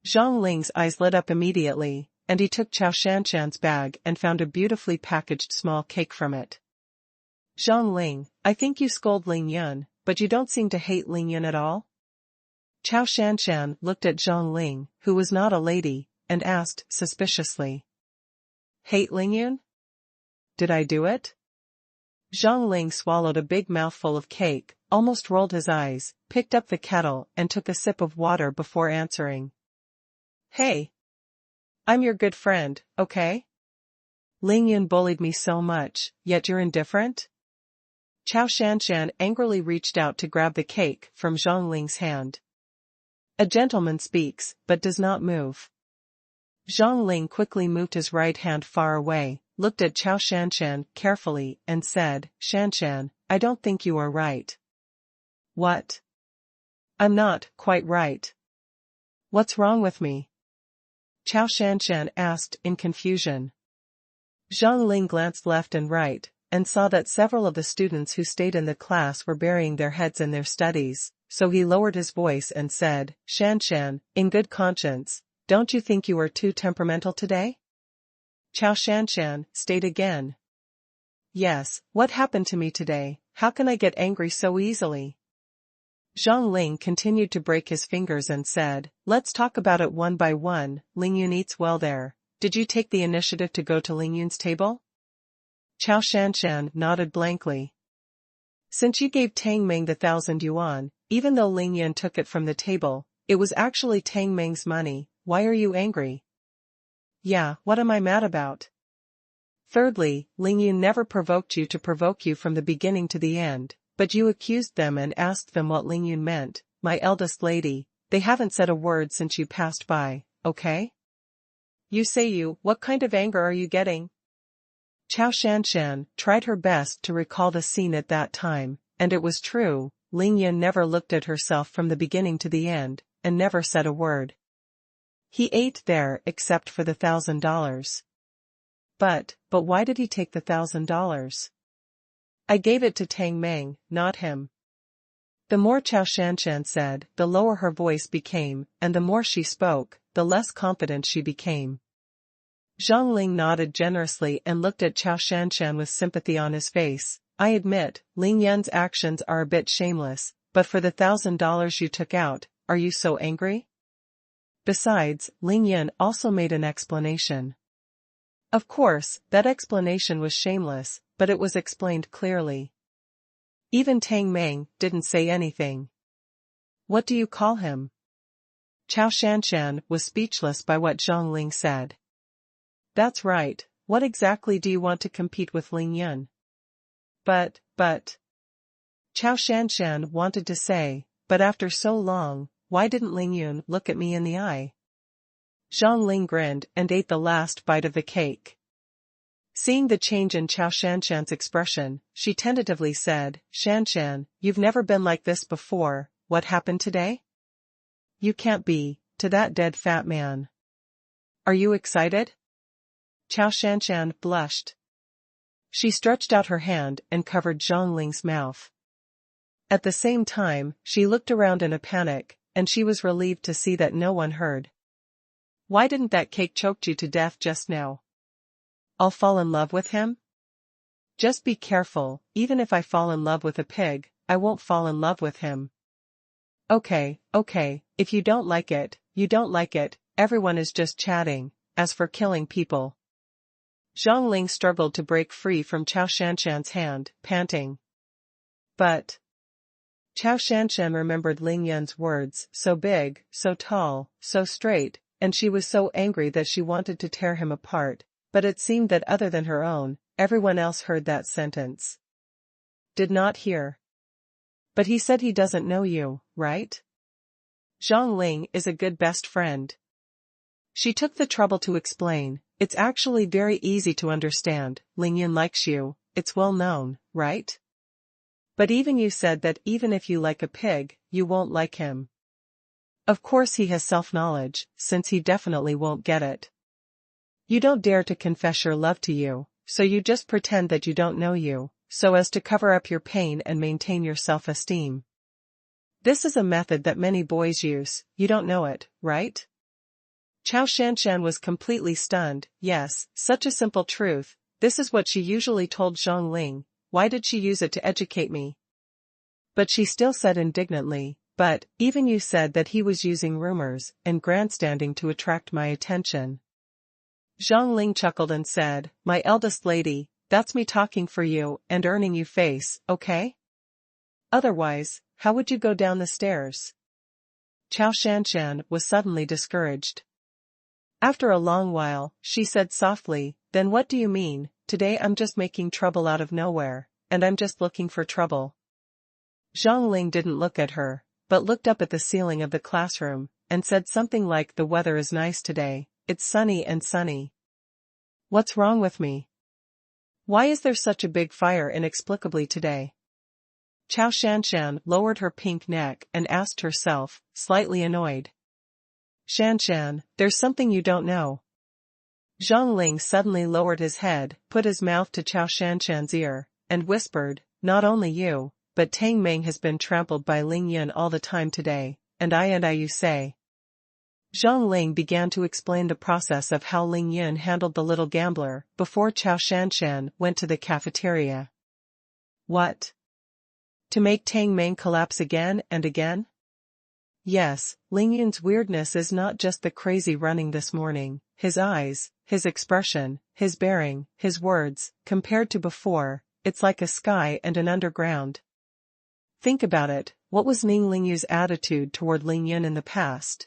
Zhang Ling's eyes lit up immediately, and he took Chao Shanshan's bag and found a beautifully packaged small cake from it. "Zhang Ling, I think you scold Ling Yun, but you don't seem to hate Ling Yun at all?" Chao Shanshan looked at Zhang Ling, who was not a lady, and asked suspiciously. "Hate Ling Yun? Did I do it?" Zhang Ling swallowed a big mouthful of cake, almost rolled his eyes, picked up the kettle and took a sip of water before answering. "Hey. I'm your good friend, okay? Ling Yun bullied me so much, yet you're indifferent?" Chao Shanshan angrily reached out to grab the cake from Zhang Ling's hand. A gentleman speaks, but does not move. Zhang Ling quickly moved his right hand far away, looked at Chao Shanshan carefully, and said, Shanshan, I don't think you are right. What? I'm not quite right. What's wrong with me? Chao Shanshan asked in confusion. Zhang Ling glanced left and right, and saw that several of the students who stayed in the class were burying their heads in their studies, so he lowered his voice and said, Shanshan, in good conscience, don't you think you are too temperamental today? Chao Shanshan stayed again. Yes, what happened to me today? How can I get angry so easily? Zhang Ling continued to break his fingers and said, let's talk about it one by one. Lingyun eats well there. Did you take the initiative to go to Lingyun's table? Chao Shanshan nodded blankly. Since you gave Tang Meng the 1,000 yuan, even though Lingyun took it from the table, it was actually Tang Meng's money. Why are you angry? Yeah, what am I mad about? Thirdly, Lingyun never provoked you to provoke you from the beginning to the end, but you accused them and asked them what Lingyun meant. My eldest lady, they haven't said a word since you passed by, okay? What kind of anger are you getting? Chao Shanshan tried her best to recall the scene at that time, and it was true, Lingyun never looked at herself from the beginning to the end, and never said a word. He ate there except for the $1,000. But why did he take the $1,000? I gave it to Tang Meng, not him. The more Chao Shanshan said, the lower her voice became, and the more she spoke, the less confident she became. Zhang Ling nodded generously and looked at Chao Shanshan with sympathy on his face. I admit, Ling Yun's actions are a bit shameless, but for the $1,000 you took out, are you so angry? Besides, Ling Yun also made an explanation. Of course, that explanation was shameless, but it was explained clearly. Even Tang Meng didn't say anything. What do you call him? Chao Shanshan was speechless by what Zhang Ling said. That's right, what exactly do you want to compete with Ling Yun? But. Chao Shanshan wanted to say, but after so long, why didn't Ling Yun look at me in the eye? Zhang Ling grinned and ate the last bite of the cake. Seeing the change in Chao Shanshan's expression, she tentatively said, Shanshan, you've never been like this before, what happened today? You can't be, to that dead fat man. Are you excited? Chao Shanshan blushed. She stretched out her hand and covered Zhang Ling's mouth. At the same time, she looked around in a panic, and she was relieved to see that no one heard. Why didn't that cake choke you to death just now? I'll fall in love with him? Just be careful, even if I fall in love with a pig, I won't fall in love with him. Okay, if you don't like it, you don't like it, everyone is just chatting, as for killing people. Zhang Ling struggled to break free from Chao Shanshan's hand, panting. But. Chao Shanshan remembered Ling Yun's words, so big, so tall, so straight, and she was so angry that she wanted to tear him apart, but it seemed that other than her own, everyone else heard that sentence. Did not hear. But he said he doesn't know you, right? Zhang Ling is a good best friend. She took the trouble to explain, it's actually very easy to understand, Ling Yun likes you, it's well known, right? But even you said that even if you like a pig, you won't like him. Of course he has self-knowledge, since he definitely won't get it. You don't dare to confess your love to you, so you just pretend that you don't know you, so as to cover up your pain and maintain your self-esteem. This is a method that many boys use, you don't know it, right? Chao Shanshan was completely stunned. Yes, such a simple truth, this is what she usually told Zhang Ling, why did she use it to educate me? But she still said indignantly, but, even you said that he was using rumors and grandstanding to attract my attention. Zhang Ling chuckled and said, my eldest lady, that's me talking for you and earning you face, okay? Otherwise, how would you go down the stairs? Chao Shanshan was suddenly discouraged. After a long while, she said softly, then what do you mean, today I'm just making trouble out of nowhere, and I'm just looking for trouble. Zhang Ling didn't look at her, but looked up at the ceiling of the classroom, and said something like, "The weather is nice today, it's sunny and sunny. What's wrong with me? Why is there such a big fire inexplicably today?" Chao Shanshan lowered her pink neck and asked herself, slightly annoyed. "Shanshan, there's something you don't know." Zhang Ling suddenly lowered his head, put his mouth to Chao Shanshan's ear, and whispered, "Not only you, but Tang Meng has been trampled by Ling Yun all the time today, and I you say." Zhang Ling began to explain the process of how Ling Yun handled the little gambler before Chao Shanshan went to the cafeteria. What? To make Tang Meng collapse again and again? Yes, Ling Yun's weirdness is not just the crazy running this morning, his eyes, his expression, his bearing, his words, compared to before, it's like a sky and an underground. Think about it, what was Ning Lingyu's attitude toward Ling Yun in the past?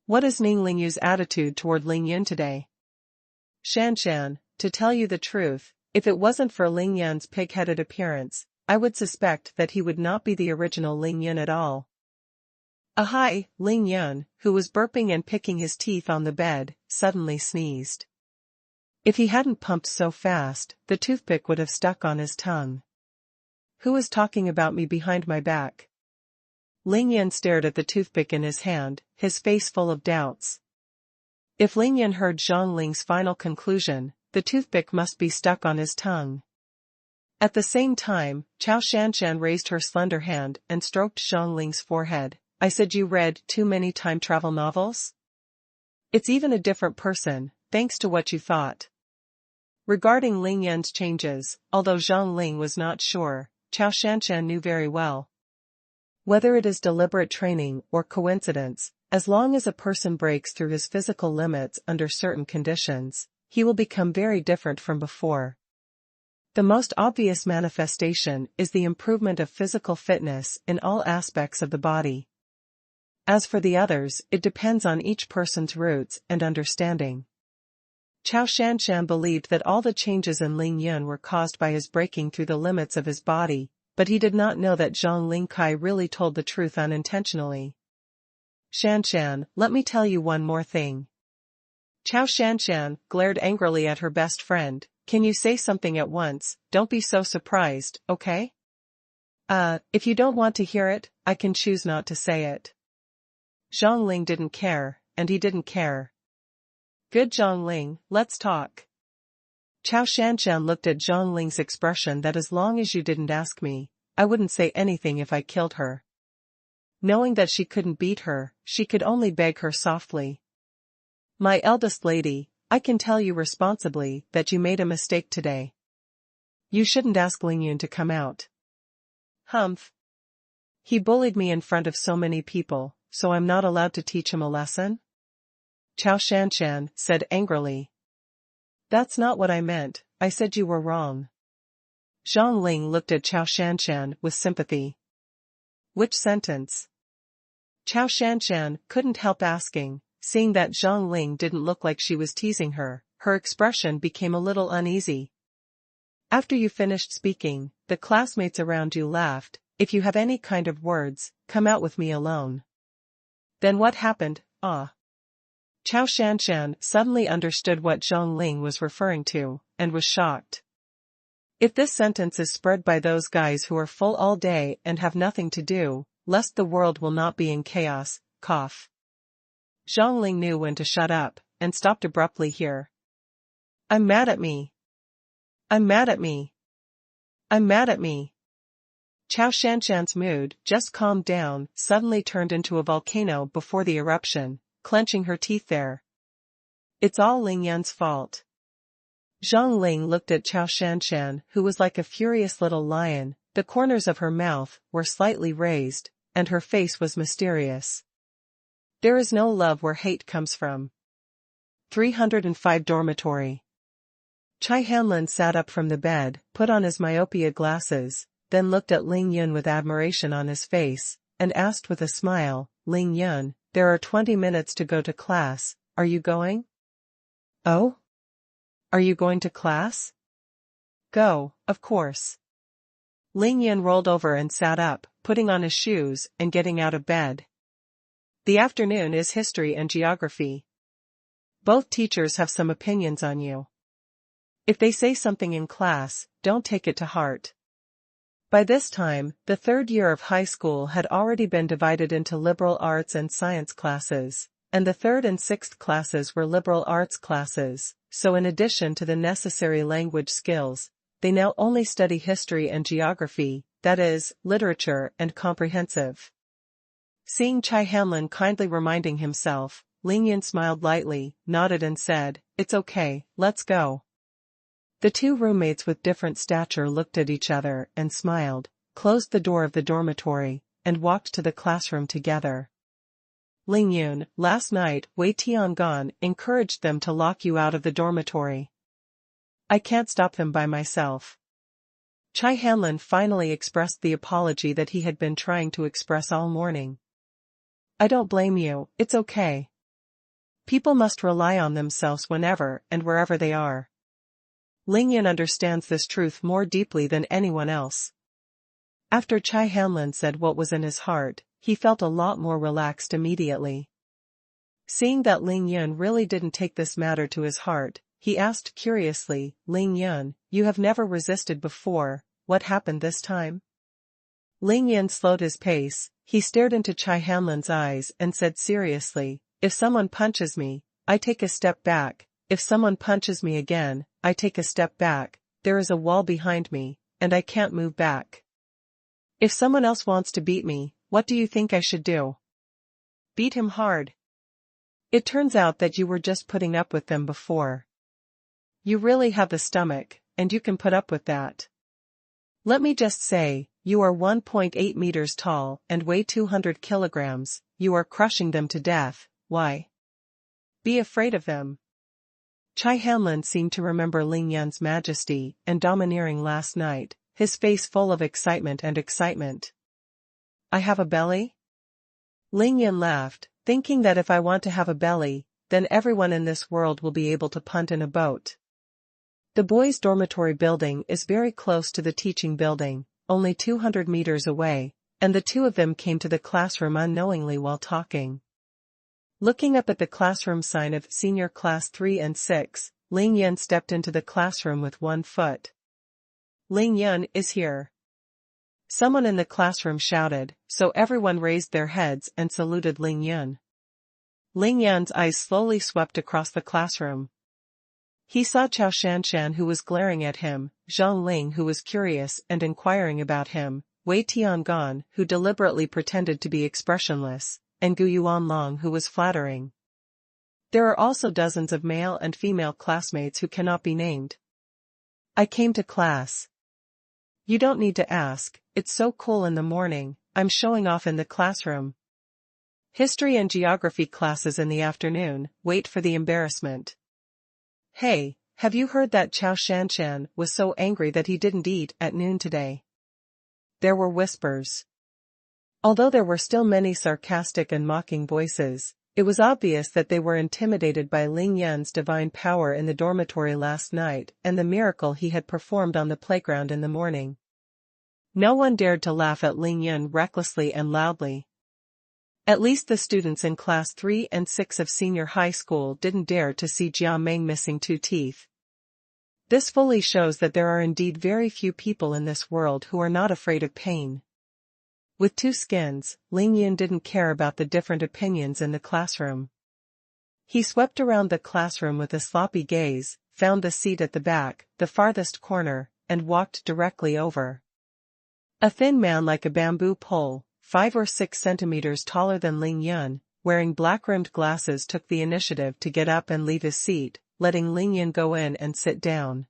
What is Ning Lingyu's attitude toward Ling Yun today? Shanshan, to tell you the truth, if it wasn't for Ling Yun's pig-headed appearance, I would suspect that he would not be the original Ling Yun at all. Ahai, Ling Yun, who was burping and picking his teeth on the bed, suddenly sneezed. If he hadn't pumped so fast, the toothpick would have stuck on his tongue. Who is talking about me behind my back? Ling Yun stared at the toothpick in his hand, his face full of doubts. If Ling Yun heard Zhang Ling's final conclusion, the toothpick must be stuck on his tongue. At the same time, Chao Shanshan raised her slender hand and stroked Zhang Ling's forehead. I said you read too many time travel novels? It's even a different person, thanks to what you thought. Regarding Ling Yun's changes, although Zhang Ling was not sure, Chao Shanshan knew very well. Whether it is deliberate training or coincidence, as long as a person breaks through his physical limits under certain conditions, he will become very different from before. The most obvious manifestation is the improvement of physical fitness in all aspects of the body. As for the others, it depends on each person's roots and understanding. Chao Shanshan believed that all the changes in Ling Yun were caused by his breaking through the limits of his body, but he did not know that Zhang Lingkai really told the truth unintentionally. Shanshan, let me tell you one more thing. Chao Shanshan glared angrily at her best friend. Can you say something at once? Don't be so surprised, okay? If you don't want to hear it, I can choose not to say it. Zhang Ling didn't care, and he didn't care. Good Zhang Ling, let's talk. Chao Shanshan looked at Zhang Ling's expression that as long as you didn't ask me, I wouldn't say anything if I killed her. Knowing that she couldn't beat her, she could only beg her softly. My eldest lady, I can tell you responsibly that you made a mistake today. You shouldn't ask Ling Yun to come out. Humph. He bullied me in front of so many people, so I'm not allowed to teach him a lesson? Chao Shanshan said angrily. That's not what I meant, I said you were wrong. Zhang Ling looked at Chao Shanshan with sympathy. Which sentence? Chao Shanshan couldn't help asking, seeing that Zhang Ling didn't look like she was teasing her, her expression became a little uneasy. After you finished speaking, the classmates around you laughed. If you have any kind of words, come out with me alone. Then what happened? Chao Shanshan suddenly understood what Zhang Ling was referring to, and was shocked. If this sentence is spread by those guys who are full all day and have nothing to do, lest the world will not be in chaos, cough. Zhang Ling knew when to shut up, and stopped abruptly here. I'm mad at me. I'm mad at me. I'm mad at me. Chao Shanshan's mood, just calmed down, suddenly turned into a volcano before the eruption, clenching her teeth there. It's all Ling Yun's fault. Zhang Ling looked at Chao Shanshan, who was like a furious little lion. The corners of her mouth were slightly raised, and her face was mysterious. There is no love where hate comes from. 305 Dormitory. Chai Hanlin sat up from the bed, put on his myopia glasses, then looked at Ling Yun with admiration on his face, and asked with a smile, Ling Yun, there are 20 minutes to go to class, are you going? Oh? Are you going to class? Go, of course. Ling Yun rolled over and sat up, putting on his shoes and getting out of bed. The afternoon is history and geography. Both teachers have some opinions on you. If they say something in class, don't take it to heart. By this time, the third year of high school had already been divided into liberal arts and science classes, and the third and sixth classes were liberal arts classes, so in addition to the necessary language skills, they now only study history and geography, that is, literature and comprehensive. Seeing Chai Hanlin kindly reminding himself, Ling Yun smiled lightly, nodded and said, "It's okay, let's go." The two roommates with different stature looked at each other and smiled, closed the door of the dormitory, and walked to the classroom together. Ling Yun, last night, Wei Tiangong encouraged them to lock you out of the dormitory. I can't stop them by myself. Chai Hanlin finally expressed the apology that he had been trying to express all morning. I don't blame you, it's okay. People must rely on themselves whenever and wherever they are. Ling Yun understands this truth more deeply than anyone else. After Chai Hanlin said what was in his heart, he felt a lot more relaxed immediately. Seeing that Ling Yun really didn't take this matter to his heart, he asked curiously, "Ling Yun, you have never resisted before, what happened this time?" Ling Yun slowed his pace, he stared into Chai Hanlin's eyes and said seriously, "If someone punches me, I take a step back, if someone punches me again, I take a step back, there is a wall behind me, and I can't move back. If someone else wants to beat me, what do you think I should do? Beat him hard. It turns out that you were just putting up with them before. You really have the stomach, and you can put up with that. Let me just say, you are 1.8 meters tall and weigh 200 kilograms, you are crushing them to death, why? Be afraid of them." Chai Hanlin seemed to remember Ling Yun's majesty and domineering last night, his face full of excitement and excitement. "I have a belly?" Ling Yun laughed, thinking that if I want to have a belly, then everyone in this world will be able to punt in a boat. The boys' dormitory building is very close to the teaching building, only 200 meters away, and the two of them came to the classroom unknowingly while talking. Looking up at the classroom sign of Senior Class 3 and 6, Ling Yun stepped into the classroom with one foot. "Ling Yun is here." Someone in the classroom shouted, so everyone raised their heads and saluted Ling Yun. Ling Yun's eyes slowly swept across the classroom. He saw Chao Shanshan who was glaring at him, Zhang Ling who was curious and inquiring about him, Wei Tiangong who deliberately pretended to be expressionless, and Gu Yuanlong who was flattering. There are also dozens of male and female classmates who cannot be named. "I came to class." "You don't need to ask, it's so cool in the morning, I'm showing off in the classroom." History and geography classes in the afternoon, wait for the embarrassment. "Hey, have you heard that Chao Shanshan was so angry that he didn't eat at noon today?" There were whispers. Although there were still many sarcastic and mocking voices, it was obvious that they were intimidated by Ling Yun's divine power in the dormitory last night and the miracle he had performed on the playground in the morning. No one dared to laugh at Ling Yun recklessly and loudly. At least the students in Class 3 and 6 of senior high school didn't dare to see Jia Meng missing 2 teeth. This fully shows that there are indeed very few people in this world who are not afraid of pain. With 2 skins, Ling Yun didn't care about the different opinions in the classroom. He swept around the classroom with a sloppy gaze, found the seat at the back, the farthest corner, and walked directly over. A thin man like a bamboo pole, 5 or 6 centimeters taller than Ling Yun, wearing black-rimmed glasses took the initiative to get up and leave his seat, letting Ling Yun go in and sit down.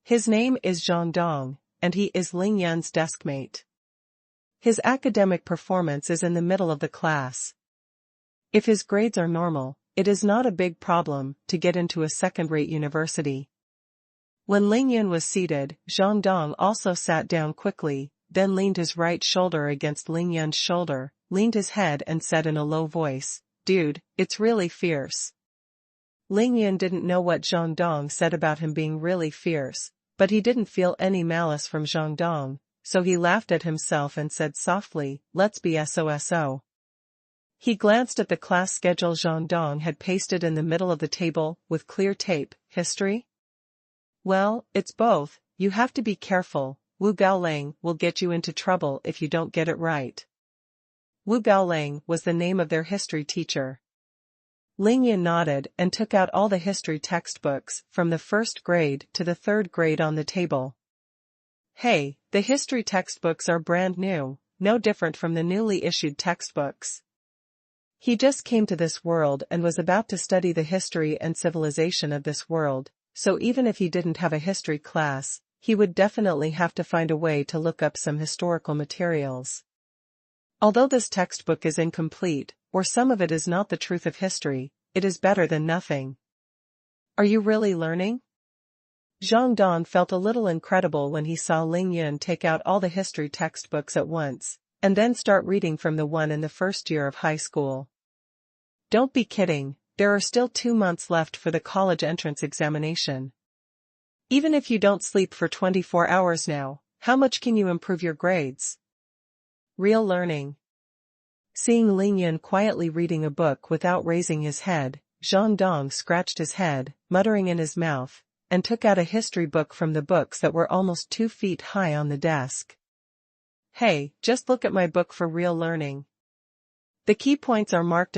His name is Zhang Dong, and he is Ling Yun's deskmate. His academic performance is in the middle of the class. If his grades are normal, it is not a big problem to get into a second-rate university. When Ling Yun was seated, Zhang Dong also sat down quickly, then leaned his right shoulder against Ling Yun's shoulder, leaned his head and said in a low voice, "Dude, it's really fierce." Ling Yun didn't know what Zhang Dong said about him being really fierce, but he didn't feel any malice from Zhang Dong, so he laughed at himself and said softly, "Let's be SOSO." He glanced at the class schedule Zheng Dong had pasted in the middle of the table, with clear tape. History? Well, it's both. You have to be careful. Wu Gaolang will get you into trouble if you don't get it right. Wu Gaolang was the name of their history teacher. Ling Yun nodded and took out all the history textbooks, from the first grade to the third grade on the table. Hey, the history textbooks are brand new, no different from the newly issued textbooks. He just came to this world and was about to study the history and civilization of this world, so even if he didn't have a history class, he would definitely have to find a way to look up some historical materials. Although this textbook is incomplete, or some of it is not the truth of history, it is better than nothing. Are you really learning? Zheng Dong felt a little incredible when he saw Ling Yun take out all the history textbooks at once, and then start reading from the one in the first year of high school. Don't be kidding, there are still 2 months left for the college entrance examination. Even if you don't sleep for 24 hours now, how much can you improve your grades? Real learning. Seeing Ling Yun quietly reading a book without raising his head, Zheng Dong scratched his head, muttering in his mouth, and took out a history book from the books that were almost 2 feet high on the desk. Hey, just look at my book for real learning. The key points are marked,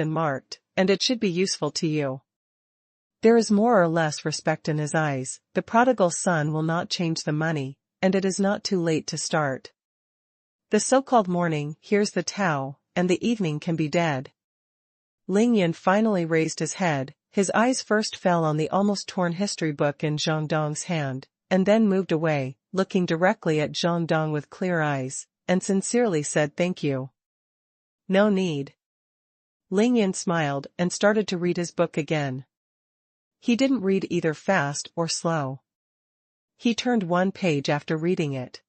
and it should be useful to you. There is more or less respect in his eyes. The prodigal son will not change the money, and it is not too late to start. The so-called morning hears the Tao, and the evening can be dead. Ling Yun finally raised his head. His eyes first fell on the almost torn history book in Zheng Dong's hand, and then moved away, looking directly at Zheng Dong with clear eyes, and sincerely said thank you. No need. Ling Yun smiled and started to read his book again. He didn't read either fast or slow. He turned one page after reading it.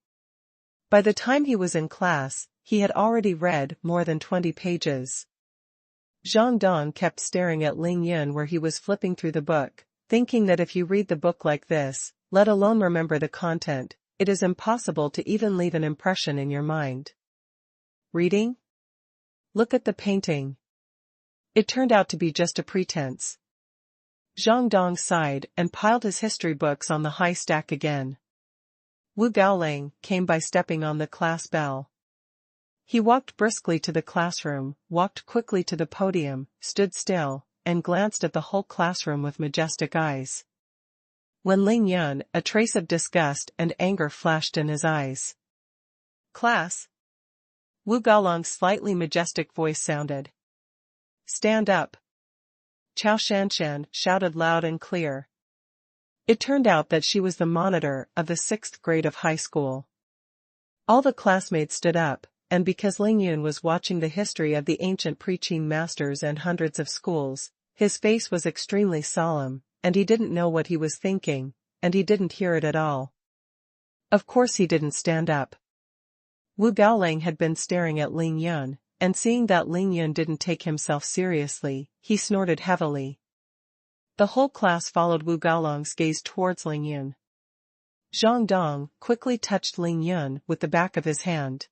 By the time he was in class, he had already read more than 20 pages. Zheng Dong kept staring at Ling Yun where he was flipping through the book, thinking that if you read the book like this, let alone remember the content, it is impossible to even leave an impression in your mind. Reading? Look at the painting. It turned out to be just a pretense. Zheng Dong sighed and piled his history books on the high stack again. Wu Gaolang came by stepping on the class bell. He walked briskly to the classroom, walked quickly to the podium, stood still, and glanced at the whole classroom with majestic eyes. When Ling Yun, a trace of disgust and anger flashed in his eyes. Class? Wu Gaolang's slightly majestic voice sounded. Stand up. Chao Shanshan shouted loud and clear. It turned out that she was the monitor of the 6th grade of high school. All the classmates stood up, and because Ling Yun was watching the history of the ancient preaching masters and hundreds of schools, his face was extremely solemn, and he didn't know what he was thinking, and he didn't hear it at all. Of course he didn't stand up. Wu Gaolang had been staring at Ling Yun, and seeing that Ling Yun didn't take himself seriously, he snorted heavily. The whole class followed Wu Gaolang's gaze towards Ling Yun. Zheng Dong quickly touched Ling Yun with the back of his hand.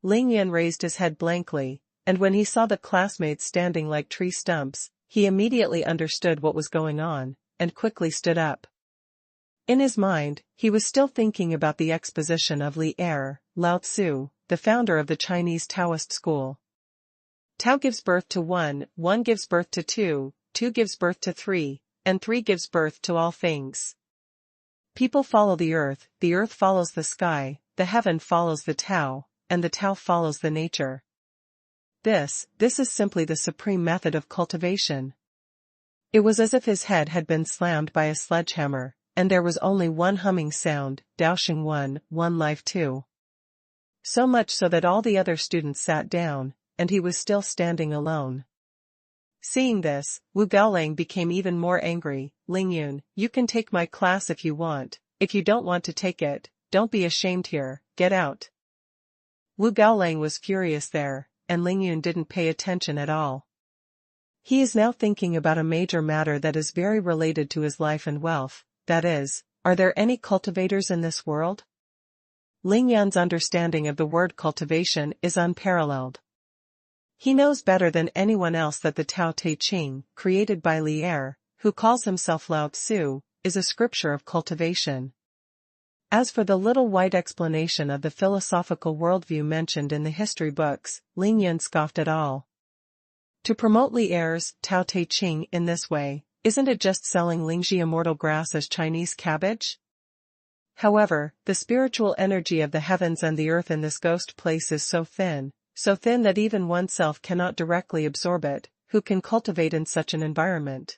Ling Yun raised his head blankly, and when he saw the classmates standing like tree stumps, he immediately understood what was going on, and quickly stood up. In his mind, he was still thinking about the exposition of Li Er, Lao Tzu, the founder of the Chinese Taoist school. Tao gives birth to one, one gives birth to two, two gives birth to three, and three gives birth to all things. People follow the earth follows the sky, the heaven follows the Tao, and the Tao follows the nature. This is simply the supreme method of cultivation. It was as if his head had been slammed by a sledgehammer, and there was only one humming sound, Dao Xuanhuan, one life two. So much so that all the other students sat down, and he was still standing alone. Seeing this, Wu Gaolang became even more angry. Ling Yun, you can take my class if you want. If you don't want to take it, don't be ashamed here, get out. Wu Gaolang was furious there, and Ling Yun didn't pay attention at all. He is now thinking about a major matter that is very related to his life and wealth, that is, are there any cultivators in this world? Ling Yan's understanding of the word cultivation is unparalleled. He knows better than anyone else that the Tao Te Ching, created by Li Er, who calls himself Lao Tzu, is a scripture of cultivation. As for the little white explanation of the philosophical worldview mentioned in the history books, Ling Yan scoffed at all. To promote Li Er's Tao Te Ching in this way, isn't it just selling Lingji immortal grass as Chinese cabbage? However, the spiritual energy of the heavens and the earth in this ghost place is so thin that even oneself cannot directly absorb it. Who can cultivate in such an environment?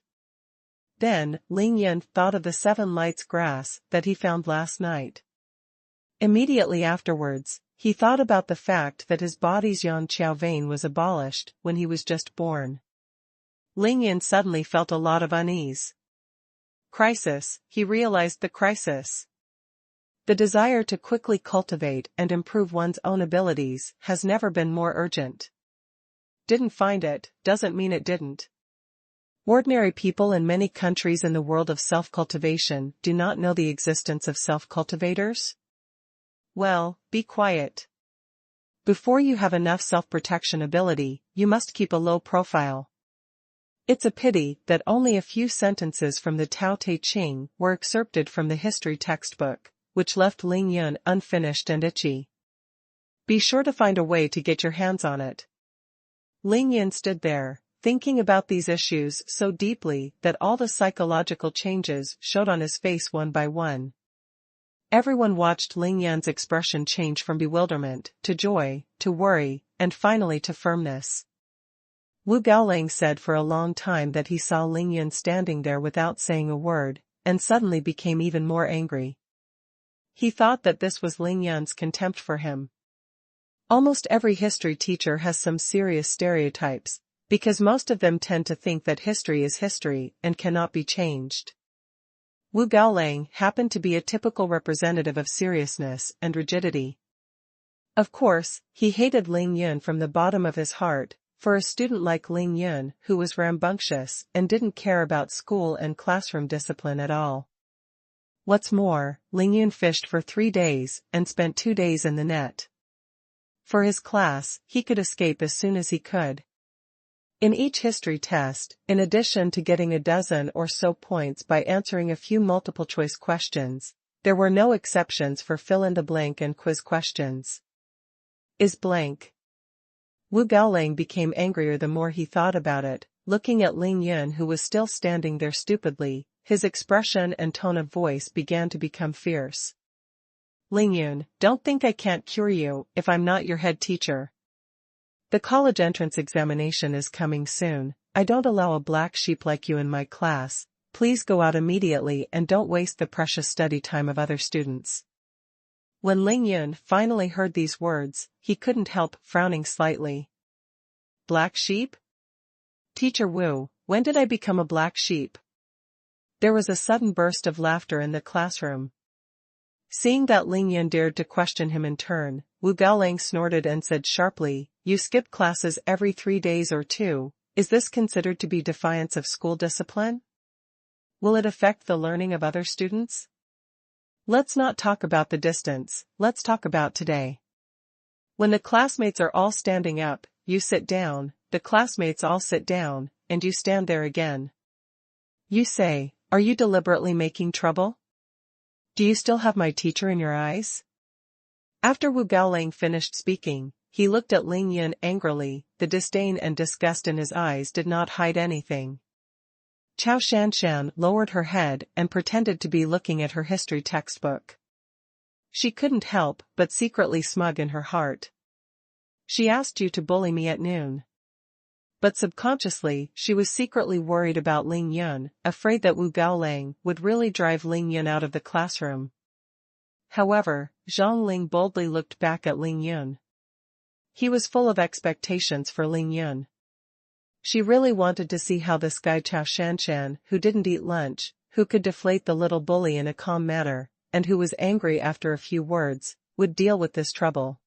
Then, Ling Yan thought of the 7 lights grass that he found last night. Immediately afterwards, he thought about the fact that his body's Yan Qiao vein was abolished when he was just born. Ling Yan suddenly felt a lot of unease. Crisis, he realized the crisis. The desire to quickly cultivate and improve one's own abilities has never been more urgent. Didn't find it, doesn't mean it didn't. Ordinary people in many countries in the world of self-cultivation do not know the existence of self-cultivators. Well, be quiet. Before you have enough self-protection ability, you must keep a low profile. It's a pity that only a few sentences from the Tao Te Ching were excerpted from the history textbook, which left Ling Yan unfinished and itchy. Be sure to find a way to get your hands on it. Ling Yan stood there, thinking about these issues so deeply that all the psychological changes showed on his face one by one. Everyone watched Ling Yan's expression change from bewilderment, to joy, to worry, and finally to firmness. Wu Gaolang said for a long time that he saw Ling Yan standing there without saying a word, and suddenly became even more angry. He thought that this was Ling Yan's contempt for him. Almost every history teacher has some serious stereotypes, because most of them tend to think that history is history and cannot be changed. Wu Gaolang happened to be a typical representative of seriousness and rigidity. Of course, he hated Ling Yan from the bottom of his heart. For a student like Ling Yan, who was rambunctious and didn't care about school and classroom discipline at all. What's more, Ling Yan fished for 3 days and spent 2 days in the net. For his class, he could escape as soon as he could. In each history test, in addition to getting a dozen or so points by answering a few multiple-choice questions, there were no exceptions for fill-in-the-blank and quiz questions. Is blank. Wu Gaolang became angrier the more he thought about it, looking at Ling Yan who was still standing there stupidly. His expression and tone of voice began to become fierce. Ling Yan, don't think I can't cure you if I'm not your head teacher. The college entrance examination is coming soon. I don't allow a black sheep like you in my class. Please go out immediately and don't waste the precious study time of other students. When Ling Yan finally heard these words, he couldn't help frowning slightly. Black sheep? Teacher Wu, when did I become a black sheep? There was a sudden burst of laughter in the classroom. Seeing that Ling Yan dared to question him in turn, Wu Gaolang snorted and said sharply, You skip classes every 3 days or 2, is this considered to be defiance of school discipline? Will it affect the learning of other students? Let's not talk about the distance, let's talk about today. When the classmates are all standing up, you sit down, the classmates all sit down, and you stand there again. You say, Are you deliberately making trouble? Do you still have my teacher in your eyes? After Wu Gaolang finished speaking, he looked at Ling Yan angrily. The disdain and disgust in his eyes did not hide anything. Chao Shanshan lowered her head and pretended to be looking at her history textbook. She couldn't help but secretly smug in her heart. She asked you to bully me at noon. But subconsciously, she was secretly worried about Ling Yan, afraid that Wu Gaolang would really drive Ling Yan out of the classroom. However, Zhang Ling boldly looked back at Ling Yan. He was full of expectations for Ling Yan. She really wanted to see how this guy Chao Shanshan, who didn't eat lunch, who could deflate the little bully in a calm manner, and who was angry after a few words, would deal with this trouble.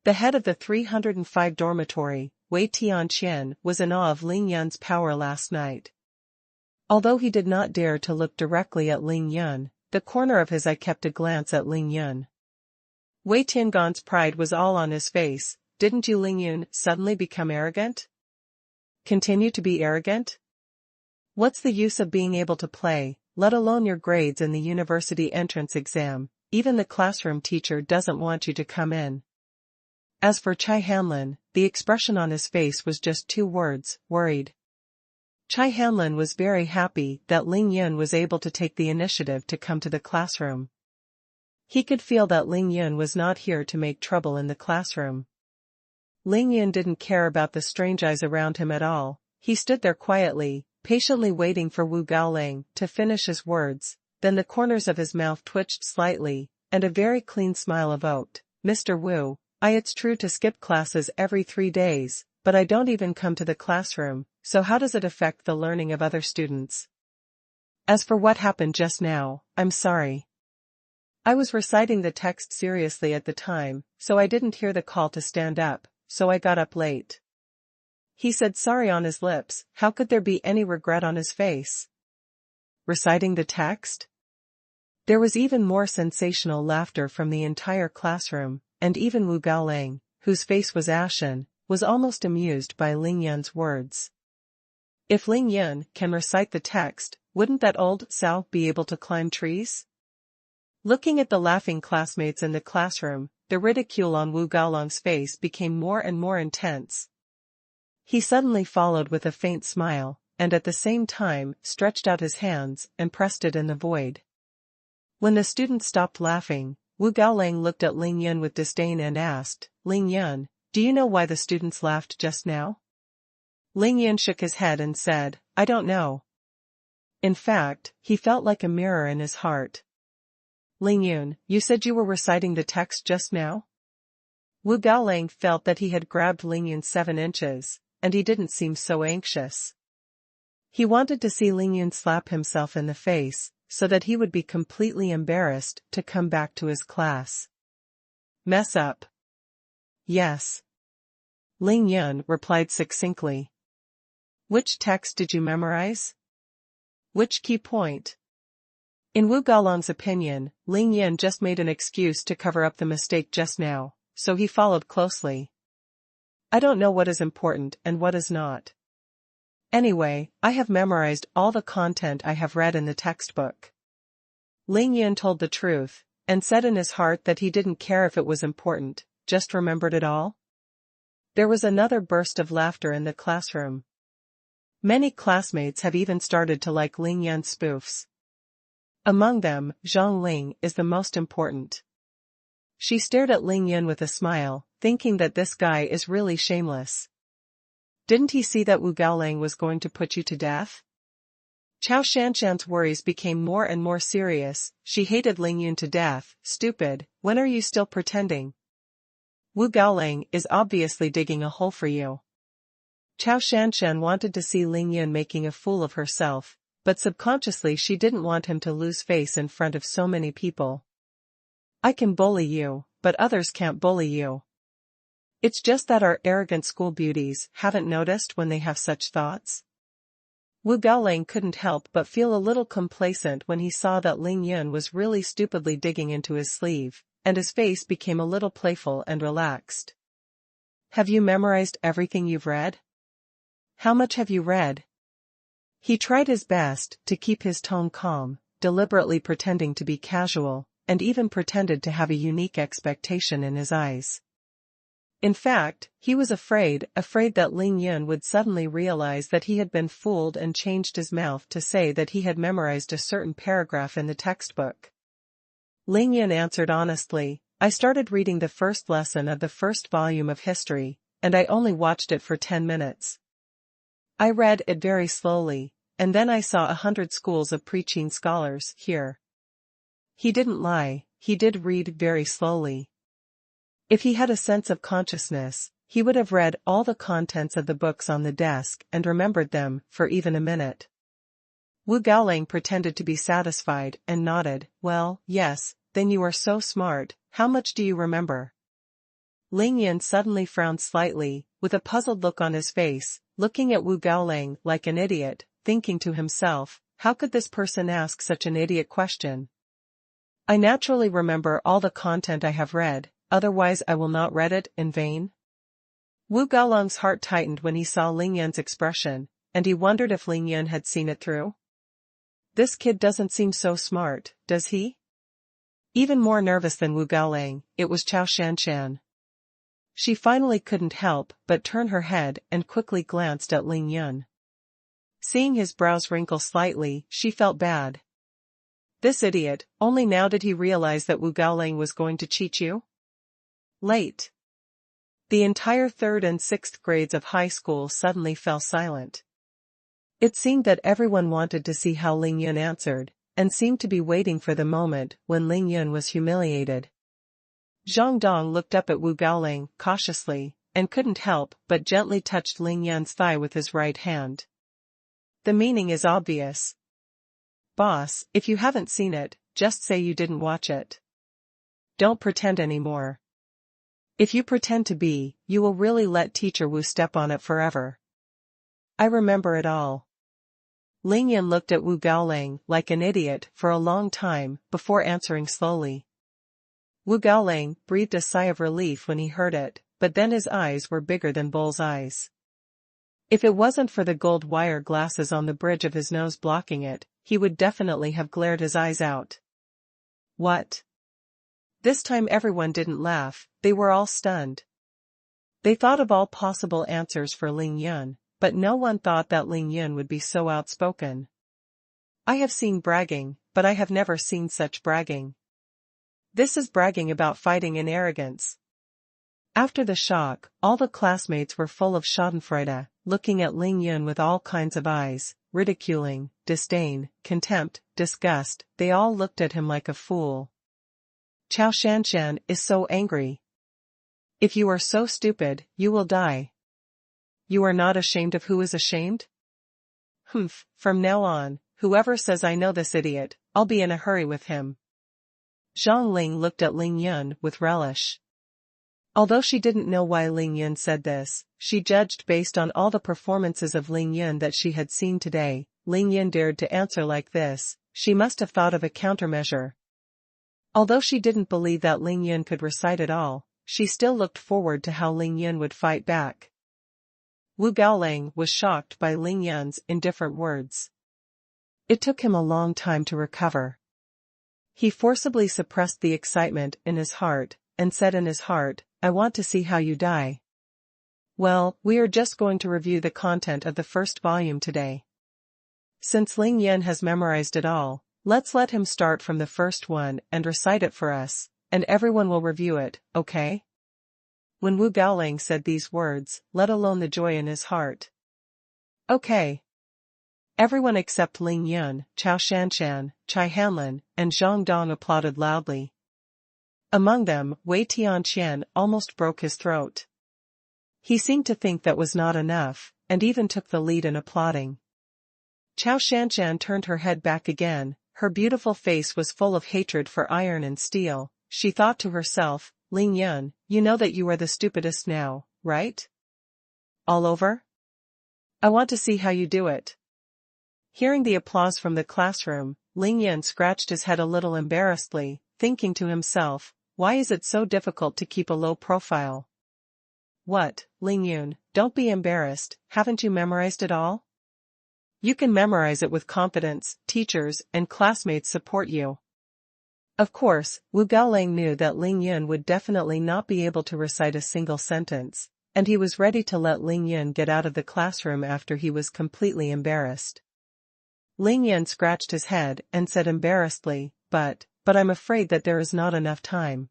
The head of the 305 dormitory, Wei Tianqian, was in awe of Ling Yan's power last night. Although he did not dare to look directly at Ling Yan, the corner of his eye kept a glance at Ling Yan. Wei Tiangon's pride was all on his face. Didn't you, Ling Yun, suddenly become arrogant? Continue to be arrogant? What's the use of being able to play, let alone your grades in the university entrance exam? Even the classroom teacher doesn't want you to come in. As for Chai Hanlin, the expression on his face was just 2 words, worried. Chai Hanlin was very happy that Ling Yun was able to take the initiative to come to the classroom. He could feel that Ling Yun was not here to make trouble in the classroom. Ling Yun didn't care about the strange eyes around him at all. He stood there quietly, patiently waiting for Wu Gaolang to finish his words. Then the corners of his mouth twitched slightly, and a very clean smile evoked, "Mr. Wu, it's true to skip classes every 3 days, but I don't even come to the classroom, so how does it affect the learning of other students? As for what happened just now, I'm sorry. I was reciting the text seriously at the time, so I didn't hear the call to stand up, so I got up late." He said sorry on his lips. How could there be any regret on his face? Reciting the text? There was even more sensational laughter from the entire classroom, and even Wu Gaolang, whose face was ashen, was almost amused by Ling Yun's words. If Ling Yun can recite the text, wouldn't that old sow be able to climb trees? Looking at the laughing classmates in the classroom, the ridicule on Wu Gaolang's face became more and more intense. He suddenly followed with a faint smile, and at the same time stretched out his hands and pressed it in the void. When the students stopped laughing, Wu Gaolang looked at Ling Yun with disdain and asked, "Ling Yun, do you know why the students laughed just now?" Ling Yun shook his head and said, "I don't know." In fact, he felt like a mirror in his heart. "Ling Yun, you said you were reciting the text just now?" Wu Gaolang felt that he had grabbed Ling Yun's 7 inches, and he didn't seem so anxious. He wanted to see Ling Yun slap himself in the face, so that he would be completely embarrassed to come back to his class. Mess up. Yes. Ling Yun replied succinctly. Which text did you memorize? Which key point? In Wu Gaolang's opinion, Ling Yun just made an excuse to cover up the mistake just now, so he followed closely. I don't know what is important and what is not. Anyway, I have memorized all the content I have read in the textbook. Ling Yun told the truth, and said in his heart that he didn't care if it was important, just remembered it all. There was another burst of laughter in the classroom. Many classmates have even started to like Ling Yun's spoofs. Among them, Zhang Ling is the most important. She stared at Ling Yun with a smile, thinking that this guy is really shameless. Didn't he see that Wu Gaolang was going to put you to death? Chao Shanshan's worries became more and more serious. She hated Ling Yun to death. Stupid, when are you still pretending? Wu Gaolang is obviously digging a hole for you. Chao Shanshan wanted to see Ling Yun making a fool of herself, but subconsciously she didn't want him to lose face in front of so many people. I can bully you, but others can't bully you. It's just that our arrogant school beauties haven't noticed when they have such thoughts. Wu Gaolang couldn't help but feel a little complacent when he saw that Ling Yun was really stupidly digging into his sleeve, and his face became a little playful and relaxed. Have you memorized everything you've read? How much have you read? He tried his best to keep his tone calm, deliberately pretending to be casual, and even pretended to have a unique expectation in his eyes. In fact, he was afraid that Ling Yun would suddenly realize that he had been fooled and changed his mouth to say that he had memorized a certain paragraph in the textbook. Ling Yun answered honestly, I started reading the first lesson of the first volume of history, and I only watched it for 10 minutes. I read it very slowly, and then I saw 100 schools of preaching scholars here. He didn't lie, he did read very slowly. If he had a sense of consciousness, he would have read all the contents of the books on the desk and remembered them for even a minute. Wu Gaolang pretended to be satisfied and nodded, well, yes, then you are so smart, how much do you remember? Ling Yun suddenly frowned slightly, with a puzzled look on his face, looking at Wu Gaolang like an idiot, thinking to himself, how could this person ask such an idiot question? I naturally remember all the content I have read, otherwise I will not read it in vain? Wu Gaolang's heart tightened when he saw Ling Yun's expression, and he wondered if Ling Yun had seen it through. This kid doesn't seem so smart, does he? Even more nervous than Wu Gaolang, it was Chao Shanshan. She finally couldn't help but turn her head and quickly glanced at Ling Yun. Seeing his brows wrinkle slightly, she felt bad. This idiot, only now did he realize that Wu Gaolang was going to cheat you? Late. The entire 3rd and 6th grades of high school suddenly fell silent. It seemed that everyone wanted to see how Ling Yun answered, and seemed to be waiting for the moment when Ling Yun was humiliated. Zhang Dong looked up at Wu Gaolang cautiously, and couldn't help but gently touched Ling Yun's thigh with his right hand. The meaning is obvious. Boss, if you haven't seen it, just say you didn't watch it. Don't pretend anymore. If you pretend to be, you will really let Teacher Wu step on it forever. I remember it all. Ling Yun looked at Wu Gaolang like an idiot for a long time before answering slowly. Wu Gaolang breathed a sigh of relief when he heard it, but then his eyes were bigger than bull's eyes. If it wasn't for the gold wire glasses on the bridge of his nose blocking it, he would definitely have glared his eyes out. What? This time everyone didn't laugh, they were all stunned. They thought of all possible answers for Ling Yun, but no one thought that Ling Yun would be so outspoken. I have seen bragging, but I have never seen such bragging. This is bragging about fighting and arrogance. After the shock, all the classmates were full of schadenfreude, looking at Ling Yun with all kinds of eyes, ridiculing, disdain, contempt, disgust. They all looked at him like a fool. Chao Shanshan is so angry. If you are so stupid, you will die. You are not ashamed of who is ashamed? Humph, from now on, whoever says I know this idiot, I'll be in a hurry with him. Zhang Ling looked at Ling Yun with relish. Although she didn't know why Ling Yun said this, she judged based on all the performances of Ling Yun that she had seen today. Ling Yun dared to answer like this, she must have thought of a countermeasure. Although she didn't believe that Ling Yun could recite at all, she still looked forward to how Ling Yun would fight back. Wu Gaolang was shocked by Ling Yun's indifferent words. It took him a long time to recover. He forcibly suppressed the excitement in his heart, and said in his heart, I want to see how you die. Well, we are just going to review the content of the first volume today. Since Ling Yun has memorized it all, let's let him start from the first one and recite it for us, and everyone will review it, okay? When Wu Gaolang said these words, let alone the joy in his heart. Okay. Everyone except Ling Yun, Chao Shanshan, Chai Hanlin, and Zhang Dong applauded loudly. Among them, Wei Tianqian almost broke his throat. He seemed to think that was not enough, and even took the lead in applauding. Chao Shanshan turned her head back again, her beautiful face was full of hatred for iron and steel. She thought to herself, Ling Yun, you know that you are the stupidest now, right? All over? I want to see how you do it. Hearing the applause from the classroom, Ling Yun scratched his head a little embarrassedly, thinking to himself, why is it so difficult to keep a low profile? What, Ling Yun, don't be embarrassed, haven't you memorized it all? You can memorize it with confidence, teachers and classmates support you. Of course, Wu Gaolang knew that Ling Yun would definitely not be able to recite a single sentence, and he was ready to let Ling Yun get out of the classroom after he was completely embarrassed. Ling Yun scratched his head and said embarrassedly, but I'm afraid that there is not enough time.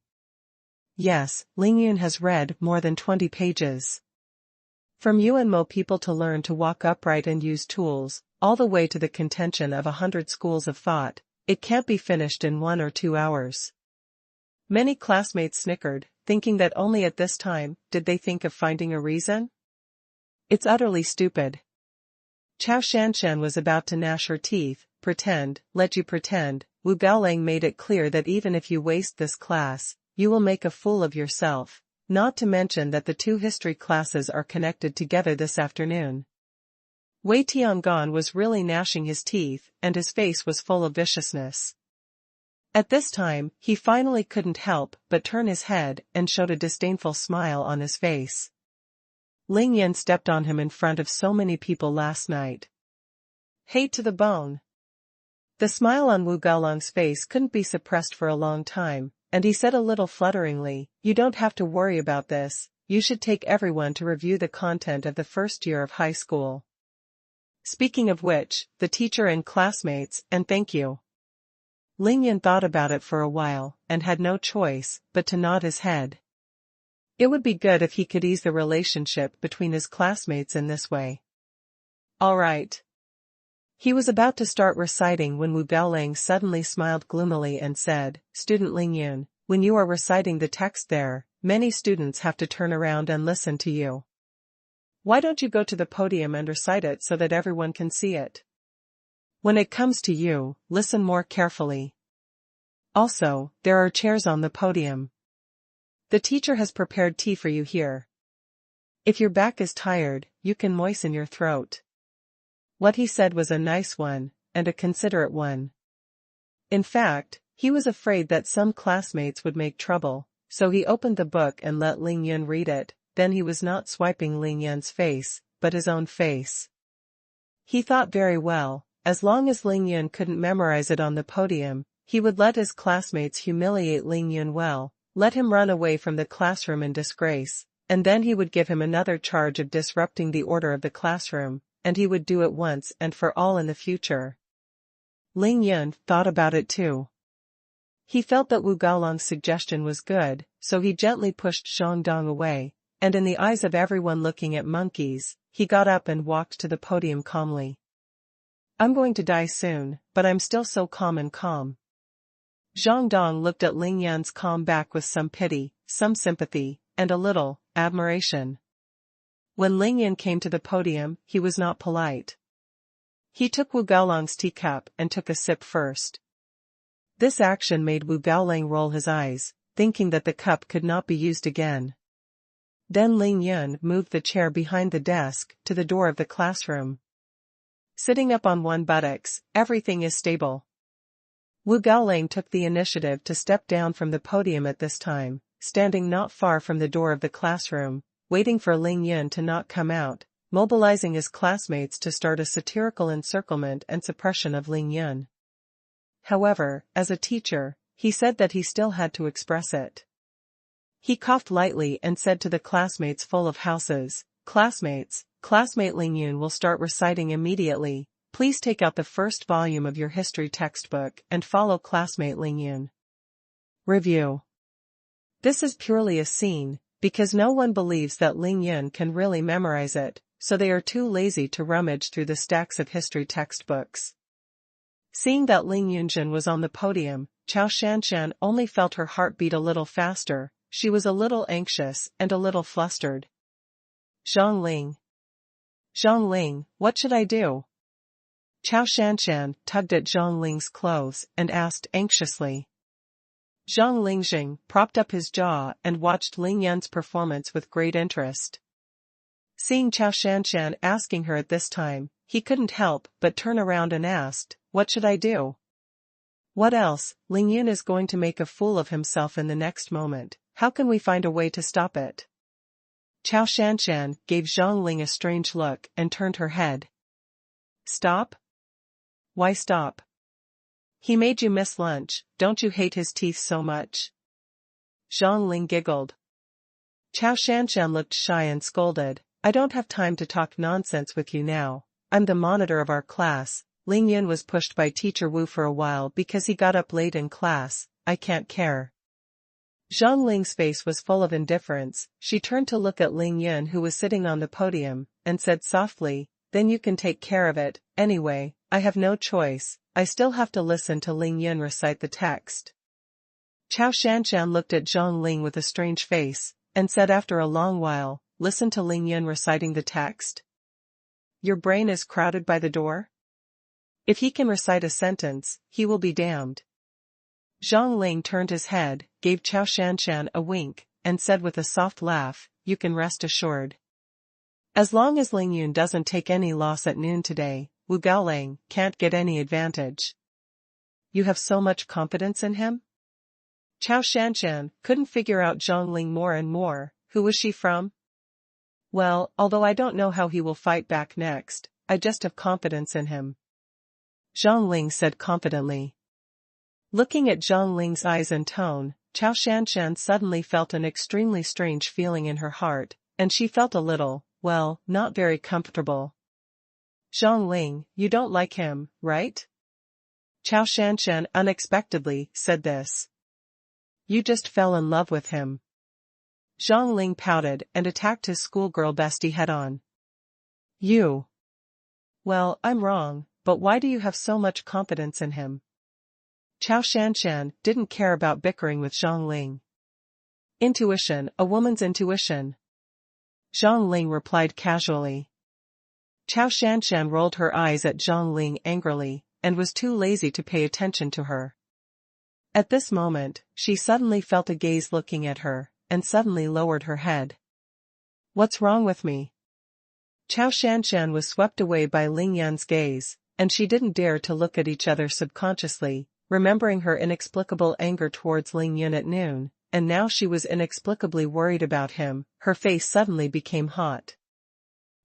Yes, Ling Yun has read more than 20 pages. From Yuan Mo people to learn to walk upright and use tools, all the way to the contention of 100 schools of thought, it can't be finished in 1 or 2 hours. Many classmates snickered, thinking that only at this time did they think of finding a reason. It's utterly stupid. Chao Shanshan was about to gnash her teeth. Let you pretend. Wu Gaolang made it clear that even if you waste this class, you will make a fool of yourself, not to mention that the 2 history classes are connected together this afternoon. Wei Tiangan was really gnashing his teeth, and his face was full of viciousness. At this time, he finally couldn't help but turn his head and showed a disdainful smile on his face. Ling Yan stepped on him in front of so many people last night. Hate to the bone. The smile on Wu Gaolang's face couldn't be suppressed for a long time, and he said a little flutteringly, "You don't have to worry about this, you should take everyone to review the content of the first year of high school. Speaking of which, the teacher and classmates, and thank you." Ling Yan thought about it for a while, and had no choice but to nod his head. It would be good if he could ease the relationship between his classmates in this way. All right. He was about to start reciting when Wu Gaolang suddenly smiled gloomily and said, "Student Ling Yun, when you are reciting the text there, many students have to turn around and listen to you. Why don't you go to the podium and recite it so that everyone can see it? When it comes to you, listen more carefully. Also, there are chairs on the podium. The teacher has prepared tea for you here. If your back is tired, you can moisten your throat." What he said was a nice one, and a considerate one. In fact, he was afraid that some classmates would make trouble, so he opened the book and let Ling Yun read it. Then he was not swiping Ling Yun's face, but his own face. He thought very well, as long as Ling Yun couldn't memorize it on the podium, he would let his classmates humiliate Ling Yun well, let him run away from the classroom in disgrace, and then he would give him another charge of disrupting the order of the classroom, and he would do it once and for all in the future. Ling Yun thought about it too. He felt that Wu Gaolang's suggestion was good, so he gently pushed Zhang Dong away, and in the eyes of everyone looking at monkeys, he got up and walked to the podium calmly. "I'm going to die soon, but I'm still so calm and calm." Zhang Dong looked at Ling Yan's calm back with some pity, some sympathy, and a little admiration. When Ling Yan came to the podium, he was not polite. He took Wu Gaolang's teacup and took a sip first. This action made Wu Gaolang roll his eyes, thinking that the cup could not be used again. Then Ling Yun moved the chair behind the desk to the door of the classroom. Sitting up on one buttocks, everything is stable. Wu Gaolang took the initiative to step down from the podium at this time, standing not far from the door of the classroom, waiting for Ling Yun to not come out, mobilizing his classmates to start a satirical encirclement and suppression of Ling Yun. However, as a teacher, he said that he still had to express it. He coughed lightly and said to the classmates full of houses, "Classmates, Classmate Ling Yun will start reciting immediately. Please take out the first volume of your history textbook and follow Classmate Ling Yun." Review. This is purely a scene, because no one believes that Ling Yun can really memorize it, so they are too lazy to rummage through the stacks of history textbooks. Seeing that Ling Yunjin was on the podium, Chao Shanshan only felt her heart beat a little faster. She was a little anxious and a little flustered. Zhang Ling, what should I do?" Chao Shanshan tugged at Zhang Ling's clothes and asked anxiously. Zhang Lingjing propped up his jaw and watched Ling Yun's performance with great interest. Seeing Chao Shanshan asking her at this time, he couldn't help but turn around and asked, "What should I do?" "What else? Ling Yun is going to make a fool of himself in the next moment. How can we find a way to stop it?" Chao Shanshan gave Zhang Ling a strange look and turned her head. "Stop? Why stop? He made you miss lunch, don't you hate his teeth so much?" Zhang Ling giggled. Chao Shanshan looked shy and scolded, "I don't have time to talk nonsense with you now. I'm the monitor of our class. Ling Yun was pushed by teacher Wu for a while because he got up late in class. I can't care." Zhang Ling's face was full of indifference. She turned to look at Ling Yun, who was sitting on the podium, and said softly, "Then you can take care of it. Anyway, I have no choice. I still have to listen to Ling Yun recite the text." Chao Shanshan looked at Zhang Ling with a strange face, and said after a long while, "Listen to Ling Yun reciting the text? Your brain is crowded by the door? If he can recite a sentence, he will be damned." Zhang Ling turned his head, gave Chao Shanshan a wink, and said with a soft laugh, "You can rest assured. As long as Ling Yun doesn't take any loss at noon today, Wu Gaolang can't get any advantage." you have so much confidence in him? Chao Shanshan couldn't figure out Zhang Ling more and more. Who was she from? Well, although I don't know how he will fight back next, I just have confidence in him, Zhang Ling said confidently. Looking at Zhang Ling's eyes and tone, Chao Shanshan suddenly felt an extremely strange feeling in her heart, and she felt a little, well, not very comfortable. Zhang Ling, you don't like him, right? Chao Shanshan unexpectedly said this. You just fell in love with him. Zhang Ling pouted and attacked his schoolgirl bestie head-on. You. Well, I'm wrong, but why do you have so much confidence in him? Chao Shanshan didn't care about bickering with Zhang Ling. Intuition, a woman's intuition. Zhang Ling replied casually. Chao Shanshan rolled her eyes at Zhang Ling angrily, and was too lazy to pay attention to her. At this moment, she suddenly felt a gaze looking at her, and suddenly lowered her head. What's wrong with me? Chao Shanshan was swept away by Ling Yan's gaze, and she didn't dare to look at each other subconsciously, remembering her inexplicable anger towards Ling Yan at noon, and now she was inexplicably worried about him. Her face suddenly became hot.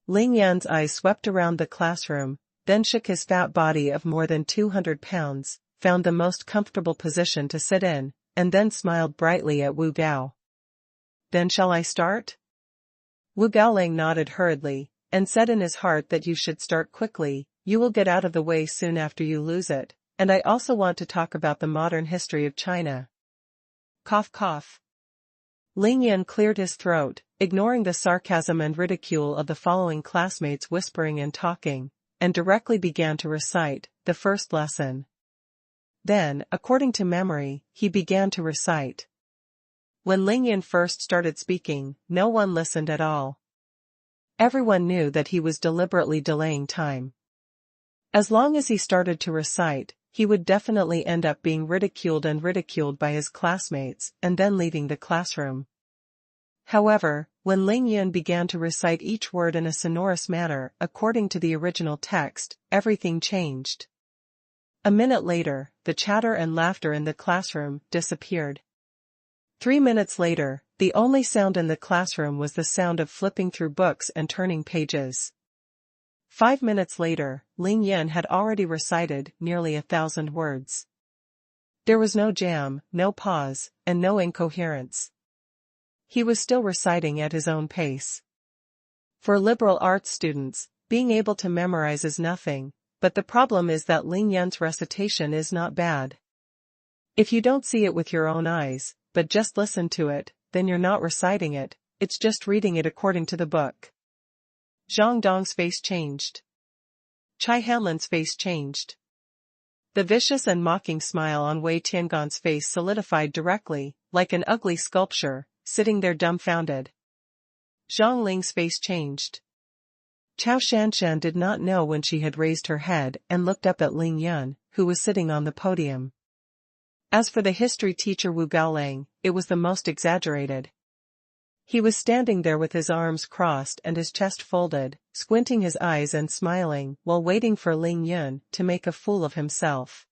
Ling Yan's eyes swept around the classroom, then shook his fat body of more than 200 pounds, found the most comfortable position to sit in, and then smiled brightly at Wu Gao. Then shall I start? Wu Gaolang nodded hurriedly, and said in his heart that you should start quickly, you will get out of the way soon after you lose it, and I also want to talk about the modern history of China. Cough cough. Ling Yan cleared his throat, ignoring the sarcasm and ridicule of the following classmates whispering and talking, and directly began to recite the first lesson. Then, according to memory, he began to recite. When Ling Yan first started speaking, no one listened at all. Everyone knew that he was deliberately delaying time. As long as he started to recite, he would definitely end up being ridiculed by his classmates and then leaving the classroom. However, when Ling Yan began to recite each word in a sonorous manner according to the original text, everything changed. A minute later, the chatter and laughter in the classroom disappeared. 3 minutes later, the only sound in the classroom was the sound of flipping through books and turning pages. 5 minutes later, Ling Yan had already recited nearly 1,000 words. There was no jam, no pause, and no incoherence. He was still reciting at his own pace. For liberal arts students, being able to memorize is nothing, but the problem is that Ling Yan's recitation is not bad. If you don't see it with your own eyes, but just listen to it, then you're not reciting it, it's just reading it according to the book. Zhang Dong's face changed. Chai Hanlin's face changed. The vicious and mocking smile on Wei Tiangan's face solidified directly, like an ugly sculpture, sitting there dumbfounded. Zhang Ling's face changed. Chao Shanshan did not know when she had raised her head and looked up at Ling Yan, who was sitting on the podium. As for the history teacher Wu Gaolang, it was the most exaggerated. He was standing there with his arms crossed and his chest folded, squinting his eyes and smiling while waiting for Ling Yan to make a fool of himself.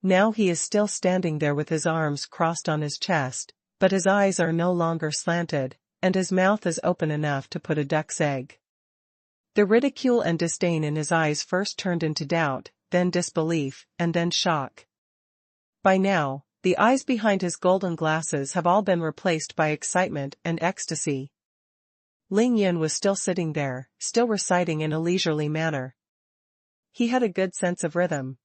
Now he is still standing there with his arms crossed on his chest, but his eyes are no longer slanted, and his mouth is open enough to put a duck's egg. The ridicule and disdain in his eyes first turned into doubt, then disbelief, and then shock. By now, the eyes behind his golden glasses have all been replaced by excitement and ecstasy. Ling Yan was still sitting there, still reciting in a leisurely manner. He had a good sense of rhythm.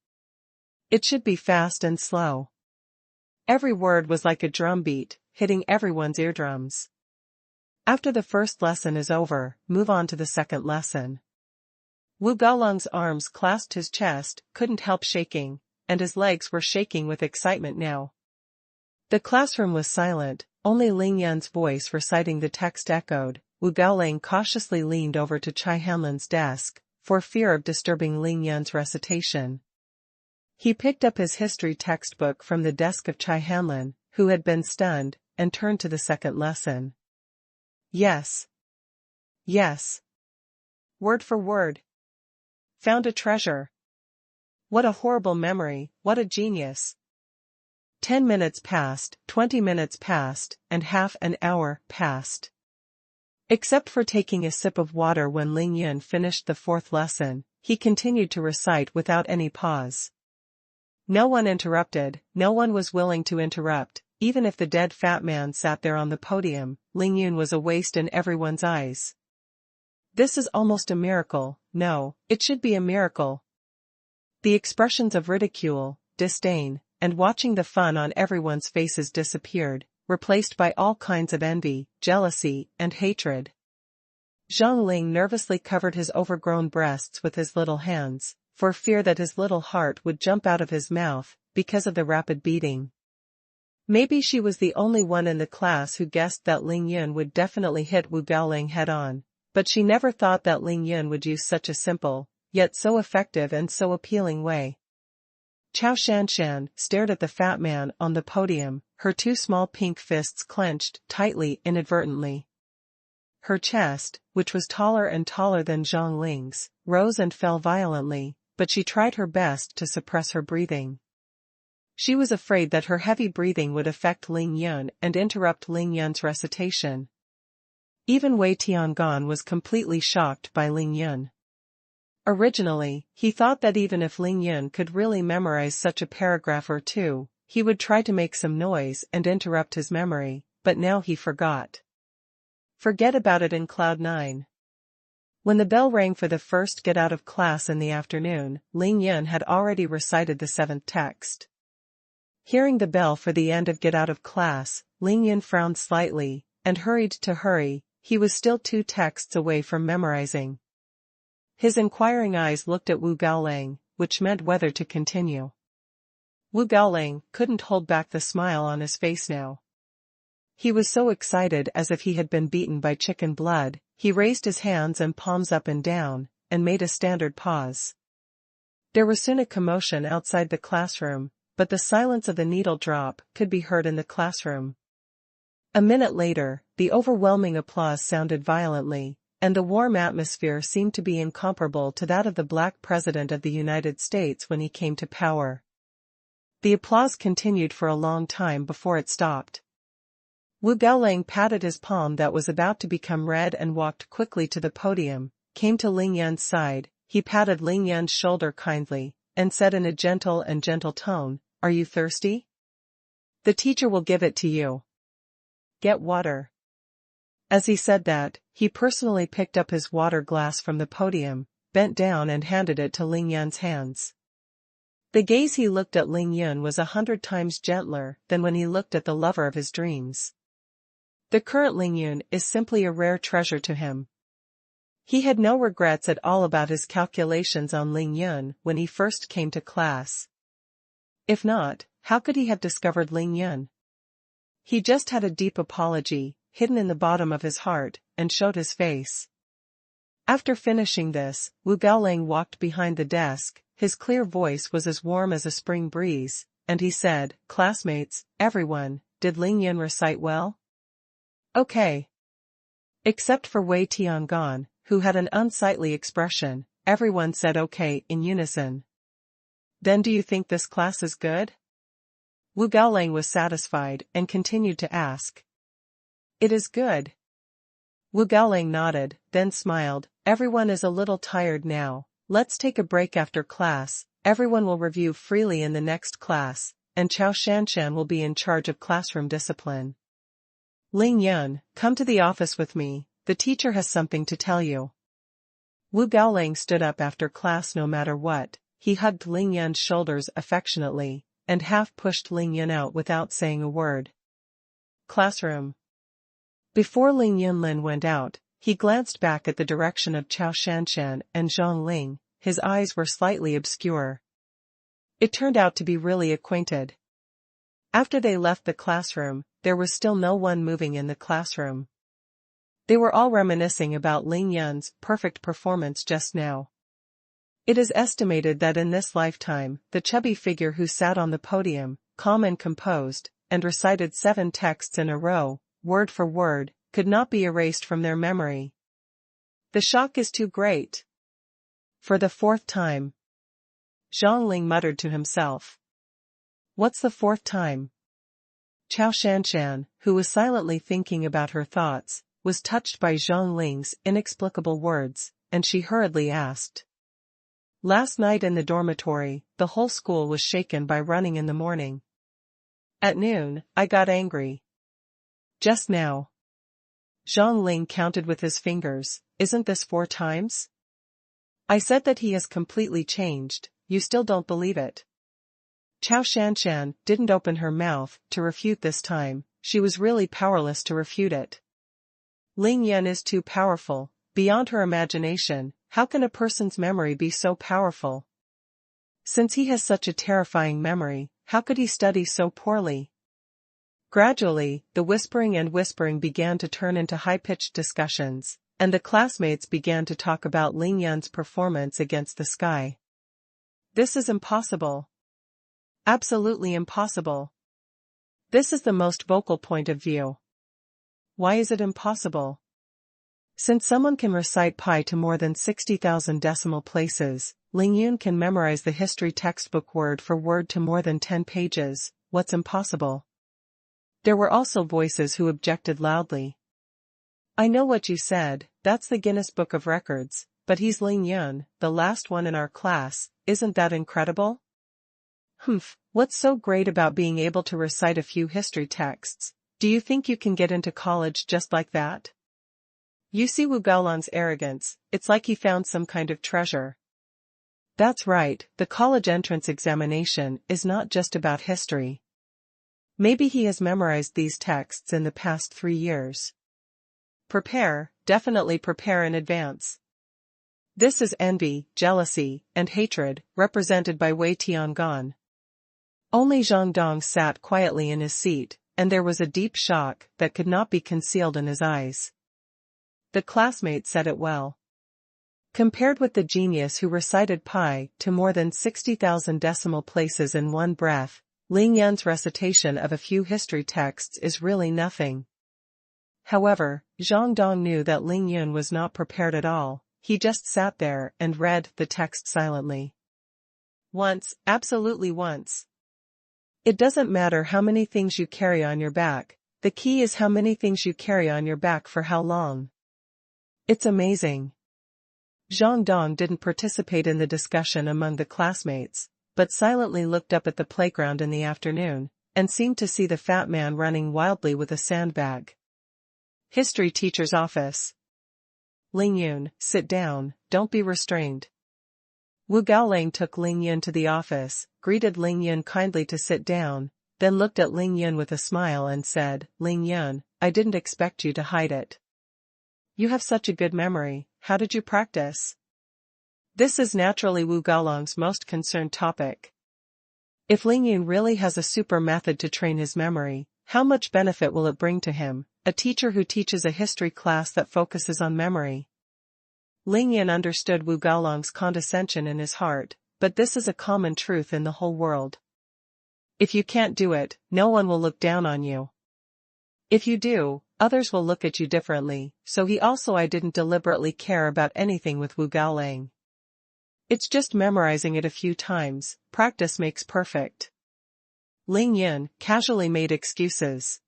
It should be fast and slow. Every word was like a drum beat, hitting everyone's eardrums. After the first lesson is over, move on to the second lesson. Wu Gaolang's arms clasped his chest, couldn't help shaking, and his legs were shaking with excitement now. The classroom was silent, only Ling Yan's voice reciting the text echoed. Wu Gaolang cautiously leaned over to Chai Hanlin's desk, for fear of disturbing Ling Yan's recitation. He picked up his history textbook from the desk of Chai Hanlin, who had been stunned, and turned to the second lesson. Yes. Yes. Word for word. Found a treasure. What a horrible memory, what a genius. 10 minutes passed, 20 minutes passed, and half an hour passed. Except for taking a sip of water when Ling Yun finished the fourth lesson, he continued to recite without any pause. No one interrupted, no one was willing to interrupt, even if the dead fat man sat there on the podium. Ling Yun was a waste in everyone's eyes. This is almost a miracle, no, it should be a miracle. The expressions of ridicule, disdain, and watching the fun on everyone's faces disappeared, replaced by all kinds of envy, jealousy, and hatred. Zheng Ling nervously covered his overgrown breasts with his little hands, for fear that his little heart would jump out of his mouth, because of the rapid beating. Maybe she was the only one in the class who guessed that Ling Yun would definitely hit Wu Gaoling head-on, but she never thought that Ling Yun would use such a simple, yet so effective and so appealing way. Chao Shanshan stared at the fat man on the podium, her two small pink fists clenched tightly inadvertently. Her chest, which was taller and taller than Zhang Ling's, rose and fell violently, but she tried her best to suppress her breathing. She was afraid that her heavy breathing would affect Ling Yun and interrupt Ling Yun's recitation. Even Wei Tiangan was completely shocked by Ling Yun. Originally, he thought that even if Ling Yun could really memorize such a paragraph or two, he would try to make some noise and interrupt his memory, but now he forgot. Forget about it in Cloud 9. When the bell rang for the first get out of class in the afternoon, Ling Yun had already recited the 7th text. Hearing the bell for the end of get out of class, Ling Yun frowned slightly, and hurried to hurry. He was still 2 texts away from memorizing. His inquiring eyes looked at Wu Gaoling, which meant whether to continue. Wu Gaoling couldn't hold back the smile on his face now. He was so excited as if he had been beaten by chicken blood. He raised his hands and palms up and down, and made a standard pause. There was soon a commotion outside the classroom, but the silence of the needle drop could be heard in the classroom. A minute later, the overwhelming applause sounded violently, and the warm atmosphere seemed to be incomparable to that of the Black President of the United States when he came to power. The applause continued for a long time before it stopped. Wu Gaoling patted his palm that was about to become red and walked quickly to the podium, came to Ling Yun's side. He patted Ling Yun's shoulder kindly, and said in a gentle tone, "Are you thirsty? The teacher will give it to you. Get water." As he said that, he personally picked up his water glass from the podium, bent down and handed it to Ling Yun's hands. The gaze he looked at Ling Yun was 100 times gentler than when he looked at the lover of his dreams. The current Ling Yun is simply a rare treasure to him. He had no regrets at all about his calculations on Ling Yun when he first came to class. If not, how could he have discovered Ling Yun? He just had a deep apology, hidden in the bottom of his heart, and showed his face. After finishing this, Wu Gaoling walked behind the desk. His clear voice was as warm as a spring breeze, and he said, "Classmates, everyone, did Ling Yun recite well?" "Okay." Except for Wei Tiangan, who had an unsightly expression, everyone said okay in unison. "Then do you think this class is good?" Wu Gaoling was satisfied and continued to ask. "It is good." Wu Gaoling nodded, then smiled. "Everyone is a little tired now. Let's take a break after class. Everyone will review freely in the next class, and Chao Shanshan will be in charge of classroom discipline. Ling Yun, come to the office with me. The teacher has something to tell you." Wu Gaoling stood up after class no matter what. He hugged Ling Yun's shoulders affectionately, and half pushed Ling Yun out without saying a word. Classroom. Before Ling Yunlin went out, he glanced back at the direction of Chao Shanshan and Zhang Ling. His eyes were slightly obscure. It turned out to be really acquainted. After they left the classroom, there was still no one moving in the classroom. They were all reminiscing about Ling Yun's perfect performance just now. It is estimated that in this lifetime, the chubby figure who sat on the podium, calm and composed, and recited 7 texts in a row, word for word, could not be erased from their memory. The shock is too great. For the 4th time. Zhang muttered to himself. What's the fourth time? Chao Shanshan, who was silently thinking about her thoughts, was touched by Zhang Ling's inexplicable words, and she hurriedly asked. Last night in the dormitory, the whole school was shaken by running in the morning. At noon, I got angry. Just now. Zhang Ling counted with his fingers. Isn't this 4 times? I said that he has completely changed, you still don't believe it. Chao Shanshan didn't open her mouth to refute this time, she was really powerless to refute it. Ling Yan is too powerful, beyond her imagination. How can a person's memory be so powerful? Since he has such a terrifying memory, how could he study so poorly? Gradually, the whispering began to turn into high-pitched discussions, and the classmates began to talk about Ling Yan's performance against the sky. This is impossible. Absolutely impossible. This is the most vocal point of view. Why is it impossible? Since someone can recite pi to more than 60,000 decimal places, Ling Yun can memorize the history textbook word for word to more than 10 pages, what's impossible? There were also voices who objected loudly. I know what you said, that's the Guinness Book of Records, but he's Ling Yun, the last one in our class, isn't that incredible? What's so great about being able to recite a few history texts? Do you think you can get into college just like that? You see Wu Gaolan's arrogance, it's like he found some kind of treasure. That's right, the college entrance examination is not just about history. Maybe he has memorized these texts in the past 3 years. Prepare, definitely prepare in advance. This is envy, jealousy, and hatred, represented by Wei Tiangan. Only Zhang Dong sat quietly in his seat, and there was a deep shock that could not be concealed in his eyes. The classmate said it well. Compared with the genius who recited pi to more than 60,000 decimal places in one breath, Ling Yan's recitation of a few history texts is really nothing. However, Zhang Dong knew that Ling Yun was not prepared at all, he just sat there and read the text silently. Once, absolutely once. It doesn't matter how many things you carry on your back, the key is how many things you carry on your back for how long. It's amazing. Zhang Dong didn't participate in the discussion among the classmates, but silently looked up at the playground in the afternoon, and seemed to see the fat man running wildly with a sandbag. History teacher's office. Ling Yun, sit down, don't be restrained. Wu Gaolang took Ling Yun to the office, greeted Ling Yun kindly to sit down, then looked at Ling Yun with a smile and said, Ling Yun, I didn't expect you to hide it. You have such a good memory, how did you practice? This is naturally Wu Gaolang's most concerned topic. If Ling Yun really has a super method to train his memory, how much benefit will it bring to him, a teacher who teaches a history class that focuses on memory? Ling Yun understood Wu Gaolang's condescension in his heart, but this is a common truth in the whole world. If you can't do it, no one will look down on you. If you do, others will look at you differently, so I didn't deliberately care about anything with Wu Gaolang. It's just memorizing it a few times, practice makes perfect. Ling Yun casually made excuses.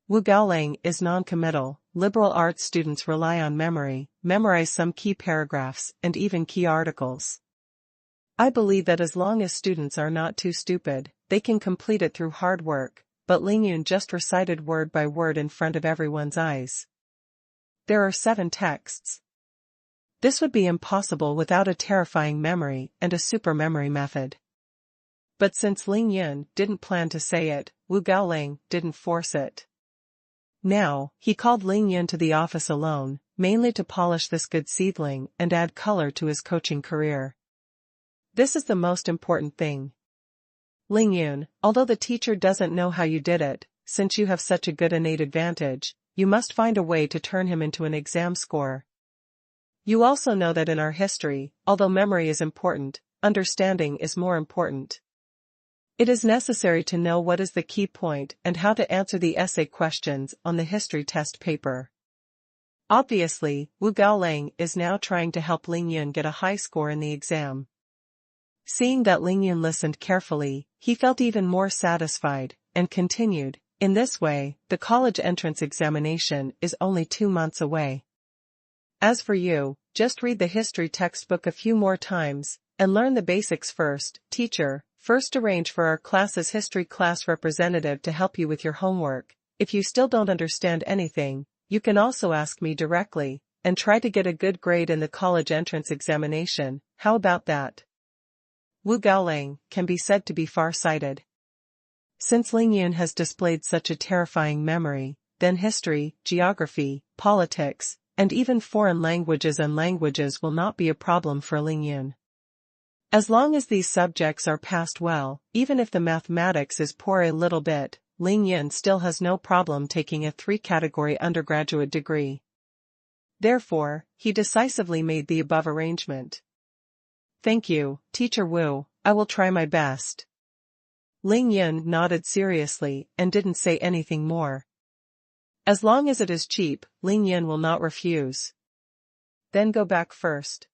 Wu Gaolang is non-committal, liberal arts students rely on memory, memorize some key paragraphs and even key articles. I believe that as long as students are not too stupid, they can complete it through hard work, but Ling Yun just recited word by word in front of everyone's eyes. There are 7 texts. This would be impossible without a terrifying memory and a super memory method. But since Ling Yun didn't plan to say it, Wu Gaolang didn't force it. Now, he called Ling Yun to the office alone, mainly to polish this good seedling and add color to his coaching career. This is the most important thing. Ling Yun, although the teacher doesn't know how you did it, since you have such a good innate advantage, you must find a way to turn him into an exam score. You also know that in our history, although memory is important, understanding is more important. It is necessary to know what is the key point and how to answer the essay questions on the history test paper. Obviously, Wu Gaolang is now trying to help Ling Yun get a high score in the exam. Seeing that Ling Yun listened carefully, he felt even more satisfied, and continued, "In this way, the college entrance examination is only 2 months away. As for you, just read the history textbook a few more times, and learn the basics first. Teacher, first arrange for our class's history class representative to help you with your homework. If you still don't understand anything, you can also ask me directly, and try to get a good grade in the college entrance examination. How about that?" Wu Gaolang can be said to be far-sighted. Since Ling Yun has displayed such a terrifying memory, then history, geography, politics, and even foreign languages will not be a problem for Ling Yun. As long as these subjects are passed well, even if the mathematics is poor a little bit, Ling Yun still has no problem taking a 3-category undergraduate degree. Therefore, he decisively made the above arrangement. "Thank you, Teacher Wu, I will try my best." Ling Yun nodded seriously and didn't say anything more. As long as it is cheap, Ling Yun will not refuse. "Then go back first.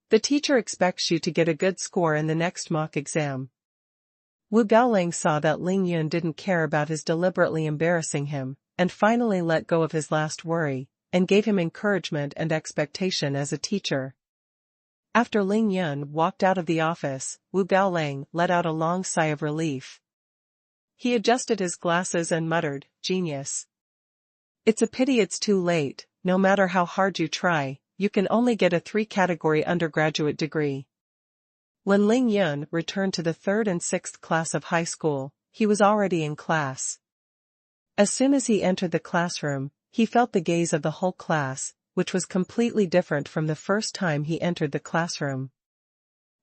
The teacher expects you to get a good score in the next mock exam." Wu Gaolang saw that Ling Yun didn't care about his deliberately embarrassing him, and finally let go of his last worry, and gave him encouragement and expectation as a teacher. After Ling Yun walked out of the office, Wu Gaolang let out a long sigh of relief. He adjusted his glasses and muttered, "Genius. It's a pity it's too late. No matter how hard you try, you can only get a 3-category undergraduate degree." When Ling Yun returned to the 3rd and 6th class of high school, he was already in class. As soon as he entered the classroom, he felt the gaze of the whole class, which was completely different from the first time he entered the classroom.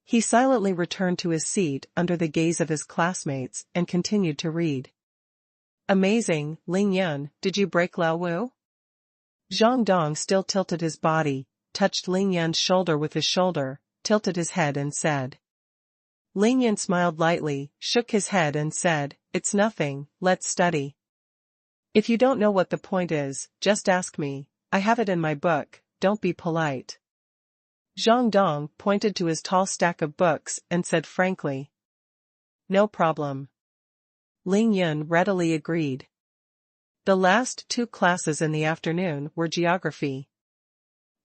He silently returned to his seat under the gaze of his classmates and continued to read. "Amazing, Ling Yun, did you break Lao Wu?" Zhang Dong still tilted his body, touched Ling Yun's shoulder with his shoulder, tilted his head and said. Ling Yun smiled lightly, shook his head and said, "It's nothing, let's study. If you don't know what the point is, just ask me. I have it in my book, don't be polite." Zhang Dong pointed to his tall stack of books and said frankly. "No problem." Ling Yun readily agreed. The last 2 classes in the afternoon were geography.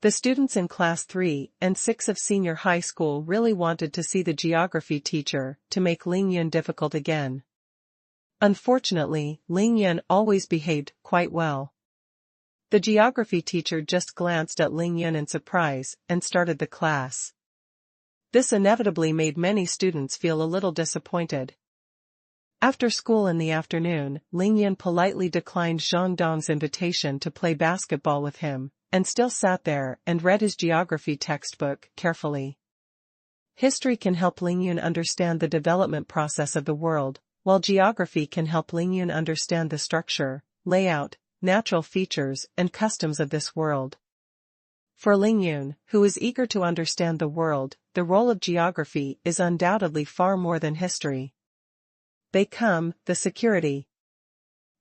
The students in class 3 and 6 of senior high school really wanted to see the geography teacher to make Ling Yun difficult again. Unfortunately, Ling Yun always behaved quite well. The geography teacher just glanced at Ling Yun in surprise and started the class. This inevitably made many students feel a little disappointed. After school in the afternoon, Ling Yun politely declined Zhang Dong's invitation to play basketball with him, and still sat there and read his geography textbook carefully. History can help Ling Yun understand the development process of the world, while geography can help Ling Yun understand the structure, layout, natural features, and customs of this world. For Ling Yun, who is eager to understand the world, the role of geography is undoubtedly far more than history. The security.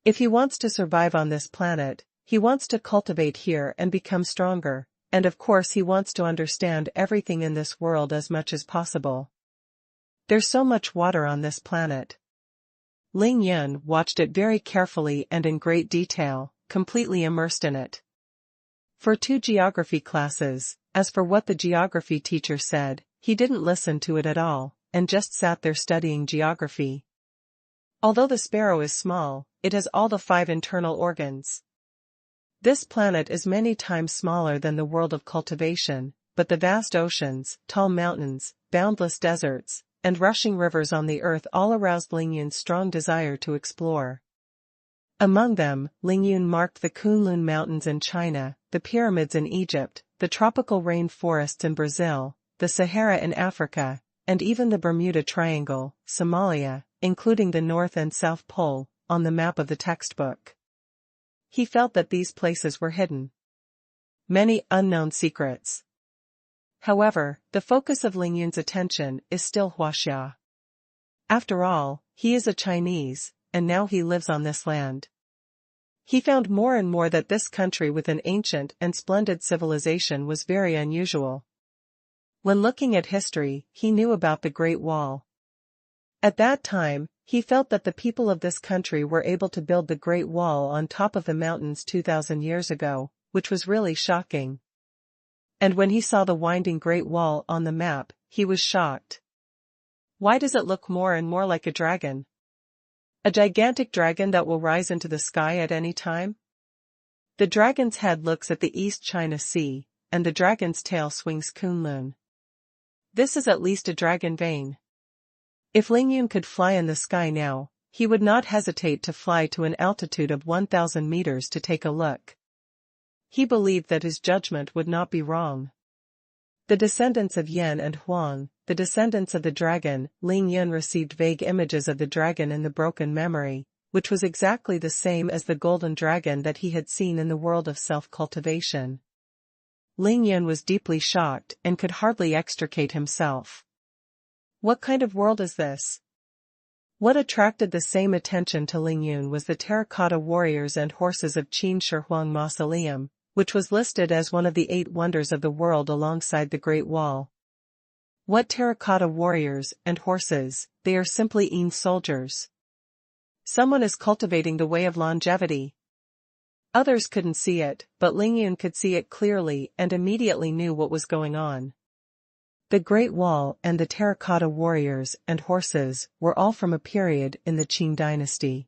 If he wants to survive on this planet, he wants to cultivate here and become stronger, and of course he wants to understand everything in this world as much as possible. There's so much water on this planet. Ling Yun watched it very carefully and in great detail, completely immersed in it. For 2 geography classes, as for what the geography teacher said, he didn't listen to it at all, and just sat there studying geography. Although the sparrow is small, it has all the 5 internal organs. This planet is many times smaller than the world of cultivation, but the vast oceans, tall mountains, boundless deserts, and rushing rivers on the earth all aroused Ling Yun's strong desire to explore. Among them, Ling Yun marked the Kunlun Mountains in China, the pyramids in Egypt, the tropical rain forests in Brazil, the Sahara in Africa, and even the Bermuda Triangle, Somalia, including the North and South Pole, on the map of the textbook. He felt that these places were hidden. Many unknown secrets. However, the focus of Ling Yun's attention is still Huaxia. After all, he is a Chinese, and now he lives on this land. He found more and more that this country with an ancient and splendid civilization was very unusual. When looking at history, he knew about the Great Wall. At that time, he felt that the people of this country were able to build the Great Wall on top of the mountains 2,000 years ago, which was really shocking. And when he saw the winding Great Wall on the map, he was shocked. Why does it look more and more like a dragon? A gigantic dragon that will rise into the sky at any time? The dragon's head looks at the East China Sea, and the dragon's tail swings Kunlun. This is at least a dragon vein. If Lingyun could fly in the sky now, he would not hesitate to fly to an altitude of 1,000 meters to take a look. He believed that his judgment would not be wrong. The descendants of Yan and Huang, the descendants of the dragon, Lingyun received vague images of the dragon in the broken memory, which was exactly the same as the golden dragon that he had seen in the world of self-cultivation. Lingyun was deeply shocked and could hardly extricate himself. What kind of world is this? What attracted the same attention to Lingyun was the terracotta warriors and horses of Qin Shi Huang Mausoleum, which was listed as one of the 8 wonders of the world alongside the Great Wall. What terracotta warriors and horses? They are simply Yin soldiers. Someone is cultivating the way of longevity. Others couldn't see it, but Lingyun could see it clearly and immediately knew what was going on. The Great Wall and the terracotta warriors and horses were all from a period in the Qin dynasty.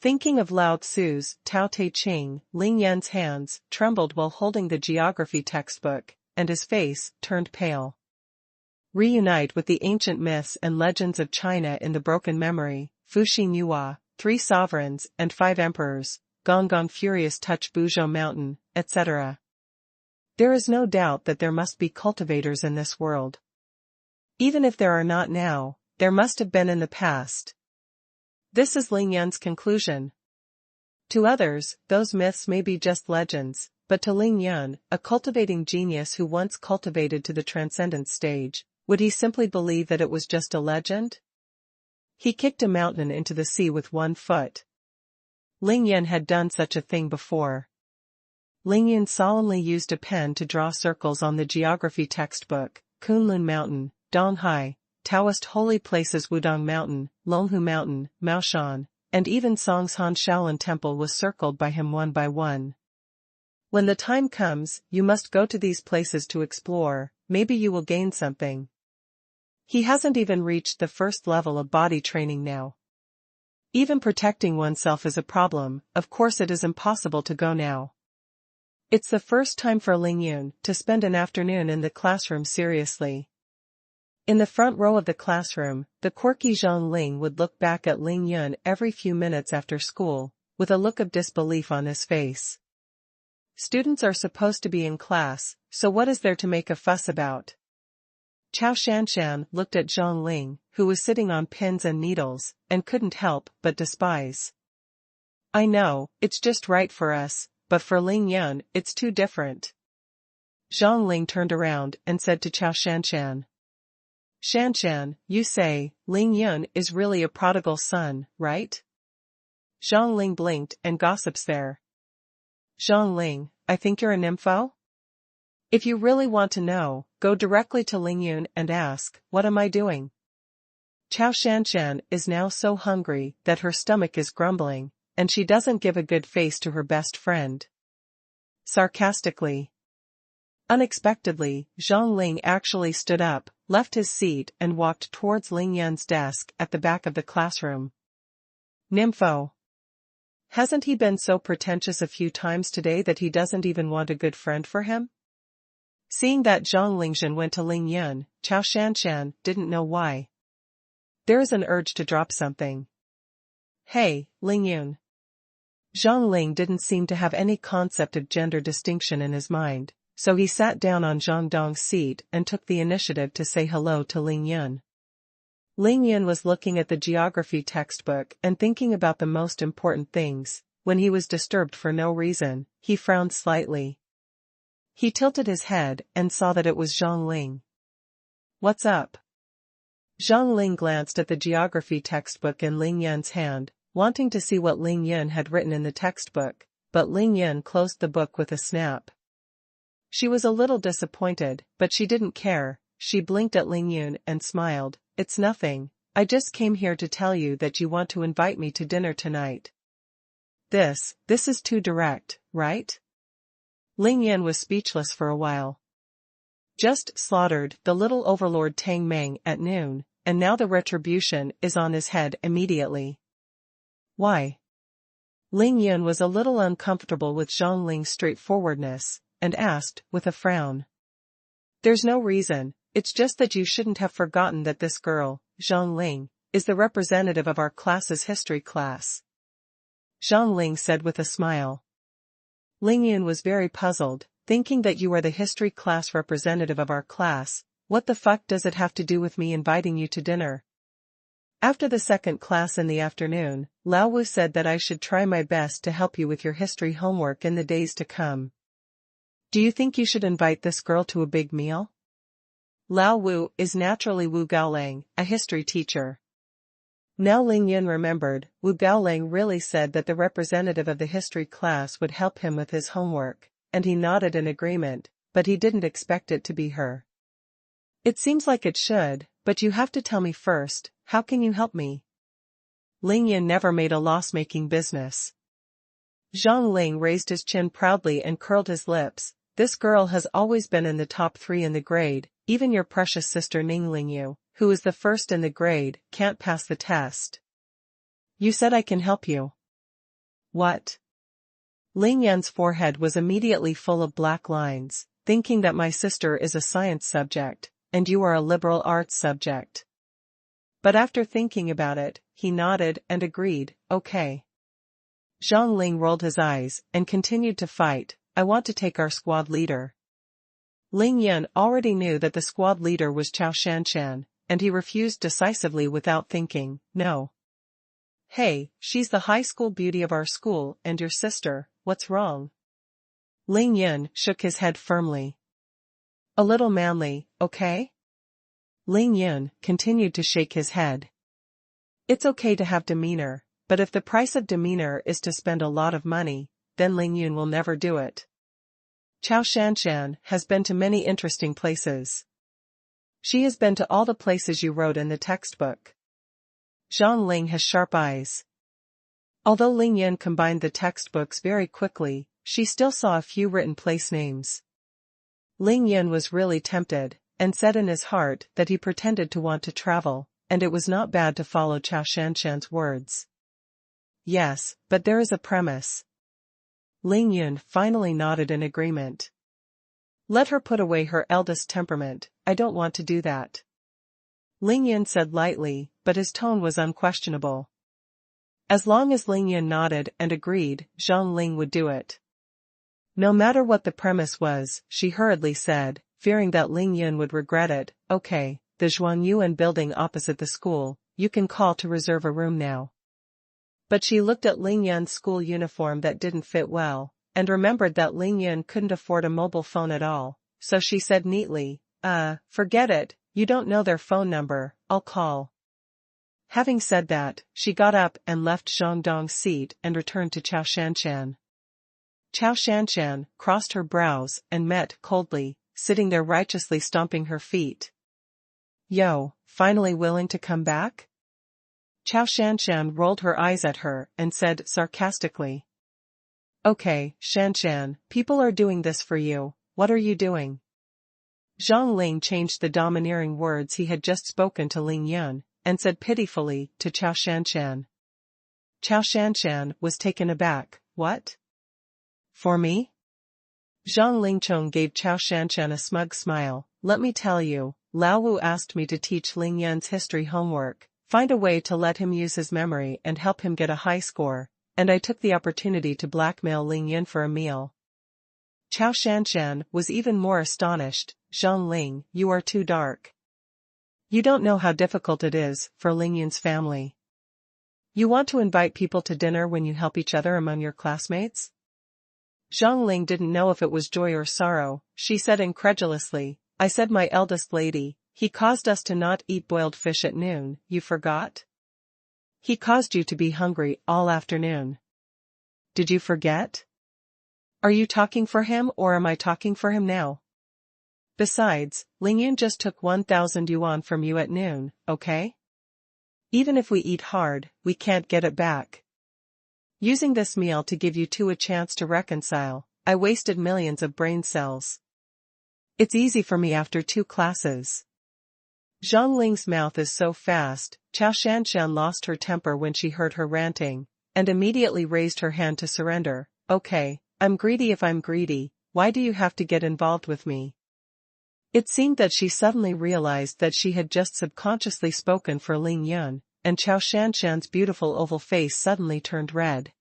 Thinking of Lao Tzu's Tao Te Ching, Lingyun's hands trembled while holding the geography textbook, and his face turned pale. Reunite with the ancient myths and legends of China in the broken memory, Fuxi Nuwa, 3 sovereigns and 5 emperors, Gonggong Furious Touch Buzhou Mountain, etc. There is no doubt that there must be cultivators in this world. Even if there are not now, there must have been in the past. This is Lingyun's conclusion. To others, those myths may be just legends, but to Lingyun, a cultivating genius who once cultivated to the transcendent stage, would he simply believe that it was just a legend? He kicked a mountain into the sea with 1 foot. Lingyun had done such a thing before. Lingyun solemnly used a pen to draw circles on the geography textbook, Kunlun Mountain, Donghai, Taoist holy places Wudong Mountain, Longhu Mountain, Maoshan, and even Songshan Shaolin Temple was circled by him one by one. When the time comes, you must go to these places to explore, maybe you will gain something. He hasn't even reached the first level of body training now. Even protecting oneself is a problem, of course it is impossible to go now. It's the first time for Lingyun to spend an afternoon in the classroom seriously. In the front row of the classroom, the quirky Zheng Ling would look back at Lingyun every few minutes after school, with a look of disbelief on his face. Students are supposed to be in class, so what is there to make a fuss about? Chao Shanshan looked at Zheng Ling, who was sitting on pins and needles, and couldn't help but despise. I know, it's just right for us, but for Lingyun, it's too different. Zheng Ling turned around and said to Chao Shanshan. Shanshan, you say, Lingyun is really a prodigal son, right? Zheng Ling blinked and gossips there. Zheng Ling, I think you're a nympho? If you really want to know, go directly to Lingyun and ask, what am I doing? Chao Shanshan is now so hungry that her stomach is grumbling, and she doesn't give a good face to her best friend. Sarcastically. Unexpectedly, Zheng Ling actually stood up, left his seat and walked towards Lingyun's desk at the back of the classroom. Nympho. Hasn't he been so pretentious a few times today that he doesn't even want a good friend for him? Seeing that Zhang Lingjun went to Lingyun, Chao Shanshan didn't know why. There is an urge to drop something. Hey, Lingyun. Zhang Ling didn't seem to have any concept of gender distinction in his mind, so he sat down on Zhang Dong's seat and took the initiative to say hello to Lingyun. Lingyun was looking at the geography textbook and thinking about the most important things. When he was disturbed for no reason, he frowned slightly. He tilted his head and saw that it was Zhang Ling. What's up? Zhang Ling glanced at the geography textbook in Lingyun's hand, wanting to see what Lingyun had written in the textbook, but Lingyun closed the book with a snap. She was a little disappointed, but she didn't care. She blinked at Ling Yun and smiled. It's nothing. I just came here to tell you that you want to invite me to dinner tonight. This is too direct, right? Ling Yun was speechless for a while. Just slaughtered the little overlord Tang Meng at noon, and now the retribution is on his head immediately. Why? Ling Yun was a little uncomfortable with Zhang Ling's straightforwardness, and asked, with a frown. There's no reason, it's just that you shouldn't have forgotten that this girl, Zhang Ling, is the representative of our class's history class. Zhang Ling said with a smile. Ling Yun was very puzzled, thinking that you are the history class representative of our class. What the fuck does it have to do with me inviting you to dinner? After the second class in the afternoon, Lao Wu said that I should try my best to help you with your history homework in the days to come. Do you think you should invite this girl to a big meal? Lao Wu is naturally Wu Gaolang, a history teacher. Now Ling Yun remembered, Wu Gaolang really said that the representative of the history class would help him with his homework, and he nodded in agreement, but he didn't expect it to be her. It seems like it should, but you have to tell me first, how can you help me? Ling Yun never made a loss-making business. Zhang Ling raised his chin proudly and curled his lips. This girl has always been in the top 3 in the grade, even your precious sister Ning Lingyu, who is the first in the grade, can't pass the test. You said I can help you. What? Ling Yan's forehead was immediately full of black lines, thinking that my sister is a science subject, and you are a liberal arts subject. But after thinking about it, he nodded and agreed, okay. Zhang Ling rolled his eyes and continued to fight. I want to take our squad leader. Ling Yun already knew that the squad leader was Chao Shanshan, and he refused decisively without thinking, no. Hey, she's the high school beauty of our school and your sister, what's wrong? Ling Yun shook his head firmly. A little manly, okay? Ling Yun continued to shake his head. It's okay to have demeanor, but if the price of demeanor is to spend a lot of money, then Ling Yun will never do it. Chao Shanshan has been to many interesting places. She has been to all the places you wrote in the textbook. Zhang Ling has sharp eyes. Although Ling Yun combined the textbooks very quickly, she still saw a few written place names. Ling Yun was really tempted, and said in his heart that he pretended to want to travel, and it was not bad to follow Chao Shanshan's words. Yes, but there is a premise. Ling Yun finally nodded in agreement. Let her put away her eldest temperament, I don't want to do that. Ling Yun said lightly, but his tone was unquestionable. As long as Ling Yun nodded and agreed, Zhang Ling would do it. No matter what the premise was, she hurriedly said, fearing that Ling Yun would regret it, okay, the xuanhuan building opposite the school, you can call to reserve a room now. But she looked at Ling Yun's school uniform that didn't fit well, and remembered that Ling Yun couldn't afford a mobile phone at all, so she said neatly, forget it, you don't know their phone number, I'll call. Having said that, she got up and left Zhang Dong's seat and returned to Chao Shanshan. Chao Shanshan crossed her brows and met coldly, sitting there righteously stomping her feet. Yo, finally willing to come back? Chao Shanshan rolled her eyes at her and said sarcastically. Okay, Shanshan, people are doing this for you, what are you doing? Zhang Ling changed the domineering words he had just spoken to Ling Yun, and said pitifully to Chao Shanshan. Chao Shanshan was taken aback, what? For me? Zhang Lingchong gave Chao Shanshan a smug smile, let me tell you, Lao Wu asked me to teach Ling Yun's history homework. Find a way to let him use his memory and help him get a high score, and I took the opportunity to blackmail Ling Yun for a meal. Chao Shanshan was even more astonished, Zhang Ling, you are too dark. You don't know how difficult it is for Ling Yun's family. You want to invite people to dinner when you help each other among your classmates? Zhang Ling didn't know if it was joy or sorrow, she said incredulously, I said my eldest lady. He caused us to not eat boiled fish at noon, you forgot? He caused you to be hungry all afternoon. Did you forget? Are you talking for him or am I talking for him now? Besides, Ling Yun just took 1,000 yuan from you at noon, okay? Even if we eat hard, we can't get it back. Using this meal to give you two a chance to reconcile, I wasted millions of brain cells. It's easy for me after 2 classes. Zhang Ling's mouth is so fast, Chao Shanshan lost her temper when she heard her ranting, and immediately raised her hand to surrender. Okay, I'm greedy if I'm greedy, why do you have to get involved with me? It seemed that she suddenly realized that she had just subconsciously spoken for Ling Yun, and Chao Shanshan's beautiful oval face suddenly turned red.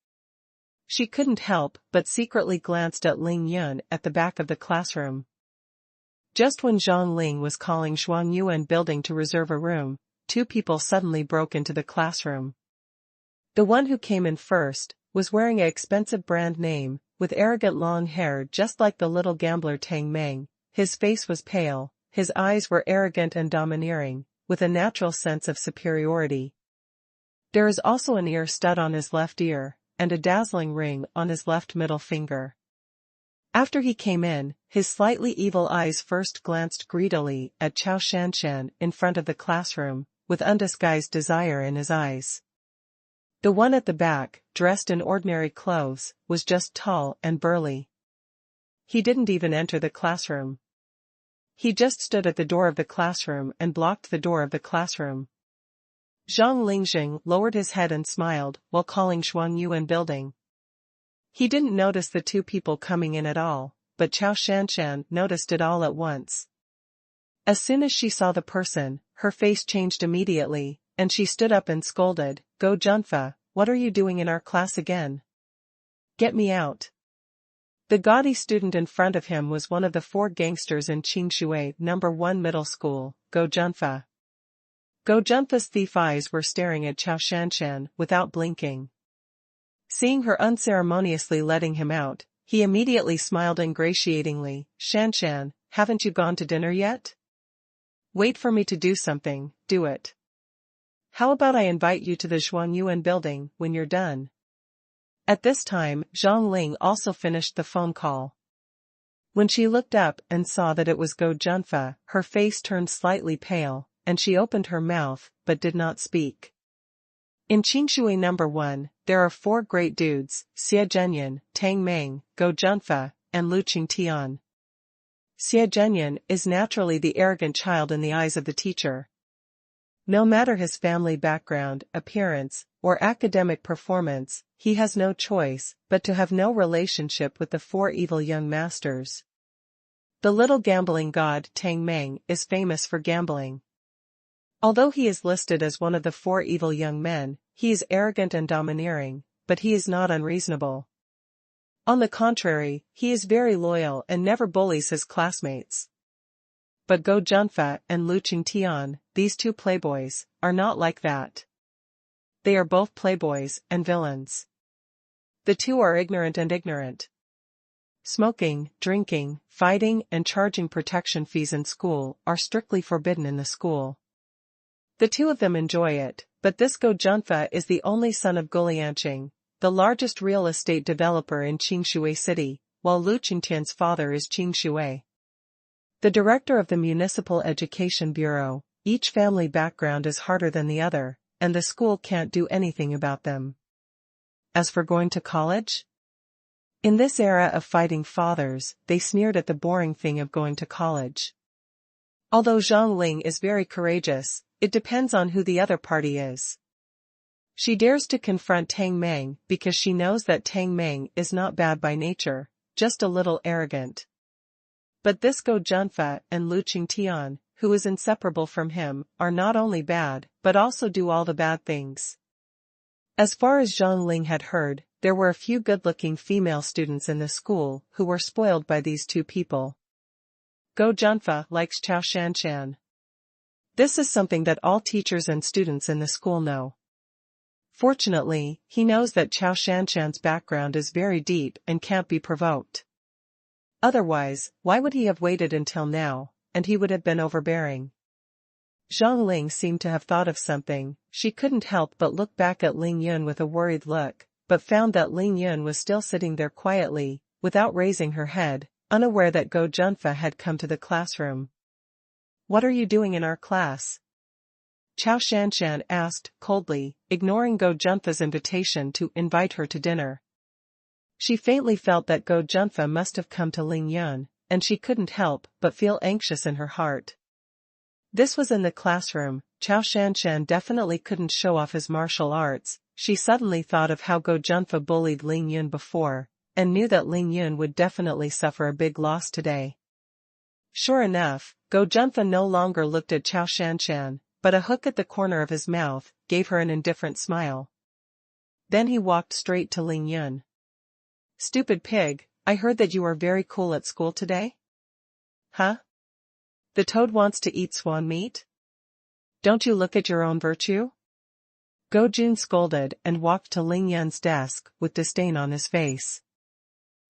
She couldn't help but secretly glanced at Ling Yun at the back of the classroom. Just when Zhang Ling was calling xuanhuan building to reserve a room, 2 people suddenly broke into the classroom. The one who came in first was wearing an expensive brand name, with arrogant long hair just like the little gambler Tang Meng. His face was pale, his eyes were arrogant and domineering, with a natural sense of superiority. There is also an ear stud on his left ear, and a dazzling ring on his left middle finger. After he came in, his slightly evil eyes first glanced greedily at Chao Shanshan in front of the classroom, with undisguised desire in his eyes. The one at the back, dressed in ordinary clothes, was just tall and burly. He didn't even enter the classroom. He just stood at the door of the classroom and blocked the door of the classroom. Zhang Lingjing lowered his head and smiled while calling xuanhuan building. He didn't notice the 2 people coming in at all, but Chao Shanshan noticed it all at once. As soon as she saw the person, her face changed immediately, and she stood up and scolded, "Go Junfa, what are you doing in our class again? Get me out." The gaudy student in front of him was one of the 4 gangsters in Qingshui No. 1 Middle School, Go Junfa. Go Junfa's thief eyes were staring at Chao Shanshan without blinking. Seeing her unceremoniously letting him out, he immediately smiled ingratiatingly. "Shanshan, haven't you gone to dinner yet? Wait for me to do something, do it. How about I invite you to the xuanhuan building when you're done?" At this time, Zhang Ling also finished the phone call. When she looked up and saw that it was Go Junfa, her face turned slightly pale, and she opened her mouth, but did not speak. In Qingshui No. 1, there are 4 great dudes, Xie Zhenyan, Tang Meng, Go Junfa, and Lu Qingtian. Xie Zhenyan is naturally the arrogant child in the eyes of the teacher. No matter his family background, appearance, or academic performance, he has no choice but to have no relationship with the 4 evil young masters. The little gambling god Tang Meng is famous for gambling. Although he is listed as one of the 4 evil young men, he is arrogant and domineering, but he is not unreasonable. On the contrary, he is very loyal and never bullies his classmates. But Go Junfa and Lu Qingtian, these 2 playboys, are not like that. They are both playboys and villains. The 2 are ignorant. Smoking, drinking, fighting and charging protection fees in school are strictly forbidden in the school. The 2 of them enjoy it, but this Go Junfa is the only son of Gulianqing, the largest real estate developer in Qingshui City, while Lu Qingtian's father is Qingshui, the director of the Municipal Education Bureau. Each family background is harder than the other, and the school can't do anything about them. As for going to college? In this era of fighting fathers, they sneered at the boring thing of going to college. Although Zhang Ling is very courageous, it depends on who the other party is. She dares to confront Tang Meng because she knows that Tang Meng is not bad by nature, just a little arrogant. But this Go Junfa and Lu Qingtian, who is inseparable from him, are not only bad, but also do all the bad things. As far as Zhang Ling had heard, there were a few good-looking female students in the school who were spoiled by these 2 people. Go Junfa likes Chao Shanshan. This is something that all teachers and students in the school know. Fortunately, he knows that Chao Shanshan's background is very deep and can't be provoked. Otherwise, why would he have waited until now, and he would have been overbearing. Zhang Ling seemed to have thought of something. She couldn't help but look back at Ling Yun with a worried look, but found that Ling Yun was still sitting there quietly, without raising her head, unaware that Go Junfa had come to the classroom. "What are you doing in our class?" Chao Shanshan asked, coldly, ignoring Go Junfa's invitation to invite her to dinner. She faintly felt that Go Junfa must have come to Ling Yun, and she couldn't help but feel anxious in her heart. This was in the classroom. Chao Shanshan definitely couldn't show off his martial arts. She suddenly thought of how Go Junfa bullied Ling Yun before, and knew that Ling Yun would definitely suffer a big loss today. Sure enough, Go Junfa no longer looked at Chao Shanshan, but a hook at the corner of his mouth gave her an indifferent smile. Then he walked straight to Ling Yun. "Stupid pig, I heard that you are very cool at school today?" "Huh? The toad wants to eat swan meat? Don't you look at your own virtue?" Go Jun scolded and walked to Ling Yun's desk with disdain on his face.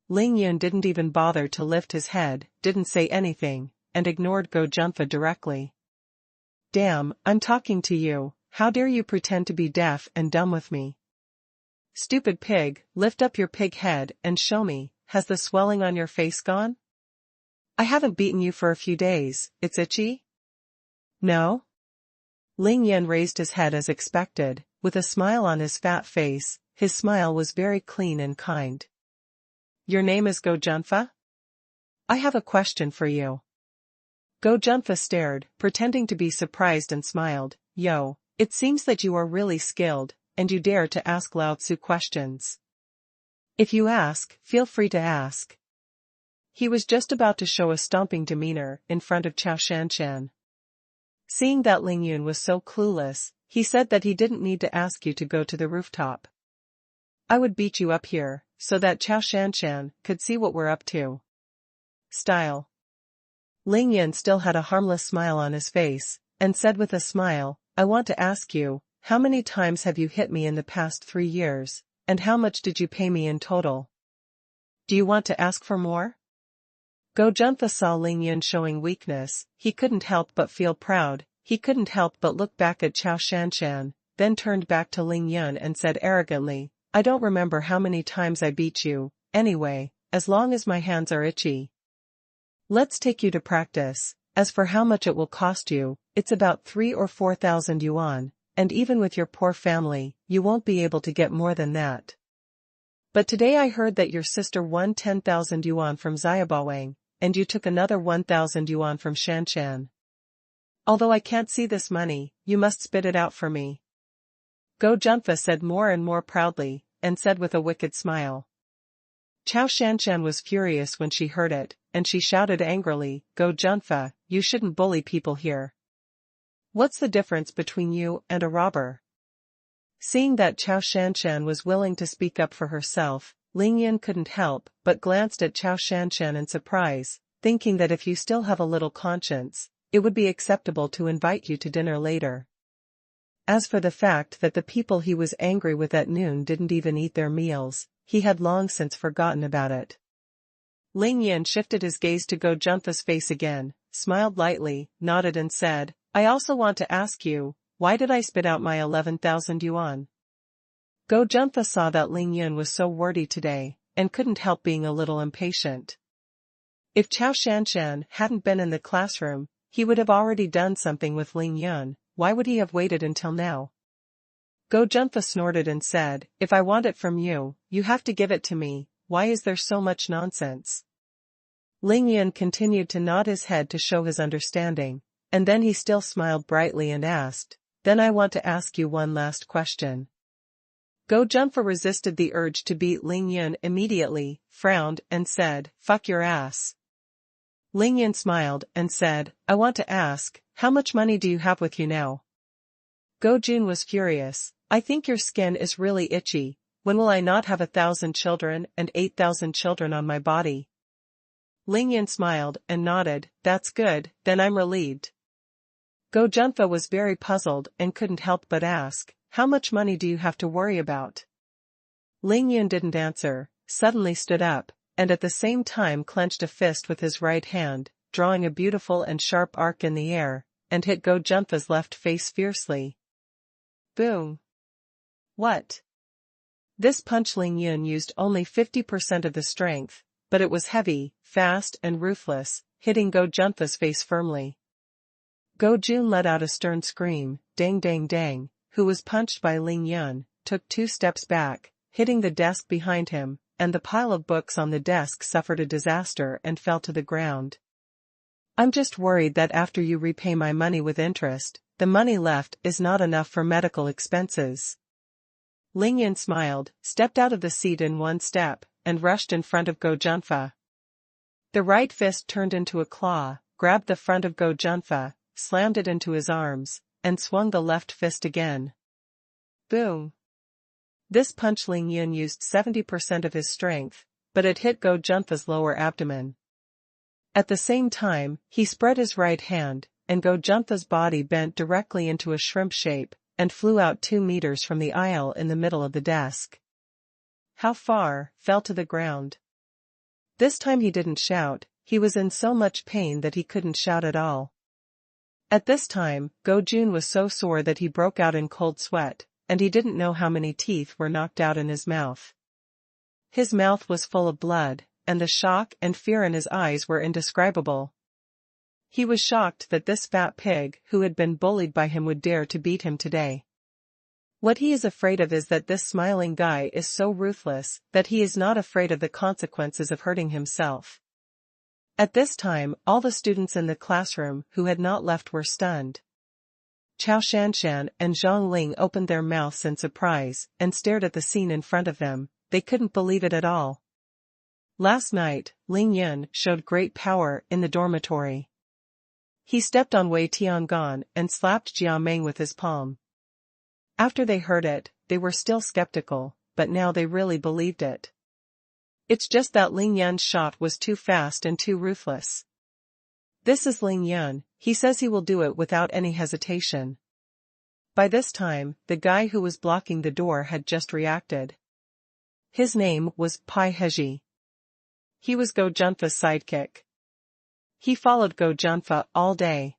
Ling Yun didn't even bother to lift his head, didn't say anything, and ignored Go Junfa directly. "Damn, I'm talking to you, how dare you pretend to be deaf and dumb with me? Stupid pig, lift up your pig head and show me, has the swelling on your face gone? I haven't beaten you for a few days, it's itchy?" "No?" Ling Yun raised his head as expected, with a smile on his fat face. His smile was very clean and kind. "Your name is Go Junfa? I have a question for you." Go Junfa stared, pretending to be surprised, and smiled. "Yo, it seems that you are really skilled, and you dare to ask Lao Tzu questions. If you ask, feel free to ask." He was just about to show a stomping demeanor in front of Chao Shanshan. Seeing that Ling Yun was so clueless, he said that he didn't need to ask you to go to the rooftop. "I would beat you up here, so that Chao Shanshan could see what we're up to." Style. Ling Yun still had a harmless smile on his face, and said with a smile, "I want to ask you, how many times have you hit me in the past 3 years, and how much did you pay me in total? Do you want to ask for more?" Go Junfa saw Ling Yun showing weakness. He couldn't help but feel proud. He couldn't help but look back at Chao Shanshan, then turned back to Ling Yun and said arrogantly, "I don't remember how many times I beat you, anyway, as long as my hands are itchy. Let's take you to practice. As for how much it will cost you, it's about 3 or 4,000 yuan, and even with your poor family, you won't be able to get more than that. But today I heard that your sister won 10,000 yuan from Xiaobawang, and you took another 1,000 yuan from Shanshan. Although I can't see this money, you must spit it out for me." Go Junfa said more and more proudly, and said with a wicked smile. Chao Shanshan was furious when she heard it, and she shouted angrily, "Go Junfa, you shouldn't bully people here. What's the difference between you and a robber?" Seeing that Chao Shanshan was willing to speak up for herself, Ling Yun couldn't help but glanced at Chao Shanshan in surprise, thinking that if you still have a little conscience, it would be acceptable to invite you to dinner later. As for the fact that the people he was angry with at noon didn't even eat their meals, he had long since forgotten about it. Ling Yun shifted his gaze to Go Junfa's face again, smiled lightly, nodded and said, "I also want to ask you, why did I spit out my 11,000 yuan?" Go Junfa saw that Ling Yun was so wordy today, and couldn't help being a little impatient. If Chao Shanshan hadn't been in the classroom, he would have already done something with Ling Yun. Why would he have waited until now? Go Junfa snorted and said, "If I want it from you, you have to give it to me. Why is there so much nonsense?" Ling Yun continued to nod his head to show his understanding, and then he still smiled brightly and asked, "Then I want to ask you one last question." Go Junfa resisted the urge to beat Ling Yun immediately, frowned, and said, "Fuck your ass." Ling Yun smiled and said, "I want to ask, how much money do you have with you now?" Go Jun was furious. "I think your skin is really itchy. When will I not have 1,000 children and 8,000 children on my body?" Ling Yun smiled and nodded, "That's good, then I'm relieved." Go Junfa was very puzzled and couldn't help but ask, "How much money do you have to worry about?" Ling Yun didn't answer, suddenly stood up, and at the same time clenched a fist with his right hand, drawing a beautiful and sharp arc in the air, and hit Go Junfa's left face fiercely. Boom! What? This punch Ling Yun used only 50% of the strength, but it was heavy, fast and ruthless, hitting Go Junfa's face firmly. Go Jun let out a stern scream, dang dang dang, who was punched by Ling Yun, took 2 steps back, hitting the desk behind him, and the pile of books on the desk suffered a disaster and fell to the ground. I'm just worried that after you repay my money with interest, the money left is not enough for medical expenses. Ling Yun smiled, stepped out of the seat in 1 step, and rushed in front of Go Junfa. The right fist turned into a claw, grabbed the front of Go Junfa, slammed it into his arms, and swung the left fist again. Boom! This punch Ling Yun used 70% of his strength, but it hit Go Junfa's lower abdomen. At the same time, he spread his right hand, and Go Junfa's body bent directly into a shrimp shape, and flew out 2 meters from the aisle in the middle of the desk. How far? Fell to the ground. This time he didn't shout, he was in so much pain that he couldn't shout at all. At this time, Go Jun was so sore that he broke out in cold sweat, and he didn't know how many teeth were knocked out in his mouth. His mouth was full of blood, and the shock and fear in his eyes were indescribable. He was shocked that this fat pig who had been bullied by him would dare to beat him today. What he is afraid of is that this smiling guy is so ruthless that he is not afraid of the consequences of hurting himself. At this time, all the students in the classroom who had not left were stunned. Chao Shanshan and Zhang Ling opened their mouths in surprise and stared at the scene in front of them. They couldn't believe it at all. Last night, Ling Yun showed great power in the dormitory. He stepped on Wei Tiangan and slapped Jia Meng with his palm. After they heard it, they were still skeptical, but now they really believed it. It's just that Ling Yun's shot was too fast and too ruthless. This is Ling Yun, he says he will do it without any hesitation. By this time, the guy who was blocking the door had just reacted. His name was Pai Heji. He was Go Junfa's sidekick. He followed Go Junfa all day.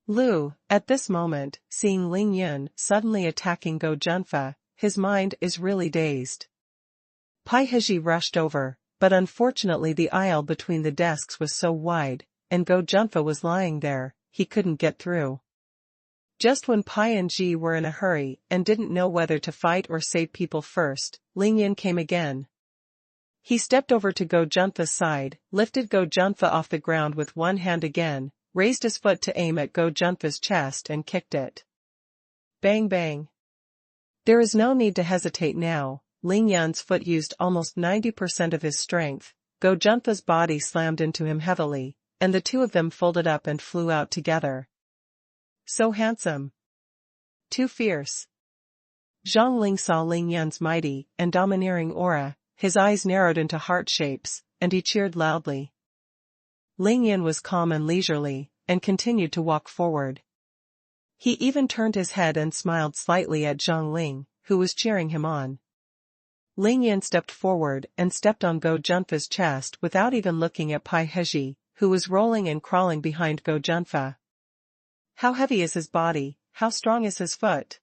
Lu, at this moment, seeing Ling Yun suddenly attacking Go Junfa, his mind is really dazed. Pai Heji rushed over, but unfortunately the aisle between the desks was so wide, and Go Junfa was lying there, he couldn't get through. Just when Pai and Ji were in a hurry and didn't know whether to fight or save people first, Ling Yun came again. He stepped over to Go Junfa's side, lifted Go Junfa off the ground with one hand again, raised his foot to aim at Go Junfa's chest and kicked it. Bang bang. There is no need to hesitate now. Ling Yun's foot used almost 90% of his strength. Go Junfa's body slammed into him heavily, and the 2 of them folded up and flew out together. So handsome. Too fierce. Zhang Ling saw Ling Yun's mighty and domineering aura, his eyes narrowed into heart shapes, and he cheered loudly. Ling Yun was calm and leisurely, and continued to walk forward. He even turned his head and smiled slightly at Zhang Ling, who was cheering him on. Ling Yun stepped forward and stepped on Go Junfa's chest without even looking at Pai Heji, who was rolling and crawling behind Go Junfa. How heavy is his body, how strong is his foot?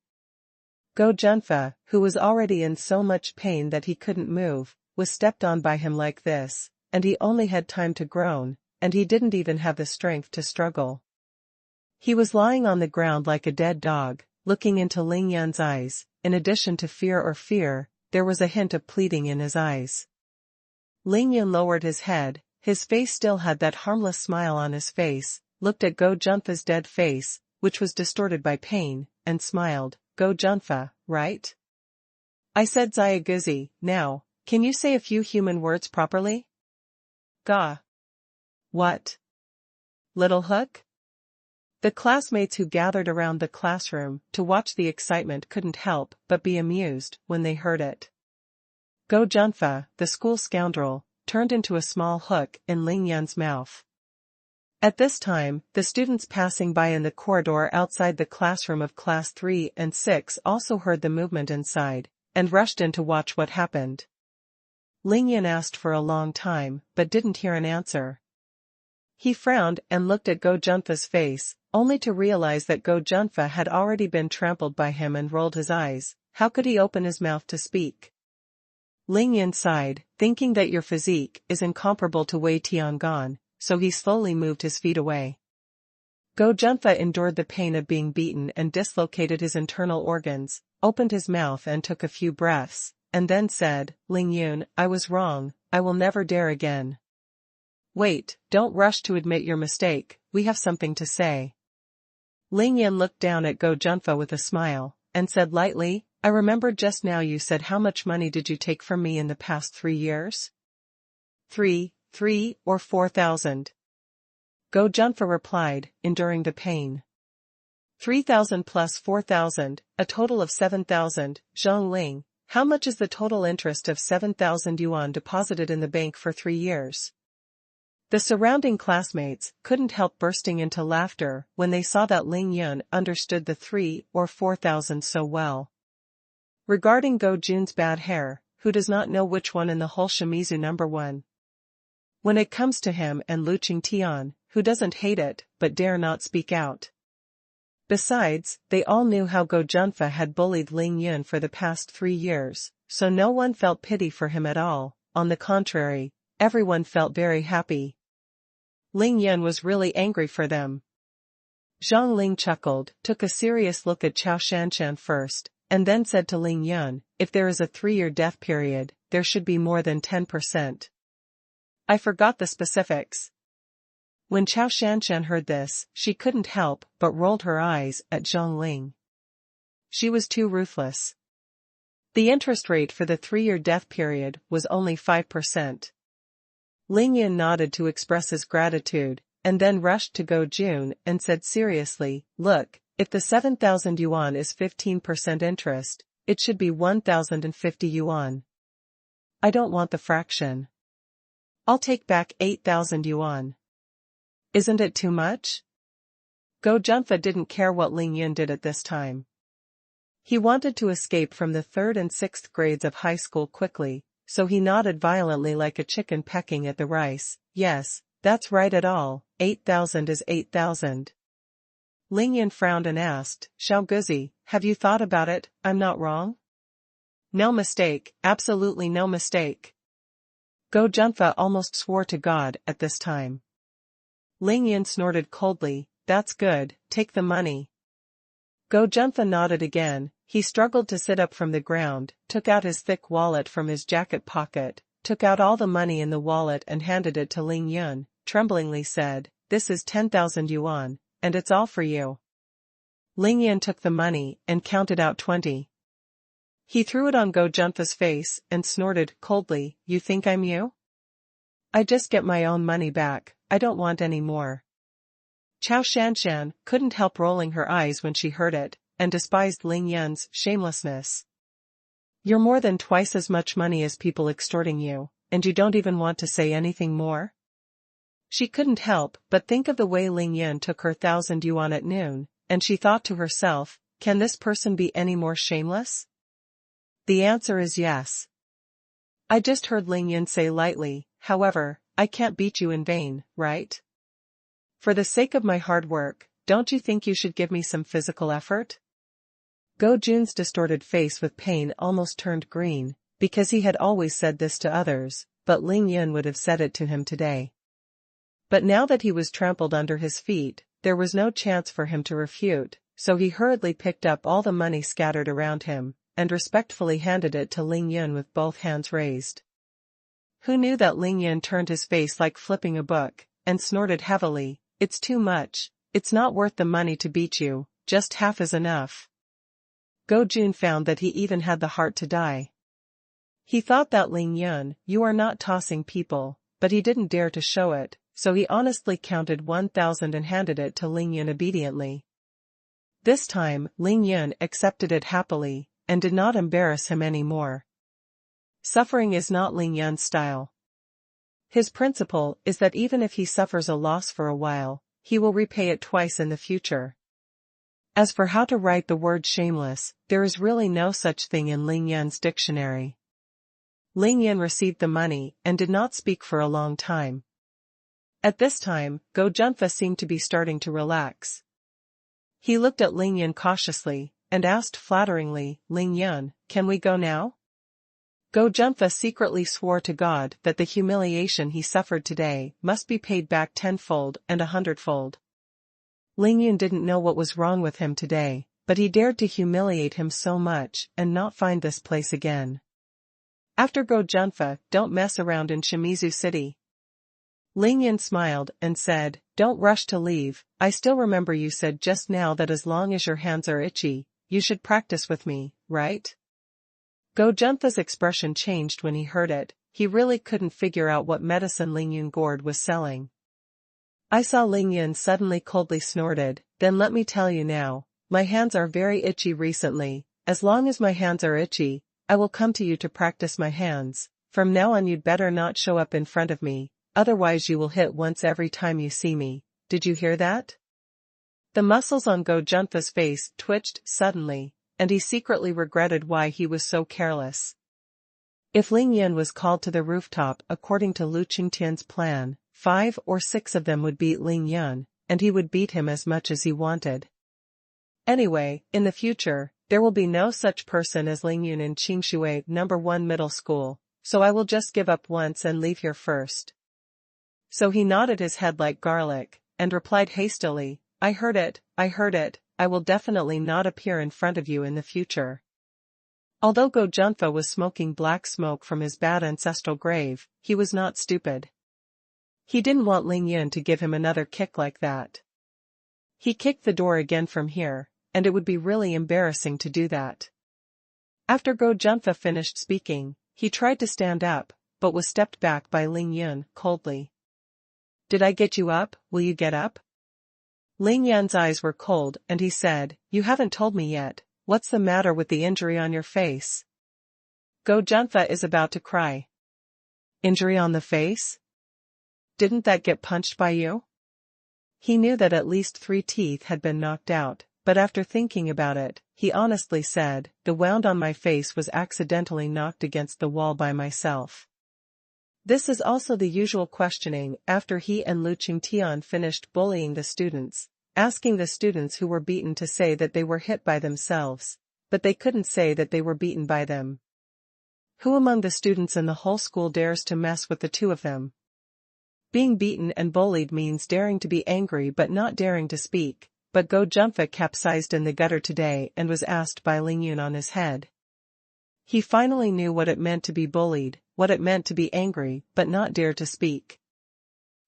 Go Junfa, who was already in so much pain that he couldn't move, was stepped on by him like this, and he only had time to groan, and he didn't even have the strength to struggle. He was lying on the ground like a dead dog, looking into Ling Yun's eyes. In addition to fear, there was a hint of pleading in his eyes. Ling Yun lowered his head, his face still had that harmless smile on his face, looked at Go Junfa's dead face, which was distorted by pain, and smiled. Go Junfa, right? I said Xiaoguzi. Now, can you say a few human words properly? Ga. What? Little Hook? The classmates who gathered around the classroom to watch the excitement couldn't help but be amused when they heard it. Go Junfa, the school scoundrel, turned into a small hook in Ling Yun's mouth. At this time, the students passing by in the corridor outside the classroom of Class 3 and 6 also heard the movement inside, and rushed in to watch what happened. Ling Yun asked for a long time, but didn't hear an answer. He frowned and looked at Go Junfa's face, only to realize that Go Junfa had already been trampled by him and rolled his eyes. How could he open his mouth to speak? Ling Yan sighed, thinking that your physique is incomparable to Wei Tiangan, so he slowly moved his feet away. Go Junfa endured the pain of being beaten and dislocated his internal organs, opened his mouth and took a few breaths, and then said, Ling Yun, I was wrong, I will never dare again. Wait, don't rush to admit your mistake, we have something to say. Ling Yan looked down at Go Junfa with a smile, and said lightly, I remembered just now you said how much money did you take from me in the past 3 years? 3 or 4,000. Go Junfa replied, enduring the pain. 3,000 plus 4,000, a total of 7,000, Zheng Ling, how much is the total interest of 7,000 yuan deposited in the bank for 3 years? The surrounding classmates couldn't help bursting into laughter when they saw that Ling Yun understood the 3 or 4,000 so well. Regarding Go Jun's bad hair, who does not know which one in the whole Shimizu number 1? When it comes to him and Lu Qingtian, who doesn't hate it, but dare not speak out. Besides, they all knew how Go Junfa had bullied Ling Yun for the past 3 years, so no one felt pity for him at all, on the contrary, everyone felt very happy. Ling Yun was really angry for them. Zhang Ling chuckled, took a serious look at Chao Shanshan first, and then said to Ling Yun, if there is a 3-year death period, there should be more than 10%. I forgot the specifics. When Chao Shanshan heard this, she couldn't help but rolled her eyes at Zhang Ling. She was too ruthless. The interest rate for the 3-year death period was only 5%. Ling Yun nodded to express his gratitude, and then rushed to Go Jun and said seriously, look, if the 7,000 yuan is 15% interest, it should be 1,050 yuan. I don't want the fraction. I'll take back 8,000 yuan. Isn't it too much? Go Junfa didn't care what Ling Yun did at this time. He wanted to escape from the 3rd and 6th grades of high school quickly, so he nodded violently like a chicken pecking at the rice. Yes, that's right at all, 8,000 is 8,000. Ling Yun frowned and asked, Xiao Guzi, have you thought about it, I'm not wrong? No mistake, absolutely no mistake. Go Junfa almost swore to God at this time. Ling Yun snorted coldly, that's good, take the money. Go Junfa nodded again, he struggled to sit up from the ground, took out his thick wallet from his jacket pocket, took out all the money in the wallet and handed it to Ling Yun, tremblingly said, this is 10,000 yuan, and it's all for you. Ling Yun took the money and counted out 20. He threw it on Go Junfa's face and snorted coldly, you think I'm you? I just get my own money back, I don't want any more. Chao Shanshan couldn't help rolling her eyes when she heard it, and despised Ling Yun's shamelessness. You're more than twice as much money as people extorting you, and you don't even want to say anything more? She couldn't help but think of the way Ling Yun took her 1,000 yuan at noon, and she thought to herself, can this person be any more shameless? The answer is yes. I just heard Ling Yun say lightly, however, I can't beat you in vain, right? For the sake of my hard work, don't you think you should give me some physical effort? Go Jun's distorted face with pain almost turned green, because he had always said this to others, but Ling Yun would have said it to him today. But now that he was trampled under his feet, there was no chance for him to refute, so he hurriedly picked up all the money scattered around him, and respectfully handed it to Ling Yun with both hands raised. Who knew that Ling Yun turned his face like flipping a book, and snorted heavily, it's too much, it's not worth the money to beat you, just half is enough. Go Jun found that he even had the heart to die. He thought that Ling Yun, you are not tossing people, but he didn't dare to show it, so he honestly counted 1,000 and handed it to Ling Yun obediently. This time, Ling Yun accepted it happily, and did not embarrass him any more. Suffering is not Ling Yun's style. His principle is that even if he suffers a loss for a while, he will repay it twice in the future. As for how to write the word shameless, there is really no such thing in Ling Yun's dictionary. Ling Yun received the money and did not speak for a long time. At this time, Go Junfa seemed to be starting to relax. He looked at Ling Yun cautiously, and asked flatteringly, Ling Yun, can we go now? Go Junfa secretly swore to God that the humiliation he suffered today must be paid back tenfold and 100-fold. Ling Yun didn't know what was wrong with him today, but he dared to humiliate him so much and not find this place again. After Go Junfa, don't mess around in Shimizu City. Ling Yun smiled and said, don't rush to leave, I still remember you said just now that as long as your hands are itchy, you should practice with me, right? Go Junfa's expression changed when he heard it. He really couldn't figure out what medicine Ling Yun Gourd was selling. I saw Ling Yun suddenly coldly snorted, then let me tell you now, my hands are very itchy recently, as long as my hands are itchy, I will come to you to practice my hands, from now on you'd better not show up in front of me, otherwise you will hit once every time you see me, did you hear that? The muscles on Go Junfa's face twitched suddenly, and he secretly regretted why he was so careless. If Ling Yun was called to the rooftop according to Lu Qingtian's plan, 5 or 6 of them would beat Ling Yun, and he would beat him as much as he wanted. Anyway, in the future, there will be no such person as Ling Yun in Qingshui No. 1 Middle School, so I will just give up once and leave here first. So he nodded his head like garlic, and replied hastily, I heard it, I will definitely not appear in front of you in the future. Although Go Junfa was smoking black smoke from his bad ancestral grave, he was not stupid. He didn't want Ling Yun to give him another kick like that. He kicked the door again from here, and it would be really embarrassing to do that. After Go Junfa finished speaking, he tried to stand up, but was stepped back by Ling Yun coldly. Did I get you up? Will you get up? Ling Yun's eyes were cold and he said, you haven't told me yet, what's the matter with the injury on your face? Go Junfa is about to cry. Injury on the face? Didn't that get punched by you? He knew that at least 3 teeth had been knocked out, but after thinking about it, he honestly said, the wound on my face was accidentally knocked against the wall by myself. This is also the usual questioning after he and Lu Qingtian finished bullying the students, asking the students who were beaten to say that they were hit by themselves, but they couldn't say that they were beaten by them. Who among the students in the whole school dares to mess with the two of them? Being beaten and bullied means daring to be angry but not daring to speak, but Go Junfa capsized in the gutter today and was asked by Ling Yun on his head. He finally knew what it meant to be bullied, what it meant to be angry but not dare to speak.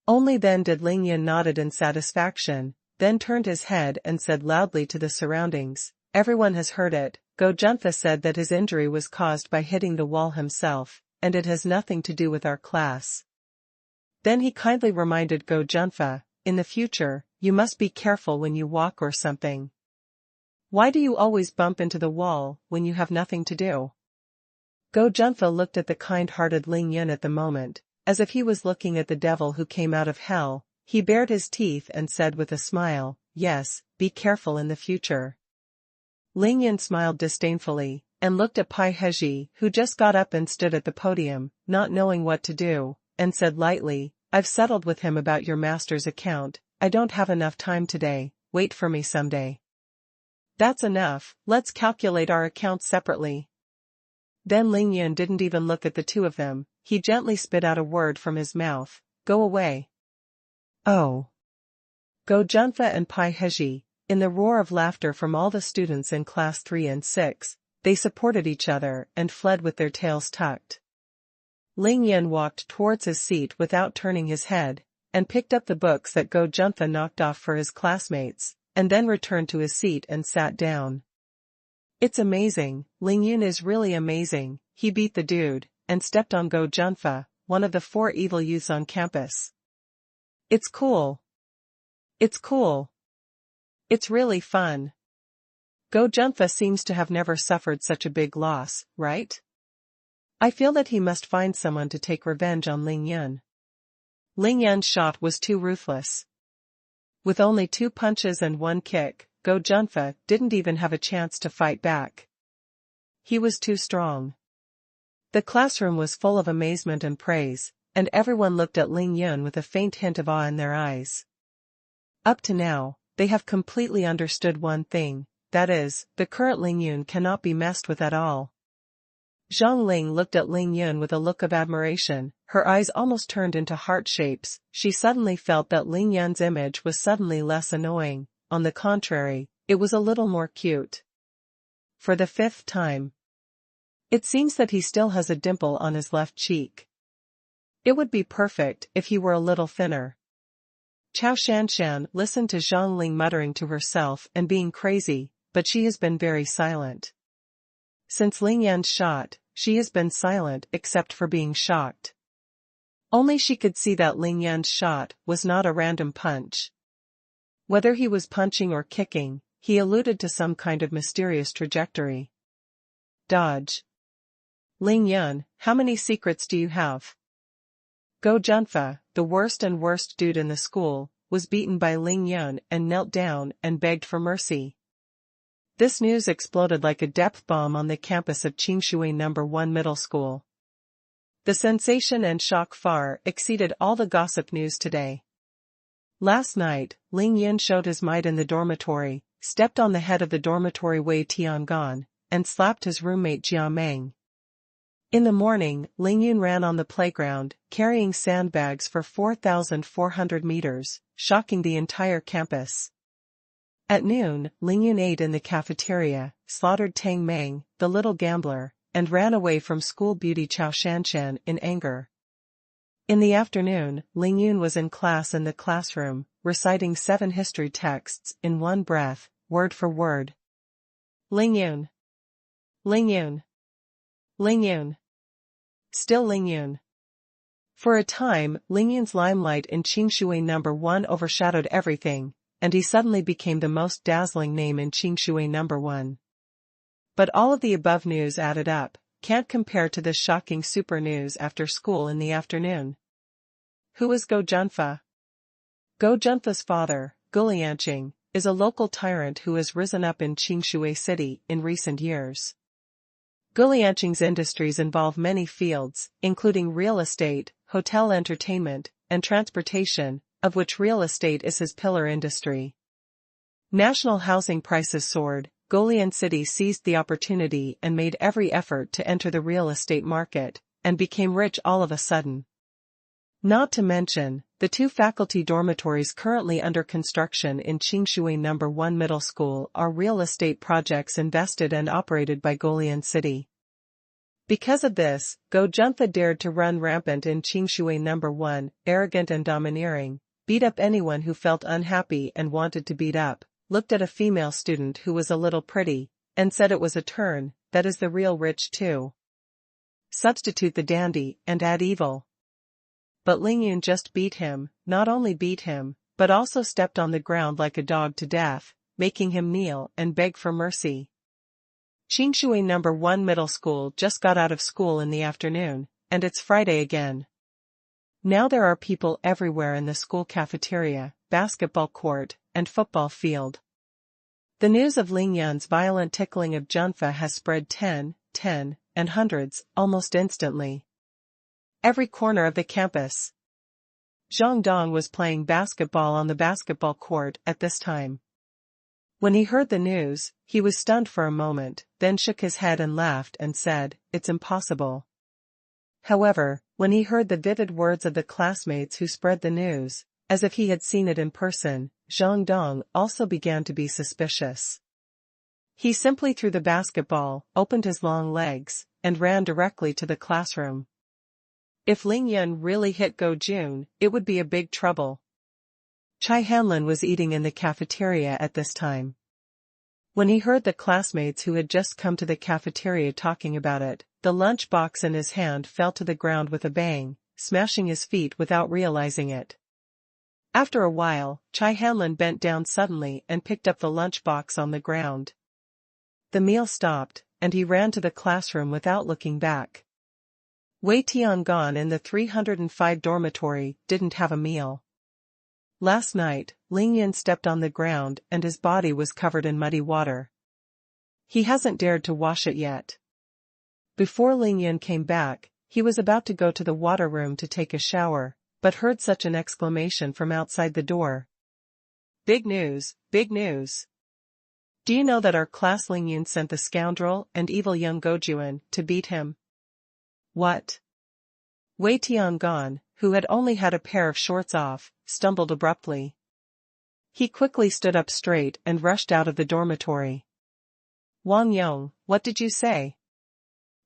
Only then did Ling Yun nodded in satisfaction, then turned his head and said loudly to the surroundings, everyone has heard it, Go Junfa said that his injury was caused by hitting the wall himself, and it has nothing to do with our class. Then he kindly reminded Go Junfa, in the future, you must be careful when you walk or something. Why do you always bump into the wall when you have nothing to do? Go Junfa looked at the kind-hearted Ling Yun at the moment, as if he was looking at the devil who came out of hell. He bared his teeth and said with a smile, yes, be careful in the future. Ling Yun smiled disdainfully, and looked at Pai Heji who just got up and stood at the podium, not knowing what to do, and said lightly, I've settled with him about your master's account, I don't have enough time today, wait for me someday. That's enough, let's calculate our accounts separately. Then Ling Yun didn't even look at the two of them, he gently spit out a word from his mouth, go away. Oh. Go Junfa and Pai Heji, in the roar of laughter from all the students in class 3 and 6, they supported each other and fled with their tails tucked. Ling Yun walked towards his seat without turning his head, and picked up the books that Go Junfa knocked off for his classmates, and then returned to his seat and sat down. It's amazing, Ling Yun is really amazing, he beat the dude, and stepped on Go Junfa, one of the 4 evil youths on campus. It's cool. It's cool. It's really fun. Go Junfa seems to have never suffered such a big loss, right? I feel that he must find someone to take revenge on Ling Yun. Ling Yun's shot was too ruthless. With only 2 punches and 1 kick, Go Junfa didn't even have a chance to fight back. He was too strong. The classroom was full of amazement and praise, and everyone looked at Ling Yun with a faint hint of awe in their eyes. Up to now, they have completely understood one thing, that is, the current Ling Yun cannot be messed with at all. Zhang Ling looked at Ling Yun with a look of admiration, her eyes almost turned into heart shapes. She suddenly felt that Ling Yun's image was suddenly less annoying, on the contrary, it was a little more cute. For the 5th time. It seems that he still has a dimple on his left cheek. It would be perfect if he were a little thinner. Chao Shanshan listened to Zhang Ling muttering to herself and being crazy, but she has been very silent. Since Ling Yan's shot, she has been silent except for being shocked. Only she could see that Ling Yan's shot was not a random punch. Whether he was punching or kicking, he alluded to some kind of mysterious trajectory. Dodge. Ling Yun, how many secrets do you have? Go Junfa, the worst and worst dude in the school, was beaten by Ling Yun and knelt down and begged for mercy. This news exploded like a depth bomb on the campus of Qingshui No. 1 Middle School. The sensation and shock far exceeded all the gossip news today. Last night, Ling Yun showed his might in the dormitory, stepped on the head of the dormitory Wei Tiangan, and slapped his roommate Jia Meng. In the morning, Ling Yun ran on the playground, carrying sandbags for 4,400 meters, shocking the entire campus. At noon, Ling Yun ate in the cafeteria, slaughtered Tang Meng, the little gambler, and ran away from school beauty Chao Shanshan in anger. In the afternoon, Ling Yun was in class in the classroom, reciting 7 history texts in one breath, word for word. Ling Yun. Ling Yun. Ling Yun. Still Ling Yun. For a time, Ling Yun's limelight in Qingshui No. 1 overshadowed everything, and he suddenly became the most dazzling name in Qingshui No. 1. But all of the above news added up, can't compare to this shocking super news after school in the afternoon. Who is Go Junfa? Go Junfa's father, Gulianqing, is a local tyrant who has risen up in Qingshui City in recent years. Gulianqing's industries involve many fields, including real estate, hotel entertainment, and transportation, of which real estate is his pillar industry. National housing prices soared. Golian City seized the opportunity and made every effort to enter the real estate market, and became rich all of a sudden. Not to mention, the 2 faculty dormitories currently under construction in Qingshui No. 1 Middle School are real estate projects invested and operated by Golian City. Because of this, Go Junfa dared to run rampant in Qingshui No. 1, arrogant and domineering, beat up anyone who felt unhappy and wanted to beat up, looked at a female student who was a little pretty, and said it was a turn, that is the real rich too. Substitute the dandy and add evil. But Ling Yun just beat him, not only beat him, but also stepped on the ground like a dog to death, making him kneel and beg for mercy. Qingshui No. 1 Middle School just got out of school in the afternoon, and it's Friday again. Now there are people everywhere in the school cafeteria, basketball court, and football field. The news of Ling Yun's violent tickling of Junfa has spread 10, and hundreds, almost instantly. Every corner of the campus. Zhang Dong was playing basketball on the basketball court at this time. When he heard the news, he was stunned for a moment, then shook his head and laughed and said, "It's impossible." However, when he heard the vivid words of the classmates who spread the news, as if he had seen it in person, Zhang Dong also began to be suspicious. He simply threw the basketball, opened his long legs, and ran directly to the classroom. If Ling Yun really hit Go Jun, it would be a big trouble. Chai Hanlin was eating in the cafeteria at this time. When he heard the classmates who had just come to the cafeteria talking about it, the lunch box in his hand fell to the ground with a bang, smashing his feet without realizing it. After a while, Chai Hanlin bent down suddenly and picked up the lunch box on the ground. The meal stopped, and he ran to the classroom without looking back. Wei Tiangan in the 305 dormitory didn't have a meal. Last night, Ling Yun stepped on the ground and his body was covered in muddy water. He hasn't dared to wash it yet. Before Ling Yun came back, he was about to go to the water room to take a shower, but heard such an exclamation from outside the door. Big news, big news. Do you know that our class Ling Yun sent the scoundrel and evil young Gojuan to beat him? What? Wei Tiangong, who had only had a pair of shorts off, stumbled abruptly. He quickly stood up straight and rushed out of the dormitory. Wang Yong, what did you say?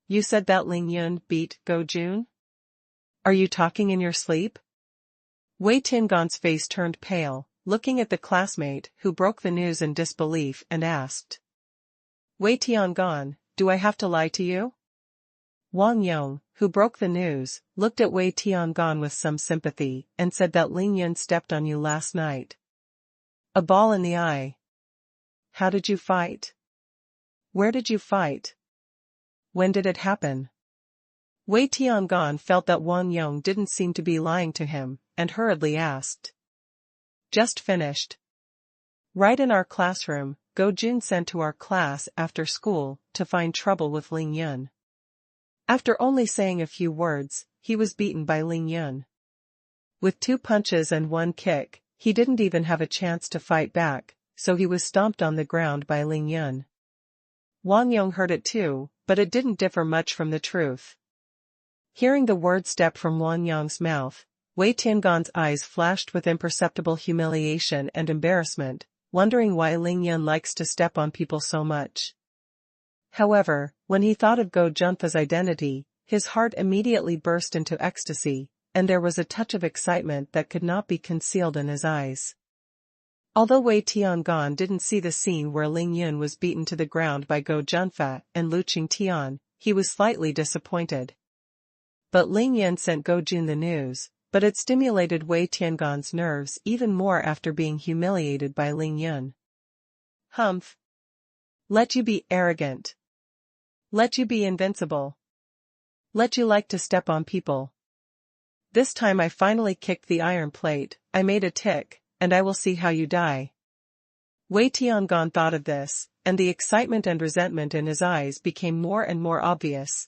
You said that Ling Yun beat Gojun? Are you talking in your sleep? Wei Tiangong's face turned pale, looking at the classmate who broke the news in disbelief and asked. Wei Tiangong, do I have to lie to you? Wang Yong, who broke the news, looked at Wei Tiangong with some sympathy and said that Ling Yun stepped on you last night. A ball in the eye. How did you fight? Where did you fight? When did it happen? Wei Tiangong felt that Wang Yong didn't seem to be lying to him, and hurriedly asked. Just finished. Right in our classroom, Go Jun sent to our class after school to find trouble with Ling Yun. After only saying a few words, he was beaten by Ling Yun. With 2 punches and 1 kick, he didn't even have a chance to fight back, so he was stomped on the ground by Ling Yun. Wang Yong heard it too, but it didn't differ much from the truth. Hearing the word step from Wang Yong's mouth, Wei Tiangong's eyes flashed with imperceptible humiliation and embarrassment, wondering why Ling Yun likes to step on people so much. However, when he thought of Go Junfa's identity, his heart immediately burst into ecstasy, and there was a touch of excitement that could not be concealed in his eyes. Although Wei Tiangong didn't see the scene where Ling Yun was beaten to the ground by Go Junfa and Lu Qingtian, he was slightly disappointed. But Ling Yun sent Go Jun the news, but it stimulated Wei Tiangong's nerves even more after being humiliated by Ling Yun. Humph! Let you be arrogant. Let you be invincible. Let you like to step on people. This time I finally kicked the iron plate, I made a tick, and I will see how you die. Wei Tiangong thought of this, and the excitement and resentment in his eyes became more and more obvious.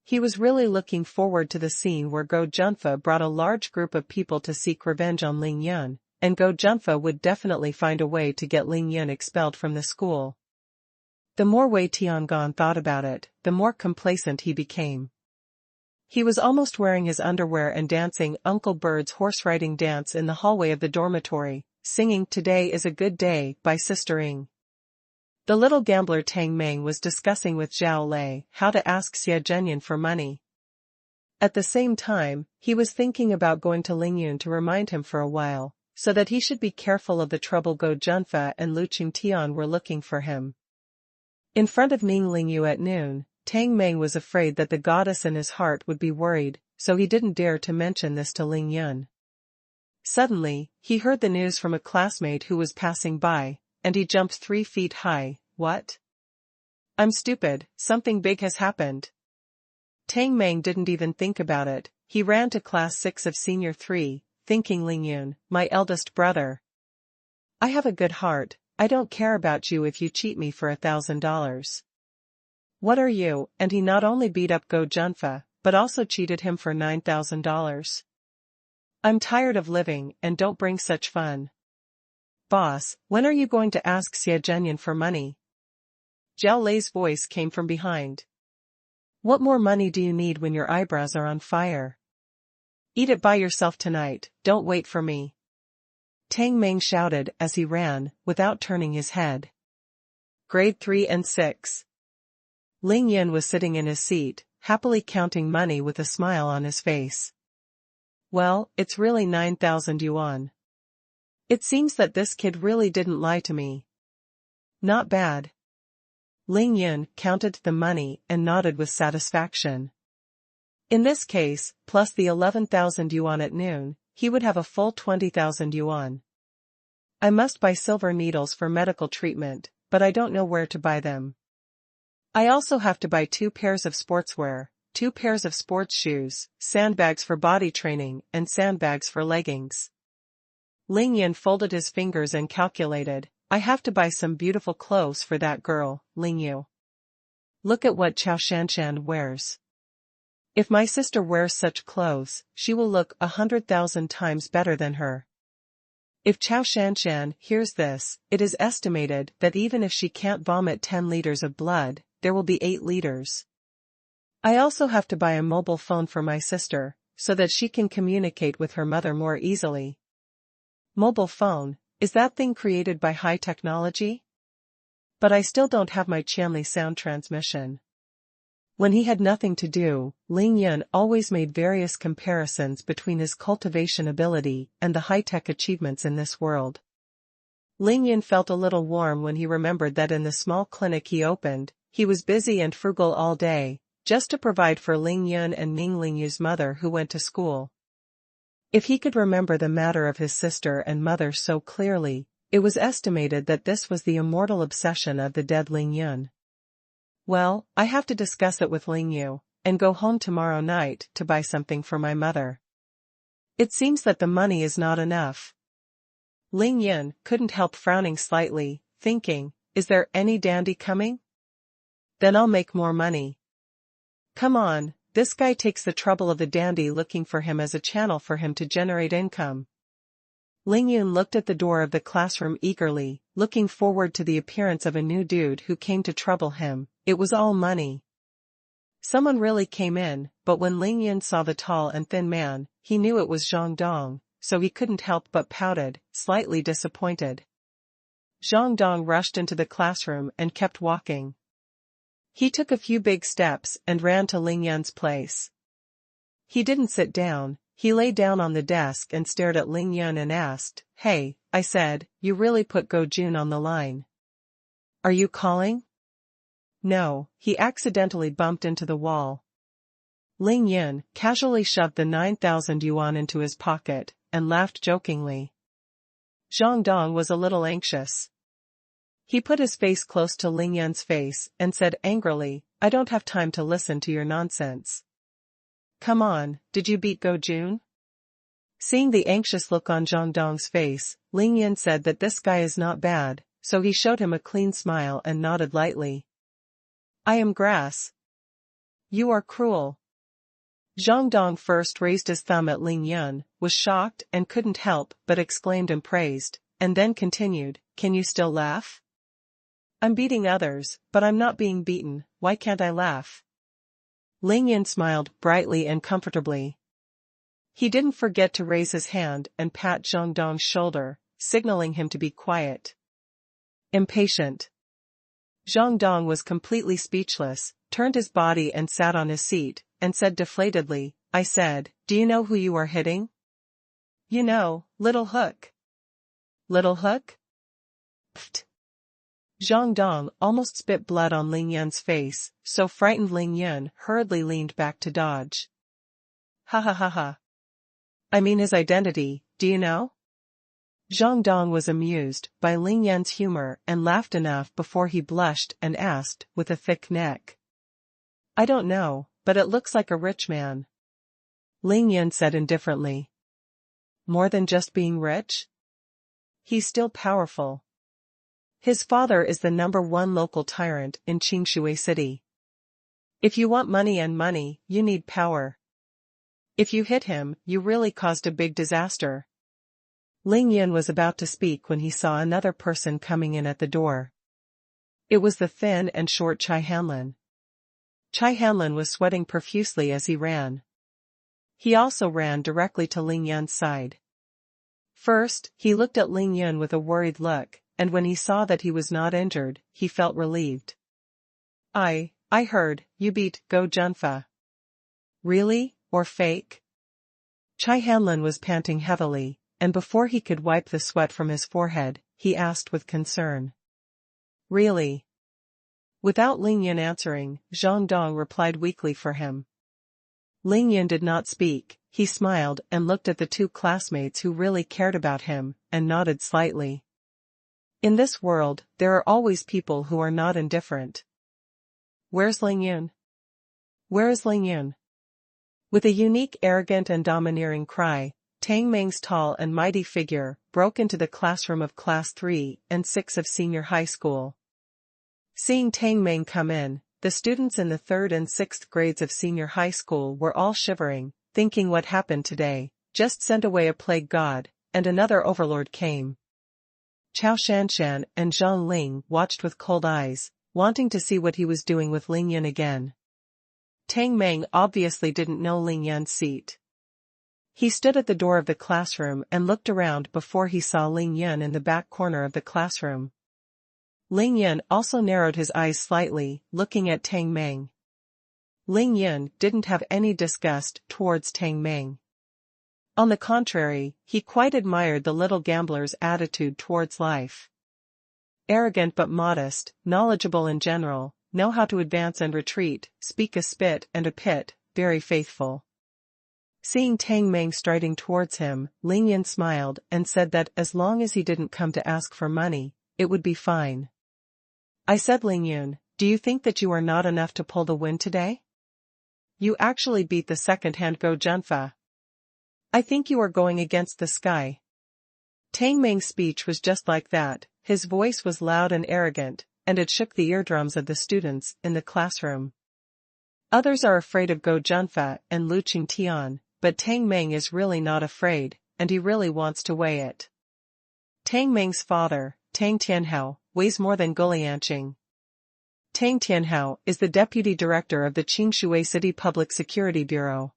He was really looking forward to the scene where Go Junfa brought a large group of people to seek revenge on Ling Yun, and Go Junfa would definitely find a way to get Ling Yun expelled from the school. The more Wei Tiangong thought about it, the more complacent he became. He was almost wearing his underwear and dancing Uncle Bird's horse-riding dance in the hallway of the dormitory, singing Today is a Good Day by Sister Ing. The little gambler Tang Meng was discussing with Zhao Lei how to ask Xie Zhenyan for money. At the same time, he was thinking about going to Ling Yun to remind him for a while, so that he should be careful of the trouble Go Junfa and Lu Qingtian were looking for him. In front of Ming Lingyu at noon, Tang Meng was afraid that the goddess in his heart would be worried, so he didn't dare to mention this to Ling Yun. Suddenly, he heard the news from a classmate who was passing by, and he jumped 3 feet high. What? I'm stupid, something big has happened. Tang Meng didn't even think about it, he ran to class 6 of senior 3, thinking Ling Yun, my eldest brother. I have a good heart, I don't care about you if you cheat me for $1,000. What are you? And he not only beat up Go Junfa, but also cheated him for $9,000. I'm tired of living and don't bring such fun. Boss, when are you going to ask Xie Zhenyan for money? Zhao Lei's voice came from behind. What more money do you need when your eyebrows are on fire? Eat it by yourself tonight, don't wait for me. Tang Meng shouted as he ran, without turning his head. Grade 3 and 6. Ling Yun was sitting in his seat, happily counting money with a smile on his face. Well, it's really 9,000 yuan. It seems that this kid really didn't lie to me. Not bad. Ling Yun counted the money and nodded with satisfaction. In this case, plus the 11,000 yuan at noon, he would have a full 20,000 yuan. I must buy silver needles for medical treatment, but I don't know where to buy them. I also have to buy 2 pairs of sportswear, 2 pairs of sports shoes, sandbags for body training, and sandbags for leggings. Ling Yun folded his fingers and calculated, I have to buy some beautiful clothes for that girl, Ling Yu. Look at what Chao Shanshan wears. If my sister wears such clothes, she will look 100,000 times better than her. If Chao Shanshan hears this, it is estimated that even if she can't vomit 10 liters of blood, there will be 8 liters. I also have to buy a mobile phone for my sister, so that she can communicate with her mother more easily. Mobile phone, is that thing created by high technology? But I still don't have my Chanli sound transmission. When he had nothing to do, Ling Yun always made various comparisons between his cultivation ability and the high-tech achievements in this world. Ling Yun felt a little warm when he remembered that in the small clinic he opened, he was busy and frugal all day, just to provide for Ling Yun and Ning Lingyu's mother who went to school. If he could remember the matter of his sister and mother so clearly, it was estimated that this was the immortal obsession of the dead Ling Yun. Well, I have to discuss it with Ling Yu, and go home tomorrow night to buy something for my mother. It seems that the money is not enough. Ling Yun couldn't help frowning slightly, thinking, is there any dandy coming? Then I'll make more money. Come on, this guy takes the trouble of the dandy looking for him as a channel for him to generate income. Ling Yun looked at the door of the classroom eagerly, looking forward to the appearance of a new dude who came to trouble him. It was all money. Someone really came in, but when Ling Yun saw the tall and thin man, he knew it was Zhang Dong, so he couldn't help but pouted, slightly disappointed. Zhang Dong rushed into the classroom and kept walking. He took a few big steps and ran to Ling Yun's place. He didn't sit down, he lay down on the desk and stared at Ling Yun and asked, "Hey," I said, "you really put Go Jun on the line. Are you calling?" No, he accidentally bumped into the wall. Ling Yun casually shoved the 9,000 yuan into his pocket, and laughed jokingly. Zhang Dong was a little anxious. He put his face close to Ling Yun's face and said angrily, "I don't have time to listen to your nonsense. Come on, did you beat Go Jun?" Seeing the anxious look on Zhang Dong's face, Ling Yun said that this guy is not bad, so he showed him a clean smile and nodded lightly. "I am grass." "You are cruel." Zhang Dong first raised his thumb at Ling Yun, was shocked and couldn't help but exclaimed and praised, and then continued, "Can you still laugh?" "I'm beating others, but I'm not being beaten, why can't I laugh?" Ling Yun smiled brightly and comfortably. He didn't forget to raise his hand and pat Zhang Dong's shoulder, signaling him to be quiet. Impatient. Zhang Dong was completely speechless, turned his body and sat on his seat, and said deflatedly, "I said, do you know who you are hitting?" "You know, Little Hook." "Little Hook?" Pfft. Zhang Dong almost spit blood on Ling Yun's face, so frightened Ling Yun hurriedly leaned back to dodge. "Ha ha ha ha. I mean his identity, do you know?" Zhang Dong was amused by Ling Yun's humor and laughed enough before he blushed and asked, with a thick neck. "I don't know, but it looks like a rich man." Ling Yun said indifferently. "More than just being rich? He's still powerful. His father is the #1 local tyrant in Qingshui City. If you want money and money, you need power. If you hit him, you really caused a big disaster." Ling Yun was about to speak when he saw another person coming in at the door. It was the thin and short Chai Hanlin. Chai Hanlin was sweating profusely as he ran. He also ran directly to Ling Yun's side. First, he looked at Ling Yun with a worried look, and when he saw that he was not injured, he felt relieved. I heard, you beat Go Junfa. Really, or fake?" Chai Hanlin was panting heavily, and before he could wipe the sweat from his forehead, he asked with concern. "Really?" Without Ling Yun answering, Zhang Dong replied weakly for him. Ling Yun did not speak, he smiled and looked at the two classmates who really cared about him, and nodded slightly. In this world, there are always people who are not indifferent. "Where's Ling Yun? Where is Ling Yun?" With a unique arrogant and domineering cry, Tang Meng's tall and mighty figure broke into the classroom of Class 3 and 6 of senior high school. Seeing Tang Meng come in, the students in the 3rd and 6th grades of senior high school were all shivering, thinking what happened today, just send away a plague god, and another overlord came. Chao Shanshan and Zhang Ling watched with cold eyes, wanting to see what he was doing with Ling Yun again. Tang Meng obviously didn't know Ling Yun's seat. He stood at the door of the classroom and looked around before he saw Ling Yun in the back corner of the classroom. Ling Yun also narrowed his eyes slightly, looking at Tang Meng. Ling Yun didn't have any disgust towards Tang Meng. On the contrary, he quite admired the little gambler's attitude towards life. Arrogant but modest, knowledgeable in general, know how to advance and retreat, speak a spit and a pit, very faithful. Seeing Tang Meng striding towards him, Ling Yun smiled and said that as long as he didn't come to ask for money, it would be fine. I said, Ling Yun, do you think that you are not enough to pull the win today? You actually beat the second-hand Go Junfa. I think you are going against the sky. Tang Meng's speech was just like that, his voice was loud and arrogant, and it shook the eardrums of the students in the classroom. Others are afraid of Go Junfa and Lu Qingtian, but Tang Meng is really not afraid, and he really wants to weigh it. Tang Meng's father, Tang Tianhao, weighs more than Gulianqing. Tang Tianhao is the deputy director of the Qingshui City Public Security Bureau.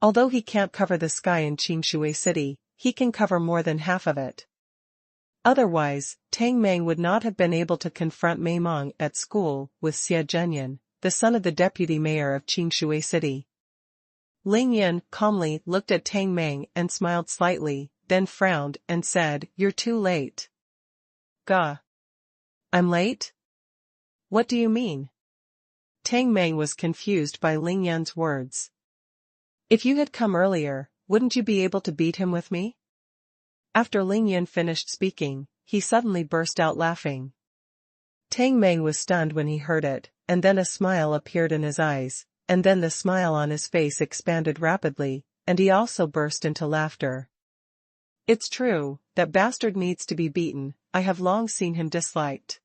Although he can't cover the sky in Qingshui City, he can cover more than half of it. Otherwise, Tang Meng would not have been able to confront Mei Meng at school with Xie Zhenyan, the son of the deputy mayor of Qingshui City. Ling Yun calmly looked at Tang Meng and smiled slightly, then frowned and said, "You're too late." Gah. I'm late? What do you mean? Tang Meng was confused by Ling Yun's words. If you had come earlier, wouldn't you be able to beat him with me? After Ling Yun finished speaking, he suddenly burst out laughing. Tang Meng was stunned when he heard it, and then a smile appeared in his eyes, and then the smile on his face expanded rapidly, and he also burst into laughter. It's true, that bastard needs to be beaten, I have long seen him disliked.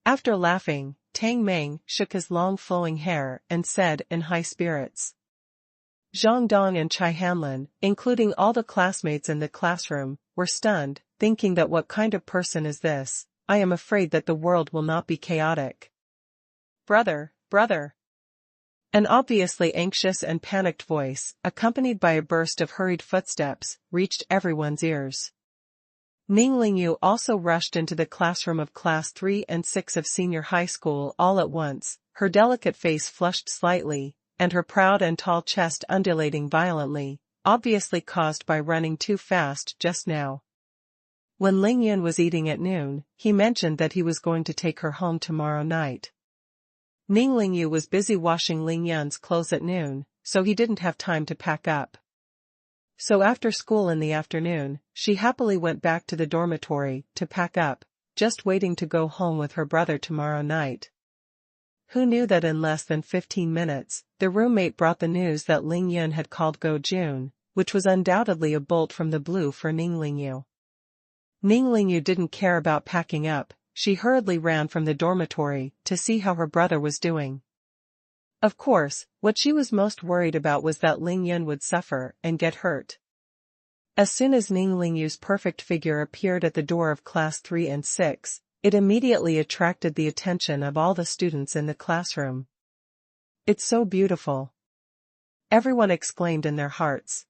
After laughing, Tang Meng shook his long flowing hair and said in high spirits. Zhang Dong and Chai Hanlin, including all the classmates in the classroom, were stunned, thinking that what kind of person is this? I am afraid that the world will not be chaotic. Brother. An obviously anxious and panicked voice, accompanied by a burst of hurried footsteps, reached everyone's ears. Ning Lingyu also rushed into the classroom of Class 3 and 6 of senior high school all at once, her delicate face flushed slightly, and her proud and tall chest undulating violently, obviously caused by running too fast just now. When Ling Yun was eating at noon, he mentioned that he was going to take her home tomorrow night. Ning Lingyu was busy washing Ling Yun's clothes at noon, so he didn't have time to pack up. So after school in the afternoon, she happily went back to the dormitory to pack up, just waiting to go home with her brother tomorrow night. Who knew that in less than 15 minutes, the roommate brought the news that Ling Yun had called Go Jun, which was undoubtedly a bolt from the blue for Ning Lingyu. Ning Lingyu didn't care about packing up, she hurriedly ran from the dormitory to see how her brother was doing. Of course, what she was most worried about was that Ling Yun would suffer and get hurt. As soon as Ning Lingyu's perfect figure appeared at the door of Class 3 and 6, it immediately attracted the attention of all the students in the classroom. It's so beautiful. Everyone exclaimed in their hearts.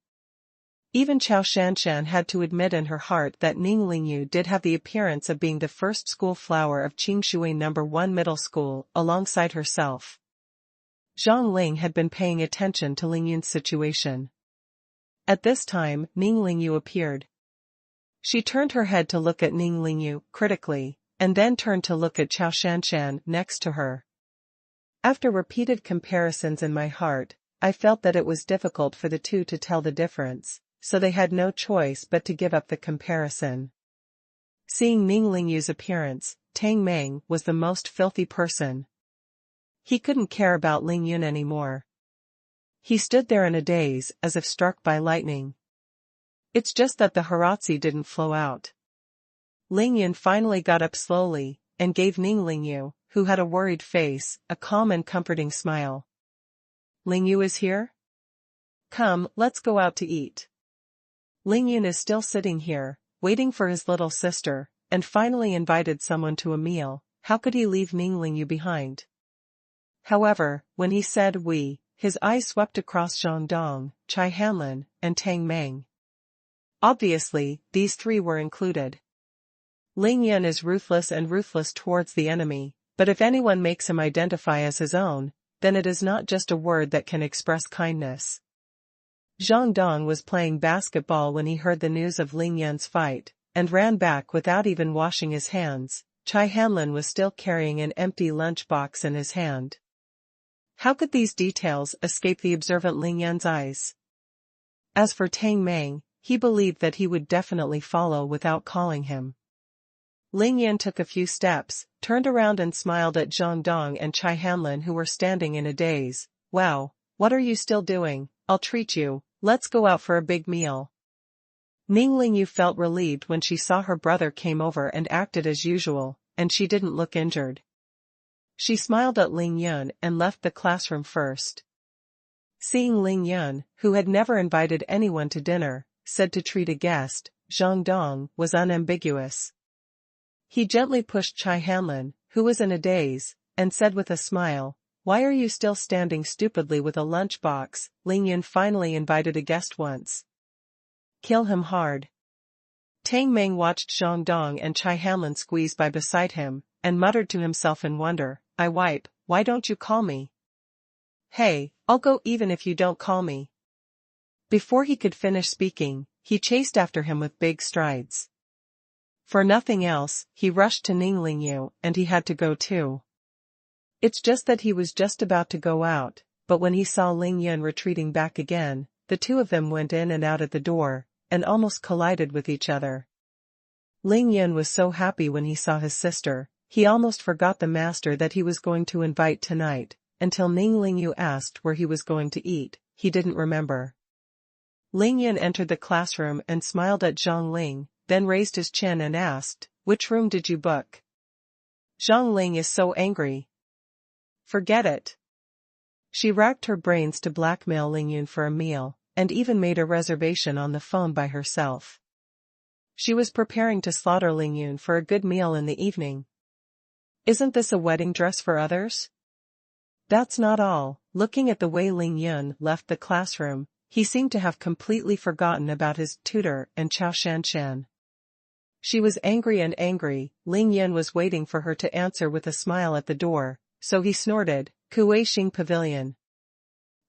Even Chao Shanshan had to admit in her heart that Ning Lingyu did have the appearance of being the first school flower of Qingshui No. 1 Middle School, alongside herself. Zhang Ling had been paying attention to Ling Yun's situation. At this time, Ning Lingyu appeared. She turned her head to look at Ning Lingyu critically, and then turned to look at Chao Shanshan next to her. After repeated comparisons in my heart, I felt that it was difficult for the two to tell the difference, so they had no choice but to give up the comparison. Seeing Ning Lingyu's appearance, Tang Meng was the most filthy person. He couldn't care about Ling Yun anymore. He stood there in a daze as if struck by lightning. It's just that the Haratsi didn't flow out. Ling Yun finally got up slowly, and gave Ning Lingyu, who had a worried face, a calm and comforting smile. Lingyu is here? Come, let's go out to eat. Ling Yun is still sitting here, waiting for his little sister, and finally invited someone to a meal. How could he leave Ning Lingyu behind? However, when he said we, his eyes swept across Zhang Dong, Chai Hanlin, and Tang Meng. Obviously, these three were included. Ling Yun is ruthless and ruthless towards the enemy, but if anyone makes him identify as his own, then it is not just a word that can express kindness. Zhang Dong was playing basketball when he heard the news of Ling Yun's fight, and ran back without even washing his hands. Chai Hanlin was still carrying an empty lunchbox in his hand. How could these details escape the observant Ling Yun's eyes? As for Tang Meng, he believed that he would definitely follow without calling him. Ling Yun took a few steps, turned around and smiled at Zhang Dong and Chai Hanlin, who were standing in a daze. Wow, what are you still doing? I'll treat you, let's go out for a big meal. Ning Lingyu felt relieved when she saw her brother came over and acted as usual, and she didn't look injured. She smiled at Ling Yun and left the classroom first. Seeing Ling Yun, who had never invited anyone to dinner, said to treat a guest, Zhang Dong was unambiguous. He gently pushed Chai Hanlin, who was in a daze, and said with a smile, "Why are you still standing stupidly with a lunchbox?" Ling Yun finally invited a guest once. Kill him hard. Tang Meng watched Zhang Dong and Chai Hanlin squeeze by beside him, and muttered to himself in wonder, why don't you call me? Hey, I'll go even if you don't call me." Before he could finish speaking, he chased after him with big strides. For nothing else, he rushed to Ning Lingyu, and he had to go too. It's just that he was just about to go out, but when he saw Ling Yun retreating back again, the two of them went in and out at the door, and almost collided with each other. Ling Yun was so happy when he saw his sister, he almost forgot the master that he was going to invite tonight, until Ning Lingyu asked where he was going to eat. He didn't remember. Ling Yun entered the classroom and smiled at Zhang Ling, then raised his chin and asked, "Which room did you book?" Zhang Ling is so angry. Forget it. She racked her brains to blackmail Ling Yun for a meal, and even made a reservation on the phone by herself. She was preparing to slaughter Ling Yun for a good meal in the evening. Isn't this a wedding dress for others? That's not all. Looking at the way Ling Yun left the classroom, he seemed to have completely forgotten about his tutor and Chao Shanshan. She was angry and angry. Ling Yun was waiting for her to answer with a smile at the door, so he snorted, "Kuei-shing Pavilion."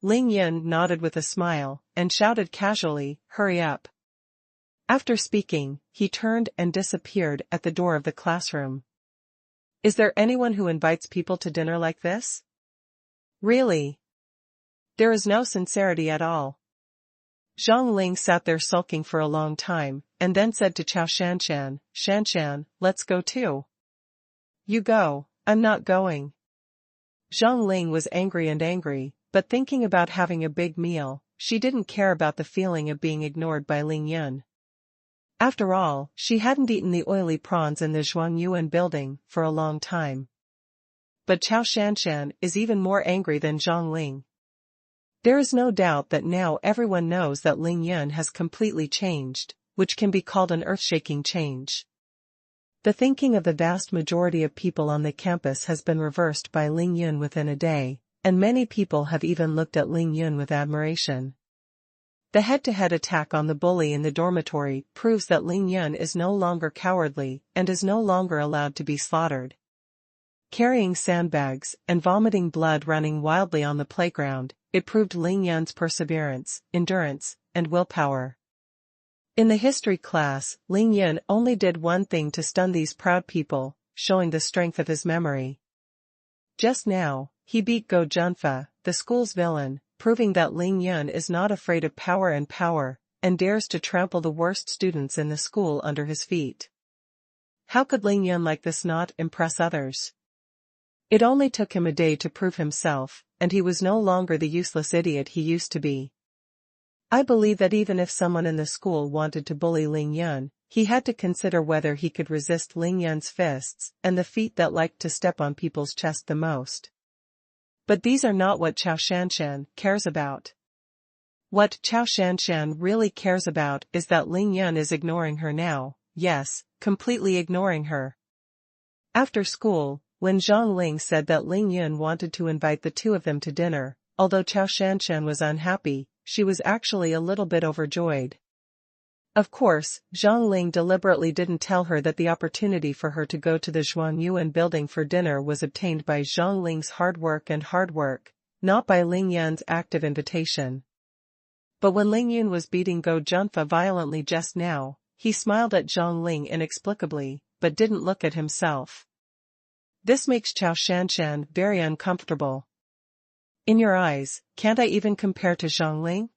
Ling Yun nodded with a smile, and shouted casually, "Hurry up." After speaking, he turned and disappeared at the door of the classroom. Is there anyone who invites people to dinner like this? Really? There is no sincerity at all. Zhang Ling sat there sulking for a long time, and then said to Chao Shanshan, "Shanshan, let's go too." "You go, I'm not going." Zhang Ling was angry, but thinking about having a big meal, she didn't care about the feeling of being ignored by Ling Yun. After all, she hadn't eaten the oily prawns in the Xuanhuan building for a long time. But Chao Shanshan is even more angry than Zhang Ling. There is no doubt that now everyone knows that Ling Yun has completely changed, which can be called an earth-shaking change. The thinking of the vast majority of people on the campus has been reversed by Ling Yun within a day, and many people have even looked at Ling Yun with admiration. The head-to-head attack on the bully in the dormitory proves that Ling Yun is no longer cowardly and is no longer allowed to be slaughtered. Carrying sandbags and vomiting blood running wildly on the playground, it proved Ling Yun's perseverance, endurance, and willpower. In the history class, Ling Yun only did one thing to stun these proud people, showing the strength of his memory. Just now, he beat Go Junfa, the school's villain, proving that Ling Yun is not afraid of power, and dares to trample the worst students in the school under his feet. How could Ling Yun like this not impress others? It only took him a day to prove himself, and he was no longer the useless idiot he used to be. I believe that even if someone in the school wanted to bully Ling Yun, he had to consider whether he could resist Ling Yun's fists and the feet that liked to step on people's chest the most. But these are not what Chao Shanshan cares about. What Chao Shanshan really cares about is that Ling Yun is ignoring her now, yes, completely ignoring her. After school, when Zhang Ling said that Ling Yun wanted to invite the two of them to dinner, although Chao Shanshan was unhappy, she was actually a little bit overjoyed. Of course, Zhang Ling deliberately didn't tell her that the opportunity for her to go to the xuanhuan building for dinner was obtained by Zhang Ling's hard work, not by Ling Yun's active invitation. But when Ling Yun was beating Go Junfa violently just now, he smiled at Zhang Ling inexplicably, but didn't look at himself. This makes Chao Shanshan very uncomfortable. In your eyes, can't I even compare to Zhang Ling?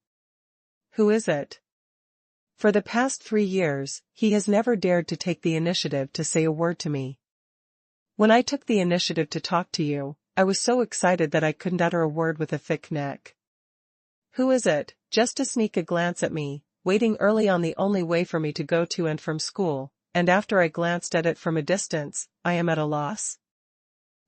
Who is it? For the past 3 years, he has never dared to take the initiative to say a word to me. When I took the initiative to talk to you, I was so excited that I couldn't utter a word with a thick neck. Who is it? Just to sneak a glance at me, waiting early on the only way for me to go to and from school, and after I glanced at it from a distance, I am at a loss?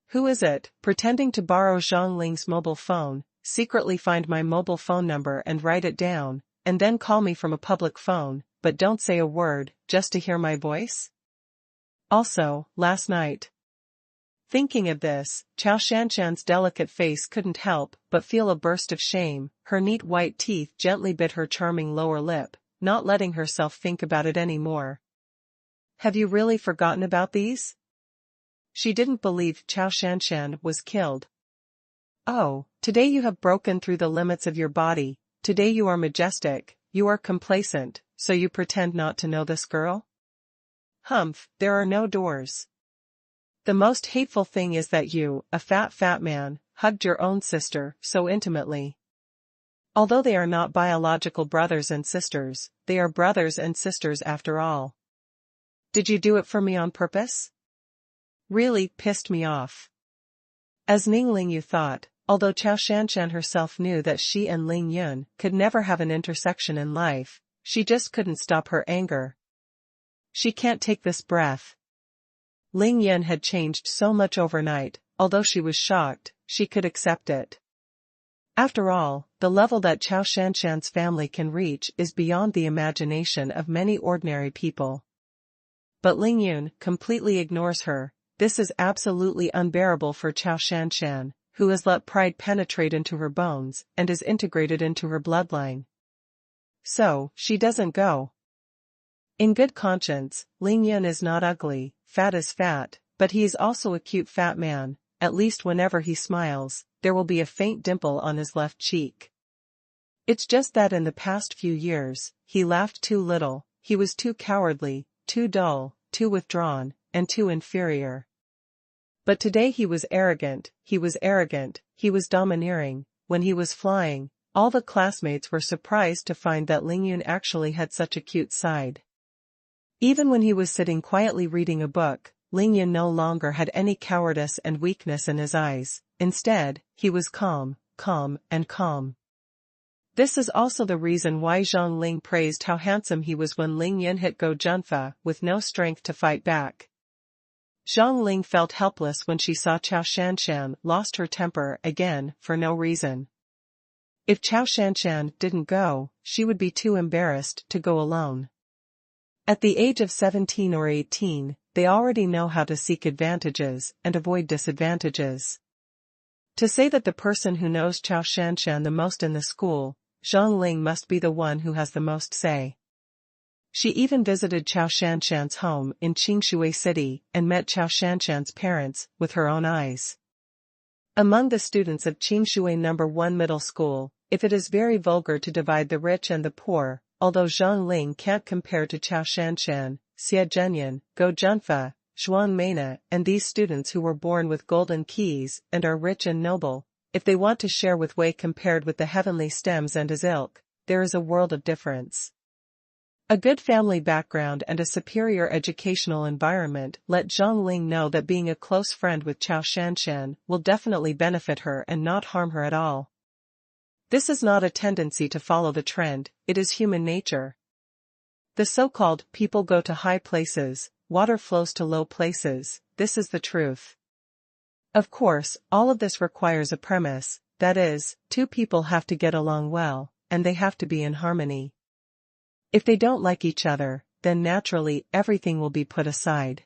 Who is it, pretending to borrow Zhang Ling's mobile phone, secretly find my mobile phone number and write it down, and then call me from a public phone, but don't say a word, just to hear my voice? Also, last night. Thinking of this, Chao Shanshan's delicate face couldn't help but feel a burst of shame. Her neat white teeth gently bit her charming lower lip, not letting herself think about it anymore. Have you really forgotten about these? She didn't believe Chao Shanshan was killed. Oh, today you have broken through the limits of your body, today you are majestic, you are complacent, so you pretend not to know this girl? Humph, there are no doors. The most hateful thing is that you, a fat man, hugged your own sister so intimately. Although they are not biological brothers and sisters, they are brothers and sisters after all. Did you do it for me on purpose? Really pissed me off. As Ningling Yu thought, although Chao Shanshan herself knew that she and Ling Yun could never have an intersection in life, she just couldn't stop her anger. She can't take this breath. Ling Yun had changed so much overnight, although she was shocked, she could accept it. After all, the level that Chao Shanshan's family can reach is beyond the imagination of many ordinary people. But Ling Yun completely ignores her. This is absolutely unbearable for Chao Shanshan, who has let pride penetrate into her bones and is integrated into her bloodline. So, she doesn't go. In good conscience, Ling Yun is not ugly, fat is fat, but he is also a cute fat man. At least whenever he smiles, there will be a faint dimple on his left cheek. It's just that in the past few years, he laughed too little, he was too cowardly, too dull, too withdrawn, and too inferior. But today he was arrogant, he was domineering. When he was flying, all the classmates were surprised to find that Ling Yun actually had such a cute side. Even when he was sitting quietly reading a book, Ling Yun no longer had any cowardice and weakness in his eyes. Instead, he was calm. This is also the reason why Zhang Ling praised how handsome he was when Ling Yun hit Go Junfa with no strength to fight back. Zhang Ling felt helpless when she saw Chao Shanshan lost her temper again for no reason. If Chao Shanshan didn't go, she would be too embarrassed to go alone. At the age of 17 or 18, they already know how to seek advantages and avoid disadvantages. To say that the person who knows Chao Shanshan the most in the school, Zhang Ling must be the one who has the most say. She even visited Chao Shanshan's home in Qingshui City and met Chao Shanshan's parents with her own eyes. Among the students of Qingshui No. 1 Middle School, if it is very vulgar to divide the rich and the poor, although Zhang Ling can't compare to Chao Shanshan, Xie Zhenyan, Go Junfa, Zhuang Meina, and these students who were born with golden keys and are rich and noble, if they want to share with Wei compared with the heavenly stems and his ilk, there is a world of difference. A good family background and a superior educational environment let Zhang Ling know that being a close friend with Chao Shanshan will definitely benefit her and not harm her at all. This is not a tendency to follow the trend, it is human nature. The so-called people go to high places, water flows to low places, this is the truth. Of course, all of this requires a premise, that is, two people have to get along well, and they have to be in harmony. If they don't like each other, then naturally everything will be put aside.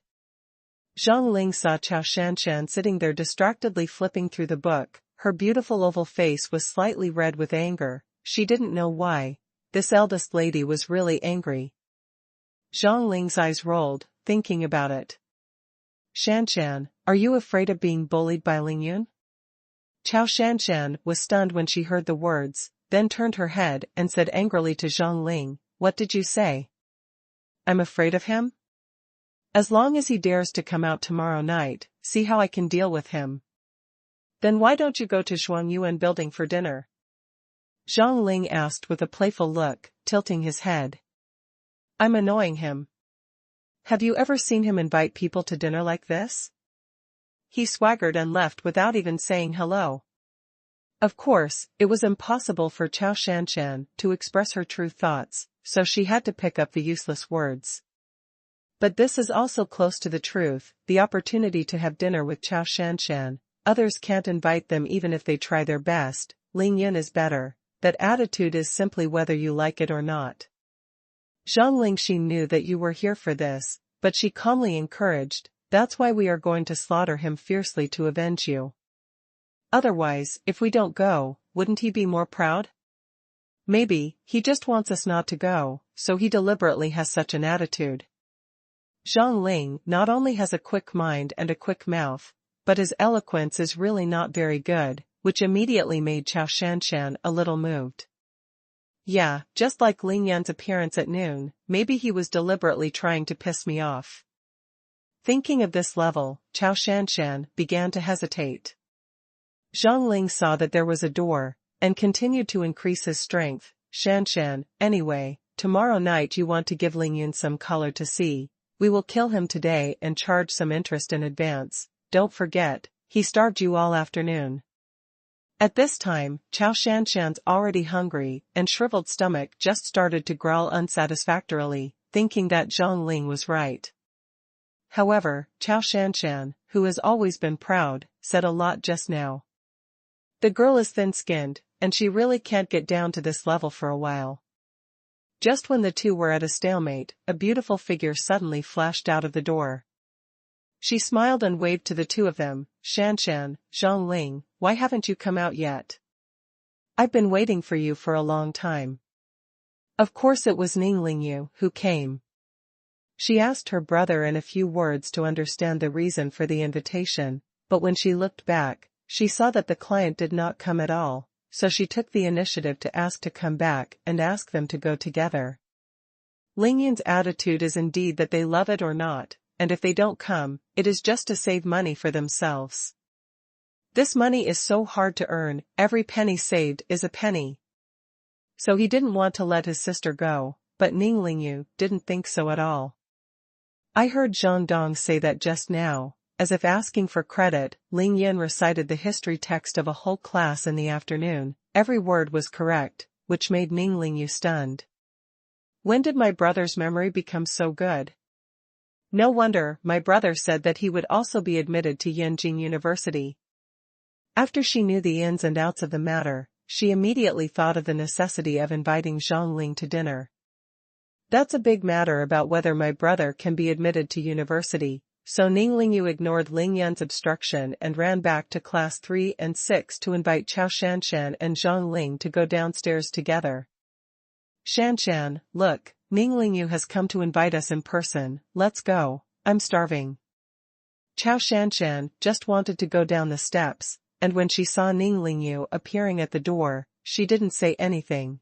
Zheng Ling saw Chao Shanshan sitting there distractedly flipping through the book. Her beautiful oval face was slightly red with anger. She didn't know why. This eldest lady was really angry. Zheng Ling's eyes rolled, thinking about it. Shanshan, are you afraid of being bullied by Lingyun? Chao Shanshan was stunned when she heard the words, then turned her head and said angrily to Zheng Ling, "What did you say? I'm afraid of him? As long as he dares to come out tomorrow night, see how I can deal with him. Then why don't you go to Xuanhuan building for dinner?" Zheng Ling asked with a playful look, tilting his head. "I'm annoying him. Have you ever seen him invite people to dinner like this? He swaggered and left without even saying hello." Of course, it was impossible for Chao Shanshan to express her true thoughts, so she had to pick up the useless words. But this is also close to the truth, the opportunity to have dinner with Chao Shanshan. Others can't invite them even if they try their best. Lingyun is better. That attitude is simply whether you like it or not. Zheng Ling, she knew that you were here for this, but she calmly encouraged, "That's why we are going to slaughter him fiercely to avenge you. Otherwise, if we don't go, wouldn't he be more proud? Maybe, he just wants us not to go, so he deliberately has such an attitude." Zheng Ling not only has a quick mind and a quick mouth, but his eloquence is really not very good, which immediately made Chao Shanshan a little moved. Yeah, just like Lingyun's appearance at noon, maybe he was deliberately trying to piss me off. Thinking of this level, Chao Shanshan began to hesitate. Zheng Ling saw that there was a door, and continued to increase his strength. "Shanshan, anyway, tomorrow night you want to give Lingyun some color to see. We will kill him today and charge some interest in advance. Don't forget, he starved you all afternoon." At this time, Chao Shanshan's already hungry and shriveled stomach just started to growl unsatisfactorily, thinking that Zheng Ling was right. However, Chao Shanshan, who has always been proud, said a lot just now. The girl is thin-skinned, and she really can't get down to this level for a while. Just when the two were at a stalemate, a beautiful figure suddenly flashed out of the door. She smiled and waved to the two of them. "Shanshan, Zheng Ling, why haven't you come out yet? I've been waiting for you for a long time." Of course it was Lingyun who came. She asked her brother in a few words to understand the reason for the invitation, but when she looked back, she saw that the client did not come at all, so she took the initiative to ask to come back and ask them to go together. Lingyun's attitude is indeed that they love it or not, and if they don't come, it is just to save money for themselves. This money is so hard to earn, every penny saved is a penny. So he didn't want to let his sister go, but Lingyun didn't think so at all. "I heard Zhang Dong say that just now." As if asking for credit, Lingyun recited the history text of a whole class in the afternoon. Every word was correct, which made Lingyun stunned. When did my brother's memory become so good? No wonder my brother said that he would also be admitted to Yanjing University. After she knew the ins and outs of the matter, she immediately thought of the necessity of inviting Zheng Ling to dinner. That's a big matter about whether my brother can be admitted to university, so Lingyun ignored Lingyun's obstruction and ran back to class 3 and 6 to invite Chao Shanshan and Zheng Ling to go downstairs together. "Shanshan, look, Lingyun has come to invite us in person, let's go, I'm starving." Chao Shanshan just wanted to go down the steps, and when she saw Lingyun appearing at the door, she didn't say anything.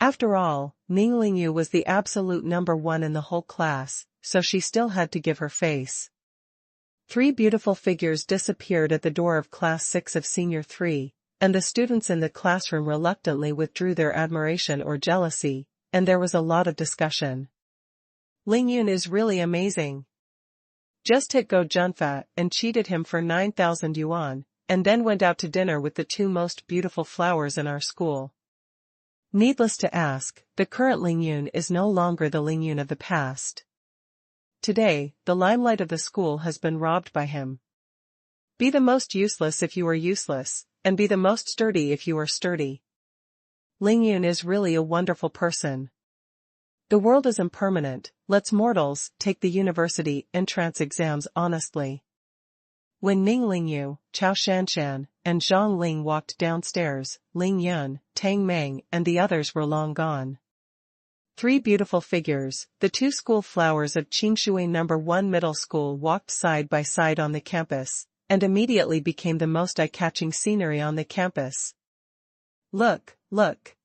After all, Lingyun was the absolute number one in the whole class, so she still had to give her face. 3 beautiful figures disappeared at the door of class 6 of senior 3, and the students in the classroom reluctantly withdrew their admiration or jealousy, and there was a lot of discussion. "Lingyun is really amazing. Just hit Go Junfa and cheated him for 9,000 yuan, and then went out to dinner with the 2 most beautiful flowers in our school." Needless to ask, the current Lingyun is no longer the Lingyun of the past. Today, the limelight of the school has been robbed by him. Be the most useless if you are useless, and be the most sturdy if you are sturdy. Ling Yun is really a wonderful person. The world is impermanent, let's mortals take the university entrance exams honestly. When Ning Lingyu, Chao Shanshan, and Zhang Ling walked downstairs, Ling Yun, Tang Meng and the others were long gone. Three beautiful figures, the two school flowers of Qingshui No. 1 Middle School walked side by side on the campus, and immediately became the most eye-catching scenery on the campus. Look, look.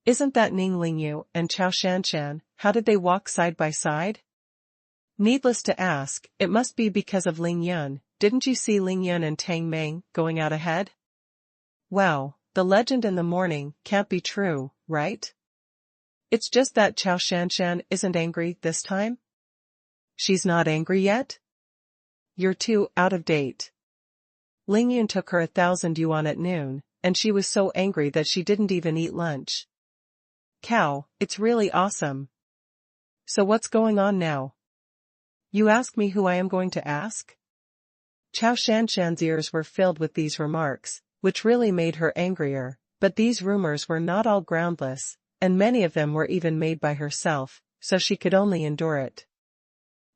Isn't that Ning Lingyu and Chao Shanshan? How did they walk side by side? Needless to ask, it must be because of Ling Yun. Didn't you see Ling Yun and Tang Meng going out ahead? Wow, the legend in the morning can't be true, right? It's just that Chao Shanshan isn't angry this time? She's not angry yet? You're too out of date. Ling Yun took her 1,000 yuan at noon, and she was so angry that she didn't even eat lunch. Cow, it's really awesome. So what's going on now? You ask me who I am going to ask? Chao Shanshan's ears were filled with these remarks, which really made her angrier, but these rumors were not all groundless, and many of them were even made by herself, so she could only endure it.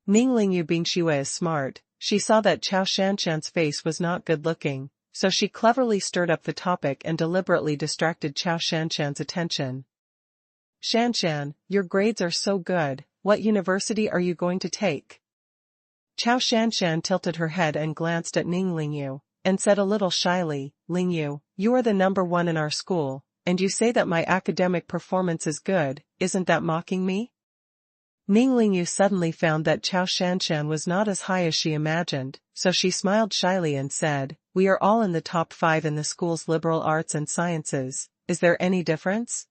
Ning Lingyu being Shue is smart, she saw that Chao Shanshan's face was not good-looking, so she cleverly stirred up the topic and deliberately distracted Chao Shanshan's attention. Shanshan, your grades are so good, what university are you going to take? Chao Shanshan tilted her head and glanced at Ning Lingyu, and said a little shyly, Lingyu, you are the number 1 in our school, and you say that my academic performance is good, isn't that mocking me? Ning Lingyu suddenly found that Chao Shanshan was not as high as she imagined, so she smiled shyly and said, we are all in the top 5 in the school's liberal arts and sciences, is there any difference?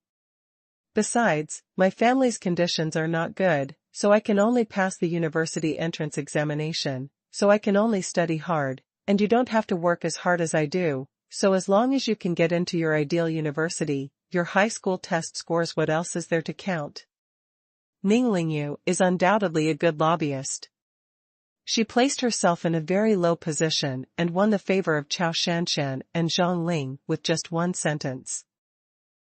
Besides, my family's conditions are not good, so I can only pass the university entrance examination, so I can only study hard, and you don't have to work as hard as I do, so as long as you can get into your ideal university, your high school test scores, what else is there to count? Ning Lingyu is undoubtedly a good lobbyist. She placed herself in a very low position and won the favor of Chao Shanshan and Zhang Ling with just one sentence.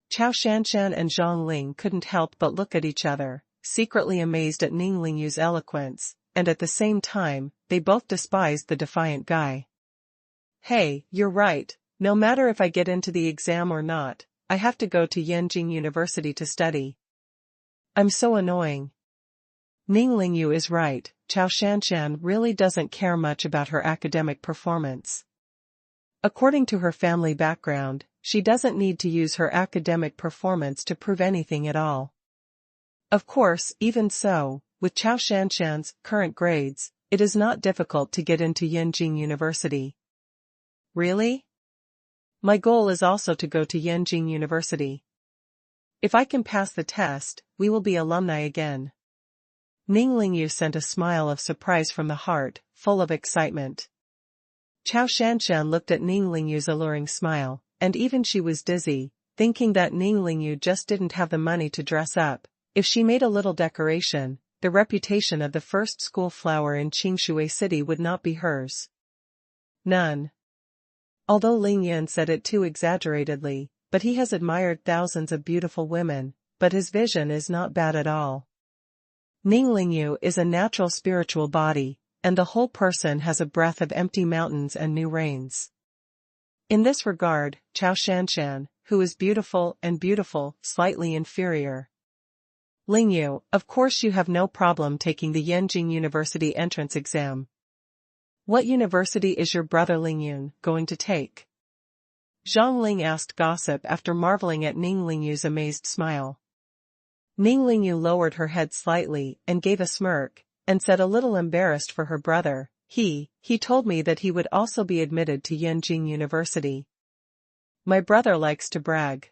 Chao Shanshan and Zhang Ling couldn't help but look at each other, secretly amazed at Ning Lingyu's eloquence, and at the same time, they both despised the defiant guy. Hey, you're right, no matter if I get into the exam or not, I have to go to Yanjing University to study. I'm so annoying. Ning Lingyu is right, Chao Shanshan really doesn't care much about her academic performance. According to her family background, she doesn't need to use her academic performance to prove anything at all. Of course, even so, with Chao Shanshan's current grades, it is not difficult to get into Yanjing University. Really? My goal is also to go to Yanjing University. If I can pass the test, we will be alumni again. Ning Lingyu sent a smile of surprise from the heart, full of excitement. Chao Shanshan looked at Ning Lingyu's alluring smile, and even she was dizzy, thinking that Ning Lingyu just didn't have the money to dress up. If she made a little decoration, the reputation of the first school flower in Qingshui City would not be hers. None. Although Ling Yun said it too exaggeratedly, but he has admired thousands of beautiful women, but his vision is not bad at all. Ning Lingyu is a natural spiritual body, and the whole person has a breath of empty mountains and new rains. In this regard, Chao Shanshan, who is beautiful, slightly inferior. Lingyu, of course you have no problem taking the Yanjing University entrance exam. What university is your brother Lingyun going to take? Zhang Ling asked Gossip after marveling at Ning Lingyu's amazed smile. Ning Lingyu lowered her head slightly and gave a smirk, and said a little embarrassed for her brother, he told me that he would also be admitted to Yanjing University. My brother likes to brag.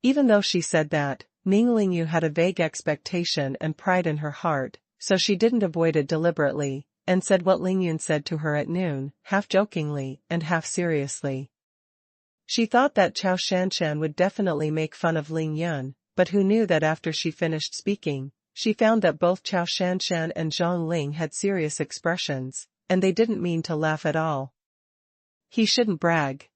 Even though she said that, Ning Lingyu had a vague expectation and pride in her heart, so she didn't avoid it deliberately, and said what Lingyun said to her at noon, half jokingly and half seriously. She thought that Chao Shanshan would definitely make fun of Ling Yun, but who knew that after she finished speaking, she found that both Chao Shanshan and Zhang Ling had serious expressions, and they didn't mean to laugh at all. He shouldn't brag.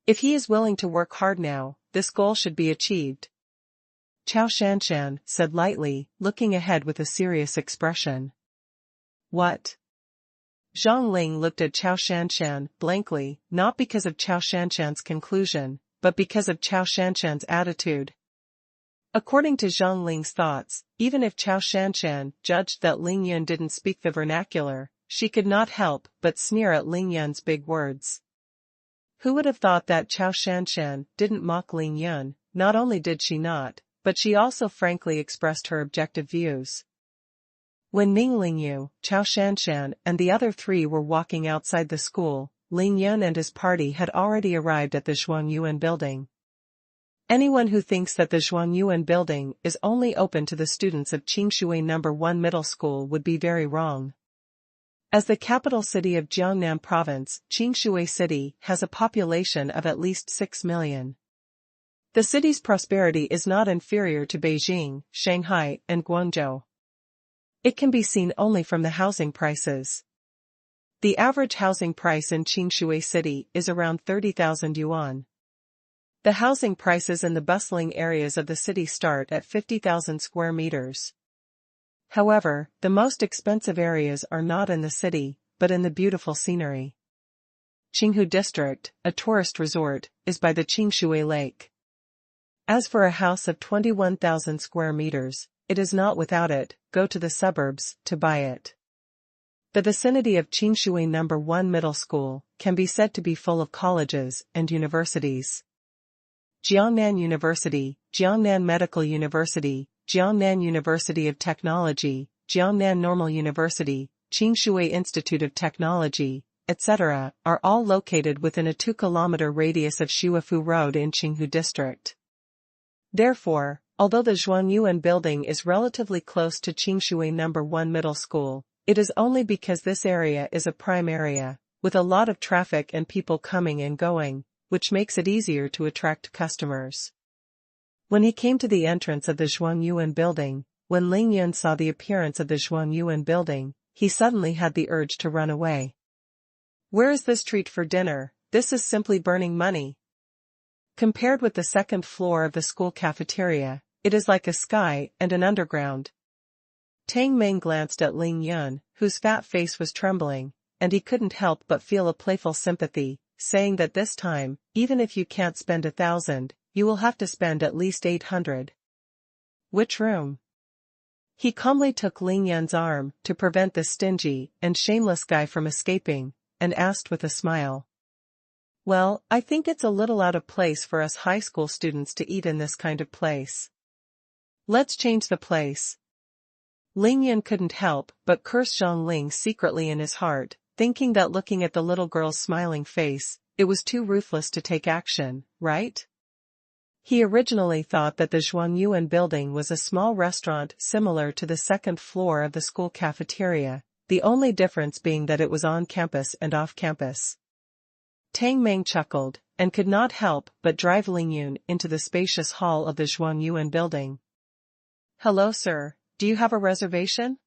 If he is willing to work hard now, this goal should be achieved. Chao Shanshan said lightly, looking ahead with a serious expression. What? Zhang Ling looked at Chao Shanshan blankly, not because of Chao Shanshan's conclusion, but because of Chao Shanshan's attitude. According to Zhang Ling's thoughts, even if Chao Shanshan judged that Ling Yun didn't speak the vernacular, she could not help but sneer at Ling Yun's big words. Who would have thought that Chao Shanshan didn't mock Ling Yun? Not only did she not, but she also frankly expressed her objective views. When Ming Lingyu, Chao Shanshan, and the other three were walking outside the school, Ling Yun and his party had already arrived at the xuanhuan building. Anyone who thinks that the xuanhuan building is only open to the students of Qingshui No. 1 Middle School would be very wrong. As the capital city of Jiangnan Province, Qingshui City has a population of at least 6 million. The city's prosperity is not inferior to Beijing, Shanghai, and Guangzhou. It can be seen only from the housing prices. The average housing price in Qingshui City is around 30,000 yuan. The housing prices in the bustling areas of the city start at 50,000 square meters. However, the most expensive areas are not in the city, but in the beautiful scenery. Qinghu District, a tourist resort, is by the Qingshui Lake. As for a house of 21,000 square meters, it is not without it. Go to the suburbs to buy it. The vicinity of Qingshui No. 1 Middle School can be said to be full of colleges and universities. Jiangnan University, Jiangnan Medical University, Jiangnan University of Technology, Jiangnan Normal University, Qingshui Institute of Technology, etc., are all located within a 2-kilometer radius of Xuefu Road in Qinghu District. Therefore, although the xuanhuan building is relatively close to Qingshui No. 1 Middle School, it is only because this area is a prime area, with a lot of traffic and people coming and going, which makes it easier to attract customers. When he came to the entrance of the xuanhuan building, when Ling Yun saw the appearance of the xuanhuan building, he suddenly had the urge to run away. Where is this treat for dinner? This is simply burning money. Compared with the second floor of the school cafeteria, it is like a sky and an underground. Tang Meng glanced at Ling Yun, whose fat face was trembling, and he couldn't help but feel a playful sympathy, saying that this time, even if you can't spend 1,000, you will have to spend at least 800. Which room? He calmly took Ling Yun's arm to prevent the stingy and shameless guy from escaping, and asked with a smile. Well, I think it's a little out of place for us high school students to eat in this kind of place. Let's change the place. Ling Yun couldn't help but curse Zhang Ling secretly in his heart, thinking that looking at the little girl's smiling face, it was too ruthless to take action, right? He originally thought that the xuanhuan building was a small restaurant similar to the second floor of the school cafeteria, the only difference being that it was on campus and off campus. Tang Meng chuckled, and could not help but drive Ling Yun into the spacious hall of the xuanhuan building. Hello sir, do you have a reservation?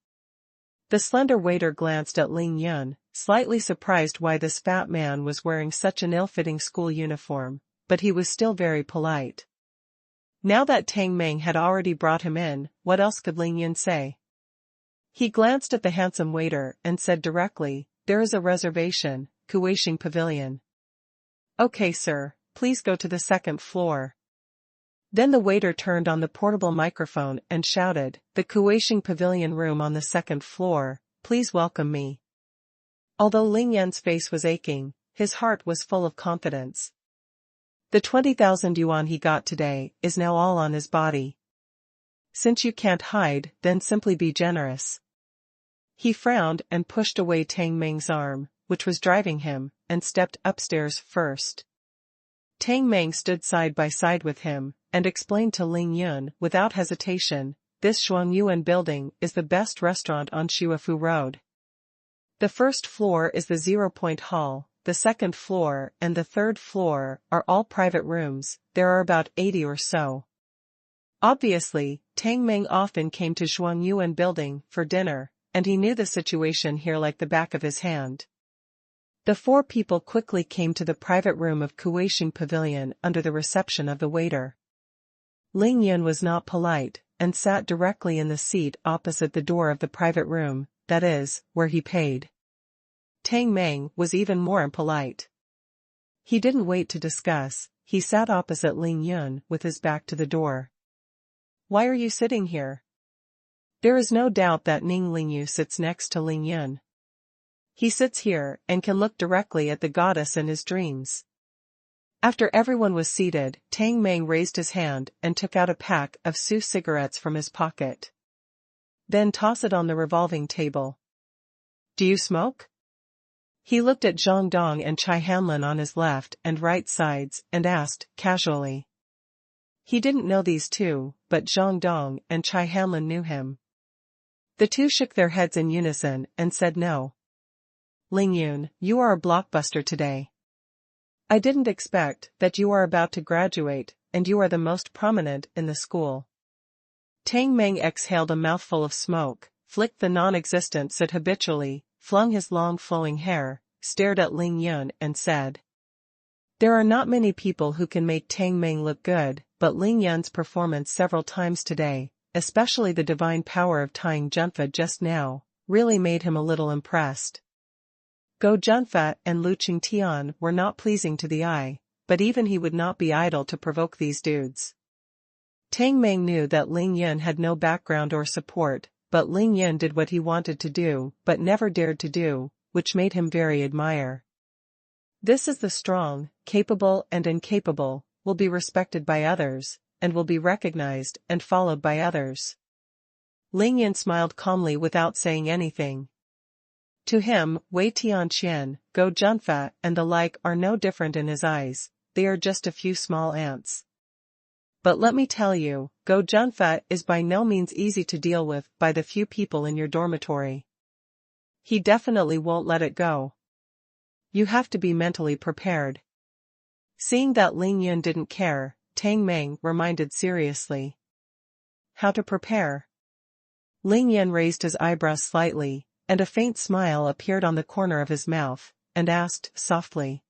The slender waiter glanced at Ling Yun, slightly surprised why this fat man was wearing such an ill-fitting school uniform, but he was still very polite. Now that Tang Meng had already brought him in, what else could Ling Yun say? He glanced at the handsome waiter and said directly, there is a reservation, Kuweixing Pavilion. Okay sir, please go to the second floor. Then the waiter turned on the portable microphone and shouted, the Kuweixing Pavilion room on the second floor, please welcome me. Although Ling Yun's face was aching, his heart was full of confidence. The 20,000 yuan he got today is now all on his body. Since you can't hide, then simply be generous. He frowned and pushed away Tang Meng's arm, which was driving him, and stepped upstairs first. Tang Meng stood side by side with him, and explained to Ling Yun without hesitation, this xuanhuan building is the best restaurant on Xuefu Road. The first floor is the 0-point hall, the second floor and the third floor are all private rooms, there are about 80 or so. Obviously, Tang Meng often came to xuanhuan building for dinner, and he knew the situation here like the back of his hand. The four people quickly came to the private room of Kuwaiting Pavilion under the reception of the waiter. Ling Yun was not polite, and sat directly in the seat opposite the door of the private room, that is, where he paid. Tang Meng was even more impolite. He didn't wait to discuss, he sat opposite Ling Yun with his back to the door. Why are you sitting here? There is no doubt that Ning Lingyu sits next to Ling Yun. He sits here and can look directly at the goddess in his dreams. After everyone was seated, Tang Meng raised his hand and took out a pack of Su cigarettes from his pocket. Then tossed it on the revolving table. Do you smoke? He looked at Zhang Dong and Chai Hanlin on his left and right sides and asked, casually. He didn't know these two, but Zhang Dong and Chai Hanlin knew him. The two shook their heads in unison and said no. Ling Yun, you are a blockbuster today. I didn't expect that you are about to graduate, and you are the most prominent in the school. Tang Meng exhaled a mouthful of smoke, flicked the non-existent soot habitually, flung his long flowing hair, stared at Ling Yun and said. There are not many people who can make Tang Meng look good, but Ling Yun's performance several times today, especially the divine power of tying Junfa just now, really made him a little impressed. Go Junfa and Lu Qingtian were not pleasing to the eye, but even he would not be idle to provoke these dudes. Tang Meng knew that Ling Yun had no background or support, but Ling Yun did what he wanted to do but never dared to do, which made him very admire. This is the strong, capable and incapable, will be respected by others, and will be recognized and followed by others. Ling Yun smiled calmly without saying anything. To him, Wei Tianqian, Go Junfa and the like are no different in his eyes, they are just a few small ants. But let me tell you, Go Junfa is by no means easy to deal with by the few people in your dormitory. He definitely won't let it go. You have to be mentally prepared. Seeing that Ling Yun didn't care, Tang Meng reminded seriously. How to prepare? Ling Yun raised his eyebrows slightly, and a faint smile appeared on the corner of his mouth, and asked softly.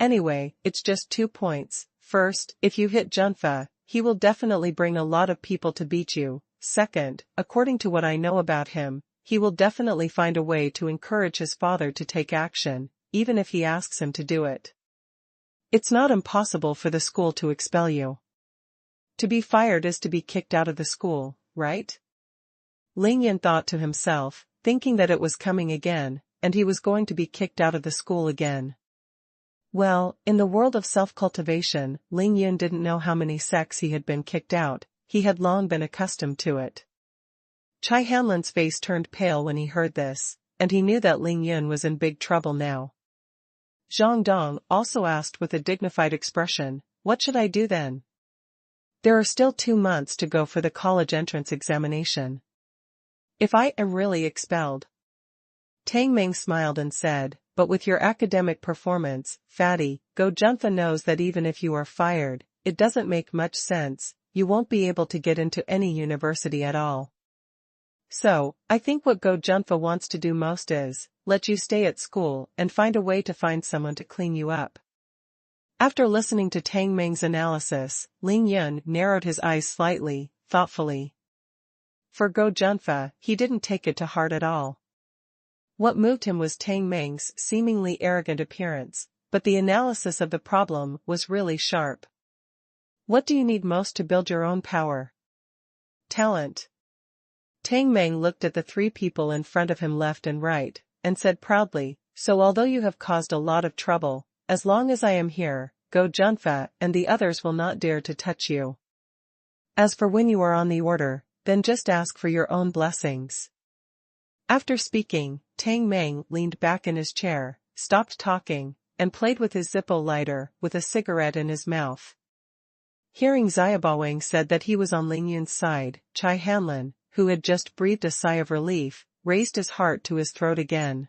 Anyway, it's just 2 points. First, if you hit Junfa, he will definitely bring a lot of people to beat you. Second, according to what I know about him, he will definitely find a way to encourage his father to take action, even if he asks him to do it. It's not impossible for the school to expel you. To be fired is to be kicked out of the school, right? Ling Yun thought to himself, thinking that it was coming again, and he was going to be kicked out of the school again. Well, in the world of self-cultivation, Ling Yun didn't know how many sects he had been kicked out, he had long been accustomed to it. Chai Hanlin's face turned pale when he heard this, and he knew that Ling Yun was in big trouble now. Zhang Dong also asked with a dignified expression, what should I do then? There are still 2 months to go for the college entrance examination. If I am really expelled? Tang Meng smiled and said, but with your academic performance, Fatty, Go Junfa knows that even if you are fired, it doesn't make much sense, you won't be able to get into any university at all. So, I think what Go Junfa wants to do most is, let you stay at school and find a way to find someone to clean you up. After listening to Tang Meng's analysis, Ling Yun narrowed his eyes slightly, thoughtfully. For Go Junfa, he didn't take it to heart at all. What moved him was Tang Meng's seemingly arrogant appearance, but the analysis of the problem was really sharp. What do you need most to build your own power? Talent. Tang Meng looked at the 3 people in front of him left and right, and said proudly, so although you have caused a lot of trouble, as long as I am here, Go Junfa and the others will not dare to touch you. As for when you are on the order, then just ask for your own blessings. After speaking, Tang Meng leaned back in his chair, stopped talking, and played with his Zippo lighter with a cigarette in his mouth. Hearing Xiaobawang said that he was on Ling Yun's side, Chai Hanlin, who had just breathed a sigh of relief, raised his heart to his throat again.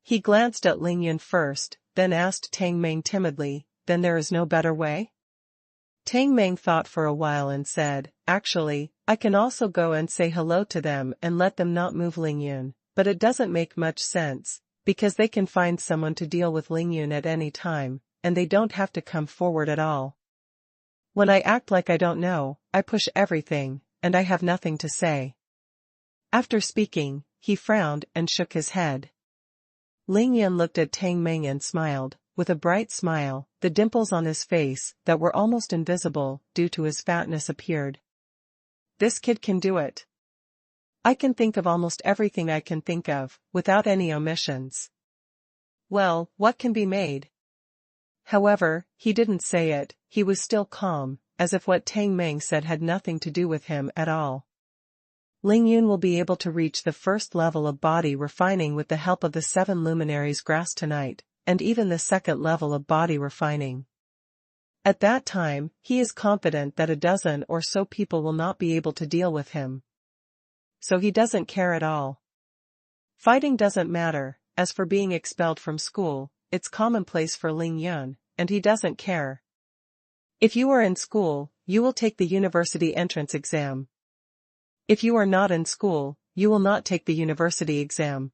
He glanced at Ling Yun first, then asked Tang Meng timidly, then there is no better way? Tang Meng thought for a while and said, actually, I can also go and say hello to them and let them not move Ling Yun, but it doesn't make much sense, because they can find someone to deal with Ling Yun at any time, and they don't have to come forward at all. When I act like I don't know, I push everything, and I have nothing to say. After speaking, he frowned and shook his head. Ling Yun looked at Tang Meng and smiled, with a bright smile. The dimples on his face, that were almost invisible due to his fatness, appeared. This kid can do it. I can think of almost everything I can think of, without any omissions. Well, what can be made? However, he didn't say it. He was still calm, as if what Tang Meng said had nothing to do with him at all. Ling Yun will be able to reach the first level of body refining with the help of the 7 luminaries grasped tonight, and even the second level of body refining. At that time, he is confident that a dozen or so people will not be able to deal with him. So he doesn't care at all. Fighting doesn't matter. As for being expelled from school, it's commonplace for Ling Yun, and he doesn't care. If you are in school, you will take the university entrance exam. If you are not in school, you will not take the university exam.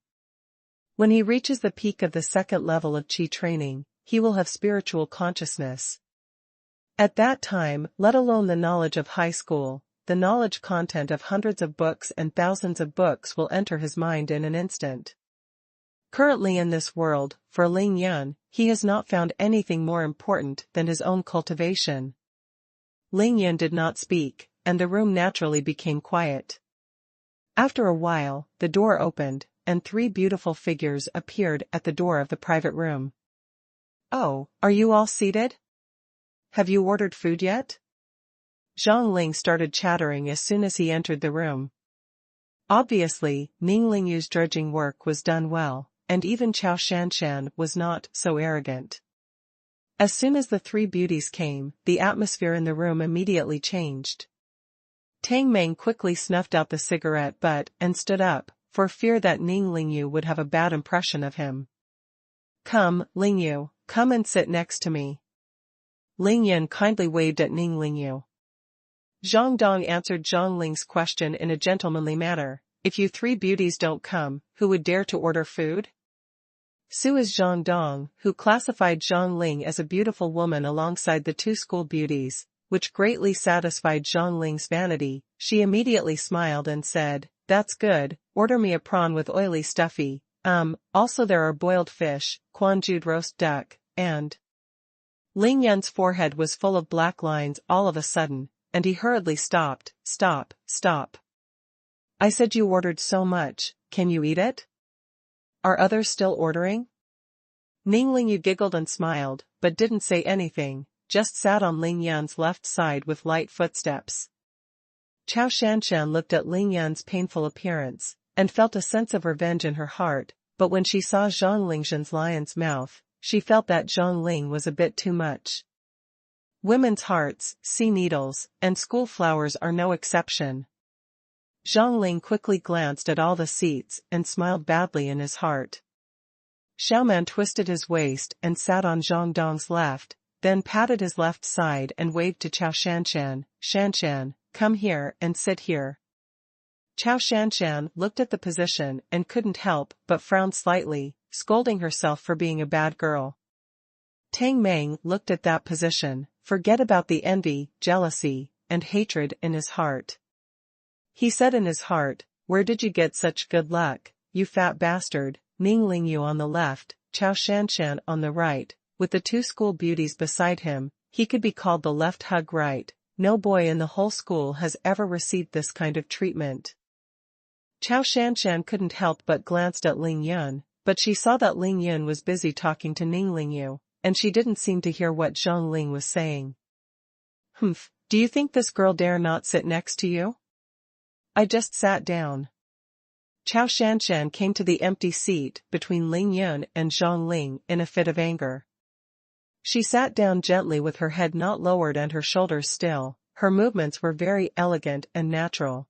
When he reaches the peak of the second level of Qi training, he will have spiritual consciousness. At that time, let alone the knowledge of high school, the knowledge content of hundreds of books and thousands of books will enter his mind in an instant. Currently in this world, for Ling Yun, he has not found anything more important than his own cultivation. Ling Yun did not speak, and the room naturally became quiet. After a while, the door opened, and 3 beautiful figures appeared at the door of the private room. Oh, are you all seated? Have you ordered food yet? Zhang Ling started chattering as soon as he entered the room. Obviously, Ning Lingyu's dredging work was done well, and even Chao Shanshan was not so arrogant. As soon as the 3 beauties came, the atmosphere in the room immediately changed. Tang Meng quickly snuffed out the cigarette butt and stood up, for fear that Ning Lingyu would have a bad impression of him. Come, Lingyu, come and sit next to me. Ling Yun kindly waved at Ning Lingyu. Zhang Dong answered Zhang Ling's question in a gentlemanly manner. If you 3 beauties don't come, who would dare to order food? Su is Zhang Dong, who classified Zhang Ling as a beautiful woman alongside the 2 school beauties, which greatly satisfied Zhang Ling's vanity. She immediately smiled and said, "That's good, order me a prawn with oily stuffy, also there are boiled fish, quanjued roast duck, and..." Ling Yun's forehead was full of black lines all of a sudden, and he hurriedly stopped. Stop. I said you ordered so much, can you eat it? Are others still ordering? Ning Lingyu giggled and smiled, but didn't say anything, just sat on Ling Yun's left side with light footsteps. Chao Shanshan looked at Ling Yun's painful appearance, and felt a sense of revenge in her heart, but when she saw Zhang Lingzhen's lion's mouth, she felt that Zhang Ling was a bit too much. Women's hearts, sea needles, and school flowers are no exception. Zhang Ling quickly glanced at all the seats and smiled badly in his heart. Xiaoman twisted his waist and sat on Zhang Dong's left, then patted his left side and waved to Chao Shanshan. "Shanshan, come here and sit here." Chao Shanshan looked at the position and couldn't help but frown slightly, scolding herself for being a bad girl. Tang Meng looked at that position, forget about the envy, jealousy, and hatred in his heart. He said in his heart, "Where did you get such good luck, you fat bastard?" Ning Lingyu on the left, Chao Shanshan on the right, with the 2 school beauties beside him, he could be called the left hug right. No boy in the whole school has ever received this kind of treatment. Chao Shanshan couldn't help but glanced at Ling Yun, but she saw that Ling Yun was busy talking to Ning Lingyu, and she didn't seem to hear what Zhang Ling was saying. "Humph, do you think this girl dare not sit next to you?" "I just sat down." Chao Shanshan came to the empty seat between Ling Yun and Zhang Ling in a fit of anger. She sat down gently with her head not lowered and her shoulders still. Her movements were very elegant and natural.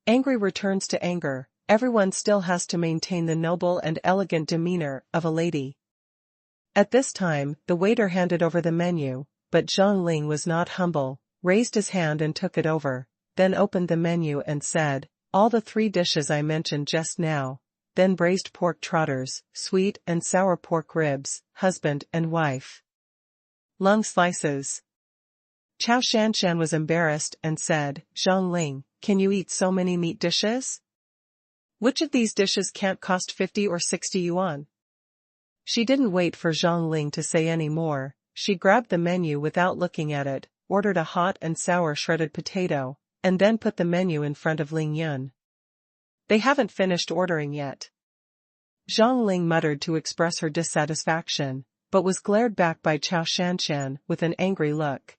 Angry returns to anger. Everyone still has to maintain the noble and elegant demeanor of a lady. At this time, the waiter handed over the menu, but Zhang Ling was not humble, raised his hand and took it over, then opened the menu and said, "All the 3 dishes I mentioned just now, then braised pork trotters, sweet and sour pork ribs, husband and wife. Lung slices. Chao Shanshan was embarrassed and said, "Zhang Ling, can you eat so many meat dishes? Which of these dishes can't cost 50 or 60 yuan?" She didn't wait for Zhang Ling to say any more. She grabbed the menu without looking at it, ordered a hot and sour shredded potato, and then put the menu in front of Ling Yun. "They haven't finished ordering yet." Zhang Ling muttered to express her dissatisfaction, but was glared back by Chao Shanshan with an angry look.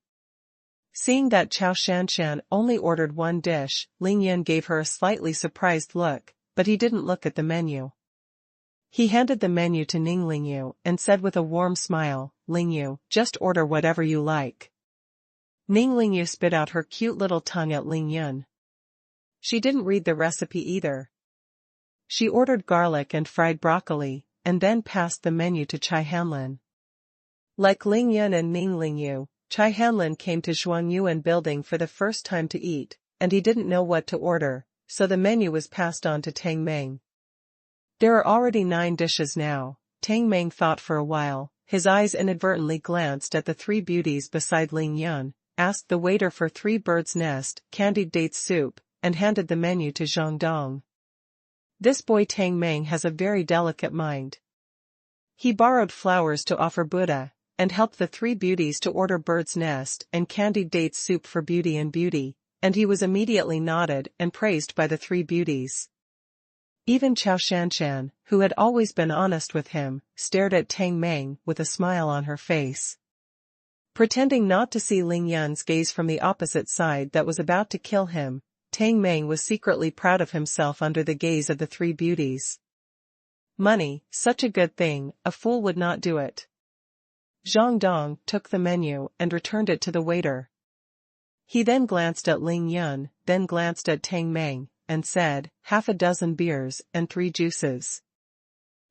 Seeing that Chao Shanshan only ordered one dish, Ling Yun gave her a slightly surprised look, but he didn't look at the menu. He handed the menu to Ning Lingyu and said with a warm smile, "Lingyu, just order whatever you like." Ning Lingyu spit out her cute little tongue at Ling Yun. She didn't read the recipe either. She ordered garlic and fried broccoli, and then passed the menu to Chai Hanlin. Like Ling Yun and Ning Lingyu, Chai Hanlin came to xuanhuan building for the first time to eat, and he didn't know what to order, so the menu was passed on to Tang Meng. There are already 9 dishes now. Tang Meng thought for a while, his eyes inadvertently glanced at the 3 beauties beside Ling Yun, asked the waiter for 3 bird's nest, candied dates soup, and handed the menu to Zhang Dong. This boy Tang Meng has a very delicate mind. He borrowed flowers to offer Buddha, and helped the 3 beauties to order bird's nest and candied dates soup for Beauty and Beauty, and he was immediately nodded and praised by the 3 beauties. Even Chao Shanshan, who had always been honest with him, stared at Tang Meng with a smile on her face. Pretending not to see Ling Yun's gaze from the opposite side that was about to kill him, Tang Meng was secretly proud of himself under the gaze of the 3 beauties. Money, such a good thing, a fool would not do it. Zhang Dong took the menu and returned it to the waiter. He then glanced at Ling Yun, then glanced at Tang Meng, and said, "Half a dozen beers and 3 juices."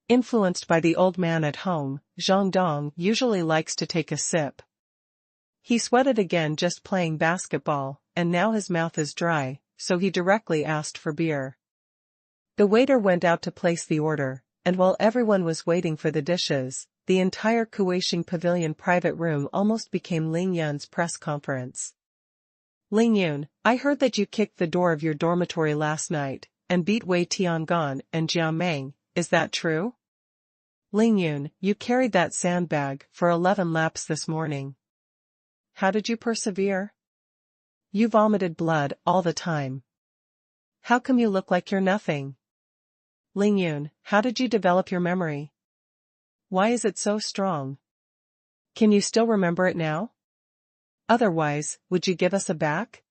Influenced by the old man at home, Zhang Dong usually likes to take a sip. He sweated again just playing basketball, and now his mouth is dry, so he directly asked for beer. The waiter went out to place the order, and while everyone was waiting for the dishes, the entire Kuaishing Pavilion private room almost became Ling Yun's press conference. "Ling Yun, I heard that you kicked the door of your dormitory last night, and beat Wei Tiangan and Jia Meng, is that true? Ling Yun, you carried that sandbag for 11 laps this morning. How did you persevere? You vomited blood all the time. How come you look like you're nothing? Ling Yun, how did you develop your memory? Why is it so strong? Can you still remember it now? Otherwise, would you give us a back?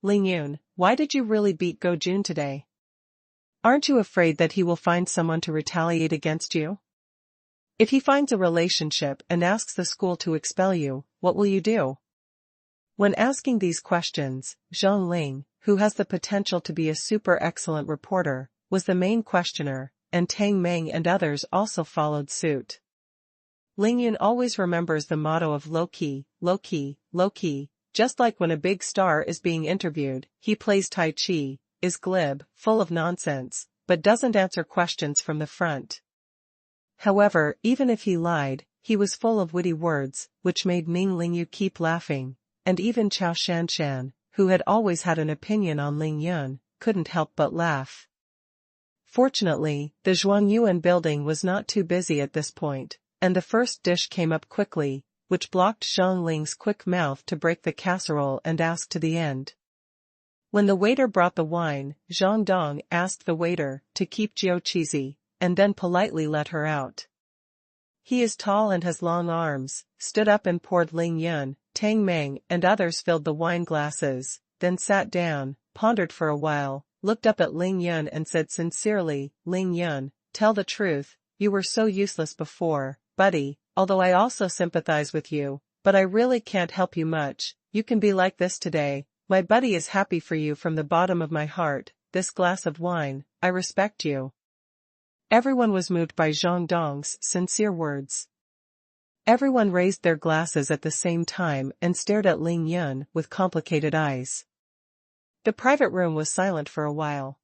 Ling Yun, why did you really beat Go Jun today? Aren't you afraid that he will find someone to retaliate against you? If he finds a relationship and asks the school to expel you, what will you do?" When asking these questions, Zhang Ling, who has the potential to be a super excellent reporter, was the main questioner, and Tang Meng and others also followed suit. Ling Yun always remembers the motto of low-key, low-key, low-key, just like when a big star is being interviewed, he plays Tai Chi, is glib, full of nonsense, but doesn't answer questions from the front. However, even if he lied, he was full of witty words, which made Ning Lingyu keep laughing, and even Chao Shanshan, who had always had an opinion on Ling Yun, couldn't help but laugh. Fortunately, the xuanhuan building was not too busy at this point, and the first dish came up quickly, which blocked Zhang Ling's quick mouth to break the casserole and ask to the end. When the waiter brought the wine, Zhang Dong asked the waiter to keep Jiu cheesy, and then politely let her out. He is tall and has long arms, stood up and poured Ling Yun, Tang Meng and others filled the wine glasses, then sat down, pondered for a while, looked up at Ling Yun and said sincerely, "Ling Yun, tell the truth, you were so useless before, buddy, although I also sympathize with you, but I really can't help you much, you can be like this today, my buddy is happy for you from the bottom of my heart, this glass of wine, I respect you." Everyone was moved by Zhang Dong's sincere words. Everyone raised their glasses at the same time and stared at Ling Yun with complicated eyes. The private room was silent for a while.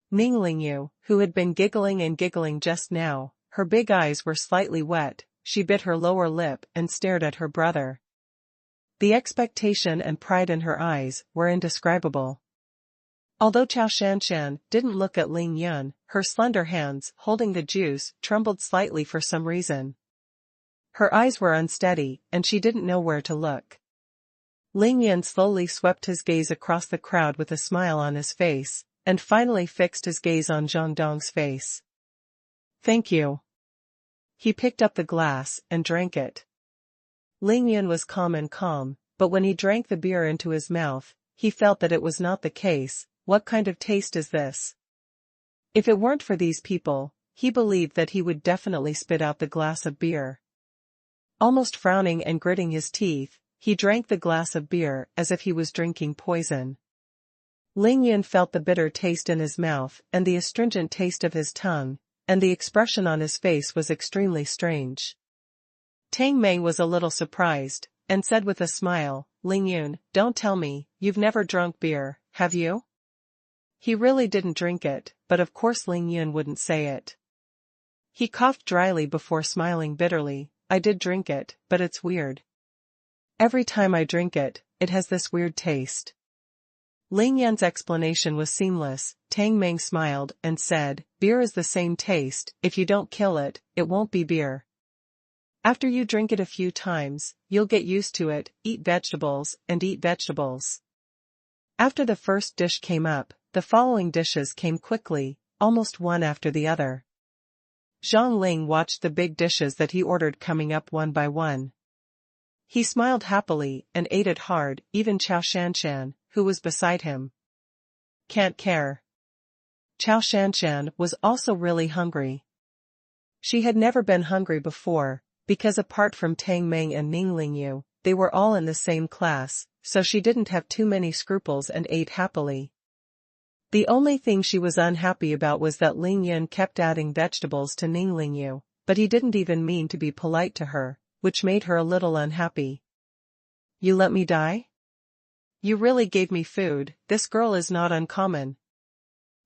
Ning Lingyu, who had been giggling and giggling just now, her big eyes were slightly wet, she bit her lower lip and stared at her brother. The expectation and pride in her eyes were indescribable. Although Chao Shanshan didn't look at Ling Yun, her slender hands, holding the juice, trembled slightly for some reason. Her eyes were unsteady, and she didn't know where to look. Ling Yun slowly swept his gaze across the crowd with a smile on his face, and finally fixed his gaze on Zhang Dong's face. "Thank you." He picked up the glass and drank it. Ling Yun was calm, but when he drank the beer into his mouth, he felt that it was not the case. What kind of taste is this? If it weren't for these people, he believed that he would definitely spit out the glass of beer. Almost frowning and gritting his teeth, he drank the glass of beer as if he was drinking poison. Ling Yun felt the bitter taste in his mouth and the astringent taste of his tongue, and the expression on his face was extremely strange. Tang Mei was a little surprised, and said with a smile, "Ling Yun, don't tell me, you've never drunk beer, have you?" He really didn't drink it, but of course Ling Yun wouldn't say it. He coughed dryly before smiling bitterly. "I did drink it, but it's weird. Every time I drink it, it has this weird taste." Ling Yun's explanation was seamless. Tang Meng smiled and said, "Beer is the same taste, if you don't kill it, it won't be beer. After you drink it a few times, you'll get used to it, eat vegetables, and eat vegetables." After the first dish came up, the following dishes came quickly, almost one after the other. Zhang Ling watched the big dishes that he ordered coming up one by one. He smiled happily and ate it hard, even Chao Shanshan, who was beside him. "Can't care." Chao Shanshan was also really hungry. She had never been hungry before, because apart from Tang Meng and Ning Lingyu, they were all in the same class, so she didn't have too many scruples and ate happily. The only thing she was unhappy about was that Ling Yun kept adding vegetables to Ning Lingyu, but he didn't even mean to be polite to her, which made her a little unhappy. "You let me die? You really gave me food, this girl is not uncommon."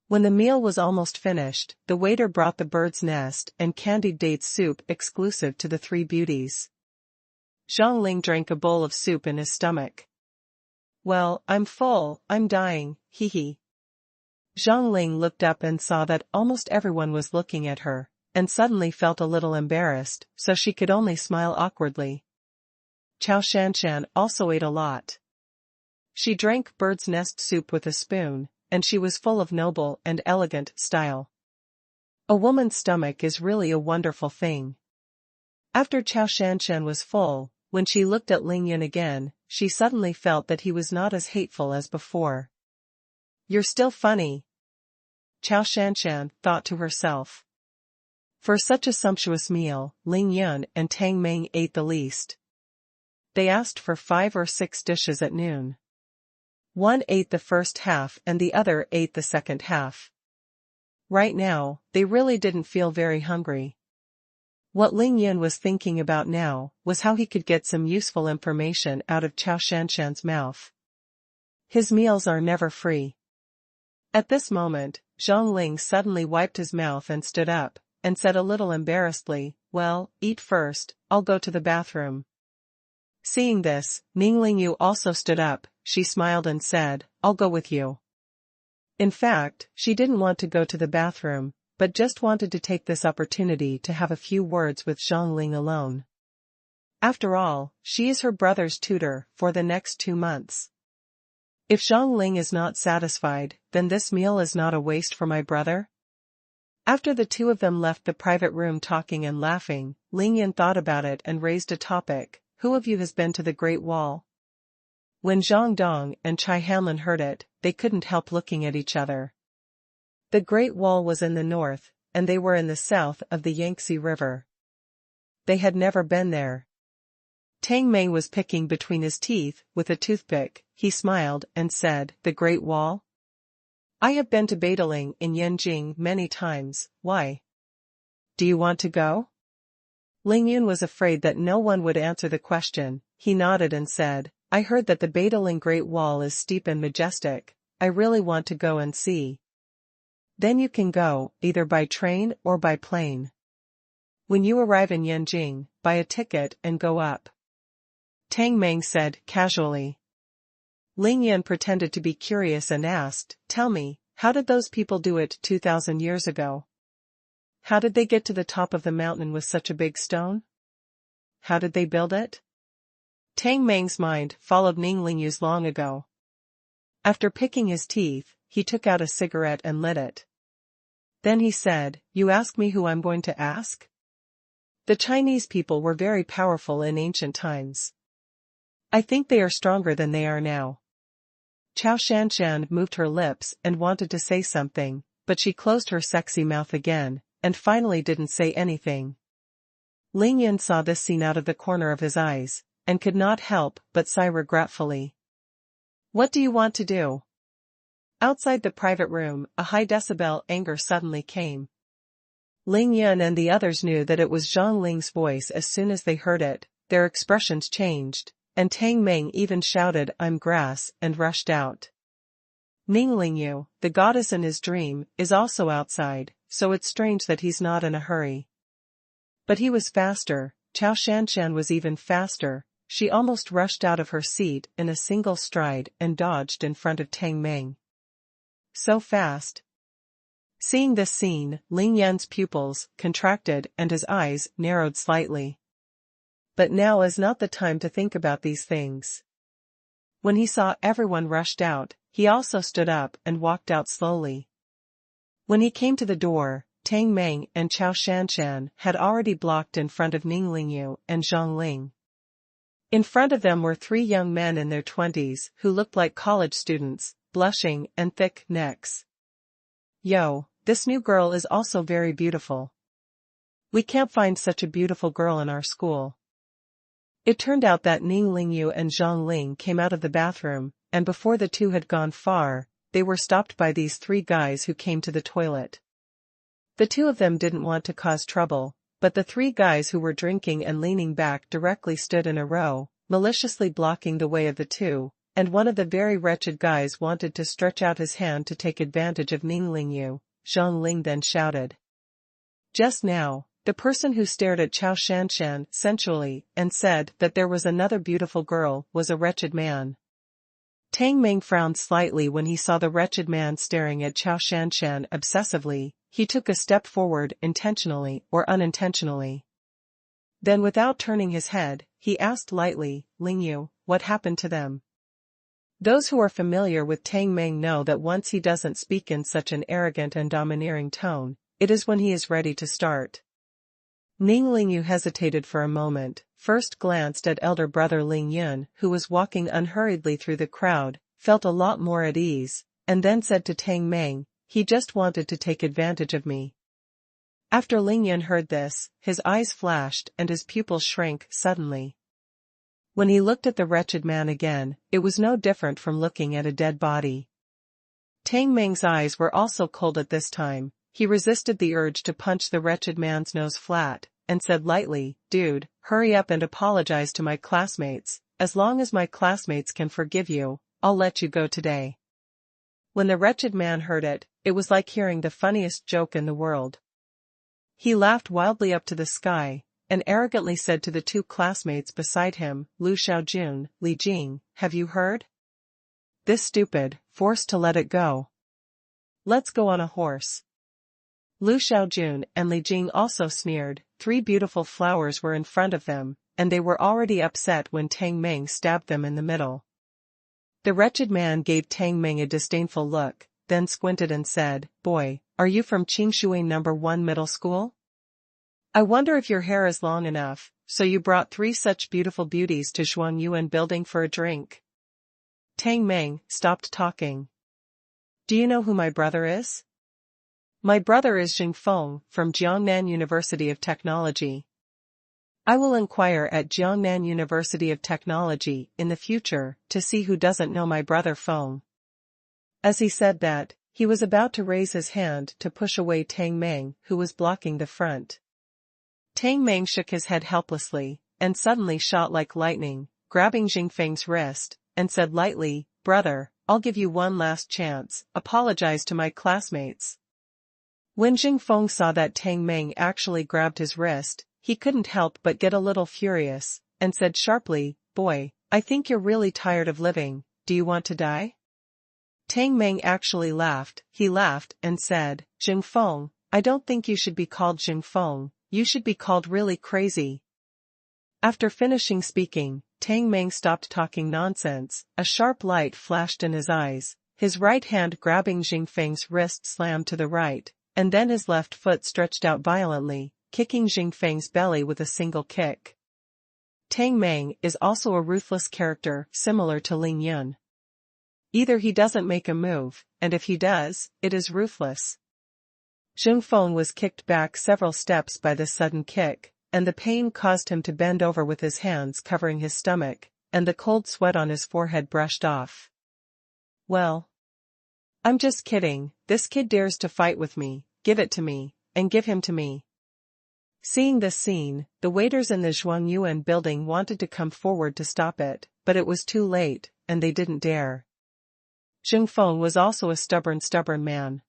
When the meal was almost finished, the waiter brought the bird's nest and candied dates soup exclusive to the three beauties. Zhang Ling drank a bowl of soup in his stomach. "Well, I'm full, I'm dying, hee hee." Zhang Ling looked up and saw that almost everyone was looking at her, and suddenly felt a little embarrassed, so she could only smile awkwardly. Chao Shanshan also ate a lot. She drank bird's nest soup with a spoon, and she was full of noble and elegant style. A woman's stomach is really a wonderful thing. After Chao Shanshan was full, when she looked at Ling Yun again, she suddenly felt that he was not as hateful as before. "You're still funny," Chao Shanshan thought to herself. For such a sumptuous meal, Ling Yun and Tang Meng ate the least. They asked for 5 or 6 dishes at noon. One ate the first half and the other ate the second half. Right now, they really didn't feel very hungry. What Ling Yun was thinking about now was how he could get some useful information out of Chao Shanshan's mouth. His meals are never free. At this moment, Zhang Ling suddenly wiped his mouth and stood up, and said a little embarrassedly, "Well, eat first, I'll go to the bathroom." Seeing this, Ning Lingyu also stood up. She smiled and said, "I'll go with you." In fact, she didn't want to go to the bathroom, but just wanted to take this opportunity to have a few words with Zhang Ling alone. After all, she is her brother's tutor for the next 2 months. If Zhang Ling is not satisfied, then this meal is not a waste for my brother? After the two of them left the private room talking and laughing, Ling Yun thought about it and raised a topic. "Who of you has been to the Great Wall?" When Zhang Dong and Chai Hanlin heard it, they couldn't help looking at each other. The Great Wall was in the north, and they were in the south of the Yangtze River. They had never been there. Tang Mei was picking between his teeth with a toothpick. He smiled and said, "The Great Wall? I have been to Badaling in Yanjing many times, why? Do you want to go?" Ling Yun was afraid that no one would answer the question. He nodded and said, "I heard that the Badaling Great Wall is steep and majestic. I really want to go and see." Then you can go, either by train or by plane. When you arrive in Yanjing, buy a ticket and go up. Tang Meng said, casually. Ling Yan pretended to be curious and asked, tell me, how did those people do it 2,000 years ago? How did they get to the top of the mountain with such a big stone? How did they build it? Tang Meng's mind followed Ning Lingyu's long ago. After picking his teeth, he took out a cigarette and lit it. Then he said, you ask me who I'm going to ask? The Chinese people were very powerful in ancient times. I think they are stronger than they are now. Chao Shanshan moved her lips and wanted to say something, but she closed her sexy mouth again, and finally didn't say anything. Ling Yan saw this scene out of the corner of his eyes, and could not help but sigh regretfully. What do you want to do? Outside the private room, a high-decibel anger suddenly came. Ling Yan and the others knew that it was Zhang Ling's voice as soon as they heard it. Their expressions changed, and Tang Meng even shouted, I'm grass, and rushed out. Ning Lingyu, the goddess in his dream, is also outside, so it's strange that he's not in a hurry. But he was faster. Chao Shanshan was even faster. She almost rushed out of her seat in a single stride and dodged in front of Tang Meng. So fast. Seeing this scene, Ling Yan's pupils contracted and his eyes narrowed slightly. But now is not the time to think about these things. When he saw everyone rushed out, he also stood up and walked out slowly. When he came to the door, Tang Meng and Chao Shanshan had already blocked in front of Ning Lingyu and Zhang Ling. In front of them were three young men in their 20s who looked like college students, blushing and thick necks. Yo, this new girl is also very beautiful. We can't find such a beautiful girl in our school. It turned out that Ning Lingyu and Zhang Ling came out of the bathroom, and before the two had gone far, they were stopped by these three guys who came to the toilet. The two of them didn't want to cause trouble, but the three guys who were drinking and leaning back directly stood in a row, maliciously blocking the way of the two, and one of the very wretched guys wanted to stretch out his hand to take advantage of Ning Lingyu. Zhang Ling then shouted. Just now, the person who stared at Chao Shanshan sensually and said that there was another beautiful girl was a wretched man. Tang Meng frowned slightly when he saw the wretched man staring at Chao Shanshan obsessively. He took a step forward intentionally or unintentionally. Then without turning his head, he asked lightly, Lingyu, what happened to them? Those who are familiar with Tang Meng know that once he doesn't speak in such an arrogant and domineering tone, it is when he is ready to start. Ning Lingyu hesitated for a moment, first glanced at elder brother Ling Yun, who was walking unhurriedly through the crowd, felt a lot more at ease, and then said to Tang Meng, he just wanted to take advantage of me. After Ling Yun heard this, his eyes flashed and his pupils shrank suddenly. When he looked at the wretched man again, it was no different from looking at a dead body. Tang Meng's eyes were also cold at this time. He resisted the urge to punch the wretched man's nose flat, and said lightly, dude, hurry up and apologize to my classmates. As long as my classmates can forgive you, I'll let you go today. When the wretched man heard it, it was like hearing the funniest joke in the world. He laughed wildly up to the sky, and arrogantly said to the two classmates beside him, Lu Xiaojun, Li Jing, have you heard? This stupid, forced to let it go. Let's go on a horse. Lu Xiaojun and Li Jing also sneered. 3 beautiful flowers were in front of them, and they were already upset when Tang Meng stabbed them in the middle. The wretched man gave Tang Meng a disdainful look, then squinted and said, Boy, are you from Qingshui No. 1 Middle School? I wonder if your hair is long enough, so you brought 3 such beautiful beauties to Xuanhuan building for a drink. Tang Meng stopped talking. Do you know who my brother is? My brother is Zheng Feng from Jiangnan University of Technology. I will inquire at Jiangnan University of Technology in the future to see who doesn't know my brother Feng. As he said that, he was about to raise his hand to push away Tang Meng, who was blocking the front. Tang Meng shook his head helplessly, and suddenly shot like lightning, grabbing Zheng Feng's wrist, and said lightly, Brother, I'll give you one last chance, apologize to my classmates. When Jingfeng saw that Tang Meng actually grabbed his wrist, he couldn't help but get a little furious, and said sharply, "Boy, I think you're really tired of living, do you want to die?" Tang Meng actually laughed. He laughed and said, "Jingfeng, I don't think you should be called Jingfeng, you should be called really crazy." After finishing speaking, Tang Meng stopped talking nonsense. A sharp light flashed in his eyes, his right hand grabbing Jingfeng's wrist slammed to the right, and then his left foot stretched out violently, kicking Jingfeng's belly with a single kick. Tang Meng is also a ruthless character, similar to Ling Yun. Either he doesn't make a move, and if he does, it is ruthless. Jingfeng was kicked back several steps by this sudden kick, and the pain caused him to bend over with his hands covering his stomach, and the cold sweat on his forehead brushed off. "Well, I'm just kidding, this kid dares to fight with me, give it to me, and give him to me." Seeing this scene, the waiters in the xuanhuan building wanted to come forward to stop it, but it was too late, and they didn't dare. Jingfeng was also a stubborn man.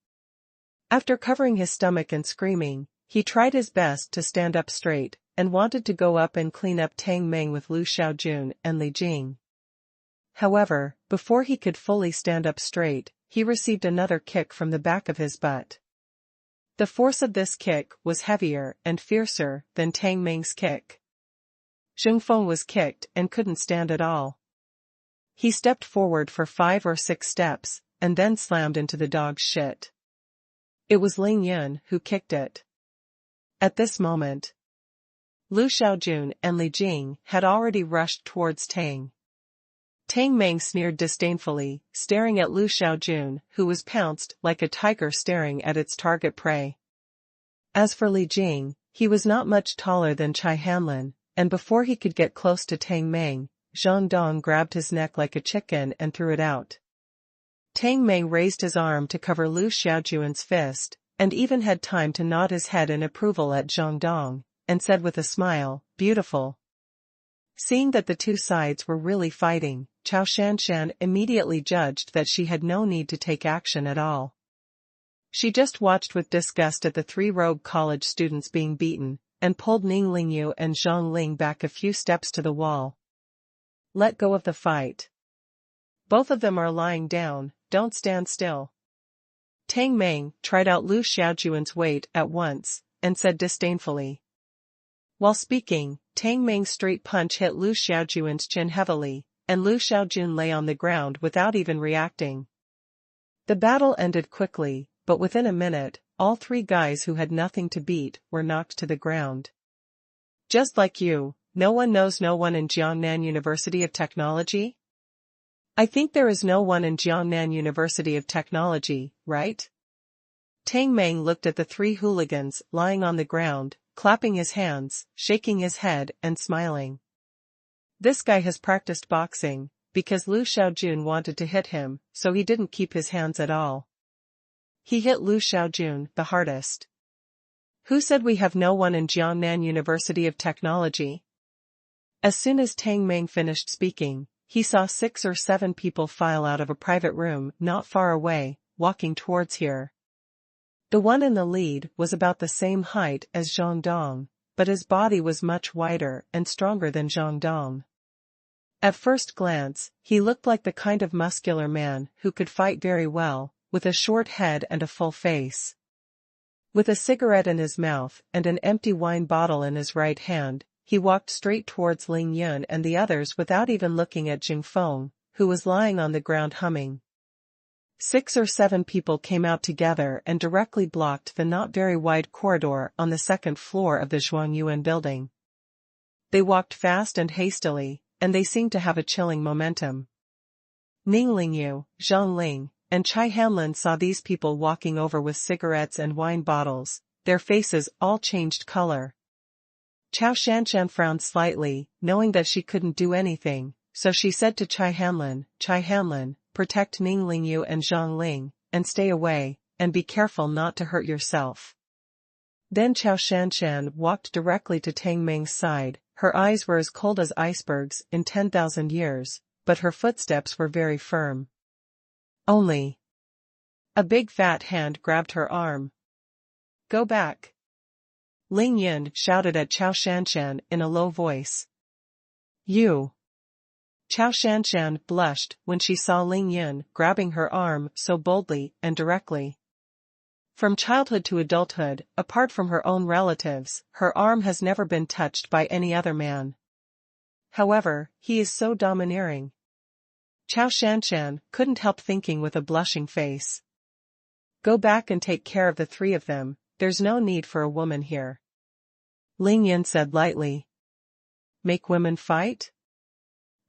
After covering his stomach and screaming, he tried his best to stand up straight, and wanted to go up and clean up Tang Meng with Lu Xiaojun and Li Jing. However, before he could fully stand up straight, he received another kick from the back of his butt. The force of this kick was heavier and fiercer than Tang Meng's kick. Jingfeng was kicked and couldn't stand at all. He stepped forward for 5 or 6 steps, and then slammed into the dog's shit. It was Ling Yun who kicked it. At this moment, Lu Xiaojun and Li Jing had already rushed towards Tang. Tang Meng sneered disdainfully, staring at Lu Xiaojun, who was pounced like a tiger staring at its target prey. As for Li Jing, he was not much taller than Chai Hanlin, and before he could get close to Tang Meng, Zhang Dong grabbed his neck like a chicken and threw it out. Tang Meng raised his arm to cover Lu Xiaojun's fist, and even had time to nod his head in approval at Zhang Dong, and said with a smile, "Beautiful." Seeing that the two sides were really fighting, Chao Shanshan immediately judged that she had no need to take action at all. She just watched with disgust at the 3 rogue college students being beaten, and pulled Ning Lingyu and Zhang Ling back a few steps to the wall. "Let go of the fight. Both of them are lying down, don't stand still." Tang Meng tried out Lu Xiaojun's weight at once, and said disdainfully. While speaking, Tang Meng's straight punch hit Lu Xiaojun's chin heavily, and Lu Xiaojun lay on the ground without even reacting. The battle ended quickly, but within a minute, all 3 guys who had nothing to beat were knocked to the ground. "Just like you, no one knows no one in Jiangnan University of Technology?" "I think there is no one in Jiangnan University of Technology, right?" Tang Meng looked at the 3 hooligans lying on the ground, clapping his hands, shaking his head, and smiling. "This guy has practiced boxing, because Lu Xiaojun wanted to hit him, so he didn't keep his hands at all. He hit Lu Xiaojun the hardest." "Who said we have no one in Jiangnan University of Technology?" As soon as Tang Meng finished speaking, he saw 6 or 7 people file out of a private room not far away, walking towards here. The one in the lead was about the same height as Zhang Dong, but his body was much wider and stronger than Zhang Dong. At first glance, he looked like the kind of muscular man who could fight very well, with a short head and a full face. With a cigarette in his mouth and an empty wine bottle in his right hand, he walked straight towards Ling Yun and the others without even looking at Jingfeng, who was lying on the ground humming. 6 or 7 people came out together and directly blocked the not very wide corridor on the 2nd floor of the Xuanhuan building. They walked fast and hastily, and they seemed to have a chilling momentum. Ning Lingyu, Zhang Ling, and Chai Hanlin saw these people walking over with cigarettes and wine bottles, their faces all changed color. Chao Shanshan frowned slightly, knowing that she couldn't do anything, so she said to Chai Hanlin, "Protect Ning Lingyu and Zhang Ling, and stay away, and be careful not to hurt yourself." Then Chao Shanshan walked directly to Tang Meng's side. Her eyes were as cold as icebergs in 10,000 years, but her footsteps were very firm. Only a big fat hand grabbed her arm. Go back. Ling Yun shouted at Chao Shanshan in a low voice. You. Chao Shanshan blushed when she saw Ling Yun grabbing her arm so boldly and directly. From childhood to adulthood, apart from her own relatives, her arm has never been touched by any other man. However, he is so domineering. Chao Shanshan couldn't help thinking with a blushing face. Go back and take care of the three of them, there's no need for a woman here. Ling Yun said lightly. Make women fight?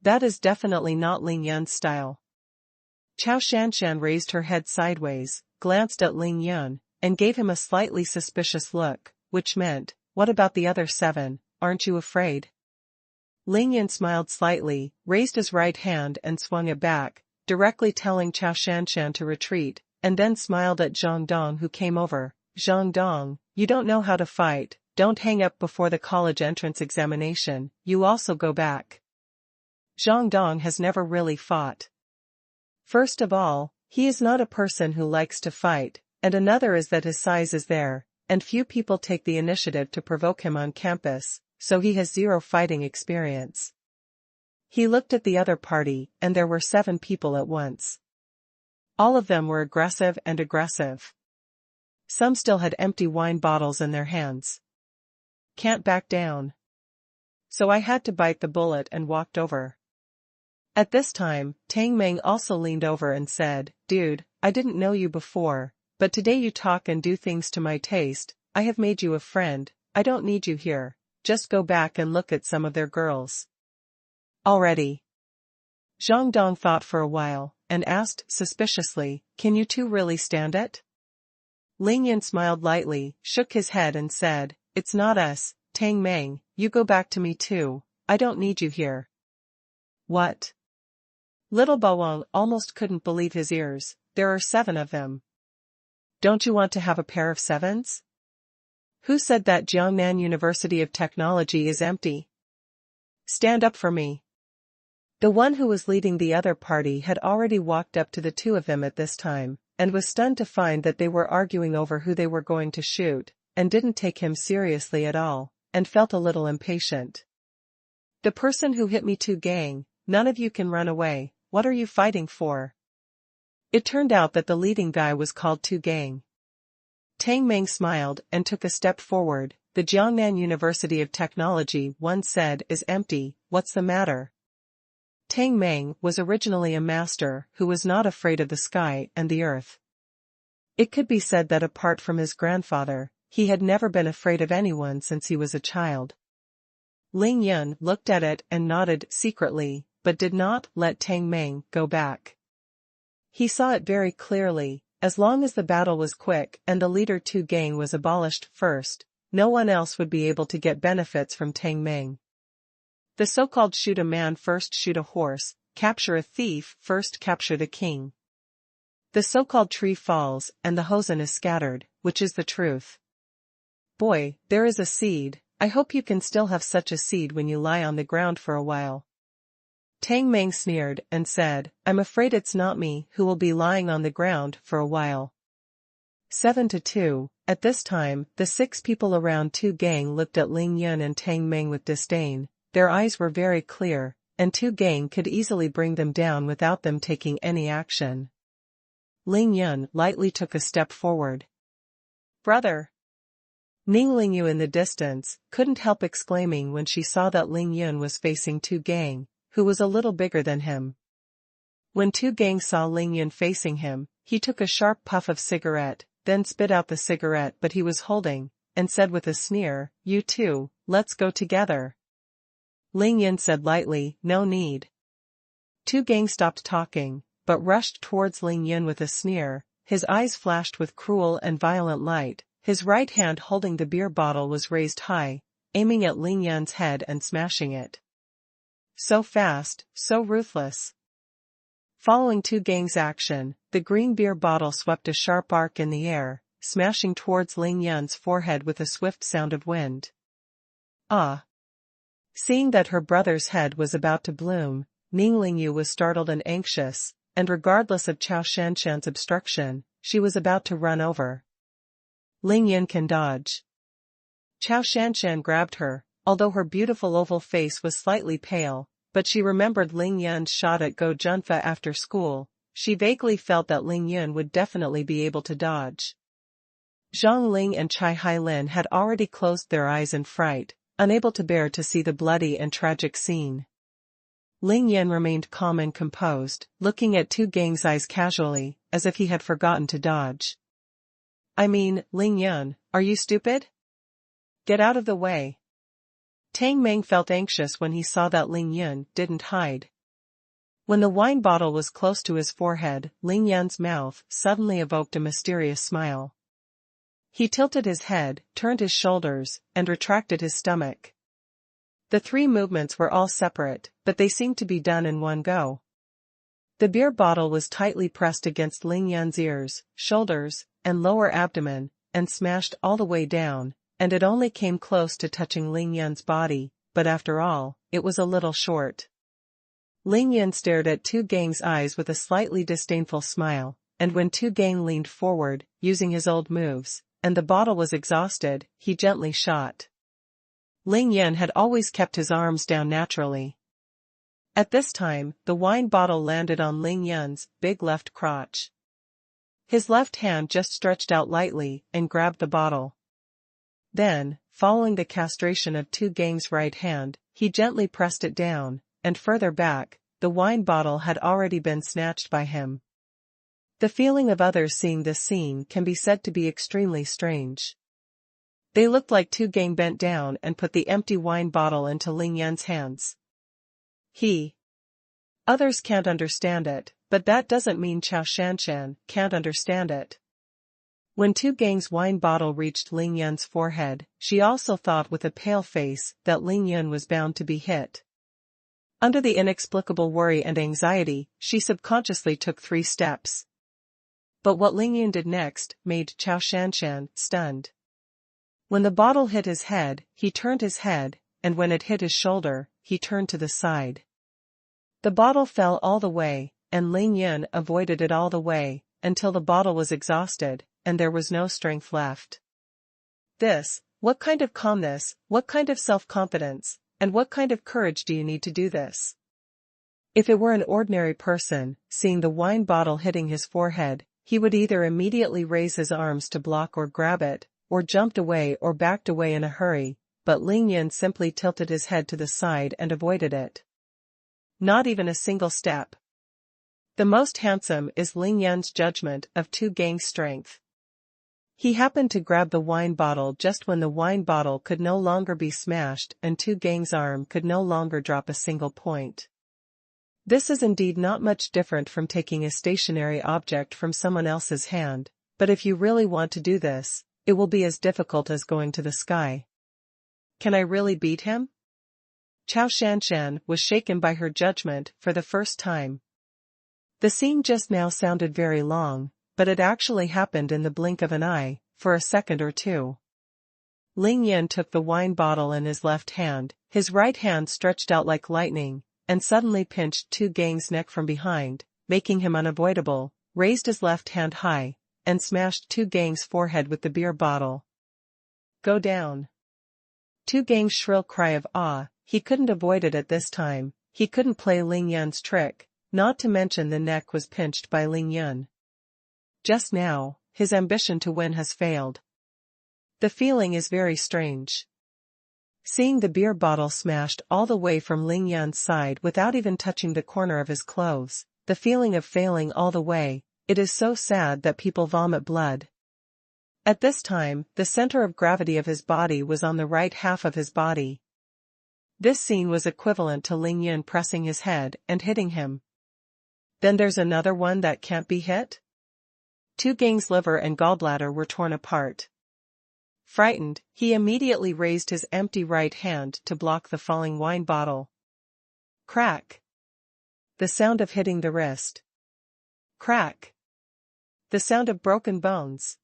That is definitely not Ling Yun's style. Chao Shanshan raised her head sideways, glanced at Ling Yun, and gave him a slightly suspicious look, which meant, what about the other 7, aren't you afraid? Ling Yun smiled slightly, raised his right hand and swung it back, directly telling Chao Shanshan to retreat, and then smiled at Zhang Dong who came over. Zhang Dong, you don't know how to fight, don't hang up before the college entrance examination, you also go back. Zhang Dong has never really fought. First of all, he is not a person who likes to fight, and another is that his size is there, and few people take the initiative to provoke him on campus, so he has zero fighting experience. He looked at the other party, and there were 7 people at once. All of them were aggressive. Some still had empty wine bottles in their hands. Can't back down. So I had to bite the bullet and walked over. At this time, Tang Meng also leaned over and said, Dude, I didn't know you before, but today you talk and do things to my taste, I have made you a friend, I don't need you here, just go back and look at some of their girls. Already. Zhang Dong thought for a while, and asked suspiciously, Can you two really stand it? Ling Yun smiled lightly, shook his head and said, It's not us, Tang Meng, you go back to me too, I don't need you here. What? Little Bawang almost couldn't believe his ears, there are 7 of them. Don't you want to have a pair of 7s? Who said that Jiangnan University of Technology is empty? Stand up for me. The one who was leading the other party had already walked up to the 2 of them at this time, and was stunned to find that they were arguing over who they were going to shoot, and didn't take him seriously at all, and felt a little impatient. The person who hit me too, gang, none of you can run away, what are you fighting for? It turned out that the leading guy was called Tu Gang. Tang Meng smiled and took a step forward. The Jiangnan University of Technology, one said, is empty, what's the matter? Tang Meng was originally a master who was not afraid of the sky and the earth. It could be said that apart from his grandfather, he had never been afraid of anyone since he was a child. Ling Yun looked at it and nodded secretly, but did not let Tang Meng go back. He saw it very clearly, as long as the battle was quick and the leader Tu Gang was abolished first, no one else would be able to get benefits from Tang Meng. The so-called shoot a man first shoot a horse, capture a thief first capture the king. The so-called tree falls and the hosen is scattered, which is the truth. Boy, there is a seed, I hope you can still have such a seed when you lie on the ground for a while. Tang Meng sneered and said, I'm afraid it's not me who will be lying on the ground for a while. 7-2, at this time, the 6 people around Tu Gang looked at Ling Yun and Tang Meng with disdain, their eyes were very clear, and Tu Gang could easily bring them down without them taking any action. Ling Yun lightly took a step forward. Brother! Ning Ling Yu in the distance couldn't help exclaiming when she saw that Ling Yun was facing Tu Gang, who was a little bigger than him. When Tu Gang saw Ling Yun facing him, he took a sharp puff of cigarette, then spit out the cigarette but he was holding, and said with a sneer, You two, let's go together. Ling Yun said lightly, No need. Tu Gang stopped talking, but rushed towards Ling Yun with a sneer, his eyes flashed with cruel and violent light, his right hand holding the beer bottle was raised high, aiming at Ling Yun's head and smashing it. So fast, so ruthless. Following Tu Gang's action, the green beer bottle swept a sharp arc in the air, smashing towards Ling Yun's forehead with a swift sound of wind. Ah! Seeing that her brother's head was about to bloom, Ning Lingyu was startled and anxious, and regardless of Chao Shanshan's obstruction, she was about to run over. Ling Yan can dodge. Chao Shanshan grabbed her, although her beautiful oval face was slightly pale, but she remembered Ling Yan's shot at Go Junfa after school. She vaguely felt that Ling Yan would definitely be able to dodge. Zhang Ling and Chai Hailin had already closed their eyes in fright, unable to bear to see the bloody and tragic scene. Ling Yan remained calm and composed, looking at Tu Gang's eyes casually, as if he had forgotten to dodge. I mean, Ling Yan, are you stupid? Get out of the way. Tang Meng felt anxious when he saw that Ling Yan didn't hide. When the wine bottle was close to his forehead, Ling Yan's mouth suddenly evoked a mysterious smile. He tilted his head, turned his shoulders, and retracted his stomach. The three movements were all separate, but they seemed to be done in one go. The beer bottle was tightly pressed against Ling Yan's ears, shoulders, and lower abdomen, and smashed all the way down, and it only came close to touching Ling Yan's body, but after all, it was a little short. Ling Yan stared at Tu Gang's eyes with a slightly disdainful smile, and when Tu Gang leaned forward, using his old moves, and the bottle was exhausted, he gently shot. Ling Yan had always kept his arms down naturally. At this time, the wine bottle landed on Ling Yan's big left crotch. His left hand just stretched out lightly and grabbed the bottle. Then, following the castration of Tu Gang's right hand, he gently pressed it down, and further back, the wine bottle had already been snatched by him. The feeling of others seeing this scene can be said to be extremely strange. They looked like Tu Gang bent down and put the empty wine bottle into Ling Yan's hands. Others can't understand it, but that doesn't mean Chao Shanshan can't understand it. When Tu Gang's wine bottle reached Ling Yan's forehead, she also thought with a pale face that Ling Yan was bound to be hit. Under the inexplicable worry and anxiety, she subconsciously took 3 steps. But what Ling Yan did next made Chao Shanshan stunned. When the bottle hit his head, he turned his head, and when it hit his shoulder, he turned to the side. The bottle fell all the way, and Ling Yan avoided it all the way, until the bottle was exhausted, and there was no strength left. What kind of calmness, what kind of self-confidence, and what kind of courage do you need to do this? If it were an ordinary person, seeing the wine bottle hitting his forehead, he would either immediately raise his arms to block or grab it, or jumped away or backed away in a hurry, but Ling Yan simply tilted his head to the side and avoided it. Not even a single step. The most handsome is Ling Yan's judgment of Tu Gang's strength. He happened to grab the wine bottle just when the wine bottle could no longer be smashed and Tu Gang's arm could no longer drop a single point. This is indeed not much different from taking a stationary object from someone else's hand, but if you really want to do this, it will be as difficult as going to the sky. Can I really beat him? Chao Shanshan was shaken by her judgment for the first time. The scene just now sounded very long, but it actually happened in the blink of an eye, for a second or two. Ling Yan took the wine bottle in his left hand, his right hand stretched out like lightning, and suddenly pinched Tu Gang's neck from behind, making him unavoidable, raised his left hand high, and smashed Tu Gang's forehead with the beer bottle. Go down. Tu Gang's shrill cry of awe, he couldn't avoid it at this time, he couldn't play Ling Yan's trick, not to mention the neck was pinched by Ling Yan. Just now, his ambition to win has failed. The feeling is very strange. Seeing the beer bottle smashed all the way from Ling Yan's side without even touching the corner of his clothes, the feeling of failing all the way, it is so sad that people vomit blood. At this time, the center of gravity of his body was on the right half of his body. This scene was equivalent to Ling Yan pressing his head and hitting him. Then there's another one that can't be hit? Tu Gang's liver and gallbladder were torn apart. Frightened, he immediately raised his empty right hand to block the falling wine bottle. Crack. The sound of hitting the wrist. Crack. The sound of broken bones.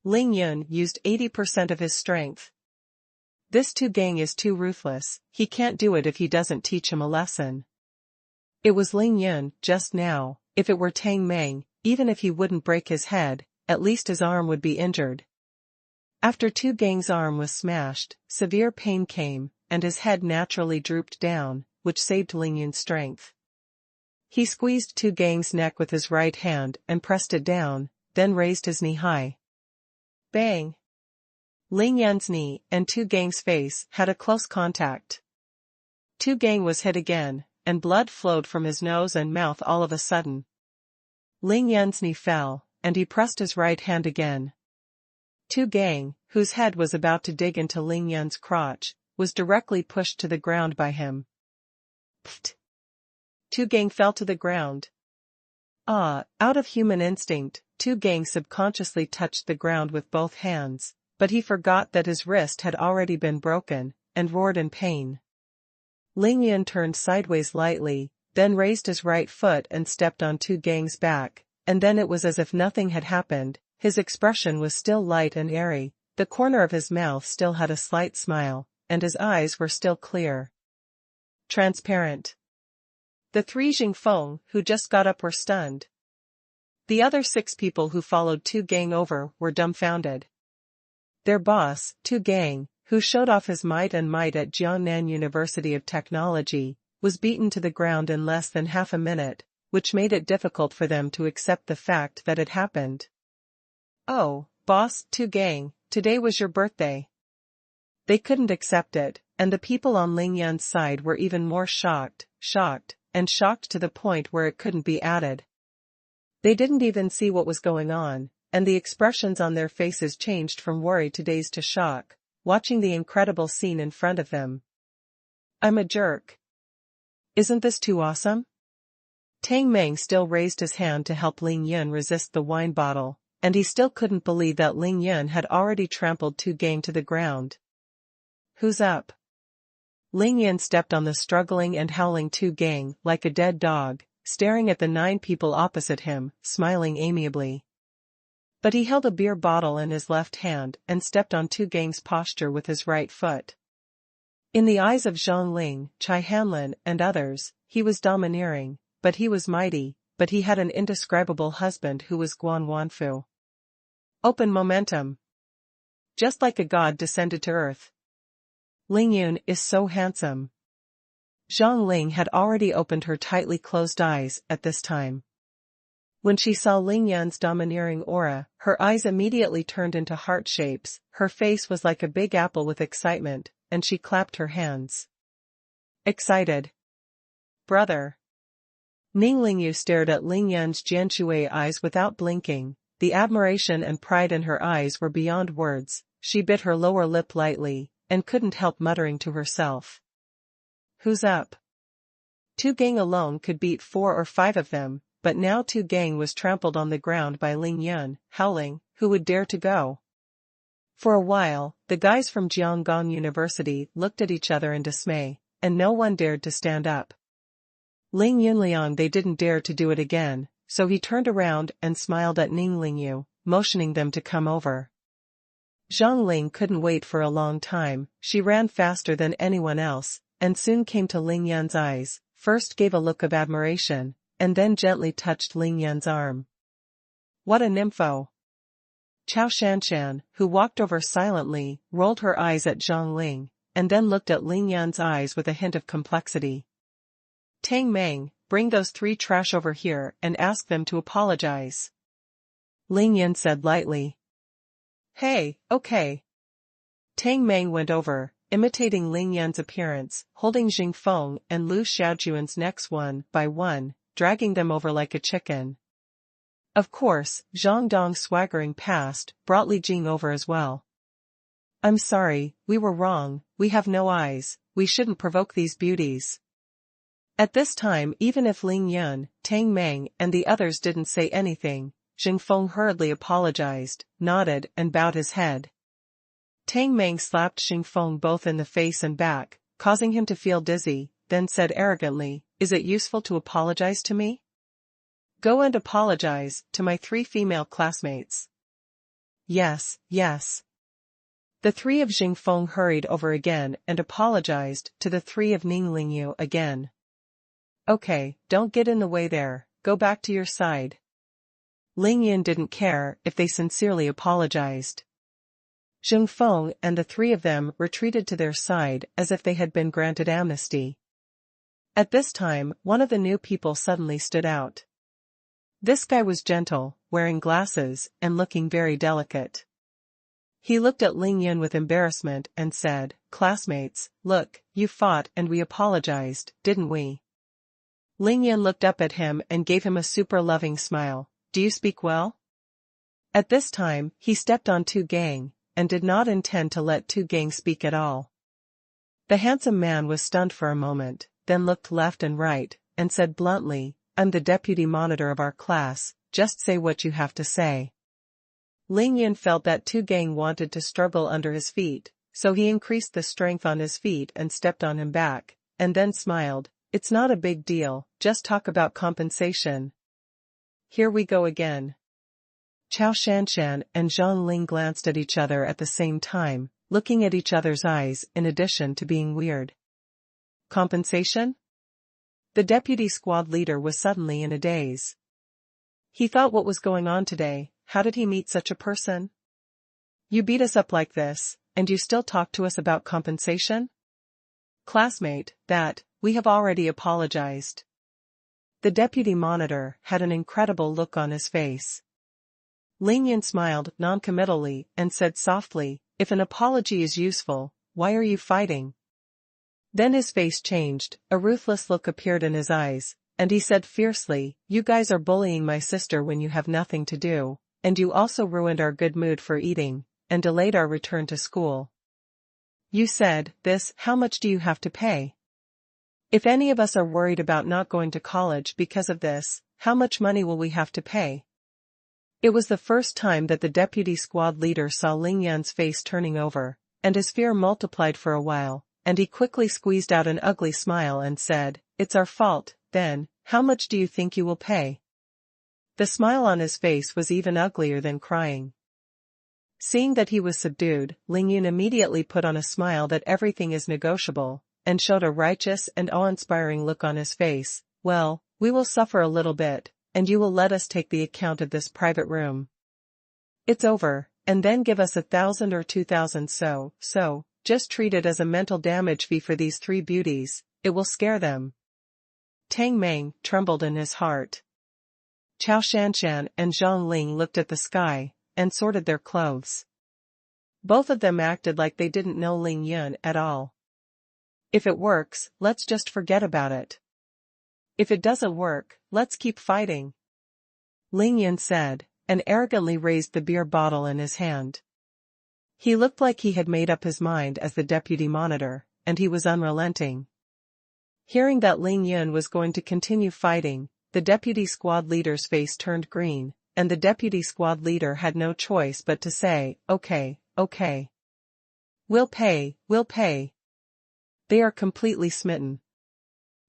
Ling Yan used 80% of his strength. This Tu Gang is too ruthless, he can't do it if he doesn't teach him a lesson. It was Ling Yan, just now, if it were Tang Meng, even if he wouldn't break his head, at least his arm would be injured. After Tu Gang's arm was smashed, severe pain came, and his head naturally drooped down, which saved Ling Yun's strength. He squeezed Tu Gang's neck with his right hand and pressed it down, then raised his knee high. Bang! Ling Yan's knee and Tu Gang's face had a close contact. Tu Gang was hit again, and blood flowed from his nose and mouth all of a sudden. Ling Yan's knee fell, and he pressed his right hand again. Tu Gang, whose head was about to dig into Ling Yan's crotch, was directly pushed to the ground by him. Pfft! Tu Gang fell to the ground. Out of human instinct, Tu Gang subconsciously touched the ground with both hands, but he forgot that his wrist had already been broken, and roared in pain. Ling Yan turned sideways lightly, then raised his right foot and stepped on Tu Gang's back, and then it was as if nothing had happened. His expression was still light and airy, the corner of his mouth still had a slight smile, and his eyes were still clear. Transparent. The three Zheng who just got up were stunned. The other 6 people who followed Tu Gang over were dumbfounded. Their boss, Tu Gang, who showed off his might at Jiangnan University of Technology, was beaten to the ground in less than half a minute, which made it difficult for them to accept the fact that it happened. Oh, boss, Tu Gang, today was your birthday. They couldn't accept it, and the people on Ling Yan's side were even more shocked to the point where it couldn't be added. They didn't even see what was going on, and the expressions on their faces changed from worry to daze to shock, watching the incredible scene in front of them. I'm a jerk. Isn't this too awesome? Tang Meng still raised his hand to help Ling Yun resist the wine bottle, and he still couldn't believe that Ling Yun had already trampled Tu Gang to the ground. Who's up? Ling Yun stepped on the struggling and howling Tu Gang like a dead dog, staring at the 9 people opposite him, smiling amiably. But he held a beer bottle in his left hand and stepped on Tu Gang's posture with his right foot. In the eyes of Zhang Ling, Chai Hanlin, and others, he was domineering, but he was mighty, but he had an indescribable husband who was xuanhuan fu. Open momentum. Just like a god descended to earth. Ling Yun is so handsome. Zhang Ling had already opened her tightly closed eyes at this time. When she saw Ling Yan's domineering aura, her eyes immediately turned into heart shapes, her face was like a big apple with excitement, and she clapped her hands. Excited. Brother. Ning Lingyu stared at Ling Yan's Jianshui eyes without blinking, the admiration and pride in her eyes were beyond words. She bit her lower lip lightly, and couldn't help muttering to herself. Who's up? Tu Gang alone could beat 4 or 5 of them, but now Tu Gang was trampled on the ground by Ling Yun, howling, who would dare to go? For a while, the guys from Jiangnan University looked at each other in dismay, and no one dared to stand up. Ling Yunliang they didn't dare to do it again, so he turned around and smiled at Ning Lingyu, motioning them to come over. Zhang Ling couldn't wait for a long time, she ran faster than anyone else, and soon came to Ling Yan's eyes, first gave a look of admiration, and then gently touched Ling Yan's arm. What a nympho! Chao Shanshan, who walked over silently, rolled her eyes at Zhang Ling, and then looked at Ling Yan's eyes with a hint of complexity. Tang Meng, bring those 3 trash over here and ask them to apologize. Ling Yan said lightly. Hey, okay. Tang Meng went over, imitating Ling Yan's appearance, holding Jing Feng and Lu Xiaojuan's necks one by one, dragging them over like a chicken. Of course, Zhang Dong swaggering past, brought Li Jing over as well. I'm sorry, we were wrong, we have no eyes, we shouldn't provoke these beauties. At this time even if Ling Yun, Tang Meng and the others didn't say anything, Jing Feng hurriedly apologized, nodded and bowed his head. Tang Meng slapped Jing Feng both in the face and back, causing him to feel dizzy, then said arrogantly, is it useful to apologize to me? Go and apologize to my 3 female classmates. Yes, yes. The 3 of Jing Feng hurried over again and apologized to the 3 of Ning Lingyu again. Okay, don't get in the way there, go back to your side. Ling Yin didn't care if they sincerely apologized. Zheng Feng and the three of them retreated to their side as if they had been granted amnesty. At this time, one of the new people suddenly stood out. This guy was gentle, wearing glasses, and looking very delicate. He looked at Ling Yun with embarrassment and said, "Classmates, look, you fought and we apologized, didn't we?" Ling Yun looked up at him and gave him a super loving smile. "Do you speak well?" At this time, he stepped on Tu Gang, and did not intend to let Tu Gang speak at all. The handsome man was stunned for a moment, then looked left and right, and said bluntly, "I'm the deputy monitor of our class, just say what you have to say." Ling Yun felt that Tu Gang wanted to struggle under his feet, so he increased the strength on his feet and stepped on him back, and then smiled. "It's not a big deal, just talk about compensation." "Here we go again." Chao Shanshan and Zhang Ling glanced at each other at the same time, looking at each other's eyes in addition to being weird. Compensation? The deputy squad leader was suddenly in a daze. He thought, what was going on today? How did he meet such a person? "You beat us up like this, and you still talk to us about compensation?" "Classmate, we have already apologized." The deputy monitor had an incredible look on his face. Ling Yun smiled non-committally and said softly, "If an apology is useful, why are you fighting?" Then his face changed, a ruthless look appeared in his eyes, and he said fiercely, "You guys are bullying my sister when you have nothing to do, and you also ruined our good mood for eating, and delayed our return to school. You said this, how much do you have to pay? If any of us are worried about not going to college because of this, how much money will we have to pay?" It was the first time that the deputy squad leader saw Ling Yun's face turning over, and his fear multiplied for a while, and he quickly squeezed out an ugly smile and said, "It's our fault, then, how much do you think you will pay?" The smile on his face was even uglier than crying. Seeing that he was subdued, Ling Yun immediately put on a smile that everything is negotiable, and showed a righteous and awe-inspiring look on his face. "Well, we will suffer a little bit, and you will let us take the account of this private room. It's over, and then give us 1,000 or 2,000 so, just treat it as a mental damage fee for these three beauties, it will scare them." Tang Meng trembled in his heart. Chao Shanshan and Zhang Ling looked at the sky, and sorted their clothes. Both of them acted like they didn't know Ling Yun at all. "If it works, let's just forget about it. If it doesn't work, let's keep fighting," Ling Yun said, and arrogantly raised the beer bottle in his hand. He looked like he had made up his mind as the deputy monitor, and he was unrelenting. Hearing that Ling Yun was going to continue fighting, the deputy squad leader's face turned green, and the deputy squad leader had no choice but to say, okay. We'll pay. They are completely smitten."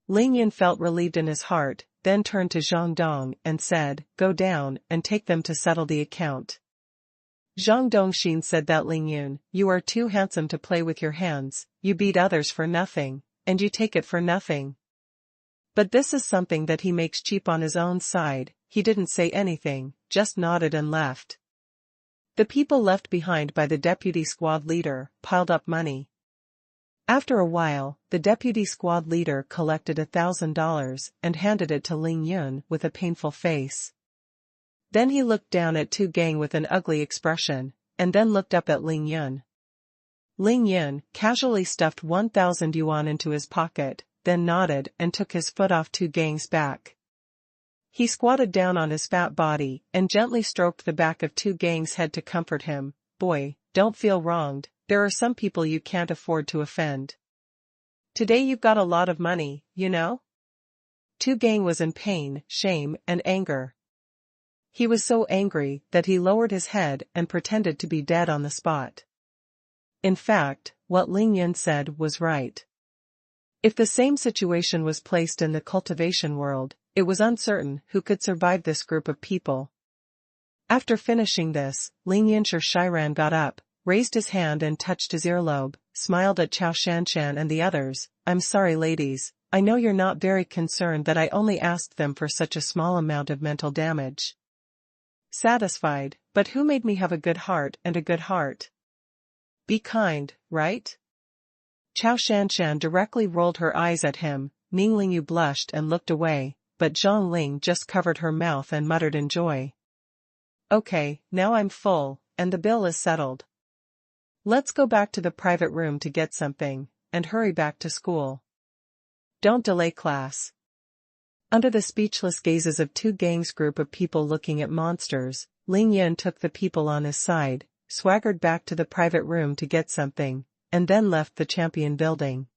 Ling Yun felt relieved in his heart, then turned to Zhang Dong and said, "Go down and take them to settle the account." Zhang Dongxin said that Ling Yun, "You are too handsome to play with your hands, you beat others for nothing, and you take it for nothing. But this is something that he makes cheap on his own side." He didn't say anything, just nodded and left. The people left behind by the deputy squad leader piled up money. After a while, the deputy squad leader collected $1,000 and handed it to Ling Yun with a painful face. Then he looked down at Tu Gang with an ugly expression, and then looked up at Ling Yun. Ling Yun casually stuffed 1,000 yuan into his pocket, then nodded and took his foot off Tu Gang's back. He squatted down on his fat body and gently stroked the back of Tu Gang's head to comfort him. "Boy, don't feel wronged, there are some people you can't afford to offend. Today you've got a lot of money, you know?" Tu Gang was in pain, shame, and anger. He was so angry that he lowered his head and pretended to be dead on the spot. In fact, what Ling Yun said was right. If the same situation was placed in the cultivation world, it was uncertain who could survive this group of people. After finishing this, Ling Yunshi Shiran got up, raised his hand and touched his earlobe, smiled at Chao Shanshan and the others. "I'm sorry ladies, I know you're not very concerned that I only asked them for such a small amount of mental damage. Satisfied, but who made me have a good heart and a good heart? Be kind, right? Chao Shanshan directly rolled her eyes at him. Ning Lingyu blushed and looked away, but Zhang Ling just covered her mouth and muttered in joy. Okay, now I'm full, and the bill is settled. Let's go back to the private room to get something, and hurry back to school. Don't delay class. Under the speechless gazes of two gangs group of people looking at monsters, Ling Yun took the people on his side, swaggered back to the private room to get something, and then left the champion building.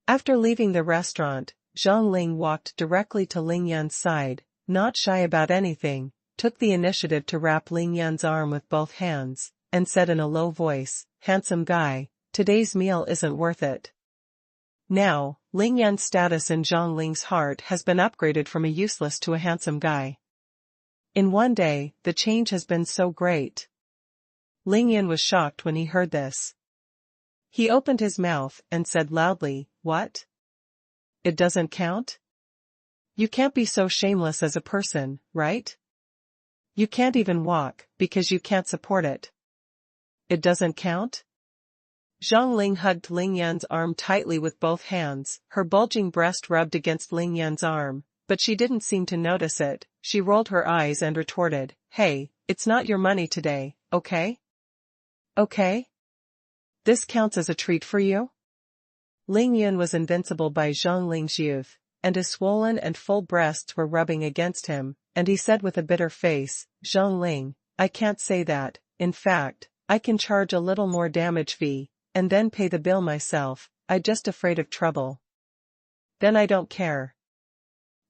After leaving the restaurant, Zhang Ling walked directly to Ling Yun's side, not shy about anything, took the initiative to wrap Ling Yun's arm with both hands, and said in a low voice, "Handsome guy, today's meal isn't worth it." Now, Ling Yun's status in Zhang Ling's heart has been upgraded from a useless to a handsome guy. In one day, the change has been so great. Ling Yun was shocked when he heard this. He opened his mouth and said loudly, "What? It doesn't count? You can't be so shameless as a person, right? You can't even walk, because you can't support it. It doesn't count?" Zhang Ling hugged Ling Yun's arm tightly with both hands, her bulging breast rubbed against Ling Yun's arm, but she didn't seem to notice it. She rolled her eyes and retorted, "Hey, it's not your money today, okay? Okay? This counts as a treat for you?" Ling Yun was invincible by Zhang Ling's youth, and his swollen and full breasts were rubbing against him, and he said with a bitter face, "Zhang Ling, I can't say that. In fact, I can charge a little more damage fee, and then pay the bill myself. I'm just afraid of trouble." "Then I don't care.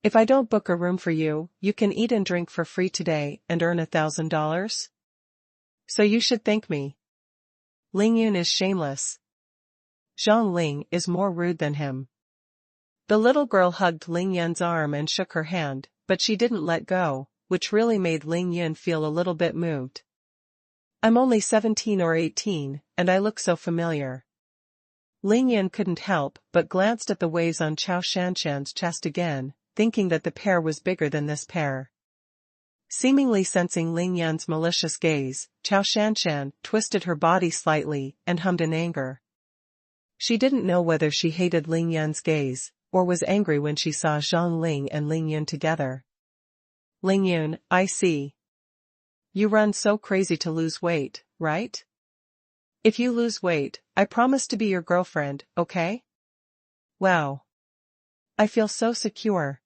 If I don't book a room for you, you can eat and drink for free today and earn $1,000. So you should thank me." Ling Yun is shameless. Zhang Ling is more rude than him. The little girl hugged Ling Yun's arm and shook her hand, but she didn't let go, which really made Ling Yun feel a little bit moved. "I'm only 17 or 18, and I look so familiar." Ling Yun couldn't help but glanced at the waves on Chao Shanshan's chest again, thinking that the pair was bigger than this pair. Seemingly sensing Ling Yun's malicious gaze, Chao Shanshan twisted her body slightly and hummed in anger. She didn't know whether she hated Ling Yun's gaze, or was angry when she saw Zhang Ling and Ling Yun together. "Ling Yun, I see. You run so crazy to lose weight, right? If you lose weight, I promise to be your girlfriend, okay? Wow. I feel so secure."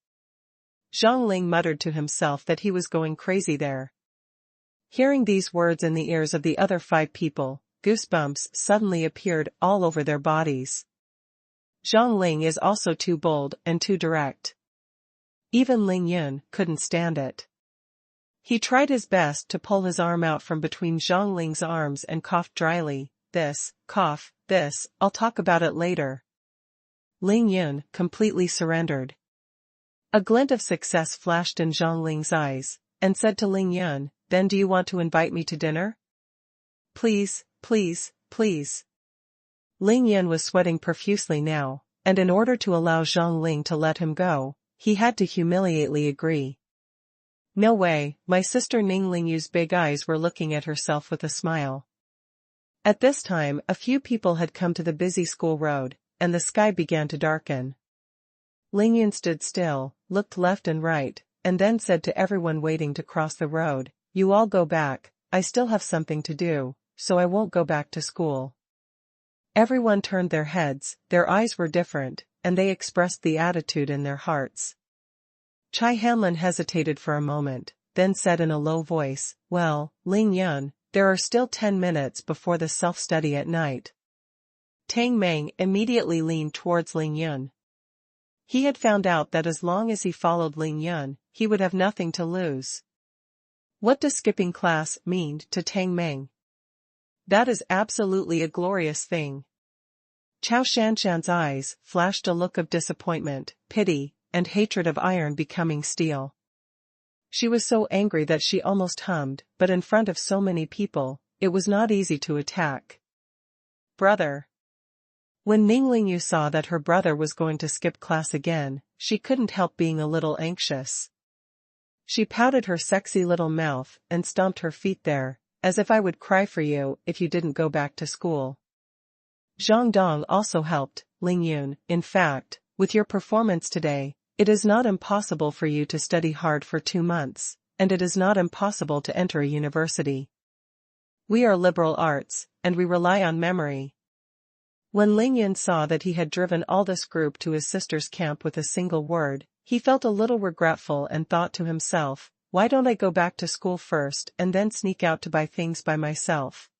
Zhang Ling muttered to himself that he was going crazy there. Hearing these words in the ears of the other 5 people, goosebumps suddenly appeared all over their bodies. Zhang Ling is also too bold and too direct. Even Ling Yun couldn't stand it. He tried his best to pull his arm out from between Zhang Ling's arms and coughed dryly, "This, cough, this, I'll talk about it later." Ling Yun completely surrendered. A glint of success flashed in Zhang Ling's eyes, and said to Ling Yun, "Then do you want to invite me to dinner?" "Please, please, please." Ling Yun was sweating profusely now, and in order to allow Zhang Ling to let him go, he had to humiliately agree. "No way," my sister Ning Lingyu's big eyes were looking at herself with a smile. At this time a few people had come to the busy school road, and the sky began to darken. Ling Yun stood still, looked left and right, and then said to everyone waiting to cross the road, "You all go back, I still have something to do, so I won't go back to school." Everyone turned their heads, their eyes were different, and they expressed the attitude in their hearts. Chai Hanlin hesitated for a moment, then said in a low voice, "Well, Ling Yun, there are still 10 minutes before the self-study at night." Tang Meng immediately leaned towards Ling Yun. He had found out that as long as he followed Ling Yun, he would have nothing to lose. What does skipping class mean to Tang Meng? That is absolutely a glorious thing. Chao Shanshan's eyes flashed a look of disappointment, pity, and hatred of iron becoming steel. She was so angry that she almost hummed, but in front of so many people, it was not easy to attack. "Brother." When Ning Lingyu saw that her brother was going to skip class again, she couldn't help being a little anxious. She pouted her sexy little mouth and stomped her feet there, as if I would cry for you if you didn't go back to school. Zhang Dong also helped, Ling Yun, in fact, with your performance today, it is not impossible for you to study hard for 2 months, and it is not impossible to enter a university. We are liberal arts, and we rely on memory. When Ling Yun saw that he had driven all this group to his sister's camp with a single word, he felt a little regretful and thought to himself, why don't I go back to school first and then sneak out to buy things by myself?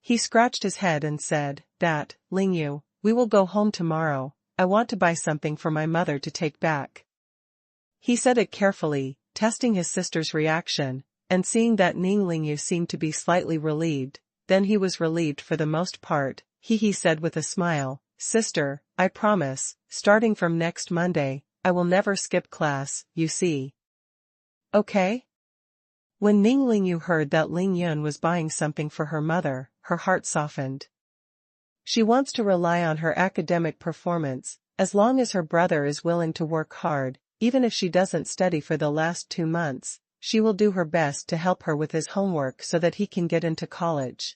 He scratched his head and said, that, Ling Yu, we will go home tomorrow, I want to buy something for my mother to take back. He said it carefully, testing his sister's reaction, and seeing that Ning Ling Yu seemed to be slightly relieved, then he was relieved for the most part. He said with a smile, sister, I promise, starting from next Monday, I will never skip class, you see. Okay? When Ning Ling Yu heard that Ling Yun was buying something for her mother, her heart softened. She wants to rely on her academic performance, as long as her brother is willing to work hard, even if she doesn't study for the last 2 months, she will do her best to help her with his homework so that he can get into college.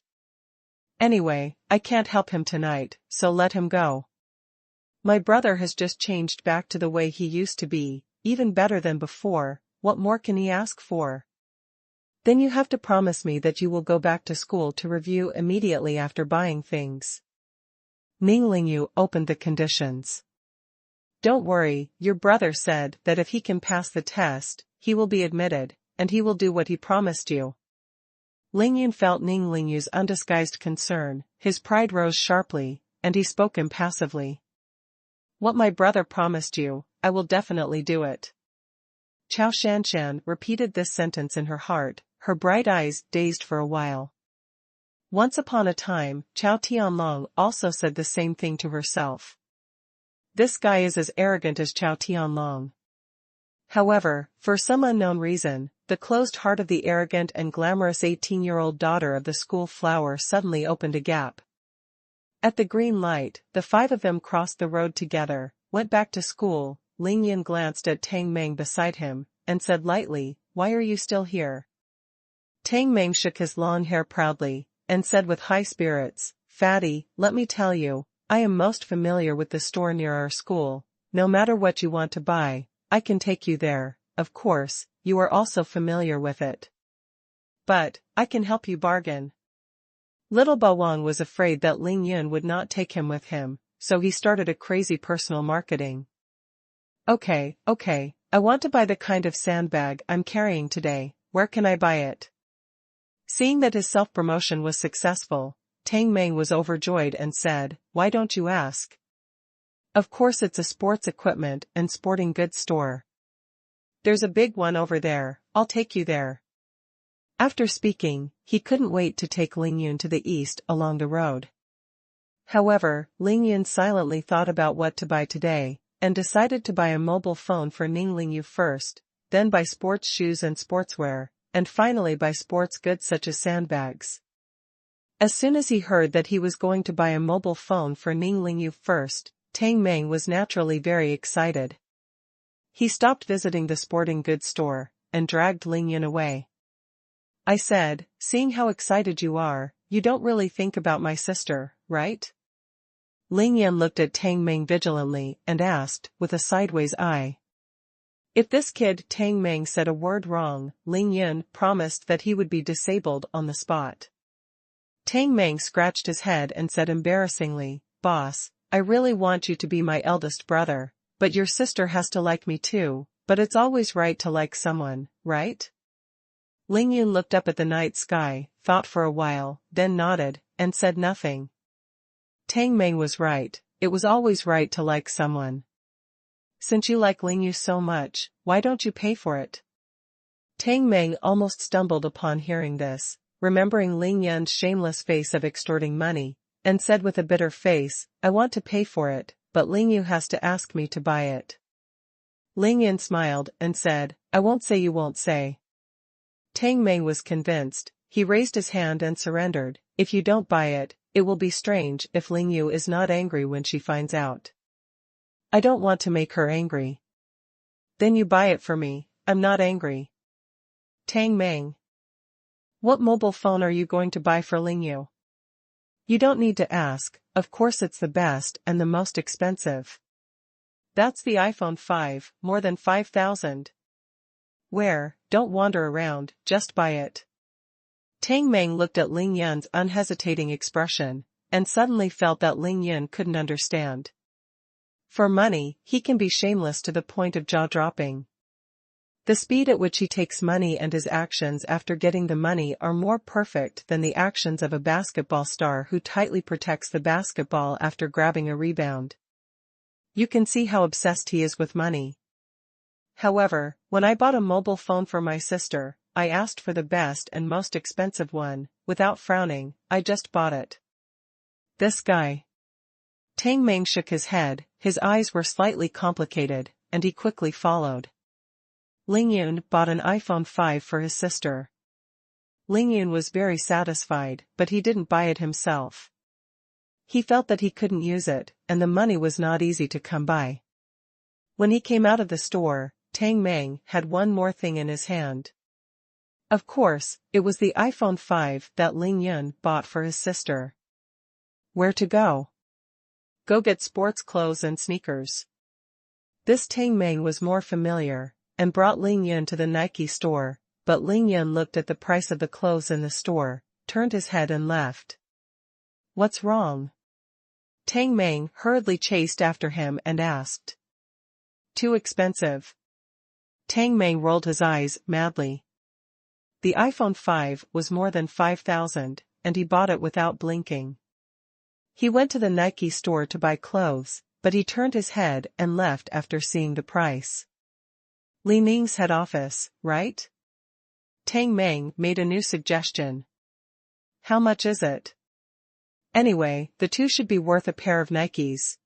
Anyway, I can't help him tonight, so let him go. My brother has just changed back to the way he used to be, even better than before, what more can he ask for? Then you have to promise me that you will go back to school to review immediately after buying things. Ning Ling Yu opened the conditions. Don't worry, your brother said that if he can pass the test, he will be admitted, and he will do what he promised you. Ling Yun felt Ning Ling Yu's undisguised concern, his pride rose sharply, and he spoke impassively. What my brother promised you, I will definitely do it. Chao Shanshan repeated this sentence in her heart, her bright eyes dazed for a while. Once upon a time, Chao Tianlong also said the same thing to herself. This guy is as arrogant as Chao Tianlong. However, for some unknown reason, the closed heart of the arrogant and glamorous 18-year-old daughter of the school flower suddenly opened a gap. At the green light, the 5 of them crossed the road together, went back to school. Ling Yin glanced at Tang Meng beside him, and said lightly, why are you still here? Tang Meng shook his long hair proudly, and said with high spirits, Fatty, let me tell you, I am most familiar with the store near our school. No matter what you want to buy, I can take you there. Of course, you are also familiar with it. But, I can help you bargain. Little Bawang was afraid that Ling Yun would not take him with him, so he started a crazy personal marketing. Okay, I want to buy the kind of sandbag I'm carrying today, where can I buy it? Seeing that his self-promotion was successful, Tang Meng was overjoyed and said, why don't you ask? Of course it's a sports equipment and sporting goods store. There's a big one over there, I'll take you there. After speaking, he couldn't wait to take Ling Yun to the east along the road. However, Ling Yun silently thought about what to buy today, and decided to buy a mobile phone for Ning Ling Yu first, then buy sports shoes and sportswear, and finally buy sports goods such as sandbags. As soon as he heard that he was going to buy a mobile phone for Ning Ling Yu first, Tang Meng was naturally very excited. He stopped visiting the sporting goods store, and dragged Ling Yun away. I said, seeing how excited you are, you don't really think about my sister, right? Ling Yun looked at Tang Meng vigilantly and asked, with a sideways eye. If this kid Tang Meng said a word wrong, Ling Yun promised that he would be disabled on the spot. Tang Meng scratched his head and said embarrassingly, Boss, I really want you to be my eldest brother, but your sister has to like me too, but it's always right to like someone, right? Ling Yun looked up at the night sky, thought for a while, then nodded, and said nothing. Tang Meng was right, it was always right to like someone. Since you like Ling Yu so much, why don't you pay for it? Tang Meng almost stumbled upon hearing this, remembering Ling Yun's shameless face of extorting money, and said with a bitter face, I want to pay for it, but Ling Yu has to ask me to buy it. Ling Yun smiled and said, I won't say you won't say. Tang Meng was convinced, he raised his hand and surrendered, if you don't buy it, it will be strange if Ling Yu is not angry when she finds out. I don't want to make her angry. Then you buy it for me, I'm not angry. Tang Meng. What mobile phone are you going to buy for Lingyu? You don't need to ask, of course it's the best and the most expensive. That's the iPhone 5, more than 5,000. Where? Don't wander around, just buy it. Tang Meng looked at Ling Yun's unhesitating expression, and suddenly felt that Ling Yun couldn't understand. For money, he can be shameless to the point of jaw-dropping. The speed at which he takes money and his actions after getting the money are more perfect than the actions of a basketball star who tightly protects the basketball after grabbing a rebound. You can see how obsessed he is with money. However, when I bought a mobile phone for my sister, I asked for the best and most expensive one. Without frowning, I just bought it. This guy. Tang Meng shook his head, his eyes were slightly complicated, and he quickly followed. Ling Yun bought an iPhone 5 for his sister. Ling Yun was very satisfied, but he didn't buy it himself. He felt that he couldn't use it, and the money was not easy to come by. When he came out of the store, Tang Meng had one more thing in his hand. Of course, it was the iPhone 5 that Ling Yun bought for his sister. Where to go? Go get sports clothes and sneakers. This Tang Meng was more familiar, and brought Ling Yun to the Nike store, but Ling Yun looked at the price of the clothes in the store, turned his head and left. What's wrong? Tang Meng hurriedly chased after him and asked. Too expensive. Tang Meng rolled his eyes madly. The iPhone 5 was more than 5,000, and he bought it without blinking. He went to the Nike store to buy clothes, but he turned his head and left after seeing the price. Li Ning's head office, right? Tang Meng made a new suggestion. How much is it? Anyway, the two should be worth a pair of Nikes.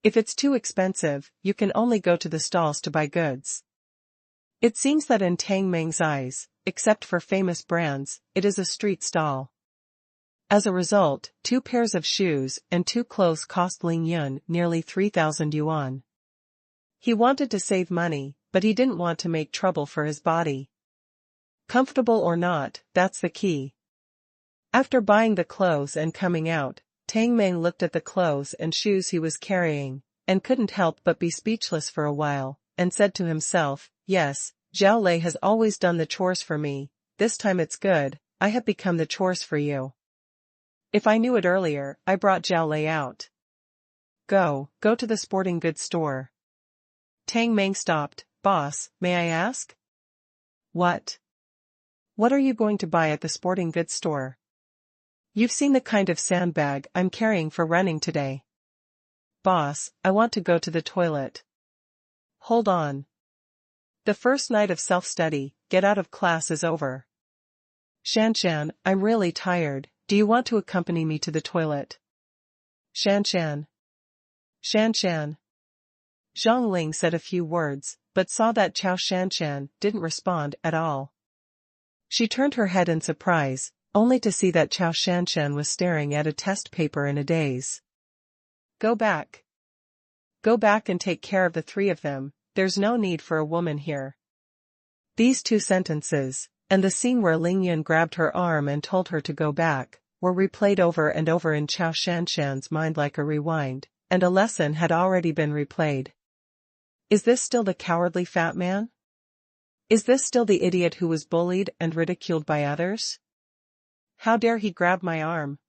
If it's too expensive, you can only go to the stalls to buy goods. It seems that in Tang Meng's eyes, except for famous brands, it is a street stall. As a result, 2 pairs of shoes and 2 clothes cost Ling Yun nearly 3,000 yuan. He wanted to save money, but he didn't want to make trouble for his body. Comfortable or not, that's the key. After buying the clothes and coming out, Tang Meng looked at the clothes and shoes he was carrying, and couldn't help but be speechless for a while, and said to himself, yes, Zhao Lei has always done the chores for me, this time it's good, I have become the chores for you. If I knew it earlier, I brought Zhao Lei out. Go to the sporting goods store. Tang Meng stopped. Boss, may I ask? What? What are you going to buy at the sporting goods store? You've seen the kind of sandbag I'm carrying for running today. Boss, I want to go to the toilet. Hold on. The first night of self-study, get out of class is over. Shanshan, I'm really tired, do you want to accompany me to the toilet? Shanshan. Shanshan. Zhang Ling said a few words, but saw that Chao Shanshan didn't respond at all. She turned her head in surprise, only to see that Chao Shanshan was staring at a test paper in a daze. Go back. Go back and take care of the 3 of them, there's no need for a woman here. These 2 sentences, and the scene where Ling Yun grabbed her arm and told her to go back, were replayed over and over in Chao Shanshan's mind like a rewind, and a lesson had already been replayed. Is this still the cowardly fat man? Is this still the idiot who was bullied and ridiculed by others? How dare he grab my arm?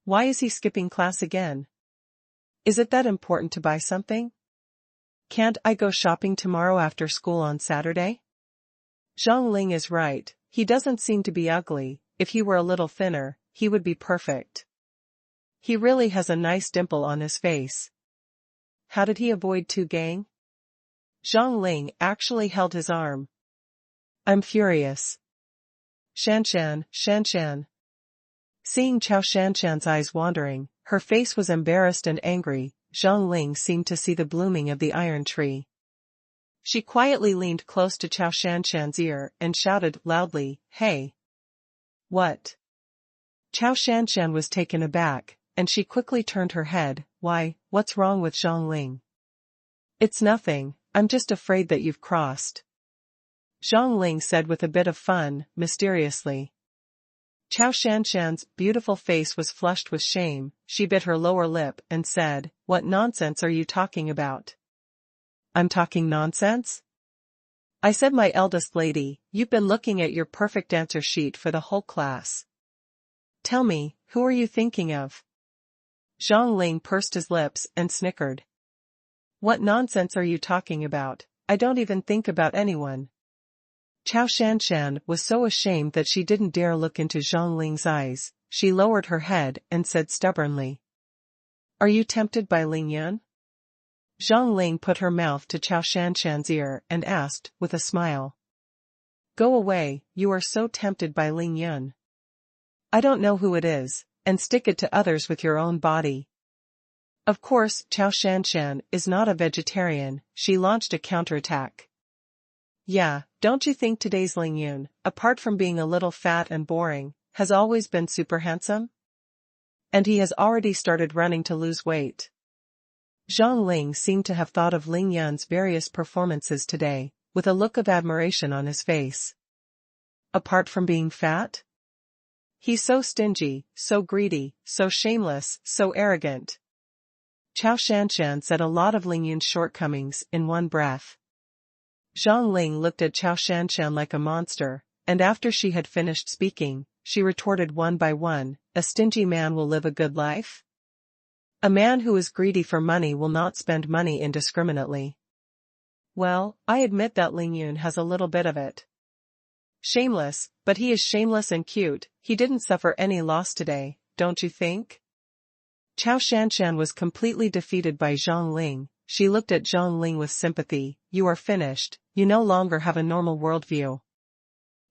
Why is he skipping class again? Is it that important to buy something? Can't I go shopping tomorrow after school on Saturday? Zhang Ling is right, he doesn't seem to be ugly, if he were a little thinner, he would be perfect. He really has a nice dimple on his face. How did he avoid 2 gang? Zhang Ling actually held his arm. I'm furious. Shanshan. Seeing Chao Shanshan's eyes wandering, her face was embarrassed and angry. Zhang Ling seemed to see the blooming of the iron tree. She quietly leaned close to Chao Shanshan's ear and shouted loudly, Hey! What? Chao Shanshan was taken aback, and she quickly turned her head. Why, what's wrong with Zhang Ling? It's nothing, I'm just afraid that you've crossed. Zhang Ling said with a bit of fun, mysteriously. Chao Shanshan's beautiful face was flushed with shame. She bit her lower lip and said, "What nonsense are you talking about?" "I'm talking nonsense?" I said, "My eldest lady, you've been looking at your perfect answer sheet for the whole class. Tell me, who are you thinking of?" Zhang Ling pursed his lips and snickered. "What nonsense are you talking about? I don't even think about anyone." Chao Shanshan was so ashamed that she didn't dare look into Zhang Ling's eyes. She lowered her head and said stubbornly, "Are you tempted by Ling Yun?" Zhang Ling put her mouth to Chao Shanshan's ear and asked, with a smile. "Go away, you are so tempted by Ling Yun. I don't know who it is, and stick it to others with your own body." Of course, Chao Shanshan is not a vegetarian. She launched a counterattack. "Yeah, don't you think today's Ling Yun, apart from being a little fat and boring, has always been super handsome? And he has already started running to lose weight." Zhang Ling seemed to have thought of Ling Yun's various performances today, with a look of admiration on his face. "Apart from being fat? He's so stingy, so greedy, so shameless, so arrogant." Chao Shanshan said a lot of Ling Yun's shortcomings in one breath. Zhang Ling looked at Chao Shanshan like a monster, and after she had finished speaking, she retorted one by one, "A stingy man will live a good life? A man who is greedy for money will not spend money indiscriminately." "Well, I admit that Ling Yun has a little bit of it. Shameless, but he is shameless and cute. He didn't suffer any loss today, don't you think?" Chao Shanshan was completely defeated by Zhang Ling. She looked at Zhang Ling with sympathy. "You are finished, you no longer have a normal worldview."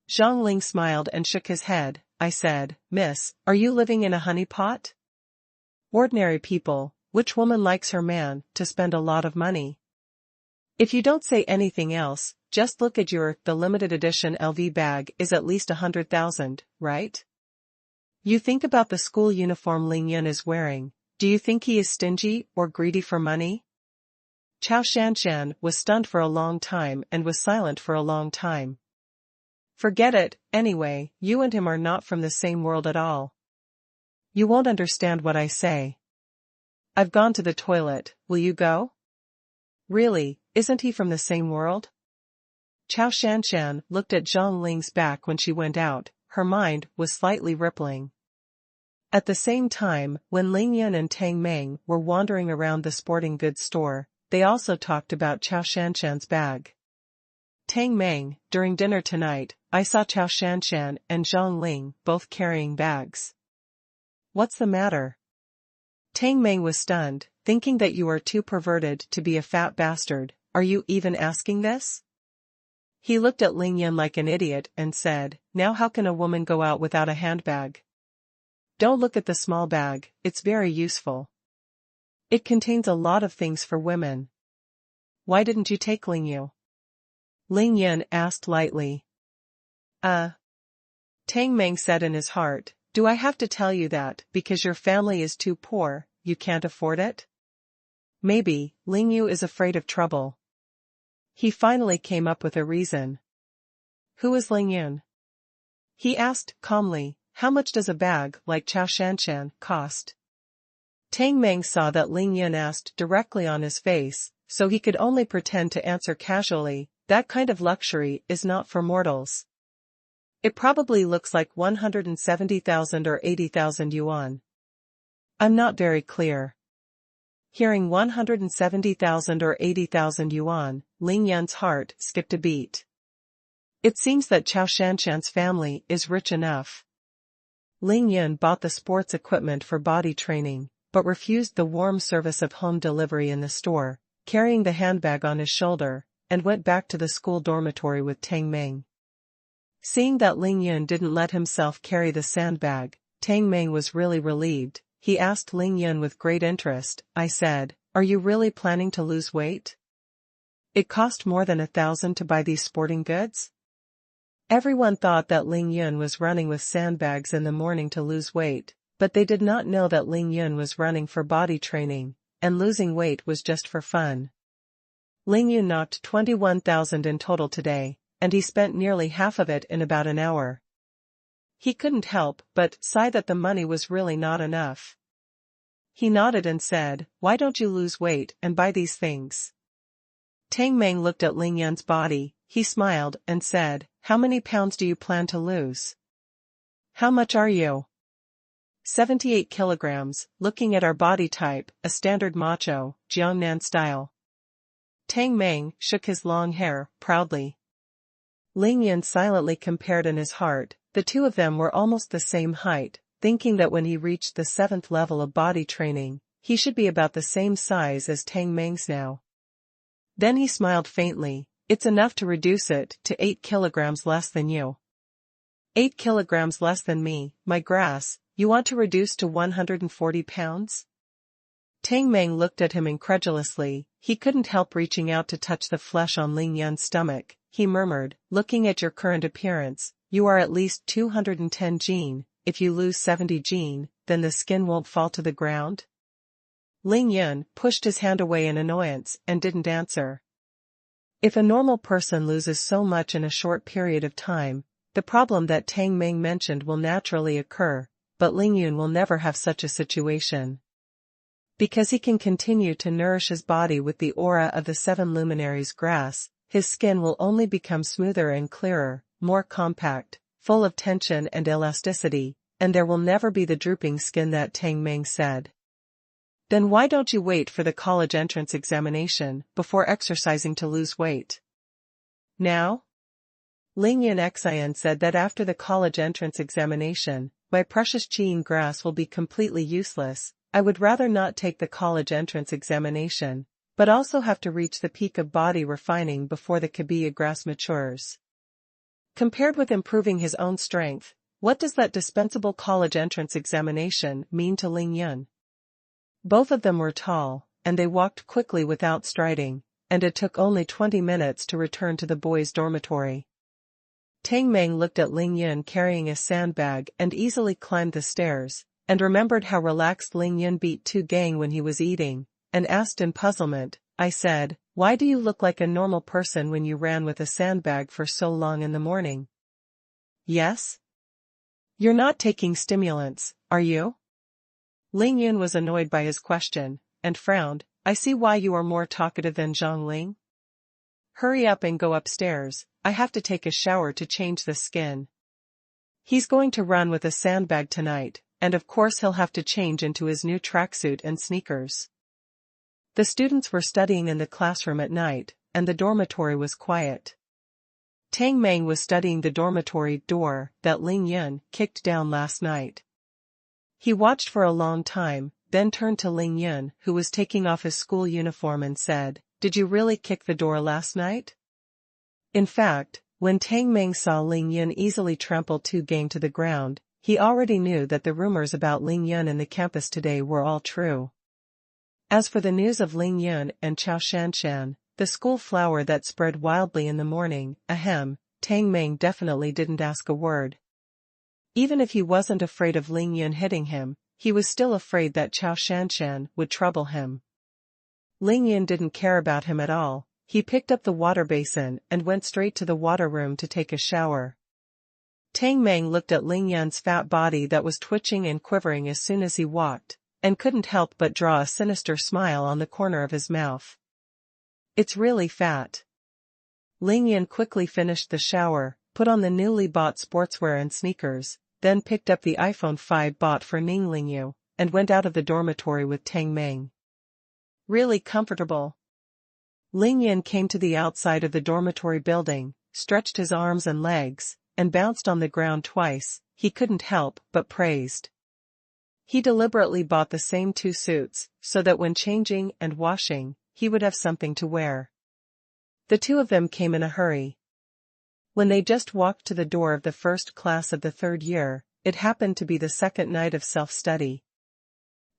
Zhang Ling smiled and shook his head. I said, "Miss, are you living in a honeypot? Ordinary people, which woman likes her man to spend a lot of money? If you don't say anything else, just look at the limited edition LV bag is at least 100,000, right? You think about the school uniform Ling Yun is wearing. Do you think he is stingy or greedy for money?" Chao Shanshan was stunned for a long time and was silent for a long time. "Forget it, anyway, you and him are not from the same world at all. You won't understand what I say. I've gone to the toilet, will you go?" "Really, isn't he from the same world?" Chao Shanshan looked at Zhang Ling's back when she went out. Her mind was slightly rippling. At the same time, when Ling Yun and Tang Meng were wandering around the sporting goods store, they also talked about Chao Shanshan's bag. "Tang Meng, during dinner tonight, I saw Chao Shanshan and Zhang Ling both carrying bags." "What's the matter?" Tang Meng was stunned, thinking that you are too perverted to be a fat bastard. "Are you even asking this?" He looked at Ling Yun like an idiot and said, "Now how can a woman go out without a handbag?" "Don't look at the small bag, it's very useful. It contains a lot of things for women." "Why didn't you take Ling Yun?" Ling Yun asked lightly. Tang Meng said in his heart, "Do I have to tell you that, because your family is too poor, you can't afford it? Maybe, Ling Yun is afraid of trouble." He finally came up with a reason. "Who is Ling Yun?" he asked, calmly. "How much does a bag like Chao Shanshan cost?" Tang Meng saw that Ling Yun asked directly on his face, so he could only pretend to answer casually, "That kind of luxury is not for mortals. It probably looks like 170,000 or 80,000 yuan. I'm not very clear." Hearing 170,000 or 80,000 yuan, Ling Yun's heart skipped a beat. It seems that Chao Shanshan's family is rich enough. Ling Yun bought the sports equipment for body training, but refused the warm service of home delivery in the store, carrying the handbag on his shoulder, and went back to the school dormitory with Tang Meng. Seeing that Ling Yun didn't let himself carry the sandbag, Tang Meng was really relieved. He asked Ling Yun with great interest. I said, "Are you really planning to lose weight? It cost more than 1,000 to buy these sporting goods?" Everyone thought that Ling Yun was running with sandbags in the morning to lose weight, but they did not know that Ling Yun was running for body training, and losing weight was just for fun. Ling Yun knocked 21,000 in total today, and he spent nearly half of it in about an hour. He couldn't help but sigh that the money was really not enough. He nodded and said, "Why don't you lose weight and buy these things?" Tang Meng looked at Ling Yun's body, he smiled, and said, "How many pounds do you plan to lose?" "How much are you?" 78 kilograms, looking at our body type, a standard macho, Jiangnan style. Tang Meng shook his long hair, proudly. Ling Yun silently compared in his heart, the two of them were almost the same height, thinking that when he reached the 7th level of body training, he should be about the same size as Tang Meng's now. Then he smiled faintly, "It's enough to reduce it to 8 kilograms less than you." 8 kilograms less than me, my grass, you want to reduce to 140 pounds? Tang Meng looked at him incredulously, he couldn't help reaching out to touch the flesh on Ling Yun's stomach. He murmured, "Looking at your current appearance, you are at least 210 gene, if you lose 70 gene, then the skin won't fall to the ground?" Ling Yun pushed his hand away in annoyance and didn't answer. If a normal person loses so much in a short period of time, the problem that Tang Meng mentioned will naturally occur, but Ling Yun will never have such a situation. Because he can continue to nourish his body with the aura of the 7 luminaries grass, his skin will only become smoother and clearer, more compact, full of tension and elasticity, and there will never be the drooping skin that Tang Meng said. "Then why don't you wait for the college entrance examination before exercising to lose weight?" "Now?" Ling Yun Xian said that after the college entrance examination, my precious Qing grass will be completely useless. I would rather not take the college entrance examination, but also have to reach the peak of body refining before the Kabiya grass matures. Compared with improving his own strength, what does that dispensable college entrance examination mean to Ling Yun? Both of them were tall, and they walked quickly without striding, and it took only 20 minutes to return to the boys' dormitory. Tang Meng looked at Ling Yun carrying a sandbag and easily climbed the stairs, and remembered how relaxed Ling Yun beat Tu Gang when he was eating, and asked in puzzlement, "I said, why do you look like a normal person when you ran with a sandbag for so long in the morning?" "Yes?" "You're not taking stimulants, are you?" Ling Yun was annoyed by his question, and frowned. "I see why you are more talkative than Zhang Ling. Hurry up and go upstairs, I have to take a shower to change the skin." He's going to run with a sandbag tonight, and of course he'll have to change into his new tracksuit and sneakers. The students were studying in the classroom at night, and the dormitory was quiet. Tang Meng was studying the dormitory door that Ling Yun kicked down last night. He watched for a long time, then turned to Ling Yun, who was taking off his school uniform, and said, "Did you really kick the door last night?" In fact, when Tang Meng saw Ling Yun easily trample Tu Gang to the ground, he already knew that the rumors about Ling Yun in the campus today were all true. As for the news of Ling Yun and Chao Shanshan, the school flower that spread wildly in the morning, Tang Meng definitely didn't ask a word. Even if he wasn't afraid of Ling Yun hitting him, he was still afraid that Chao Shanshan would trouble him. Ling Yun didn't care about him at all. He picked up the water basin and went straight to the water room to take a shower. Tang Meng looked at Ling Yun's fat body that was twitching and quivering as soon as he walked, and couldn't help but draw a sinister smile on the corner of his mouth. "It's really fat." Ling Yun quickly finished the shower, put on the newly bought sportswear and sneakers, then picked up the iPhone 5 bought for Ning Lingyu, and went out of the dormitory with Tang Meng. "Really comfortable." Ling Yun came to the outside of the dormitory building, stretched his arms and legs, and bounced on the ground twice. He couldn't help but praised. He deliberately bought the same 2 suits, so that when changing and washing, he would have something to wear. The two of them came in a hurry. When they just walked to the door of the first class of the 3rd year, it happened to be the second night of self-study.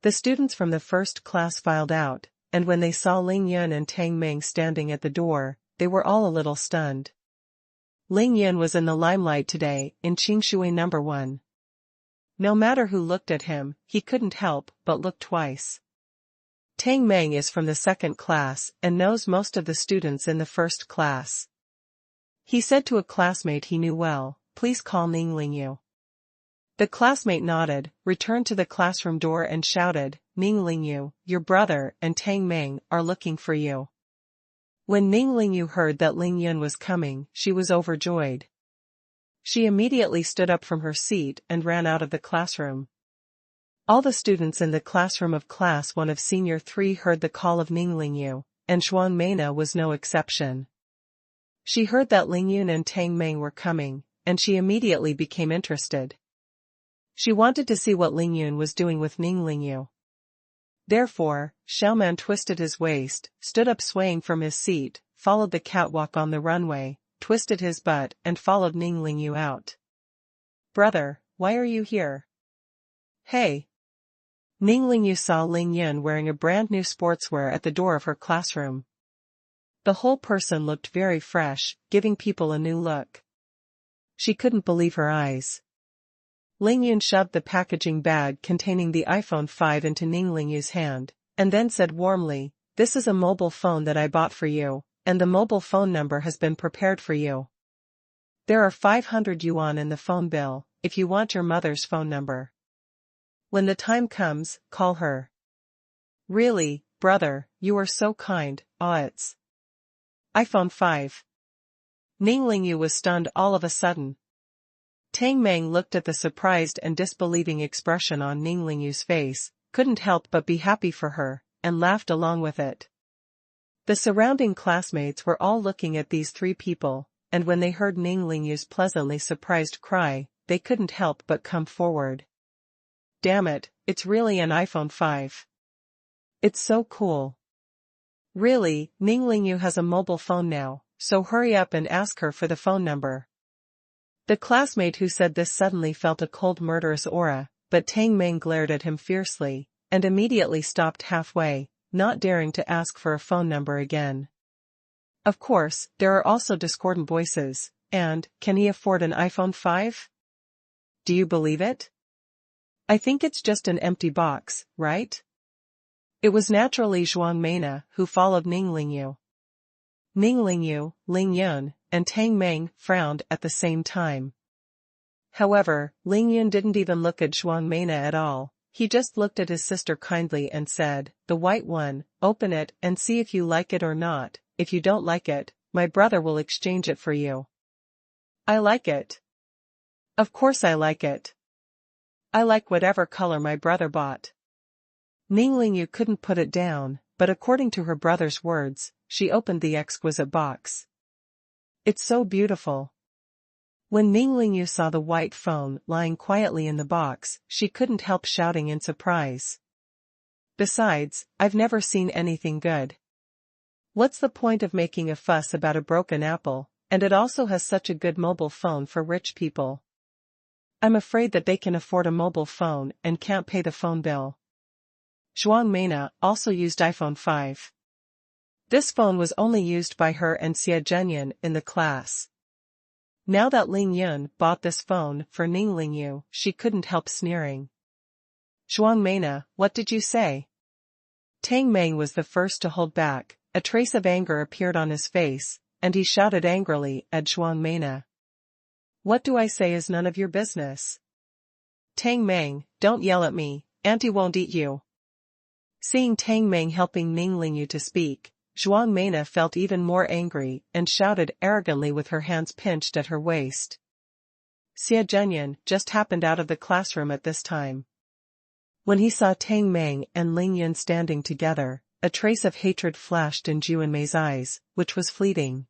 The students from the first class filed out, and when they saw Ling Yun and Tang Meng standing at the door, they were all a little stunned. Ling Yun was in the limelight today, in Qingshui No. 1. No matter who looked at him, he couldn't help but look twice. Tang Meng is from the 2nd class and knows most of the students in the 1st class. He said to a classmate he knew well, "Please call Ning Lingyu." The classmate nodded, returned to the classroom door and shouted, "Ning Lingyu, your brother and Tang Meng are looking for you." When Ning Lingyu heard that Ling Yun was coming, she was overjoyed. She immediately stood up from her seat and ran out of the classroom. All the students in the classroom of Class 1 of Senior 3 heard the call of Ning Lingyu, and Xuanhuan was no exception. She heard that Ling Yun and Tang Meng were coming, and she immediately became interested. She wanted to see what Ling Yun was doing with Ning Lingyu. Therefore, Xiaoman twisted his waist, stood up swaying from his seat, followed the catwalk on the runway, twisted his butt and followed Ning Lingyu out. "Brother, why are you here?" "Hey." Ning Lingyu saw Ling Yun wearing a brand new sportswear at the door of her classroom. The whole person looked very fresh, giving people a new look. She couldn't believe her eyes. Ling Yun shoved the packaging bag containing the iPhone 5 into Ning Lingyu's hand, and then said warmly, "This is a mobile phone that I bought for you, and the mobile phone number has been prepared for you. There are 500 yuan in the phone bill, if you want your mother's phone number. When the time comes, call her." "Really, brother, you are so kind." It's iPhone 5. Ning Lingyu was stunned all of a sudden. Tang Meng looked at the surprised and disbelieving expression on Ning Lingyu's face, couldn't help but be happy for her, and laughed along with it. The surrounding classmates were all looking at these three people, and when they heard Ning Lingyu's pleasantly surprised cry, they couldn't help but come forward. "Damn it, it's really an iPhone 5. It's so cool. Really, Ning Lingyu has a mobile phone now, so hurry up and ask her for the phone number." The classmate who said this suddenly felt a cold murderous aura, but Tang Meng glared at him fiercely, and immediately stopped halfway, not daring to ask for a phone number again. Of course, there are also discordant voices, and, can he afford an iPhone 5? Do you believe it? I think it's just an empty box, right? It was naturally Xuanhuan who followed Ning Lingyu. Ning Lingyu, Ling Yun, and Tang Meng frowned at the same time. However, Ling Yun didn't even look at Xuanhuan at all. He just looked at his sister kindly and said, "The white one, open it and see if you like it or not. If you don't like it, my brother will exchange it for you." "I like it. Of course I like it. I like whatever color my brother bought." Ning Lingyu couldn't put it down, but according to her brother's words, she opened the exquisite box. "It's so beautiful." When Ning Lingyu saw the white phone lying quietly in the box, she couldn't help shouting in surprise. "Besides, I've never seen anything good. What's the point of making a fuss about a broken apple, and it also has such a good mobile phone for rich people. I'm afraid that they can afford a mobile phone and can't pay the phone bill." Xuanhuan also used iPhone 5. This phone was only used by her and Zheng in the class. Now that Ling Yun bought this phone for Ning Lingyu, she couldn't help sneering. "Xuanhuan, what did you say?" Tang Meng was the first to hold back. A trace of anger appeared on his face, and he shouted angrily at Xuanhuan. "What do I say is none of your business. Tang Meng, don't yell at me, Auntie won't eat you." Seeing Tang Meng helping Ning Lingyu to speak, Xuanhuan felt even more angry and shouted arrogantly with her hands pinched at her waist. Zheng just happened out of the classroom at this time. When he saw Tang Meng and Ling Yun standing together, a trace of hatred flashed in Juanmei's eyes, which was fleeting.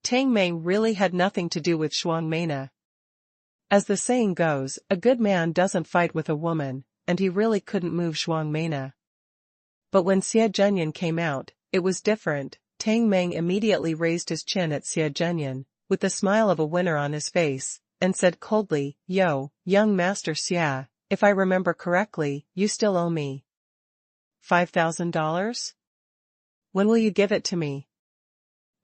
Tang Meng really had nothing to do with Xuanhuan. As the saying goes, a good man doesn't fight with a woman, and he really couldn't move Xuanhuan. But when Zheng came out, it was different. Tang Meng immediately raised his chin at Zheng, with the smile of a winner on his face, and said coldly, "Yo, young Master Xia, if I remember correctly, you still owe me $5,000? When will you give it to me?"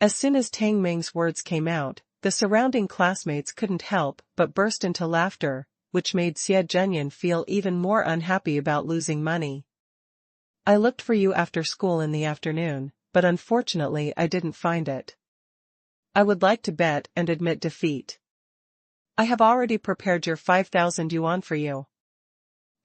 As soon as Tang Meng's words came out, the surrounding classmates couldn't help but burst into laughter, which made Zheng feel even more unhappy about losing money. "I looked for you after school in the afternoon, but unfortunately I didn't find it. I would like to bet and admit defeat. I have already prepared your 5,000 yuan for you.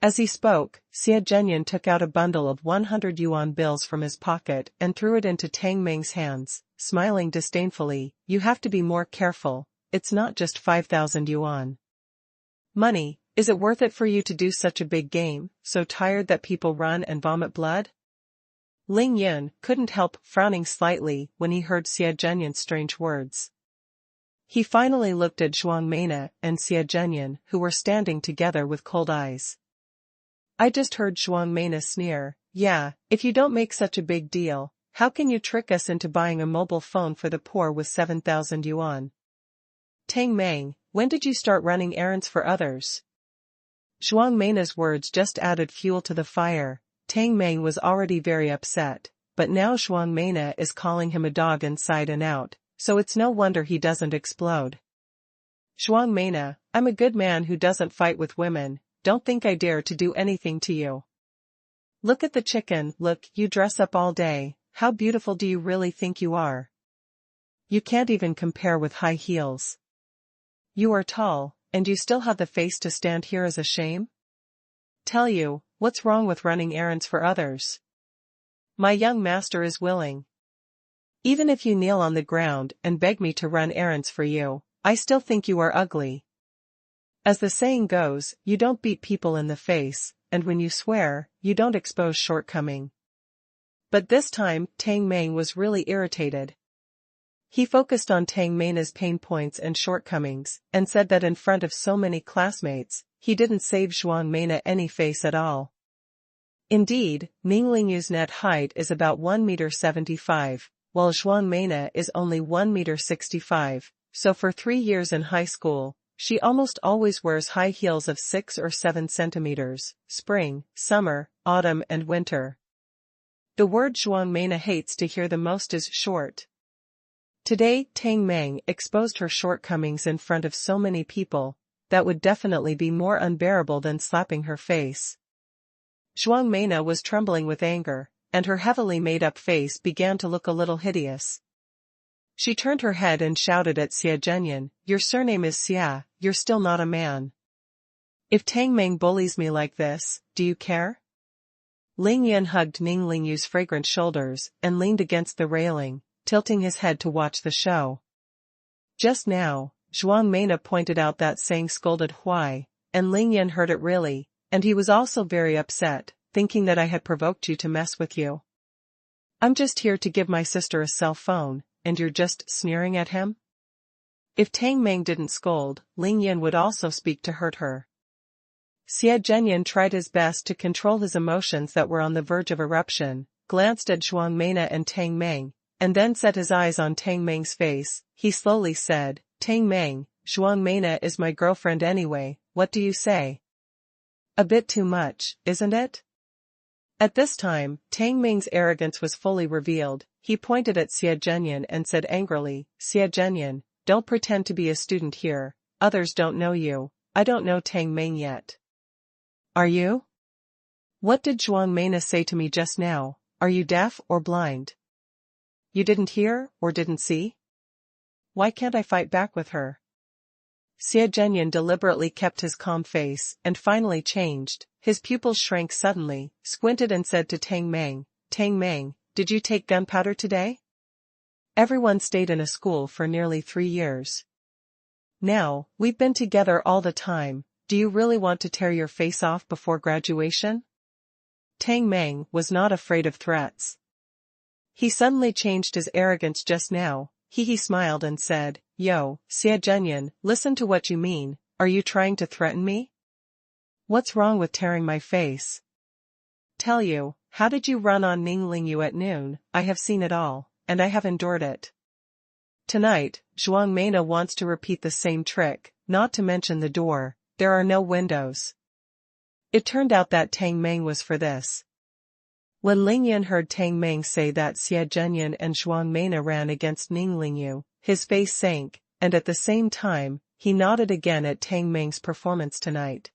As he spoke, Xie Zhenyan took out a bundle of 100 yuan bills from his pocket and threw it into Tang Meng's hands, smiling disdainfully. You have to be more careful, it's not just 5,000 yuan. Money, is it worth it for you to do such a big game, so tired that people run and vomit blood? Ling Yun couldn't help frowning slightly when he heard Xie Zhenyan's strange words. He finally looked at Zhuang Meina and Xie Zhenyan, who were standing together with cold eyes. I just heard Zhuang Meina sneer, yeah, if you don't make such a big deal, how can you trick us into buying a mobile phone for the poor with 7,000 yuan? Tang Meng, when did you start running errands for others? Zhuang Meina's words just added fuel to the fire. Tang Meng was already very upset, but now Zhuang Meina is calling him a dog inside and out, so it's no wonder he doesn't explode. Zhuang Meina, I'm a good man who doesn't fight with women. Don't think I dare to do anything to you. Look at the chicken, look, you dress up all day, how beautiful do you really think you are? You can't even compare with high heels. You are tall, and you still have the face to stand here as a shame? Tell you, what's wrong with running errands for others? My young master is willing. Even if you kneel on the ground and beg me to run errands for you, I still think you are ugly. As the saying goes, you don't beat people in the face, and when you swear, you don't expose shortcoming. But this time, Tang Meng was really irritated. He focused on Tang Meina's pain points and shortcomings, and said that in front of so many classmates, he didn't save Zhuang Meina any face at all. Indeed, Ning Lingyu's net height is about 1.75 meters, while Zhuang Meina is only 1.65 meters, so for 3 years in high school, she almost always wears high heels of 6 or 7 centimeters, spring, summer, autumn and winter. The word Zhuang Meina hates to hear the most is short. Today, Tang Meng exposed her shortcomings in front of so many people, that would definitely be more unbearable than slapping her face. Zhuang Meina was trembling with anger, and her heavily made-up face began to look a little hideous. She turned her head and shouted at Xie Zhenyan, your surname is Xia, you're still not a man. If Tang Meng bullies me like this, do you care? Ling Yan hugged Ning Lingyu's fragrant shoulders and leaned against the railing, tilting his head to watch the show. Just now, Zhuang Meina pointed out that saying scolded Huai, and Ling Yan heard it really, and he was also very upset, thinking that I had provoked you to mess with you. I'm just here to give my sister a cell phone, and you're just sneering at him? If Tang Meng didn't scold, Ling Yan would also speak to hurt her. Xie Zhenyan tried his best to control his emotions that were on the verge of eruption, glanced at Zhuang Meina and Tang Meng, and then set his eyes on Tang Meng's face. He slowly said, Tang Meng, Zhuang Meina is my girlfriend anyway, what do you say? A bit too much, isn't it? At this time, Tang Meng's arrogance was fully revealed. He pointed at Xie Zhenyan and said angrily, Xie Zhenyan, don't pretend to be a student here, others don't know you, I don't know Tang Meng yet. Are you? What did Zhuang Meina say to me just now? Are you deaf or blind? You didn't hear or didn't see? Why can't I fight back with her? Xie Zhenyan deliberately kept his calm face and finally changed. His pupils shrank suddenly, squinted and said to Tang Meng, did you take gunpowder today? Everyone stayed in a school for nearly 3 years. Now, we've been together all the time, do you really want to tear your face off before graduation? Tang Meng was not afraid of threats. He suddenly changed his arrogance just now. He smiled and said, Yo, Xie Zhenyan, listen to what you mean, are you trying to threaten me? What's wrong with tearing my face? Tell you, how did you run on Ning Lingyu at noon? I have seen it all, and I have endured it. Tonight, Zhuang Meina wants to repeat the same trick, not to mention the door, there are no windows. It turned out that Tang Meng was for this. When Ling Yan heard Tang Meng say that Xie Zhenyan and Zhuang Meina ran against Ning Lingyu, his face sank, and at the same time, he nodded again at Tang Meng's performance tonight.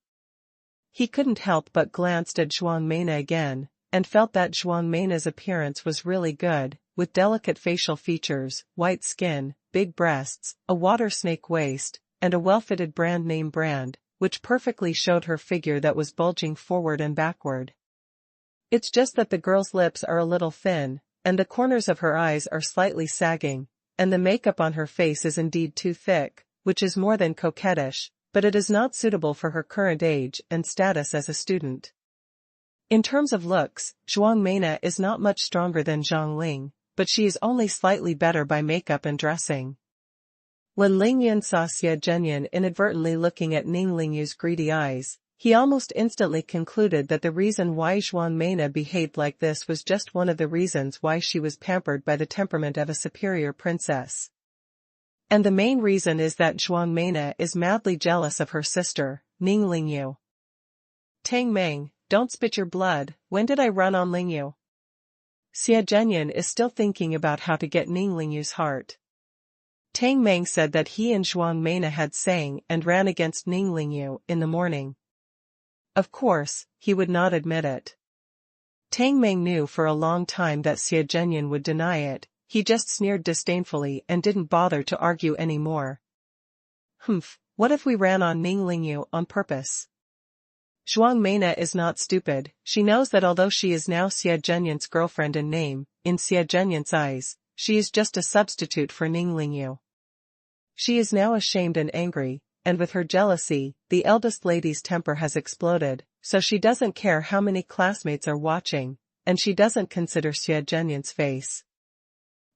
He couldn't help but glanced at Zhuang Meina again, and felt that Zhuang Meina's appearance was really good, with delicate facial features, white skin, big breasts, a water snake waist, and a well-fitted brand name brand, which perfectly showed her figure that was bulging forward and backward. It's just that the girl's lips are a little thin, and the corners of her eyes are slightly sagging, and the makeup on her face is indeed too thick, which is more than coquettish, but it is not suitable for her current age and status as a student. In terms of looks, Zhuang Meina is not much stronger than Zhang Ling, but she is only slightly better by makeup and dressing. When Ling Yun saw Xie Zhenyan inadvertently looking at Ning Lingyu's greedy eyes, he almost instantly concluded that the reason why Zhuang Meina behaved like this was just one of the reasons why she was pampered by the temperament of a superior princess. And the main reason is that Zhuang Meina is madly jealous of her sister, Ning Lingyu. Tang Meng, don't spit your blood, when did I run on Lingyu? Xie Zhenyan is still thinking about how to get Ning Lingyu's heart. Tang Meng said that he and Zhuang Meina had sang and ran against Ning Lingyu in the morning. Of course, he would not admit it. Tang Meng knew for a long time that Xie Zhenyan would deny it, he just sneered disdainfully and didn't bother to argue any more. What if we ran on Ning Lingyu on purpose? Zhuang Meina is not stupid, she knows that although she is now Xie Zhenyan's girlfriend in name, in Xie Zhenyan's eyes, she is just a substitute for Ning Lingyu. She is now ashamed and angry, and with her jealousy, the eldest lady's temper has exploded, so she doesn't care how many classmates are watching, and she doesn't consider Xie Zhenyan's face.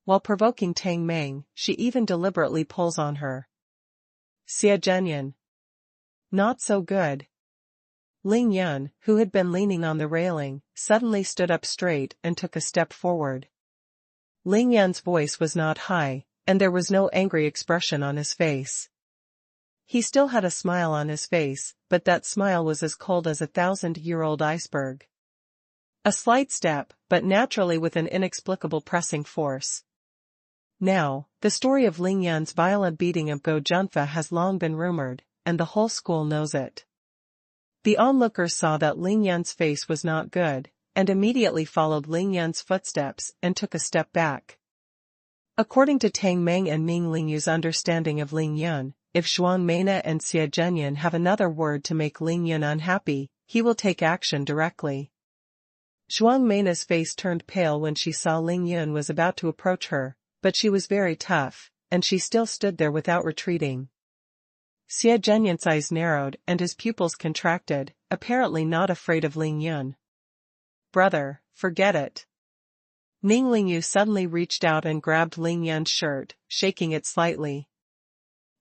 While provoking Tang Meng, she even deliberately pulls on her. Xie Zhenyan. Not so good. Ling Yun, who had been leaning on the railing, suddenly stood up straight and took a step forward. Ling Yun's voice was not high, and there was no angry expression on his face. He still had a smile on his face, but that smile was as cold as a 1,000-year-old iceberg. A slight step, but naturally with an inexplicable pressing force. Now, the story of Ling Yun's violent beating of Go Junfa has long been rumored, and the whole school knows it. The onlookers saw that Ling Yun's face was not good, and immediately followed Ling Yun's footsteps and took a step back. According to Tang Meng and Ning Lingyu's understanding of Ling Yun, if Zhuang Meina and Xie Zhenyan have another word to make Ling Yun unhappy, he will take action directly. Zhuang Meina's face turned pale when she saw Ling Yun was about to approach her, but she was very tough, and she still stood there without retreating. Xie Zhenyan's eyes narrowed and his pupils contracted, apparently not afraid of Ling Yun. Brother, forget it. Ning Lingyu suddenly reached out and grabbed Ling Yun's shirt, shaking it slightly.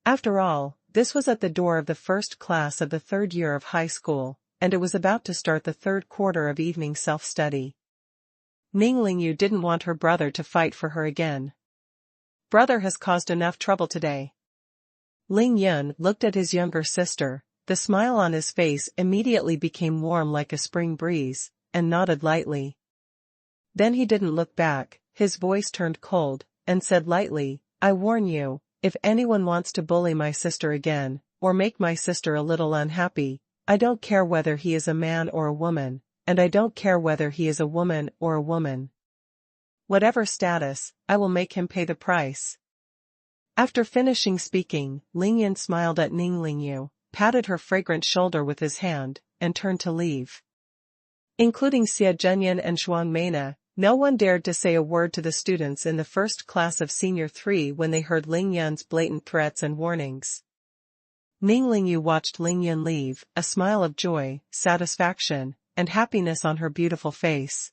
After all, this was at the door of the first class of the third year of high school, and it was about to start the third quarter of evening self-study. Ning Lingyu didn't want her brother to fight for her again. Brother has caused enough trouble today. Ling Yun looked at his younger sister, the smile on his face immediately became warm like a spring breeze, and nodded lightly. Then he didn't look back, his voice turned cold, and said lightly, I warn you, if anyone wants to bully my sister again, or make my sister a little unhappy, I don't care whether he is a man or a woman, and I don't care whether he is a woman or a woman. Whatever status, I will make him pay the price. After finishing speaking, Ling Yun smiled at Ning Lingyu, patted her fragrant shoulder with his hand, and turned to leave. Including Xie Zhenyan and Zhuang Meina, no one dared to say a word to the students in the first class of Senior 3 when they heard Ling Yun's blatant threats and warnings. Ning Lingyu watched Ling Yun leave, a smile of joy, satisfaction, and happiness on her beautiful face.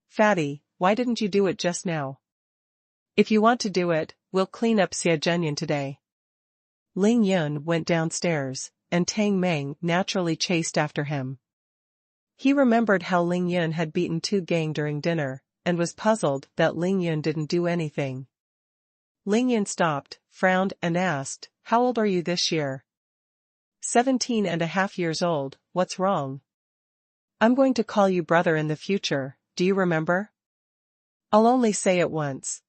Fatty, why didn't you do it just now? If you want to do it, we'll clean up Xie Zhenyan today. Ling Yun went downstairs, and Tang Meng naturally chased after him. He remembered how Ling Yun had beaten Tu Gang during dinner, and was puzzled that Ling Yun didn't do anything. Ling Yun stopped, frowned and asked, How old are you this year? 17.5 years old, what's wrong? I'm going to call you brother in the future, do you remember? I'll only say it once.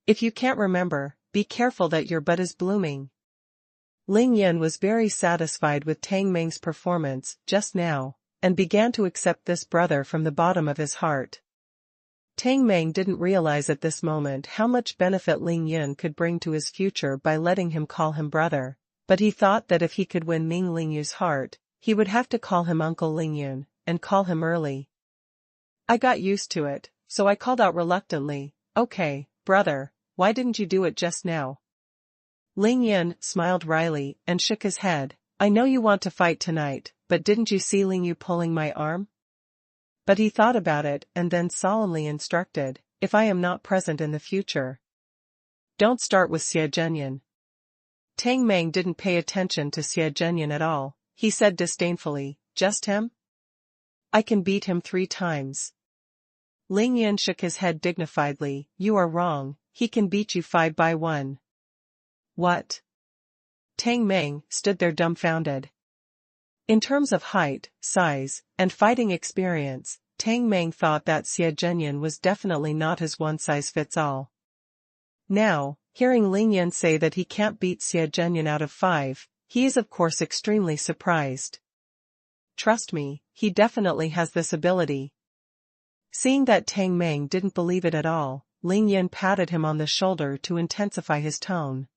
If you can't remember, be careful that your bud is blooming. Ling Yun was very satisfied with Tang Meng's performance just now, and began to accept this brother from the bottom of his heart. Tang Meng didn't realize at this moment how much benefit Ling Yun could bring to his future by letting him call him brother, but he thought that if he could win Ning Lingyu's heart, he would have to call him Uncle Ling Yun, and call him early. I got used to it, so I called out reluctantly, "Okay, brother, why didn't you do it just now?" Ling Yun smiled wryly and shook his head. "I know you want to fight tonight, but didn't you see Ling Yu pulling my arm?" But he thought about it and then solemnly instructed, "If I am not present in the future, don't start with Xie Zhenyan." Tang Meng didn't pay attention to Xie Zhenyan at all. He said disdainfully, "Just him? I can beat him 3 times. Ling Yun shook his head dignifiedly. "You are wrong, he can beat you 5 by 1. "What?" Tang Meng stood there dumbfounded. In terms of height, size, and fighting experience, Tang Meng thought that Xie Zhenyan was definitely not his one-size-fits-all. Now, hearing Ling Yun say that he can't beat Xie Zhenyan out of 5, he is of course extremely surprised. "Trust me, he definitely has this ability." Seeing that Tang Meng didn't believe it at all, Ling Yun patted him on the shoulder to intensify his tone.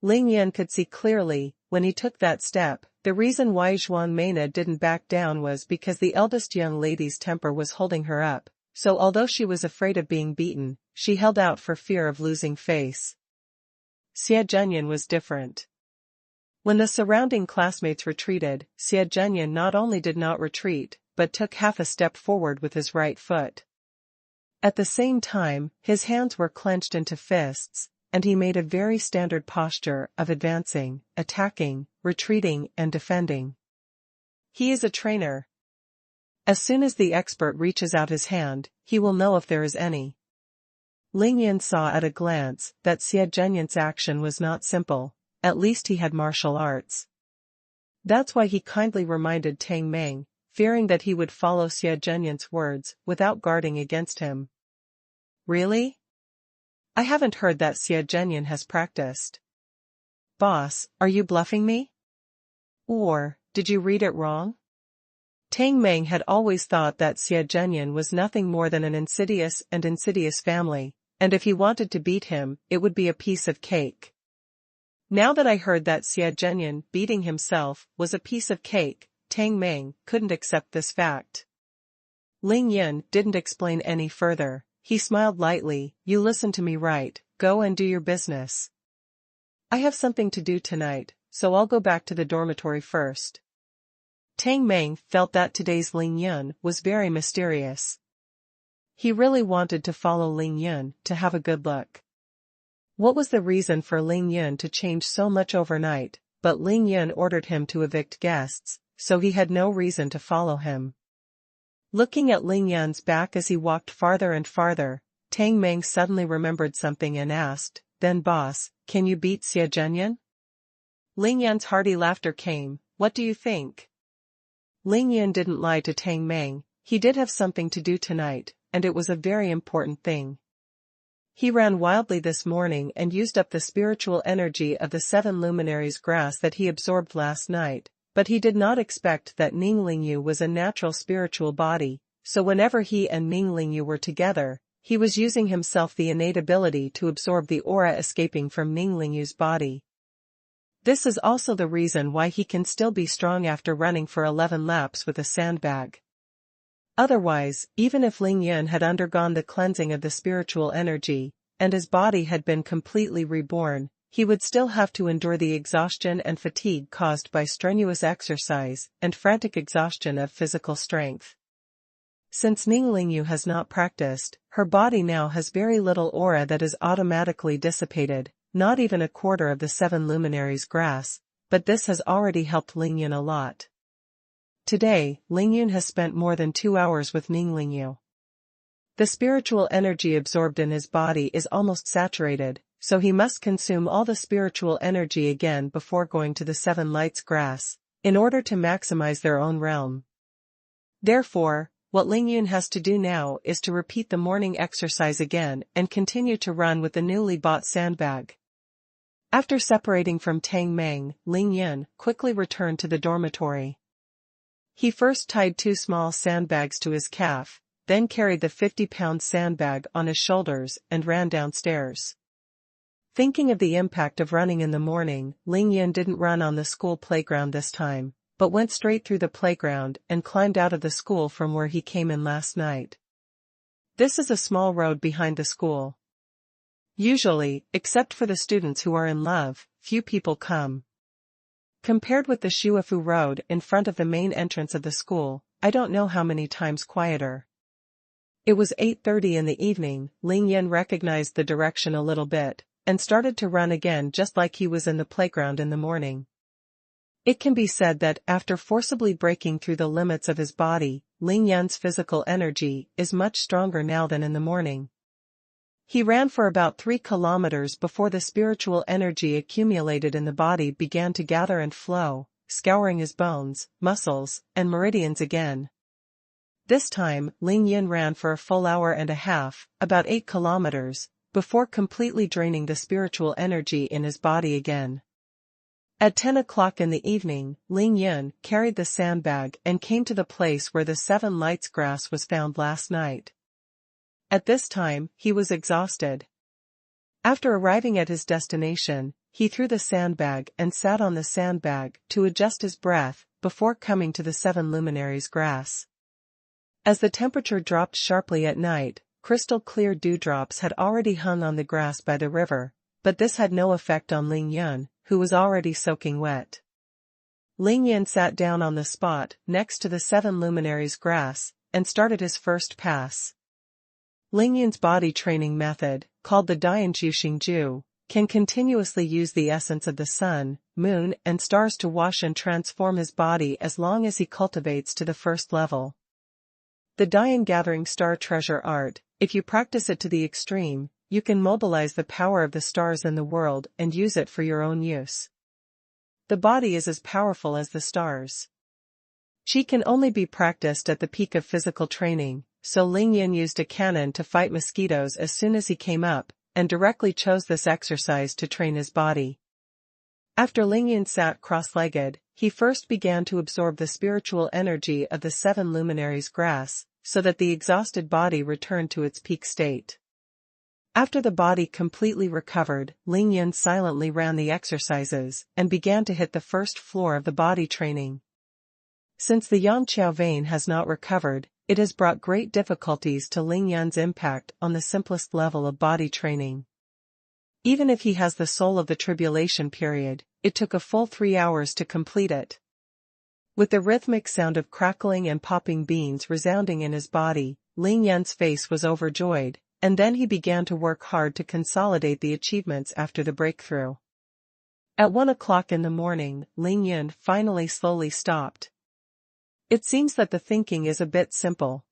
Ling Yun could see clearly, when he took that step, the reason why Xuanhuan didn't back down was because the eldest young lady's temper was holding her up, so although she was afraid of being beaten, she held out for fear of losing face. Xie Zhenyan was different. When the surrounding classmates retreated, Xie Zhenyan not only did not retreat, but took half a step forward with his right foot. At the same time, his hands were clenched into fists, and he made a very standard posture of advancing, attacking, retreating and defending. He is a trainer. As soon as the expert reaches out his hand, he will know if there is any. Ling Yun saw at a glance that Xie Zhenyan's action was not simple, at least he had martial arts. That's why he kindly reminded Tang Meng, fearing that he would follow Xie Zhenyan's words without guarding against him. "Really? I haven't heard that Xie Zhenyan has practiced." "Boss, are you bluffing me? Or, did you read it wrong?" Tang Meng had always thought that Xie Zhenyan was nothing more than an insidious family, and if he wanted to beat him, it would be a piece of cake. Now that I heard that Xie Zhenyan beating himself was a piece of cake, Tang Meng couldn't accept this fact. Ling Yun didn't explain any further. He smiled lightly. "You listen to me right, go and do your business. I have something to do tonight, so I'll go back to the dormitory first." Tang Meng felt that today's Ling Yun was very mysterious. He really wanted to follow Ling Yun to have a good look. What was the reason for Ling Yun to change so much overnight? But Ling Yun ordered him to evict guests, so he had no reason to follow him. Looking at Ling Yun's back as he walked farther and farther, Tang Meng suddenly remembered something and asked, "Then boss, can you beat Xie Zhenyan?" Ling Yun's hearty laughter came. "What do you think?" Ling Yun didn't lie to Tang Meng. He did have something to do tonight, and it was a very important thing. He ran wildly this morning and used up the spiritual energy of the 7 luminaries' grass that he absorbed last night, but he did not expect that Ning Lingyu was a natural spiritual body, so whenever he and Ning Lingyu were together, he was using himself the innate ability to absorb the aura escaping from Ning Lingyu's body. This is also the reason why he can still be strong after running for 11 laps with a sandbag. Otherwise, even if Ling Yun had undergone the cleansing of the spiritual energy, and his body had been completely reborn, he would still have to endure the exhaustion and fatigue caused by strenuous exercise and frantic exhaustion of physical strength. Since Ning Lingyu has not practiced, her body now has very little aura that is automatically dissipated, not even a quarter of the 7 luminaries' grass, but this has already helped Ling Yun a lot. Today, Ling Yun has spent more than 2 hours with Ning Lingyu. The spiritual energy absorbed in his body is almost saturated, so he must consume all the spiritual energy again before going to the 7 lights grass, in order to maximize their own realm. Therefore, what Ling Yun has to do now is to repeat the morning exercise again and continue to run with the newly bought sandbag. After separating from Tang Meng, Ling Yun quickly returned to the dormitory. He first tied 2 small sandbags to his calf, then carried the 50-pound sandbag on his shoulders and ran downstairs. Thinking of the impact of running in the morning, Ling Yun didn't run on the school playground this time, but went straight through the playground and climbed out of the school from where he came in last night. This is a small road behind the school. Usually, except for the students who are in love, few people come. Compared with the Shuafu Road in front of the main entrance of the school, I don't know how many times quieter. It was 8:30 in the evening. Ling Yun recognized the direction a little bit, and started to run again just like he was in the playground in the morning. It can be said that after forcibly breaking through the limits of his body, Ling Yun's physical energy is much stronger now than in the morning. He ran for about 3 kilometers before the spiritual energy accumulated in the body began to gather and flow, scouring his bones, muscles, and meridians again. This time, Ling Yun ran for a full hour and a half, about 8 kilometers, before completely draining the spiritual energy in his body again. At 10 o'clock in the evening, Ling Yun carried the sandbag and came to the place where the 7 lights grass was found last night. At this time, he was exhausted. After arriving at his destination, he threw the sandbag and sat on the sandbag to adjust his breath before coming to the 7 luminaries grass. As the temperature dropped sharply at night, crystal-clear dewdrops had already hung on the grass by the river, but this had no effect on Ling Yun, who was already soaking wet. Ling Yun sat down on the spot next to the 7 luminaries grass and started his first pass. Ling Yun's body training method, called the Dianju Xingju, can continuously use the essence of the sun, moon, and stars to wash and transform his body as long as he cultivates to the first level. The Dian gathering star treasure art, if you practice it to the extreme, you can mobilize the power of the stars in the world and use it for your own use. The body is as powerful as the stars. Qi can only be practiced at the peak of physical training, so Ling Yun used a cannon to fight mosquitoes as soon as he came up, and directly chose this exercise to train his body. After Ling Yun sat cross-legged, he first began to absorb the spiritual energy of the 7 luminaries grass, so that the exhausted body returned to its peak state. After the body completely recovered, Ling Yun silently ran the exercises and began to hit the first floor of the body training. Since the Yangqiao vein has not recovered, it has brought great difficulties to Ling Yun's impact on the simplest level of body training. Even if he has the soul of the tribulation period, it took a full 3 hours to complete it. With the rhythmic sound of crackling and popping beans resounding in his body, Ling Yun's face was overjoyed, and then he began to work hard to consolidate the achievements after the breakthrough. At 1 o'clock in the morning, Ling Yun finally slowly stopped. It seems that the thinking is a bit simple.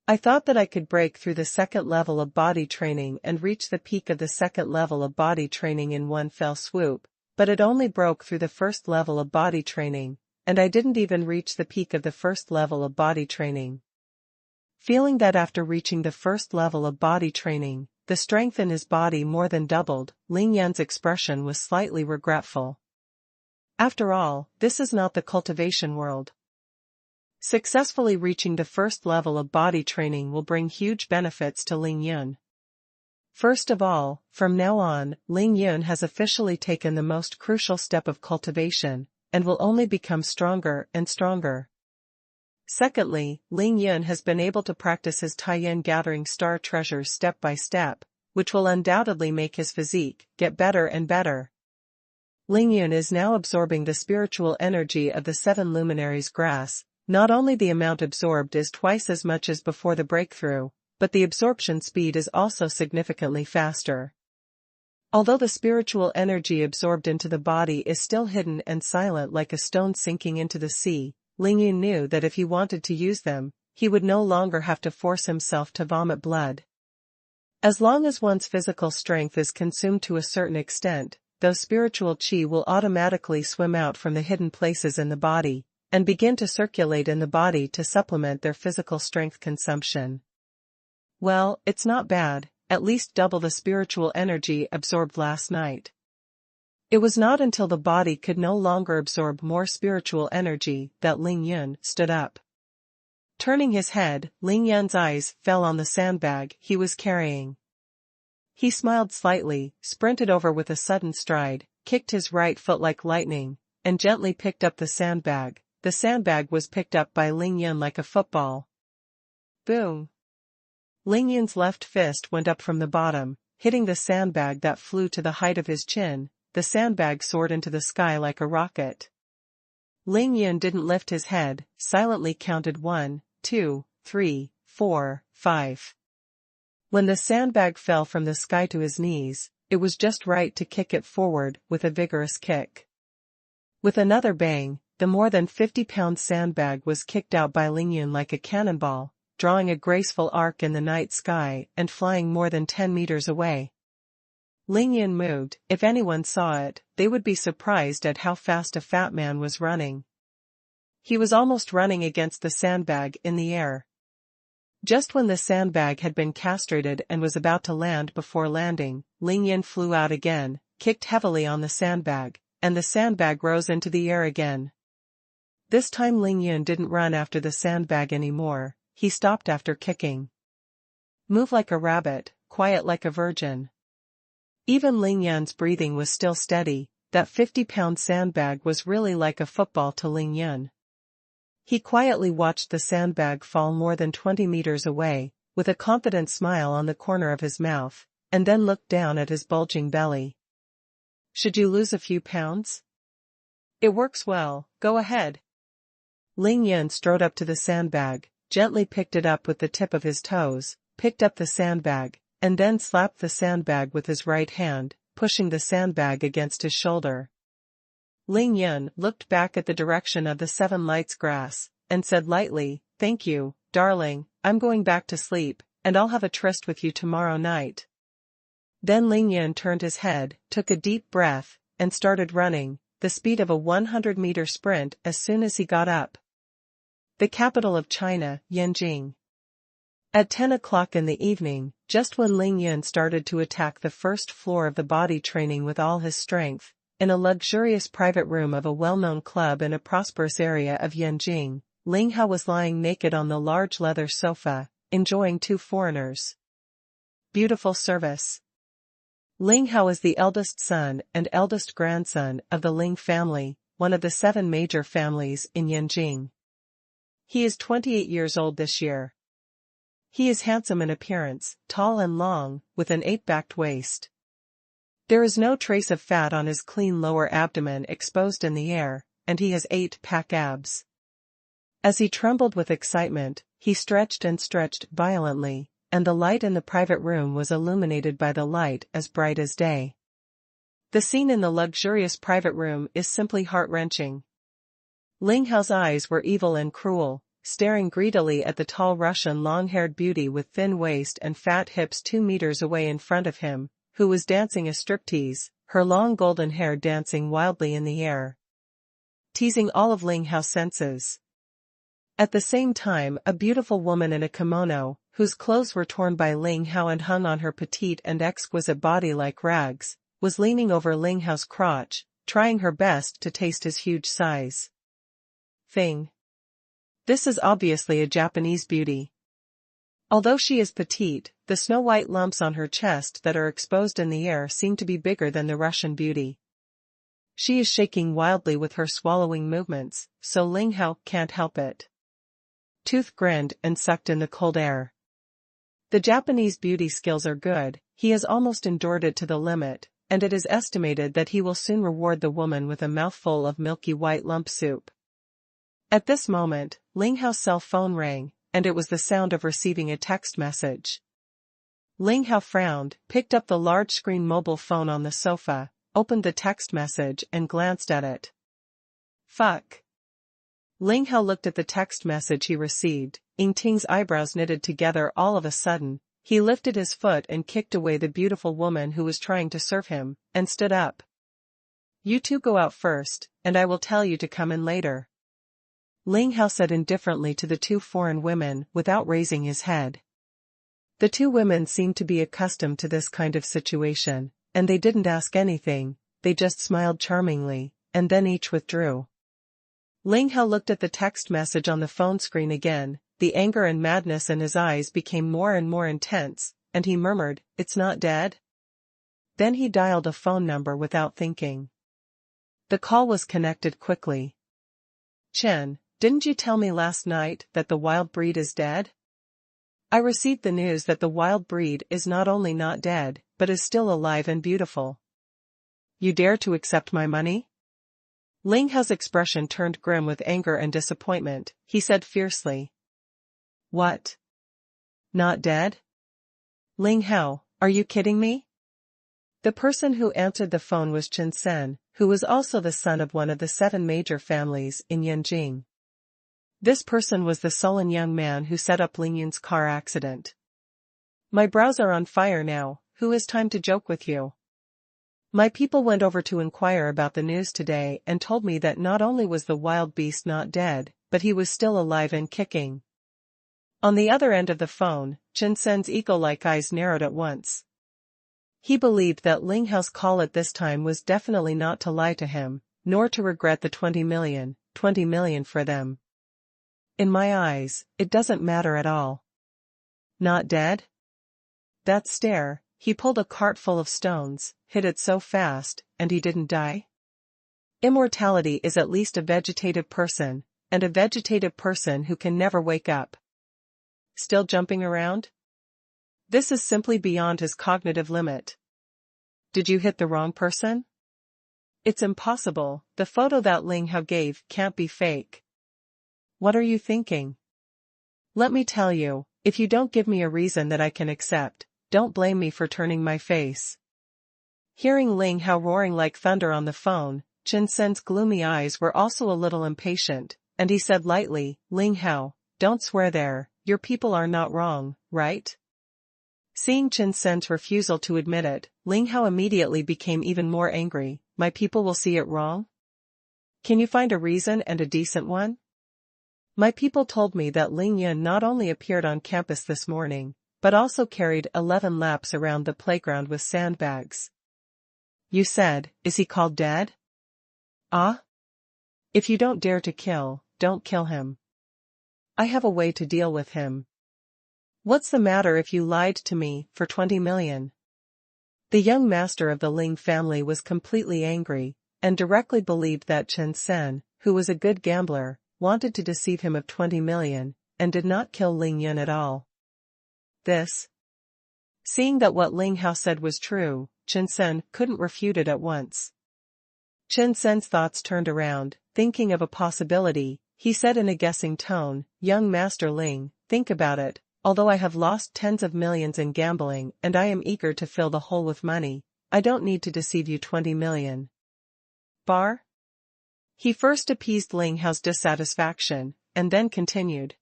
I thought that I could break through the second level of body training and reach the peak of the second level of body training in one fell swoop, but it only broke through the first level of body training, and I didn't even reach the peak of the first level of body training. Feeling that after reaching the first level of body training, the strength in his body more than doubled, Ling Yun's expression was slightly regretful. After all, this is not the cultivation world. Successfully reaching the first level of body training will bring huge benefits to Ling Yun. First of all, from now on, Ling Yun has officially taken the most crucial step of cultivation, and will only become stronger and stronger. Secondly, Ling Yun has been able to practice his Taiyan gathering star treasures step by step, which will undoubtedly make his physique get better and better. Ling Yun is now absorbing the spiritual energy of the 7 luminaries grass. Not only the amount absorbed is twice as much as before the breakthrough, but the absorption speed is also significantly faster. Although the spiritual energy absorbed into the body is still hidden and silent like a stone sinking into the sea, Ling Yun knew that if he wanted to use them, he would no longer have to force himself to vomit blood. As long as one's physical strength is consumed to a certain extent, those spiritual qi will automatically swim out from the hidden places in the body, and begin to circulate in the body to supplement their physical strength consumption. Well, it's not bad, at least double the spiritual energy absorbed last night. It was not until the body could no longer absorb more spiritual energy that Ling Yun stood up. Turning his head, Ling Yun's eyes fell on the sandbag he was carrying. He smiled slightly, sprinted over with a sudden stride, kicked his right foot like lightning, and gently picked up the sandbag. The sandbag was picked up by Ling Yun like a football. Boom! Ling Yun's left fist went up from the bottom, hitting the sandbag that flew to the height of his chin. The sandbag soared into the sky like a rocket. Ling Yun didn't lift his head, silently counted 1, 2, 3, 4, 5. When the sandbag fell from the sky to his knees, it was just right to kick it forward with a vigorous kick. With another bang, the more than 50-pound sandbag was kicked out by Ling Yun like a cannonball, drawing a graceful arc in the night sky and flying more than 10 meters away. Ling Yun moved. If anyone saw it, they would be surprised at how fast a fat man was running. He was almost running against the sandbag in the air. Just when the sandbag had been castrated and was about to land, before landing, Ling Yun flew out again, kicked heavily on the sandbag, and the sandbag rose into the air again. This time Ling Yun didn't run after the sandbag anymore, he stopped after kicking. Move like a rabbit, quiet like a virgin. Even Ling Yun's breathing was still steady. That 50-pound sandbag was really like a football to Ling Yun. He quietly watched the sandbag fall more than 20 meters away, with a confident smile on the corner of his mouth, and then looked down at his bulging belly. Should you lose a few pounds? It works well, go ahead. Ling Yun strode up to the sandbag, gently picked it up with the tip of his toes, picked up the sandbag, and then slapped the sandbag with his right hand, pushing the sandbag against his shoulder. Ling Yun looked back at the direction of the Seven Lights grass, and said lightly, "Thank you, darling, I'm going back to sleep, and I'll have a tryst with you tomorrow night." Then Ling Yun turned his head, took a deep breath, and started running, the speed of a 100-meter sprint as soon as he got up. The capital of China, Yanjing. At 10 o'clock in the evening, just when Ling Yun started to attack the first floor of the body training with all his strength, in a luxurious private room of a well-known club in a prosperous area of Yanjing, Ling Hao was lying naked on the large leather sofa, enjoying two foreigners. Beautiful service. Ling Hao is the eldest son and eldest grandson of the Ling family, one of the 7 major families in Yanjing. He is 28 years old this year. He is handsome in appearance, tall and long, with an ape-backed waist. There is no trace of fat on his clean lower abdomen exposed in the air, and he has 8-pack abs. As he trembled with excitement, he stretched and stretched violently, and the light in the private room was illuminated by the light as bright as day. The scene in the luxurious private room is simply heart-wrenching. Ling Hao's eyes were evil and cruel, staring greedily at the tall Russian long-haired beauty with thin waist and fat hips 2 meters away in front of him, who was dancing a striptease, her long golden hair dancing wildly in the air, teasing all of Ling Hao's senses. At the same time, a beautiful woman in a kimono, whose clothes were torn by Ling Hao and hung on her petite and exquisite body like rags, was leaning over Ling Hao's crotch, trying her best to taste his huge size. Thing. This is obviously a Japanese beauty. Although she is petite, the snow-white lumps on her chest that are exposed in the air seem to be bigger than the Russian beauty. She is shaking wildly with her swallowing movements, so Ling Hao can't help it. Tooth grinned and sucked in the cold air. The Japanese beauty skills are good, he has almost endured it to the limit, and it is estimated that he will soon reward the woman with a mouthful of milky white lump soup. At this moment, Ling Hao's cell phone rang, and it was the sound of receiving a text message. Ling Hao frowned, picked up the large-screen mobile phone on the sofa, opened the text message and glanced at it. Fuck. Ling Hao looked at the text message he received, Ying Ting's eyebrows knitted together all of a sudden, he lifted his foot and kicked away the beautiful woman who was trying to serve him, and stood up. You two go out first, and I will tell you to come in later. Ling Hao said indifferently to the 2 foreign women without raising his head. The 2 women seemed to be accustomed to this kind of situation, and they didn't ask anything, they just smiled charmingly, and then each withdrew. Ling Hao looked at the text message on the phone screen again, the anger and madness in his eyes became more and more intense, and he murmured, "It's not dead?" Then he dialed a phone number without thinking. The call was connected quickly. "Chen, didn't you tell me last night that the wild breed is dead? I received the news that the wild breed is not only not dead, but is still alive and beautiful. You dare to accept my money?" Ling Hao's expression turned grim with anger and disappointment. He said fiercely, "What? Not dead? Ling Hao, are you kidding me?" The person who answered the phone was Chen Sen, who was also the son of one of the 7 major families in Yanjing. This person was the sullen young man who set up Ling Yun's car accident. "My brows are on fire now. Who has time to joke with you? My people went over to inquire about the news today and told me that not only was the wild beast not dead, but he was still alive and kicking." On the other end of the phone, Chen Sen's eagle-like eyes narrowed at once. He believed that Ling Hao's call at this time was definitely not to lie to him, nor to regret the 20 million for them. "In my eyes, it doesn't matter at all." "Not dead?" That stare, he pulled a cart full of stones, hit it so fast, and he didn't die? Immortality is at least a vegetative person, and a vegetative person who can never wake up. Still jumping around? This is simply beyond his cognitive limit. Did you hit the wrong person? It's impossible, the photo that Ling Hao gave can't be fake. What are you thinking? Let me tell you, if you don't give me a reason that I can accept, don't blame me for turning my face. Hearing Ling Hao roaring like thunder on the phone, Chen Sen's gloomy eyes were also a little impatient, and he said lightly, "Ling Hao, don't swear there, your people are not wrong, right?" Seeing Chen Sen's refusal to admit it, Ling Hao immediately became even more angry. "My people will see it wrong? Can you find a reason and a decent one? My people told me that Ling Yun not only appeared on campus this morning, but also carried 11 laps around the playground with sandbags." "You said, is he called dead?" "Ah? If you don't dare to kill, don't kill him. I have a way to deal with him." "What's the matter if you lied to me for 20 million? The young master of the Ling family was completely angry, and directly believed that Chen Sen, who was a good gambler, wanted to deceive him of 20 million, and did not kill Ling Yun at all. This. Seeing that what Ling Hao said was true, Chen Sen couldn't refute it at once. Chen Sen's thoughts turned around, thinking of a possibility. He said in a guessing tone, "Young Master Ling, think about it. Although I have lost tens of millions in gambling and I am eager to fill the hole with money, I don't need to deceive you 20 million. Bar?" He first appeased Ling Hao's dissatisfaction, and then continued.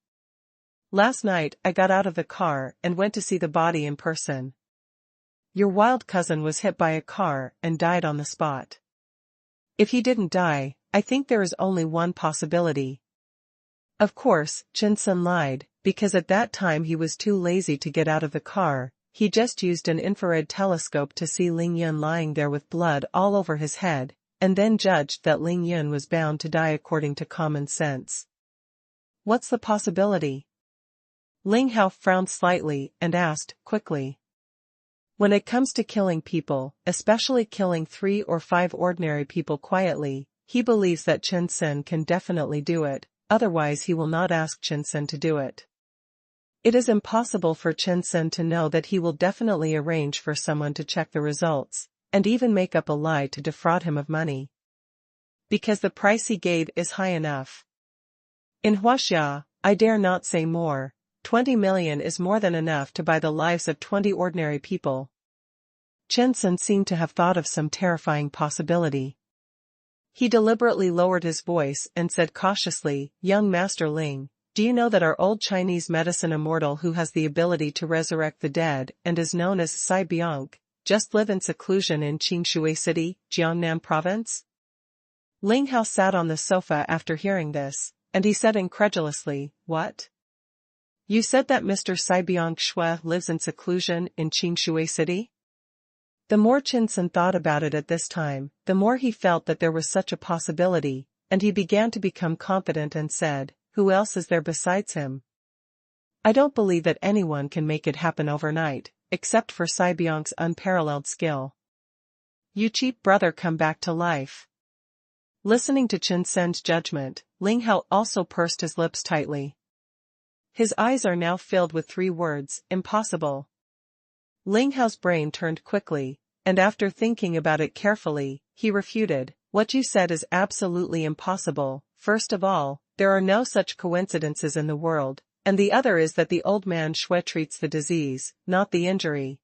"Last night I got out of the car and went to see the body in person. Your wild cousin was hit by a car and died on the spot. If he didn't die, I think there is only one possibility." Of course, Chen Sen lied, because at that time he was too lazy to get out of the car. He just used an infrared telescope to see Ling Yun lying there with blood all over his head, and then judged that Ling Yun was bound to die according to common sense. "What's the possibility?" Ling Hao frowned slightly and asked, quickly. "When it comes to killing people, especially killing 3 or 5 ordinary people quietly, he believes that Chen Sen can definitely do it, otherwise he will not ask Chen Sen to do it. It is impossible for Chen Sen to know that he will definitely arrange for someone to check the results, and even make up a lie to defraud him of money. Because the price he gave is high enough. In Huaxia, I dare not say more, 20 million is more than enough to buy the lives of 20 ordinary people." Chen Sen seemed to have thought of some terrifying possibility. He deliberately lowered his voice and said cautiously, "Young Master Ling, do you know that our old Chinese medicine immortal who has the ability to resurrect the dead and is known as Sai Bianc, just live in seclusion in Qingshui City, Jiangnan Province?" Ling Hao sat on the sofa after hearing this, and he said incredulously, "What? You said that Mr. Sai Bianc Shui lives in seclusion in Qingshui City?" The more Chen Sen thought about it at this time, the more he felt that there was such a possibility, and he began to become confident and said, "Who else is there besides him?" I don't believe that anyone can make it happen overnight, except for Saibyong's unparalleled skill. You cheap brother, come back to life. Listening to Chen Sen's judgment, Ling Hao also pursed his lips tightly. His eyes are now filled with 3 words, impossible. Ling Hao's brain turned quickly, and after thinking about it carefully, he refuted, what you said is absolutely impossible. First of all, there are no such coincidences in the world, and the other is that the old man Shui treats the disease, not the injury.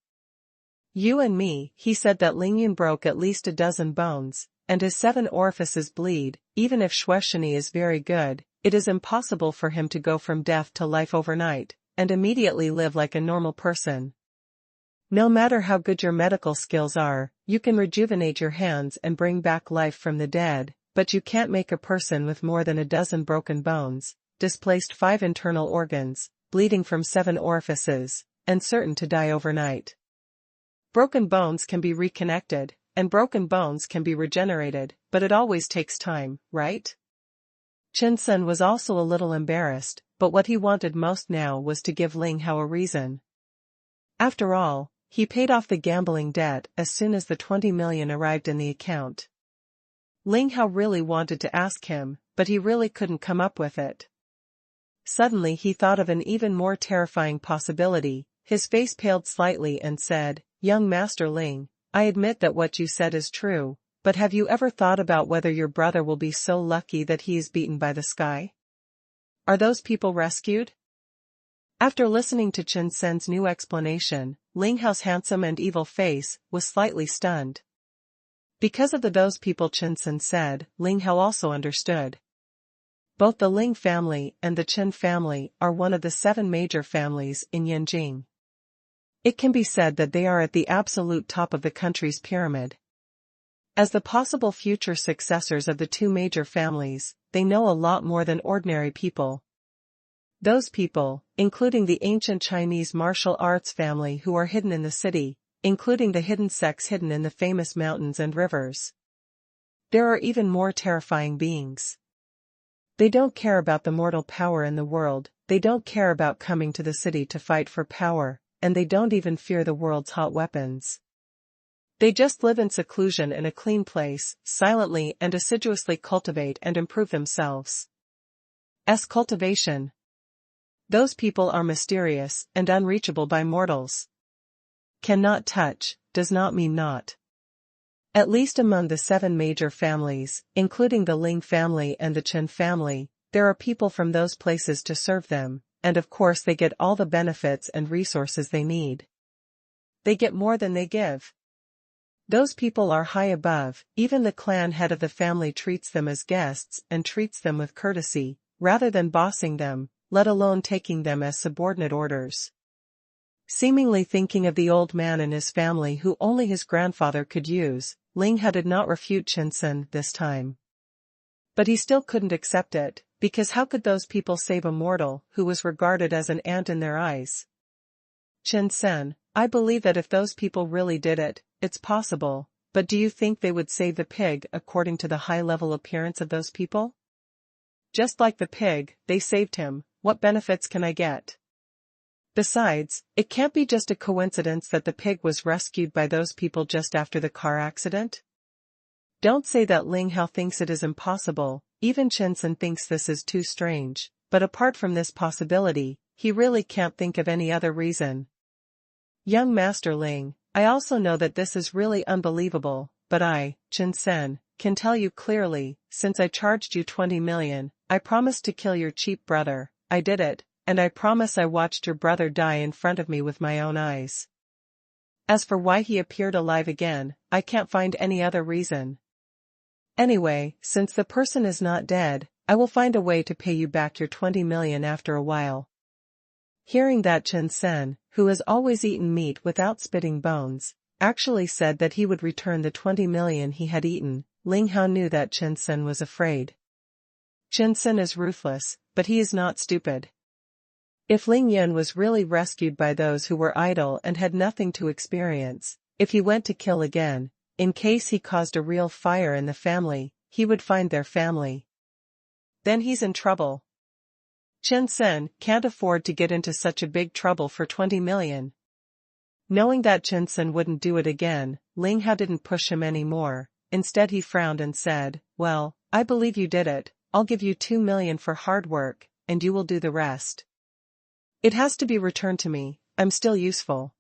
You and me, he said that Ling Yun broke at least a dozen bones, and his 7 orifices bleed. Even if Shui Shini is very good, it is impossible for him to go from death to life overnight, and immediately live like a normal person. No matter how good your medical skills are, you can rejuvenate your hands and bring back life from the dead, but you can't make a person with more than a dozen broken bones, displaced 5 internal organs, bleeding from 7 orifices, and certain to die overnight. Broken bones can be reconnected, and broken bones can be regenerated, but it always takes time, right? Chen Sen was also a little embarrassed, but what he wanted most now was to give Ling Hao a reason. After all, he paid off the gambling debt as soon as the 20 million arrived in the account. Ling Hao really wanted to ask him, but he really couldn't come up with it. Suddenly he thought of an even more terrifying possibility. His face paled slightly and said, Young Master Ling, I admit that what you said is true, but have you ever thought about whether your brother will be so lucky that he is beaten by the sky? Are those people rescued? After listening to Chen Sen's new explanation, Ling Hao's handsome and evil face was slightly stunned. Because of the those people Chen Sen said, Ling Hao also understood. Both the Ling family and the Chen family are one of the 7 major families in Yanjing. It can be said that they are at the absolute top of the country's pyramid. As the possible future successors of the 2 major families, they know a lot more than ordinary people. Those people, including the ancient Chinese martial arts family who are hidden in the city, including the hidden sects hidden in the famous mountains and rivers. There are even more terrifying beings. They don't care about the mortal power in the world, they don't care about coming to the city to fight for power, and they don't even fear the world's hot weapons. They just live in seclusion in a clean place, silently and assiduously cultivate and improve themselves. Cultivation. Those people are mysterious and unreachable by mortals. Cannot touch, does not mean not. At least among the 7 major families, including the Ling family and the Chen family, there are people from those places to serve them, and of course they get all the benefits and resources they need. They get more than they give. Those people are high above, even the clan head of the family treats them as guests and treats them with courtesy, rather than bossing them, let alone taking them as subordinate orders. Seemingly thinking of the old man and his family who only his grandfather could use, Ling Hao did not refute Chen Sen this time. But he still couldn't accept it, because how could those people save a mortal who was regarded as an ant in their eyes? Chen Sen, I believe that if those people really did it, it's possible, but do you think they would save the pig according to the high-level appearance of those people? Just like the pig, they saved him, what benefits can I get? Besides, it can't be just a coincidence that the pig was rescued by those people just after the car accident. Don't say that Ling Hao thinks it is impossible, even Chen Sen thinks this is too strange, but apart from this possibility, he really can't think of any other reason. Young Master Ling, I also know that this is really unbelievable, but I, Chen Sen, can tell you clearly, since I charged you 20 million, I promised to kill your cheap brother, I did it, and I promise I watched your brother die in front of me with my own eyes. As for why he appeared alive again, I can't find any other reason. Anyway, since the person is not dead, I will find a way to pay you back your 20 million after a while. Hearing that, Chen Sen, who has always eaten meat without spitting bones, actually said that he would return the 20 million he had eaten. Ling Hao knew that Chen Sen was afraid. Chen Sen is ruthless, but he is not stupid. If Ling Yun was really rescued by those who were idle and had nothing to experience, if he went to kill again, in case he caused a real fire in the family, he would find their family. Then he's in trouble. Chen Sen can't afford to get into such a big trouble for 20 million. Knowing that Chen Sen wouldn't do it again, Ling Hao didn't push him anymore. Instead he frowned and said, "Well, I believe you did it. I'll give you 2 million for hard work, and you will do the rest. It has to be returned to me, I'm still useful."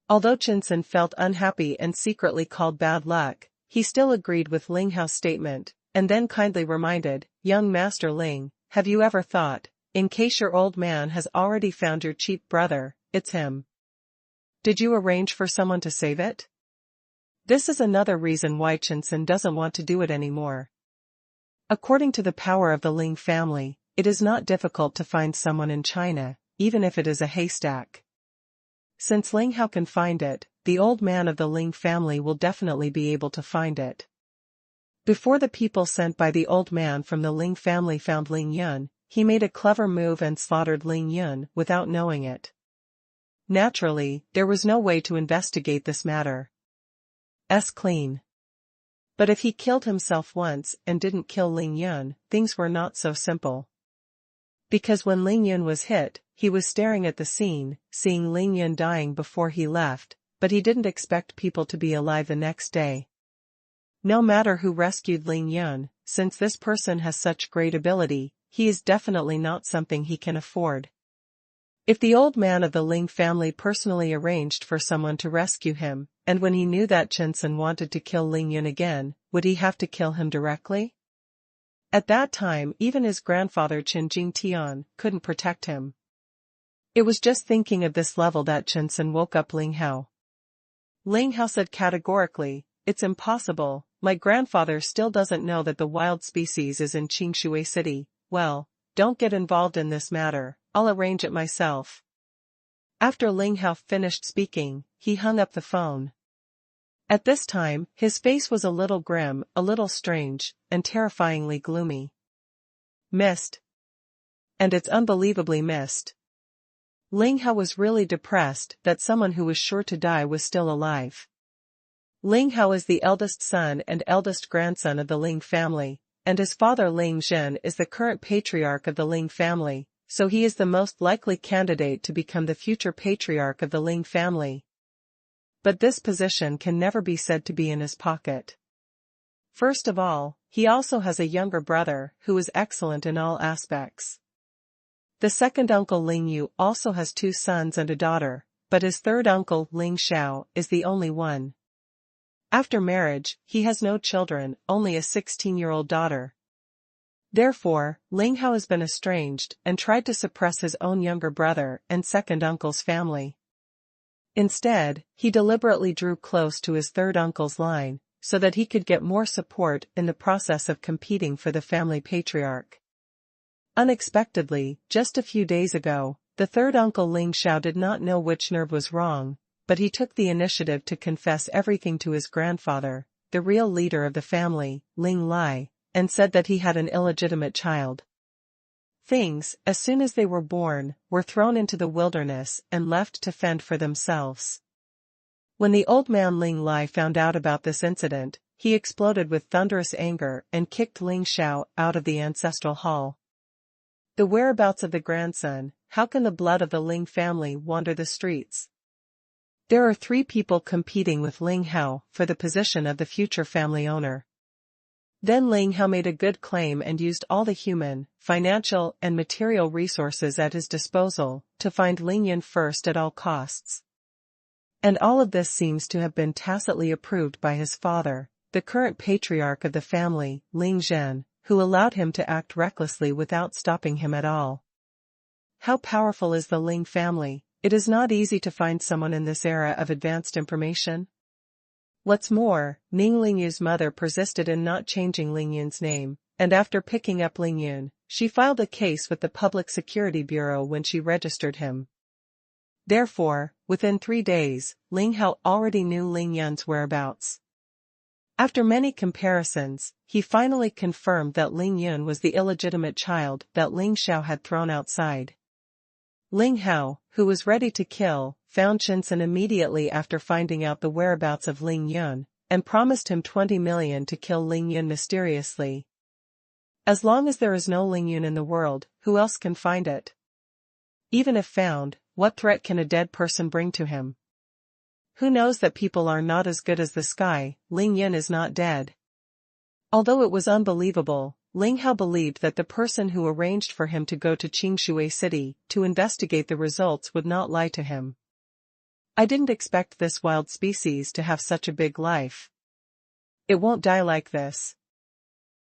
Although Chen Sen felt unhappy and secretly called bad luck, he still agreed with Ling Hao's statement, and then kindly reminded, "Young Master Ling, have you ever thought, in case your old man has already found your cheap brother, it's him. Did you arrange for someone to save it?" This is another reason why Chen Sen doesn't want to do it anymore. According to the power of the Ling family, it is not difficult to find someone in China, even if it is a haystack. Since Ling Hao can find it, the old man of the Ling family will definitely be able to find it. Before the people sent by the old man from the Ling family found Ling Yun, he made a clever move and slaughtered Ling Yun without knowing it. Naturally, there was no way to investigate this matter. Clean. But if he killed himself once and didn't kill Ling Yun, things were not so simple. Because when Ling Yun was hit, he was staring at the scene, seeing Ling Yun dying before he left, but he didn't expect people to be alive the next day. No matter who rescued Ling Yun, since this person has such great ability, he is definitely not something he can afford. If the old man of the Ling family personally arranged for someone to rescue him, and when he knew that Chen Sen wanted to kill Ling Yun again, would he have to kill him directly? At that time even his grandfather Qin Jingtian couldn't protect him. It was just thinking of this level that Chen Sen woke up Ling Hao. Ling Hao said categorically, "It's impossible, my grandfather still doesn't know that the wild species is in Qingshui City. Well, don't get involved in this matter, I'll arrange it myself." After Ling Hao finished speaking, he hung up the phone. At this time, his face was a little grim, a little strange, and terrifyingly gloomy. Missed. And it's unbelievably missed. Ling Hao was really depressed that someone who was sure to die was still alive. Ling Hao is the eldest son and eldest grandson of the Ling family, and his father Ling Zhen is the current patriarch of the Ling family, so he is the most likely candidate to become the future patriarch of the Ling family. But this position can never be said to be in his pocket. First of all, he also has a younger brother who is excellent in all aspects. The second uncle Ling Yu also has 2 sons and a daughter, but his third uncle Ling Xiao is the only one. After marriage, he has no children, only a 16-year-old daughter. Therefore, Ling Hao has been estranged and tried to suppress his own younger brother and second uncle's family. Instead, he deliberately drew close to his third uncle's line, so that he could get more support in the process of competing for the family patriarch. Unexpectedly, just a few days ago, the third uncle Ling Xiao did not know which nerve was wrong, but he took the initiative to confess everything to his grandfather, the real leader of the family, Ling Lai, and said that he had an illegitimate child. Things, as soon as they were born, were thrown into the wilderness and left to fend for themselves. When the old man Ling Lai found out about this incident, he exploded with thunderous anger and kicked Ling Xiao out of the ancestral hall. The whereabouts of the grandson, how can the blood of the Ling family wander the streets? There are 3 people competing with Ling Hao for the position of the future family owner. Then Ling Hao made a good claim and used all the human, financial, and material resources at his disposal to find Ling Yun first at all costs. And all of this seems to have been tacitly approved by his father, the current patriarch of the family, Ling Zhen, who allowed him to act recklessly without stopping him at all. How powerful is the Ling family? It is not easy to find someone in this era of advanced information. What's more, Ning Lingyu's mother persisted in not changing Ling Yun's name, and after picking up Ling Yun, she filed a case with the Public Security Bureau when she registered him. Therefore, within 3 days, Ling Hao already knew Ling Yun's whereabouts. After many comparisons, he finally confirmed that Ling Yun was the illegitimate child that Ling Xiao had thrown outside. Ling Hao, who was ready to kill, found Chen Sen immediately after finding out the whereabouts of Ling Yun, and promised him 20 million to kill Ling Yun mysteriously. As long as there is no Lingyun in the world, who else can find it? Even if found, what threat can a dead person bring to him? Who knows that people are not as good as the sky? Lingyun is not dead. Although it was unbelievable, Ling Hao believed that the person who arranged for him to go to Qingshui City to investigate the results would not lie to him. I didn't expect this wild species to have such a big life. It won't die like this.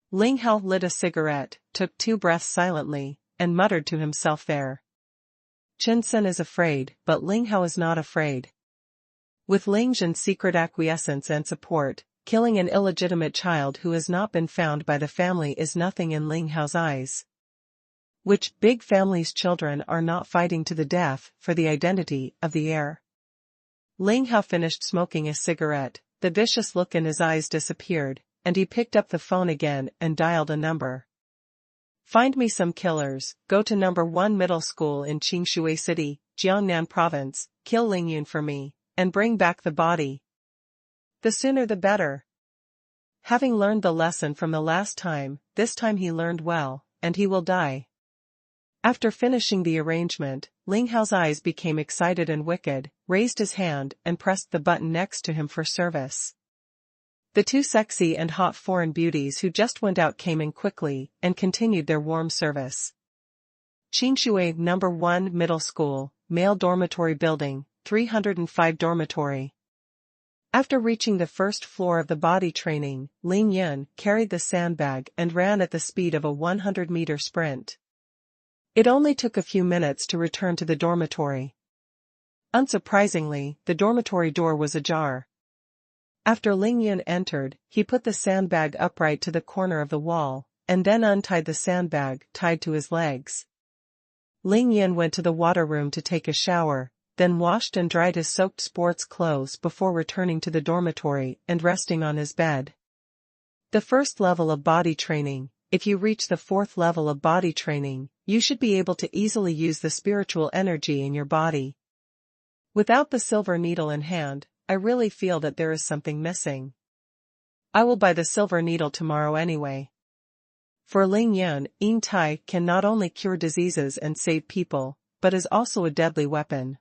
Ling Hao lit a cigarette, took 2 breaths silently, and muttered to himself there. Chen Sen is afraid, but Ling Hao is not afraid. With Ling Zhen's secret acquiescence and support, killing an illegitimate child who has not been found by the family is nothing in Ling Hao's eyes. Which big family's children are not fighting to the death for the identity of the heir? Ling Hao finished smoking a cigarette, the vicious look in his eyes disappeared, and he picked up the phone again and dialed a number. Find me some killers, go to number 1 middle school in Qingshui City, Jiangnan Province, kill Lingyun for me, and bring back the body. The sooner the better. Having learned the lesson from the last time, this time he learned well, and he will die. After finishing the arrangement, Ling Hao's eyes became excited and wicked, raised his hand and pressed the button next to him for service. The 2 sexy and hot foreign beauties who just went out came in quickly and continued their warm service. Qingshui number 1 Middle School, Male Dormitory Building, 305 Dormitory. After reaching the first floor of the body training, Ling Yun carried the sandbag and ran at the speed of a 100-meter sprint. It only took a few minutes to return to the dormitory. Unsurprisingly, the dormitory door was ajar. After Ling Yun entered, he put the sandbag upright to the corner of the wall, and then untied the sandbag tied to his legs. Ling Yun went to the water room to take a shower, then washed and dried his soaked sports clothes before returning to the dormitory and resting on his bed. The first level of body training. If you reach the 4th level of body training, you should be able to easily use the spiritual energy in your body. Without the silver needle in hand, I really feel that there is something missing. I will buy the silver needle tomorrow anyway. For Ling Yun, Yin Tai can not only cure diseases and save people, but is also a deadly weapon.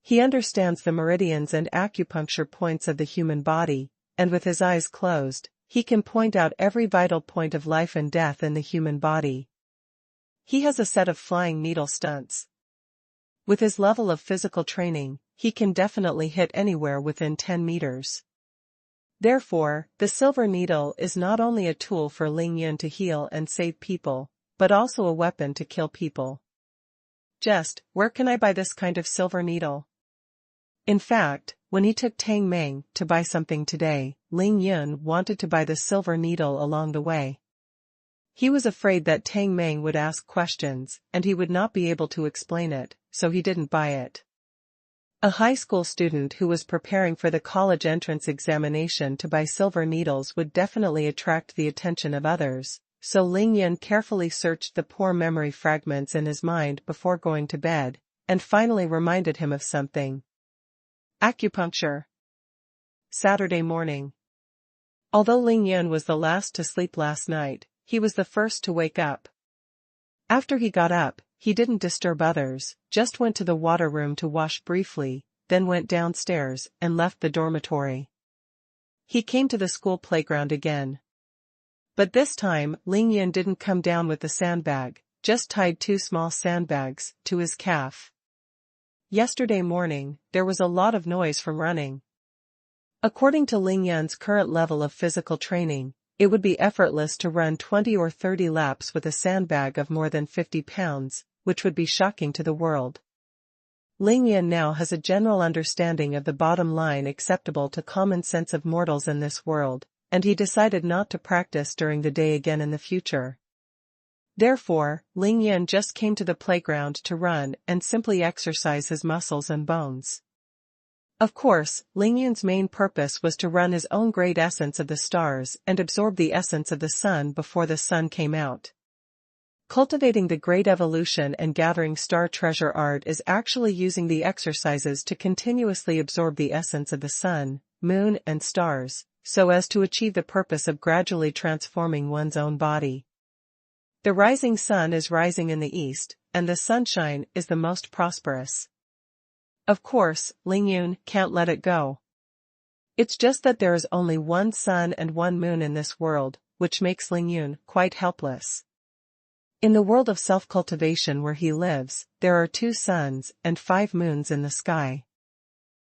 He understands the meridians and acupuncture points of the human body, and with his eyes closed, he can point out every vital point of life and death in the human body. He has a set of flying needle stunts. With his level of physical training, he can definitely hit anywhere within 10 meters. Therefore, the silver needle is not only a tool for Ling Yun to heal and save people, but also a weapon to kill people. Just, where can I buy this kind of silver needle? In fact, when he took Tang Meng to buy something today, Ling Yun wanted to buy the silver needle along the way. He was afraid that Tang Meng would ask questions, and he would not be able to explain it, so he didn't buy it. A high school student who was preparing for the college entrance examination to buy silver needles would definitely attract the attention of others, so Ling Yun carefully searched the poor memory fragments in his mind before going to bed, and finally reminded him of something. Acupuncture. Saturday morning. Although Ling Yun was the last to sleep last night, he was the first to wake up. After he got up, he didn't disturb others, just went to the water room to wash briefly, then went downstairs and left the dormitory. He came to the school playground again. But this time, Ling Yun didn't come down with the sandbag, just tied 2 small sandbags to his calf. Yesterday morning, there was a lot of noise from running. According to Ling Yun's current level of physical training, it would be effortless to run 20 or 30 laps with a sandbag of more than 50 pounds, which would be shocking to the world. Ling Yun now has a general understanding of the bottom line acceptable to common sense of mortals in this world, and he decided not to practice during the day again in the future. Therefore, Ling Yun just came to the playground to run and simply exercise his muscles and bones. Of course, Ling Yun's main purpose was to run his own great essence of the stars and absorb the essence of the sun before the sun came out. Cultivating the great evolution and gathering star treasure art is actually using the exercises to continuously absorb the essence of the sun, moon and stars, so as to achieve the purpose of gradually transforming one's own body. The rising sun is rising in the east, and the sunshine is the most prosperous. Of course, Lingyun can't let it go. It's just that there is only one sun and one moon in this world, which makes Lingyun quite helpless. In the world of self-cultivation where he lives, there are 2 suns and 5 moons in the sky.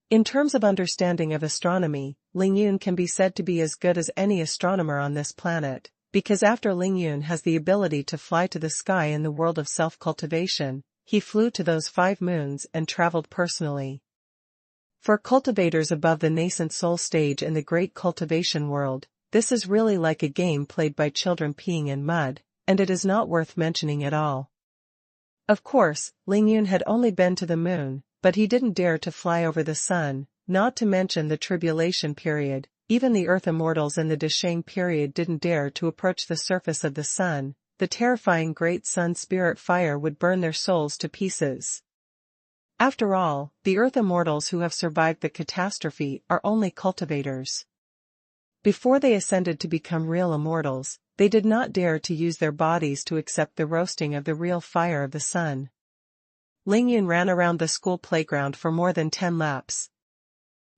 In terms of understanding of astronomy, Lingyun can be said to be as good as any astronomer on this planet, because after Lingyun has the ability to fly to the sky in the world of self-cultivation, he flew to those 5 moons and traveled personally. For cultivators above the nascent soul stage in the great cultivation world, this is really like a game played by children peeing in mud, and it is not worth mentioning at all. Of course, Lingyun had only been to the moon, but he didn't dare to fly over the sun, not to mention the tribulation period. Even the earth immortals in the Zheng period didn't dare to approach the surface of the sun. The terrifying great sun spirit fire would burn their souls to pieces. After all, the earth immortals who have survived the catastrophe are only cultivators. Before they ascended to become real immortals, they did not dare to use their bodies to accept the roasting of the real fire of the sun. Lingyun ran around the school playground for more than 10 laps.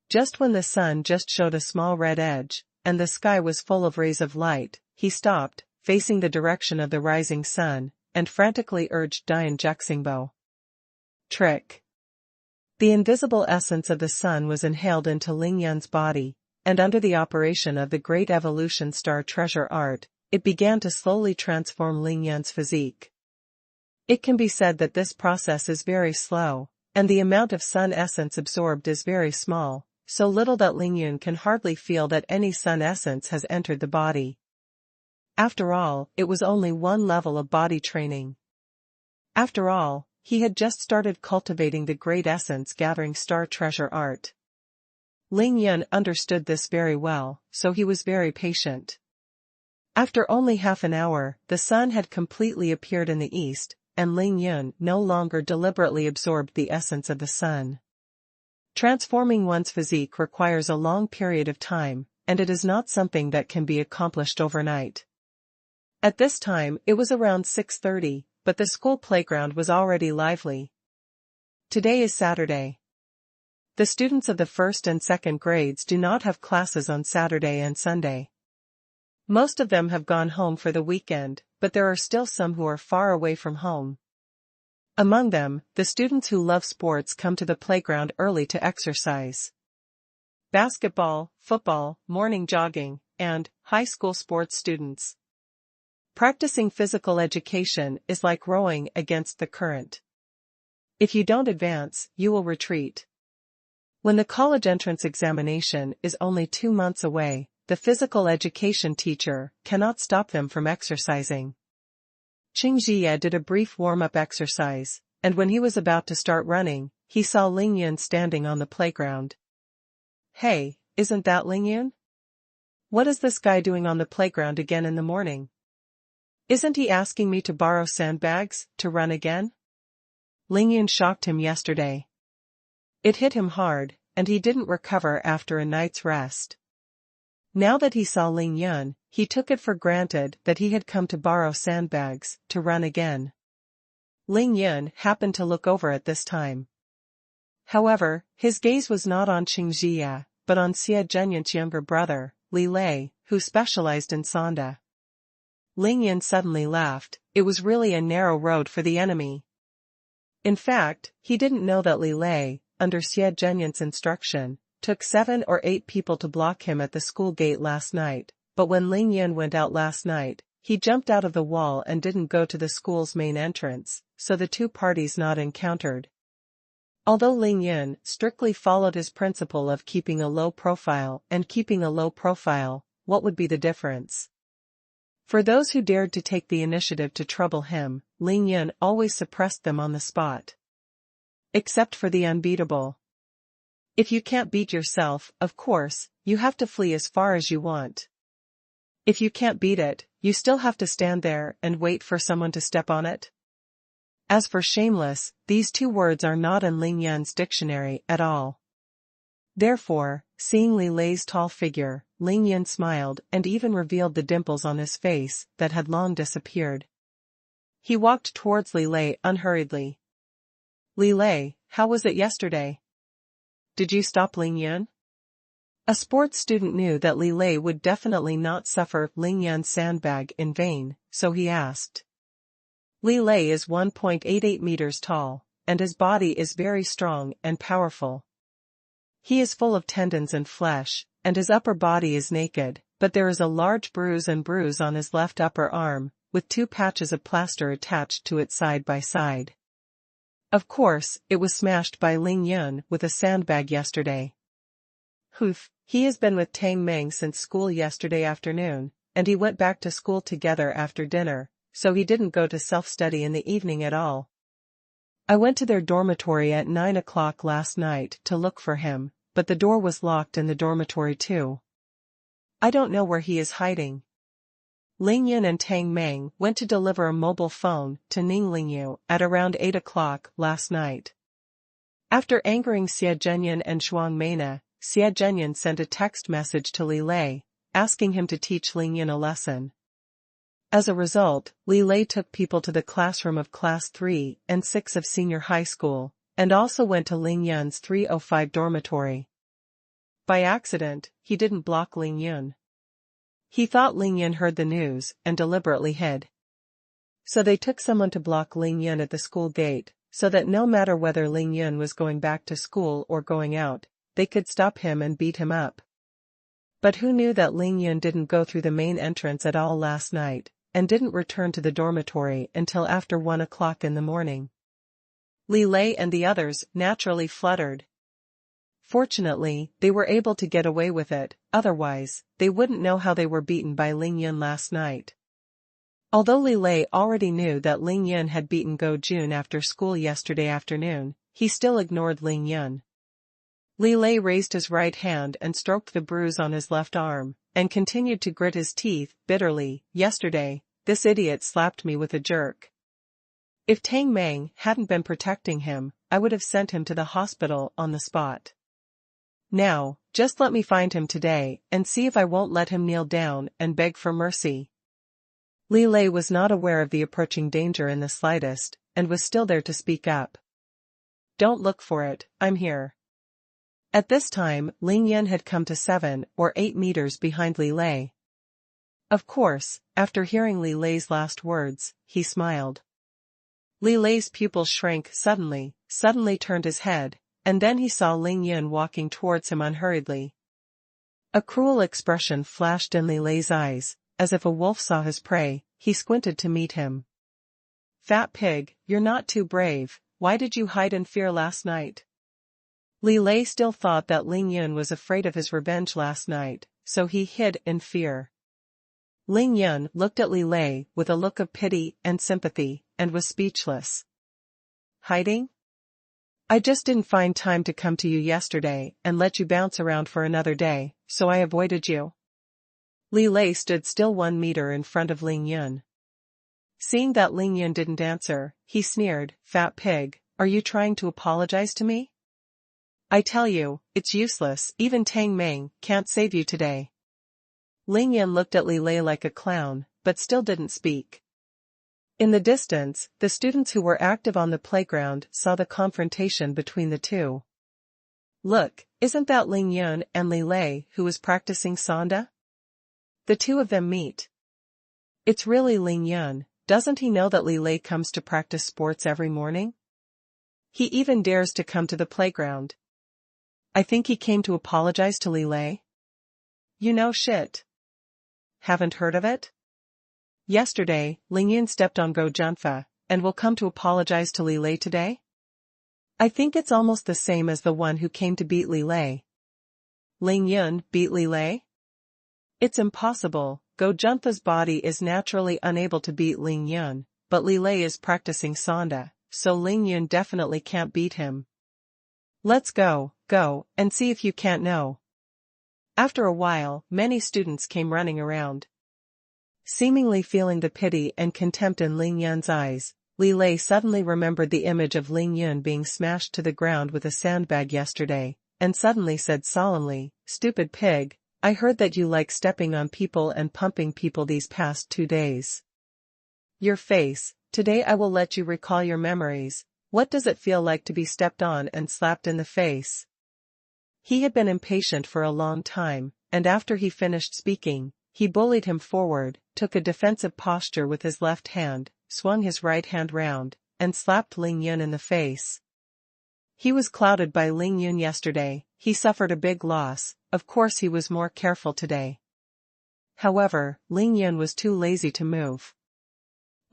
Just when the sun just showed a small red edge, and the sky was full of rays of light, he stopped, facing the direction of the rising sun, and frantically urged Dian Juxingbo. Trick. The invisible essence of the sun was inhaled into Lingyun's body, and under the operation of the great evolution star treasure art, it began to slowly transform Lingyun's physique. It can be said that this process is very slow, and the amount of sun essence absorbed is very small, so little that Lingyun can hardly feel that any sun essence has entered the body. After all, it was only one level of body training. After all, he had just started cultivating the great essence-gathering star treasure art. Lingyun understood this very well, so he was very patient. After only half an hour, the sun had completely appeared in the east, and Lingyun no longer deliberately absorbed the essence of the sun. Transforming one's physique requires a long period of time, and it is not something that can be accomplished overnight. At this time, it was around 6:30, but the school playground was already lively. Today is Saturday. The students of the first and second grades do not have classes on Saturday and Sunday. Most of them have gone home for the weekend, but there are still some who are far away from home. Among them, the students who love sports come to the playground early to exercise. Basketball, football, morning jogging, and high school sports students. Practicing physical education is like rowing against the current. If you don't advance, you will retreat. When the college entrance examination is only 2 months away, the physical education teacher cannot stop them from exercising. Qingjie did a brief warm-up exercise, and when he was about to start running, he saw Lingyun standing on the playground. Hey, isn't that Lingyun? What is this guy doing on the playground again in the morning? Isn't he asking me to borrow sandbags to run again? Lingyun shocked him yesterday. It hit him hard, and he didn't recover after a night's rest. Now that he saw Lingyun, he took it for granted that he had come to borrow sandbags to run again. Lingyun happened to look over at this time. However, his gaze was not on Qingjie, but on Xie Zhenyan's younger brother, Li Lei, who specialized in Sonda. Lingyun suddenly laughed. It was really a narrow road for the enemy. In fact, he didn't know that Li Lei, under Xie Zhenyan's instruction, took 7 or 8 people to block him at the school gate last night, but when Lingyun went out last night, he jumped out of the wall and didn't go to the school's main entrance, so the 2 parties not encountered. Although Lingyun strictly followed his principle of keeping a low profile and keeping a low profile, what would be the difference? For those who dared to take the initiative to trouble him, Lingyun always suppressed them on the spot. Except for the unbeatable. If you can't beat yourself, of course, you have to flee as far as you want. If you can't beat it, you still have to stand there and wait for someone to step on it. As for shameless, these 2 words are not in Lingyun's dictionary at all. Therefore, seeing Li Lei's tall figure, Lingyun smiled and even revealed the dimples on his face that had long disappeared. He walked towards Li Lei unhurriedly. Li Lei, how was it yesterday? Did you stop Ling Yun? A sports student knew that Li Lei would definitely not suffer Ling Yun's sandbag in vain, so he asked. Li Lei is 1.88 meters tall, and his body is very strong and powerful. He is full of tendons and flesh, and his upper body is naked, but there is a large bruise on his left upper arm, with 2 patches of plaster attached to it side by side. Of course, it was smashed by Ling Yun with a sandbag yesterday. He has been with Tang Meng since school yesterday afternoon, and he went back to school together after dinner, so he didn't go to self-study in the evening at all. I went to their dormitory at 9 o'clock last night to look for him, but the door was locked in the dormitory too. I don't know where he is hiding. Ling Yun and Tang Meng went to deliver a mobile phone to Ninglingyu at around 8 o'clock last night. After angering Xie Zhenyan and Shuang Meina, Xie Zhenyan sent a text message to Li Lei, asking him to teach Ling Yun a lesson. As a result, Li Lei took people to the classroom of Class 3 and 6 of senior high school, and also went to Ling Yun's 305 dormitory. By accident, he didn't block Ling Yun. He thought Ling Yun heard the news and deliberately hid. So they took someone to block Ling Yun at the school gate, so that no matter whether Ling Yun was going back to school or going out, they could stop him and beat him up. But who knew that Ling Yun didn't go through the main entrance at all last night, and didn't return to the dormitory until after 1 o'clock in the morning. Li Lei and the others naturally fluttered. Fortunately, they were able to get away with it, otherwise, they wouldn't know how they were beaten by Ling Yun last night. Although Li Lei already knew that Ling Yun had beaten Go Jun after school yesterday afternoon, he still ignored Ling Yun. Li Lei raised his right hand and stroked the bruise on his left arm, and continued to grit his teeth bitterly. Yesterday, this idiot slapped me with a jerk. If Tang Meng hadn't been protecting him, I would have sent him to the hospital on the spot. Now, just let me find him today and see if I won't let him kneel down and beg for mercy. Li Lei was not aware of the approaching danger in the slightest, and was still there to speak up. Don't look for it, I'm here. At this time, Ling Yun had come to 7 or 8 meters behind Li Lei. Of course, after hearing Li Lei's last words, he smiled. Li Lei's pupils shrank suddenly turned his head, and then he saw Ling Yun walking towards him unhurriedly. A cruel expression flashed in Li Lei's eyes, as if a wolf saw his prey. He squinted to meet him. Fat pig, you're not too brave. Why did you hide in fear last night? Li Lei still thought that Ling Yun was afraid of his revenge last night, so he hid in fear. Ling Yun looked at Li Lei with a look of pity and sympathy, and was speechless. Hiding? I just didn't find time to come to you yesterday and let you bounce around for another day, so I avoided you. Li Lei stood still 1 meter in front of Ling Yun. Seeing that Ling Yun didn't answer, he sneered, Fat pig, are you trying to apologize to me? I tell you, it's useless, even Tang Meng can't save you today. Ling Yun looked at Li Lei like a clown, but still didn't speak. In the distance, the students who were active on the playground saw the confrontation between the two. Look, isn't that Ling Yun and Li Lei who is practicing Sanda? The two of them meet. It's really Ling Yun, doesn't he know that Li Lei comes to practice sports every morning? He even dares to come to the playground. I think he came to apologize to Li Lei. You know shit. Haven't heard of it? Yesterday, Ling Yun stepped on Go Junfa, and will come to apologize to Li Lei today? I think it's almost the same as the one who came to beat Li Lei. Ling Yun beat Li Lei? It's impossible. Go Junfa's body is naturally unable to beat Ling Yun, but Li Lei is practicing Sanda, so Ling Yun definitely can't beat him. Let's go, and see if you can't know. After a while, many students came running around. Seemingly feeling the pity and contempt in Ling Yun's eyes, Li Lei suddenly remembered the image of Ling Yun being smashed to the ground with a sandbag yesterday, and suddenly said solemnly, Stupid pig, I heard that you like stepping on people and pumping people these past 2 days. Your face, Today I will let you recall your memories. What does it feel like to be stepped on and slapped in the face? He had been impatient for a long time, and after he finished speaking, he bullied him forward, took a defensive posture with his left hand, swung his right hand round, and slapped Ling Yun in the face. He was clouded by Ling Yun yesterday, he suffered a big loss, of course he was more careful today. However, Ling Yun was too lazy to move.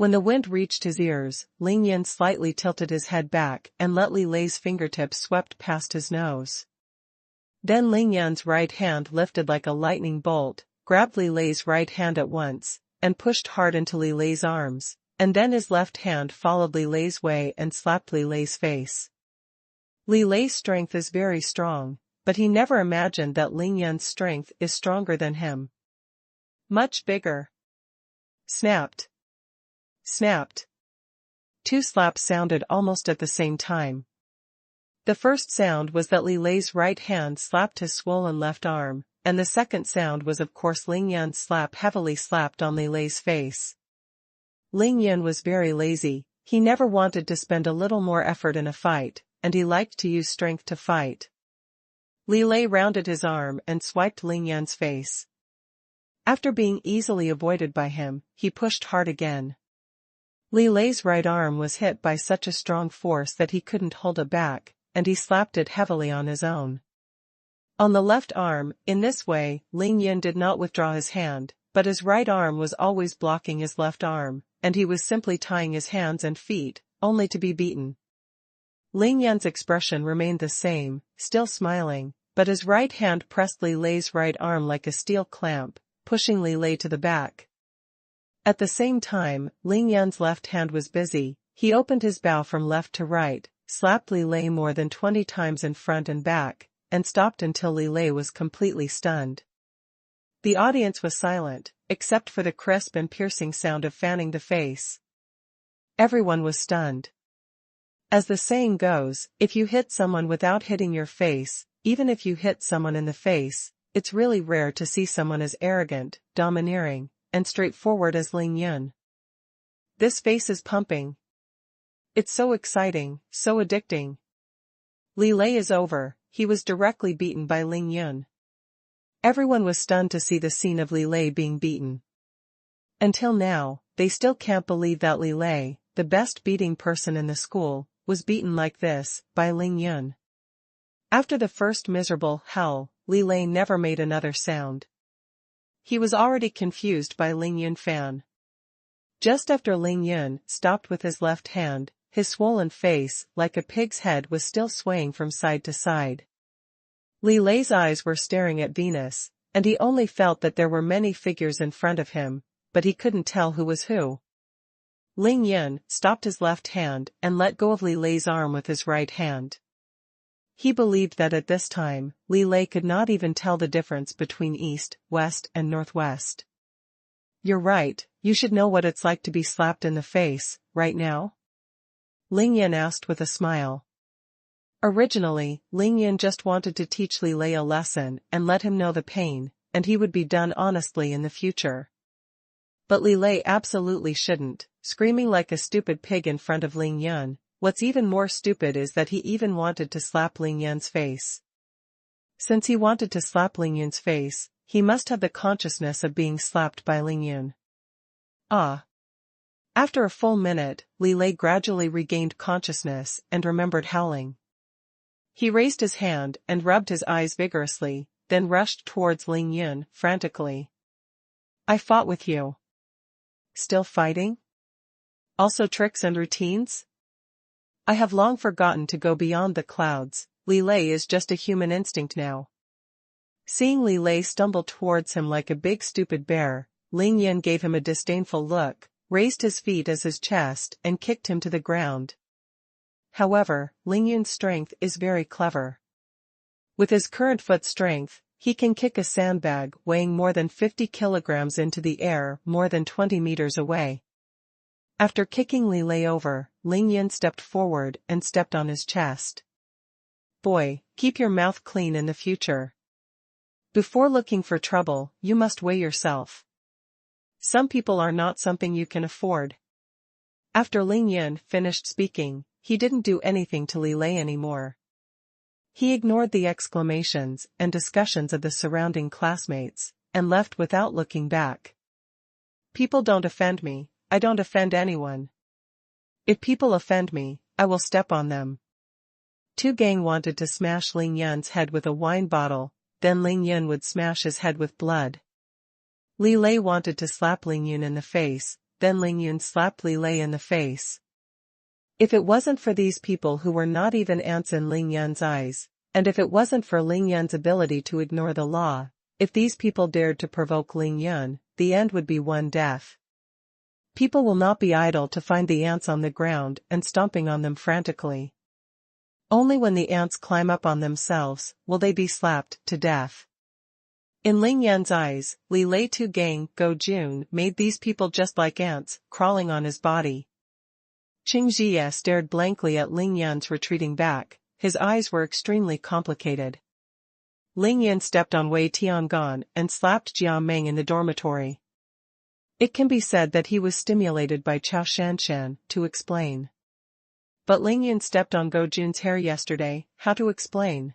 When the wind reached his ears, Ling Yun slightly tilted his head back and let Li Lei's fingertips swept past his nose. Then Ling Yun's right hand lifted like a lightning bolt, grabbed Li Lei's right hand at once, and pushed hard into Li Lei's arms, and then his left hand followed Li Lei's way and slapped Li Lei's face. Li Lei's strength is very strong, but he never imagined that Ling Yun's strength is stronger than him. Much bigger. Snapped. Snapped. Two slaps sounded almost at the same time. The first sound was that Li Lei's right hand slapped his swollen left arm, and the second sound was of course Ling Yun's slap heavily slapped on Li Lei's face. Ling Yun was very lazy, he never wanted to spend a little more effort in a fight, and he liked to use strength to fight. Li Lei rounded his arm and swiped Ling Yun's face. After being easily avoided by him, he pushed hard again. Li Lei's right arm was hit by such a strong force that he couldn't hold it back, and he slapped it heavily on his own. On the left arm, in this way, Ling Yun did not withdraw his hand, but his right arm was always blocking his left arm, and he was simply tying his hands and feet, only to be beaten. Ling Yun's expression remained the same, still smiling, but his right hand pressed Li Lei's right arm like a steel clamp, pushing Li Lei to the back. At the same time, Ling Yun's left hand was busy, he opened his bow from left to right, slapped Li Lei more than 20 times in front and back, and stopped until Li Lei was completely stunned. The audience was silent, except for the crisp and piercing sound of fanning the face. Everyone was stunned. As the saying goes, if you hit someone without hitting your face, even if you hit someone in the face, it's really rare to see someone as arrogant, domineering, and straightforward as Ling Yun. This face is pumping. It's so exciting, so addicting. Li Lei is over, he was directly beaten by Ling Yun. Everyone was stunned to see the scene of Li Lei being beaten. Until now, they still can't believe that Li Lei, the best beating person in the school, was beaten like this, by Ling Yun. After the first miserable hell, Li Lei never made another sound. He was already confused by Ling Yun fan. Just after Ling Yun stopped with his left hand, his swollen face, like a pig's head, was still swaying from side to side. Li Lei's eyes were staring at Venus, and he only felt that there were many figures in front of him, but he couldn't tell who was who. Ling Yun stopped his left hand and let go of Li Lei's arm with his right hand. He believed that at this time, Li Lei could not even tell the difference between east, west, and northwest. You're right, you should know what it's like to be slapped in the face, right now? Ling Yun asked with a smile. Originally, Ling Yun just wanted to teach Li Lei a lesson and let him know the pain, and he would be done honestly in the future. But Li Lei absolutely shouldn't, screaming like a stupid pig in front of Ling Yun. What's even more stupid is that he even wanted to slap Ling Yun's face. Since he wanted to slap Ling Yun's face, he must have the consciousness of being slapped by Ling Yun. Ah. After a full minute, Li Lei gradually regained consciousness and remembered howling. He raised his hand and rubbed his eyes vigorously, then rushed towards Ling Yun, frantically. I fought with you. Still fighting? Also tricks and routines? I have long forgotten to go beyond the clouds, Li Lei is just a human instinct now. Seeing Li Lei stumble towards him like a big stupid bear, Ling Yun gave him a disdainful look, raised his feet as his chest and kicked him to the ground. However, Ling Yun's strength is very clever. With his current foot strength, he can kick a sandbag weighing more than 50 kilograms into the air more than 20 meters away. After kicking Li Lei over, Ling Yun stepped forward and stepped on his chest. Boy, keep your mouth clean in the future. Before looking for trouble, you must weigh yourself. Some people are not something you can afford. After Ling Yun finished speaking, he didn't do anything to Li Lei anymore. He ignored the exclamations and discussions of the surrounding classmates, and left without looking back. People don't offend me, I don't offend anyone. If people offend me, I will step on them. Zheng wanted to smash Ling Yun's head with a wine bottle, then Ling Yun would smash his head with blood. Li Lei wanted to slap Ling Yun in the face, then Ling Yun slapped Li Lei in the face. If it wasn't for these people who were not even ants in Ling Yun's eyes, and if it wasn't for Ling Yun's ability to ignore the law, if these people dared to provoke Ling Yun, the end would be one death. People will not be idle to find the ants on the ground and stomping on them frantically. Only when the ants climb up on themselves will they be slapped to death. In Ling Yun's eyes, Li Lei Zheng Go Jun made these people just like ants, crawling on his body. Qing Jie stared blankly at Ling Yun's retreating back, his eyes were extremely complicated. Ling Yun stepped on Wei Tiangan and slapped Jia Meng in the dormitory. It can be said that he was stimulated by Chao Shanshan to explain. But Ling Yun stepped on Go Jun's hair yesterday, how to explain?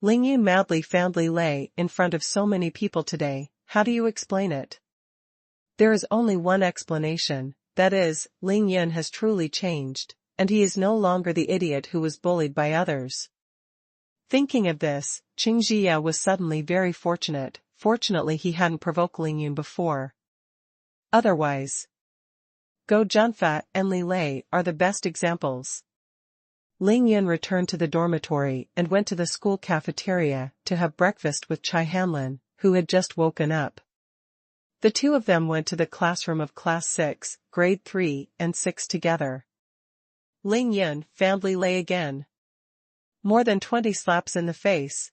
Ling Yun madly found Li Lei in front of so many people today, how do you explain it? There is only one explanation, that is, Ling Yun has truly changed, and he is no longer the idiot who was bullied by others. Thinking of this, Qing Jie was suddenly very fortunate, fortunately he hadn't provoked Ling Yun before. Otherwise, Go Junfa and Li Lei are the best examples. Ling Yun returned to the dormitory and went to the school cafeteria to have breakfast with Chai Hanlin, who had just woken up. The two of them went to the classroom of Class 6, Grade 3 and 6 together. Ling Yun found Li Lei again. More than 20 slaps in the face.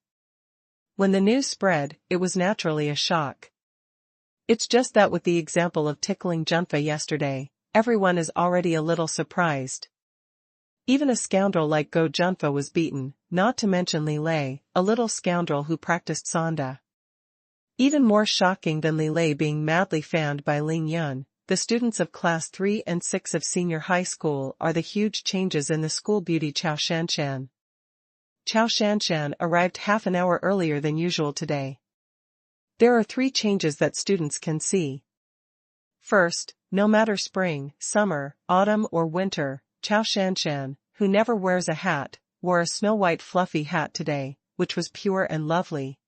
When the news spread, it was naturally a shock. It's just that with the example of tickling Junfa yesterday, everyone is already a little surprised. Even a scoundrel like Go Junfa was beaten, not to mention Li Lei, a little scoundrel who practiced Sanda. Even more shocking than Li Lei being madly fanned by Ling Yun, the students of Class 3 and 6 of senior high school are the huge changes in the school beauty Chao Shanshan. Chao Shanshan arrived half an hour earlier than usual today. There are 3 changes that students can see. First, no matter spring, summer, autumn or winter, Chao Shanshan, who never wears a hat, wore a snow-white fluffy hat today, which was pure and lovely.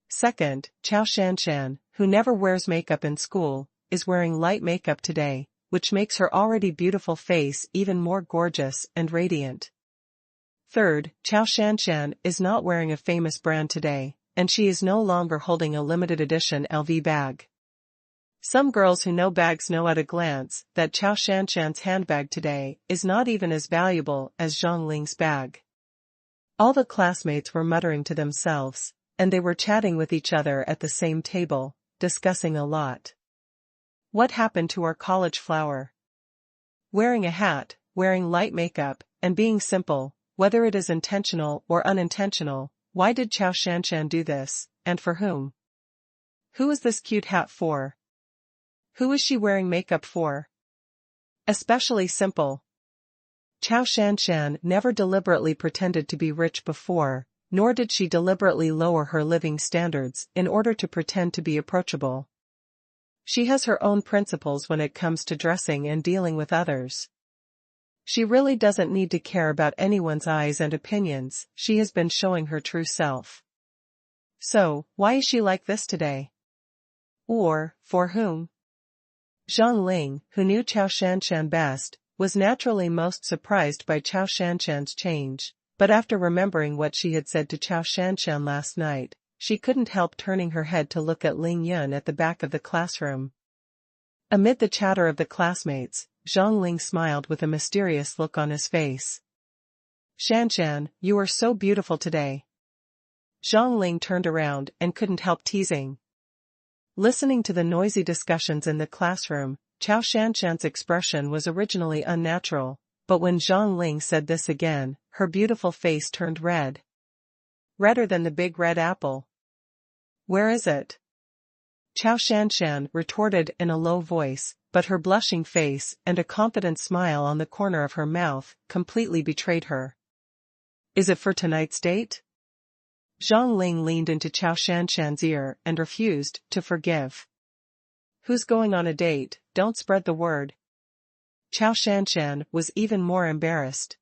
Second, Chao Shanshan, who never wears makeup in school, is wearing light makeup today, which makes her already beautiful face even more gorgeous and radiant. Third, Chao Shanshan is not wearing a famous brand today, and she is no longer holding a limited edition LV bag. Some girls who know bags know at a glance that Chao Shanshan's handbag today is not even as valuable as Zhang Ling's bag. All the classmates were muttering to themselves, and they were chatting with each other at the same table, discussing a lot. What happened to our college flower? Wearing a hat, wearing light makeup, and being simple, whether it is intentional or unintentional, why did Chao Shanshan do this, and for whom? Who is this cute hat for? Who is she wearing makeup for? Especially simple. Chao Shanshan never deliberately pretended to be rich before, nor did she deliberately lower her living standards in order to pretend to be approachable. She has her own principles when it comes to dressing and dealing with others. She really doesn't need to care about anyone's eyes and opinions, she has been showing her true self. So, why is she like this today? Or, for whom? Zhang Ling, who knew Chao Shanshan best, was naturally most surprised by Chao Shanshan's change, but after remembering what she had said to Chao Shanshan last night, she couldn't help turning her head to look at Ling Yun at the back of the classroom. Amid the chatter of the classmates, Zhang Ling smiled with a mysterious look on his face. Shanshan, you are so beautiful today. Zhang Ling turned around and couldn't help teasing. Listening to the noisy discussions in the classroom, Chao Shanshan's expression was originally unnatural, but when Zhang Ling said this again, her beautiful face turned red. Redder than the big red apple. Where is it? Chao Shanshan retorted in a low voice, but her blushing face and a confident smile on the corner of her mouth completely betrayed her. Is it for tonight's date? Zhang Ling leaned into Chao Shanshan's ear and refused to forgive. Who's going on a date? Don't spread the word. Chao Shanshan was even more embarrassed.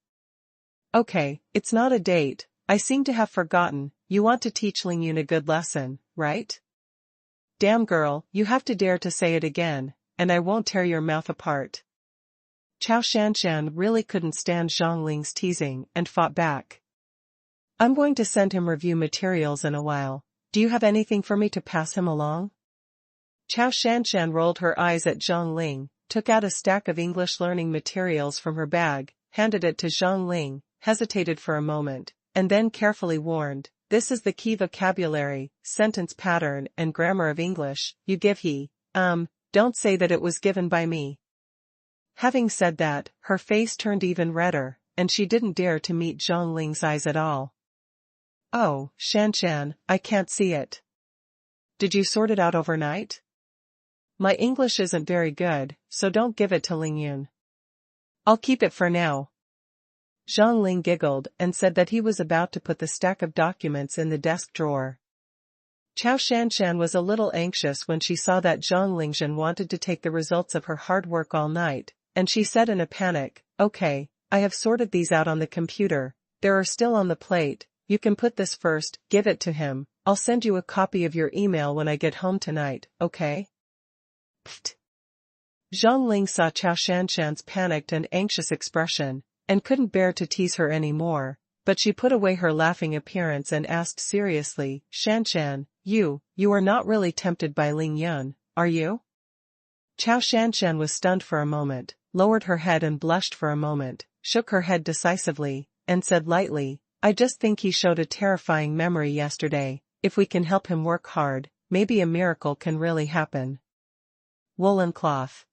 Okay, it's not a date, I seem to have forgotten, you want to teach Ling Yun a good lesson, right? Damn girl, you have to dare to say it again, and I won't tear your mouth apart. Chao Shanshan really couldn't stand Zhang Ling's teasing and fought back. I'm going to send him review materials in a while, do you have anything for me to pass him along? Chao Shanshan rolled her eyes at Zhang Ling, took out a stack of English learning materials from her bag, handed it to Zhang Ling, hesitated for a moment, and then carefully warned, this is the key vocabulary, sentence pattern and grammar of English, you give he, don't say that it was given by me. Having said that, her face turned even redder, and she didn't dare to meet Zhang Ling's eyes at all. Oh, Shanshan, I can't see it. Did you sort it out overnight? My English isn't very good, so don't give it to Ling Yun. I'll keep it for now. Zhang Ling giggled and said that he was about to put the stack of documents in the desk drawer. Chao Shanshan was a little anxious when she saw that Zhang Lingzhen wanted to take the results of her hard work all night, and she said in a panic, okay, I have sorted these out on the computer, there are still on the plate, you can put this first, give it to him, I'll send you a copy of your email when I get home tonight, okay? Pfft. Zhang Ling saw Chao Shanshan's panicked and anxious expression, and couldn't bear to tease her anymore, but she put away her laughing appearance and asked seriously, Shanshan, you are not really tempted by Ling Yun, are you? Chao Shanshan was stunned for a moment, lowered her head and blushed for a moment, shook her head decisively, and said lightly, I just think he showed a terrifying memory yesterday, if we can help him work hard, maybe a miracle can really happen. Woolen cloth.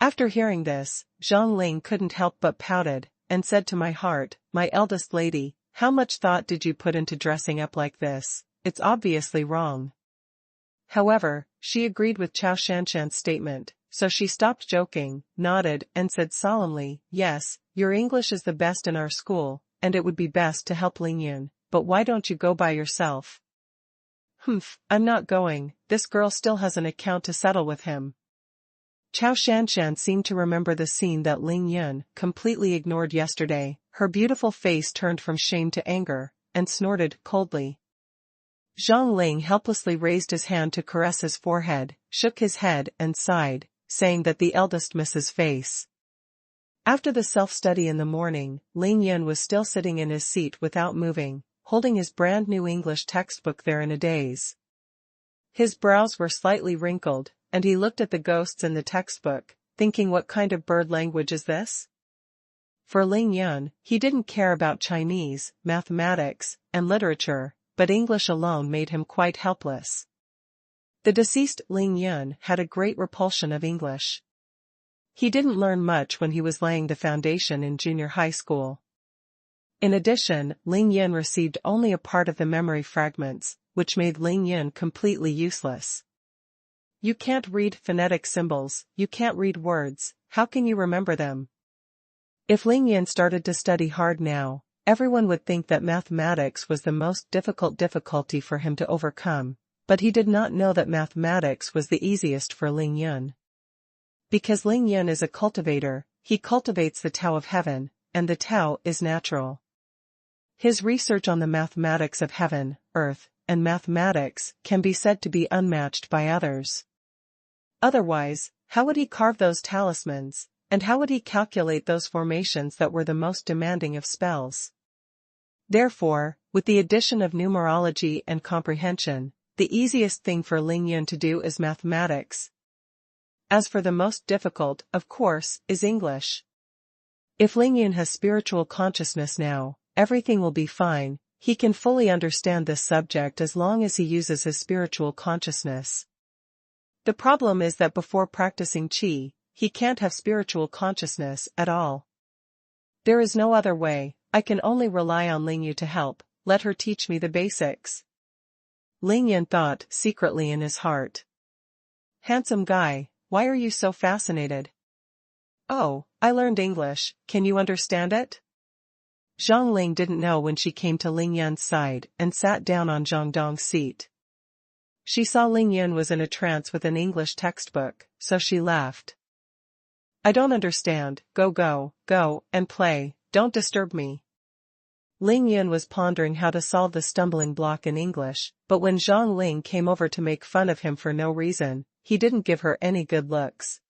After hearing this, Zhang Ling couldn't help but pouted, and said to my heart, my eldest lady, how much thought did you put into dressing up like this? It's obviously wrong. However, she agreed with Chao Shanshan's statement, so she stopped joking, nodded, and said solemnly, yes, your English is the best in our school, and it would be best to help Ling Yun, but why don't you go by yourself? Humph, I'm not going, this girl still has an account to settle with him. Chao Shanshan seemed to remember the scene that Ling Yun completely ignored yesterday, her beautiful face turned from shame to anger, and snorted coldly. Zhang Ling helplessly raised his hand to caress his forehead, shook his head and sighed, saying that the eldest miss's face. After the self-study in the morning, Ling Yun was still sitting in his seat without moving, holding his brand new English textbook there in a daze. His brows were slightly wrinkled, and he looked at the ghosts in the textbook, thinking what kind of bird language is this? For Ling Yun, he didn't care about Chinese, mathematics, and literature, but English alone made him quite helpless. The deceased Ling Yun had a great repulsion of English. He didn't learn much when he was laying the foundation in junior high school. In addition, Ling Yun received only a part of the memory fragments, which made Ling Yun completely useless. You can't read phonetic symbols, you can't read words, how can you remember them? If Ling Yun started to study hard now, everyone would think that mathematics was the most difficult difficulty for him to overcome, but he did not know that mathematics was the easiest for Ling Yun. Because Ling Yun is a cultivator, he cultivates the Tao of heaven, and the Tao is natural. His research on the mathematics of heaven, earth, and mathematics can be said to be unmatched by others. Otherwise, how would he carve those talismans, and how would he calculate those formations that were the most demanding of spells? Therefore, with the addition of numerology and comprehension, the easiest thing for Ling Yun to do is mathematics. As for the most difficult, of course, is English. If Ling Yun has spiritual consciousness now, everything will be fine, he can fully understand this subject as long as he uses his spiritual consciousness. The problem is that before practicing qi, he can't have spiritual consciousness at all. There is no other way, I can only rely on Ling Yu to help, let her teach me the basics. Ling Yun thought secretly in his heart. Handsome guy, why are you so fascinated? Oh, I learned English, can you understand it? Zhang Ling didn't know when she came to Ling Yun's side and sat down on Zhang Dong's seat. She saw Ling Yun was in a trance with an English textbook, so she laughed. I don't understand, go, and play, don't disturb me. Ling Yun was pondering how to solve the stumbling block in English, but when Zhang Ling came over to make fun of him for no reason, he didn't give her any good looks.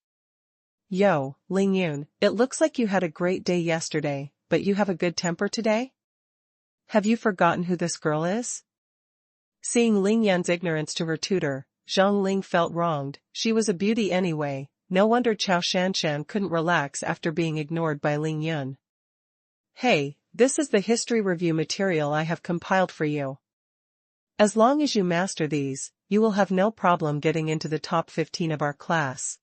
Yo, Ling Yun, it looks like you had a great day yesterday, but you have a good temper today? Have you forgotten who this girl is? Seeing Ling Yun's ignorance to her tutor, Zhang Ling felt wronged. She was a beauty anyway, no wonder Chao Shanshan couldn't relax after being ignored by Ling Yun. Hey, this is the history review material I have compiled for you. As long as you master these, you will have no problem getting into the top 15 of our class.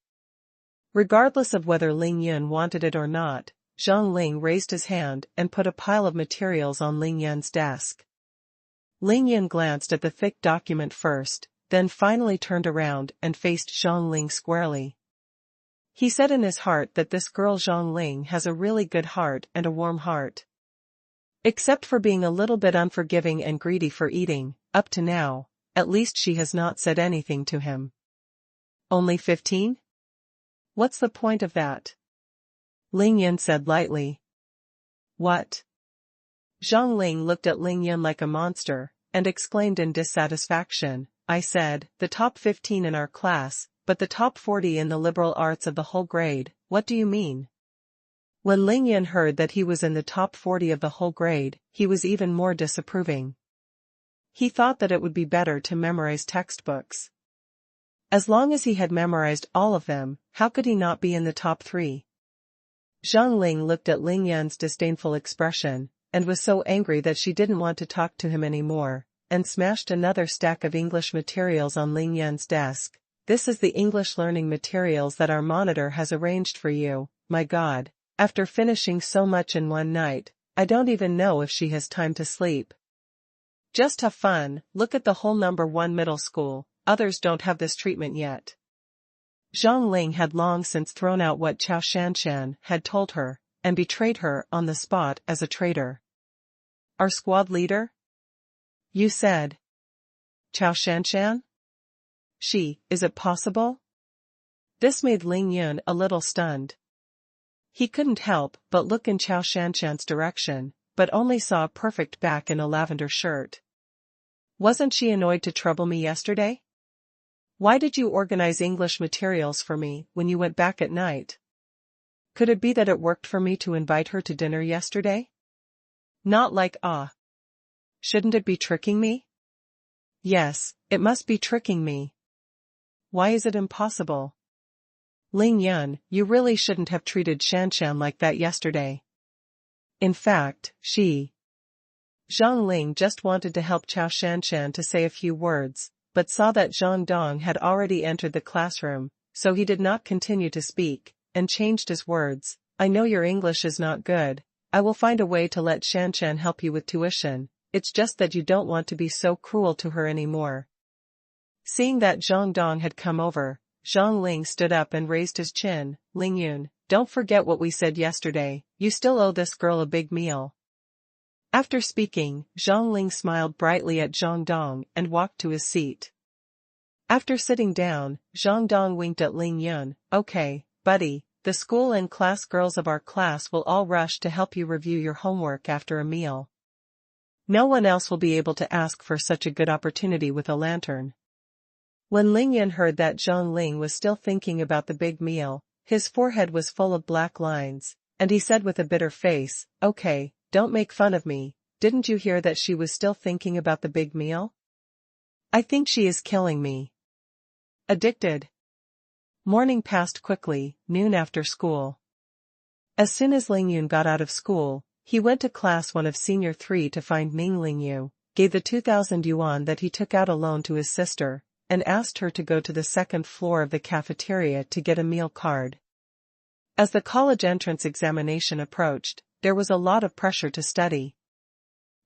Regardless of whether Ling Yun wanted it or not, Zhang Ling raised his hand and put a pile of materials on Ling Yun's desk. Ling Yun glanced at the thick document first, then finally turned around and faced Zhang Ling squarely. He said in his heart that this girl Zhang Ling has a really good heart and a warm heart. Except for being a little bit unforgiving and greedy for eating, up to now, at least she has not said anything to him. Only 15? What's the point of that? Ling Yun said lightly. What? Zhang Ling looked at Ling Yun like a monster, and exclaimed in dissatisfaction, I said, the top 15 in our class, but the top 40 in the liberal arts of the whole grade, what do you mean? When Ling Yun heard that he was in the top 40 of the whole grade, he was even more disapproving. He thought that it would be better to memorize textbooks. As long as he had memorized all of them, how could he not be in the top 3? Zhang Ling looked at Ling Yun's disdainful expression, and was so angry that she didn't want to talk to him anymore, and smashed another stack of English materials on Ling Yun's desk. This is the English learning materials that our monitor has arranged for you. My God, after finishing so much in one night, I don't even know if she has time to sleep. Just have fun, look at the whole number 1 middle school, others don't have this treatment yet. Zhang Ling had long since thrown out what Chao Shanshan had told her, and betrayed her on the spot as a traitor. Our squad leader? You said. Chao Shanshan? Is it possible? This made Ling Yun a little stunned. He couldn't help but look in Chao Shanshan's direction, but only saw a perfect back in a lavender shirt. Wasn't she annoyed to trouble me yesterday? Why did you organize English materials for me when you went back at night? Could it be that it worked for me to invite her to dinner yesterday? Not like Shouldn't it be tricking me? Yes, it must be tricking me. Why is it impossible? Ling Yun, you really shouldn't have treated Shanshan like that yesterday. In fact, Zhang Ling just wanted to help Chao Shanshan to say a few words, but saw that Zhang Dong had already entered the classroom, so he did not continue to speak, and changed his words. I know your English is not good. I will find a way to let Shanshan help you with tuition. It's just that you don't want to be so cruel to her anymore. Seeing that Zhang Dong had come over, Zhang Ling stood up and raised his chin. Ling Yun, don't forget what we said yesterday, you still owe this girl a big meal. After speaking, Zhang Ling smiled brightly at Zhang Dong and walked to his seat. After sitting down, Zhang Dong winked at Ling Yun. Okay, buddy, the school and class girls of our class will all rush to help you review your homework after a meal. No one else will be able to ask for such a good opportunity with a lantern. When Ling Yun heard that Zhang Ling was still thinking about the big meal, his forehead was full of black lines, and he said with a bitter face, okay, don't make fun of me, didn't you hear that she was still thinking about the big meal? I think she is killing me. Addicted. Morning passed quickly, noon after school. As soon as Ling Yun got out of school, he went to class 1 of Senior 3 to find Ning Lingyu, gave the 2,000 yuan that he took out alone to his sister, and asked her to go to the 2nd floor of the cafeteria to get a meal card. As the college entrance examination approached, there was a lot of pressure to study.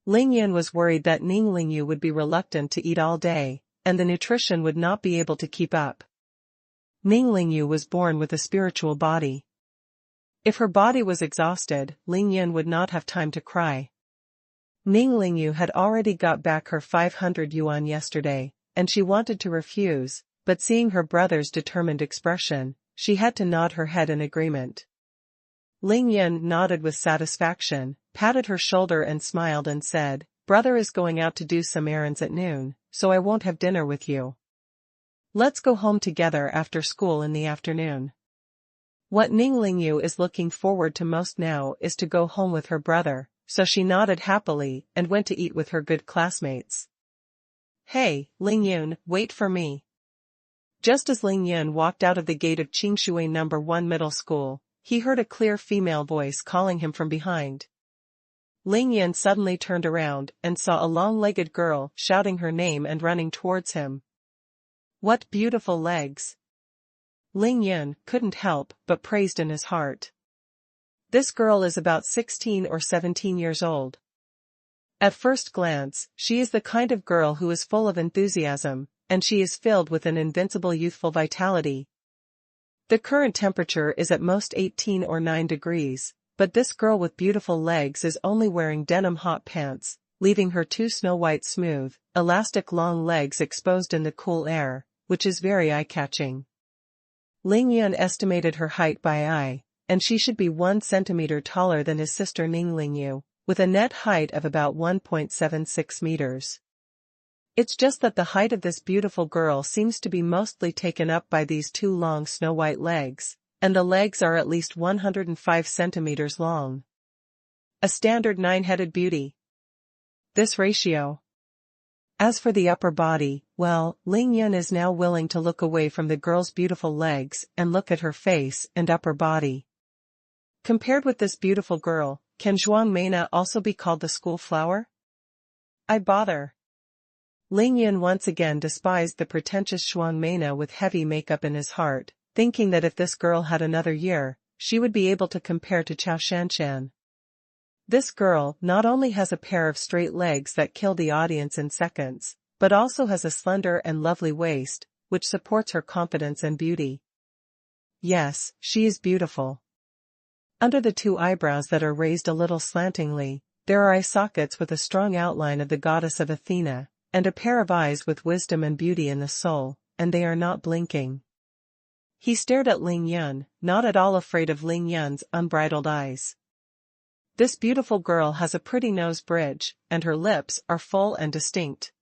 Ling Yun was worried that Ning Lingyu would be reluctant to eat all day, and the nutrition would not be able to keep up. Ning Lingyu was born with a spiritual body. If her body was exhausted, Ling Yun would not have time to cry. Ning Lingyu had already got back her 500 yuan yesterday, and she wanted to refuse, but seeing her brother's determined expression, she had to nod her head in agreement. Ling Yun nodded with satisfaction, patted her shoulder and smiled and said, "Brother is going out to do some errands at noon, so I won't have dinner with you. Let's go home together after school in the afternoon." What Ning Lingyu is looking forward to most now is to go home with her brother, so she nodded happily and went to eat with her good classmates. "Hey, Ling Yun, wait for me." Just as Ling Yun walked out of the gate of Qingshui No. 1 Middle School, he heard a clear female voice calling him from behind. Ling Yun suddenly turned around and saw a long-legged girl shouting her name and running towards him. What beautiful legs! Ling Yun couldn't help but praised in his heart. This girl is about 16 or 17 years old. At first glance, she is the kind of girl who is full of enthusiasm, and she is filled with an invincible youthful vitality. The current temperature is at most 18 or 9 degrees, but this girl with beautiful legs is only wearing denim hot pants, leaving her two snow-white smooth, elastic long legs exposed in the cool air, which is very eye-catching. Ling Yun estimated her height by eye, and she should be 1 centimeter taller than his sister Ning Lingyu, with a net height of about 1.76 meters. It's just that the height of this beautiful girl seems to be mostly taken up by these two long snow-white legs, and the legs are at least 105 centimeters long. A standard 9-headed beauty. This ratio. As for the upper body, well, Ling Yun is now willing to look away from the girl's beautiful legs and look at her face and upper body. Compared with this beautiful girl, can Xuanhuan also be called the school flower? I bother. Ling Yun once again despised the pretentious Xuanhuan with heavy makeup in his heart, thinking that if this girl had another year, she would be able to compare to Chao Shanshan. This girl not only has a pair of straight legs that kill the audience in seconds, but also has a slender and lovely waist, which supports her confidence and beauty. Yes, she is beautiful. Under the two eyebrows that are raised a little slantingly, there are eye sockets with a strong outline of the goddess of Athena, and a pair of eyes with wisdom and beauty in the soul, and they are not blinking. He stared at Ling Yun, not at all afraid of Ling Yun's unbridled eyes. This beautiful girl has a pretty nose bridge, and her lips are full and distinct.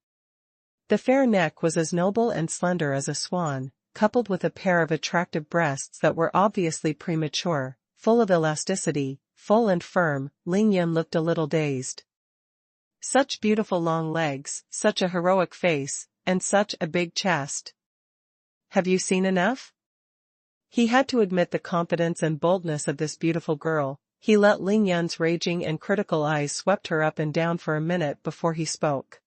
The fair neck was as noble and slender as a swan, coupled with a pair of attractive breasts that were obviously premature, full of elasticity, full and firm. Ling Yun looked a little dazed. Such beautiful long legs, such a heroic face, and such a big chest. Have you seen enough? He had to admit the confidence and boldness of this beautiful girl. He let Ling Yun's raging and critical eyes swept her up and down for a minute before he spoke.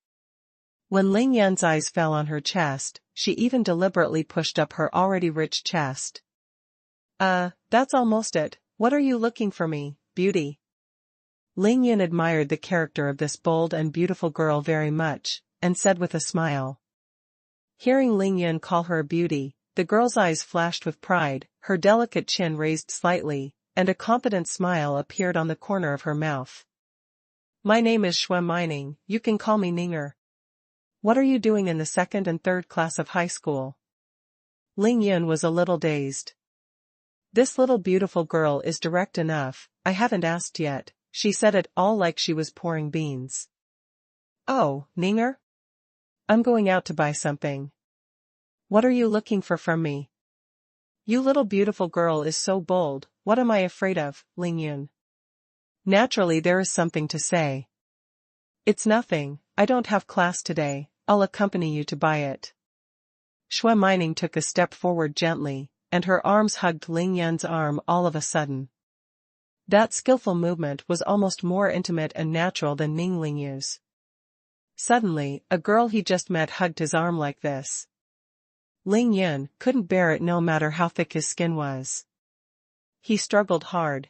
When Ling Yun's eyes fell on her chest, she even deliberately pushed up her already rich chest. That's almost it. What are you looking for me, beauty? Ling Yun admired the character of this bold and beautiful girl very much, and said with a smile. Hearing Ling Yun call her a beauty, the girl's eyes flashed with pride, her delicate chin raised slightly, and a confident smile appeared on the corner of her mouth. My name is Xuanhuan, you can call me Ninger. What are you doing in the 2nd and 3rd class of high school? Ling Yun was a little dazed. This little beautiful girl is direct enough, I haven't asked yet, she said it all like she was pouring beans. Oh, Ninger? I'm going out to buy something. What are you looking for from me? You little beautiful girl is so bold, what am I afraid of, Ling Yun? Naturally there is something to say. It's nothing, I don't have class today, I'll accompany you to buy it. Xuanhuan took a step forward gently, and her arms hugged Ling Yun's arm all of a sudden. That skillful movement was almost more intimate and natural than Ning Lingyu's. Suddenly, a girl he just met hugged his arm like this. Ling Yun couldn't bear it no matter how thick his skin was. He struggled hard.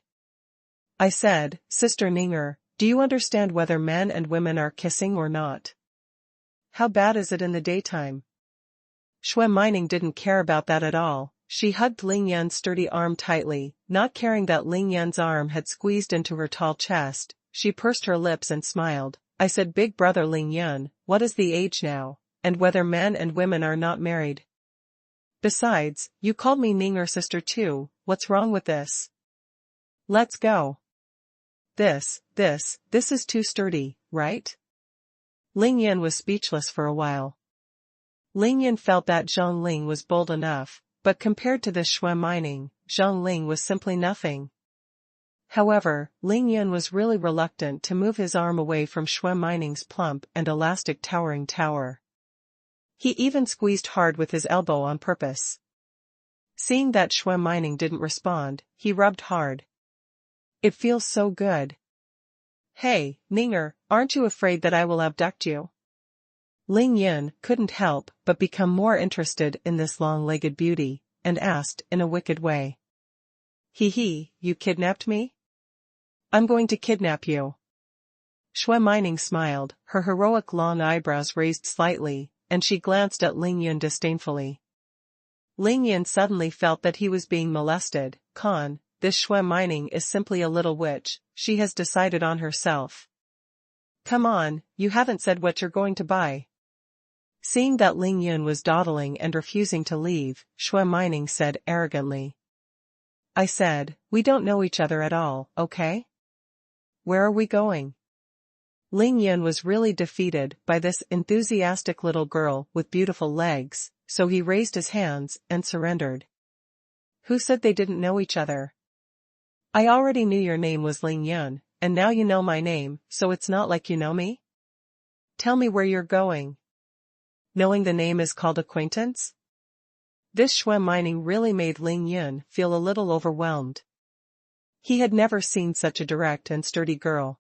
I said, Sister Ninger, do you understand whether men and women are kissing or not? How bad is it in the daytime? Xuanhuan didn't care about that at all, she hugged Ling Yun's sturdy arm tightly, not caring that Ling Yun's arm had squeezed into her tall chest. She pursed her lips and smiled. I said, big brother Ling Yun, what is the age now, and whether men and women are not married? Besides, you called me Ninger sister too, what's wrong with this? Let's go. This is too sturdy, right? Ling Yun was speechless for a while. Ling Yun felt that Zheng Ling was bold enough, but compared to this xuanhuan, Zheng Ling was simply nothing. However, Ling Yun was really reluctant to move his arm away from xuanhuan's plump and elastic towering tower. He even squeezed hard with his elbow on purpose. Seeing that xuanhuan didn't respond, he rubbed hard. It feels so good. Hey, Ninger, aren't you afraid that I will abduct you? Ling Yun couldn't help but become more interested in this long-legged beauty, and asked in a wicked way. Hee, you kidnapped me? I'm going to kidnap you. xuanhuan smiled, her heroic long eyebrows raised slightly, and she glanced at Ling Yun disdainfully. Ling Yun suddenly felt that he was being molested. This xuanhuan is simply a little witch, she has decided on herself. Come on, you haven't said what you're going to buy. Seeing that Ling Yun was dawdling and refusing to leave, xuanhuan said arrogantly. I said, we don't know each other at all, okay? Where are we going? Ling Yun was really defeated by this enthusiastic little girl with beautiful legs, so he raised his hands and surrendered. Who said they didn't know each other? I already knew your name was Ling Yun, and now you know my name, so it's not like you know me? Tell me where you're going. Knowing the name is called acquaintance? This xuanhuan really made Ling Yun feel a little overwhelmed. He had never seen such a direct and sturdy girl.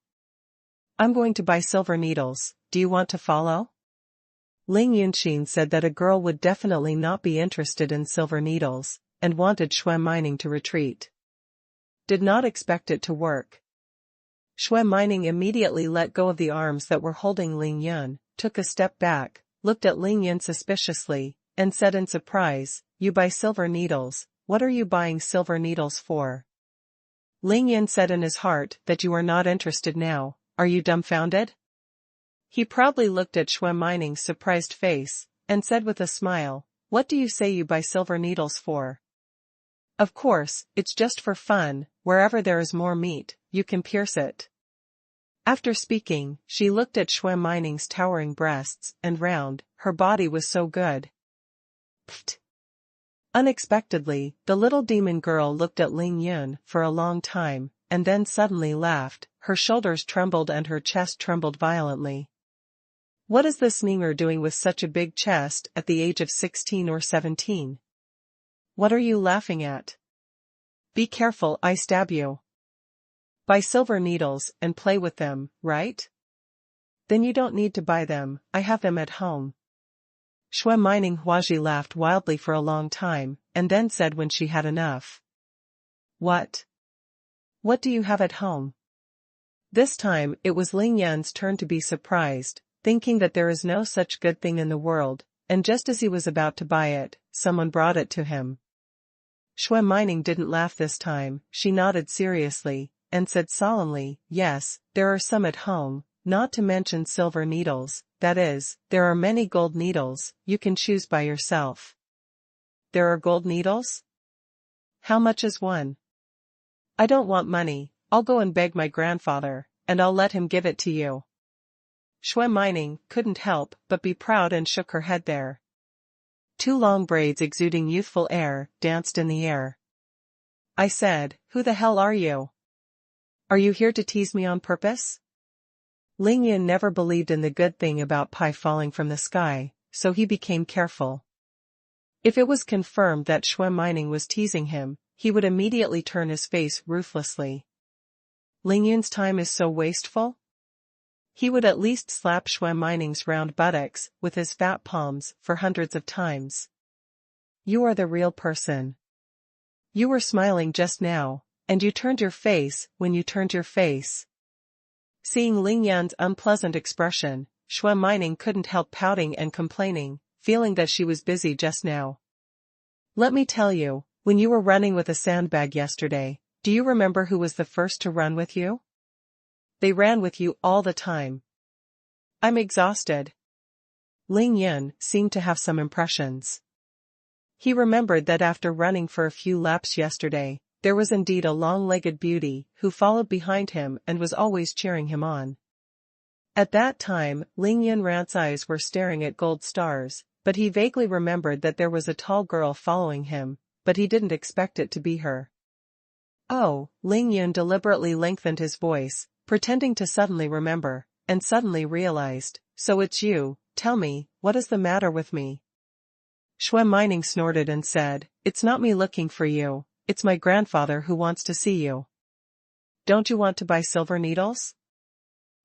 I'm going to buy silver needles, do you want to follow? Ling Yunxin said that a girl would definitely not be interested in silver needles, and wanted xuanhuan to retreat. Did not expect it to work. Xuanhuan immediately let go of the arms that were holding Ling Yun, took a step back, looked at Ling Yun suspiciously, and said in surprise, you buy silver needles, what are you buying silver needles for? Ling Yun said in his heart that you are not interested now. Are you dumbfounded? He proudly looked at xuanhuan's surprised face, and said with a smile, what do you say you buy silver needles for? Of course, it's just for fun, wherever there is more meat, you can pierce it. After speaking, she looked at xuanhuan's towering breasts and round, her body was so good. Pfft. Unexpectedly, the little demon girl looked at Ling Yun for a long time, and then suddenly laughed, her shoulders trembled and her chest trembled violently. What is this Ninger doing with such a big chest at the age of 16 or 17? What are you laughing at? Be careful, I stab you. Buy silver needles and play with them, right? Then you don't need to buy them, I have them at home. xuanhuan Huaji laughed wildly for a long time, and then said when she had enough. What? What do you have at home? This time it was Ling Yun's turn to be surprised, thinking that there is no such good thing in the world, and just as he was about to buy it, someone brought it to him. xuanhuan didn't laugh this time, she nodded seriously, and said solemnly, yes, there are some at home, not to mention silver needles, that is, there are many gold needles, you can choose by yourself. There are gold needles? How much is one? I don't want money, I'll go and beg my grandfather, and I'll let him give it to you. xuanhuan couldn't help but be proud and shook her head there. Two long braids exuding youthful air danced in the air. I said, who the hell are you? Are you here to tease me on purpose? Ling Yun never believed in the good thing about pie falling from the sky, so he became careful. If it was confirmed that xuanhuan was teasing him, he would immediately turn his face ruthlessly. Ling Yun's time is so wasteful? He would at least slap xuanhuan's round buttocks with his fat palms for hundreds of times. You are the real person. You were smiling just now, and you turned your face when you turned your face. Seeing Ling Yun's unpleasant expression, xuanhuan couldn't help pouting and complaining, feeling that she was busy just now. Let me tell you, when you were running with a sandbag yesterday, do you remember who was the first to run with you? They ran with you all the time. I'm exhausted. Ling Yun seemed to have some impressions. He remembered that after running for a few laps yesterday, there was indeed a long-legged beauty who followed behind him and was always cheering him on. At that time, Ling Yunran's eyes were staring at gold stars, but he vaguely remembered that there was a tall girl following him, but he didn't expect it to be her. Oh, Ling Yun deliberately lengthened his voice, pretending to suddenly remember, and suddenly realized, so it's you, tell me, what is the matter with me? Xuanhuan snorted and said, it's not me looking for you, it's my grandfather who wants to see you. Don't you want to buy silver needles?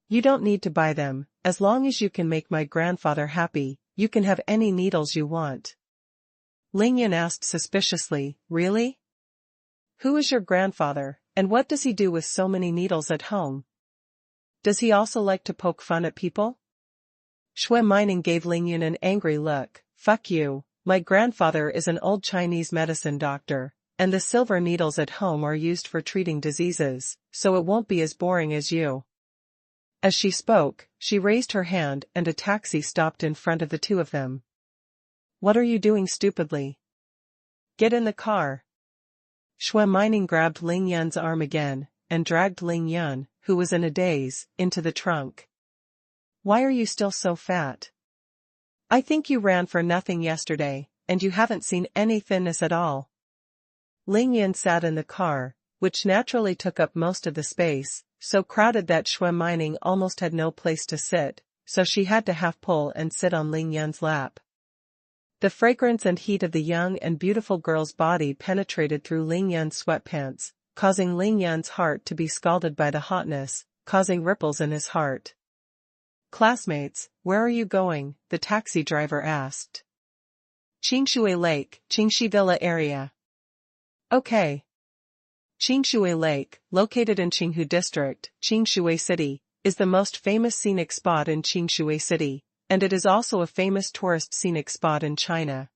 You don't need to buy them, as long as you can make my grandfather happy, you can have any needles you want. Ling Yun asked suspiciously, really? Who is your grandfather, and what does he do with so many needles at home? Does he also like to poke fun at people? Xuanhuan gave Ling Yun an angry look, fuck you, my grandfather is an old Chinese medicine doctor, and the silver needles at home are used for treating diseases, so it won't be as boring as you. As she spoke, she raised her hand and a taxi stopped in front of the two of them. What are you doing stupidly? Get in the car. Xuanhuan grabbed Ling Yun's arm again, and dragged Ling Yun, who was in a daze, into the trunk. Why are you still so fat? I think you ran for nothing yesterday, and you haven't seen any thinness at all. Ling Yun sat in the car, which naturally took up most of the space, so crowded that Xuanhuan almost had no place to sit, so she had to half pull and sit on Ling Yun's lap. The fragrance and heat of the young and beautiful girl's body penetrated through Ling Yun's sweatpants, causing Ling Yun's heart to be scalded by the hotness, causing ripples in his heart. Classmates, where are you going? The taxi driver asked. Qingshui Lake, Qingxi Villa area. Okay. Qingshui Lake, located in Qinghu District, Qingshui City, is the most famous scenic spot in Qingshui City, and it is also a famous tourist scenic spot in China.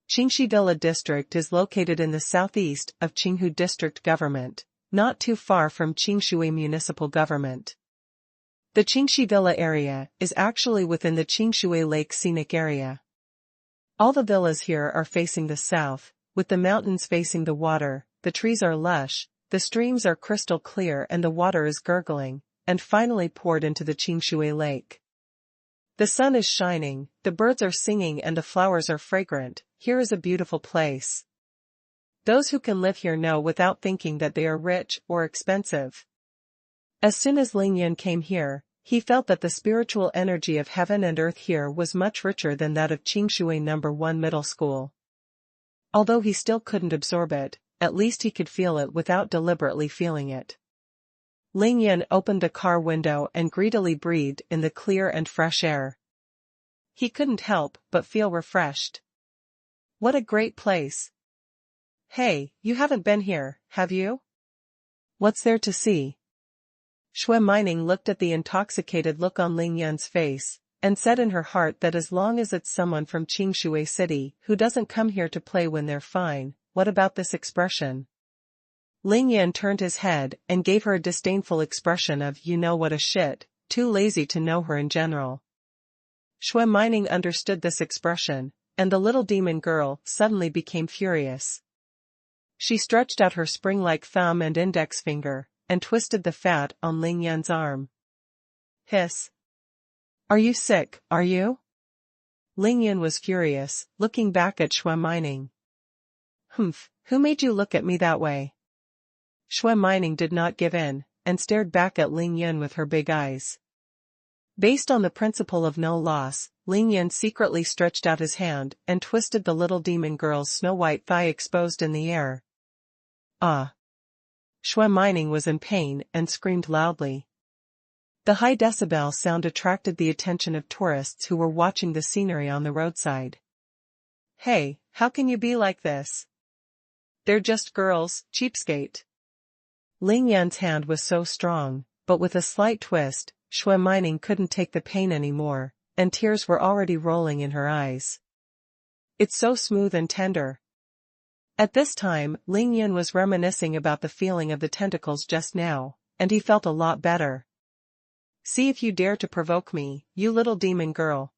Qingxi Villa District is located in the southeast of Qinghu District Government, not too far from Qingshui Municipal Government. The Qingxi Villa area is actually within the Qingshui Lake Scenic Area. All the villas here are facing the south, with the mountains facing the water, the trees are lush, the streams are crystal clear and the water is gurgling, and finally poured into the Qingshui Lake. The sun is shining, the birds are singing and the flowers are fragrant. Here is a beautiful place. Those who can live here know without thinking that they are rich or expensive. As soon as Ling Yun came here, he felt that the spiritual energy of heaven and earth here was much richer than that of Qingshui No. 1 Middle School. Although he still couldn't absorb it, at least he could feel it without deliberately feeling it. Ling Yun opened a car window and greedily breathed in the clear and fresh air. He couldn't help but feel refreshed. What a great place. Hey, you haven't been here, have you? What's there to see? Xuanhuan looked at the intoxicated look on Ling Yun's face, and said in her heart that as long as it's someone from Qingshui City who doesn't come here to play when they're fine, what about this expression? Ling Yun turned his head and gave her a disdainful expression of you know what a shit, too lazy to know her in general. Xuanhuan understood this expression, and the little demon girl suddenly became furious. She stretched out her spring-like thumb and index finger, and twisted the fat on Ling Yun's arm. Hiss. Are you sick, are you? Ling Yun was furious, looking back at Xuanhuan. Humph, who made you look at me that way? Xuanhuan did not give in, and stared back at Ling Yun with her big eyes. Based on the principle of no loss, Ling Yun secretly stretched out his hand and twisted the little demon girl's snow-white thigh exposed in the air. Ah! Xuanhuan was in pain and screamed loudly. The high decibel sound attracted the attention of tourists who were watching the scenery on the roadside. Hey, how can you be like this? They're just girls, cheapskate. Ling Yun's hand was so strong, but with a slight twist, Xuanhuan couldn't take the pain anymore, and tears were already rolling in her eyes. It's so smooth and tender. At this time, Ling Yun was reminiscing about the feeling of the tentacles just now, and he felt a lot better. See if you dare to provoke me, you little demon girl.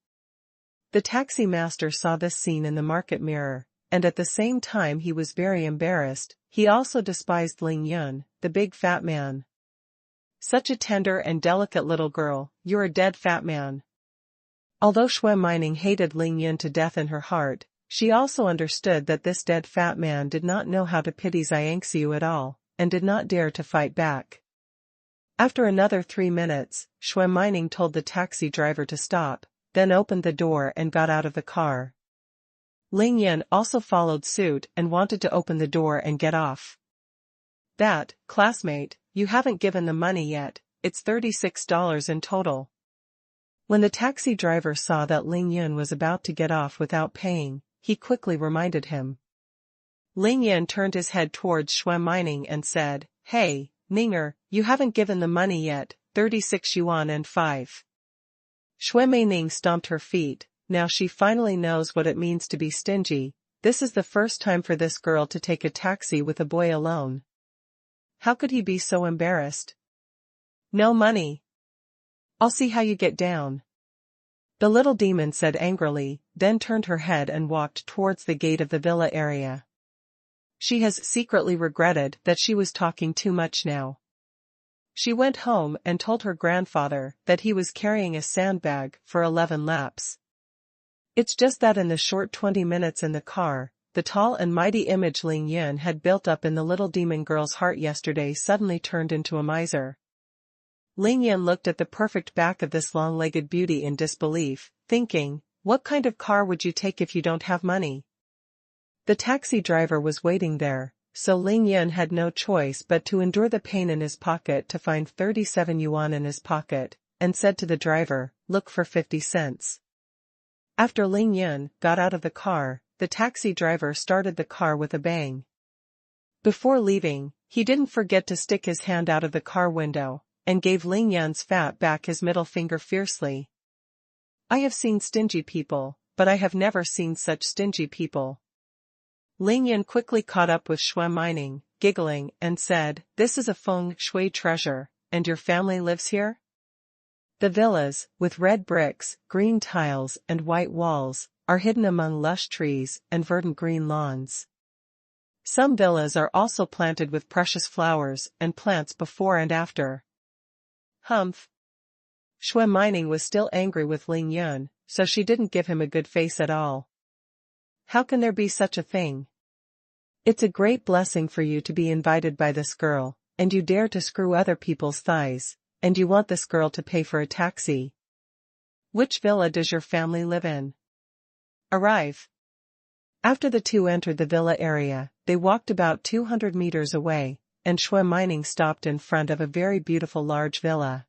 The taxi master saw this scene in the market mirror, and at the same time he was very embarrassed. He also despised Ling Yun, the big fat man. Such a tender and delicate little girl, you're a dead fat man. Although xuanhuan hated Ling Yun to death in her heart, she also understood that this dead fat man did not know how to pity Zheng at all, and did not dare to fight back. After another 3 minutes, xuanhuan told the taxi driver to stop, then opened the door and got out of the car. Ling Yun also followed suit and wanted to open the door and get off. That, classmate, you haven't given the money yet, it's $36 in total. When the taxi driver saw that Ling Yun was about to get off without paying, he quickly reminded him. Ling Yun turned his head towards xuanhuan and said, Hey, Ninger, you haven't given the money yet, 36 yuan and 5. Xuanhuan stomped her feet. Now she finally knows what it means to be stingy. This is the first time for this girl to take a taxi with a boy alone. How could he be so embarrassed? No money. I'll see how you get down. The little demon said angrily, then turned her head and walked towards the gate of the villa area. She has secretly regretted that she was talking too much now. She went home and told her grandfather that he was carrying a sandbag for 11 laps. It's just that in the short 20 minutes in the car, the tall and mighty image Ling Yun had built up in the little demon girl's heart yesterday suddenly turned into a miser. Ling Yun looked at the perfect back of this long-legged beauty in disbelief, thinking, what kind of car would you take if you don't have money? The taxi driver was waiting there, so Ling Yun had no choice but to endure the pain in his pocket to find 37 yuan in his pocket, and said to the driver, look for 50 cents. After Ling Yun got out of the car, the taxi driver started the car with a bang. Before leaving, he didn't forget to stick his hand out of the car window, and gave Ling Yun's fat back his middle finger fiercely. I have seen stingy people, but I have never seen such stingy people. Ling Yun quickly caught up with xuanhuan, giggling, and said, this is a feng shui treasure, and your family lives here? The villas, with red bricks, green tiles, and white walls, are hidden among lush trees and verdant green lawns. Some villas are also planted with precious flowers and plants before and after. Humph. Xuanhuan was still angry with Ling Yun, so she didn't give him a good face at all. How can there be such a thing? It's a great blessing for you to be invited by this girl, and you dare to screw other people's thighs. And you want this girl to pay for a taxi. Which villa does your family live in? Arrive. After the two entered the villa area, they walked about 200 meters away, and xuanhuan stopped in front of a very beautiful large villa.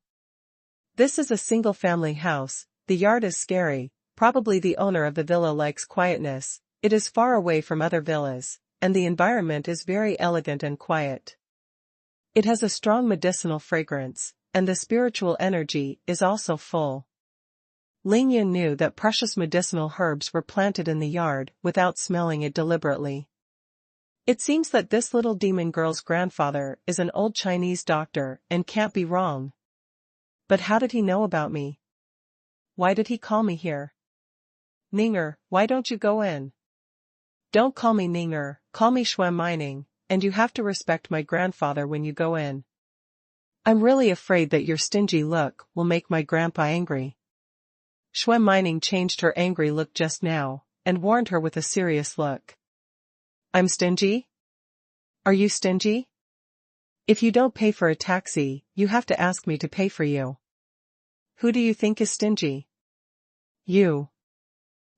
This is a single-family house. The yard is scary. Probably the owner of the villa likes quietness. It is far away from other villas, and the environment is very elegant and quiet. It has a strong medicinal fragrance, and the spiritual energy is also full. Ling Yun knew that precious medicinal herbs were planted in the yard without smelling it deliberately. It seems that this little demon girl's grandfather is an old Chinese doctor and can't be wrong. But how did he know about me? Why did he call me here? Ninger, why don't you go in? Don't call me Ninger, call me xuanhuan, and you have to respect my grandfather when you go in. I'm really afraid that your stingy look will make my grandpa angry. Xuanhuan changed her angry look just now, and warned her with a serious look. I'm stingy? Are you stingy? If you don't pay for a taxi, you have to ask me to pay for you. Who do you think is stingy? You.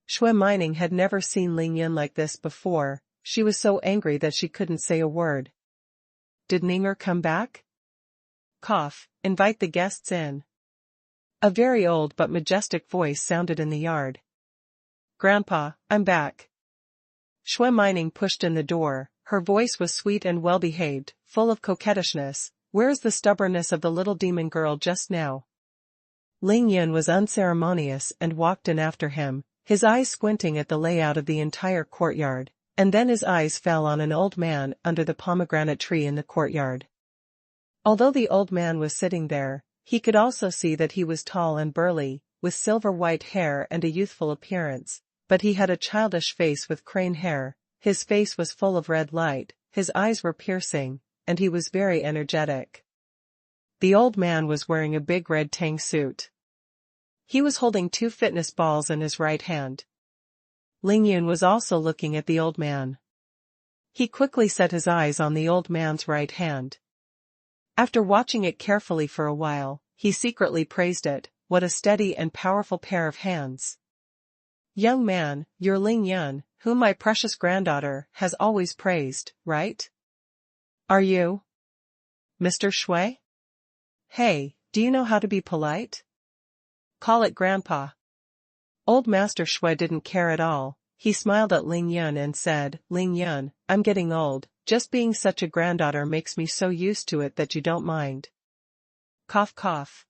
Xuanhuan had never seen Ling Yun like this before. She was so angry that she couldn't say a word. Did Ninger come back? Cough, invite the guests in. A very old but majestic voice sounded in the yard. Grandpa, I'm back. Xuanhuan pushed in the door. Her voice was sweet and well-behaved, full of coquettishness. Where is the stubbornness of the little demon girl just now? Ling Yun was unceremonious and walked in after him, his eyes squinting at the layout of the entire courtyard, And then his eyes fell on an old man under the pomegranate tree in the courtyard. Although the old man was sitting there, he could also see that he was tall and burly, with silver-white hair and a youthful appearance, but he had a childish face with crane hair, his face was full of red light, his eyes were piercing, and he was very energetic. The old man was wearing a big red tang suit. He was holding 2 fitness balls in his right hand. Ling Yun was also looking at the old man. He quickly set his eyes on the old man's right hand. After watching it carefully for a while, he secretly praised it. What a steady and powerful pair of hands. Young man, you're Ling Yun, whom my precious granddaughter has always praised, right? Are you? Mr. Shui? Hey, do you know how to be polite? Call it Grandpa. Old Master Shui didn't care at all. He smiled at Ling Yun and said, Ling Yun, I'm getting old, just being such a granddaughter makes me so used to it that you don't mind. Cough cough.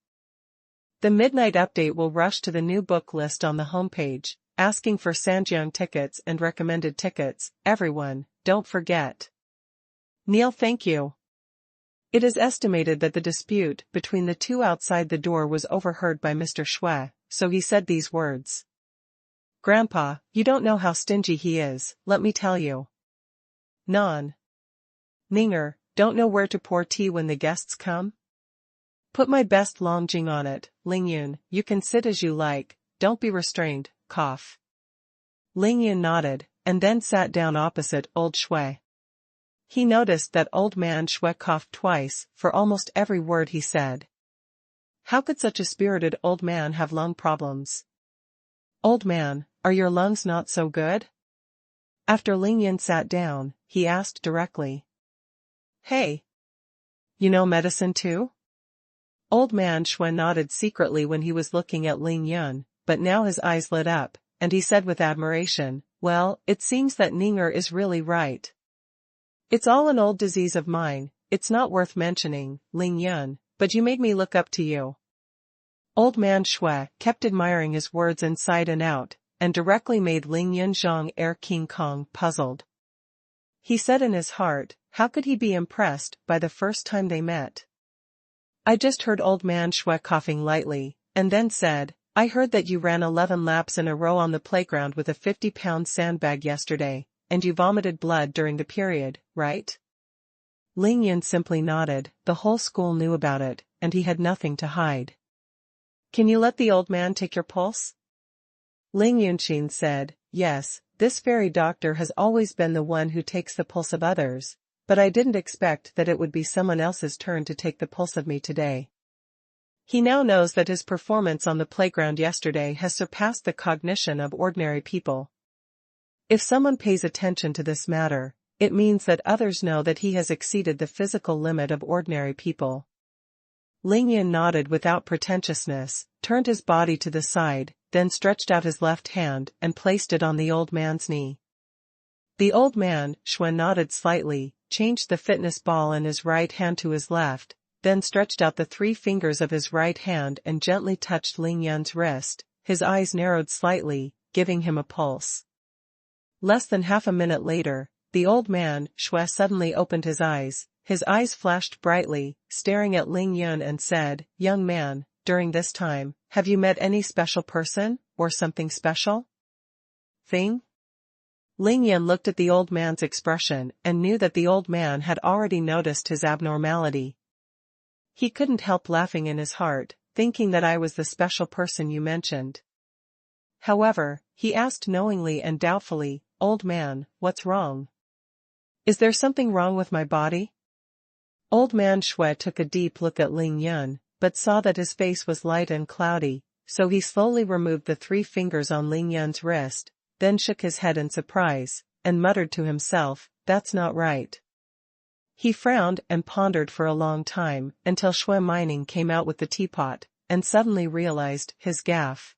The midnight update will rush to the new book list on the homepage, asking for Sanjiang tickets and recommended tickets. Everyone, don't forget. Neil, thank you. It is estimated that the dispute between the two outside the door was overheard by Mr. Shui, so he said these words. Grandpa, you don't know how stingy he is, let me tell you. Non. Ninger, don't know where to pour tea when the guests come? Put my best Longjing on it, Ling Yun, you can sit as you like, don't be restrained, cough. Ling Yun nodded, and then sat down opposite old Shui. He noticed that old man Shui coughed twice for almost every word he said. How could such a spirited old man have lung problems? Old man, are your lungs not so good? After Ling Yun sat down, he asked directly. Hey. You know medicine too? Old man Shui nodded secretly when he was looking at Ling Yun, but now his eyes lit up, and he said with admiration, well, it seems that Ninger is really right. It's all an old disease of mine, it's not worth mentioning, Ling Yun, but you made me look up to you. Old man Shui kept admiring his words inside and out, and directly made Ling Yun Zhang Air King Kong puzzled. He said in his heart, how could he be impressed by the first time they met? I just heard old man Shui coughing lightly, and then said, I heard that you ran 11 laps in a row on the playground with a 50-pound sandbag yesterday, and you vomited blood during the period, right? Ling Yun simply nodded, the whole school knew about it, and he had nothing to hide. Can you let the old man take your pulse? Ling Yunqin said, yes, this fairy doctor has always been the one who takes the pulse of others, but I didn't expect that it would be someone else's turn to take the pulse of me today. He now knows that his performance on the playground yesterday has surpassed the cognition of ordinary people. If someone pays attention to this matter, it means that others know that he has exceeded the physical limit of ordinary people. Ling Yun nodded without pretentiousness, turned his body to the side, then stretched out his left hand and placed it on the old man's knee. The old man, Shui, nodded slightly, changed the fitness ball in his right hand to his left, then stretched out the 3 fingers of his right hand and gently touched Ling Yun's wrist. His eyes narrowed slightly, giving him a pulse. Less than half a minute later, the old man, Shui, suddenly opened his eyes. His eyes flashed brightly, staring at Ling Yun and said, young man, during this time, have you met any special person, or something special? Thing? Ling Yun looked at the old man's expression and knew that the old man had already noticed his abnormality. He couldn't help laughing in his heart, thinking that I was the special person you mentioned. However, he asked knowingly and doubtfully, old man, what's wrong? Is there something wrong with my body? Old man Shui took a deep look at Ling Yun, but saw that his face was light and cloudy, so he slowly removed the 3 fingers on Ling Yun's wrist, then shook his head in surprise, and muttered to himself, that's not right. He frowned and pondered for a long time, until Shui Mining came out with the teapot, and suddenly realized his gaffe.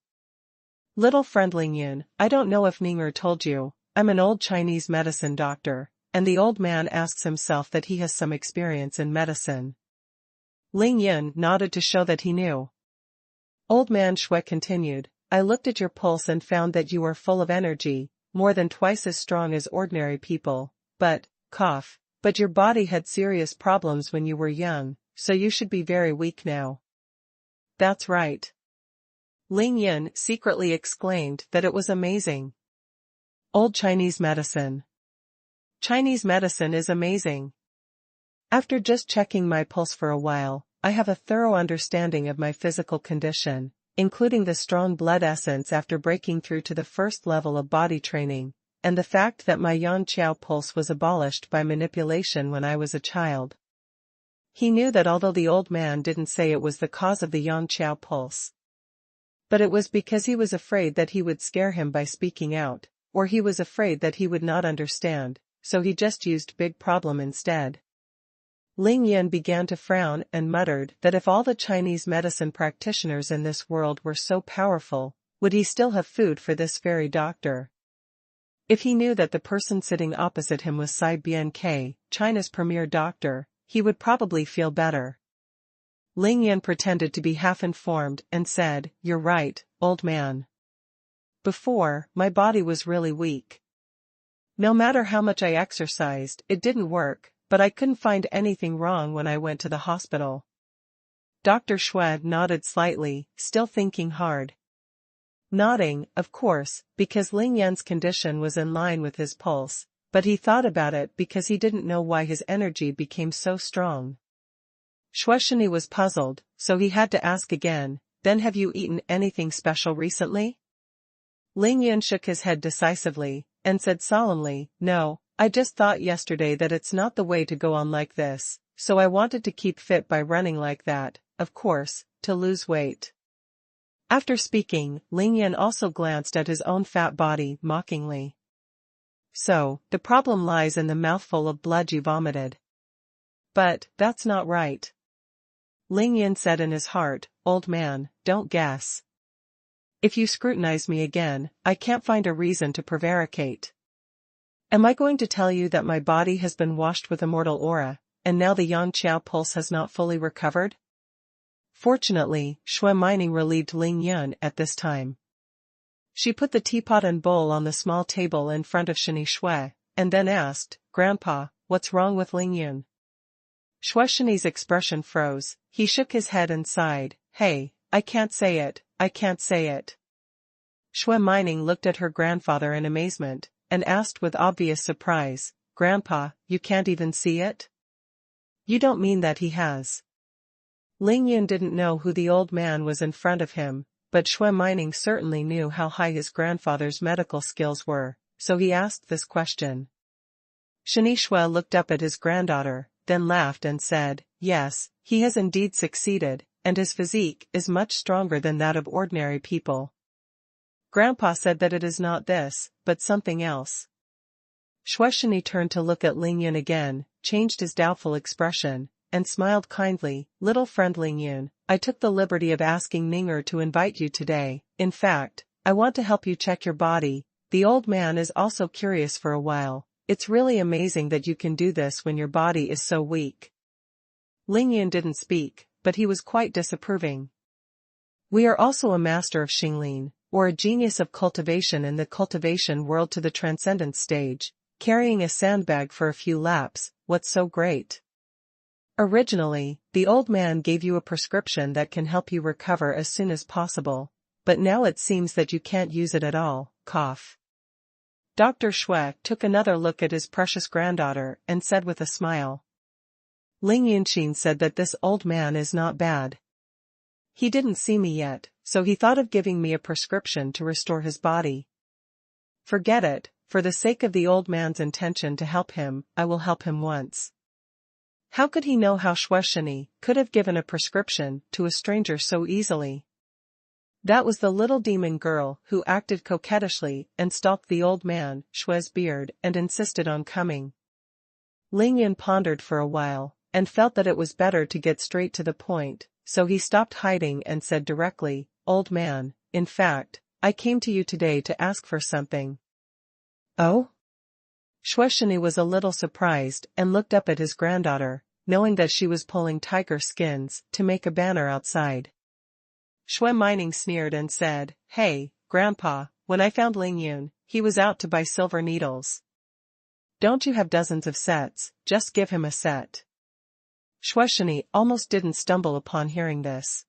Little friend Ling Yun, I don't know if Ninger told you, I'm an old Chinese medicine doctor, and the old man asks himself that he has some experience in medicine. Ling Yun nodded to show that he knew. Old man Shui continued, I looked at your pulse and found that you are full of energy, more than twice as strong as ordinary people, but your body had serious problems when you were young, so you should be very weak now. That's right. Ling Yun secretly exclaimed that it was amazing. Old Chinese medicine. Chinese medicine is amazing. After just checking my pulse for a while, I have a thorough understanding of my physical condition, including the strong blood essence after breaking through to the first level of body training, and the fact that my Yan Qiao pulse was abolished by manipulation when I was a child. He knew that although the old man didn't say it was the cause of the Yan Qiao pulse, but it was because he was afraid that he would scare him by speaking out, or he was afraid that he would not understand, so he just used big problem instead. Ling Yun began to frown and muttered that if all the Chinese medicine practitioners in this world were so powerful, would he still have food for this fairy doctor? If he knew that the person sitting opposite him was Cai Bian, China's premier doctor, he would probably feel better. Ling Yun pretended to be half-informed and said, "You're right, old man. Before, my body was really weak. No matter how much I exercised, it didn't work, but I couldn't find anything wrong when I went to the hospital." Dr. Xue nodded slightly, still thinking hard. Nodding, of course, because Ling Yun's condition was in line with his pulse, but he thought about it because he didn't know why his energy became so strong. Xueshini was puzzled, so he had to ask again, "Then have you eaten anything special recently?" Ling Yun shook his head decisively, and said solemnly, "No, I just thought yesterday that it's not the way to go on like this, so I wanted to keep fit by running like that, of course, to lose weight." After speaking, Ling Yun also glanced at his own fat body mockingly. "So, the problem lies in the mouthful of blood you vomited." "But, that's not right." Ling Yun said in his heart, "Old man, don't guess. If you scrutinize me again, I can't find a reason to prevaricate. Am I going to tell you that my body has been washed with immortal aura, and now the Yang Qiao pulse has not fully recovered?" Fortunately, Xue Mining relieved Ling Yun at this time. She put the teapot and bowl on the small table in front of Shini Xue, and then asked, "Grandpa, what's wrong with Ling Yun?" Xueshini's expression froze, he shook his head and sighed, "Hey, I can't say it, I can't say it." Xue Mining looked at her grandfather in amazement, and asked with obvious surprise, "Grandpa, you can't even see it? You don't mean that he has?" Ling Yun didn't know who the old man was in front of him, but Xue Mining certainly knew how high his grandfather's medical skills were, so he asked this question. Shini Xue looked up at his granddaughter, then laughed and said, "Yes, he has indeed succeeded, and his physique is much stronger than that of ordinary people. Grandpa said that it is not this, but something else." Xueshini turned to look at Ling Yun again, changed his doubtful expression, and smiled kindly, "Little friend Ling Yun, I took the liberty of asking Ninger to invite you today. In fact, I want to help you check your body. The old man is also curious for a while. It's really amazing that you can do this when your body is so weak." Ling Yun didn't speak, but he was quite disapproving. "We are also a master of Xinglin, or a genius of cultivation in the cultivation world to the transcendent stage, carrying a sandbag for a few laps. What's so great? Originally, the old man gave you a prescription that can help you recover as soon as possible, but now it seems that you can't use it at all." Dr. Xue took another look at his precious granddaughter and said with a smile. "Ling Yunqin said that this old man is not bad. He didn't see me yet, so he thought of giving me a prescription to restore his body. Forget it, for the sake of the old man's intention to help him, I will help him once." How could he know how Xueshini could have given a prescription to a stranger so easily? That was the little demon girl who acted coquettishly and stalked the old man, Xue's beard, and insisted on coming. Ling Yun pondered for a while, and felt that it was better to get straight to the point, so he stopped hiding and said directly, "Old man, in fact, I came to you today to ask for something." "Oh?" Xueshini was a little surprised and looked up at his granddaughter, knowing that she was pulling tiger skins to make a banner outside. Xue Mining sneered and said, "Hey, Grandpa, when I found Ling Yun, he was out to buy silver needles. Don't you have dozens of sets, just give him a set. Xuanhuan almost didn't stumble upon hearing this.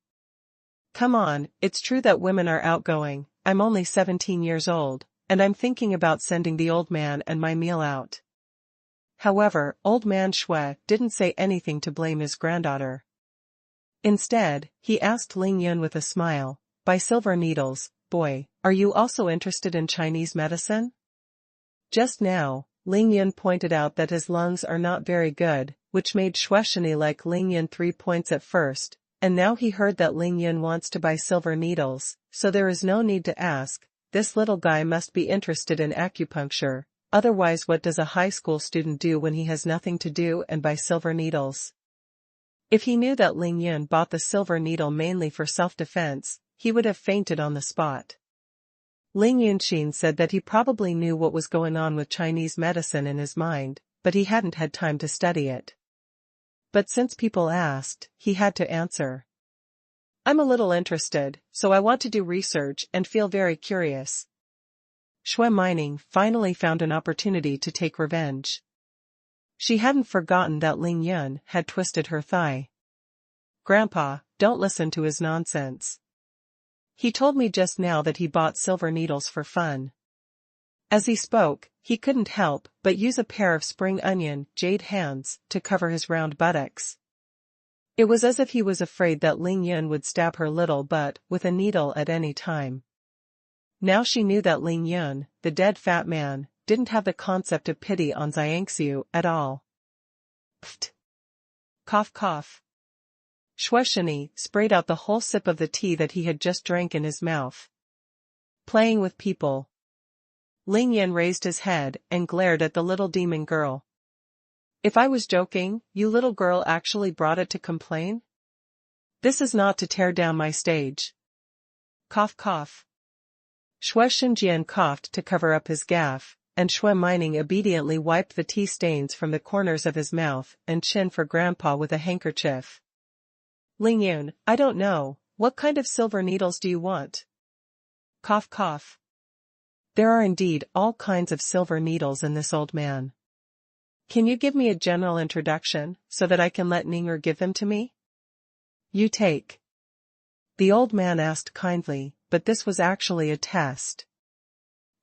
Come on, it's true that women are outgoing, I'm only 17 years old, and I'm thinking about sending the old man and my meal out. However, old man Xue didn't say anything to blame his granddaughter. Instead, he asked Ling Yun with a smile, buy silver needles, boy, are you also interested in Chinese medicine? Just now, Ling Yun pointed out that his lungs are not very good, which made Xuanhuan like Ling Yun 3 points at first, and now he heard that Ling Yun wants to buy silver needles, so there is no need to ask, this little guy must be interested in acupuncture, otherwise what does a high school student do when he has nothing to do and buy silver needles? If he knew that Ling Yun bought the silver needle mainly for self-defense, he would have fainted on the spot. Ling Yunqin said that he probably knew what was going on with Chinese medicine in his mind, but he hadn't had time to study it. But since people asked, he had to answer. I'm a little interested, so I want to do research and feel very curious. Xuanhuan finally found an opportunity to take revenge. She hadn't forgotten that Ling Yun had twisted her thigh. Grandpa, don't listen to his nonsense. He told me just now that he bought silver needles for fun. As he spoke, he couldn't help but use a pair of spring onion jade hands to cover his round buttocks. It was as if he was afraid that Ling Yun would stab her little butt with a needle at any time. Now she knew that Ling Yun, the dead fat man, didn't have the concept of pity on Zheng at all. Pfft. Cough cough. Xuanhuan sprayed out the whole sip of the tea that he had just drank in his mouth. Playing with people. Ling Yun raised his head and glared at the little demon girl. If I was joking, you little girl actually brought it to complain? This is not to tear down my stage. Cough cough. Xuanhuan coughed to cover up his gaffe, and Xuanhuan obediently wiped the tea stains from the corners of his mouth and chin for Grandpa with a handkerchief. Ling Yun, I don't know, what kind of silver needles do you want? Cough cough. There are indeed all kinds of silver needles in this old man. Can you give me a general introduction, so that I can let Ninger give them to me? You take. The old man asked kindly, but this was actually a test.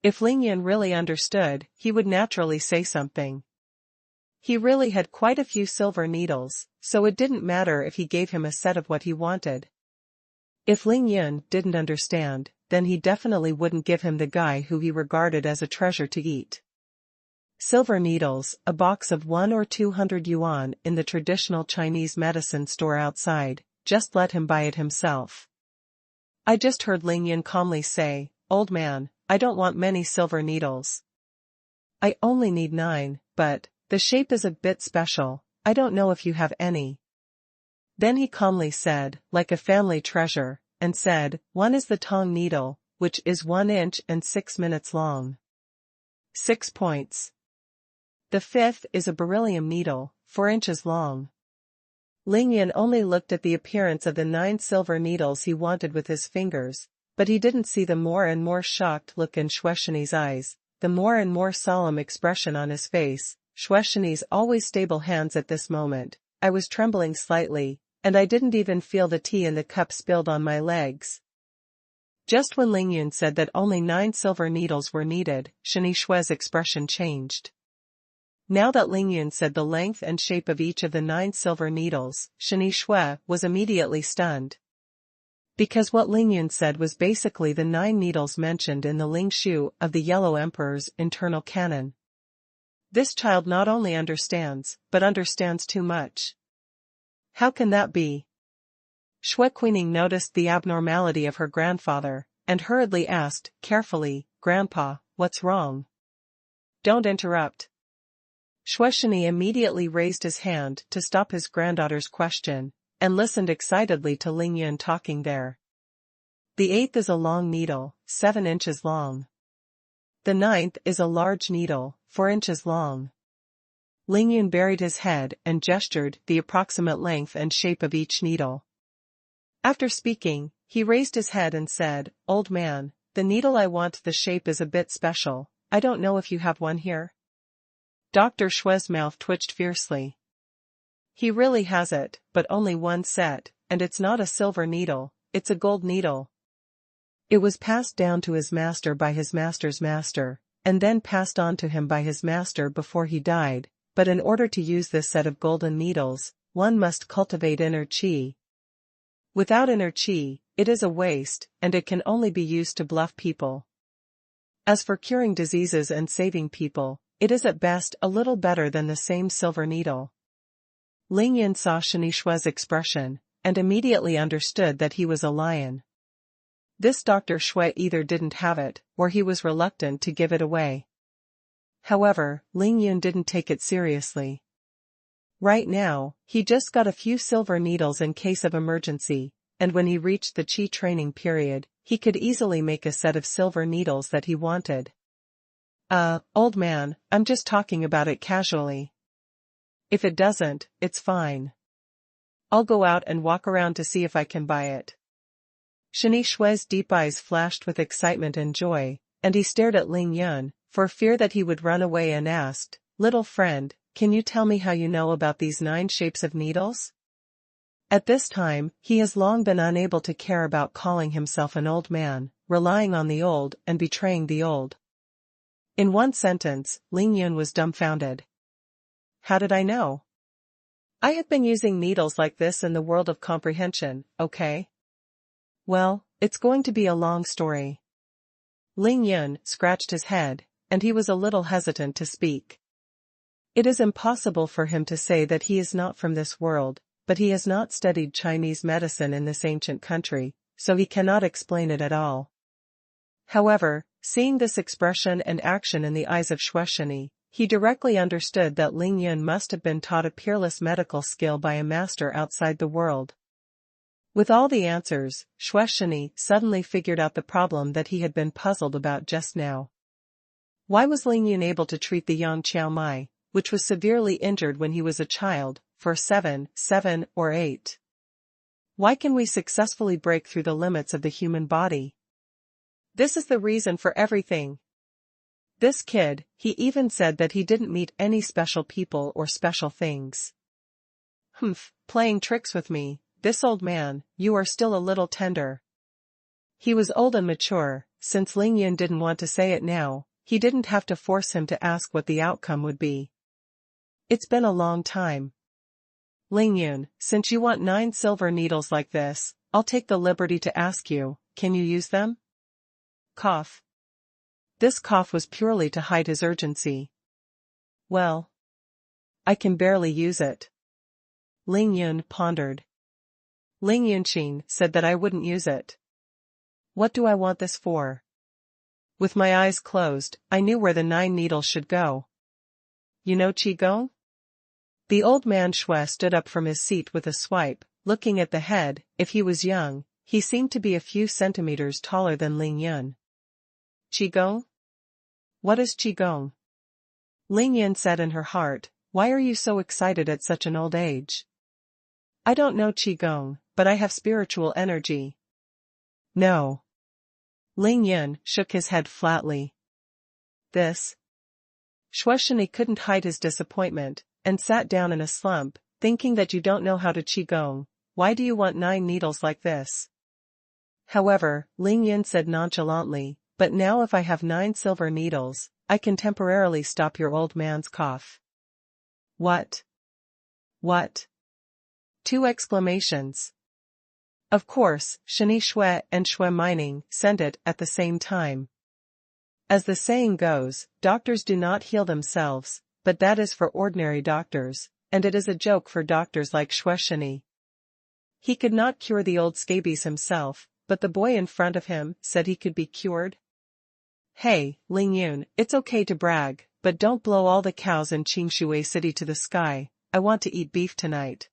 If Ling Yun really understood, he would naturally say something. He really had quite a few silver needles, so it didn't matter if he gave him a set of what he wanted. If Ling Yun didn't understand, then he definitely wouldn't give him the guy who he regarded as a treasure to eat. Silver needles, a box of 1 or 200 yuan in the traditional Chinese medicine store outside, just let him buy it himself. I just heard Ling Yun calmly say, old man, I don't want many silver needles. I only need 9, but the shape is a bit special, I don't know if you have any. Then he calmly said, like a family treasure, and said, one is the tong needle, which is 1 inch and 6 minutes long. 6 points. The 5th is a beryllium needle, 4 inches long. Ling Yun only looked at the appearance of the 9 silver needles he wanted with his fingers, but he didn't see the more and more shocked look in Xuanhuan's eyes, the more and more solemn expression on his face. Xuanhuan's always stable hands at this moment, I was trembling slightly, and I didn't even feel the tea in the cup spilled on my legs. Just when Ling Yun said that only 9 silver needles were needed, Xuanhuan's expression changed. Now that Ling Yun said the length and shape of each of the 9 silver needles, Xuanhuan was immediately stunned. Because what Ling Yun said was basically the 9 needles mentioned in the Ling Shu of the Yellow Emperor's internal canon. This child not only understands, but understands too much. How can that be? Xuanhuan noticed the abnormality of her grandfather, and hurriedly asked, carefully, Grandpa, what's wrong? Don't interrupt. Xuanhuan immediately raised his hand to stop his granddaughter's question, and listened excitedly to Ling Yun talking there. The 8th is a long needle, 7 inches long. The 9th is a large needle, 4 inches long. Ling Yun buried his head and gestured the approximate length and shape of each needle. After speaking, he raised his head and said, Old man, the needle I want, the shape is a bit special, I don't know if you have one here? Dr. Shue's mouth twitched fiercely. He really has it, but only one set, and it's not a silver needle, it's a gold needle. It was passed down to his master by his master's master, and then passed on to him by his master before he died, but in order to use this set of golden needles, one must cultivate inner chi. Without inner chi, it is a waste, and it can only be used to bluff people. As for curing diseases and saving people, it is at best a little better than the same silver needle. Ling Yun saw Shani Shue's expression, and immediately understood that he was a lion. This Dr. Shui either didn't have it, or he was reluctant to give it away. However, Ling Yun didn't take it seriously. Right now, he just got a few silver needles in case of emergency, and when he reached the Qi training period, he could easily make a set of silver needles that he wanted. Old man, I'm just talking about it casually. If it doesn't, it's fine. I'll go out and walk around to see if I can buy it. Shani Shue's deep eyes flashed with excitement and joy, and he stared at Ling Yun, for fear that he would run away, and asked, "Little friend, can you tell me how you know about these 9 shapes of needles?" At this time, he has long been unable to care about calling himself an old man, relying on the old and betraying the old. In one sentence, Ling Yun was dumbfounded. How did I know? I have been using needles like this in the world of comprehension, okay? Well, it's going to be a long story. Ling Yun scratched his head, and he was a little hesitant to speak. It is impossible for him to say that he is not from this world, but he has not studied Chinese medicine in this ancient country, so he cannot explain it at all. However, seeing this expression and action in the eyes of Shueshani, he directly understood that Ling Yun must have been taught a peerless medical skill by a master outside the world. With all the answers, Shueshani suddenly figured out the problem that he had been puzzled about just now. Why was Ling Yun able to treat the young Chiao Mai, which was severely injured when he was a child, for 7 or 8? Why can we successfully break through the limits of the human body? This is the reason for everything. This kid, he even said that he didn't meet any special people or special things. Playing tricks with me, this old man, you are still a little tender. He was old and mature, since Ling Yun didn't want to say it now, he didn't have to force him to ask what the outcome would be. It's been a long time. Ling Yun, since you want 9 silver needles like this, I'll take the liberty to ask you, can you use them? Cough. This cough was purely to hide his urgency. Well, I can barely use it. Ling Yun pondered. Ling Yunqing said that I wouldn't use it. What do I want this for? With my eyes closed, I knew where the 9 needles should go. You know Qigong? The old man Shui stood up from his seat with a swipe, looking at the head. If he was young, he seemed to be a few centimeters taller than Ling Yun. Qigong? What is Qigong? Ling Yun said in her heart, why are you so excited at such an old age? I don't know Qigong, but I have spiritual energy. No. Ling Yun shook his head flatly. This? Shueshani couldn't hide his disappointment, and sat down in a slump, thinking that you don't know how to Qigong, why do you want 9 needles like this? However, Ling Yun said nonchalantly, but now if I have 9 silver needles, I can temporarily stop your old man's cough. What? What? 2 exclamations. Of course, Shani Shui and Shui Mining sent it at the same time. As the saying goes, doctors do not heal themselves, but that is for ordinary doctors, and it is a joke for doctors like Shueshani. He could not cure the old scabies himself, but the boy in front of him said he could be cured. Hey, Ling Yun, it's okay to brag, but don't blow all the cows in Qingshui City to the sky. I want to eat beef tonight.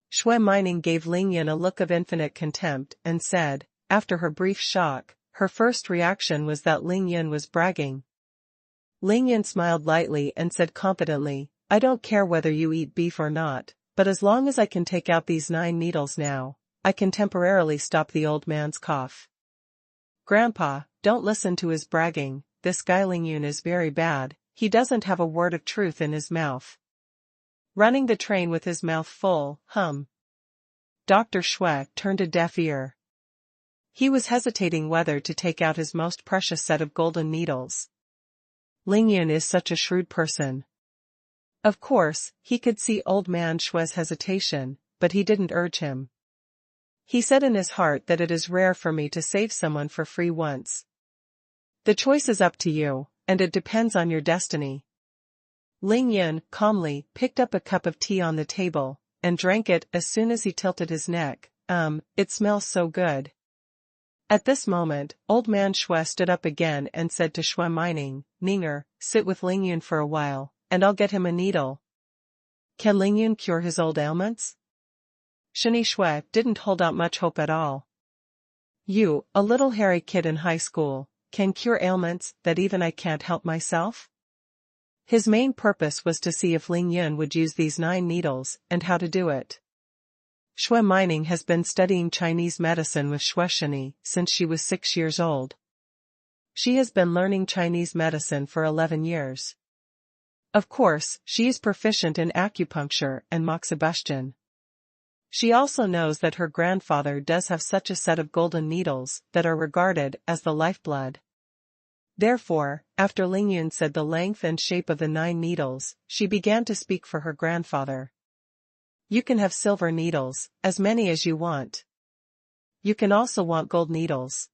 Shui Mining gave Ling Yun a look of infinite contempt and said, after her brief shock, her first reaction was that Ling Yun was bragging. Ling Yun smiled lightly and said confidently, I don't care whether you eat beef or not, but as long as I can take out these 9 needles now, I can temporarily stop the old man's cough. Grandpa, don't listen to his bragging, this guy Lingyun is very bad, he doesn't have a word of truth in his mouth. Running the train with his mouth full, Dr. Shui turned a deaf ear. He was hesitating whether to take out his most precious set of golden needles. Lingyun is such a shrewd person. Of course, he could see old man Shui's hesitation, but he didn't urge him. He said in his heart that it is rare for me to save someone for free once. The choice is up to you, and it depends on your destiny. Lingyun calmly picked up a cup of tea on the table, and drank it as soon as he tilted his neck. It smells so good. At this moment, old man Shui stood up again and said to xuanhuan, Ninger, sit with Lingyun for a while, and I'll get him a needle. Can Lingyun cure his old ailments? Shui didn't hold out much hope at all. You, a little hairy kid in high school, can cure ailments that even I can't help myself? His main purpose was to see if Lingyun would use these 9 needles, and how to do it. Xuanhuan has been studying Chinese medicine with Shuishini since she was 6 years old. She has been learning Chinese medicine for 11 years. Of course, she is proficient in acupuncture and moxibustion. She also knows that her grandfather does have such a set of golden needles that are regarded as the lifeblood. Therefore, after Lingyun said the length and shape of the 9 needles, she began to speak for her grandfather. You can have silver needles, as many as you want. You can also want gold needles.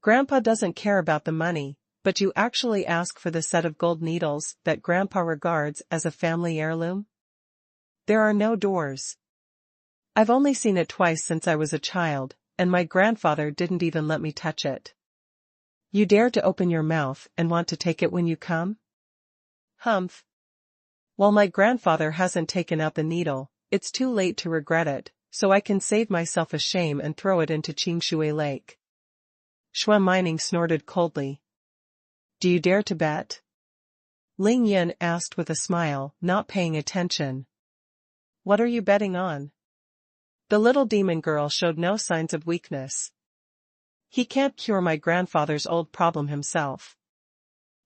Grandpa doesn't care about the money, but you actually ask for the set of gold needles that Grandpa regards as a family heirloom? There are no doors. I've only seen it twice since I was a child, and my grandfather didn't even let me touch it. You dare to open your mouth and want to take it when you come? Humph. Well, my grandfather hasn't taken out the needle, it's too late to regret it, so I can save myself a shame and throw it into Qingshui Lake. Xuanhuan snorted coldly. Do you dare to bet? Lingyun asked with a smile, not paying attention. What are you betting on? The little demon girl showed no signs of weakness. He can't cure my grandfather's old problem himself.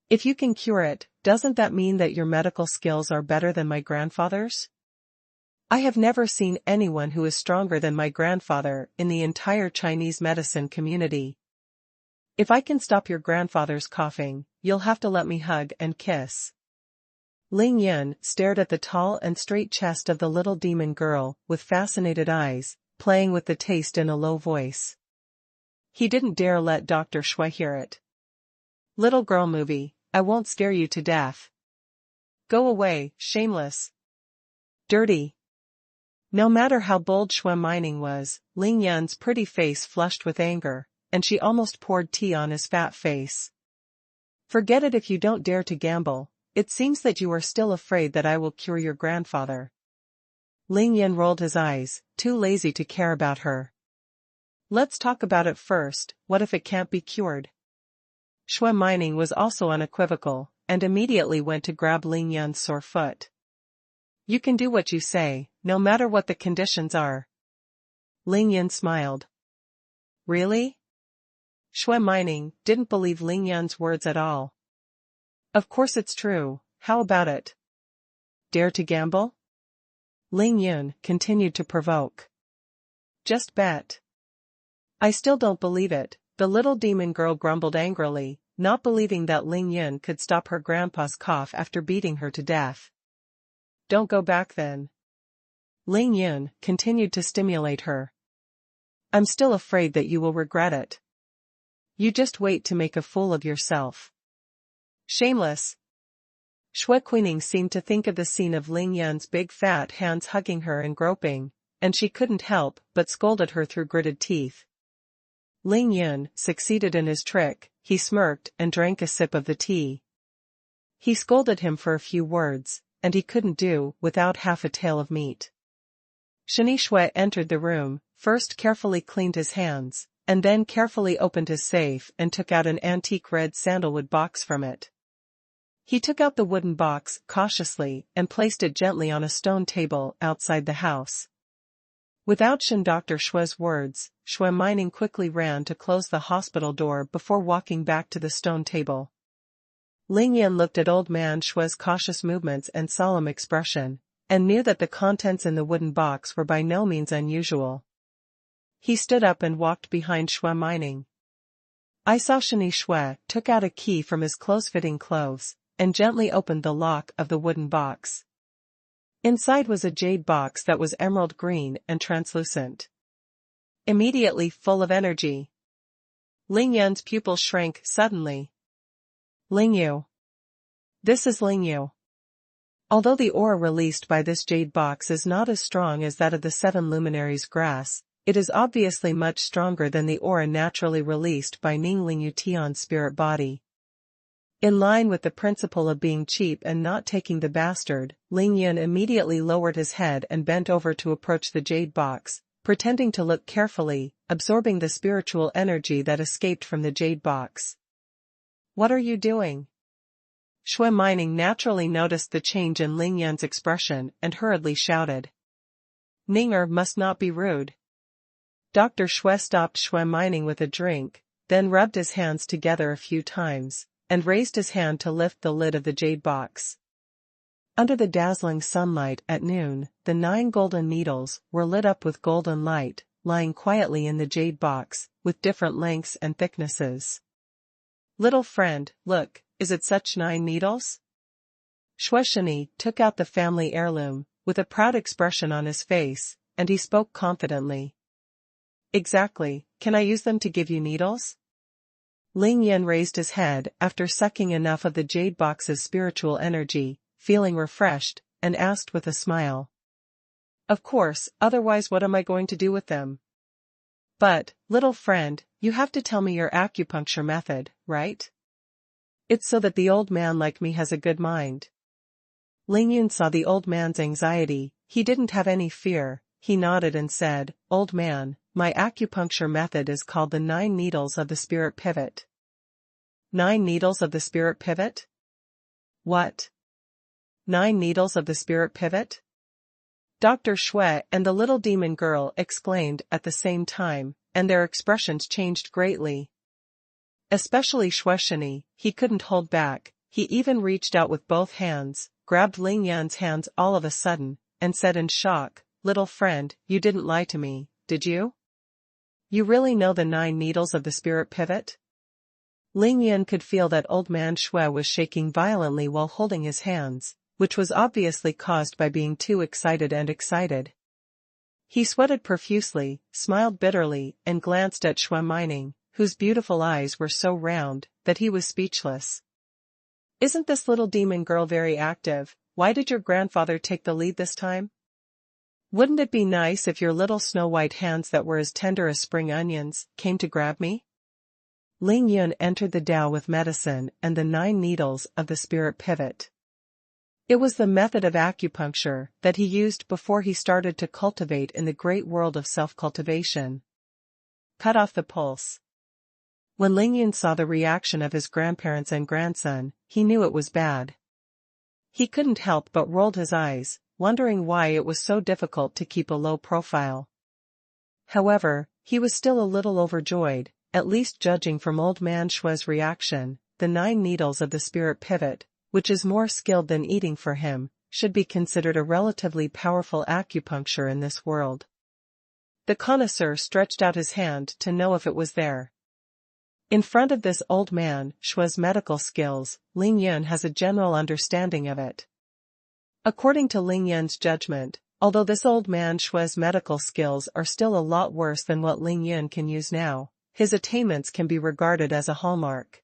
If you can cure it, doesn't that mean that your medical skills are better than my grandfather's? I have never seen anyone who is stronger than my grandfather in the entire Chinese medicine community. If I can stop your grandfather's coughing, you'll have to let me hug and kiss. Lingyun stared at the tall and straight chest of the little demon girl with fascinated eyes, playing with the taste in a low voice. He didn't dare let Dr. Shui hear it. Little girl movie, I won't scare you to death. Go away, shameless. Dirty. No matter how bold xuanhuan was, Lingyun's pretty face flushed with anger, and she almost poured tea on his fat face. Forget it if you don't dare to gamble. It seems that you are still afraid that I will cure your grandfather. Lingyun rolled his eyes, too lazy to care about her. Let's talk about it first. What if it can't be cured? Xuanhuan was also unequivocal, and immediately went to grab Lingyun's sore foot. You can do what you say, no matter what the conditions are. Lingyun smiled. Really? Xuanhuan didn't believe Lingyun's words at all. Of course it's true, how about it? Dare to gamble? Lingyun continued to provoke. Just bet. I still don't believe it, the little demon girl grumbled angrily, not believing that Lingyun could stop her grandpa's cough after beating her to death. Don't go back then. Lingyun continued to stimulate her. I'm still afraid that you will regret it. You just wait to make a fool of yourself. Shameless. Xuanhuan seemed to think of the scene of Lingyun's big fat hands hugging her and groping, and she couldn't help but scolded her through gritted teeth. Lingyun succeeded in his trick, he smirked and drank a sip of the tea. He scolded him for a few words, and he couldn't do without half a tail of meat. Shui entered the room, first carefully cleaned his hands, and then carefully opened his safe and took out an antique red sandalwood box from it. He took out the wooden box cautiously and placed it gently on a stone table outside the house. Without Dr. Shui's words, Xuanhuan quickly ran to close the hospital door before walking back to the stone table. Ling Yan looked at old man Shue's cautious movements and solemn expression, and knew that the contents in the wooden box were by no means unusual. He stood up and walked behind Xuanhuan. I saw Shui took out a key from his close-fitting clothes, and gently opened the lock of the wooden box. Inside was a jade box that was emerald green and translucent. Immediately full of energy. Ling Yan's pupils shrank suddenly. Ling Yu. This is Ling Yu. Although the aura released by this jade box is not as strong as that of the seven luminaries' grass, it is obviously much stronger than the aura naturally released by Ning Ling Yu Tian's spirit body. In line with the principle of being cheap and not taking the bastard, Ling Yan immediately lowered his head and bent over to approach the jade box, pretending to look carefully, absorbing the spiritual energy that escaped from the jade box. What are you doing? Xuanhuan naturally noticed the change in Ling Yan's expression and hurriedly shouted. Ninger must not be rude. Dr. Shui stopped Xuanhuan with a drink, then rubbed his hands together a few times, and raised his hand to lift the lid of the jade box. Under the dazzling sunlight at noon, the 9 golden needles were lit up with golden light, lying quietly in the jade box, with different lengths and thicknesses. Little friend, look, is it such 9 needles? Shueshini took out the family heirloom, with a proud expression on his face, and he spoke confidently. Exactly, can I use them to give you needles? Ling Yan raised his head after sucking enough of the jade box's spiritual energy, feeling refreshed, and asked with a smile. Of course, otherwise what am I going to do with them? But, little friend, you have to tell me your acupuncture method, right? It's so that the old man like me has a good mind. Ling Yun saw the old man's anxiety. He didn't have any fear. He nodded and said, Old man, my acupuncture method is called the 9 needles of the spirit pivot. 9 needles of the spirit pivot? What? 9 needles of the spirit pivot? Dr. Shui and the little demon girl exclaimed at the same time, and their expressions changed greatly. Especially Shueshini, he couldn't hold back. He even reached out with both hands, grabbed Ling Yan's hands all of a sudden, and said in shock, Little friend, you didn't lie to me, did you? You really know the 9 needles of the spirit pivot? Ling Yan could feel that old man Shui was shaking violently while holding his hands, which was obviously caused by being too excited. He sweated profusely, smiled bitterly, and glanced at Xuanhuan, whose beautiful eyes were so round that he was speechless. Isn't this little demon girl very active? Why did your grandfather take the lead this time? Wouldn't it be nice if your little snow-white hands that were as tender as spring onions came to grab me? Ling Yun entered the Tao with medicine and the 9 needles of the spirit pivot. It was the method of acupuncture that he used before he started to cultivate in the great world of self-cultivation. Cut off the pulse. When Ling Yun saw the reaction of his grandparents and grandson, he knew it was bad. He couldn't help but rolled his eyes, wondering why it was so difficult to keep a low profile. However, he was still a little overjoyed, at least judging from old man Shue's reaction. The 9 needles of the spirit pivot, which is more skilled than eating for him, should be considered a relatively powerful acupuncture in this world. The connoisseur stretched out his hand to know if it was there. In front of this old man Shue's medical skills, Ling Yun has a general understanding of it. According to Ling Yun's judgment, although this old man Shue's medical skills are still a lot worse than what Ling Yun can use now, his attainments can be regarded as a hallmark.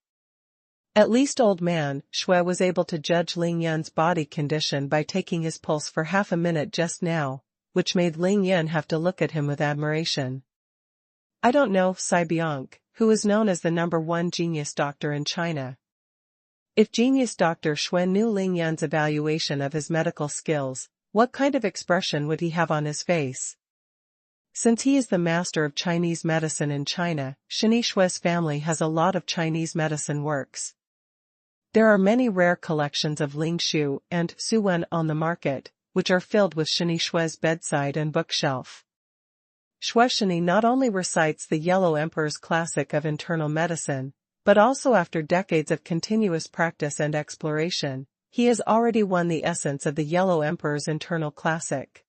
At least old man Shui was able to judge Ling Yun's body condition by taking his pulse for half a minute just now, which made Ling Yun have to look at him with admiration. I don't know Sai Bianc, who is known as the #1 genius doctor in China. If genius Dr. Shui knew Ling Yun's evaluation of his medical skills, what kind of expression would he have on his face? Since he is the master of Chinese medicine in China, Shini Shui's family has a lot of Chinese medicine works. There are many rare collections of Ling Shu and Suwen on the market, which are filled with Shini Shui's bedside and bookshelf. Xuanhuan not only recites the Yellow Emperor's classic of internal medicine, but also after decades of continuous practice and exploration, he has already won the essence of the Yellow Emperor's internal classic.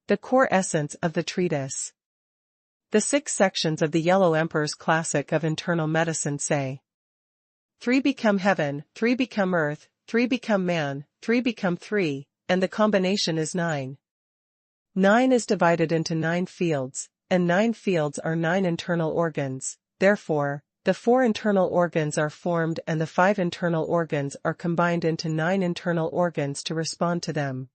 The core essence of the treatise. The 6 sections of the Yellow Emperor's classic of internal medicine say: 3 become heaven, 3 become earth, 3 become man, 3 become 3, and the combination is 9. 9 is divided into 9 fields, and 9 fields are 9 internal organs. Therefore, the 4 internal organs are formed and the 5 internal organs are combined into 9 internal organs to respond to them.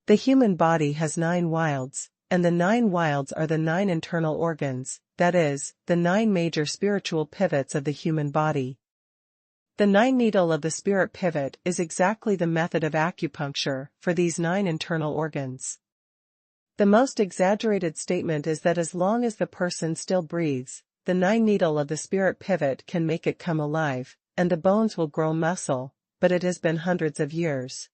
The human body has 9 wilds, and the 9 wilds are the 9 internal organs, that is, the 9 major spiritual pivots of the human body. The 9 needle of the spirit pivot is exactly the method of acupuncture for these 9 internal organs. The most exaggerated statement is that as long as the person still breathes, the 9 needle of the spirit pivot can make it come alive, and the bones will grow muscle, but it has been hundreds of years.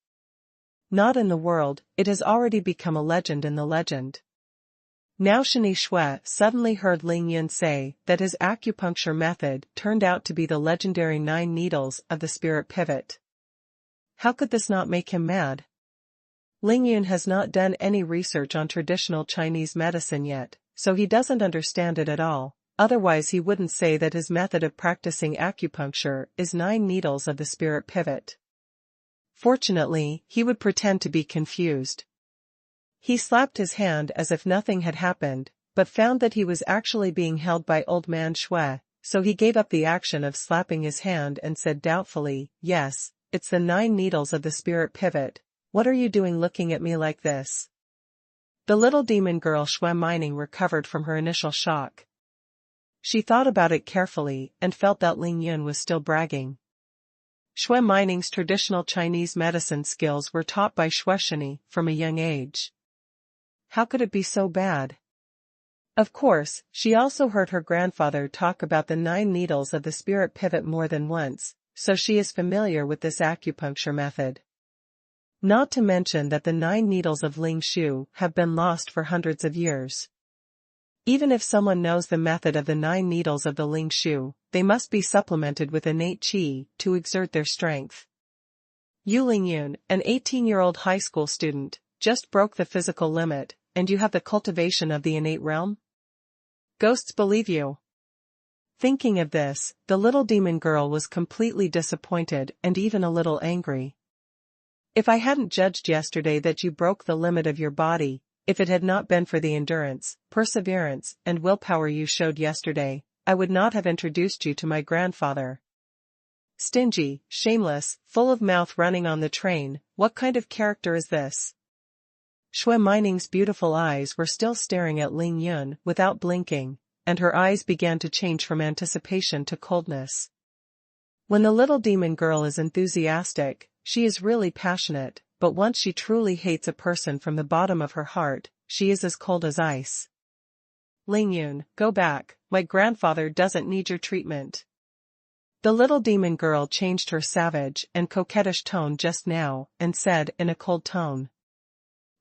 Not in the world, it has already become a legend in the legend. Now Shani Shui suddenly heard Ling Yun say that his acupuncture method turned out to be the legendary 9 needles of the spirit pivot. How could this not make him mad? Ling Yun has not done any research on traditional Chinese medicine yet, so he doesn't understand it at all, otherwise he wouldn't say that his method of practicing acupuncture is 9 needles of the spirit pivot. Fortunately, he would pretend to be confused. He slapped his hand as if nothing had happened, but found that he was actually being held by old man Shui, so he gave up the action of slapping his hand and said doubtfully, "Yes, it's the 9 needles of the spirit pivot. What are you doing looking at me like this?" The little demon girl xuanhuan recovered from her initial shock. She thought about it carefully and felt that Ling Yun was still bragging. Xuanhuan's traditional Chinese medicine skills were taught by Xuanhuan from a young age. How could it be so bad? Of course, she also heard her grandfather talk about the 9 needles of the spirit pivot more than once, so she is familiar with this acupuncture method. Not to mention that the 9 needles of Ling Shu have been lost for hundreds of years. Even if someone knows the method of the 9 needles of the Ling Shu, they must be supplemented with innate qi to exert their strength. You Ling Yun, an 18-year-old high school student, just broke the physical limit, and you have the cultivation of the innate realm? Ghosts believe you. Thinking of this, the little demon girl was completely disappointed and even a little angry. If I hadn't judged yesterday that you broke the limit of your body, if it had not been for the endurance, perseverance, and willpower you showed yesterday, I would not have introduced you to my grandfather. Stingy, shameless, full of mouth running on the train, what kind of character is this? Xuanhuan's beautiful eyes were still staring at Ling Yun without blinking, and her eyes began to change from anticipation to coldness. When the little demon girl is enthusiastic, she is really passionate, but once she truly hates a person from the bottom of her heart, she is as cold as ice. Ling Yun, go back, my grandfather doesn't need your treatment. The little demon girl changed her savage and coquettish tone just now, and said in a cold tone.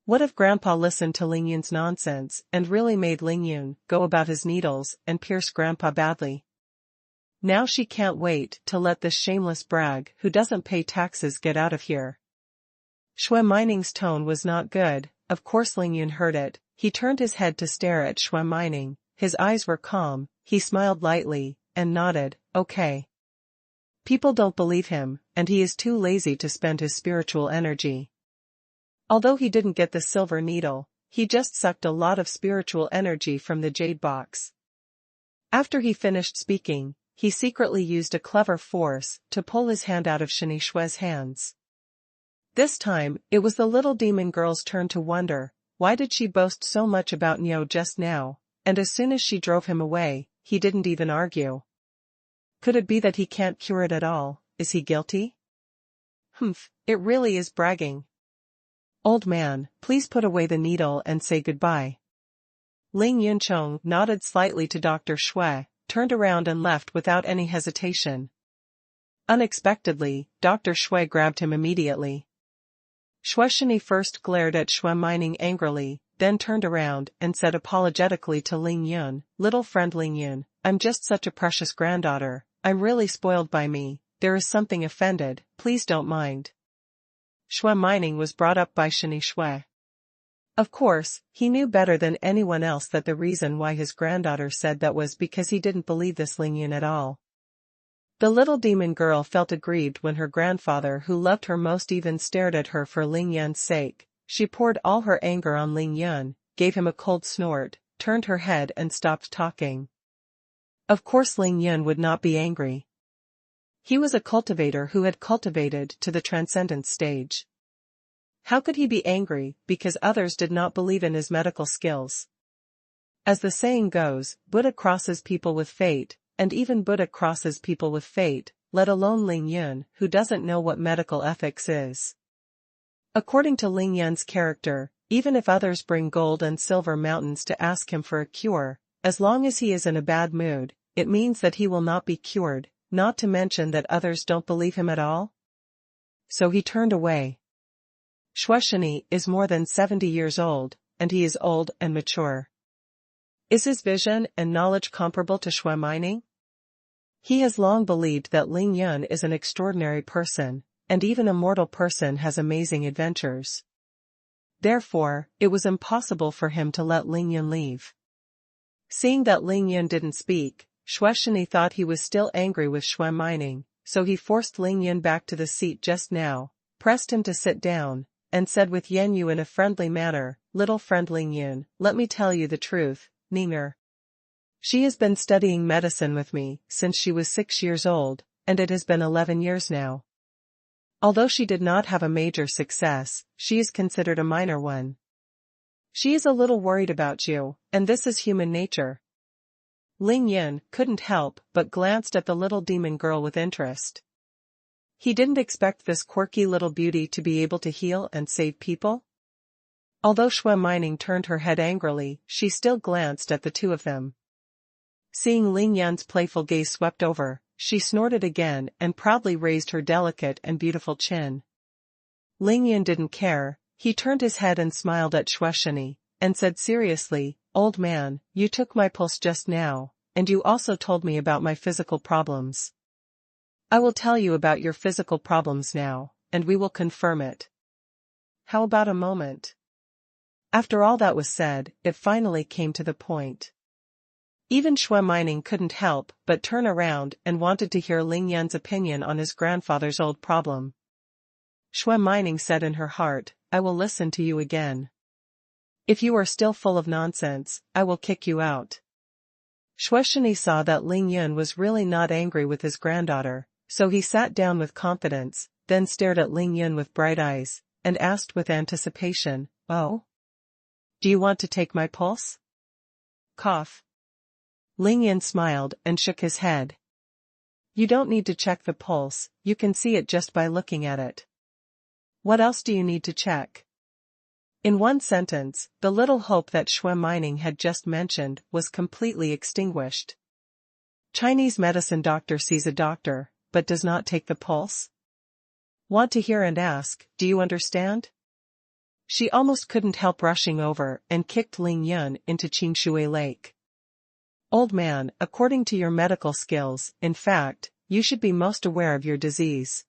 What if Grandpa listened to Ling Yun's nonsense and really made Ling Yun go about his needles and pierce Grandpa badly? Now she can't wait to let this shameless brag who doesn't pay taxes get out of here. Xuanhuan's tone was not good, of course Ling Yun heard it, he turned his head to stare at Xuanhuan, his eyes were calm, he smiled lightly, and nodded, okay. People don't believe him, and he is too lazy to spend his spiritual energy. Although he didn't get the silver needle, he just sucked a lot of spiritual energy from the jade box. After he finished speaking, he secretly used a clever force to pull his hand out of Shani Shui's hands. This time, it was the little demon girl's turn to wonder, why did she boast so much about Niu just now, and as soon as she drove him away, he didn't even argue. Could it be that he can't cure it at all? Is he guilty? It really is bragging. Old man, please put away the needle and say goodbye. Ling Yunchong nodded slightly to Dr. Shui, turned around and left without any hesitation. Unexpectedly, Dr. Shui grabbed him immediately. Xuanhuan first glared at Xuanhuan angrily, then turned around and said apologetically to Ling Yun, "Little friend Ling Yun, I'm just such a precious granddaughter, I'm really spoiled by me, there is something offended, please don't mind." Shui Mining was brought up by Shani Shui. Of course, he knew better than anyone else that the reason why his granddaughter said that was because he didn't believe this Ling Yun at all. The little demon girl felt aggrieved when her grandfather who loved her most even stared at her for Ling Yun's sake. She poured all her anger on Ling Yun, gave him a cold snort, turned her head and stopped talking. Of course Ling Yun would not be angry. He was a cultivator who had cultivated to the transcendent stage. How could he be angry because others did not believe in his medical skills? As the saying goes, Buddha crosses people with fate, and even Buddha crosses people with fate, let alone Ling Yun, who doesn't know what medical ethics is. According to Ling Yun's character, even if others bring gold and silver mountains to ask him for a cure, as long as he is in a bad mood, it means that he will not be cured, not to mention that others don't believe him at all. So he turned away. Shueshani is more than 70 years old, and he is old and mature. Is his vision and knowledge comparable to Shui Mining? He has long believed that Ling Yun is an extraordinary person, and even a mortal person has amazing adventures. Therefore, it was impossible for him to let Ling Yun leave. Seeing that Ling Yun didn't speak, Shueshani thought he was still angry with Shui Mining, so he forced Ling Yun back to the seat just now, pressed him to sit down, and said with Yen Yu in a friendly manner, "Little friend Ling Yun, let me tell you the truth, Ninger. She has been studying medicine with me since she was 6 years old, and it has been 11 years now. Although she did not have a major success, she is considered a minor one. She is a little worried about you, and this is human nature." Ling Yun couldn't help but glanced at the little demon girl with interest. He didn't expect this quirky little beauty to be able to heal and save people. Although Shui Mining turned her head angrily, she still glanced at the two of them. Seeing Ling Yun's playful gaze swept over, she snorted again and proudly raised her delicate and beautiful chin. Ling Yun didn't care, he turned his head and smiled at Shueshani, and said seriously, "Old man, you took my pulse just now, and you also told me about my physical problems. I will tell you about your physical problems now, and we will confirm it. How about a moment?" After all that was said, it finally came to the point. Even Shui Mining couldn't help but turn around and wanted to hear Ling Yun's opinion on his grandfather's old problem. Shui Mining said in her heart, "I will listen to you again. If you are still full of nonsense, I will kick you out." Shueshani saw that Ling Yun was really not angry with his granddaughter, so he sat down with confidence, then stared at Ling Yun with bright eyes, and asked with anticipation, "Oh? Do you want to take my pulse?" Cough. Ling Yun smiled and shook his head. "You don't need to check the pulse, you can see it just by looking at it. What else do you need to check?" In one sentence, the little hope that Shui Mining had just mentioned was completely extinguished. Chinese medicine doctor sees a doctor, but does not take the pulse? Want to hear and ask, do you understand? She almost couldn't help rushing over and kicked Ling Yun into Qingshui Lake. "Old man, according to your medical skills, in fact, you should be most aware of your disease.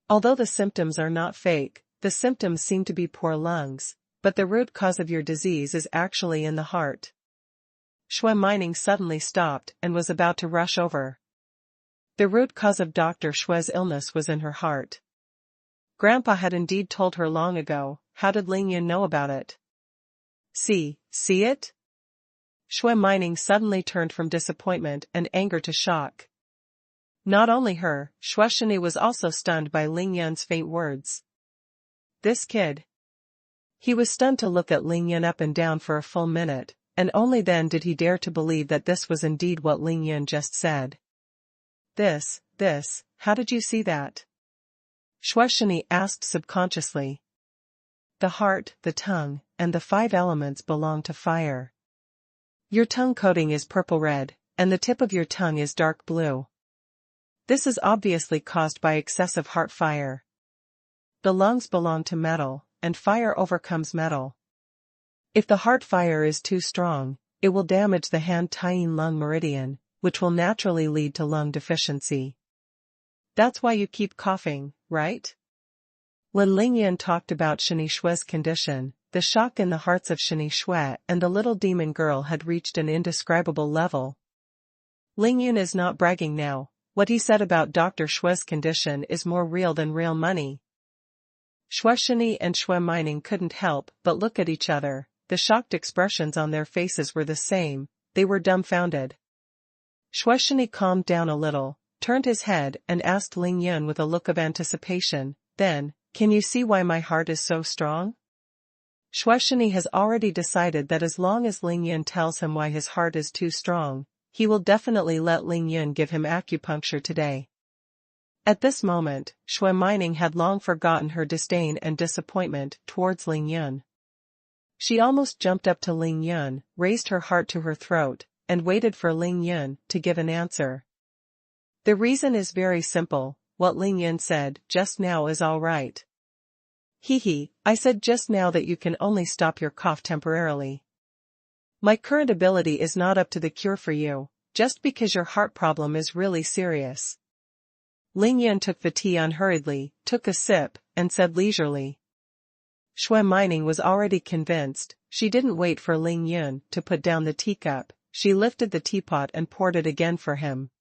Although the symptoms are not fake, the symptoms seem to be poor lungs, but the root cause of your disease is actually in the heart." Shui Mining suddenly stopped and was about to rush over. The root cause of Dr. Shui's illness was in her heart. Grandpa had indeed told her long ago. How did Ling Yun know about it? See it? Shui Mining suddenly turned from disappointment and anger to shock. Not only her, Shueshani was also stunned by Ling Yun's faint words. This kid. He was stunned to look at Ling Yun up and down for a full minute, and only then did he dare to believe that this was indeed what Ling Yun just said. This, how did you see that? Shueshani asked subconsciously. The heart, the tongue, and the 5 elements belong to fire. Your tongue coating is purple-red, and the tip of your tongue is dark blue. This is obviously caused by excessive heart fire. The lungs belong to metal, and fire overcomes metal. If the heart fire is too strong, it will damage the hand-tying lung meridian, which will naturally lead to lung deficiency. That's why you keep coughing, right? When Lingyun talked about Shani Shue's condition, the shock in the hearts of Shani Shue and the little demon girl had reached an indescribable level. Lingyun is not bragging now. What he said about Dr. Shue's condition is more real than real money. Shani and Shue Mining couldn't help but look at each other. The shocked expressions on their faces were the same. They were dumbfounded. Shani calmed down a little, turned his head and asked Lingyun with a look of anticipation, then, "Can you see why my heart is so strong?" Shani has already decided that as long as Lingyun tells him why his heart is too strong, he will definitely let Lingyun give him acupuncture today. At this moment, Shue Mining had long forgotten her disdain and disappointment towards Lingyun. She almost jumped up to Lingyun, raised her heart to her throat, and waited for Lingyun to give an answer. The reason is very simple. What Lingyun said just now is all right. I said just now that you can only stop your cough temporarily. My current ability is not up to the cure for you, just because your heart problem is really serious. Lingyun took the tea unhurriedly, took a sip, and said leisurely. Shue Mining was already convinced. She didn't wait for Lingyun to put down the teacup. She lifted the teapot and poured it again for him.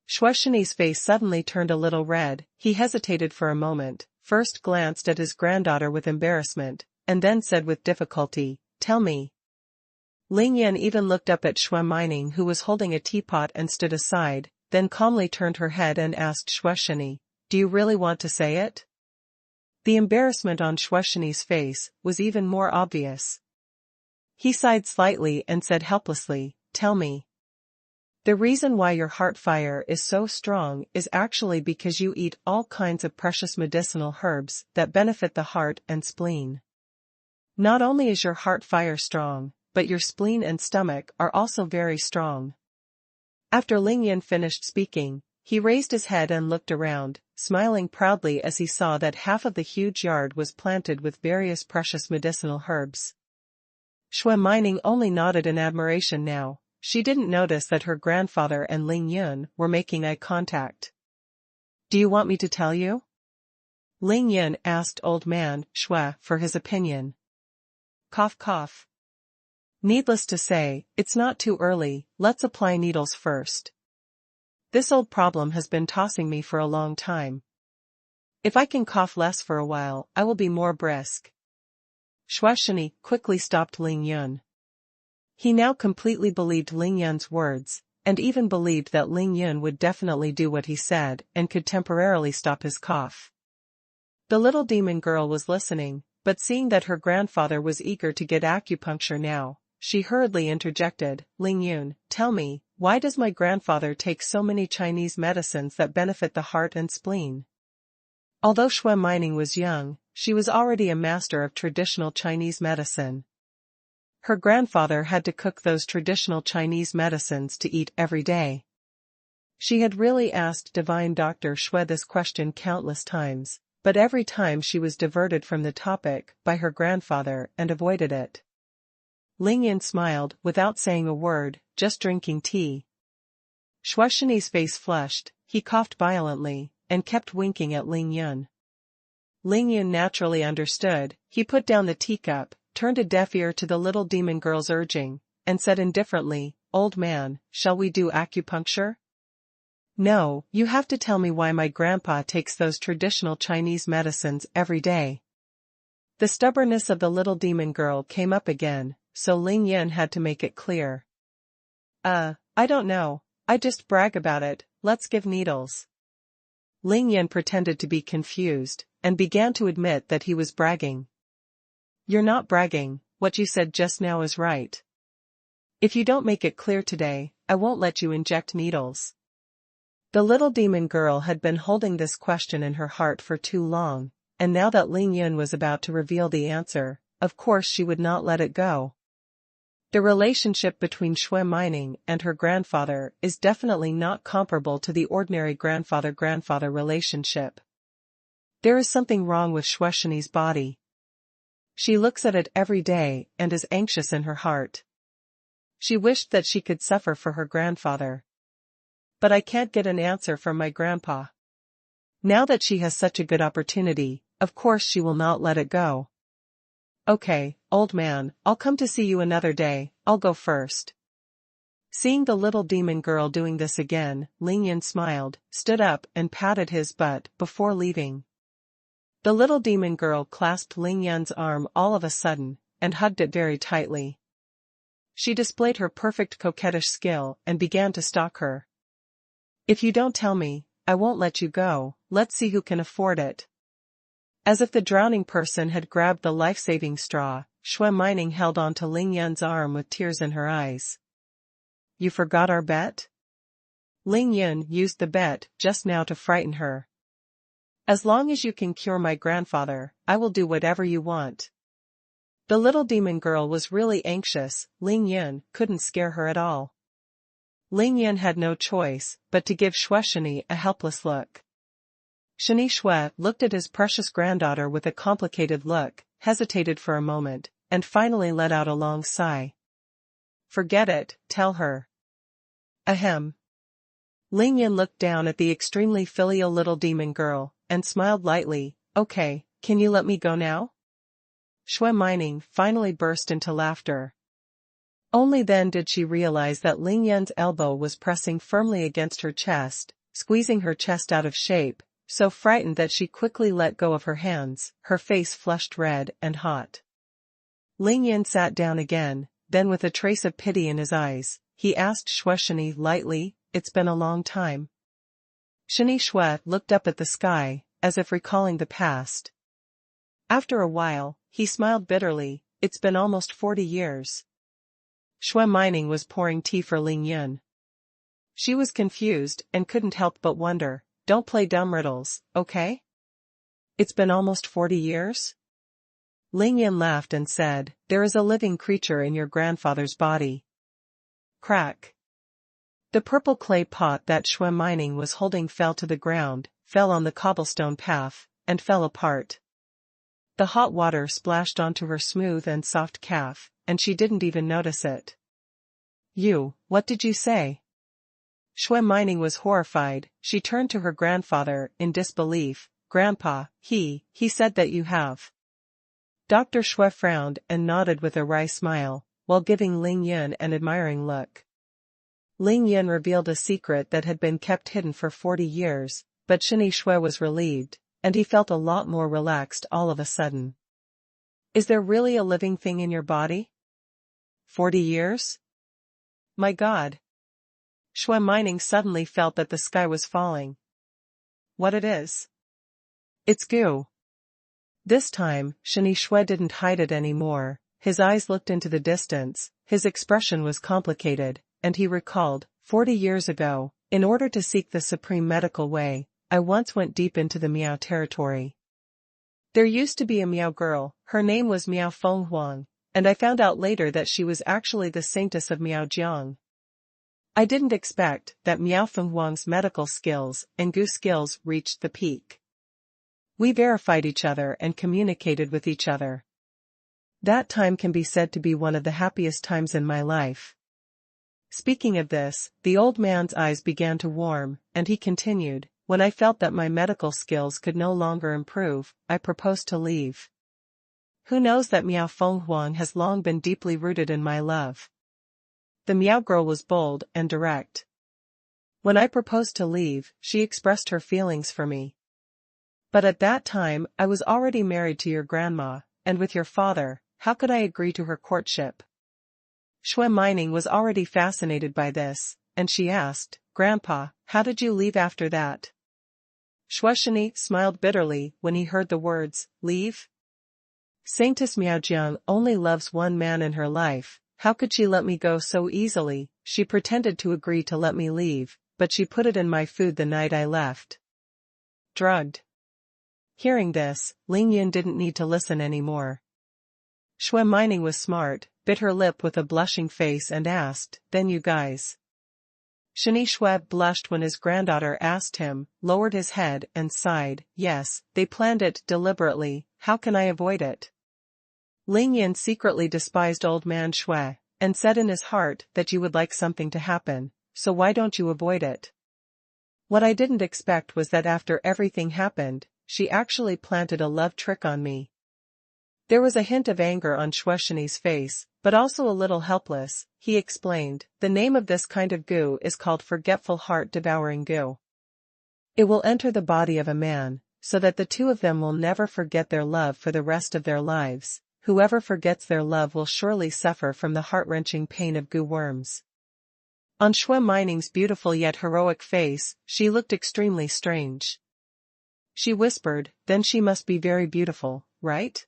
Shani's face suddenly turned a little red. He hesitated for a moment, first glanced at his granddaughter with embarrassment, and then said with difficulty, "Tell me." Lingyun even looked up at Shue Mining, who was holding a teapot, and stood aside, then calmly turned her head and asked Shani, "Do you really want to say it?" The embarrassment on Shani's face was even more obvious. He sighed slightly and said helplessly, "Tell me." The reason why your heart fire is so strong is actually because you eat all kinds of precious medicinal herbs that benefit the heart and spleen. Not only is your heart fire strong, but your spleen and stomach are also very strong. After Lingyun finished speaking, he raised his head and looked around, smiling proudly as he saw that half of the huge yard was planted with various precious medicinal herbs. Shue Mining only nodded in admiration now. She didn't notice that her grandfather and Lingyun were making eye contact. "Do you want me to tell you?" Lingyun asked old man Shue for his opinion. Cough cough. "Needless to say, it's not too early. Let's apply needles first. This old problem has been tossing me for a long time. If I can cough less for a while, I will be more brisk." Shani quickly stopped Lingyun. He now completely believed Lingyun's words, and even believed that Lingyun would definitely do what he said and could temporarily stop his cough. The little demon girl was listening, but seeing that her grandfather was eager to get acupuncture now, she hurriedly interjected, "Lingyun, tell me, why does my grandfather take so many Chinese medicines that benefit the heart and spleen?" Although Shue Mining was young, she was already a master of traditional Chinese medicine. Her grandfather had to cook those traditional Chinese medicines to eat every day. She had really asked Divine Dr. Shue this question countless times, but every time she was diverted from the topic by her grandfather and avoided it. Lingyun smiled without saying a word, just drinking tea. Shani's face flushed, he coughed violently, and kept winking at Lingyun. Lingyun naturally understood. He put down the teacup, turned a deaf ear to the little demon girl's urging, and said indifferently, "Old man, shall we do acupuncture?" "No, you have to tell me why my grandpa takes those traditional Chinese medicines every day." The stubbornness of the little demon girl came up again, so Lingyun had to make it clear. I don't know, I just brag about it. Let's give needles." Lingyun pretended to be confused, and began to admit that he was bragging. "You're not bragging, what you said just now is right. If you don't make it clear today, I won't let you inject needles." The little demon girl had been holding this question in her heart for too long, and now that Lingyun was about to reveal the answer, of course she would not let it go. The relationship between Shue Mining and her grandfather is definitely not comparable to the ordinary grandfather-grandfather relationship. There is something wrong with Shani's body. She looks at it every day and is anxious in her heart. She wished that she could suffer for her grandfather. But I can't get an answer from my grandpa. Now that she has such a good opportunity, of course she will not let it go. Okay, old man, I'll come to see you another day, I'll go first. Seeing the little demon girl doing this again, Ling Yan smiled, stood up and patted his butt before leaving. The little demon girl clasped Ling Yan's arm all of a sudden, and hugged it very tightly. She displayed her perfect coquettish skill and began to stalk her. If you don't tell me, I won't let you go, let's see who can afford it. As if the drowning person had grabbed the life-saving straw, xuanhuan held on to Ling Yan's arm with tears in her eyes. You forgot our bet? Ling Yan used the bet just now to frighten her. As long as you can cure my grandfather, I will do whatever you want. The little demon girl was really anxious, Ling Yan couldn't scare her at all. Ling Yan had no choice but to give xuanhuan a helpless look. Xuanhuan looked at his precious granddaughter with a complicated look, hesitated for a moment, and finally let out a long sigh. Forget it, tell her. Ahem. Ling Yan looked down at the extremely filial little demon girl, and smiled lightly. Okay, can you let me go now? Xuanhuan finally burst into laughter. Only then did she realize that Ling Yan's elbow was pressing firmly against her chest, squeezing her chest out of shape, so frightened that she quickly let go of her hands, her face flushed red and hot. Ling Yan sat down again, then with a trace of pity in his eyes, he asked xuanhuan lightly, It's been a long time. Xuanhuan looked up at the sky, as if recalling the past. After a while, he smiled bitterly, It's been almost 40 years. Xuanhuan was pouring tea for Ling Yan. She was confused and couldn't help but wonder, Don't play dumb riddles, okay? It's been almost 40 years? Ling Yan laughed and said, There is a living creature in your grandfather's body. Crack. The purple clay pot that xuanhuan was holding fell to the ground, fell on the cobblestone path, and fell apart. The hot water splashed onto her smooth and soft calf, and she didn't even notice it. What did you say? Xuanhuan was horrified. She turned to her grandfather in disbelief. Grandpa, he said that you have. Dr. Xue frowned and nodded with a wry smile, while giving Ling Yan an admiring look. Ling Yan revealed a secret that had been kept hidden for 40 years, but Xuanhuan was relieved, and he felt a lot more relaxed all of a sudden. Is there really a living thing in your body? 40 years? My God. Xuanhuan suddenly felt that the sky was falling. What it is? It's goo. This time, Xuanhuan didn't hide it anymore. His eyes looked into the distance, his expression was complicated, and he recalled, 40 years ago, in order to seek the supreme medical way, I once went deep into the Miao territory. There used to be a Miao girl, her name was Miao Fenghuang, and I found out later that she was actually the saintess of Miaojiang. I didn't expect that Miao Fenghuang's medical skills and gu skills reached the peak. We verified each other and communicated with each other. That time can be said to be one of the happiest times in my life. Speaking of this, the old man's eyes began to warm, and he continued, When I felt that my medical skills could no longer improve, I proposed to leave. Who knows that Miao Fenghuang has long been deeply rooted in my love. The Miao girl was bold and direct. When I proposed to leave, she expressed her feelings for me. But at that time, I was already married to your grandma, and with your father, how could I agree to her courtship? Xuanhuan was already fascinated by this, and she asked, Grandpa, how did you leave after that? Xuanhuan smiled bitterly when he heard the words, leave? Saintess Miaojiang only loves one man in her life, how could she let me go so easily? She pretended to agree to let me leave, but she put it in my food the night I left. Drugged. Hearing this, Ling Yan didn't need to listen anymore. Xuanhuan was smart, bit her lip with a blushing face and asked, Then you guys? Xuanhuan blushed when his granddaughter asked him, lowered his head and sighed, Yes, they planned it deliberately, how can I avoid it? Ling Yin secretly despised old man Shui, and said in his heart that you would like something to happen, so why don't you avoid it? What I didn't expect was that after everything happened, she actually planted a love trick on me. There was a hint of anger on Xueshini's face, but also a little helpless. He explained, the name of this kind of goo is called forgetful heart-devouring goo. It will enter the body of a man, so that the two of them will never forget their love for the rest of their lives. Whoever forgets their love will surely suffer from the heart-wrenching pain of goo worms. On Shui Mining's beautiful yet heroic face, she looked extremely strange. She whispered, then she must be very beautiful, right?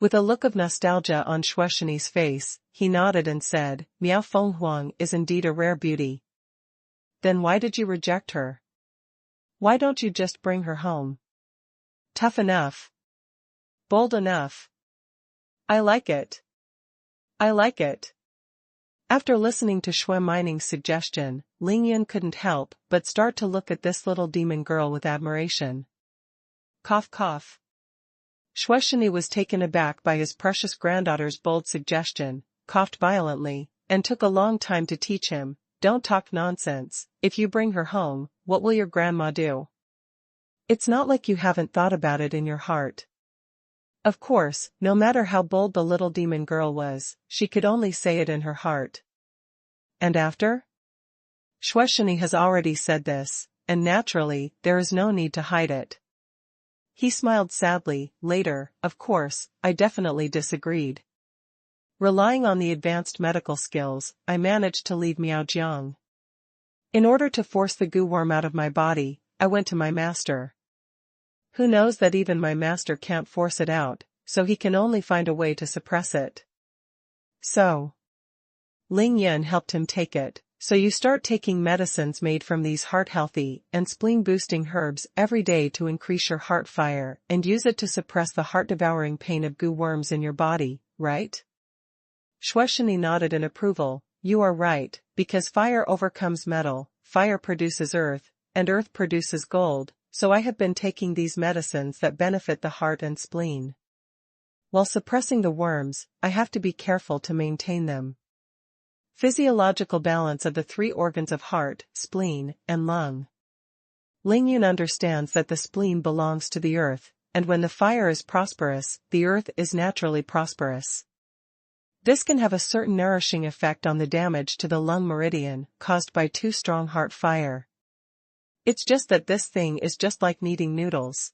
With a look of nostalgia on Xueshini's face, he nodded and said, Miao Fenghuang is indeed a rare beauty. Then why did you reject her? Why don't you just bring her home? Tough enough. Bold enough. I like it. I like it. After listening to Shui Mining's suggestion, Ling Yin couldn't help but start to look at this little demon girl with admiration. Cough cough. Xueshini was taken aback by his precious granddaughter's bold suggestion, coughed violently, and took a long time to teach him, don't talk nonsense, if you bring her home, what will your grandma do? It's not like you haven't thought about it in your heart. Of course, no matter how bold the little demon girl was, she could only say it in her heart. And after? Xueshini has already said this, and naturally, there is no need to hide it. He smiled sadly. Later, of course, I definitely disagreed. Relying on the advanced medical skills, I managed to leave Miaojiang. In order to force the goo worm out of my body, I went to my master. Who knows that even my master can't force it out, so he can only find a way to suppress it. So, Ling Yin helped him take it. So you start taking medicines made from these heart-healthy and spleen-boosting herbs every day to increase your heart fire and use it to suppress the heart-devouring pain of goo worms in your body, right? Xueshini nodded in approval. You are right, because fire overcomes metal, fire produces earth, and earth produces gold, so I have been taking these medicines that benefit the heart and spleen. While suppressing the worms, I have to be careful to maintain them. Physiological balance of the three organs of heart, spleen, and lung. Ling Yun understands that the spleen belongs to the earth, and when the fire is prosperous, the earth is naturally prosperous. This can have a certain nourishing effect on the damage to the lung meridian caused by too strong heart fire. It's just that this thing is just like kneading noodles.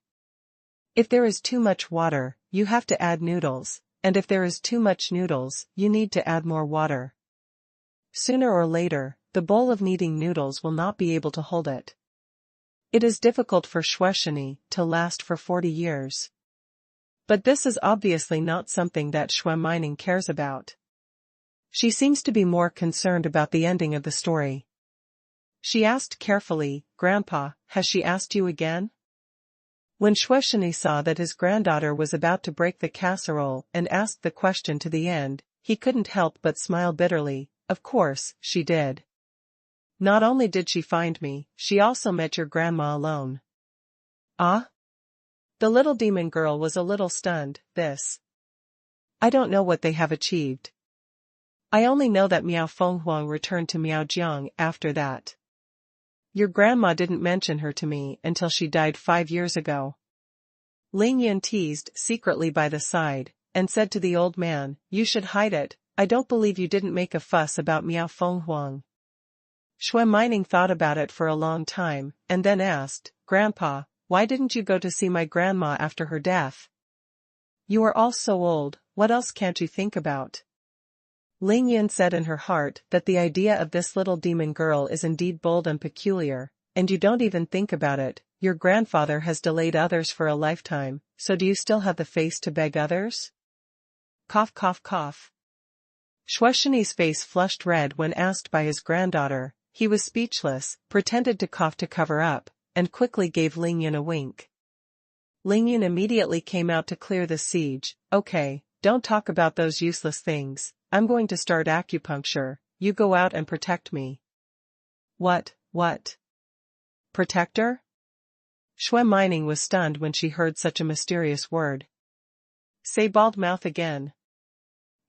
If there is too much water, you have to add noodles, and if there is too much noodles, you need to add more water. Sooner or later, the bowl of kneading noodles will not be able to hold it. It is difficult for Xueshini to last for 40 years. But this is obviously not something that Shui Mining cares about. She seems to be more concerned about the ending of the story. She asked carefully, Grandpa, has she asked you again? When Xueshini saw that his granddaughter was about to break the casserole and asked the question to the end, he couldn't help but smile bitterly. Of course, she did. Not only did she find me, she also met your grandma alone. Ah? The little demon girl was a little stunned. I don't know what they have achieved. I only know that Miao Fenghuang returned to Miaojiang after that. Your grandma didn't mention her to me until she died 5 years ago. Ling Yin teased secretly by the side, and said to the old man, you should hide it. I don't believe you didn't make a fuss about Miao Fenghuang. Shui Mining thought about it for a long time, and then asked, Grandpa, why didn't you go to see my grandma after her death? You are all so old, what else can't you think about? Ling Yin said in her heart that the idea of this little demon girl is indeed bold and peculiar, and you don't even think about it. Your grandfather has delayed others for a lifetime, so do you still have the face to beg others? Cough cough cough. Xueshini's face flushed red when asked by his granddaughter. He was speechless, pretended to cough to cover up, and quickly gave Ling Yun a wink. Ling Yun immediately came out to clear the siege. Okay, don't talk about those useless things. I'm going to start acupuncture. You go out and protect me. What? Protector? Shui Mining was stunned when she heard such a mysterious word. Say bald mouth again.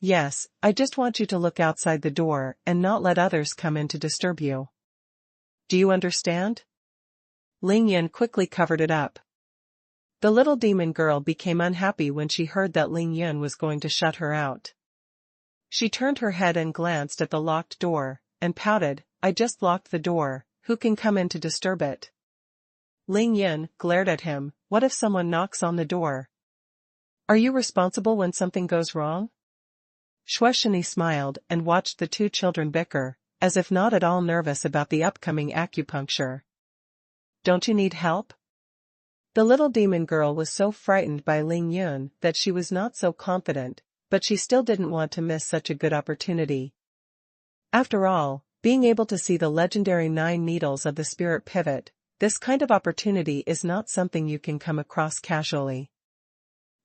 Yes, I just want you to look outside the door and not let others come in to disturb you. Do you understand? Ling Yan quickly covered it up. The little demon girl became unhappy when she heard that Ling Yan was going to shut her out. She turned her head and glanced at the locked door, and pouted, I just locked the door, who can come in to disturb it? Ling Yan glared at him, what if someone knocks on the door? Are you responsible when something goes wrong? Xuanhuan smiled and watched the two children bicker, as if not at all nervous about the upcoming acupuncture. Don't you need help? The little demon girl was so frightened by Ling Yan that she was not so confident, but she still didn't want to miss such a good opportunity. After all, being able to see the legendary 9 needles of the spirit pivot, this kind of opportunity is not something you can come across casually.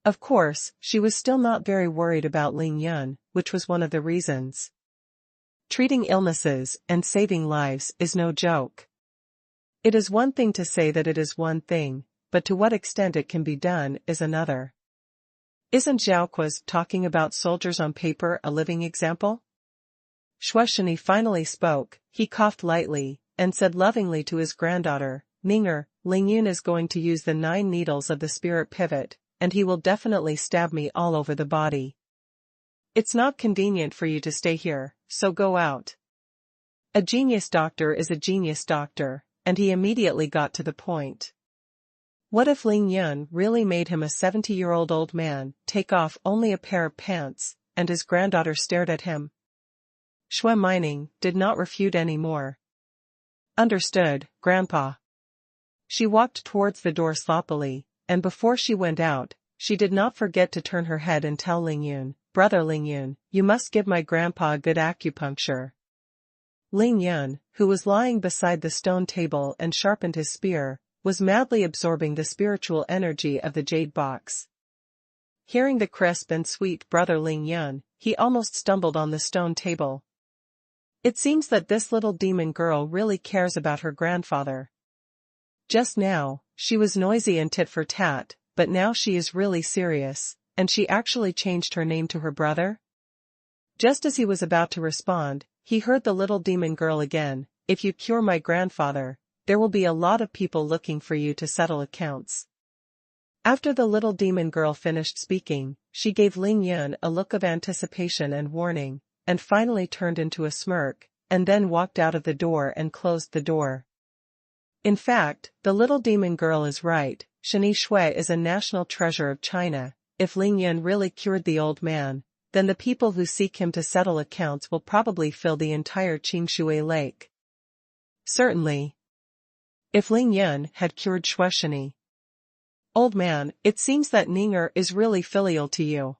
Of course, she was still not very worried about Ling Yan, which was one of the reasons. Treating illnesses and saving lives is no joke. It is one thing to say that it is one thing, but to what extent it can be done is another. Isn't Zhaoqua's talking about soldiers on paper a living example? Xuanhuan finally spoke, he coughed lightly, and said lovingly to his granddaughter, Ninger, Ling Yan is going to use the 9 needles of the spirit pivot, and he will definitely stab me all over the body. It's not convenient for you to stay here, so go out. A genius doctor is a genius doctor, and he immediately got to the point. What if Ling Yan really made him a 70-year-old old man take off only a pair of pants, and his granddaughter stared at him? Xuanhuan did not refute any more. Understood, Grandpa. She walked towards the door sloppily, and before she went out, she did not forget to turn her head and tell Ling Yan, Brother Ling Yan, you must give my grandpa a good acupuncture. Ling Yan, who was lying beside the stone table and sharpened his spear, was madly absorbing the spiritual energy of the jade box. Hearing the crisp and sweet Brother Ling Yan, he almost stumbled on the stone table. It seems that this little demon girl really cares about her grandfather. Just now, she was noisy and tit for tat, but now she is really serious, and she actually changed her name to her brother? Just as he was about to respond, he heard the little demon girl again, if you cure my grandfather, there will be a lot of people looking for you to settle accounts. After the little demon girl finished speaking, she gave Ling Yan a look of anticipation and warning, and finally turned into a smirk, and then walked out of the door and closed the door. In fact, the little demon girl is right, Shani Shui is a national treasure of China. If Ling Yan really cured the old man, then the people who seek him to settle accounts will probably fill the entire Qingshui Lake. Certainly. If Ling Yan had cured Xuanhuan. Old man, it seems that Ninger is really filial to you.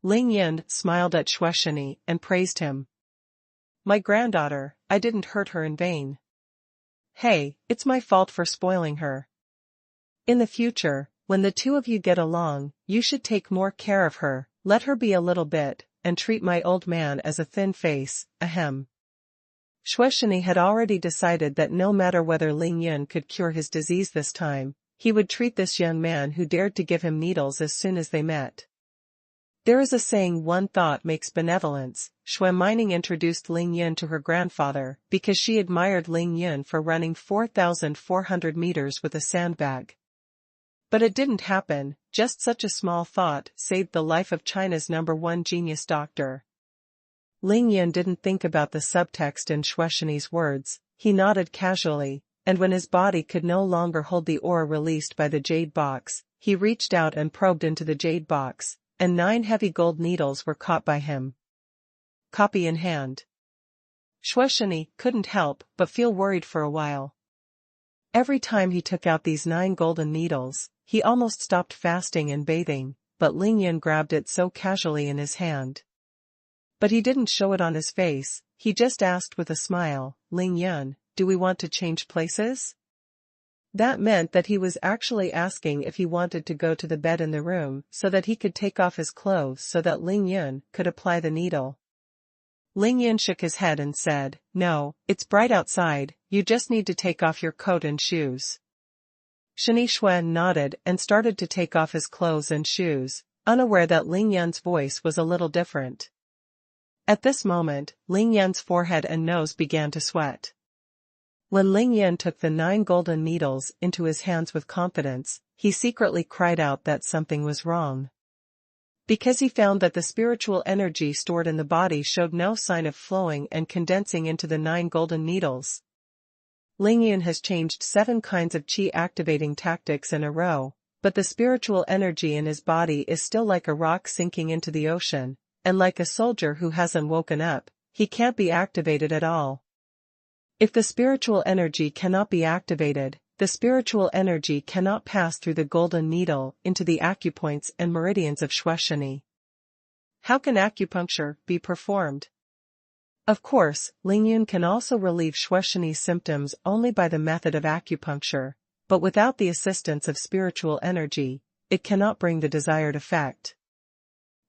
Ling Yan smiled at Xuanhuan and praised him. My granddaughter, I didn't hurt her in vain. Hey, it's my fault for spoiling her. In the future, when the two of you get along, you should take more care of her, let her be a little bit, and treat my old man as a thin face, ahem. Xuanhuan had already decided that no matter whether Ling Yan could cure his disease this time, he would treat this young man who dared to give him needles as soon as they met. There is a saying one thought makes benevolence. Xuanhuan introduced Ling Yan to her grandfather because she admired Ling Yan for running 4,400 meters with a sandbag. But it didn't happen, just such a small thought saved the life of China's #1 genius doctor. Ling Yan didn't think about the subtext in Xuanhuan's words, he nodded casually, and when his body could no longer hold the aura released by the jade box, he reached out and probed into the jade box, and 9 heavy gold needles were caught by him. Copy in hand. Xuanhuan couldn't help but feel worried for a while. Every time he took out these 9 golden needles, he almost stopped fasting and bathing, but Ling Yan grabbed it so casually in his hand. But he didn't show it on his face, he just asked with a smile, Ling Yan, do we want to change places? That meant that he was actually asking if he wanted to go to the bed in the room so that he could take off his clothes so that Ling Yan could apply the needle. Ling Yan shook his head and said, no, it's bright outside, you just need to take off your coat and shoes. Shani Xuan nodded and started to take off his clothes and shoes, unaware that Ling Yun's voice was a little different. At this moment, Ling Yun's forehead and nose began to sweat. When Ling Yun took the 9 golden needles into his hands with confidence, he secretly cried out that something was wrong. Because he found that the spiritual energy stored in the body showed no sign of flowing and condensing into the 9 golden needles. Ling Yun has changed 7 kinds of qi activating tactics in a row, but the spiritual energy in his body is still like a rock sinking into the ocean, and like a soldier who hasn't woken up, he can't be activated at all. If the spiritual energy cannot be activated, the spiritual energy cannot pass through the golden needle into the acupoints and meridians of xuanhuan. How can acupuncture be performed? Of course, Ling Yun can also relieve xuanhuan symptoms only by the method of acupuncture, but without the assistance of spiritual energy, it cannot bring the desired effect.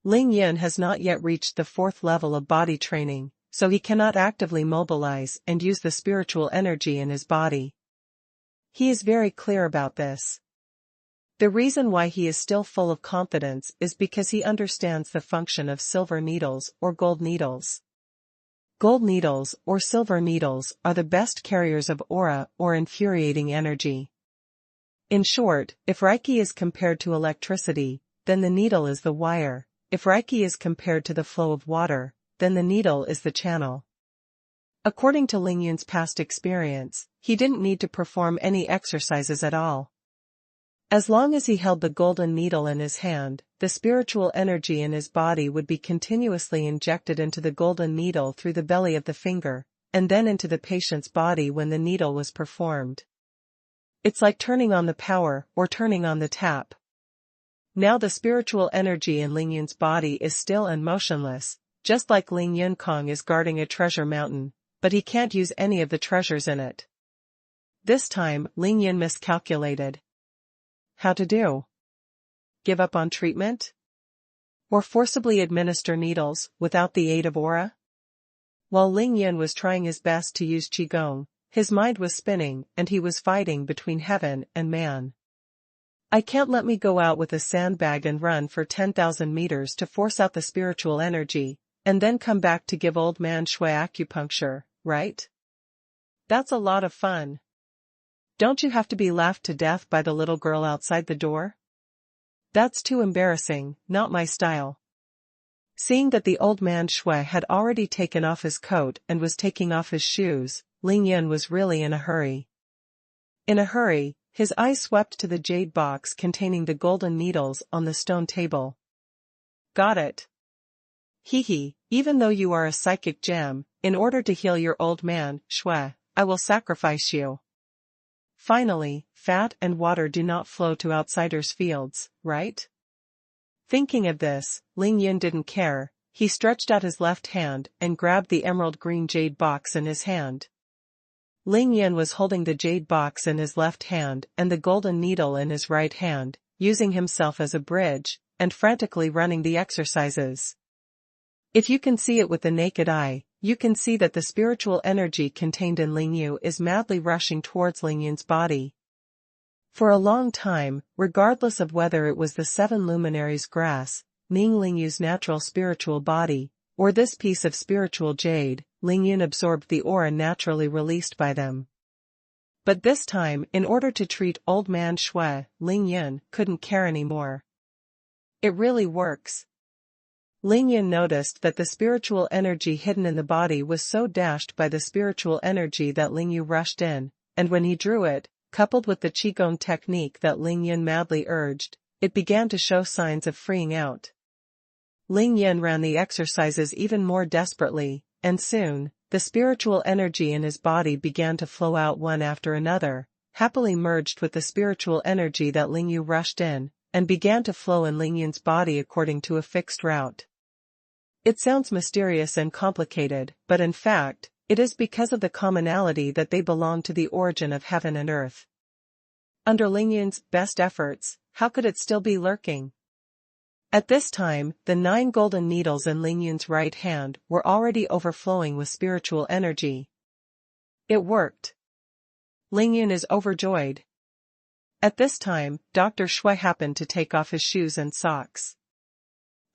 Ling Yun has not yet reached the 4th level of body training, so he cannot actively mobilize and use the spiritual energy in his body. He is very clear about this. The reason why he is still full of confidence is because he understands the function of silver needles or gold needles. Gold needles or silver needles are the best carriers of aura or infuriating energy. In short, if Reiki is compared to electricity, then the needle is the wire. If Reiki is compared to the flow of water, then the needle is the channel. According to Ling Yun's past experience, he didn't need to perform any exercises at all. As long as he held the golden needle in his hand, the spiritual energy in his body would be continuously injected into the golden needle through the belly of the finger, and then into the patient's body when the needle was performed. It's like turning on the power or turning on the tap. Now the spiritual energy in Ling Yun's body is still and motionless, just like Ling Yun Kong is guarding a treasure mountain, but he can't use any of the treasures in it. This time, Ling Yun miscalculated. How to do? Give up on treatment? Or forcibly administer needles without the aid of aura? While Ling Yun was trying his best to use qigong, his mind was spinning and he was fighting between heaven and man. I can't let me go out with a sandbag and run for 10,000 meters to force out the spiritual energy, and then come back to give old man shui acupuncture, right? That's a lot of fun. Don't you have to be laughed to death by the little girl outside the door? That's too embarrassing, not my style. Seeing that the old man shui had already taken off his coat and was taking off his shoes, Ling Yun was really in a hurry. In a hurry, his eyes swept to the jade box containing the golden needles on the stone table. Got it. Hee, even though you are a psychic gem, in order to heal your old man, shui, I will sacrifice you. Finally, fat and water do not flow to outsiders' fields, right? Thinking of this, Ling Yun didn't care. He stretched out his left hand and grabbed the emerald green jade box in his hand. Ling Yun was holding the jade box in his left hand and the golden needle in his right hand, using himself as a bridge, and frantically running the exercises. If you can see it with the naked eye, you can see that the spiritual energy contained in Ling Yu is madly rushing towards Ling Yun's body. For a long time, regardless of whether it was the 7 luminaries grass, Ning Ling Yu's natural spiritual body, or this piece of spiritual jade, Ling Yun absorbed the aura naturally released by them. But this time, in order to treat old man shui, Ling Yun couldn't care anymore. It really works. Ling Yun noticed that the spiritual energy hidden in the body was so dashed by the spiritual energy that Ling Yu rushed in, and when he drew it, coupled with the qigong technique that Ling Yun madly urged, it began to show signs of freeing out. Ling Yun ran the exercises even more desperately, and soon, the spiritual energy in his body began to flow out one after another, happily merged with the spiritual energy that Ling Yu rushed in, and began to flow in Ling Yun's body according to a fixed route. It sounds mysterious and complicated, but in fact, it is because of the commonality that they belong to the origin of heaven and earth. Under Ling Yun's best efforts, how could it still be lurking? At this time, the 9 golden needles in Ling Yun's right hand were already overflowing with spiritual energy. It worked. Ling Yun is overjoyed. At this time, Dr. Shui happened to take off his shoes and socks.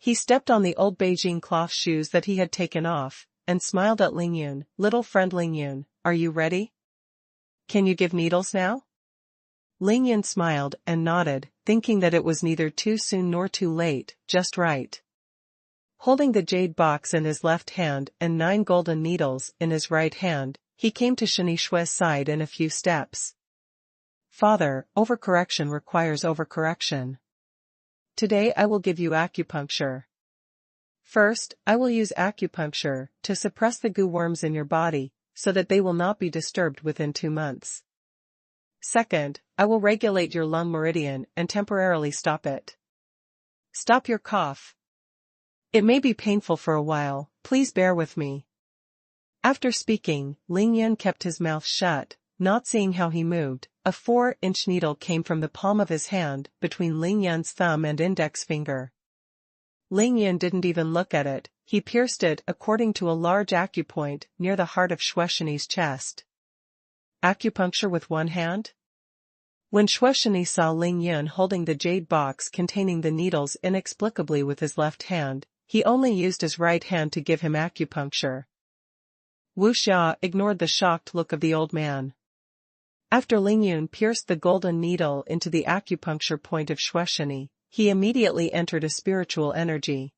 He stepped on the old Beijing cloth shoes that he had taken off, and smiled at Lingyun. Little friend Lingyun, are you ready? Can you give needles now? Lingyun smiled and nodded, thinking that it was neither too soon nor too late, just right. Holding the jade box in his left hand and 9 golden needles in his right hand, he came to Xuanhuan's side in a few steps. Father, overcorrection requires overcorrection. Today I will give you acupuncture. First, I will use acupuncture to suppress the goo worms in your body, so that they will not be disturbed within 2 months. Second, I will regulate your lung meridian and temporarily stop it. Stop your cough. It may be painful for a while, please bear with me. After speaking, Lingyun kept his mouth shut, not seeing how he moved. A 4-inch needle came from the palm of his hand, between Lingyun's thumb and index finger. Lingyun didn't even look at it, he pierced it according to a large acupoint near the heart of Xuanhuan's chest. Acupuncture with one hand? When Xuanhuan saw Lingyun holding the jade box containing the needles inexplicably with his left hand, he only used his right hand to give him acupuncture. Wu Xia ignored the shocked look of the old man. After Lingyun pierced the golden needle into the acupuncture point of Xuanhuan, he immediately entered a spiritual energy.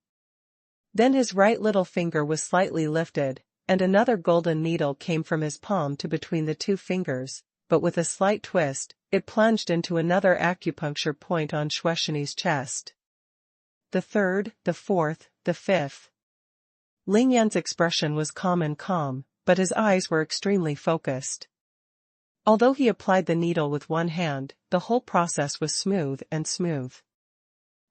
Then his right little finger was slightly lifted, and another golden needle came from his palm to between the 2 fingers, but with a slight twist, it plunged into another acupuncture point on Xuanhuan's chest. The third, the fourth, the fifth. Lingyun's expression was calm, but his eyes were extremely focused. Although he applied the needle with one hand, the whole process was smooth.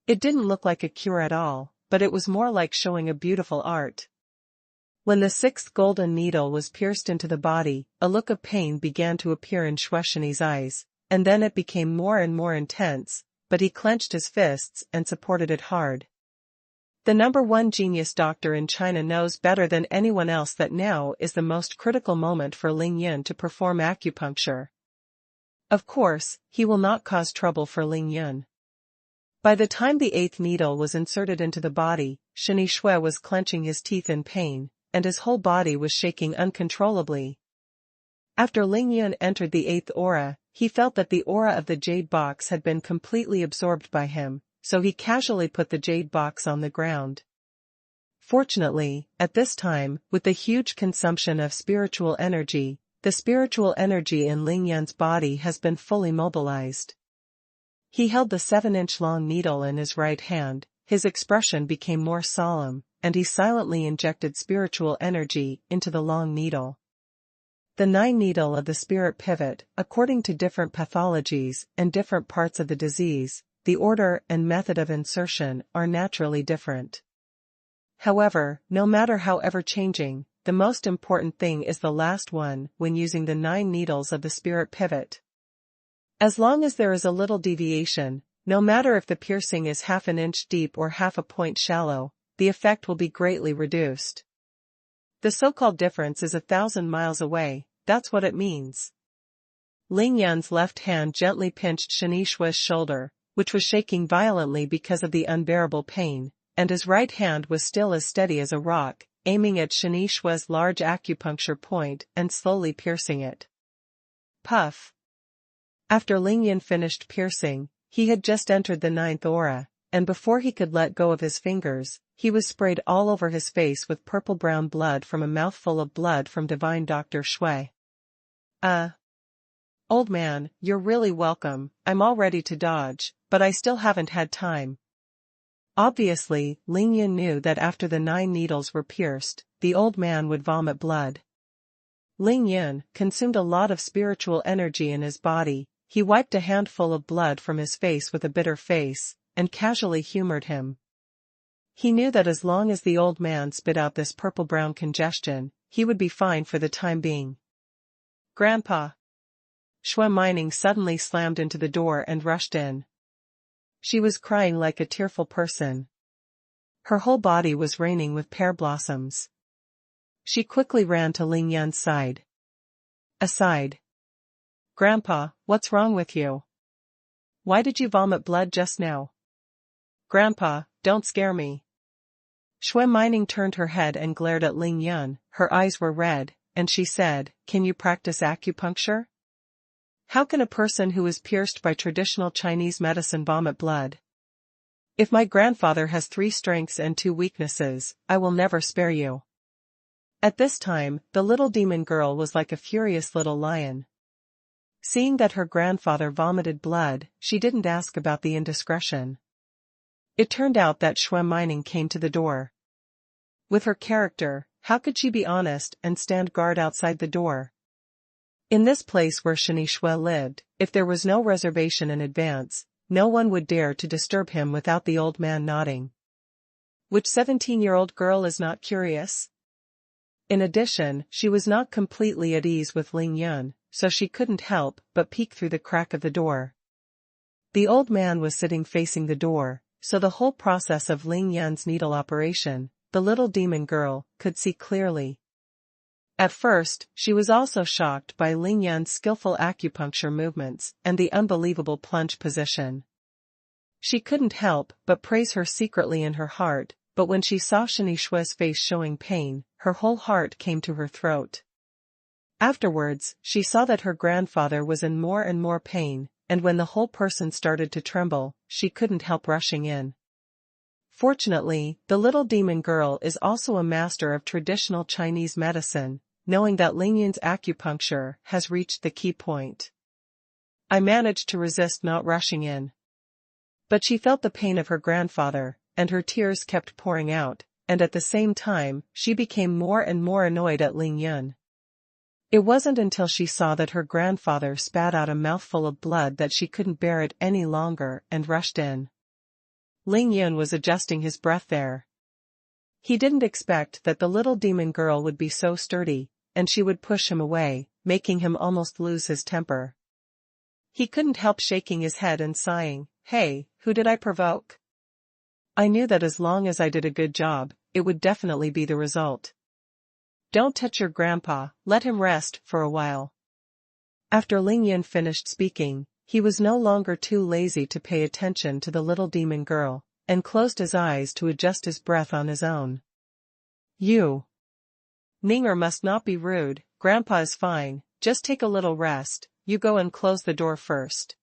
It didn't look like a cure at all, but it was more like showing a beautiful art. When the 6th golden needle was pierced into the body, a look of pain began to appear in Xuanhuan's eyes, and then it became more and more intense, but he clenched his fists and supported it hard. The #1 genius doctor in China knows better than anyone else that now is the most critical moment for Lingyun to perform acupuncture. Of course, he will not cause trouble for Lingyun. By the time the 8th needle was inserted into the body, Xuanhuan was clenching his teeth in pain, and his whole body was shaking uncontrollably. After Lingyun entered the 8th aura, he felt that the aura of the jade box had been completely absorbed by him, so he casually put the jade box on the ground. Fortunately, at this time, with the huge consumption of spiritual energy, the spiritual energy in Lingyun's body has been fully mobilized. He held the 7-inch long needle in his right hand, his expression became more solemn, and he silently injected spiritual energy into the long needle. The 9 needle of the spirit pivot, according to different pathologies and different parts of the disease, the order and method of insertion are naturally different. However, no matter how ever-changing, the most important thing is the last one when using the 9 needles of the spirit pivot. As long as there is a little deviation, no matter if the piercing is half an inch deep or half a point shallow, the effect will be greatly reduced. The so-called difference is 1,000 miles away, that's what it means. Lingyun's left hand gently pinched Xuanhuan's shoulder, which was shaking violently because of the unbearable pain, and his right hand was still as steady as a rock, aiming at Xuanhuan's large acupuncture point and slowly piercing it. Puff. After Lingyun finished piercing, he had just entered the 9th aura, and before he could let go of his fingers, he was sprayed all over his face with purple-brown blood from a mouthful of blood from divine Dr. Shui. Old man, you're really welcome, I'm all ready to dodge, but I still haven't had time. Obviously, Lingyun knew that after the 9 needles were pierced, the old man would vomit blood. Lingyun consumed a lot of spiritual energy in his body. He wiped a handful of blood from his face with a bitter face, and casually humored him. He knew that as long as the old man spit out this purple-brown congestion, he would be fine for the time being. Grandpa. Xuanhuan suddenly slammed into the door and rushed in. She was crying like a tearful person. Her whole body was raining with pear blossoms. She quickly ran to Lingyun's side. Aside. Grandpa, what's wrong with you? Why did you vomit blood just now? Grandpa, don't scare me. Xuanhuan turned her head and glared at Ling Yun. Her eyes were red, and she said, "Can you practice acupuncture? How can a person who is pierced by traditional Chinese medicine vomit blood? If my grandfather has 3 strengths and 2 weaknesses, I will never spare you." At this time, the little demon girl was like a furious little lion. Seeing that her grandfather vomited blood, she didn't ask about the indiscretion. It turned out that Xuanhuan came to the door. With her character, how could she be honest and stand guard outside the door? In this place where Shani Shui lived, if there was no reservation in advance, no one would dare to disturb him without the old man nodding. Which 17-year-old girl is not curious? In addition, she was not completely at ease with Ling Yun, so she couldn't help but peek through the crack of the door. The old man was sitting facing the door, so the whole process of Ling Yun's needle operation, the little demon girl could see clearly. At first, she was also shocked by Ling Yun's skillful acupuncture movements and the unbelievable plunge position. She couldn't help but praise her secretly in her heart, but when she saw Shani Shui's face showing pain, her whole heart came to her throat. Afterwards, she saw that her grandfather was in more and more pain, and when the whole person started to tremble, she couldn't help rushing in. Fortunately, the little demon girl is also a master of traditional Chinese medicine, knowing that Ling Yun's acupuncture has reached the key point. I managed to resist not rushing in. But she felt the pain of her grandfather, and her tears kept pouring out, and at the same time, she became more and more annoyed at Ling Yun. It wasn't until she saw that her grandfather spat out a mouthful of blood that she couldn't bear it any longer and rushed in. Ling Yun was adjusting his breath there. He didn't expect that the little demon girl would be so sturdy, and she would push him away, making him almost lose his temper. He couldn't help shaking his head and sighing, "Hey, who did I provoke? I knew that as long as I did a good job, it would definitely be the result. Don't touch your grandpa, let him rest for a while." After Ling Yun finished speaking, he was no longer too lazy to pay attention to the little demon girl, and closed his eyes to adjust his breath on his own. "You Ninger must not be rude, Grandpa is fine, just take a little rest, you go and close the door first."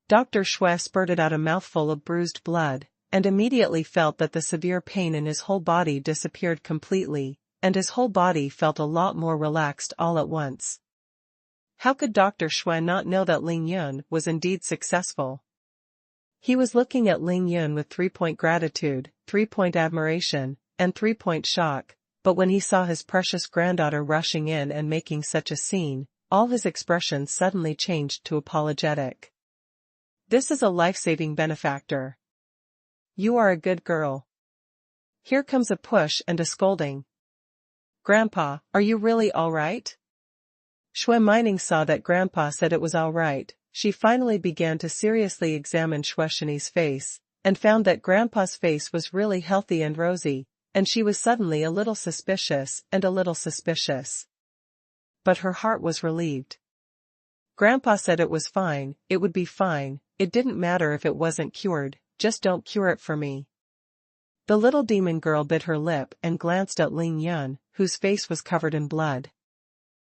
Dr. Shui spurted out a mouthful of bruised blood, and immediately felt that the severe pain in his whole body disappeared completely, and his whole body felt a lot more relaxed all at once. How could Dr. Shui not know that Ling Yun was indeed successful? He was looking at Ling Yun with 3-point gratitude, 3-point admiration, and 3-point shock, but when he saw his precious granddaughter rushing in and making such a scene, all his expressions suddenly changed to apologetic. This is a life-saving benefactor. You are a good girl. Here comes a push and a scolding. Grandpa, are you really all right? Xuanhuan saw that Grandpa said it was all right. She finally began to seriously examine Shueshini's face, and found that Grandpa's face was really healthy and rosy, and she was suddenly a little suspicious. But her heart was relieved. Grandpa said it was fine, it would be fine, it didn't matter if it wasn't cured, just don't cure it for me. The little demon girl bit her lip and glanced at Ling Yun, whose face was covered in blood.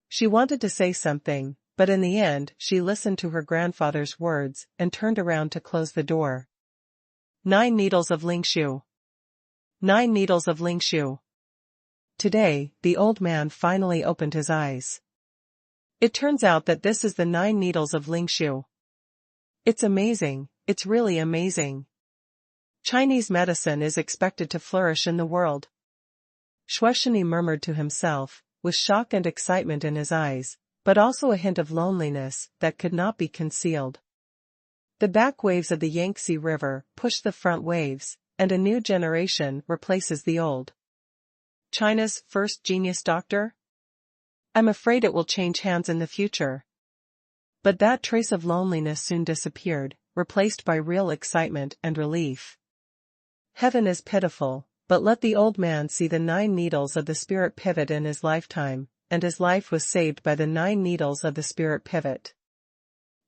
She wanted to say something, but in the end she listened to her grandfather's words and turned around to close the door. 9 needles of Lingshu. 9 needles of Lingshu. Today, the old man finally opened his eyes. It turns out that this is the 9 needles of Lingshu. It's amazing, it's really amazing. Chinese medicine is expected to flourish in the world. Shueshini murmured to himself, with shock and excitement in his eyes, but also a hint of loneliness that could not be concealed. The back waves of the Yangtze River push the front waves, and a new generation replaces the old. China's first genius doctor? I'm afraid it will change hands in the future. But that trace of loneliness soon disappeared, replaced by real excitement and relief. Heaven is pitiful, but let the old man see the 9 needles of the spirit pivot in his lifetime, and his life was saved by the 9 needles of the spirit pivot.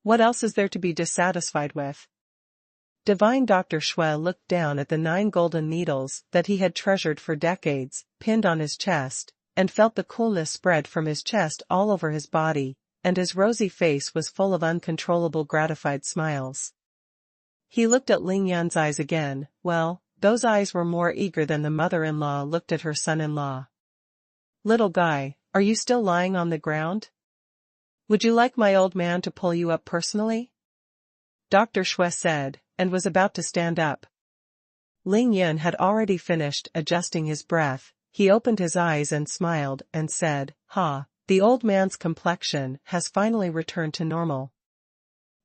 What else is there to be dissatisfied with? Divine Dr. Xue looked down at the 9 golden needles that he had treasured for decades, pinned on his chest, and felt the coolness spread from his chest all over his body, and his rosy face was full of uncontrollable gratified smiles. He looked at Ling Yun's eyes again. Well, those eyes were more eager than the mother-in-law looked at her son-in-law. "Little guy, are you still lying on the ground? Would you like my old man to pull you up personally?" Dr. Xue said, and was about to stand up. Ling Yun had already finished adjusting his breath. He opened his eyes and smiled and said, the old man's complexion has finally returned to normal.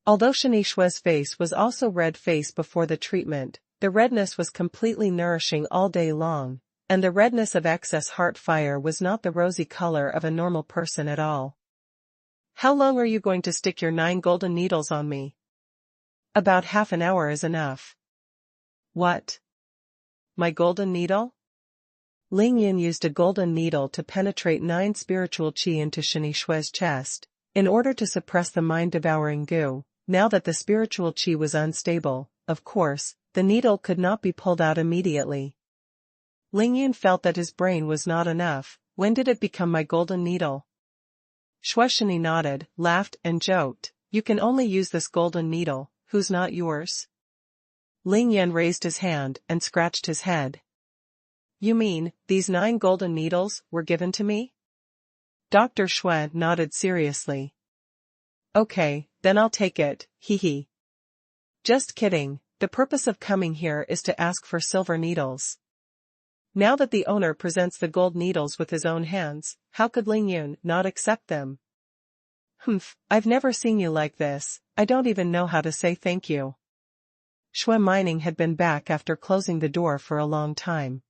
Although Shani Shue's face was also red-faced before the treatment, the redness was completely nourishing all day long, and the redness of excess heart fire was not the rosy color of a normal person at all. "How long are you going to stick your 9 golden needles on me?" "About half an hour is enough." "What? My golden needle?" Ling Yun used a golden needle to penetrate 9 spiritual qi into Shani Shue's chest, in order to suppress the mind-devouring goo. Now that the spiritual qi was unstable, of course, the needle could not be pulled out immediately. Ling Yun felt that his brain was not enough. "When did it become my golden needle?" Shani nodded, laughed and joked, "You can only use this golden needle, who's not yours?" Ling Yun raised his hand and scratched his head. "You mean, these 9 golden needles were given to me?" Dr. Xue nodded seriously. "Okay, then I'll take it, hee. Just kidding, the purpose of coming here is to ask for silver needles." Now that the owner presents the gold needles with his own hands, how could Ling Yun not accept them? I've never seen you like this, I don't even know how to say thank you." Xuanhuan had been back after closing the door for a long time.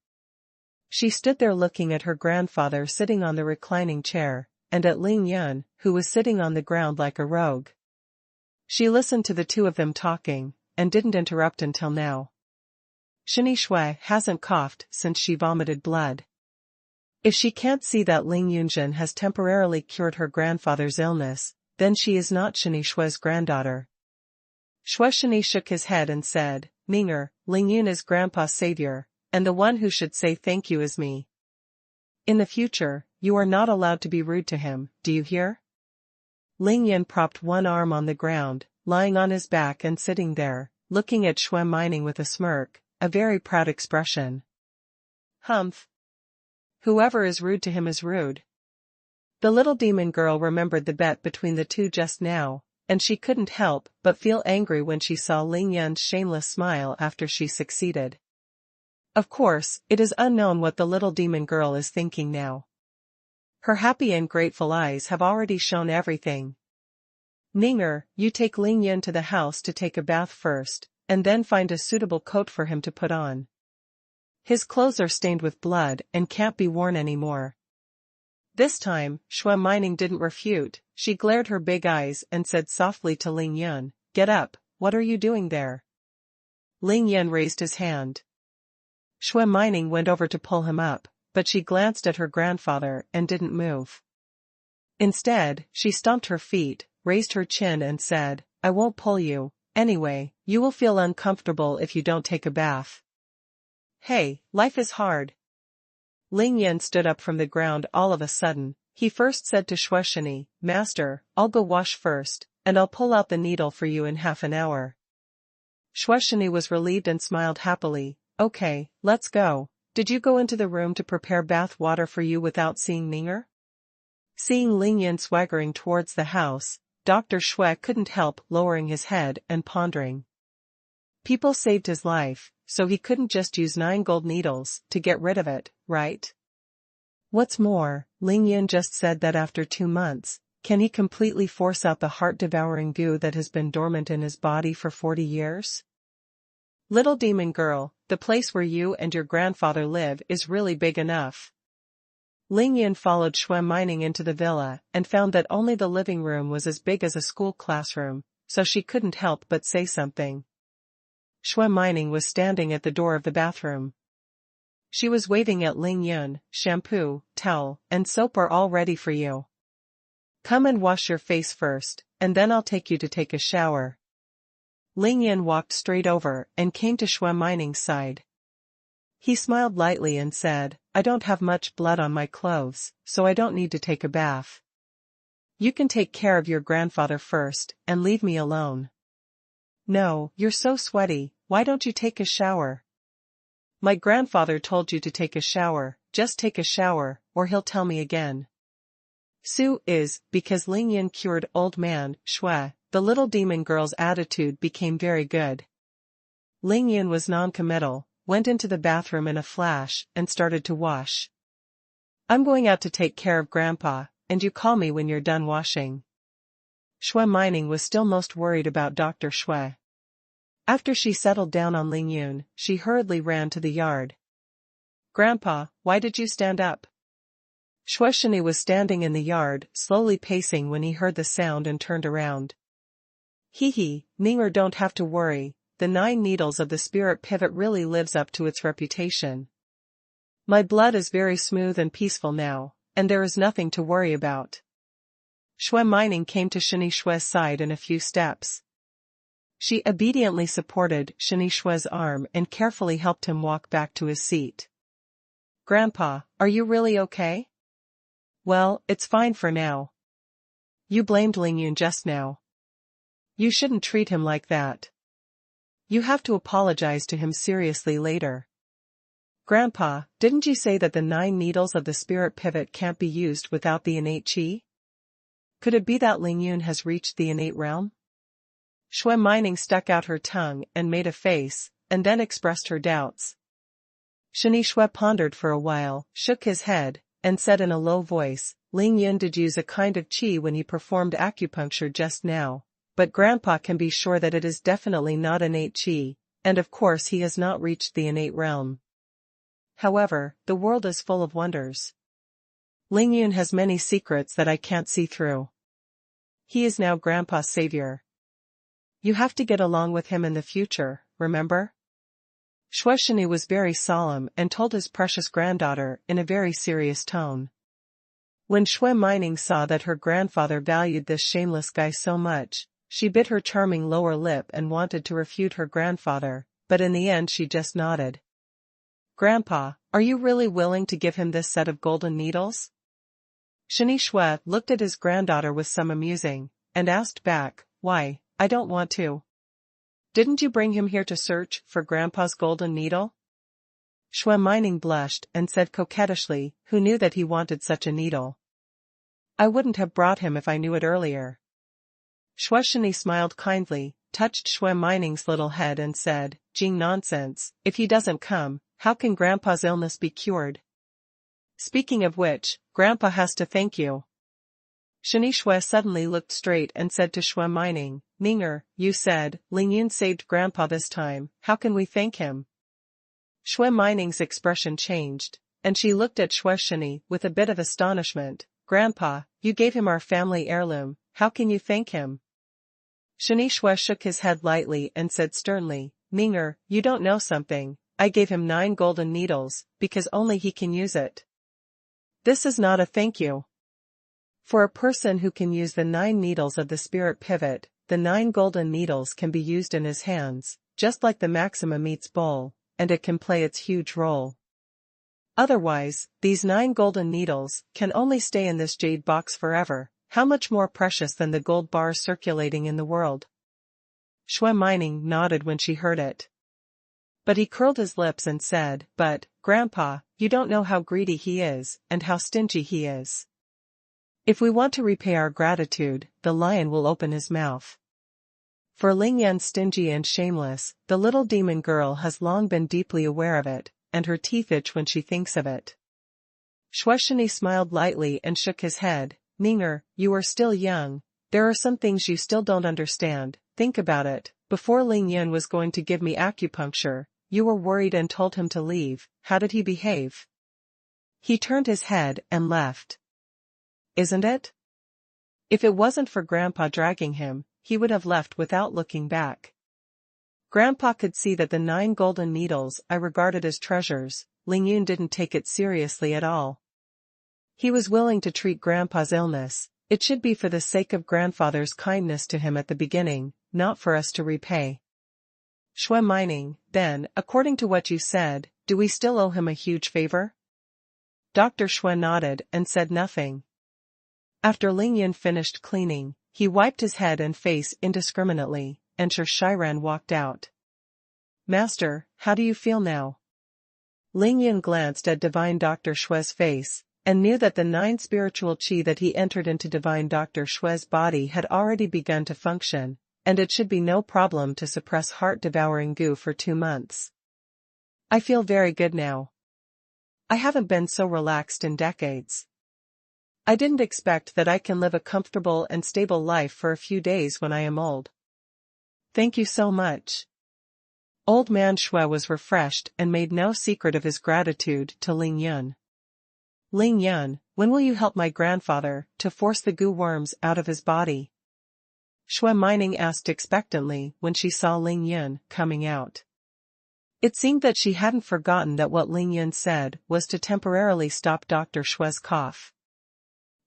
She stood there looking at her grandfather sitting on the reclining chair, and at Ling Yun, who was sitting on the ground like a rogue. She listened to the two of them talking, and didn't interrupt until now. Shani Shui hasn't coughed since she vomited blood. If she can't see that Ling Yunjin has temporarily cured her grandfather's illness, then she is not Shani Shui's granddaughter. Shani shook his head and said, "Ninger, Ling Yun is grandpa's savior, and the one who should say thank you is me. In the future, you are not allowed to be rude to him, do you hear?" Ling Yun propped one arm on the ground, lying on his back and sitting there, looking at Xuanhuan with a smirk, a very proud expression. "Humph. Whoever is rude to him is rude." The little demon girl remembered the bet between the two just now, and she couldn't help but feel angry when she saw Ling Yun's shameless smile after she succeeded. Of course, it is unknown what the little demon girl is thinking now. Her happy and grateful eyes have already shown everything. "Ninger, you take Ling Yun to the house to take a bath first, and then find a suitable coat for him to put on. His clothes are stained with blood and can't be worn anymore." This time, Xuanhuan didn't refute. She glared her big eyes and said softly to Ling Yun, "Get up, what are you doing there?" Ling Yun raised his hand. Xuanhuan went over to pull him up, but she glanced at her grandfather and didn't move. Instead, she stomped her feet, raised her chin and said, "I won't pull you, anyway, you will feel uncomfortable if you don't take a bath." "Hey, life is hard." Ling Yun stood up from the ground all of a sudden. He first said to Shani, "Master, I'll go wash first, and I'll pull out the needle for you in half an hour." Shani was relieved and smiled happily. "Okay, let's go. Did you go into the room to prepare bath water for you without seeing Ninger?" Seeing Ling Yun swaggering towards the house, Dr. Xue couldn't help lowering his head and pondering. People saved his life, so he couldn't just use 9 gold needles to get rid of it, right? What's more, Ling Yun just said that after 2 months, can he completely force out the heart-devouring goo that has been dormant in his body for 40 years? "Little demon girl, the place where you and your grandfather live is really big enough." Ling Yun followed Xuanhuan into the villa and found that only the living room was as big as a school classroom, so she couldn't help but say something. Xuanhuan was standing at the door of the bathroom. She was waving at Ling Yun. "Shampoo, towel, and soap are all ready for you. Come and wash your face first, and then I'll take you to take a shower." Ling Yun walked straight over and came to xuanhuan's side. He smiled lightly and said, I don't have much blood on my clothes, so I don't need to take a bath. You can take care of your grandfather first, and leave me alone. No, you're so sweaty, why don't you take a shower? My grandfather told you to take a shower, just take a shower, or he'll tell me again. Because Ling Yun cured old man, Shui, the little demon girl's attitude became very good. Ling Yun was non-committal, went into the bathroom in a flash, and started to wash. I'm going out to take care of Grandpa, and you call me when you're done washing. Xuanhuan was still most worried about Dr. Shui. After she settled down on Ling Yun, she hurriedly ran to the yard. Grandpa, why did you stand up? Xuanhuan was standing in the yard, slowly pacing when he heard the sound and turned around. Ninger, don't have to worry, the 9 needles of the spirit pivot really lives up to its reputation. My blood is very smooth and peaceful now, and there is nothing to worry about. Xuanhuan came to Shini Shui's side in a few steps. She obediently supported Shini Shui's arm and carefully helped him walk back to his seat. Grandpa, are you really okay? Well, it's fine for now. You blamed Ling Yun just now. You shouldn't treat him like that. You have to apologize to him seriously later. Grandpa, didn't you say that the 9 needles of the spirit pivot can't be used without the innate qi? Could it be that Ling Yun has reached the innate realm? Xuanhuan stuck out her tongue and made a face, and then expressed her doubts. Shini Shui pondered for a while, shook his head, and said in a low voice, Ling Yun did use a kind of qi when he performed acupuncture just now, but Grandpa can be sure that it is definitely not innate qi, and of course he has not reached the innate realm. However, the world is full of wonders. Ling Yun has many secrets that I can't see through. He is now Grandpa's savior. You have to get along with him in the future, remember? Xuanhuan was very solemn and told his precious granddaughter in a very serious tone. When Xuanhuan saw that her grandfather valued this shameless guy so much, she bit her charming lower lip and wanted to refute her grandfather, but in the end she just nodded. Grandpa, are you really willing to give him this set of golden needles? Shini Shui looked at his granddaughter with some amusing, and asked back, why, I don't want to. Didn't you bring him here to search for Grandpa's golden needle? Xuanhuan blushed and said coquettishly, who knew that he wanted such a needle? I wouldn't have brought him if I knew it earlier. Xuanhuan smiled kindly, touched Xuanhuan's little head and said, Jing nonsense, if he doesn't come, how can Grandpa's illness be cured? Speaking of which, Grandpa has to thank you. Shini Shui suddenly looked straight and said to Xuanhuan, Ninger, you said, Ling Yun saved Grandpa this time, how can we thank him? Xuanhuan's expression changed, and she looked at Xuanhuan with a bit of astonishment. Grandpa, you gave him our family heirloom, how can you thank him? Shini Shui shook his head lightly and said sternly, Ninger, you don't know something, I gave him 9 golden needles, because only he can use it. This is not a thank you. For a person who can use the 9 needles of the spirit pivot, the 9 golden needles can be used in his hands, just like the Maxima meets bowl, and it can play its huge role. Otherwise, these 9 golden needles can only stay in this jade box forever, how much more precious than the gold bars circulating in the world? Xuanhuan nodded when she heard it. But he curled his lips and said, but, Grandpa, you don't know how greedy he is, and how stingy he is. If we want to repay our gratitude, the lion will open his mouth. For Ling Yun stingy and shameless, the little demon girl has long been deeply aware of it, and her teeth itch when she thinks of it. Xuanhuan smiled lightly and shook his head, Ninger, you are still young, there are some things you still don't understand, think about it, before Ling Yun was going to give me acupuncture, you were worried and told him to leave, how did he behave? He turned his head and left. Isn't it? If it wasn't for Grandpa dragging him, he would have left without looking back. Grandpa could see that the 9 golden needles I regarded as treasures, Ling Yun didn't take it seriously at all. He was willing to treat Grandpa's illness, it should be for the sake of Grandfather's kindness to him at the beginning, not for us to repay. Xuanhuan, then, according to what you said, do we still owe him a huge favor? Dr. Xue nodded and said nothing. After Lingyun finished cleaning, he wiped his head and face indiscriminately, and Shiran walked out. Master, how do you feel now? Lingyun glanced at Divine Dr. Xue's face, and knew that the 9 spiritual qi that he entered into Divine Dr. Xue's body had already begun to function, and it should be no problem to suppress heart-devouring goo for 2 months. I feel very good now. I haven't been so relaxed in decades. I didn't expect that I can live a comfortable and stable life for a few days when I am old. Thank you so much. Old man Xue was refreshed and made no secret of his gratitude to Lingyun. Lingyun, when will you help my grandfather to force the goo worms out of his body? Xuanhuan asked expectantly when she saw Lingyun coming out. It seemed that she hadn't forgotten that what Lingyun said was to temporarily stop Dr. Xue's cough.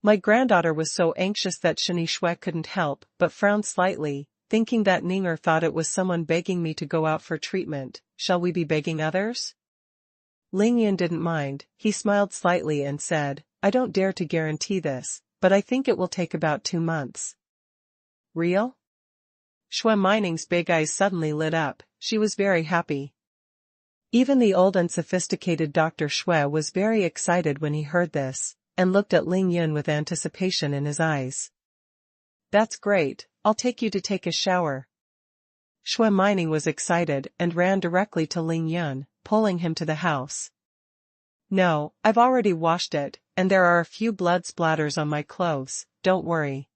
My granddaughter was so anxious that Xue couldn't help but frown slightly, thinking that Ninger thought it was someone begging me to go out for treatment. Shall we be begging others? Lingyun didn't mind. He smiled slightly and said, I don't dare to guarantee this, but I think it will take about 2 months. Real? Xuanhuan's big eyes suddenly lit up. She was very happy. Even the old and sophisticated Dr. Xue was very excited when he heard this, and looked at Lingyun with anticipation in his eyes. That's great, I'll take you to take a shower. Xuanhuan was excited and ran directly to Lingyun, pulling him to the house. No, I've already washed it, and there are a few blood splatters on my clothes, don't worry.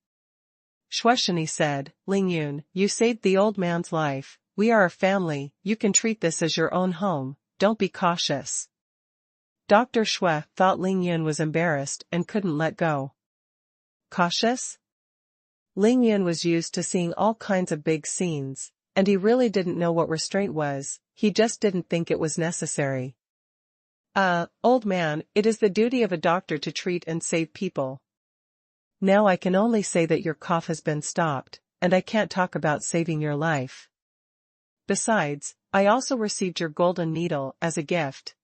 Xueshani said, Lingyun, you saved the old man's life, we are a family, you can treat this as your own home, don't be cautious. Dr. Xue thought Lingyun was embarrassed and couldn't let go. Cautious? Lingyun was used to seeing all kinds of big scenes, and he really didn't know what restraint was, he just didn't think it was necessary. Old man, it is the duty of a doctor to treat and save people. Now I can only say that your cough has been stopped, and I can't talk about saving your life. Besides, I also received your golden needle as a gift.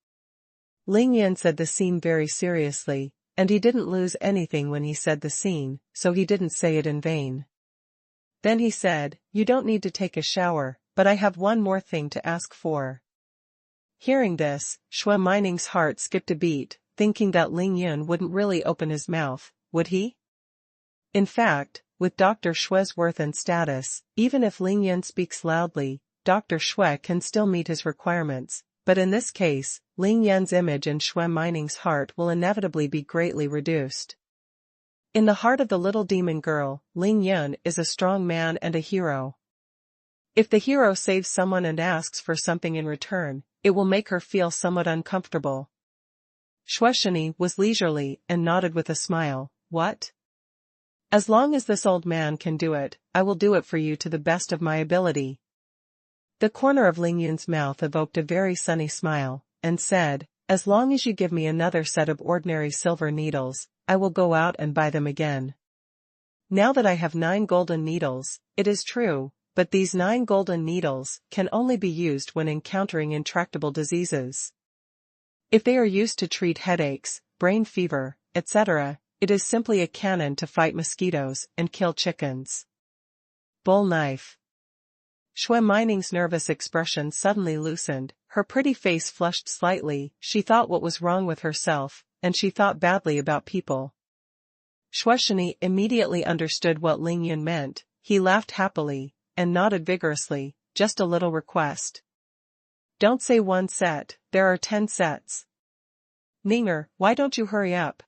Lingyun said the scene very seriously, and he didn't lose anything when he said the scene, so he didn't say it in vain. Then he said, you don't need to take a shower, but I have one more thing to ask for. Hearing this, Xuanhuan's heart skipped a beat, thinking that Lingyun wouldn't really open his mouth, would he? In fact, with Dr. Xue's worth and status, even if Lingyun speaks loudly, Dr. Xue can still meet his requirements, but in this case, Lingyun's image in Xuanhuan's heart will inevitably be greatly reduced. In the heart of the little demon girl, Lingyun is a strong man and a hero. If the hero saves someone and asks for something in return, it will make her feel somewhat uncomfortable. Xueshani was leisurely and nodded with a smile, what? As long as this old man can do it, I will do it for you to the best of my ability. The corner of Lingyun's mouth evoked a very sunny smile, and said, as long as you give me another set of ordinary silver needles, I will go out and buy them again. Now that I have 9 golden needles, it is true, but these 9 golden needles can only be used when encountering intractable diseases. If they are used to treat headaches, brain fever, etc., it is simply a cannon to fight mosquitoes and kill chickens. Bull knife. Xuanhuan's nervous expression suddenly loosened, her pretty face flushed slightly, she thought what was wrong with herself, and she thought badly about people. Xueshani immediately understood what Lingyun meant, he laughed happily, and nodded vigorously, just a little request. Don't say 1 set, there are 10 sets. Ninger, why don't you hurry up?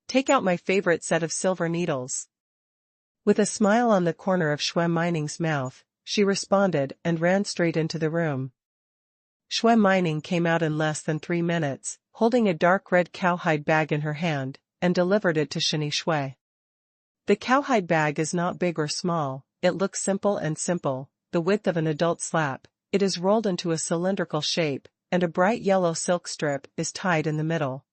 Take out my favorite set of silver needles. With a smile on the corner of Xuanhuan's mouth, she responded and ran straight into the room. Xuanhuan came out in less than 3 minutes, holding a dark red cowhide bag in her hand, and delivered it to Xue. The cowhide bag is not big or small, it looks simple, the width of an adult slap, it is rolled into a cylindrical shape, and a bright yellow silk strip is tied in the middle.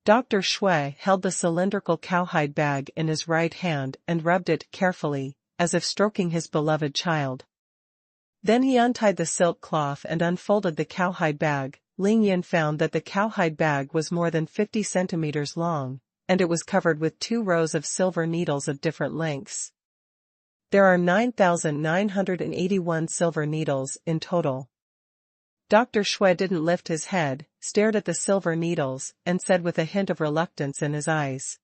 Dr. Xue held the cylindrical cowhide bag in his right hand and rubbed it carefully, as if stroking his beloved child. Then he untied the silk cloth and unfolded the cowhide bag. Ling Yin found that the cowhide bag was more than 50 centimeters long, and it was covered with 2 rows of silver needles of different lengths. There are 9,981 silver needles in total. Dr. Xue didn't lift his head, stared at the silver needles, and said with a hint of reluctance in his eyes.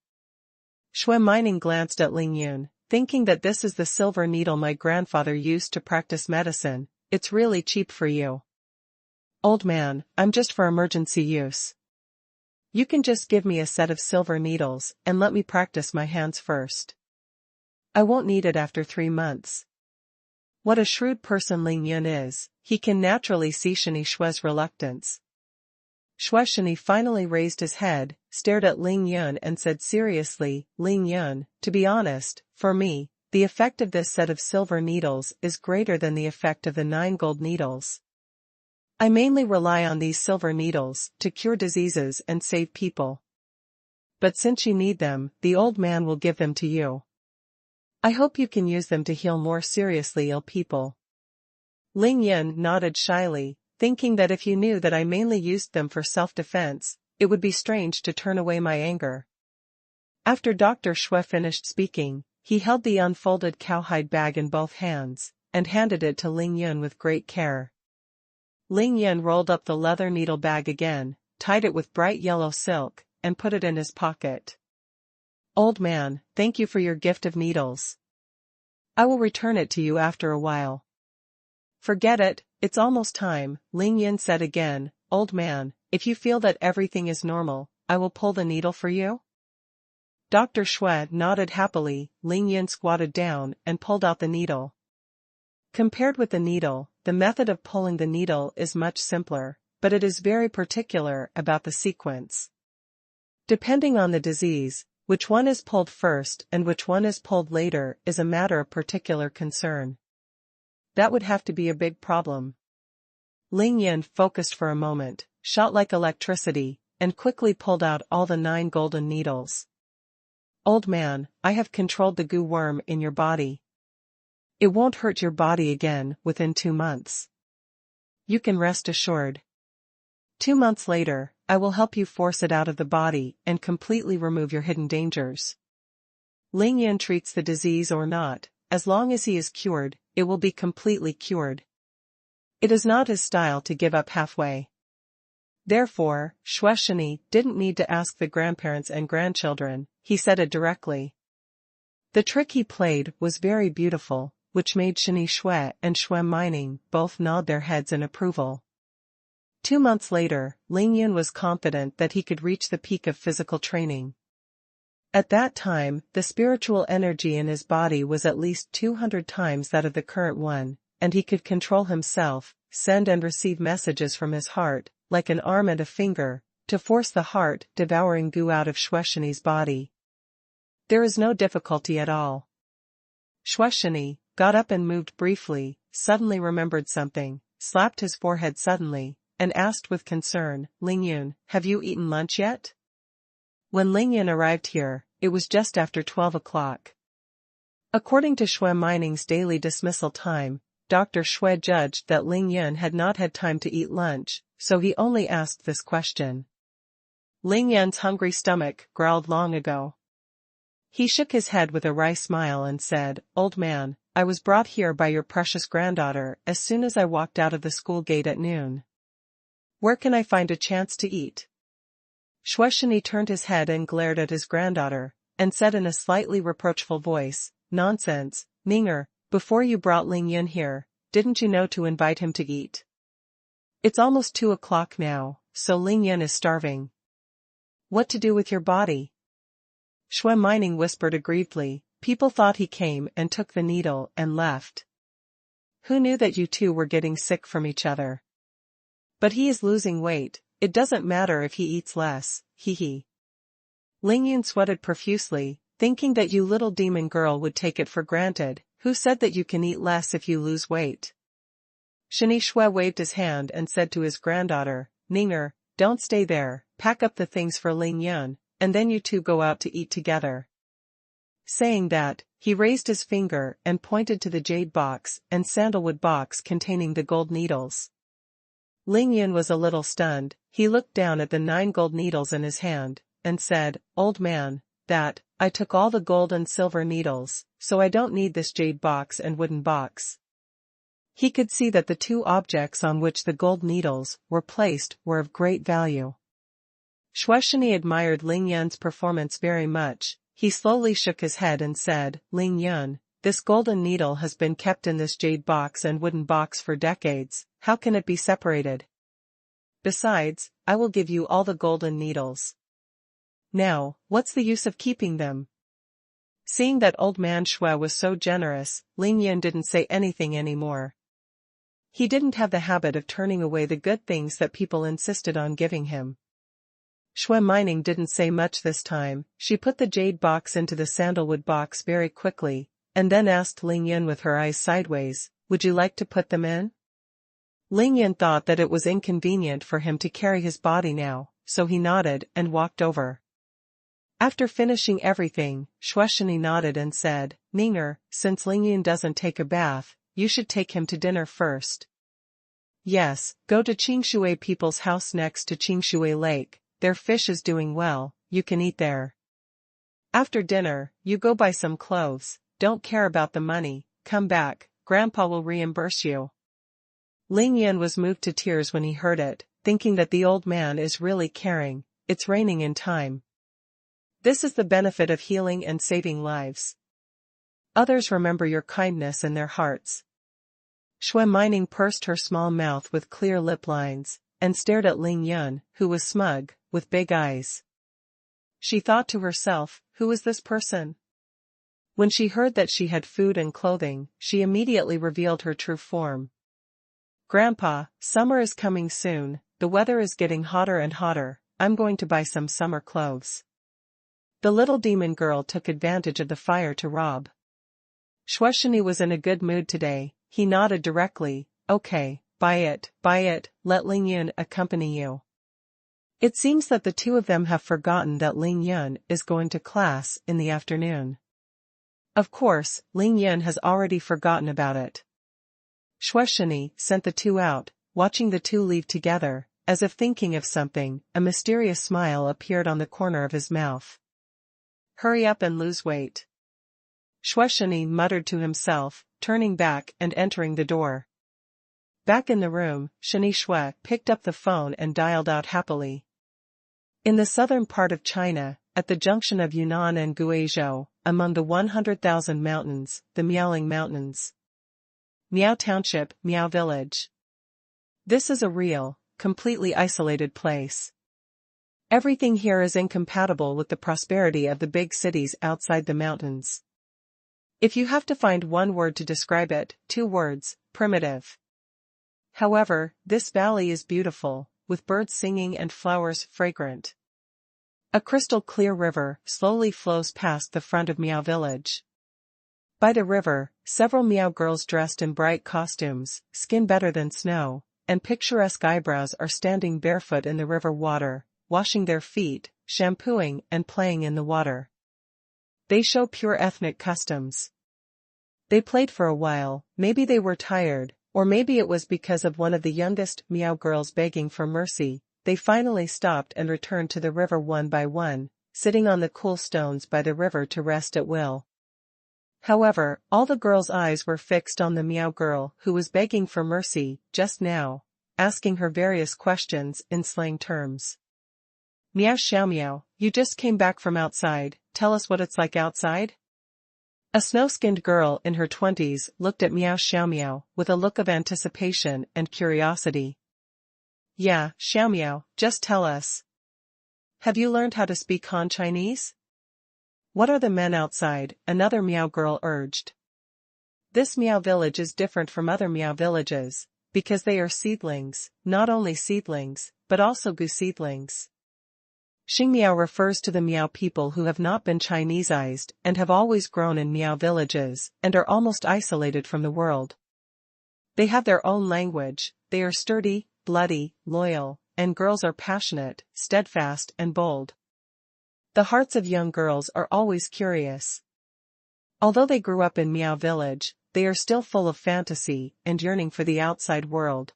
Xuanhuan glanced at Ling Yun, thinking that this is the silver needle my grandfather used to practice medicine. It's really cheap for you. Old man, I'm just for emergency use. You can just give me a set of silver needles and let me practice my hands first. I won't need it after 3 months. What a shrewd person Ling Yun is, he can naturally see Shani Xue's reluctance. Shani finally raised his head, stared at Ling Yun and said seriously, Ling Yun, to be honest, for me, the effect of this set of silver needles is greater than the effect of the 9 gold needles. I mainly rely on these silver needles to cure diseases and save people. But since you need them, the old man will give them to you. I hope you can use them to heal more seriously ill people. Ling Yun nodded shyly, thinking that if you knew that I mainly used them for self-defense, it would be strange to turn away my anger. After Dr. Xue finished speaking, he held the unfolded cowhide bag in both hands, and handed it to Ling Yun with great care. Ling Yun rolled up the leather needle bag again, tied it with bright yellow silk, and put it in his pocket. Old man, thank you for your gift of needles. I will return it to you after a while. Forget it, it's almost time, Ling Yun said again. Old man, if you feel that everything is normal, I will pull the needle for you. Dr. Xue nodded happily. Ling Yun squatted down and pulled out the needle. Compared with the needle, the method of pulling the needle is much simpler, but it is very particular about the sequence. Depending on the disease, which one is pulled first and which one is pulled later is a matter of particular concern. That would have to be a big problem. Ling Yin focused for a moment, shot like electricity, and quickly pulled out all the 9 golden needles. Old man, I have controlled the goo worm in your body. It won't hurt your body again within 2 months. You can rest assured. 2 months later, I will help you force it out of the body and completely remove your hidden dangers. Ling Yin treats the disease or not, as long as he is cured, it will be completely cured. It is not his style to give up halfway. Therefore, Shani didn't need to ask the grandparents and grandchildren, he said it directly. The trick he played was very beautiful, which made Shani Xue and Xuanhuan both nod their heads in approval. 2 months later, Ling Yun was confident that he could reach the peak of physical training. At that time, the spiritual energy in his body was at least 200 times that of the current one, and he could control himself, send and receive messages from his heart, like an arm and a finger, to force the heart-devouring goo out of Shani's body. There is no difficulty at all. Shani got up and moved briefly, suddenly remembered something, slapped his forehead suddenly, and asked with concern, Ling Yun, have you eaten lunch yet? When Ling Yun arrived here, it was just after 12 o'clock. According to Xuanhuan's daily dismissal time, Dr. Xue judged that Ling Yun had not had time to eat lunch, so he only asked this question. Ling Yun's hungry stomach growled long ago. He shook his head with a wry smile and said, Old man, I was brought here by your precious granddaughter as soon as I walked out of the school gate at noon. Where can I find a chance to eat? Shani turned his head and glared at his granddaughter, and said in a slightly reproachful voice, Nonsense, Ninger, before you brought Ling Yun here, didn't you know to invite him to eat? It's almost 2 o'clock now, so Ling Yun is starving. What to do with your body? Xuanhuan whispered aggrievedly, people thought he came and took the needle and left. Who knew that you two were getting sick from each other? But he is losing weight, it doesn't matter if he eats less, hee. Ling Yun sweated profusely, thinking that you little demon girl would take it for granted. Who said that you can eat less if you lose weight? Shani Xue waved his hand and said to his granddaughter, Ninger, don't stay there, pack up the things for Ling Yun, and then you two go out to eat together. Saying that, he raised his finger and pointed to the jade box and sandalwood box containing the gold needles. Ling Yun was a little stunned. He looked down at the 9 gold needles in his hand, and said, "Old man, I took all the gold and silver needles, so I don't need this jade box and wooden box." He could see that the 2 objects on which the gold needles were placed were of great value. Xuanhuan admired Ling Yun's performance very much. He slowly shook his head and said, "Ling Yun, this golden needle has been kept in this jade box and wooden box for decades. How can it be separated? Besides, I will give you all the golden needles. Now, what's the use of keeping them?" Seeing that old man Xue was so generous, Ling Yun didn't say anything anymore. He didn't have the habit of turning away the good things that people insisted on giving him. Xuanhuan didn't say much this time. She put the jade box into the sandalwood box very quickly, and then asked Ling Yun with her eyes sideways, "Would you like to put them in?" Ling Yun thought that it was inconvenient for him to carry his body now, so he nodded and walked over. After finishing everything, Xuanhuan nodded and said, "Ninger, since Ling Yun doesn't take a bath, you should take him to dinner first." "Yes, go to Qingshui people's house next to Qingshui Lake. Their fish is doing well, you can eat there. After dinner, you go buy some clothes, don't care about the money, come back, Grandpa will reimburse you." Ling Yun was moved to tears when he heard it, thinking that the old man is really caring. It's raining in time. This is the benefit of healing and saving lives. Others remember your kindness in their hearts. Xuanhuan pursed her small mouth with clear lip lines, and stared at Ling Yun, who was smug, with big eyes. She thought to herself, who is this person? When she heard that she had food and clothing, she immediately revealed her true form. "Grandpa, summer is coming soon, the weather is getting hotter and hotter, I'm going to buy some summer clothes." The little demon girl took advantage of the fire to rob. Xuanhuan was in a good mood today. He nodded directly, "Okay, buy it, let Ling Yun accompany you." It seems that the 2 of them have forgotten that Ling Yun is going to class in the afternoon. Of course, Ling Yun has already forgotten about it. Xuanhuan sent the 2 out, watching the 2 leave together, as if thinking of something. A mysterious smile appeared on the corner of his mouth. "Hurry up and lose weight," Xuanhuan muttered to himself, turning back and entering the door. Back in the room, Shani Xue picked up the phone and dialed out happily. In the southern part of China, at the junction of Yunnan and Guizhou, among the 100,000 mountains, the Miaoling Mountains. Miao Township, Miao Village. This is a real, completely isolated place. Everything here is incompatible with the prosperity of the big cities outside the mountains. If you have to find one word to describe it, 2 words, primitive. However, this valley is beautiful, with birds singing and flowers fragrant. A crystal-clear river slowly flows past the front of Miao Village. By the river, several Miao girls dressed in bright costumes, skin better than snow, and picturesque eyebrows are standing barefoot in the river water, washing their feet, shampooing and playing in the water. They show pure ethnic customs. They played for a while, maybe they were tired, or maybe it was because of one of the youngest Miao girls begging for mercy. They finally stopped and returned to the river one by one, sitting on the cool stones by the river to rest at will. However, all the girls' eyes were fixed on the Miao girl who was begging for mercy just now, asking her various questions in slang terms. "Miao Xiaomiao, you just came back from outside, tell us what it's like outside?" A snow-skinned girl in her 20s looked at Miao Xiaomiao with a look of anticipation and curiosity. "Yeah, Xiaomiao, just tell us. Have you learned how to speak Han Chinese?" "What are the men outside?" another Miao girl urged. This Miao village is different from other Miao villages, because they are seedlings, not only seedlings, but also gu seedlings. Xingmiao refers to the Miao people who have not been Chinesized and have always grown in Miao villages and are almost isolated from the world. They have their own language, they are sturdy, bloody, loyal, and girls are passionate, steadfast and bold. The hearts of young girls are always curious. Although they grew up in Meow Village, they are still full of fantasy and yearning for the outside world.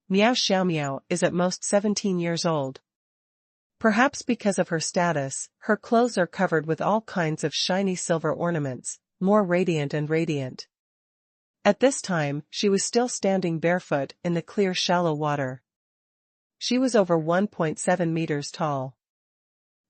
Meow Xiaomiao is at most 17 years old. Perhaps because of her status, her clothes are covered with all kinds of shiny silver ornaments, more radiant and radiant. At this time, she was still standing barefoot in the clear shallow water. She was over 1.7 meters tall.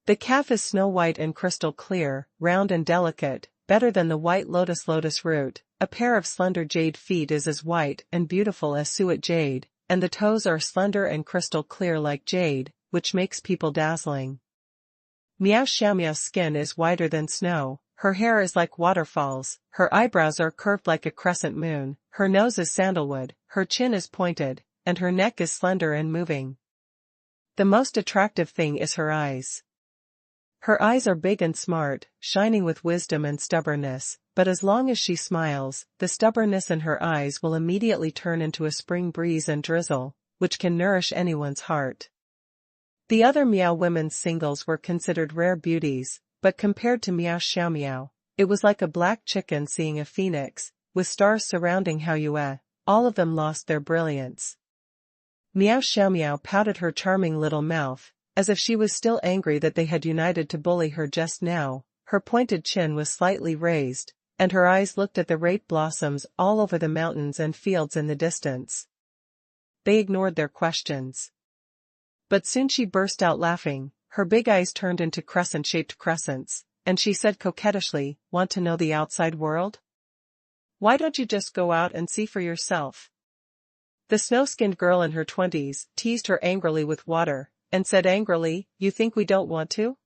The calf is snow white and crystal clear, round and delicate, better than the white lotus root. A pair of slender jade feet is as white and beautiful as suet jade, and the toes are slender and crystal clear like jade, which makes people dazzling. Meow Xiaomiao's skin is whiter than snow, her hair is like waterfalls, her eyebrows are curved like a crescent moon, her nose is sandalwood, her chin is pointed, and her neck is slender and moving. The most attractive thing is her eyes. Her eyes are big and smart, shining with wisdom and stubbornness, but as long as she smiles, the stubbornness in her eyes will immediately turn into a spring breeze and drizzle, which can nourish anyone's heart. The other Meow women's singles were considered rare beauties, but compared to Meow Xiaomiao, it was like a black chicken seeing a phoenix, with stars surrounding Haoyue. All of them lost their brilliance. Meow Xiaomiao pouted her charming little mouth, as if she was still angry that they had united to bully her just now. Her pointed chin was slightly raised, and her eyes looked at the rate blossoms all over the mountains and fields in the distance. They ignored their questions. But soon she burst out laughing, her big eyes turned into crescent-shaped crescents, and she said coquettishly, "Want to know the outside world? Why don't you just go out and see for yourself?" The snow-skinned girl in her 20s teased her angrily with water, and said angrily, "You think we don't want to?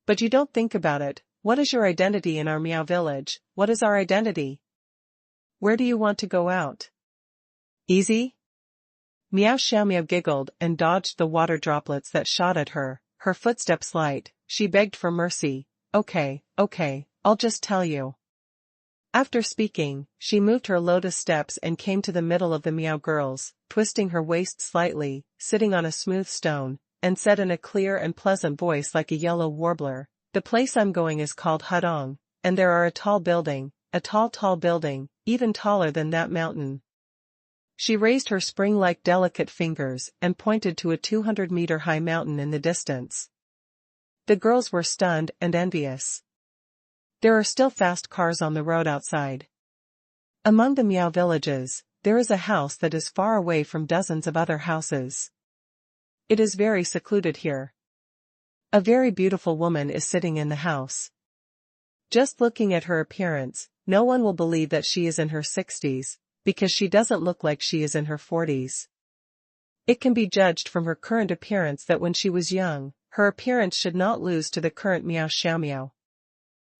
But you don't think about it. What is your identity in our Meow village? What is our identity? Where do you want to go out? Easy?" Meow Xiaomiao giggled and dodged the water droplets that shot at her, her footsteps light. She begged for mercy. Okay, I'll just tell you." After speaking, she moved her lotus steps and came to the middle of the Meow girls, twisting her waist slightly, sitting on a smooth stone, and said in a clear and pleasant voice like a yellow warbler, "The place I'm going is called Hudong, and there are a tall building, a tall building, even taller than that mountain." She raised her spring-like delicate fingers and pointed to a 200-meter-high mountain in the distance. The girls were stunned and envious. There are still fast cars on the road outside. Among the Meow villages, there is a house that is far away from dozens of other houses. It is very secluded here. A very beautiful woman is sitting in the house. Just looking at her appearance, no one will believe that she is in her 60s, because she doesn't look like she is in her 40s. It can be judged from her current appearance that when she was young, her appearance should not lose to the current Meow Xiaomiao.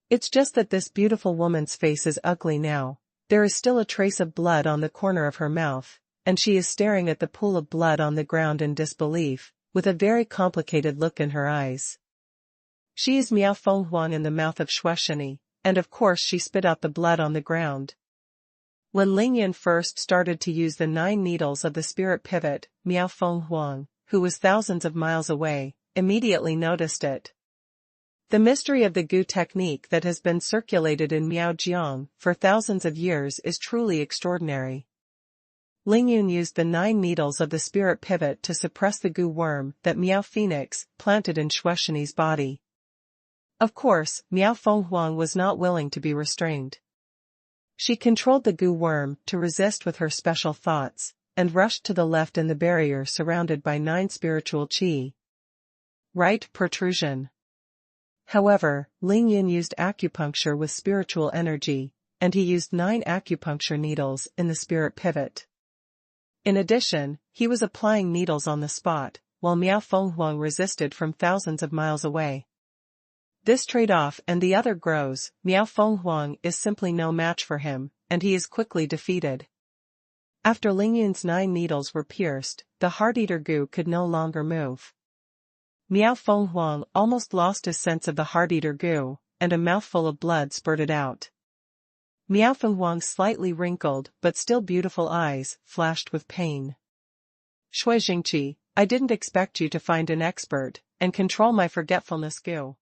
It's just that this beautiful woman's face is ugly now. There is still a trace of blood on the corner of her mouth, and she is staring at the pool of blood on the ground in disbelief, with a very complicated look in her eyes. She is Meow Fenghuang in the mouth of Shuesheni, and of course she spit out the blood on the ground. When Lingyan first started to use the 9 needles of the spirit pivot, Meow Fenghuang, who was thousands of miles away, immediately noticed it. The mystery of the Gu technique that has been circulated in Miaojiang for thousands of years is truly extraordinary. Lingyun used the 9 needles of the spirit pivot to suppress the Gu worm that Meow Phoenix planted in Shuesheni's body. Of course, Meow Fenghuang was not willing to be restrained. She controlled the Gu worm to resist with her special thoughts, and rushed to the left in the barrier surrounded by 9 spiritual qi. Right protrusion. However, Lingyan used acupuncture with spiritual energy, and he used 9 acupuncture needles in the spirit pivot. In addition, he was applying needles on the spot, while Meow Fenghuang resisted from thousands of miles away. This trade-off and the other grows, Meow Fenghuang is simply no match for him, and he is quickly defeated. After Lingyun's 9 needles were pierced, the heart-eater Gu could no longer move. Meow Fenghuang almost lost his sense of the heart-eater Gu, and a mouthful of blood spurted out. Meow Fenghuang's slightly wrinkled but still beautiful eyes flashed with pain. "Shui Jingqi, I didn't expect you to find an expert and control my forgetfulness Gu.